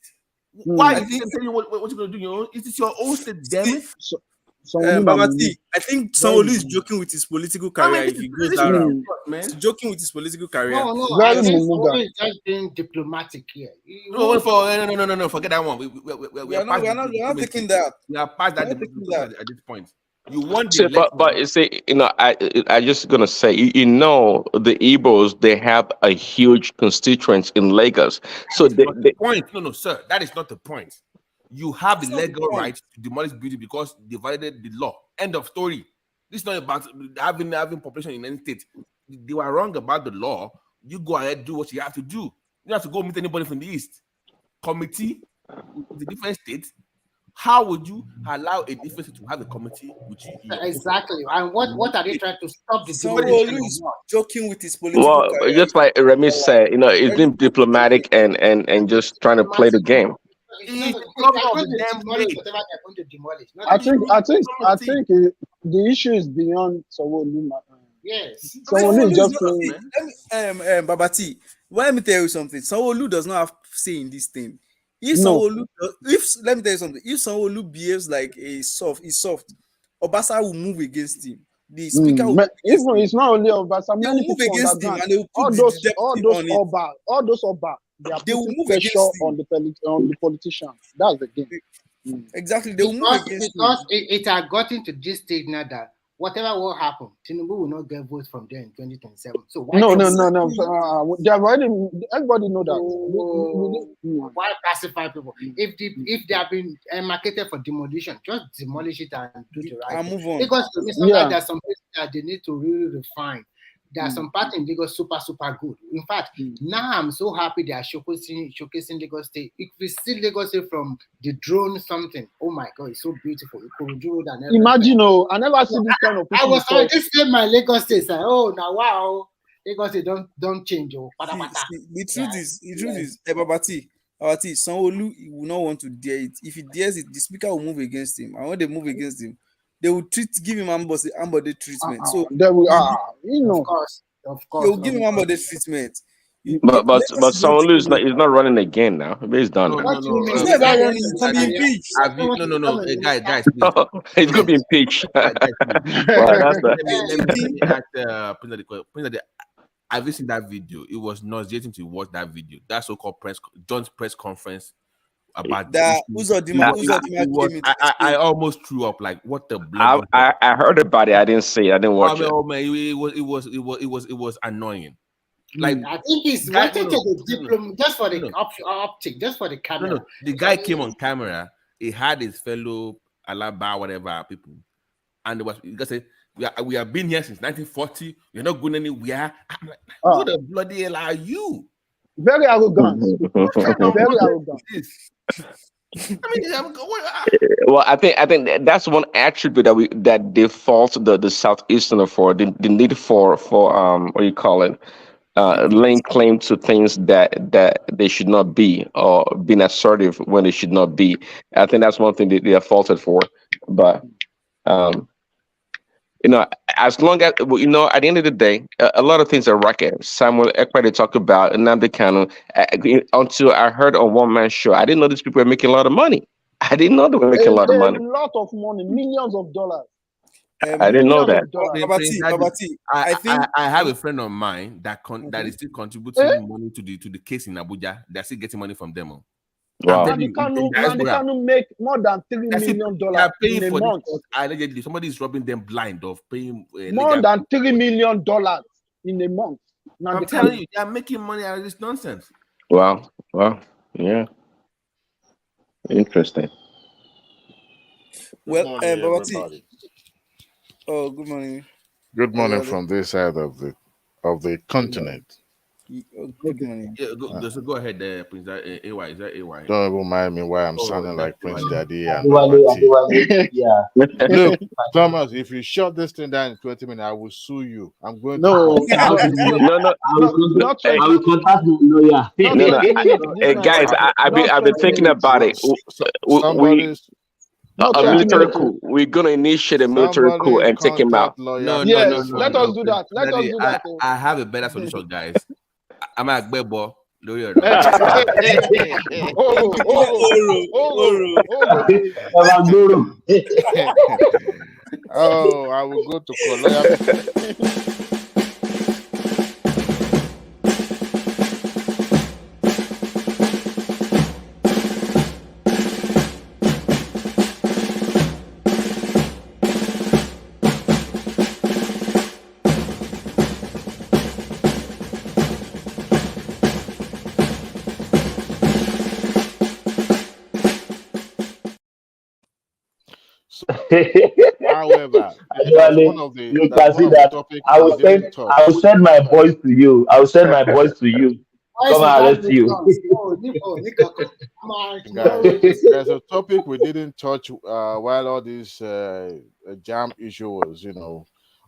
[SPEAKER 14] Why I think tell you what you're gonna do? Is this your own state, damn it?
[SPEAKER 16] I think Sanwo-Olu is joking with his political career. If he goes that route, he's joking with his political career.
[SPEAKER 9] No. I think Sanwo-Olu is just being diplomatic here.
[SPEAKER 14] No. Forget that one. We are
[SPEAKER 16] not taking that.
[SPEAKER 14] We are past that at this point. You want
[SPEAKER 7] but you see, I just gonna say, the Igbos, they have a huge constituents in Lagos. So
[SPEAKER 14] the point. No, sir, that is not the point. You have the
[SPEAKER 21] That's not the
[SPEAKER 14] legal
[SPEAKER 21] point.
[SPEAKER 14] right to demolish building because they violated the law. End of story. This is not about having population in any state. They were wrong about the law. You go ahead, do what you have to do. You don't have to go meet anybody from the east. Committee with a different state. How would you allow a different state to have a committee with you?
[SPEAKER 9] Exactly. And what are they trying to stop the
[SPEAKER 21] Sanwo-Olu
[SPEAKER 9] demolition
[SPEAKER 21] is
[SPEAKER 9] of what?
[SPEAKER 21] joking with his political
[SPEAKER 7] Well,
[SPEAKER 21] career.
[SPEAKER 7] just like Remy said, it's been diplomatic and just trying to play the game.
[SPEAKER 9] It's not, they're going to demolish whatever they're going to demolish.
[SPEAKER 11] I think the issue is beyond Sanwo-Olu.
[SPEAKER 9] Yes.
[SPEAKER 11] Sanwo-Olu is just
[SPEAKER 21] playing. Babati, well, let me tell you something. Sanwo-Olu does not have say in this thing. If
[SPEAKER 11] No.
[SPEAKER 21] Sanwo-Olu, let me tell you something. If Sanwo-Olu behaves like he's soft, Obasa will move against him. The speaker will
[SPEAKER 11] even it's not only Obasa, many
[SPEAKER 21] move
[SPEAKER 11] people
[SPEAKER 21] against him
[SPEAKER 11] understand.
[SPEAKER 21] and they will put
[SPEAKER 11] all
[SPEAKER 21] the
[SPEAKER 11] those
[SPEAKER 21] deputy on it.
[SPEAKER 11] all those Oba, they will
[SPEAKER 21] move
[SPEAKER 11] pressure
[SPEAKER 21] against
[SPEAKER 11] on the politician. That's the game.
[SPEAKER 21] Exactly, they will move against
[SPEAKER 9] because it had gotten to this stage now that whatever will happen, Tinubu will not get votes from there in 2027. So why
[SPEAKER 11] No. They have already. Everybody know that.
[SPEAKER 9] Why pacify people? If they have been marketed for demolition, just demolish it and do the right
[SPEAKER 21] and
[SPEAKER 9] thing.
[SPEAKER 21] move on.
[SPEAKER 9] Because to me, sometimes there's some places that they need to really refine. There are some parts in Lagos super good. In fact, now I'm so happy they are showcasing Lagos State. If we see Lagos State from the drone something, oh my God, it's so beautiful.
[SPEAKER 11] Imagine, I never see this kind of people.
[SPEAKER 9] I was like, this is my Lagos State. Like, oh, now wow, Lagos State don't change. Oh,
[SPEAKER 21] the truth is, Babati, Sanwo-Olu will not want to dare it. If he dares it, the speaker will move against him. And when they move against him, they will give him ambody treatment. So
[SPEAKER 11] there we are.
[SPEAKER 9] Of course,
[SPEAKER 21] they will give him ambody treatment.
[SPEAKER 7] But Sanwo-Olu is not running again now. He's done.
[SPEAKER 21] No. He's never running. He's gonna be impeached.
[SPEAKER 14] No. Guys,
[SPEAKER 7] he's gonna be impeached.
[SPEAKER 14] Let me ask have you seen that video? It was nauseating to watch that video. That so-called John's press conference about
[SPEAKER 21] that.
[SPEAKER 14] I almost threw up. Like, what the blood?
[SPEAKER 7] I heard about it. I didn't see it. I didn't watch it.
[SPEAKER 14] Oh man, it was annoying. Like,
[SPEAKER 9] I think he's wanting to the diploma just for the optic, just for the camera.
[SPEAKER 14] No. The guy came on camera. He had his fellow Alaba, whatever people, and he said, "We have been here since 1940. We're not going anywhere." I'm like, who the bloody hell are you?
[SPEAKER 11] Very arrogant. Very arrogant.
[SPEAKER 7] Well, I think that's one attribute that they fault the Southeasterner for the need for what do you call it? Laying claim to things that they should not be, or being assertive when they should not be. I think that's one thing they are faulted for. But as long as at the end of the day, a lot of things are racket. Samuel Ekpa they talk about Nnamdi Kanu. Until I heard on one man show, I didn't know these people were making a lot of money. I didn't know they were making a lot of money.
[SPEAKER 11] A lot of money, millions of dollars.
[SPEAKER 7] I didn't know that.
[SPEAKER 14] I have a friend of mine that is still contributing money to the case in Abuja. They're still getting money from them.
[SPEAKER 7] Wow.
[SPEAKER 11] Nnamdi Kanu make more than $3 million in a month.
[SPEAKER 14] Allegedly, somebody is robbing them blind of paying
[SPEAKER 11] more than $3 million in a month.
[SPEAKER 14] I'm telling you, they are making money out of this nonsense.
[SPEAKER 7] Wow. Yeah. Interesting.
[SPEAKER 21] Well, Babati. Oh, good morning.
[SPEAKER 8] Good morning from this side of the continent.
[SPEAKER 21] Good morning.
[SPEAKER 14] Yeah, go ahead there, Prince. AY, is that AY?
[SPEAKER 8] Don't even mind me why I'm sounding like Prince Daddy and
[SPEAKER 19] yeah.
[SPEAKER 8] Look, Thomas, if you shut this thing down in 20 minutes, I will sue you. I'm going
[SPEAKER 7] no.
[SPEAKER 19] I will contact the lawyer.
[SPEAKER 7] Hey, guys, I've been thinking about it. A military coup. We're gonna initiate a military coup and take him out.
[SPEAKER 11] No. Let us do that. Let us do that.
[SPEAKER 14] I have a better solution, guys. I'm a Gbebo.
[SPEAKER 8] Oh, I will go to Colombia. However, that's
[SPEAKER 13] Actually,
[SPEAKER 8] one of the
[SPEAKER 13] you can see that
[SPEAKER 8] topic
[SPEAKER 13] I
[SPEAKER 8] we
[SPEAKER 13] will send
[SPEAKER 8] didn't touch.
[SPEAKER 13] I will send my boys to you. I will send my boys to you to come and arrest you.
[SPEAKER 8] Guys, there's a topic we didn't touch while all this jam issue was,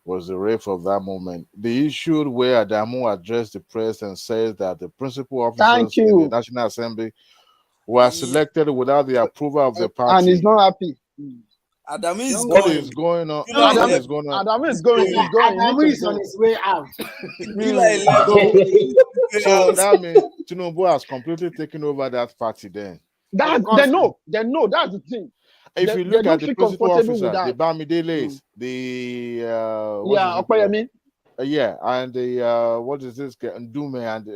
[SPEAKER 8] was the rave of that moment. The issue where Adamu addressed the press and says that the principal officers in the National Assembly were selected without the approval of the party.
[SPEAKER 11] And he's not happy.
[SPEAKER 16] Adamu is
[SPEAKER 8] What
[SPEAKER 16] going.
[SPEAKER 8] is going on?
[SPEAKER 11] Adamu
[SPEAKER 8] What is going on?
[SPEAKER 11] Adamu is going. He's going.
[SPEAKER 9] Adamu is on his way out.
[SPEAKER 8] So that means Tinubu has completely taken over that party then.
[SPEAKER 11] They know. That's the thing.
[SPEAKER 8] If you look at the principal officer, the Bamideles, the
[SPEAKER 11] Okpayemi.
[SPEAKER 8] And the what is this? Ndume and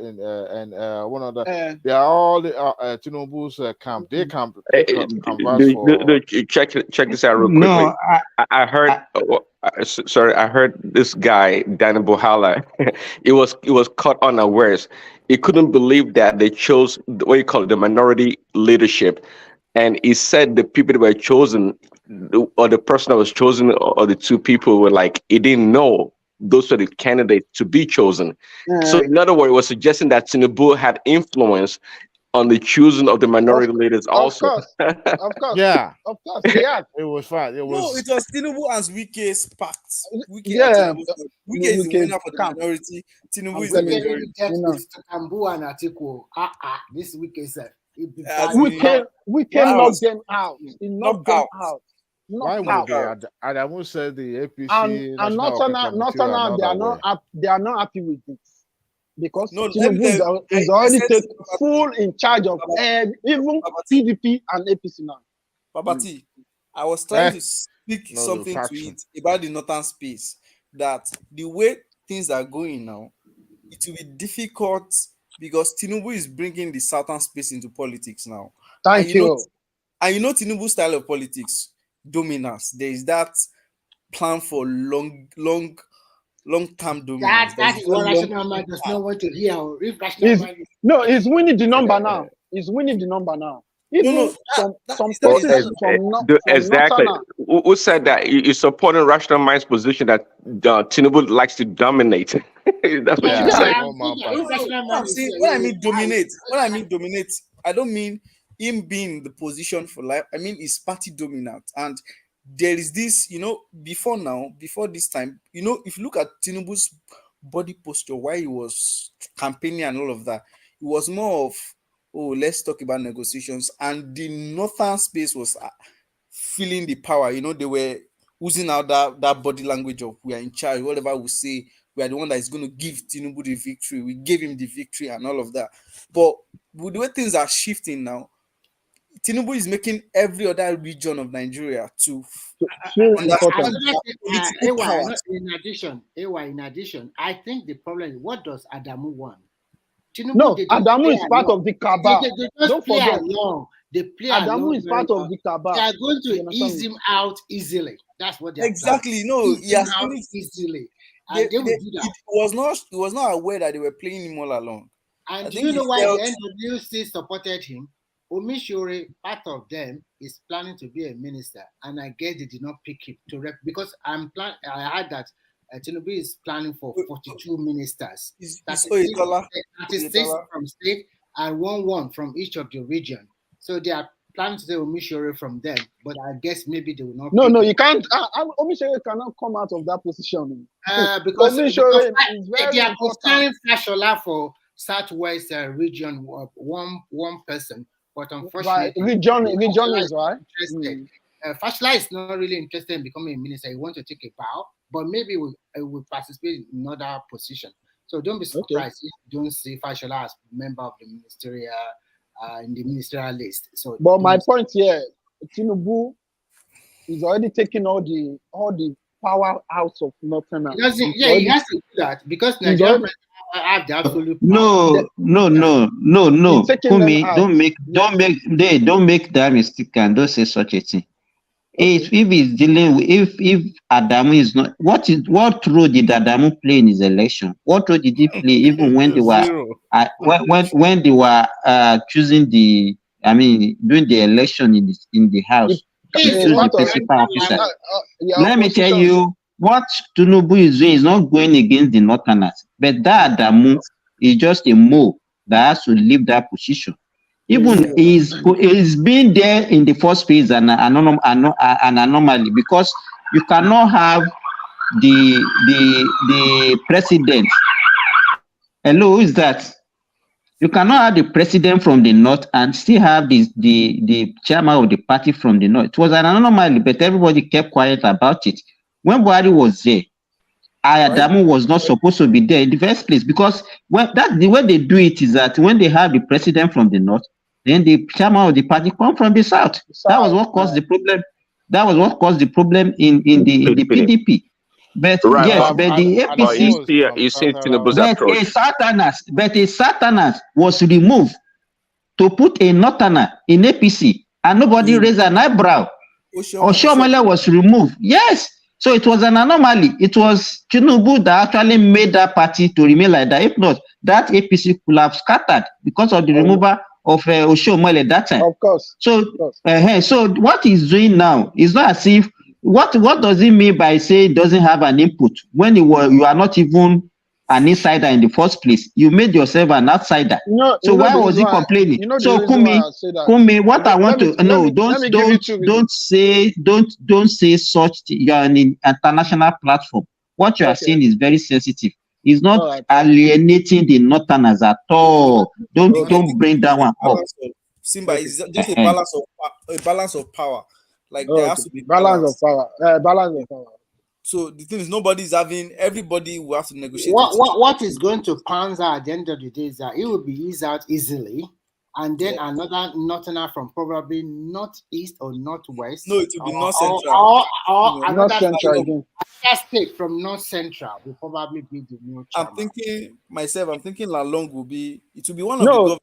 [SPEAKER 8] one other. They are all Tinubu's camp. They camp.
[SPEAKER 7] Check this out real quickly.
[SPEAKER 6] No,
[SPEAKER 7] I heard. Sorry, I heard this guy Danny Bohala. it was caught unawares. He couldn't believe that they chose what you call it, the minority leadership, and he said the people that were chosen, or the person that was chosen, or the two people were like he didn't know those were the candidates to be chosen. So in other words, it was suggesting that Tinubu had influence on the choosing of the minority leaders also.
[SPEAKER 11] Of course.
[SPEAKER 8] Yeah.
[SPEAKER 11] Of course. Yeah.
[SPEAKER 8] It was fine. It was
[SPEAKER 16] Tinubu and Wike's pact. Wike is the winner for the minority. Tinubu is the majority.
[SPEAKER 9] Kambu and Atiku. This Wike said.
[SPEAKER 11] Wike knocked them out. He knocked them out.
[SPEAKER 8] Why would they? Adamu said the APC
[SPEAKER 11] and not they are not happy with it because Tinubu is already full in charge of even PDP and APC now.
[SPEAKER 16] Babati, I was trying to speak something to it about the northern space, that the way things are going now, it will be difficult because Tinubu is bringing the southern space into politics now.
[SPEAKER 11] Thank you.
[SPEAKER 16] And you know Tinubu's style of politics. Dominance. There is that plan for long-term dominance.
[SPEAKER 9] That is what National Man does not want to hear.
[SPEAKER 11] He's winning the number now. He's winning the number now.
[SPEAKER 7] Exactly. Who said that? You're supporting Rational Mind's position that Tinubu likes to dominate. That's what you said.
[SPEAKER 16] When I mean dominate, I don't mean him being in the position for life. I mean, he's party dominant. And there is this, before this time, if you look at Tinubu's body posture while he was campaigning and all of that, it was more of, let's talk about negotiations. And the northern space was feeling the power. They were oozing out that body language of we are in charge, whatever we say, we are the one that is going to give Tinubu the victory. We gave him the victory and all of that. But with the way things are shifting now, Tinubu is making every other region of Nigeria to understand.
[SPEAKER 9] In addition, I think the problem is, what does Adamu want?
[SPEAKER 11] Adamu is part of the cabal.
[SPEAKER 9] Don't forget. They play
[SPEAKER 11] Adamu is part of the cabal.
[SPEAKER 9] They are going to ease him out easily. That's what they are
[SPEAKER 16] exactly. No, he has
[SPEAKER 9] out easily.
[SPEAKER 16] They will do that. He was not aware that they were playing him all along.
[SPEAKER 9] And do you know why the NWC supported him? Omishore, part of them, is planning to be a minister, and I guess they did not pick him to rep because I heard that Tinubu is planning for 42 ministers. 36 from state and one from each of the region. So they are planning to take Omishore from them, but I guess maybe they will not.
[SPEAKER 11] No, you can't. Omishore cannot come out of that position
[SPEAKER 9] because Omishore is very. They are considering Fashola for Southwest region, one person. But unfortunately,
[SPEAKER 11] region is right.
[SPEAKER 9] Fashola is not really interested in becoming a minister. He wants to take a bow, but maybe will participate in another position. So don't be surprised if you don't see Fashola as member of the ministerial in the ministerial list. So,
[SPEAKER 11] but my point here, Tinubu is already taking all the power out of Northern.
[SPEAKER 9] He has to do that because Nigeria have the absolute power.
[SPEAKER 6] No. Kumi, don't make that mistake and don't say such a thing. If he's dealing with if Adamu is not what role did Adamu play in his election? What role did he play even when they were when they were choosing doing the election in the house? the principal officer. Let me tell you, what Tinubu is doing is not going against the Northerners, but that Adamu is just a mole that has to leave that position. Even he's been there in the first place an anomaly, because you cannot have the president. Hello, who is that? You cannot have the president from the north and still have the chairman of the party from the north. It was an anomaly, but everybody kept quiet about it. When Buhari was there, Adamu was not supposed to be there in the first place, because the way they do it is that when they have the president from the north, then the chairman of the party come from the south. That was what caused the problem. That was what caused the problem in the PDP. But yes, but the APC, but a Satanist was removed to put a Northerner in APC, and nobody raised an eyebrow. Oshiomhole was removed. Yes. So it was an anomaly. It was Tinubu that actually made that party to remain like that. If not, that APC could have scattered because of the removal of Oshiomhole at that time.
[SPEAKER 11] Of course.
[SPEAKER 6] So, so what he's doing now is not as if, what does it mean by saying it doesn't have an input when you are not even an insider in the first place? You made yourself an outsider. So why was he complaining? So Kumi, what I want to know, don't say such. You are an international platform. What you are saying is very sensitive. It's not alienating the Northerners at all. Don't bring that one up.
[SPEAKER 16] Simba is just a balance of power. Like there has to be
[SPEAKER 11] balance of power. Balance of power.
[SPEAKER 16] So the thing is, everybody will have to negotiate.
[SPEAKER 9] What is going to panzer at the end of the day is that it will be eased out easily, and then another Northerner from probably northeast or northwest.
[SPEAKER 16] No, it will be north central.
[SPEAKER 9] Or another state from north central will probably be the new chairman.
[SPEAKER 16] I'm thinking Lalong will be. It will be one of
[SPEAKER 11] the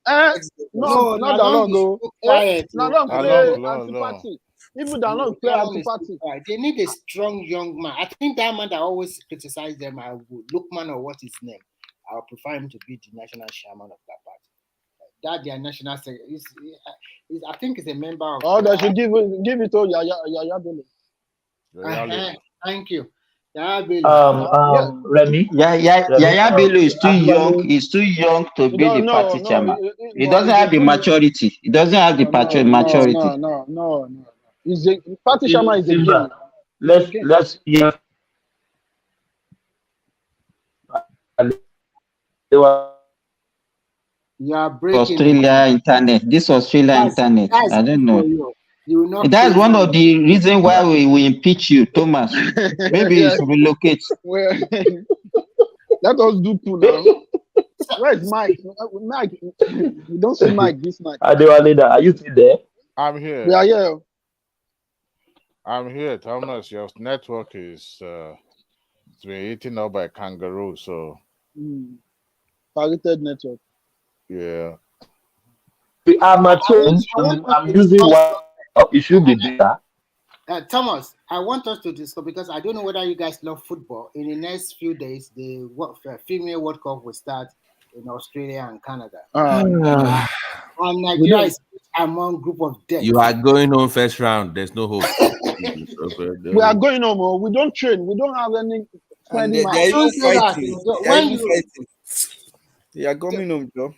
[SPEAKER 9] no, not Lalong.
[SPEAKER 11] Lalong. Even that long play anti-party.
[SPEAKER 9] They need a strong young man. I think that man that always criticize them, Lookman or what his name, I would prefer him to be the national chairman of that party. That their national secretary I think is a member of.
[SPEAKER 11] Oh, they should give it to Yaya Bello.
[SPEAKER 9] Thank you. Yaya Bello.
[SPEAKER 13] Remy.
[SPEAKER 6] Yaya Bello is too young. He's too young to be the party chairman. He doesn't have the maturity. He doesn't have the maturity.
[SPEAKER 11] No. Is the party chairman is the game.
[SPEAKER 13] Let's hear.
[SPEAKER 9] You are breaking
[SPEAKER 6] Australia internet. This Australia internet. I don't know. That's one of the reasons why we impeach you, Thomas. Maybe you should relocate.
[SPEAKER 11] Well, let us do two now. Where's Mike? Mike, you don't say Mike. This Mike.
[SPEAKER 13] Adewale, are you still there?
[SPEAKER 8] I'm here.
[SPEAKER 11] We are here.
[SPEAKER 8] I'm here, Thomas. Your network is it's been eaten up by kangaroo, so
[SPEAKER 11] targeted network.
[SPEAKER 8] Yeah.
[SPEAKER 13] I'm using one. It should be there.
[SPEAKER 9] Thomas, I want us to discuss, because I don't know whether you guys love football. In the next few days, the female World Cup will start in Australia and Canada. And Nigeria is among group of death.
[SPEAKER 14] You are going home first round. There's no hope.
[SPEAKER 11] We are going home. We don't train. We don't have any.
[SPEAKER 16] They are going home, Joe.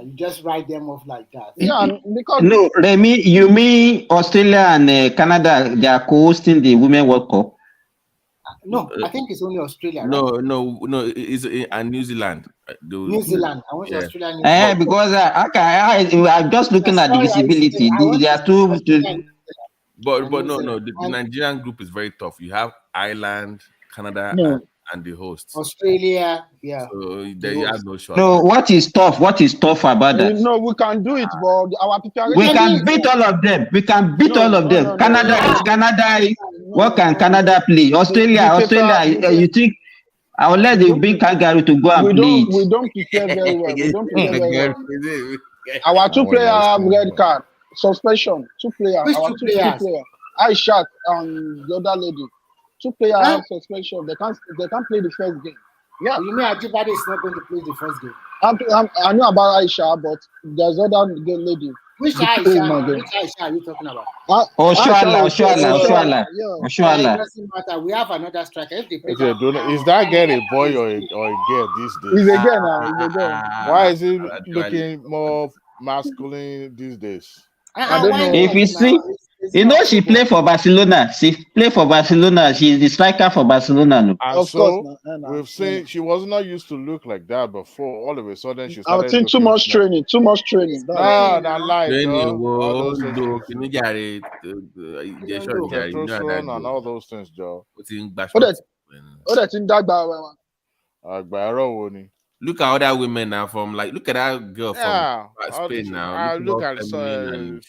[SPEAKER 9] You just write them off like that.
[SPEAKER 11] Yeah, because
[SPEAKER 6] no, Remy, you mean Australia and Canada? They are co-hosting the Women World Cup.
[SPEAKER 9] No, I think it's only Australia. Right?
[SPEAKER 14] No, it's and New Zealand.
[SPEAKER 9] New Zealand. I want Australia.
[SPEAKER 6] Because I'm just looking at the visibility. There are two.
[SPEAKER 14] But no. The Nigerian group is very tough. You have Ireland, Canada, and the hosts.
[SPEAKER 9] Australia, yeah.
[SPEAKER 14] So there you have no shot.
[SPEAKER 6] No, what is tough? What is tough about that?
[SPEAKER 11] No, we can do it, but our preparation.
[SPEAKER 6] We can beat all of them. Canada. What can Canada play? Australia. You think I will let the big kangaroo to go and play it?
[SPEAKER 11] We don't prepare very well. Our two players have red card. Suspension. Two players. Our two players. Aisha and the other lady. Two players have suspension. They can't play the first game.
[SPEAKER 9] Yeah. You mean Ajibade is not going to play the first game?
[SPEAKER 11] I know about Aisha, but there's other lady.
[SPEAKER 9] Which Aisha? Which Aisha are you talking about?
[SPEAKER 6] Oshuala.
[SPEAKER 9] It doesn't matter. We have another striker. If they play
[SPEAKER 8] is that girl a boy or a girl these days?
[SPEAKER 11] He's a girl now. He's a girl.
[SPEAKER 8] Why is he looking more masculine these days?
[SPEAKER 11] I don't know.
[SPEAKER 6] If you see, she played for Barcelona. She played for Barcelona. She's the striker for Barcelona.
[SPEAKER 8] And of course, we've seen she was not used to look like that before. All of a sudden, she started.
[SPEAKER 11] I think too much training. Too much training.
[SPEAKER 8] No, not like testosterone and all those things, Joe.
[SPEAKER 14] Look at other women now look at that girl from Spain now.
[SPEAKER 8] Look at Solo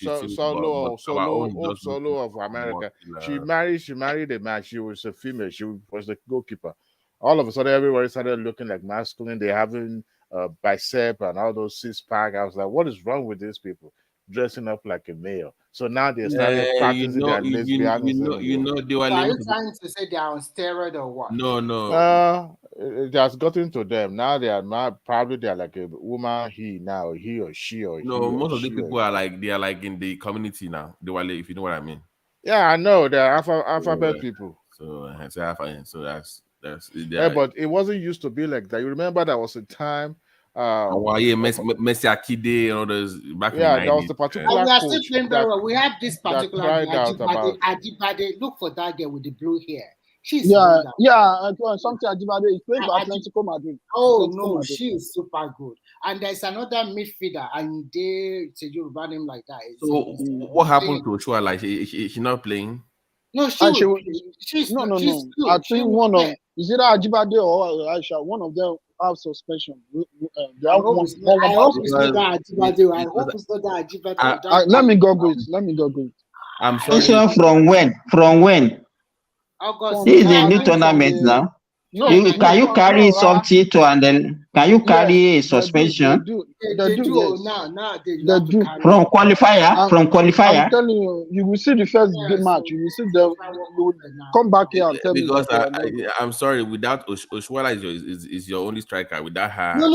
[SPEAKER 8] of America. She married a man. She was a female. She was the goalkeeper. All of a sudden, everybody started looking like masculine. They having bicep and all those six pack. I was like, what is wrong with these people dressing up like a male? So now they're starting practicing their lesbianism.
[SPEAKER 9] They were. Are you trying to say they are on steroid or what?
[SPEAKER 14] No.
[SPEAKER 8] It has gotten to them. Now they are probably they are like a woman, he or she or
[SPEAKER 14] no. Most of the people are like they are like in the community now. They were if you know what I mean.
[SPEAKER 8] Yeah, I know they're alphabet people.
[SPEAKER 14] So that's
[SPEAKER 8] but it wasn't used to be like that. You remember there was a time.
[SPEAKER 14] Messi Akide and all those back in the 90s.
[SPEAKER 8] That was the particular.
[SPEAKER 9] We are still playing very well. We have this particular Ajibade. Look for that girl with the blue hair. She's
[SPEAKER 11] something Ajibade is playing for Atletico Madrid.
[SPEAKER 9] Oh no, she is super good. And there's another midfielder, and it's a Yoruba name like that.
[SPEAKER 14] So what happened to Ochoa? Like she not playing?
[SPEAKER 9] No, she's
[SPEAKER 11] no. I think one of is it Ajibade or Aisha? One of them have suspension.
[SPEAKER 9] I hope it's not that Ajibade.
[SPEAKER 11] Let me go good.
[SPEAKER 6] I'm sorry. From when?
[SPEAKER 9] August.
[SPEAKER 6] This is a new tournament now. Can you carry something to and then can you carry a suspension?
[SPEAKER 9] They do now.
[SPEAKER 6] From qualifier.
[SPEAKER 11] I'm telling you, you will see the first match. You will see them. You will come back here and tell me.
[SPEAKER 14] Because I'm sorry, without Oshuala is your only striker. Without her,
[SPEAKER 9] no.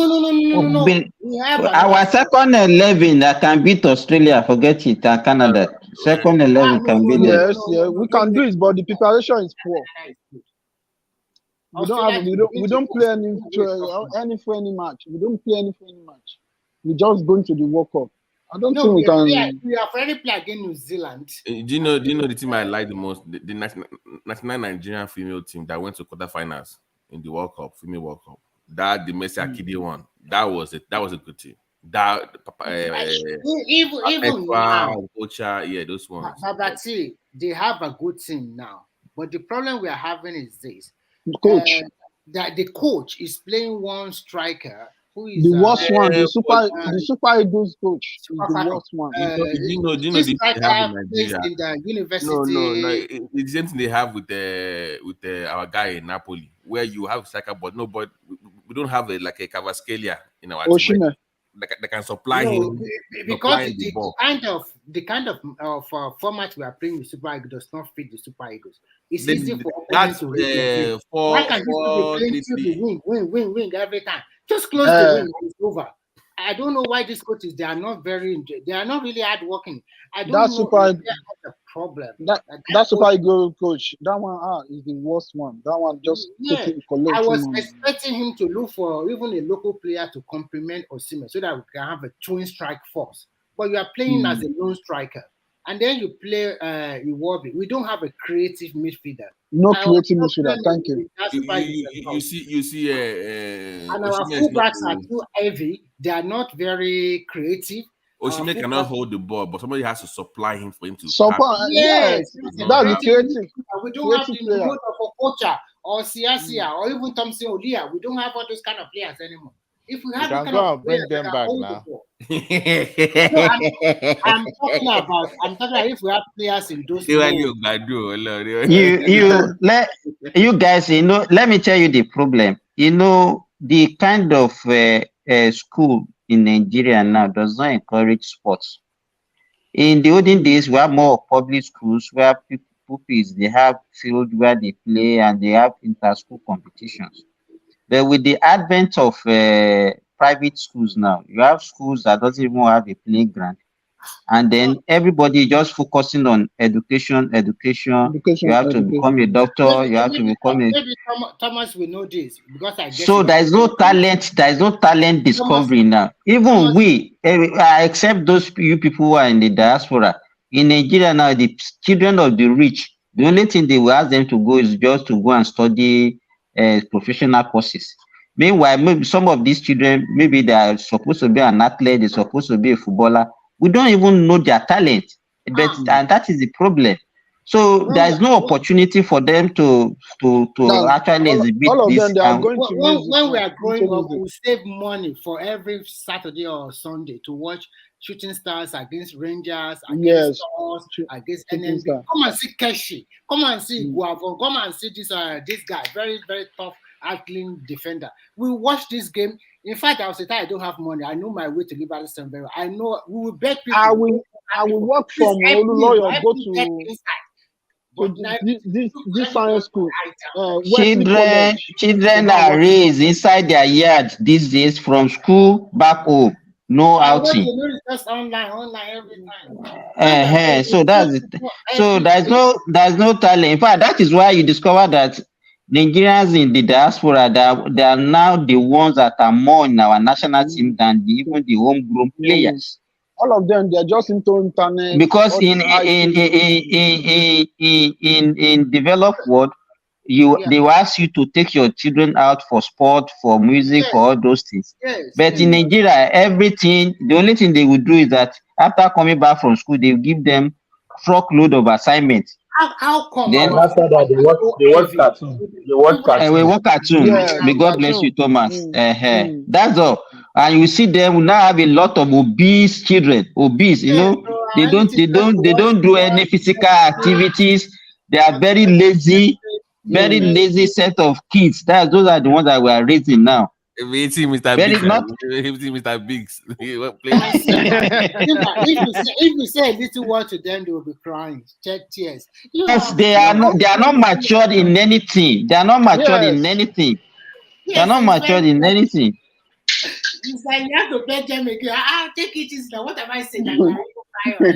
[SPEAKER 6] Our second 11 that can beat Australia, forget it, and Canada. Second 11 can beat them.
[SPEAKER 11] Yes, we can do it, but the preparation is poor. We don't play any friendly match. We don't play any friendly match. We just going to the World Cup. I don't think we can.
[SPEAKER 9] We have already played against New Zealand.
[SPEAKER 14] Do you know the team I like the most? The national Nigerian female team that went to quarterfinals in the World Cup, female World Cup. That the Messi Akide one. That was it. That was a good team. That
[SPEAKER 9] even now,
[SPEAKER 14] those ones.
[SPEAKER 9] Babati, they have a good team now. But the problem we are having is this.
[SPEAKER 11] Coach.
[SPEAKER 9] That the coach is playing one striker who is
[SPEAKER 11] the worst one, the Super Eagles coach is the worst one.
[SPEAKER 14] Do you know the thing they have in Nigeria?
[SPEAKER 9] In the university.
[SPEAKER 14] No. It's the same thing they have with our guy in Napoli, where you have striker, but we don't have a Cavaskelia in our team. They can supply him
[SPEAKER 9] because the kind of format we are playing with Super Eagles does not fit the Super Eagles. It's easy for opponents to win. Why can't you be playing win every time? Just close the win, it's over. I don't know why these coaches they are not really hardworking. I don't know if the problem.
[SPEAKER 11] That Super Eagles coach, that one is the worst one. That one just
[SPEAKER 9] I was expecting him to look for even a local player to complement Osimhen so that we can have a twin strike force. But you are playing as a lone striker. And then you play Iwobi. We don't have a creative midfielder.
[SPEAKER 11] No creative midfielder. Thank you.
[SPEAKER 14] You see.
[SPEAKER 9] And our fullbacks are too heavy. They are not very creative.
[SPEAKER 14] Osimhen cannot hold the ball, but somebody has to supply him for him to.
[SPEAKER 11] Yes, that's creative.
[SPEAKER 9] We don't have the mode of Okocha or Siasia or even Thompson Olia. We don't have all those kind of players anymore. If we have
[SPEAKER 8] you can go and bring them back now.
[SPEAKER 9] I'm talking about if we have players in those.
[SPEAKER 6] You guys, let me tell you the problem. The kind of school in Nigeria now does not encourage sports. In the olden days, we have more public schools where pupils they have field where they play and they have inter-school competitions. But with the advent of private schools now, you have schools that doesn't even have a playground, and then everybody just focusing on education. You have to become a doctor. You have to become a.
[SPEAKER 9] Maybe Thomas will know this because I guess.
[SPEAKER 6] So there is no talent. There is no talent discovery now. Even we, except those you people who are in the diaspora in Nigeria now, the children of the rich, the only thing they will ask them to go is just to go and study professional courses. Meanwhile, maybe some of these children, maybe they are supposed to be an athlete, they're supposed to be a footballer. We don't even know their talent, but and that is the problem. So there is no opportunity for them to actually exhibit
[SPEAKER 11] all of
[SPEAKER 6] this.
[SPEAKER 11] them, they are going to
[SPEAKER 9] when we are growing up, we save money for every Saturday or Sunday to watch Shooting Stars against Rangers, against Stars, against NNB. Come and see Keshi. Come and see Guavo. Come and see this guy, very, very tough athlete defender. We watch this game. In fact, I was saying I don't have money. I know my way to Liberty Stone. I know we will bet people.
[SPEAKER 11] I will work from Oluloyo, go to this science school.
[SPEAKER 6] Children are raised inside their yard these days from school back home. No outing.
[SPEAKER 9] Just online every time.
[SPEAKER 6] So that's it. So there's no talent. In fact, that is why you discover that Nigerians in the diaspora, they are now the ones that are more in our national team than even the homegrown players.
[SPEAKER 11] All of them, they're just into internet.
[SPEAKER 6] Because in developed world, they will ask you to take your children out for sport, for music, for all those things. But in Nigeria, the only thing they will do is that after coming back from school, they will give them truckload of assignments.
[SPEAKER 9] How come?
[SPEAKER 13] Then after that, they watch cartoon.
[SPEAKER 6] We watch cartoon. May God bless you, Thomas. That's all. And you see them we now have a lot of obese children. You know, they don't do any physical activities. They are very lazy set of kids. Those are the ones that we are raising now.
[SPEAKER 14] Mr. Biggs.
[SPEAKER 9] If you say a little word to them, they will be crying, shed tears.
[SPEAKER 6] Yes, they are not matured in anything. They are not matured in anything. They are not matured in anything.
[SPEAKER 9] It's like you have to beg them again. Take it easy. What have I said?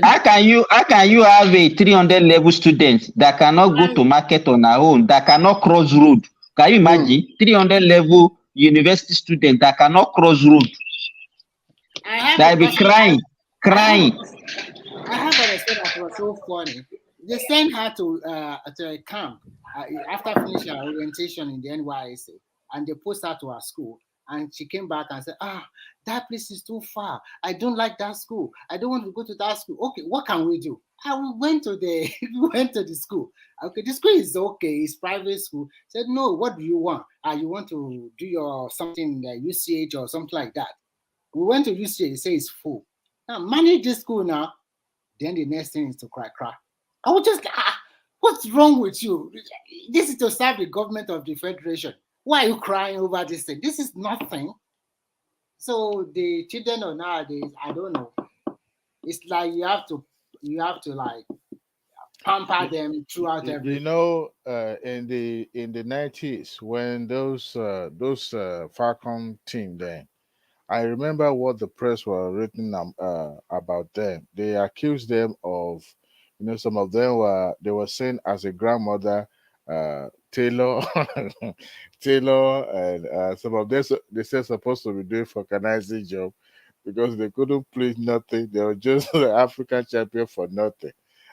[SPEAKER 6] How can you have a 300 level student that cannot go to market on her own, that cannot cross road? Can you imagine 300 level university student that cannot cross road? They'll be crying.
[SPEAKER 9] I have a story that was so funny. They sent her to a camp after finishing her orientation in the NYSA, and they post her to her school. And she came back and said, that place is too far. I don't like that school. I don't want to go to that school. Okay, what can we do? We went to the school. Okay, the school is okay. It's private school. Said, no, what do you want? You want to do your something UCH or something like that. We went to UCH. They say it's full. Now, manage this school now. Then the next thing is to cry. I was just what's wrong with you? This is to serve the government of the Federation. Why are you crying over this thing? This is nothing. So the children of nowadays, I don't know. It's like you have to like pamper them throughout everything.
[SPEAKER 8] You know, in the 90s when those Falcon team then, I remember what the press were written about them. They accused them of, some of them were saying as a grandmother, Taylor, and some of them they said supposed to be doing vulcanizing job because they couldn't play nothing. They were just the African champion for nothing.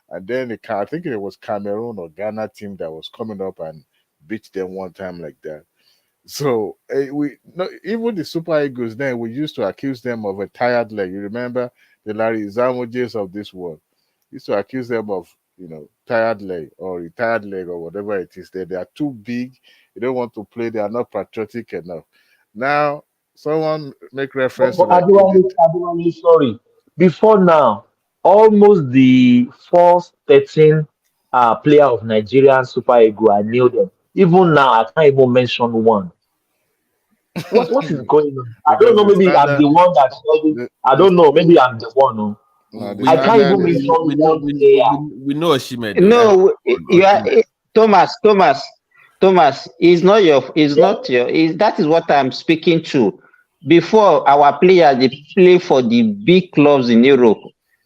[SPEAKER 8] And then I think it was Cameroon or Ghana team that was coming up and beat them one time like that. So even the Super Eagles then we used to accuse them of a tired leg. You remember the Larry Zamojes of this world used to accuse them of tired leg or retired leg or whatever it is. They are too big. You don't want to play. They are not patriotic enough. Now, someone make reference to
[SPEAKER 13] that. Sorry. Before now, almost the first 13 player of Nigerian Super Eagles, I knew them. Even now, I can't even mention one. What is going on? I don't know. Maybe I'm the one that's. I don't know. Maybe I'm the one. No? I can't even mention one player.
[SPEAKER 14] We know Osimhen.
[SPEAKER 6] No, you are Thomas. It's not your. That is what I'm speaking to. Before our players, they play for the big clubs in Europe.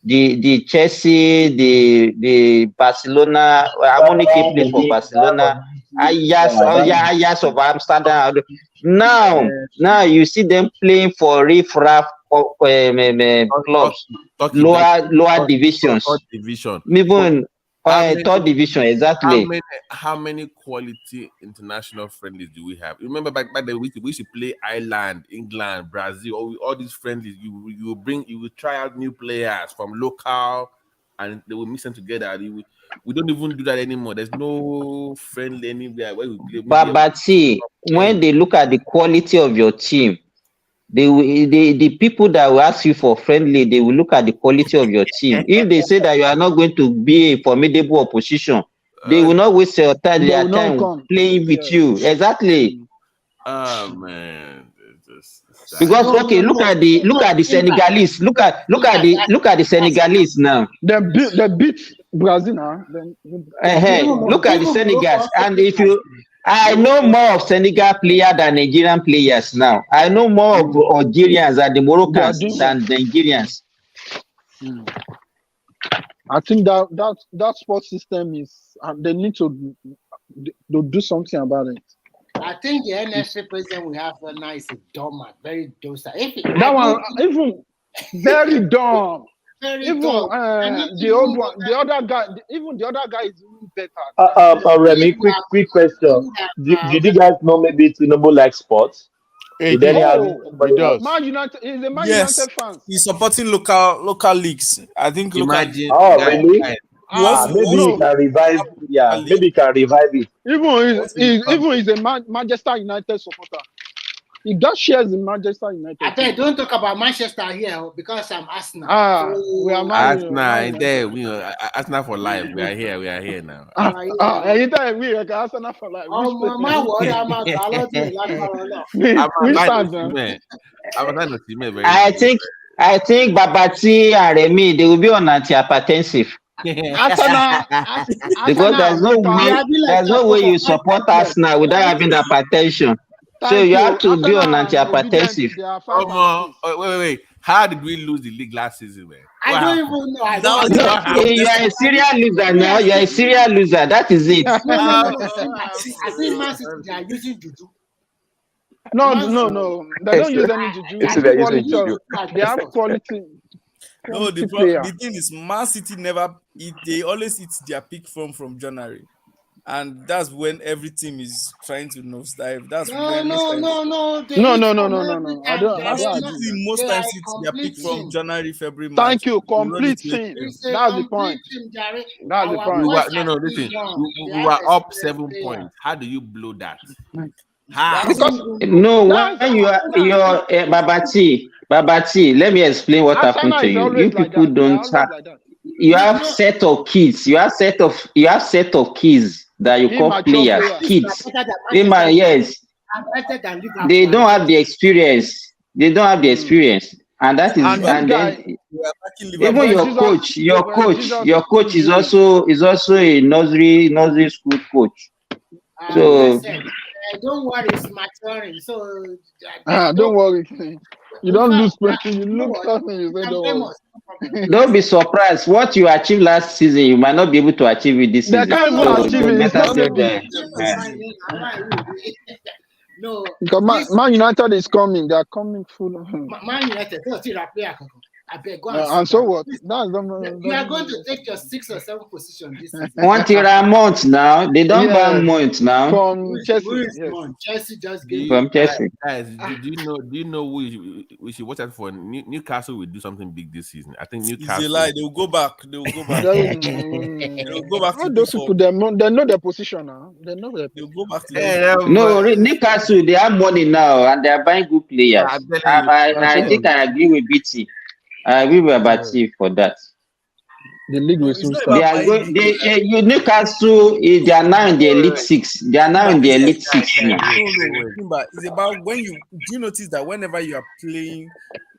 [SPEAKER 6] the Chelsea, the Barcelona. Amunike played for Barcelona. Ajax of Amsterdam. Now you see them playing for riff-raff clubs, lower divisions.
[SPEAKER 14] Third division.
[SPEAKER 6] Even third division, exactly.
[SPEAKER 14] How many quality international friendlies do we have? Remember back then we used to play Ireland, England, Brazil, all these friendlies. You will try out new players from local, and they will mix them together. We don't even do that anymore. There's no friendly anywhere where we play.
[SPEAKER 6] But see, when they look at the quality of your team, the people that will ask you for friendly, they will look at the quality of your team. If they say that you are not going to be a formidable opposition, they will not waste their time playing with you. Exactly.
[SPEAKER 14] Oh man.
[SPEAKER 6] Because look at the Senegalese. Look at the Senegalese now.
[SPEAKER 11] They beat Brazil now.
[SPEAKER 6] Look at the Senegals, and I know more of Senegal players than Nigerian players now. I know more of Algerians and the Moroccans than the Nigerians.
[SPEAKER 11] I think that sports system is, they need to do something about it.
[SPEAKER 9] I think the NFA president we have now is a dumb man, very docile.
[SPEAKER 11] That one, even very dumb. Even the old one, the other guy, even the other guy is even better.
[SPEAKER 13] Remy, quick question. Did you guys know maybe Tinubu likes sports?
[SPEAKER 11] He does. Man United, he's a Man United fan.
[SPEAKER 21] He's supporting local leagues. I think.
[SPEAKER 14] Imagine.
[SPEAKER 13] Really? Maybe he can revive. Yeah, maybe he can revive it.
[SPEAKER 11] Even he's a Manchester United supporter. He got shares in Manchester United.
[SPEAKER 9] I tell you, don't talk about Manchester here because I'm Arsenal.
[SPEAKER 11] We are
[SPEAKER 14] Arsenal. There, Arsenal for life. We are here now.
[SPEAKER 11] Anytime we are Arsenal for life.
[SPEAKER 6] I think Babati and Remy, they will be on antihypertensive. Because there's no way you support Arsenal without having hypertension. So you have to be on antihypertensive.
[SPEAKER 14] Wait. How did we lose the league last season, man?
[SPEAKER 9] I don't even know. I don't
[SPEAKER 6] You are a serial loser now. You are a serial loser. That is it.
[SPEAKER 9] I think Man City, they are using juju.
[SPEAKER 11] No. They don't use any juju. They have quality.
[SPEAKER 21] No, the thing is, Man City they always eat their peak from January. And that's when every team is trying to nosedive. That's
[SPEAKER 9] No.
[SPEAKER 11] I don't.
[SPEAKER 21] Most times it's their peak from January, February, March.
[SPEAKER 11] Thank you. Complete team. That's the point. That's the point.
[SPEAKER 14] Listen. We were up 7 points. How do you blow that?
[SPEAKER 6] Because when you are Babati, let me explain what happened to you. You people don't have. You have set of kids. You have set of kids that you call players. Kids. Yes. They don't have the experience. And that is, and then even your coach is also a nursery school coach. So
[SPEAKER 9] don't worry, it's maturing. So
[SPEAKER 11] don't worry. You don't lose pressure. You look something. You say don't worry.
[SPEAKER 6] Don't be surprised. What you achieved last season, you might not be able to achieve it this season.
[SPEAKER 11] They can't even achieve it. No, because Man United is coming. They are coming full.
[SPEAKER 9] Man United,
[SPEAKER 11] and so what?
[SPEAKER 9] You are going to take your 6th or 7th position this season.
[SPEAKER 6] One month now. They don't buy months now.
[SPEAKER 11] From Chelsea.
[SPEAKER 9] Chelsea just gave
[SPEAKER 6] from Chelsea.
[SPEAKER 14] Guys, do you know we should watch out for Newcastle will do something big this season? I think Newcastle.
[SPEAKER 21] It's a lie. They will go back. They will go back.
[SPEAKER 11] To those people, they know their position now. They know their.
[SPEAKER 21] They'll go back to
[SPEAKER 6] no, Newcastle, they have money now and they are buying good players. I think I agree with BT. We were Babati for that.
[SPEAKER 11] The league will soon start.
[SPEAKER 6] They are going. Newcastle. They are now in the Elite Six. They are now in the Elite Six.
[SPEAKER 21] No. It's about when you notice that whenever you are playing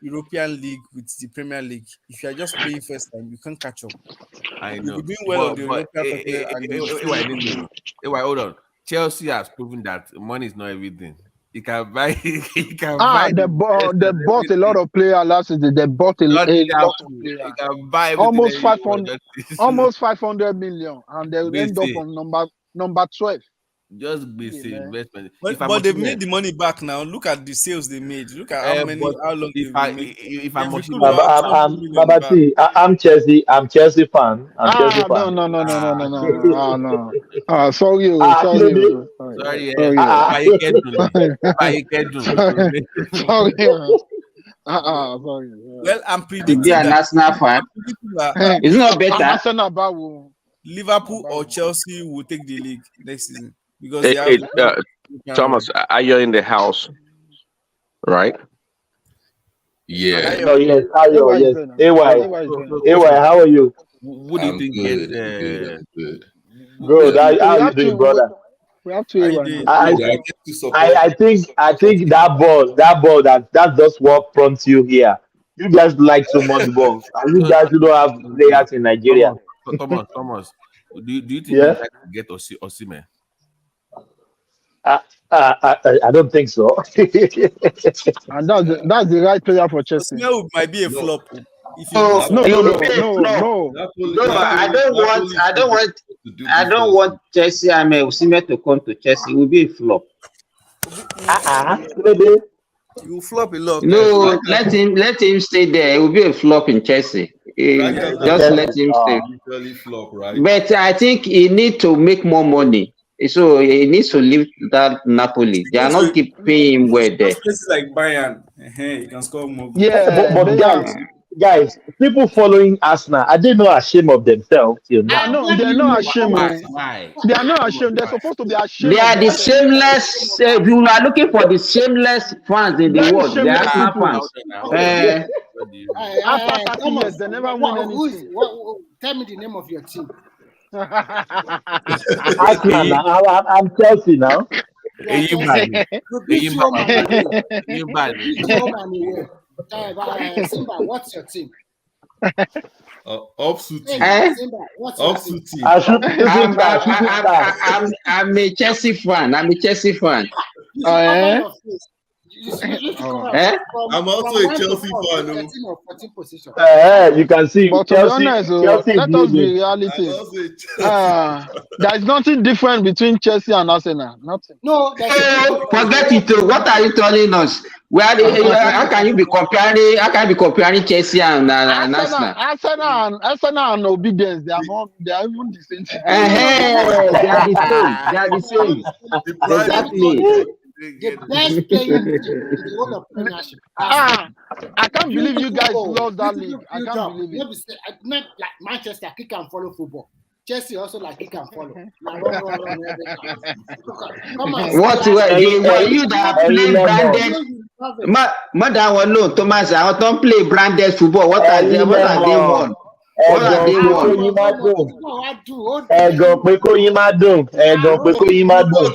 [SPEAKER 21] European League with the Premier League, if you are just playing first time, you can't catch up.
[SPEAKER 14] I know.
[SPEAKER 21] You're doing well on the European.
[SPEAKER 14] Hold on. Chelsea has proven that money is not everything. You can buy. You can
[SPEAKER 11] Ah,
[SPEAKER 14] buy
[SPEAKER 11] they
[SPEAKER 14] the best
[SPEAKER 11] bought, they
[SPEAKER 14] and
[SPEAKER 11] bought a lot
[SPEAKER 14] everything.
[SPEAKER 11] of players last season. They bought
[SPEAKER 14] Not
[SPEAKER 11] a lot of
[SPEAKER 14] Liverpool.
[SPEAKER 11] players.
[SPEAKER 14] You can buy everything that
[SPEAKER 11] Almost
[SPEAKER 14] you
[SPEAKER 11] 500,
[SPEAKER 14] want.
[SPEAKER 11] almost 500 million, and they end up
[SPEAKER 14] Basic.
[SPEAKER 11] on number 12.
[SPEAKER 14] Just
[SPEAKER 11] Hey,
[SPEAKER 14] basic
[SPEAKER 11] man.
[SPEAKER 14] investment. If
[SPEAKER 16] But
[SPEAKER 14] I'm
[SPEAKER 16] they've
[SPEAKER 14] Osimhen,
[SPEAKER 16] made the money back now. Look at the sales they made. Look at how long
[SPEAKER 14] if
[SPEAKER 16] they've been making.
[SPEAKER 14] I'm
[SPEAKER 16] They've recouped
[SPEAKER 14] Osimhen,
[SPEAKER 16] over 200 million
[SPEAKER 13] Baba
[SPEAKER 16] back.
[SPEAKER 13] T, I'm Chelsea. I'm Chelsea fan. I'm Chelsea
[SPEAKER 11] Ah, no,
[SPEAKER 13] fan.
[SPEAKER 11] no, no, no, no, no,
[SPEAKER 14] ah,
[SPEAKER 11] no. Ah, no. Ah, sorry,
[SPEAKER 13] Kí ló
[SPEAKER 11] sorry,
[SPEAKER 13] dé?
[SPEAKER 14] sorry,
[SPEAKER 11] sorry, sorry. Sorry.
[SPEAKER 16] Well, I'm
[SPEAKER 6] To be
[SPEAKER 16] predicting
[SPEAKER 6] an
[SPEAKER 16] that.
[SPEAKER 6] Arsenal fan,
[SPEAKER 16] I'm predicting that
[SPEAKER 6] it's not better.
[SPEAKER 11] Arsenal Bawo.
[SPEAKER 16] Liverpool or Chelsea will take the league next season because
[SPEAKER 7] Hey,
[SPEAKER 16] they have.
[SPEAKER 7] Thomas, are you in the house? Right?
[SPEAKER 14] yeah.
[SPEAKER 13] No, yes, Ayo,
[SPEAKER 11] AY is
[SPEAKER 13] yes.
[SPEAKER 11] there now.
[SPEAKER 13] AY,
[SPEAKER 11] AY is there now.
[SPEAKER 13] AY, how are you?
[SPEAKER 14] What do you think gets
[SPEAKER 15] Good.
[SPEAKER 13] Bro, how
[SPEAKER 11] We
[SPEAKER 13] are you
[SPEAKER 11] have
[SPEAKER 13] doing,
[SPEAKER 11] to.
[SPEAKER 13] brother?
[SPEAKER 11] We have to
[SPEAKER 16] How
[SPEAKER 11] AY
[SPEAKER 16] you
[SPEAKER 11] now.
[SPEAKER 16] doing?
[SPEAKER 13] I,
[SPEAKER 15] Good. I get to support.
[SPEAKER 13] I think that ball, that's just what prompts you here. You guys like too much ball, and you
[SPEAKER 14] no,
[SPEAKER 13] guys don't have
[SPEAKER 14] no,
[SPEAKER 13] players in Nigeria.
[SPEAKER 14] Thomas. Do you think
[SPEAKER 13] Yeah,
[SPEAKER 14] you like to get Osimhen?
[SPEAKER 13] I don't think so.
[SPEAKER 11] And that's the right player for Chelsea.
[SPEAKER 16] Osimhen might be a
[SPEAKER 6] No,
[SPEAKER 16] flop if you
[SPEAKER 6] no,
[SPEAKER 16] lose.
[SPEAKER 6] it
[SPEAKER 11] No,
[SPEAKER 6] will be a
[SPEAKER 11] no,
[SPEAKER 6] flop.
[SPEAKER 11] no.
[SPEAKER 6] No, I don't want. I don't want Chelsea. I mean, Osimhen to come to Chelsea. It will be a flop.
[SPEAKER 13] Maybe.
[SPEAKER 16] You will flop a lot.
[SPEAKER 6] No, let him stay there. It will be a flop in Chelsea. Just let him stay.
[SPEAKER 15] Usually flop, right?
[SPEAKER 6] But I think he need to make more money. So he needs to leave that Napoli. They are not keep paying him well there.
[SPEAKER 16] Places like Bayern, you can score more goals.
[SPEAKER 11] Yeah,
[SPEAKER 13] But guys, people following Arsenal, are they not ashamed of themselves till now?
[SPEAKER 11] no, they're not ashamed.
[SPEAKER 14] Why?
[SPEAKER 11] They are not ashamed. They're supposed to be ashamed.
[SPEAKER 6] They are
[SPEAKER 11] of
[SPEAKER 6] the
[SPEAKER 11] themselves.
[SPEAKER 6] shameless. If you are looking for the shameless fans in the
[SPEAKER 11] Very
[SPEAKER 6] world, they are
[SPEAKER 11] shameless
[SPEAKER 6] Arsenal
[SPEAKER 11] people.
[SPEAKER 6] fans.
[SPEAKER 11] After 30 years, they never win anything.
[SPEAKER 9] Tell me the name of your team.
[SPEAKER 13] Arsenal now. I'm Chelsea now.
[SPEAKER 9] Simba, what's your team?
[SPEAKER 15] Offsuit team.
[SPEAKER 9] Simba, what's your team?
[SPEAKER 6] I'm a Chelsea fan. I'm
[SPEAKER 15] also a Chelsea fan.
[SPEAKER 13] You can see.
[SPEAKER 11] But
[SPEAKER 13] Chelsea,
[SPEAKER 11] to be honest,
[SPEAKER 13] Chelsea
[SPEAKER 11] let us be reality. There is nothing different between Chelsea and Arsenal. Nothing.
[SPEAKER 9] No,
[SPEAKER 6] forget it. What are you telling us? How can you be comparing? How can you be comparing Chelsea and Arsenal?
[SPEAKER 11] Arsenal and obedience. They are even the same thing.
[SPEAKER 6] They are the same. Exactly.
[SPEAKER 9] The best player in the whole of Premiership.
[SPEAKER 11] I can't believe you guys lost that league. I can't believe it.
[SPEAKER 9] Not like Manchester, kick and follow football. Chelsea also like kick and follow. Come on.
[SPEAKER 6] What you that play branded? Madam, no, Thomas, I don't play branded football. What are they won?
[SPEAKER 13] Ẹ̀gàn pé kó yín má dùn. Ẹ̀gàn pé kó yín má dùn.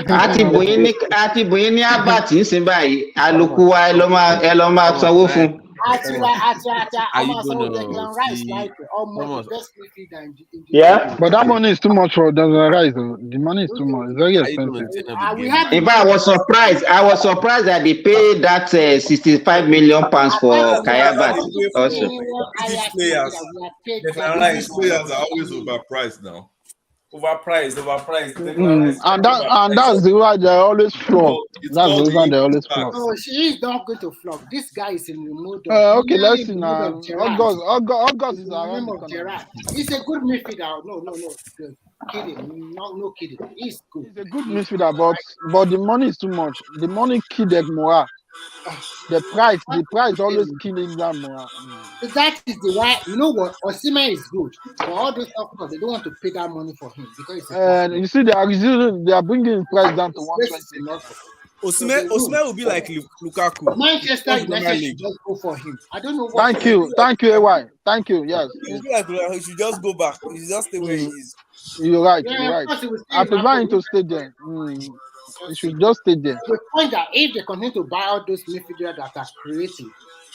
[SPEAKER 6] Àti bòyín ní Albert ń sin báyìí, àlòkù wa ẹ lọ máa sanwó fún.
[SPEAKER 11] Yeah, but that money is too much for Declan Rice. The money is too much. It's very expensive.
[SPEAKER 6] In fact, I was surprised that they paid that 65 million pounds for Kayabat also.
[SPEAKER 15] These players are always overpriced now.
[SPEAKER 16] Overpriced.
[SPEAKER 11] And that's the why they always flop. That's the reason they always flop.
[SPEAKER 9] No, she is not going to flop. This guy is in the mood.
[SPEAKER 11] Okay, let's see now. August is around the corner.
[SPEAKER 9] He's a good midfielder. No. Kidding. No kidding. He's good.
[SPEAKER 11] He's a good midfielder, but the money is too much. The money killed Moa. The price always killing that Moa.
[SPEAKER 9] That is the why. You know what? Osimhen is good, but all those doctors they don't want to pay that money for him because.
[SPEAKER 11] You see, they are bringing the price down to 120.
[SPEAKER 16] Osimhen will be like Lukaku.
[SPEAKER 9] Manchester United should just go for him. I don't know.
[SPEAKER 11] Thank you, AY. Thank you. Yes.
[SPEAKER 16] He should just go back. He should just stay where he is.
[SPEAKER 11] You're right. I prefer him to stay there. He should just stay there.
[SPEAKER 9] The point that if they continue to buy out those midfielders that are creative,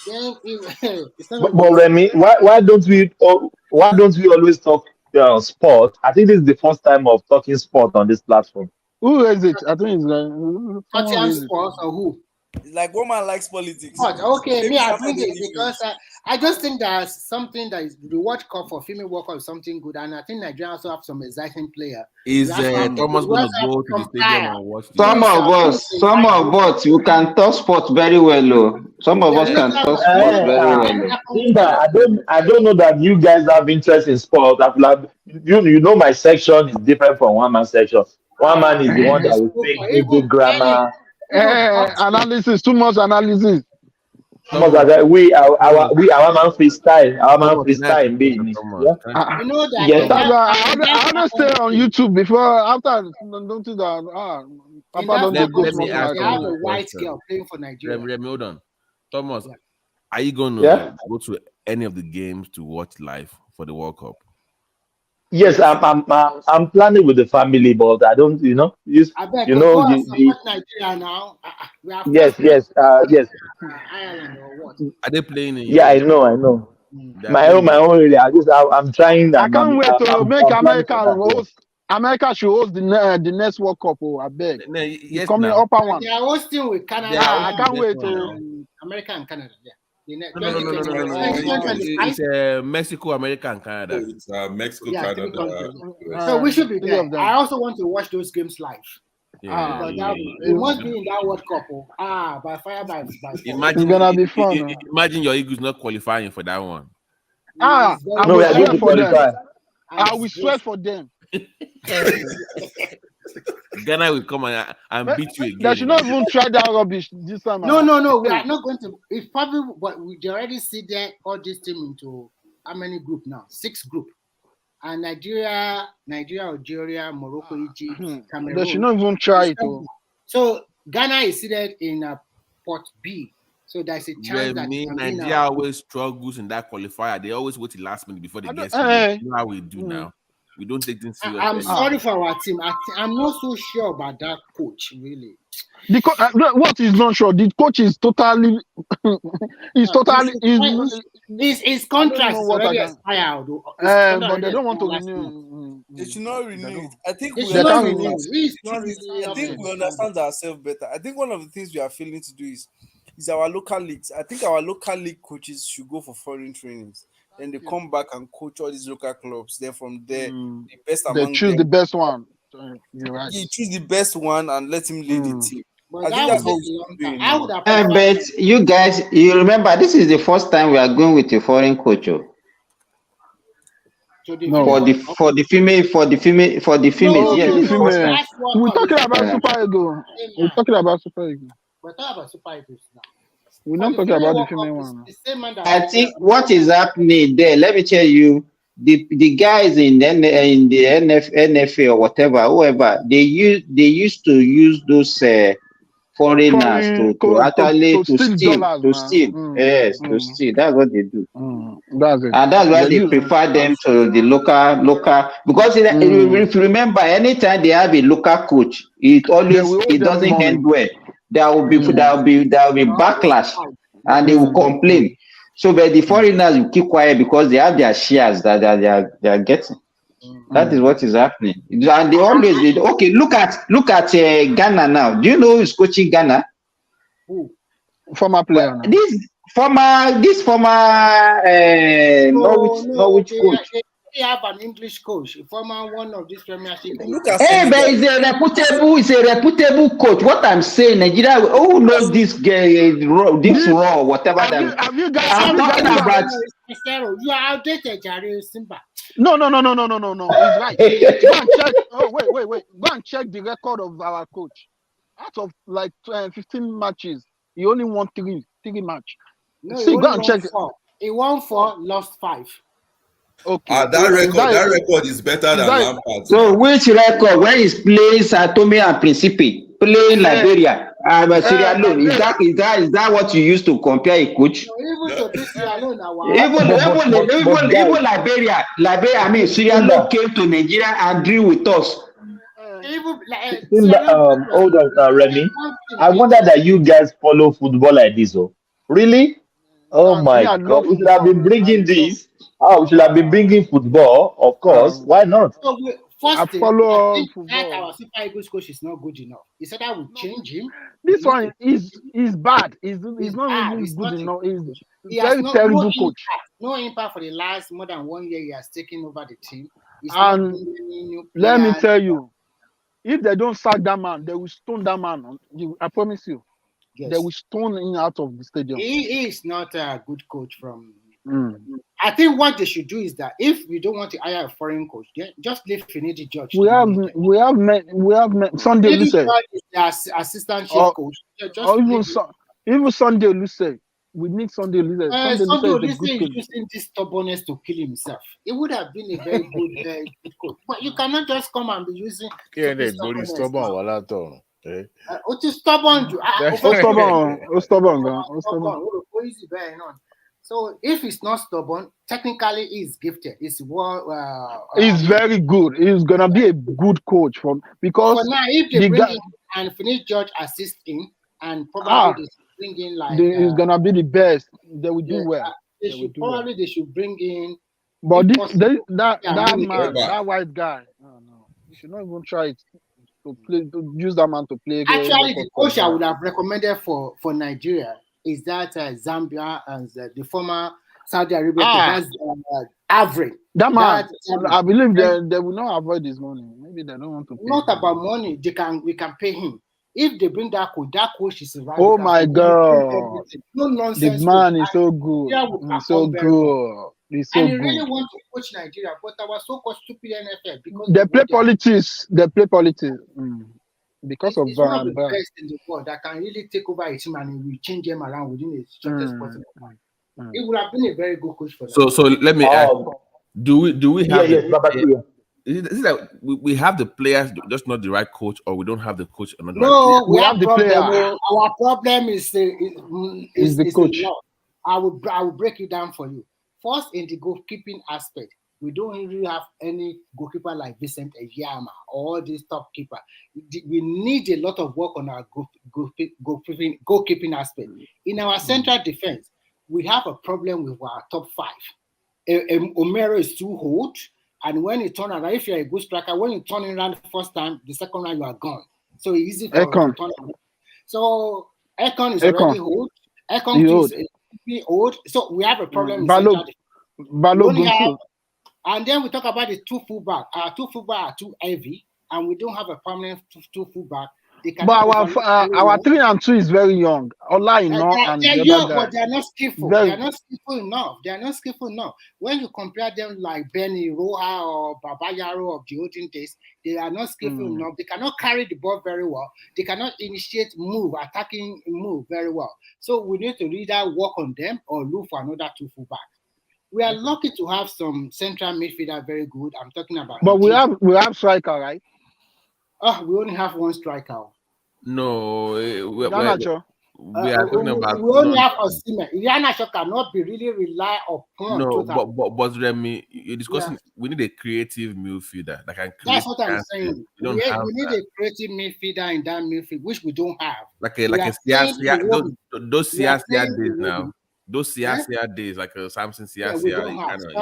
[SPEAKER 9] then it's not.
[SPEAKER 13] But Remy, why don't we always talk sport? I think this is the first time of talking sport on this platform.
[SPEAKER 11] Who raised it? I think it's someone raised it.
[SPEAKER 9] Sports or who?
[SPEAKER 21] Like one man likes politics.
[SPEAKER 9] But okay, me, I bring it because I just think there's something that is the World Cup for female World Cup is something good, and I think Nigeria also have some exciting player.
[SPEAKER 14] Is Thomas going to go to the stadium and watch?
[SPEAKER 6] Some of us, you can talk sport very well, oh. Some of us can talk sport very well.
[SPEAKER 13] I don't know that you guys have interest in sport. You know, my section is different from one man's section. One man is the one that will think good grammar.
[SPEAKER 11] Analysis, too much analysis.
[SPEAKER 13] We our man freestyle. Our man freestyle business.
[SPEAKER 11] Yeah. You know that. Yes. I always stay on YouTube before after don't do that.
[SPEAKER 9] Let me ask you. Have a white girl playing for Nigeria.
[SPEAKER 14] Remy, hold on, Thomas. Yeah. Are you going to go to any of the games to watch live for the World Cup?
[SPEAKER 13] Yes, I'm planning with the family, but I don't,
[SPEAKER 9] Nigeria now.
[SPEAKER 13] Yes.
[SPEAKER 9] Ireland or what?
[SPEAKER 14] Are they playing in?
[SPEAKER 13] Yeah, I know. My own really. I'm trying.
[SPEAKER 11] I can't wait to make America host. America should host the next World Cup. I beg.
[SPEAKER 14] Yes,
[SPEAKER 11] coming up one.
[SPEAKER 9] They are hosting with Canada.
[SPEAKER 11] Yeah, I can't wait to
[SPEAKER 9] America and Canada. Yeah.
[SPEAKER 14] No. It's Mexico, America, and Canada.
[SPEAKER 1] It's Mexico, Canada.
[SPEAKER 9] So we should be there. I also want to watch those games live. It must be in that World Cup. By fire, by
[SPEAKER 14] Imagine,
[SPEAKER 11] it's gonna be fun.
[SPEAKER 14] Imagine your Eagles not qualifying for that one.
[SPEAKER 11] I will sweat for them. I will sweat for them.
[SPEAKER 14] Ghana will come and beat you again.
[SPEAKER 11] They should not even try that rubbish this time.
[SPEAKER 9] No. We are not going to. It's probably what we already see there. All this team into how many group now? 6 group. And Nigeria, Algeria, Morocco, Egypt, Cameroon.
[SPEAKER 11] They should not even try it.
[SPEAKER 9] So Ghana is seated in Port B. So there's a chance that
[SPEAKER 14] Nigeria always struggles in that qualifier. They always wait till last minute before they get serious. You know how we do now. We don't take things seriously.
[SPEAKER 9] I'm sorry for our team. I'm not so sure about that coach, really.
[SPEAKER 11] What is not sure? The coach is totally. His
[SPEAKER 9] contract is already expired.
[SPEAKER 11] But they don't want to renew.
[SPEAKER 21] They should not renew it. I think
[SPEAKER 9] we
[SPEAKER 21] understand ourselves better. I think one of the things we are failing to do is our local leagues. I think our local league coaches should go for foreign trainings. Then they come back and coach all these local clubs. Then from there, the best among them.
[SPEAKER 11] They choose the best one. You're right.
[SPEAKER 21] You choose the best one and let him lead the team.
[SPEAKER 9] But I think that's what we're doing.
[SPEAKER 6] But you guys, you remember this is the first time we are going with a foreign coach.
[SPEAKER 11] No.
[SPEAKER 6] For the females. Yes.
[SPEAKER 11] We're talking about Super Eagles. We're talking about Super Eagles.
[SPEAKER 9] We're talking about Super Eagles now.
[SPEAKER 11] We're not talking about the female one.
[SPEAKER 6] I think what is happening there, let me tell you, the guys in the NFA or whatever, whoever, they used to use those foreigners to steal. Yes, to steal. That's what they do.
[SPEAKER 11] That's it.
[SPEAKER 6] And that's why they prefer them to the local because if you remember, anytime they have a local coach, it doesn't end well. There will be backlash, and they will complain. So, but the foreigners will keep quiet because they have their shares that they are getting. That is what is happening. And they always did. Okay, look at Ghana now. Do you know who's coaching Ghana?
[SPEAKER 11] Former player.
[SPEAKER 6] This former Norwich coach.
[SPEAKER 9] They have an English coach, former one of this Premiership.
[SPEAKER 6] But it's a reputable coach. What I'm saying, Nigeria, who knows this raw, whatever.
[SPEAKER 11] Have you guys?
[SPEAKER 6] I'm talking about.
[SPEAKER 9] You are outdated, Jerry Simba.
[SPEAKER 11] No. It's right. Go and check. Oh, wait. Go and check the record of our coach. Out of like 15 matches, he only won 3 matches.
[SPEAKER 9] No, go and check. He won 4, lost 5.
[SPEAKER 11] Okay.
[SPEAKER 1] That record is better than Lampard.
[SPEAKER 6] So which record? When he's playing Sao Tome and Principe, playing Liberia, Sierra Leone, is that what you used to compare a coach? Even Liberia. I mean, Sierra Leone came to Nigeria and drew with us.
[SPEAKER 13] Hold on, Remy. I wonder that you guys follow football like this, really? Oh my God! We should have been bringing this. We should have been bringing football, of course. Why not?
[SPEAKER 9] So First thing,
[SPEAKER 11] follow
[SPEAKER 9] I think
[SPEAKER 11] football.
[SPEAKER 9] that our Super Eagles coach is not good enough. He said I will change him.
[SPEAKER 11] This one is bad. He's not
[SPEAKER 9] bad.
[SPEAKER 11] even
[SPEAKER 9] He's
[SPEAKER 11] good
[SPEAKER 9] not
[SPEAKER 11] enough.
[SPEAKER 9] He
[SPEAKER 11] He's
[SPEAKER 9] has
[SPEAKER 11] very
[SPEAKER 9] no
[SPEAKER 11] terrible
[SPEAKER 9] impact.
[SPEAKER 11] coach.
[SPEAKER 9] No impact for the last more than 1 year. He has taken over the team. He's
[SPEAKER 11] And
[SPEAKER 9] not bringing any new
[SPEAKER 11] let me
[SPEAKER 9] players.
[SPEAKER 11] tell you, if they don't sack that man, they will stone that man. I promise you.
[SPEAKER 9] Yes.
[SPEAKER 11] They will stone him out of the stadium.
[SPEAKER 9] He is not a good coach from. I think what they should do is that if we don't want to hire a foreign coach, just leave Finidi George.
[SPEAKER 11] We have met Sunday
[SPEAKER 9] Finidi
[SPEAKER 11] Luce.
[SPEAKER 9] George is the assistant chief coach.
[SPEAKER 11] Even Sunday Luce. We need Sunday Luce. Sunday Luce is a good coach.
[SPEAKER 9] Using this stubbornness to kill himself. It would have been a very good coach. But you cannot just come and be using.
[SPEAKER 8] Stubborn.
[SPEAKER 9] So if it's not stubborn, technically he's gifted. He's
[SPEAKER 11] very good. He's gonna be a good coach because
[SPEAKER 9] for now, if they bring in and finish George assist him, and probably they bring in
[SPEAKER 11] he's gonna be the best. They will do well.
[SPEAKER 9] They should bring in.
[SPEAKER 11] But that white guy, no, you should not even try it to use that man to play.
[SPEAKER 9] Actually, the coach I would have recommended for Nigeria is that Zambia and the former Saudi Arabia. Average.
[SPEAKER 11] That man, I believe they will not avoid his money. Maybe they don't want to pay.
[SPEAKER 9] Not about money. We can pay him. If they bring that coach is right.
[SPEAKER 11] Oh my God!
[SPEAKER 9] No nonsense.
[SPEAKER 11] The man is so good. He's so good. He's so
[SPEAKER 9] and
[SPEAKER 11] good.
[SPEAKER 9] He really want to coach Nigeria, but our so-called stupid NFL because
[SPEAKER 11] they play politics. They play politics because of
[SPEAKER 9] one of the best in the world that can really take over a team and will change them around within a shortest possible time. It would have been a very good coach for them.
[SPEAKER 14] So let me ask: Do we have? Is it that we have the players, just not the right coach, or we don't have the coach?
[SPEAKER 9] No, we have the player. Our problem is the coach. I will break it down for you. First, in the goalkeeping aspect, we don't really have any goalkeeper like Vincent Eyama or this top keeper. We need a lot of work on our goalkeeping aspect. In our central defense, we have a problem with our top five. Omero is too old. And when you turn around, if you're a good striker, when you turn around the first time, the second round you are gone. So it's easy for you to turn around. So Ekon is already old. Ekon is old. So we have a problem. And then we talk about the two fullback. Our two fullback are too heavy, and we don't have a permanent two fullback.
[SPEAKER 11] But our 3 and 2 is very young.
[SPEAKER 9] But they are not skillful. They are not skillful enough. When you compare them like Benny Roja or Babayaro of the olden days, they are not skillful enough. They cannot carry the ball very well. They cannot initiate attacking move very well. So we need to either work on them or look for another two fullback. We are lucky to have some central midfielder very good. I'm talking about.
[SPEAKER 11] But we have striker, right?
[SPEAKER 9] We only have one striker.
[SPEAKER 14] No, we are
[SPEAKER 9] talking about. We only have a SIMOIN. Iheanacho cannot be really rely upon.
[SPEAKER 14] No, but Remy, you're discussing. Yeah. We need a creative midfielder that can create.
[SPEAKER 9] That's what I'm saying. We need a creative midfielder in that midfield, which we don't have.
[SPEAKER 14] Those Sia days now. Those Sia days, like a Samson Sia.
[SPEAKER 9] We don't have. We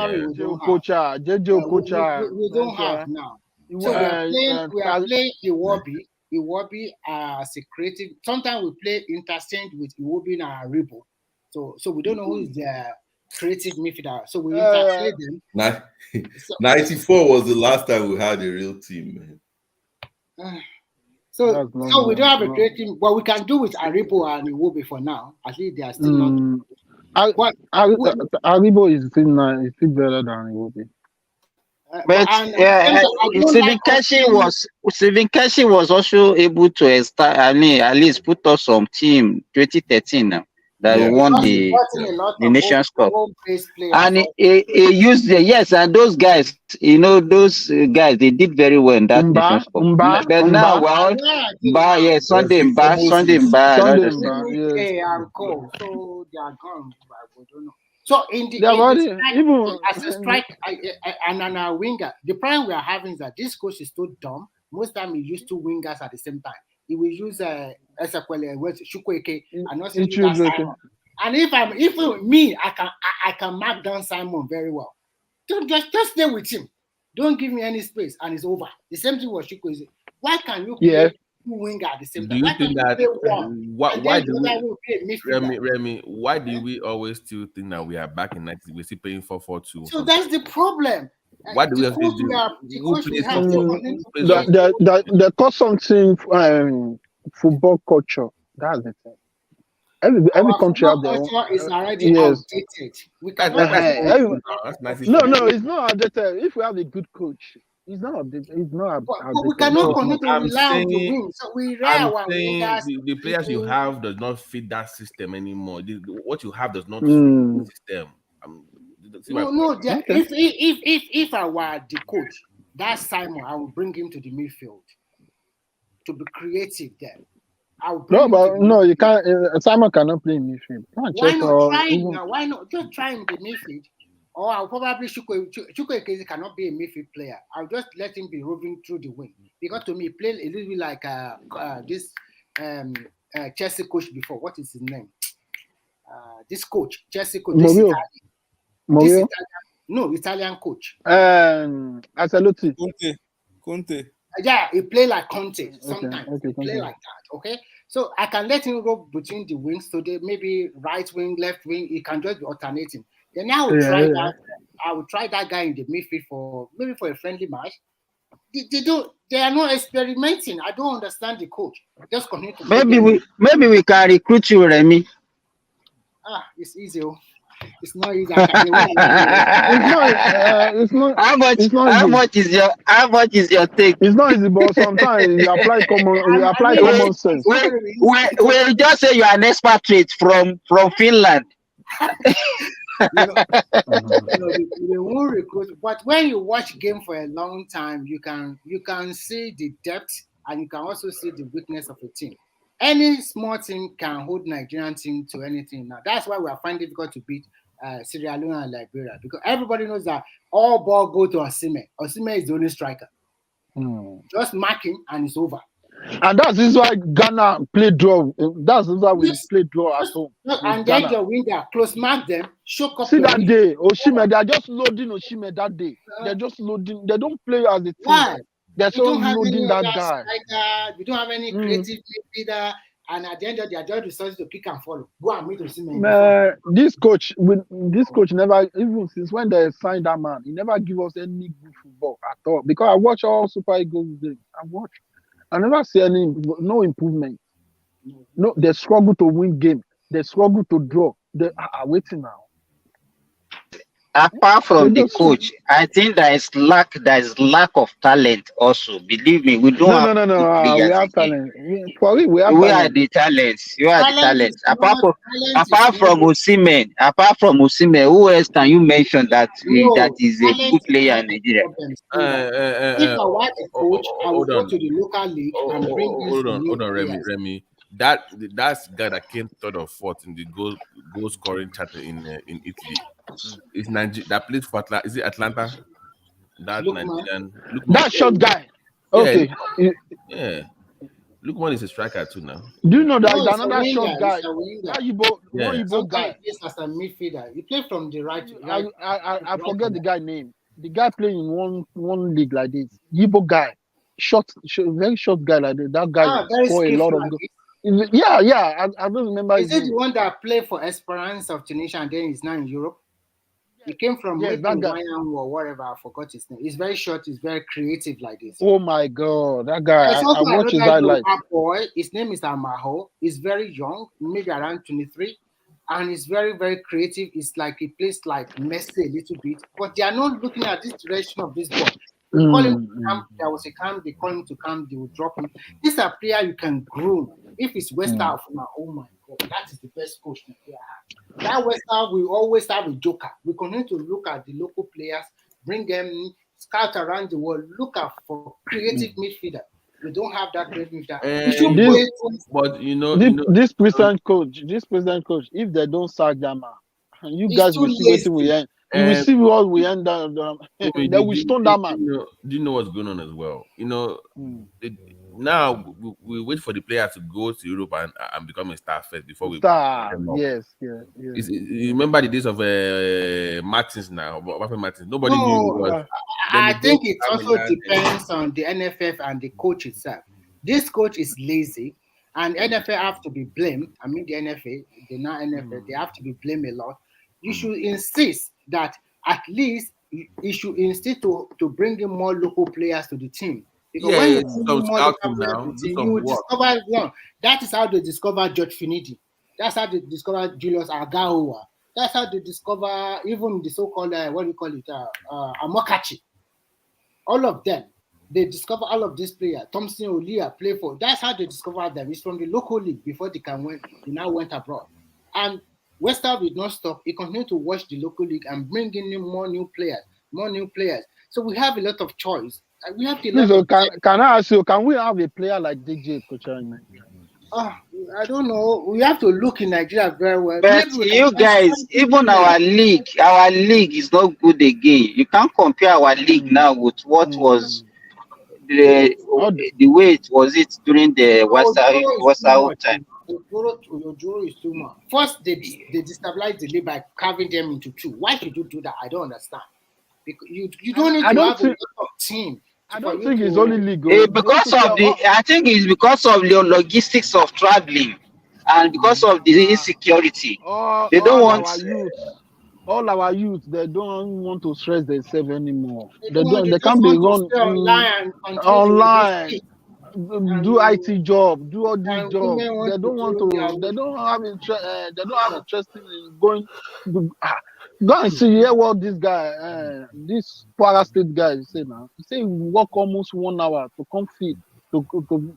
[SPEAKER 9] don't have now. So we are playing Iwobi as a creative. Sometimes we play interchange with Iwobi and Aribo. So we don't know who is the creative midfielder. So we interplay them.
[SPEAKER 1] 94 was the last time we had a real team, man.
[SPEAKER 9] So we don't have a creative. What we can do with Aribo and Iwobi for now, at least they are still not.
[SPEAKER 11] Aribo is still better than Iwobi.
[SPEAKER 6] But Stephen Keshi was also able to start. I mean, at least put us some team 2013 now that won the Nations Cup, and he used and those guys, those guys, they did very well in that Nations Cup. But now, Sunday,
[SPEAKER 9] so they are gone. We don't know. So in the as a strike and a winger, the problem we are having is that this coach is so dumb. Most time he used 2 wingers at the same time. He will use Ezekwele with Chukwueke and also Simon. And if me, I can mark down Simon very well. Just stay with him. Don't give me any space, and it's over. The same thing was Chico. Why can you play two winger at the same time?
[SPEAKER 14] Do you think that why do
[SPEAKER 9] Remy,
[SPEAKER 14] why do we always still think that we are back in 90s? We're still playing 4-4-2?
[SPEAKER 9] So that's the problem.
[SPEAKER 14] What do we have to do?
[SPEAKER 11] The cost something football culture. That's the thing. Every country out there
[SPEAKER 9] is already outdated. We cannot.
[SPEAKER 11] No, it's not outdated. If we have a good coach, it's not outdated. It's not outdated.
[SPEAKER 9] But we cannot continue to rely on the win. So we rely on
[SPEAKER 14] the players you have does not fit that system anymore. What you have does not fit the system.
[SPEAKER 9] If I were the coach, that's Simon, I will bring him to the midfield to be creative there.
[SPEAKER 11] You can't. Simon cannot play in midfield.
[SPEAKER 9] Why not try him now? Why not just try him in the midfield? Or I'll probably Chukwueze cannot be a midfield player. I'll just let him be roving through the wing, because to me, he played a little bit like this Chelsea coach before. What is his name? This coach, Chelsea coach. Italian coach.
[SPEAKER 11] Ancelotti.
[SPEAKER 16] Conte.
[SPEAKER 9] Yeah, he play like Conte sometimes. Okay, play like that. Okay, so I can let him go between the wings. So they maybe right wing, left wing. He can just be alternating. Then I will try that. I will try that guy in the midfield for a friendly match. They are not experimenting. I don't understand the coach. Just continue to
[SPEAKER 6] maybe we can recruit you, Remy.
[SPEAKER 9] It's easy. It's not easy.
[SPEAKER 6] How much is your take?
[SPEAKER 11] It's not easy, but sometimes you apply common sense.
[SPEAKER 6] We just say you are an expatriate from Finland.
[SPEAKER 9] They won't recruit, but when you watch game for a long time, you can see the depth, and you can also see the weakness of a team. Any small team can hold Nigerian team to anything. Now that's why we are finding it difficult to beat Sierra Leone and Liberia, because everybody knows that all ball go to SIMOIN. SIMOIN is the only striker. Just mark him and it's over.
[SPEAKER 11] And that's why Ghana play draw. That's why we play draw at home.
[SPEAKER 9] And then your winger close mark them.
[SPEAKER 11] See that day, Osimhen, they are just loading Osimhen that day. They're just loading. They don't play as a team.
[SPEAKER 9] Why?
[SPEAKER 11] They're so loading that guy.
[SPEAKER 9] We don't have any creative midfielder, and at the end of the day, just resources to pick and follow. Go and meet Osimhen.
[SPEAKER 11] This coach never, even since when they signed that man, he never give us any good football at all. Because I watch all Super Eagles games. I never see no improvement. No, they struggle to win game. They struggle to draw. They are waiting now.
[SPEAKER 6] Apart from the coach, I think there is lack of talent also. Believe me, we don't have
[SPEAKER 11] we have talent.
[SPEAKER 6] We are the talents. You are the talents. Apart from Osimhen, who else can you mention that is a good player in Nigeria?
[SPEAKER 9] If I were a coach, I would go to the local league and bring
[SPEAKER 14] hold on, Remy. That's the guy that came third or fourth in the goal scoring chart in Italy. It's Nigeria that plays for Atlanta. Is it Atlanta? Nigerian.
[SPEAKER 11] That short guy. Okay.
[SPEAKER 14] Yeah. Lukman is a striker too now.
[SPEAKER 11] Do you know that another short guy? That Igbo guy.
[SPEAKER 9] He plays as a midfielder. He played from the right.
[SPEAKER 11] I forget the guy name. The guy playing in one league like this. Igbo guy. Short, very short guy like that. That guy scored a lot of goals. Yeah. I don't remember.
[SPEAKER 9] Is it the one that played for Esperance of Tunisia and then is now in Europe? He came from or whatever. I forgot his name. He's very short. He's very creative like this.
[SPEAKER 11] Oh my God, that guy! I watch his highlights.
[SPEAKER 9] Boy, his name is Amaho. He's very young, maybe around 23, and he's very, very creative. It's like he plays like Messi a little bit, but they are not looking at this direction of this ball. They call him to camp. There was a camp. They call him to camp. They will drop him. This is a player you can groom. If it's West Ham, oh my God, that is the best coach that we have. That West Ham, we always have a joker. We continue to look at the local players, bring them, scout around the world, look out for creative midfielder. We don't have that creative midfielder.
[SPEAKER 11] But this present coach, if they don't sack them, you guys will see what we end. You will see what we end up. They will stone that man.
[SPEAKER 14] Do you know what's going on as well? Now we wait for the player to go to Europe and become a star first before we
[SPEAKER 11] Yes.
[SPEAKER 14] You remember the days of Martins now, Martins. Nobody knew who was.
[SPEAKER 9] I think it also depends on the NFF and the coach itself. This coach is lazy, and NFA have to be blamed. I mean, the NFA, the non NFA, they have to be blamed a lot. You should insist that at least you should insist to bring in more local players to the team. Because when you bring in more local players to the team, you will discover one. That is how they discover George Finidi. That's how they discover Julius Agaowa. That's how they discover even the so-called what do you call it, Amokachi. All of them, they discover all of these players. Thompson Olia play for. That's how they discover them. It's from the local league before they now went abroad. And West Ham did not stop. He continued to watch the local league and bring in more new players. So we have a lot of choice. We have
[SPEAKER 11] can I ask you? Can we have a player like DJ Kocha in Nigeria?
[SPEAKER 9] I don't know. We have to look in Nigeria very well.
[SPEAKER 6] But you guys, even our league is not good again. You can't compare our league now with what was the way it was during the West time.
[SPEAKER 9] Your is too much. First, they destabilize the league by carving them into two. Why should you do that? I don't understand. Because you don't need to have a lot of team.
[SPEAKER 11] I don't think it's only legal.
[SPEAKER 6] I think it's because of the logistics of traveling and because of the insecurity. They don't want
[SPEAKER 11] all our youth. They don't want to stress themselves anymore. They can't be run online. Do IT job, do all these jobs. They don't want to. They don't have interest. They don't have interest in going. Go and see here what this guy, this Kwara State guy, say now. He say he work almost 1 hour to come fit to go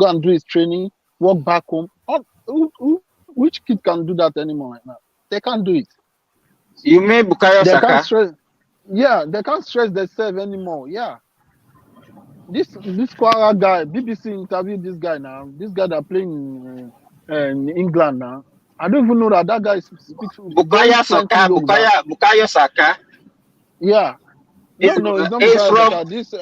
[SPEAKER 11] and do his training, walk back home. Which kid can do that anymore right now? They can't do it.
[SPEAKER 6] You mean Bukayo Saka?
[SPEAKER 11] They can't stress themselves anymore. Yeah. This Kwara guy, BBC interviewed this guy now. This guy that playing in England now. I don't even know that guy speaks
[SPEAKER 6] Bukayo Saka.
[SPEAKER 11] Yeah. No, it's not Bukayo Saka. This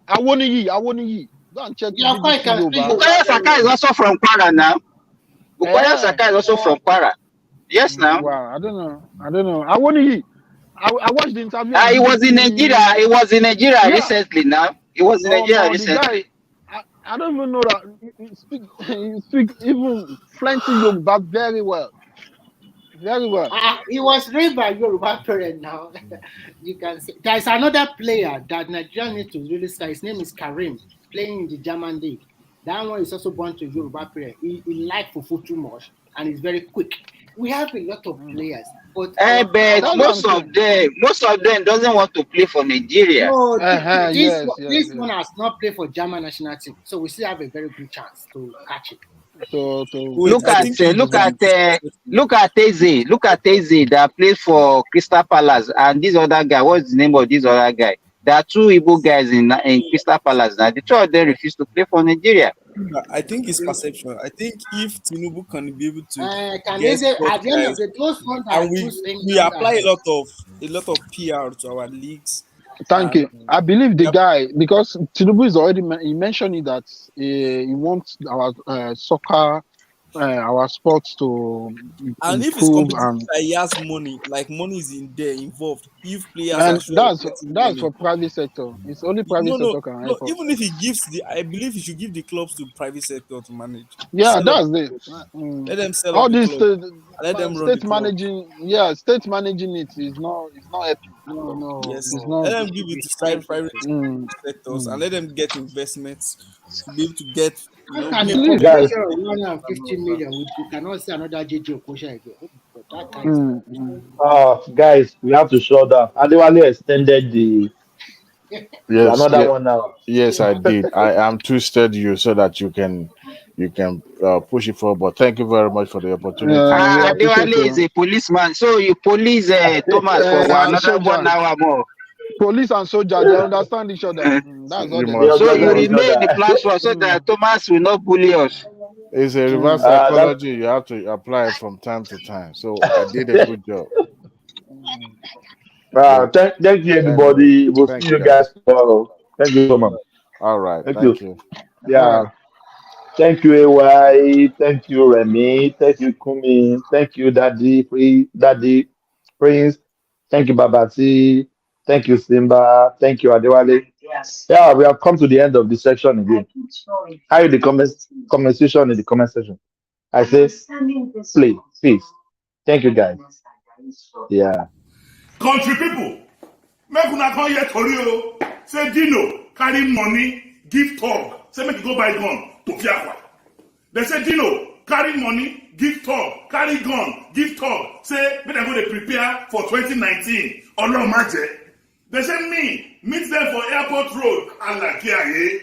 [SPEAKER 11] Awoniyi. Go and check.
[SPEAKER 6] Bukayo Saka is also from Kwara now. Bukayo Saka is also from Kwara. Yes, now.
[SPEAKER 11] Wow, I don't know. Awoniyi. I watched the interview.
[SPEAKER 6] He was in Nigeria. He was in Nigeria recently now. He was in Nigeria recently.
[SPEAKER 11] I don't even know that he speak even plenty Yoruba very well. Very well.
[SPEAKER 9] He was raised by Yoruba parents now. You can see. There's another player that Nigeria needs to really say. His name is Karim, playing in the German league. That one is also born to Yoruba parents. He likes Fufu too much and he's very quick. We have a lot of players, but
[SPEAKER 6] most of them doesn't want to play for Nigeria.
[SPEAKER 9] No, this one has not played for German national team, so we still have a very good chance to catch it.
[SPEAKER 6] Look at Eze that plays for Crystal Palace, and this other guy. What's the name of this other guy? There are two Igbo guys in Crystal Palace now. The two of them refuse to play for Nigeria.
[SPEAKER 16] I think it's perception. I think if Tinubu can be able to
[SPEAKER 9] at the end of the those ones
[SPEAKER 16] and we apply a lot of PR to our leagues.
[SPEAKER 11] Thank you. I believe the guy, because Tinubu is already he mentioned that he wants our soccer, our sports to improve,
[SPEAKER 16] and if it's competitive, he has money. Like money is involved. If players
[SPEAKER 11] and that's for private sector. It's only private sector can help.
[SPEAKER 16] Even if he gives I believe he should give the clubs to private sector to manage.
[SPEAKER 11] Yeah, that's it.
[SPEAKER 16] Let them sell
[SPEAKER 11] all these
[SPEAKER 16] let them run
[SPEAKER 11] state managing. Yeah, state managing it is not helping.
[SPEAKER 9] No.
[SPEAKER 16] Yes, let them give it to private sectors and let them get investments to be able to get.
[SPEAKER 9] Can you guys 150 million? We cannot see another JJ Okocha again.
[SPEAKER 13] Guys, we have to show that. Adewale extended the one now.
[SPEAKER 8] Yes, I did. I am twisted you so that you can push it forward. But thank you very much for the opportunity.
[SPEAKER 6] Adewale is a policeman, so you police Thomas for another 1 hour more.
[SPEAKER 11] Police and soldier, they understand each other. That's all.
[SPEAKER 6] So you remain the platform so that Thomas will not bully us.
[SPEAKER 8] It's a reverse psychology. You have to apply it from time to time. So I did a good job.
[SPEAKER 13] Thank you, everybody. We'll see you guys tomorrow. Thank you so much.
[SPEAKER 8] All right. Thank you.
[SPEAKER 13] Yeah. Thank you, AY. Thank you, Remy. Thank you, Kumi. Thank you, Daddy Prince. Thank you, Babati. Thank you, Simba. Thank you, Adewale. Yes. Yeah, we have come to the end of the section again. How is the conversation in the comment section? I say, please, peace. Thank you, guys. Yeah.
[SPEAKER 5] Country people, make una come here tori o. Say Dino carry money, give talk. Say make you go buy gun to Fiakwa. They say Dino carry money, give talk, carry gun, give talk. Say make dem go dey prepare for 2019. Ọlọ́run má jẹ́. They say me meet them for airport road. Alakiaye.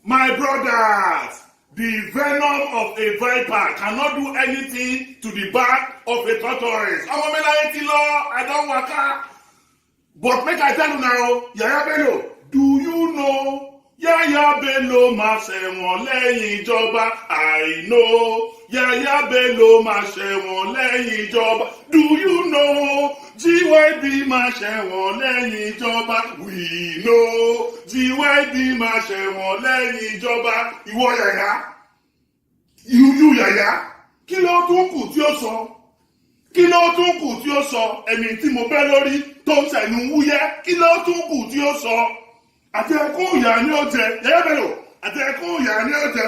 [SPEAKER 5] My brothers, the venom of a viper cannot do anything to the back of a tortoise. I don't waka. But make I tell you now, Yaya Bello, do you know Yaya Bello máa ṣẹ̀wọ̀n lẹ́yìn ìjọba? I know Yaya Bello máa ṣẹ̀wọ̀n lẹ́yìn ìjọba. Do you know GYB máa ṣẹ̀wọ̀n lẹ́yìn ìjọba? We know GYB máa ṣẹ̀wọ̀n lẹ́yìn ìjọba. Ìwọ Yaya, you Yaya, kí ló tún kù tí ó sọ? Kí ló tún kù tí ó sọ? Ẹni tí mo bẹ́ lórí tó ń ṣẹ̀nu wúyẹ́, kí ló tún kù tí ó sọ? Àtẹ̀kùn ìyá ni ó jẹ, Yaya Bello, àtẹ̀kùn ìyá ni ó jẹ.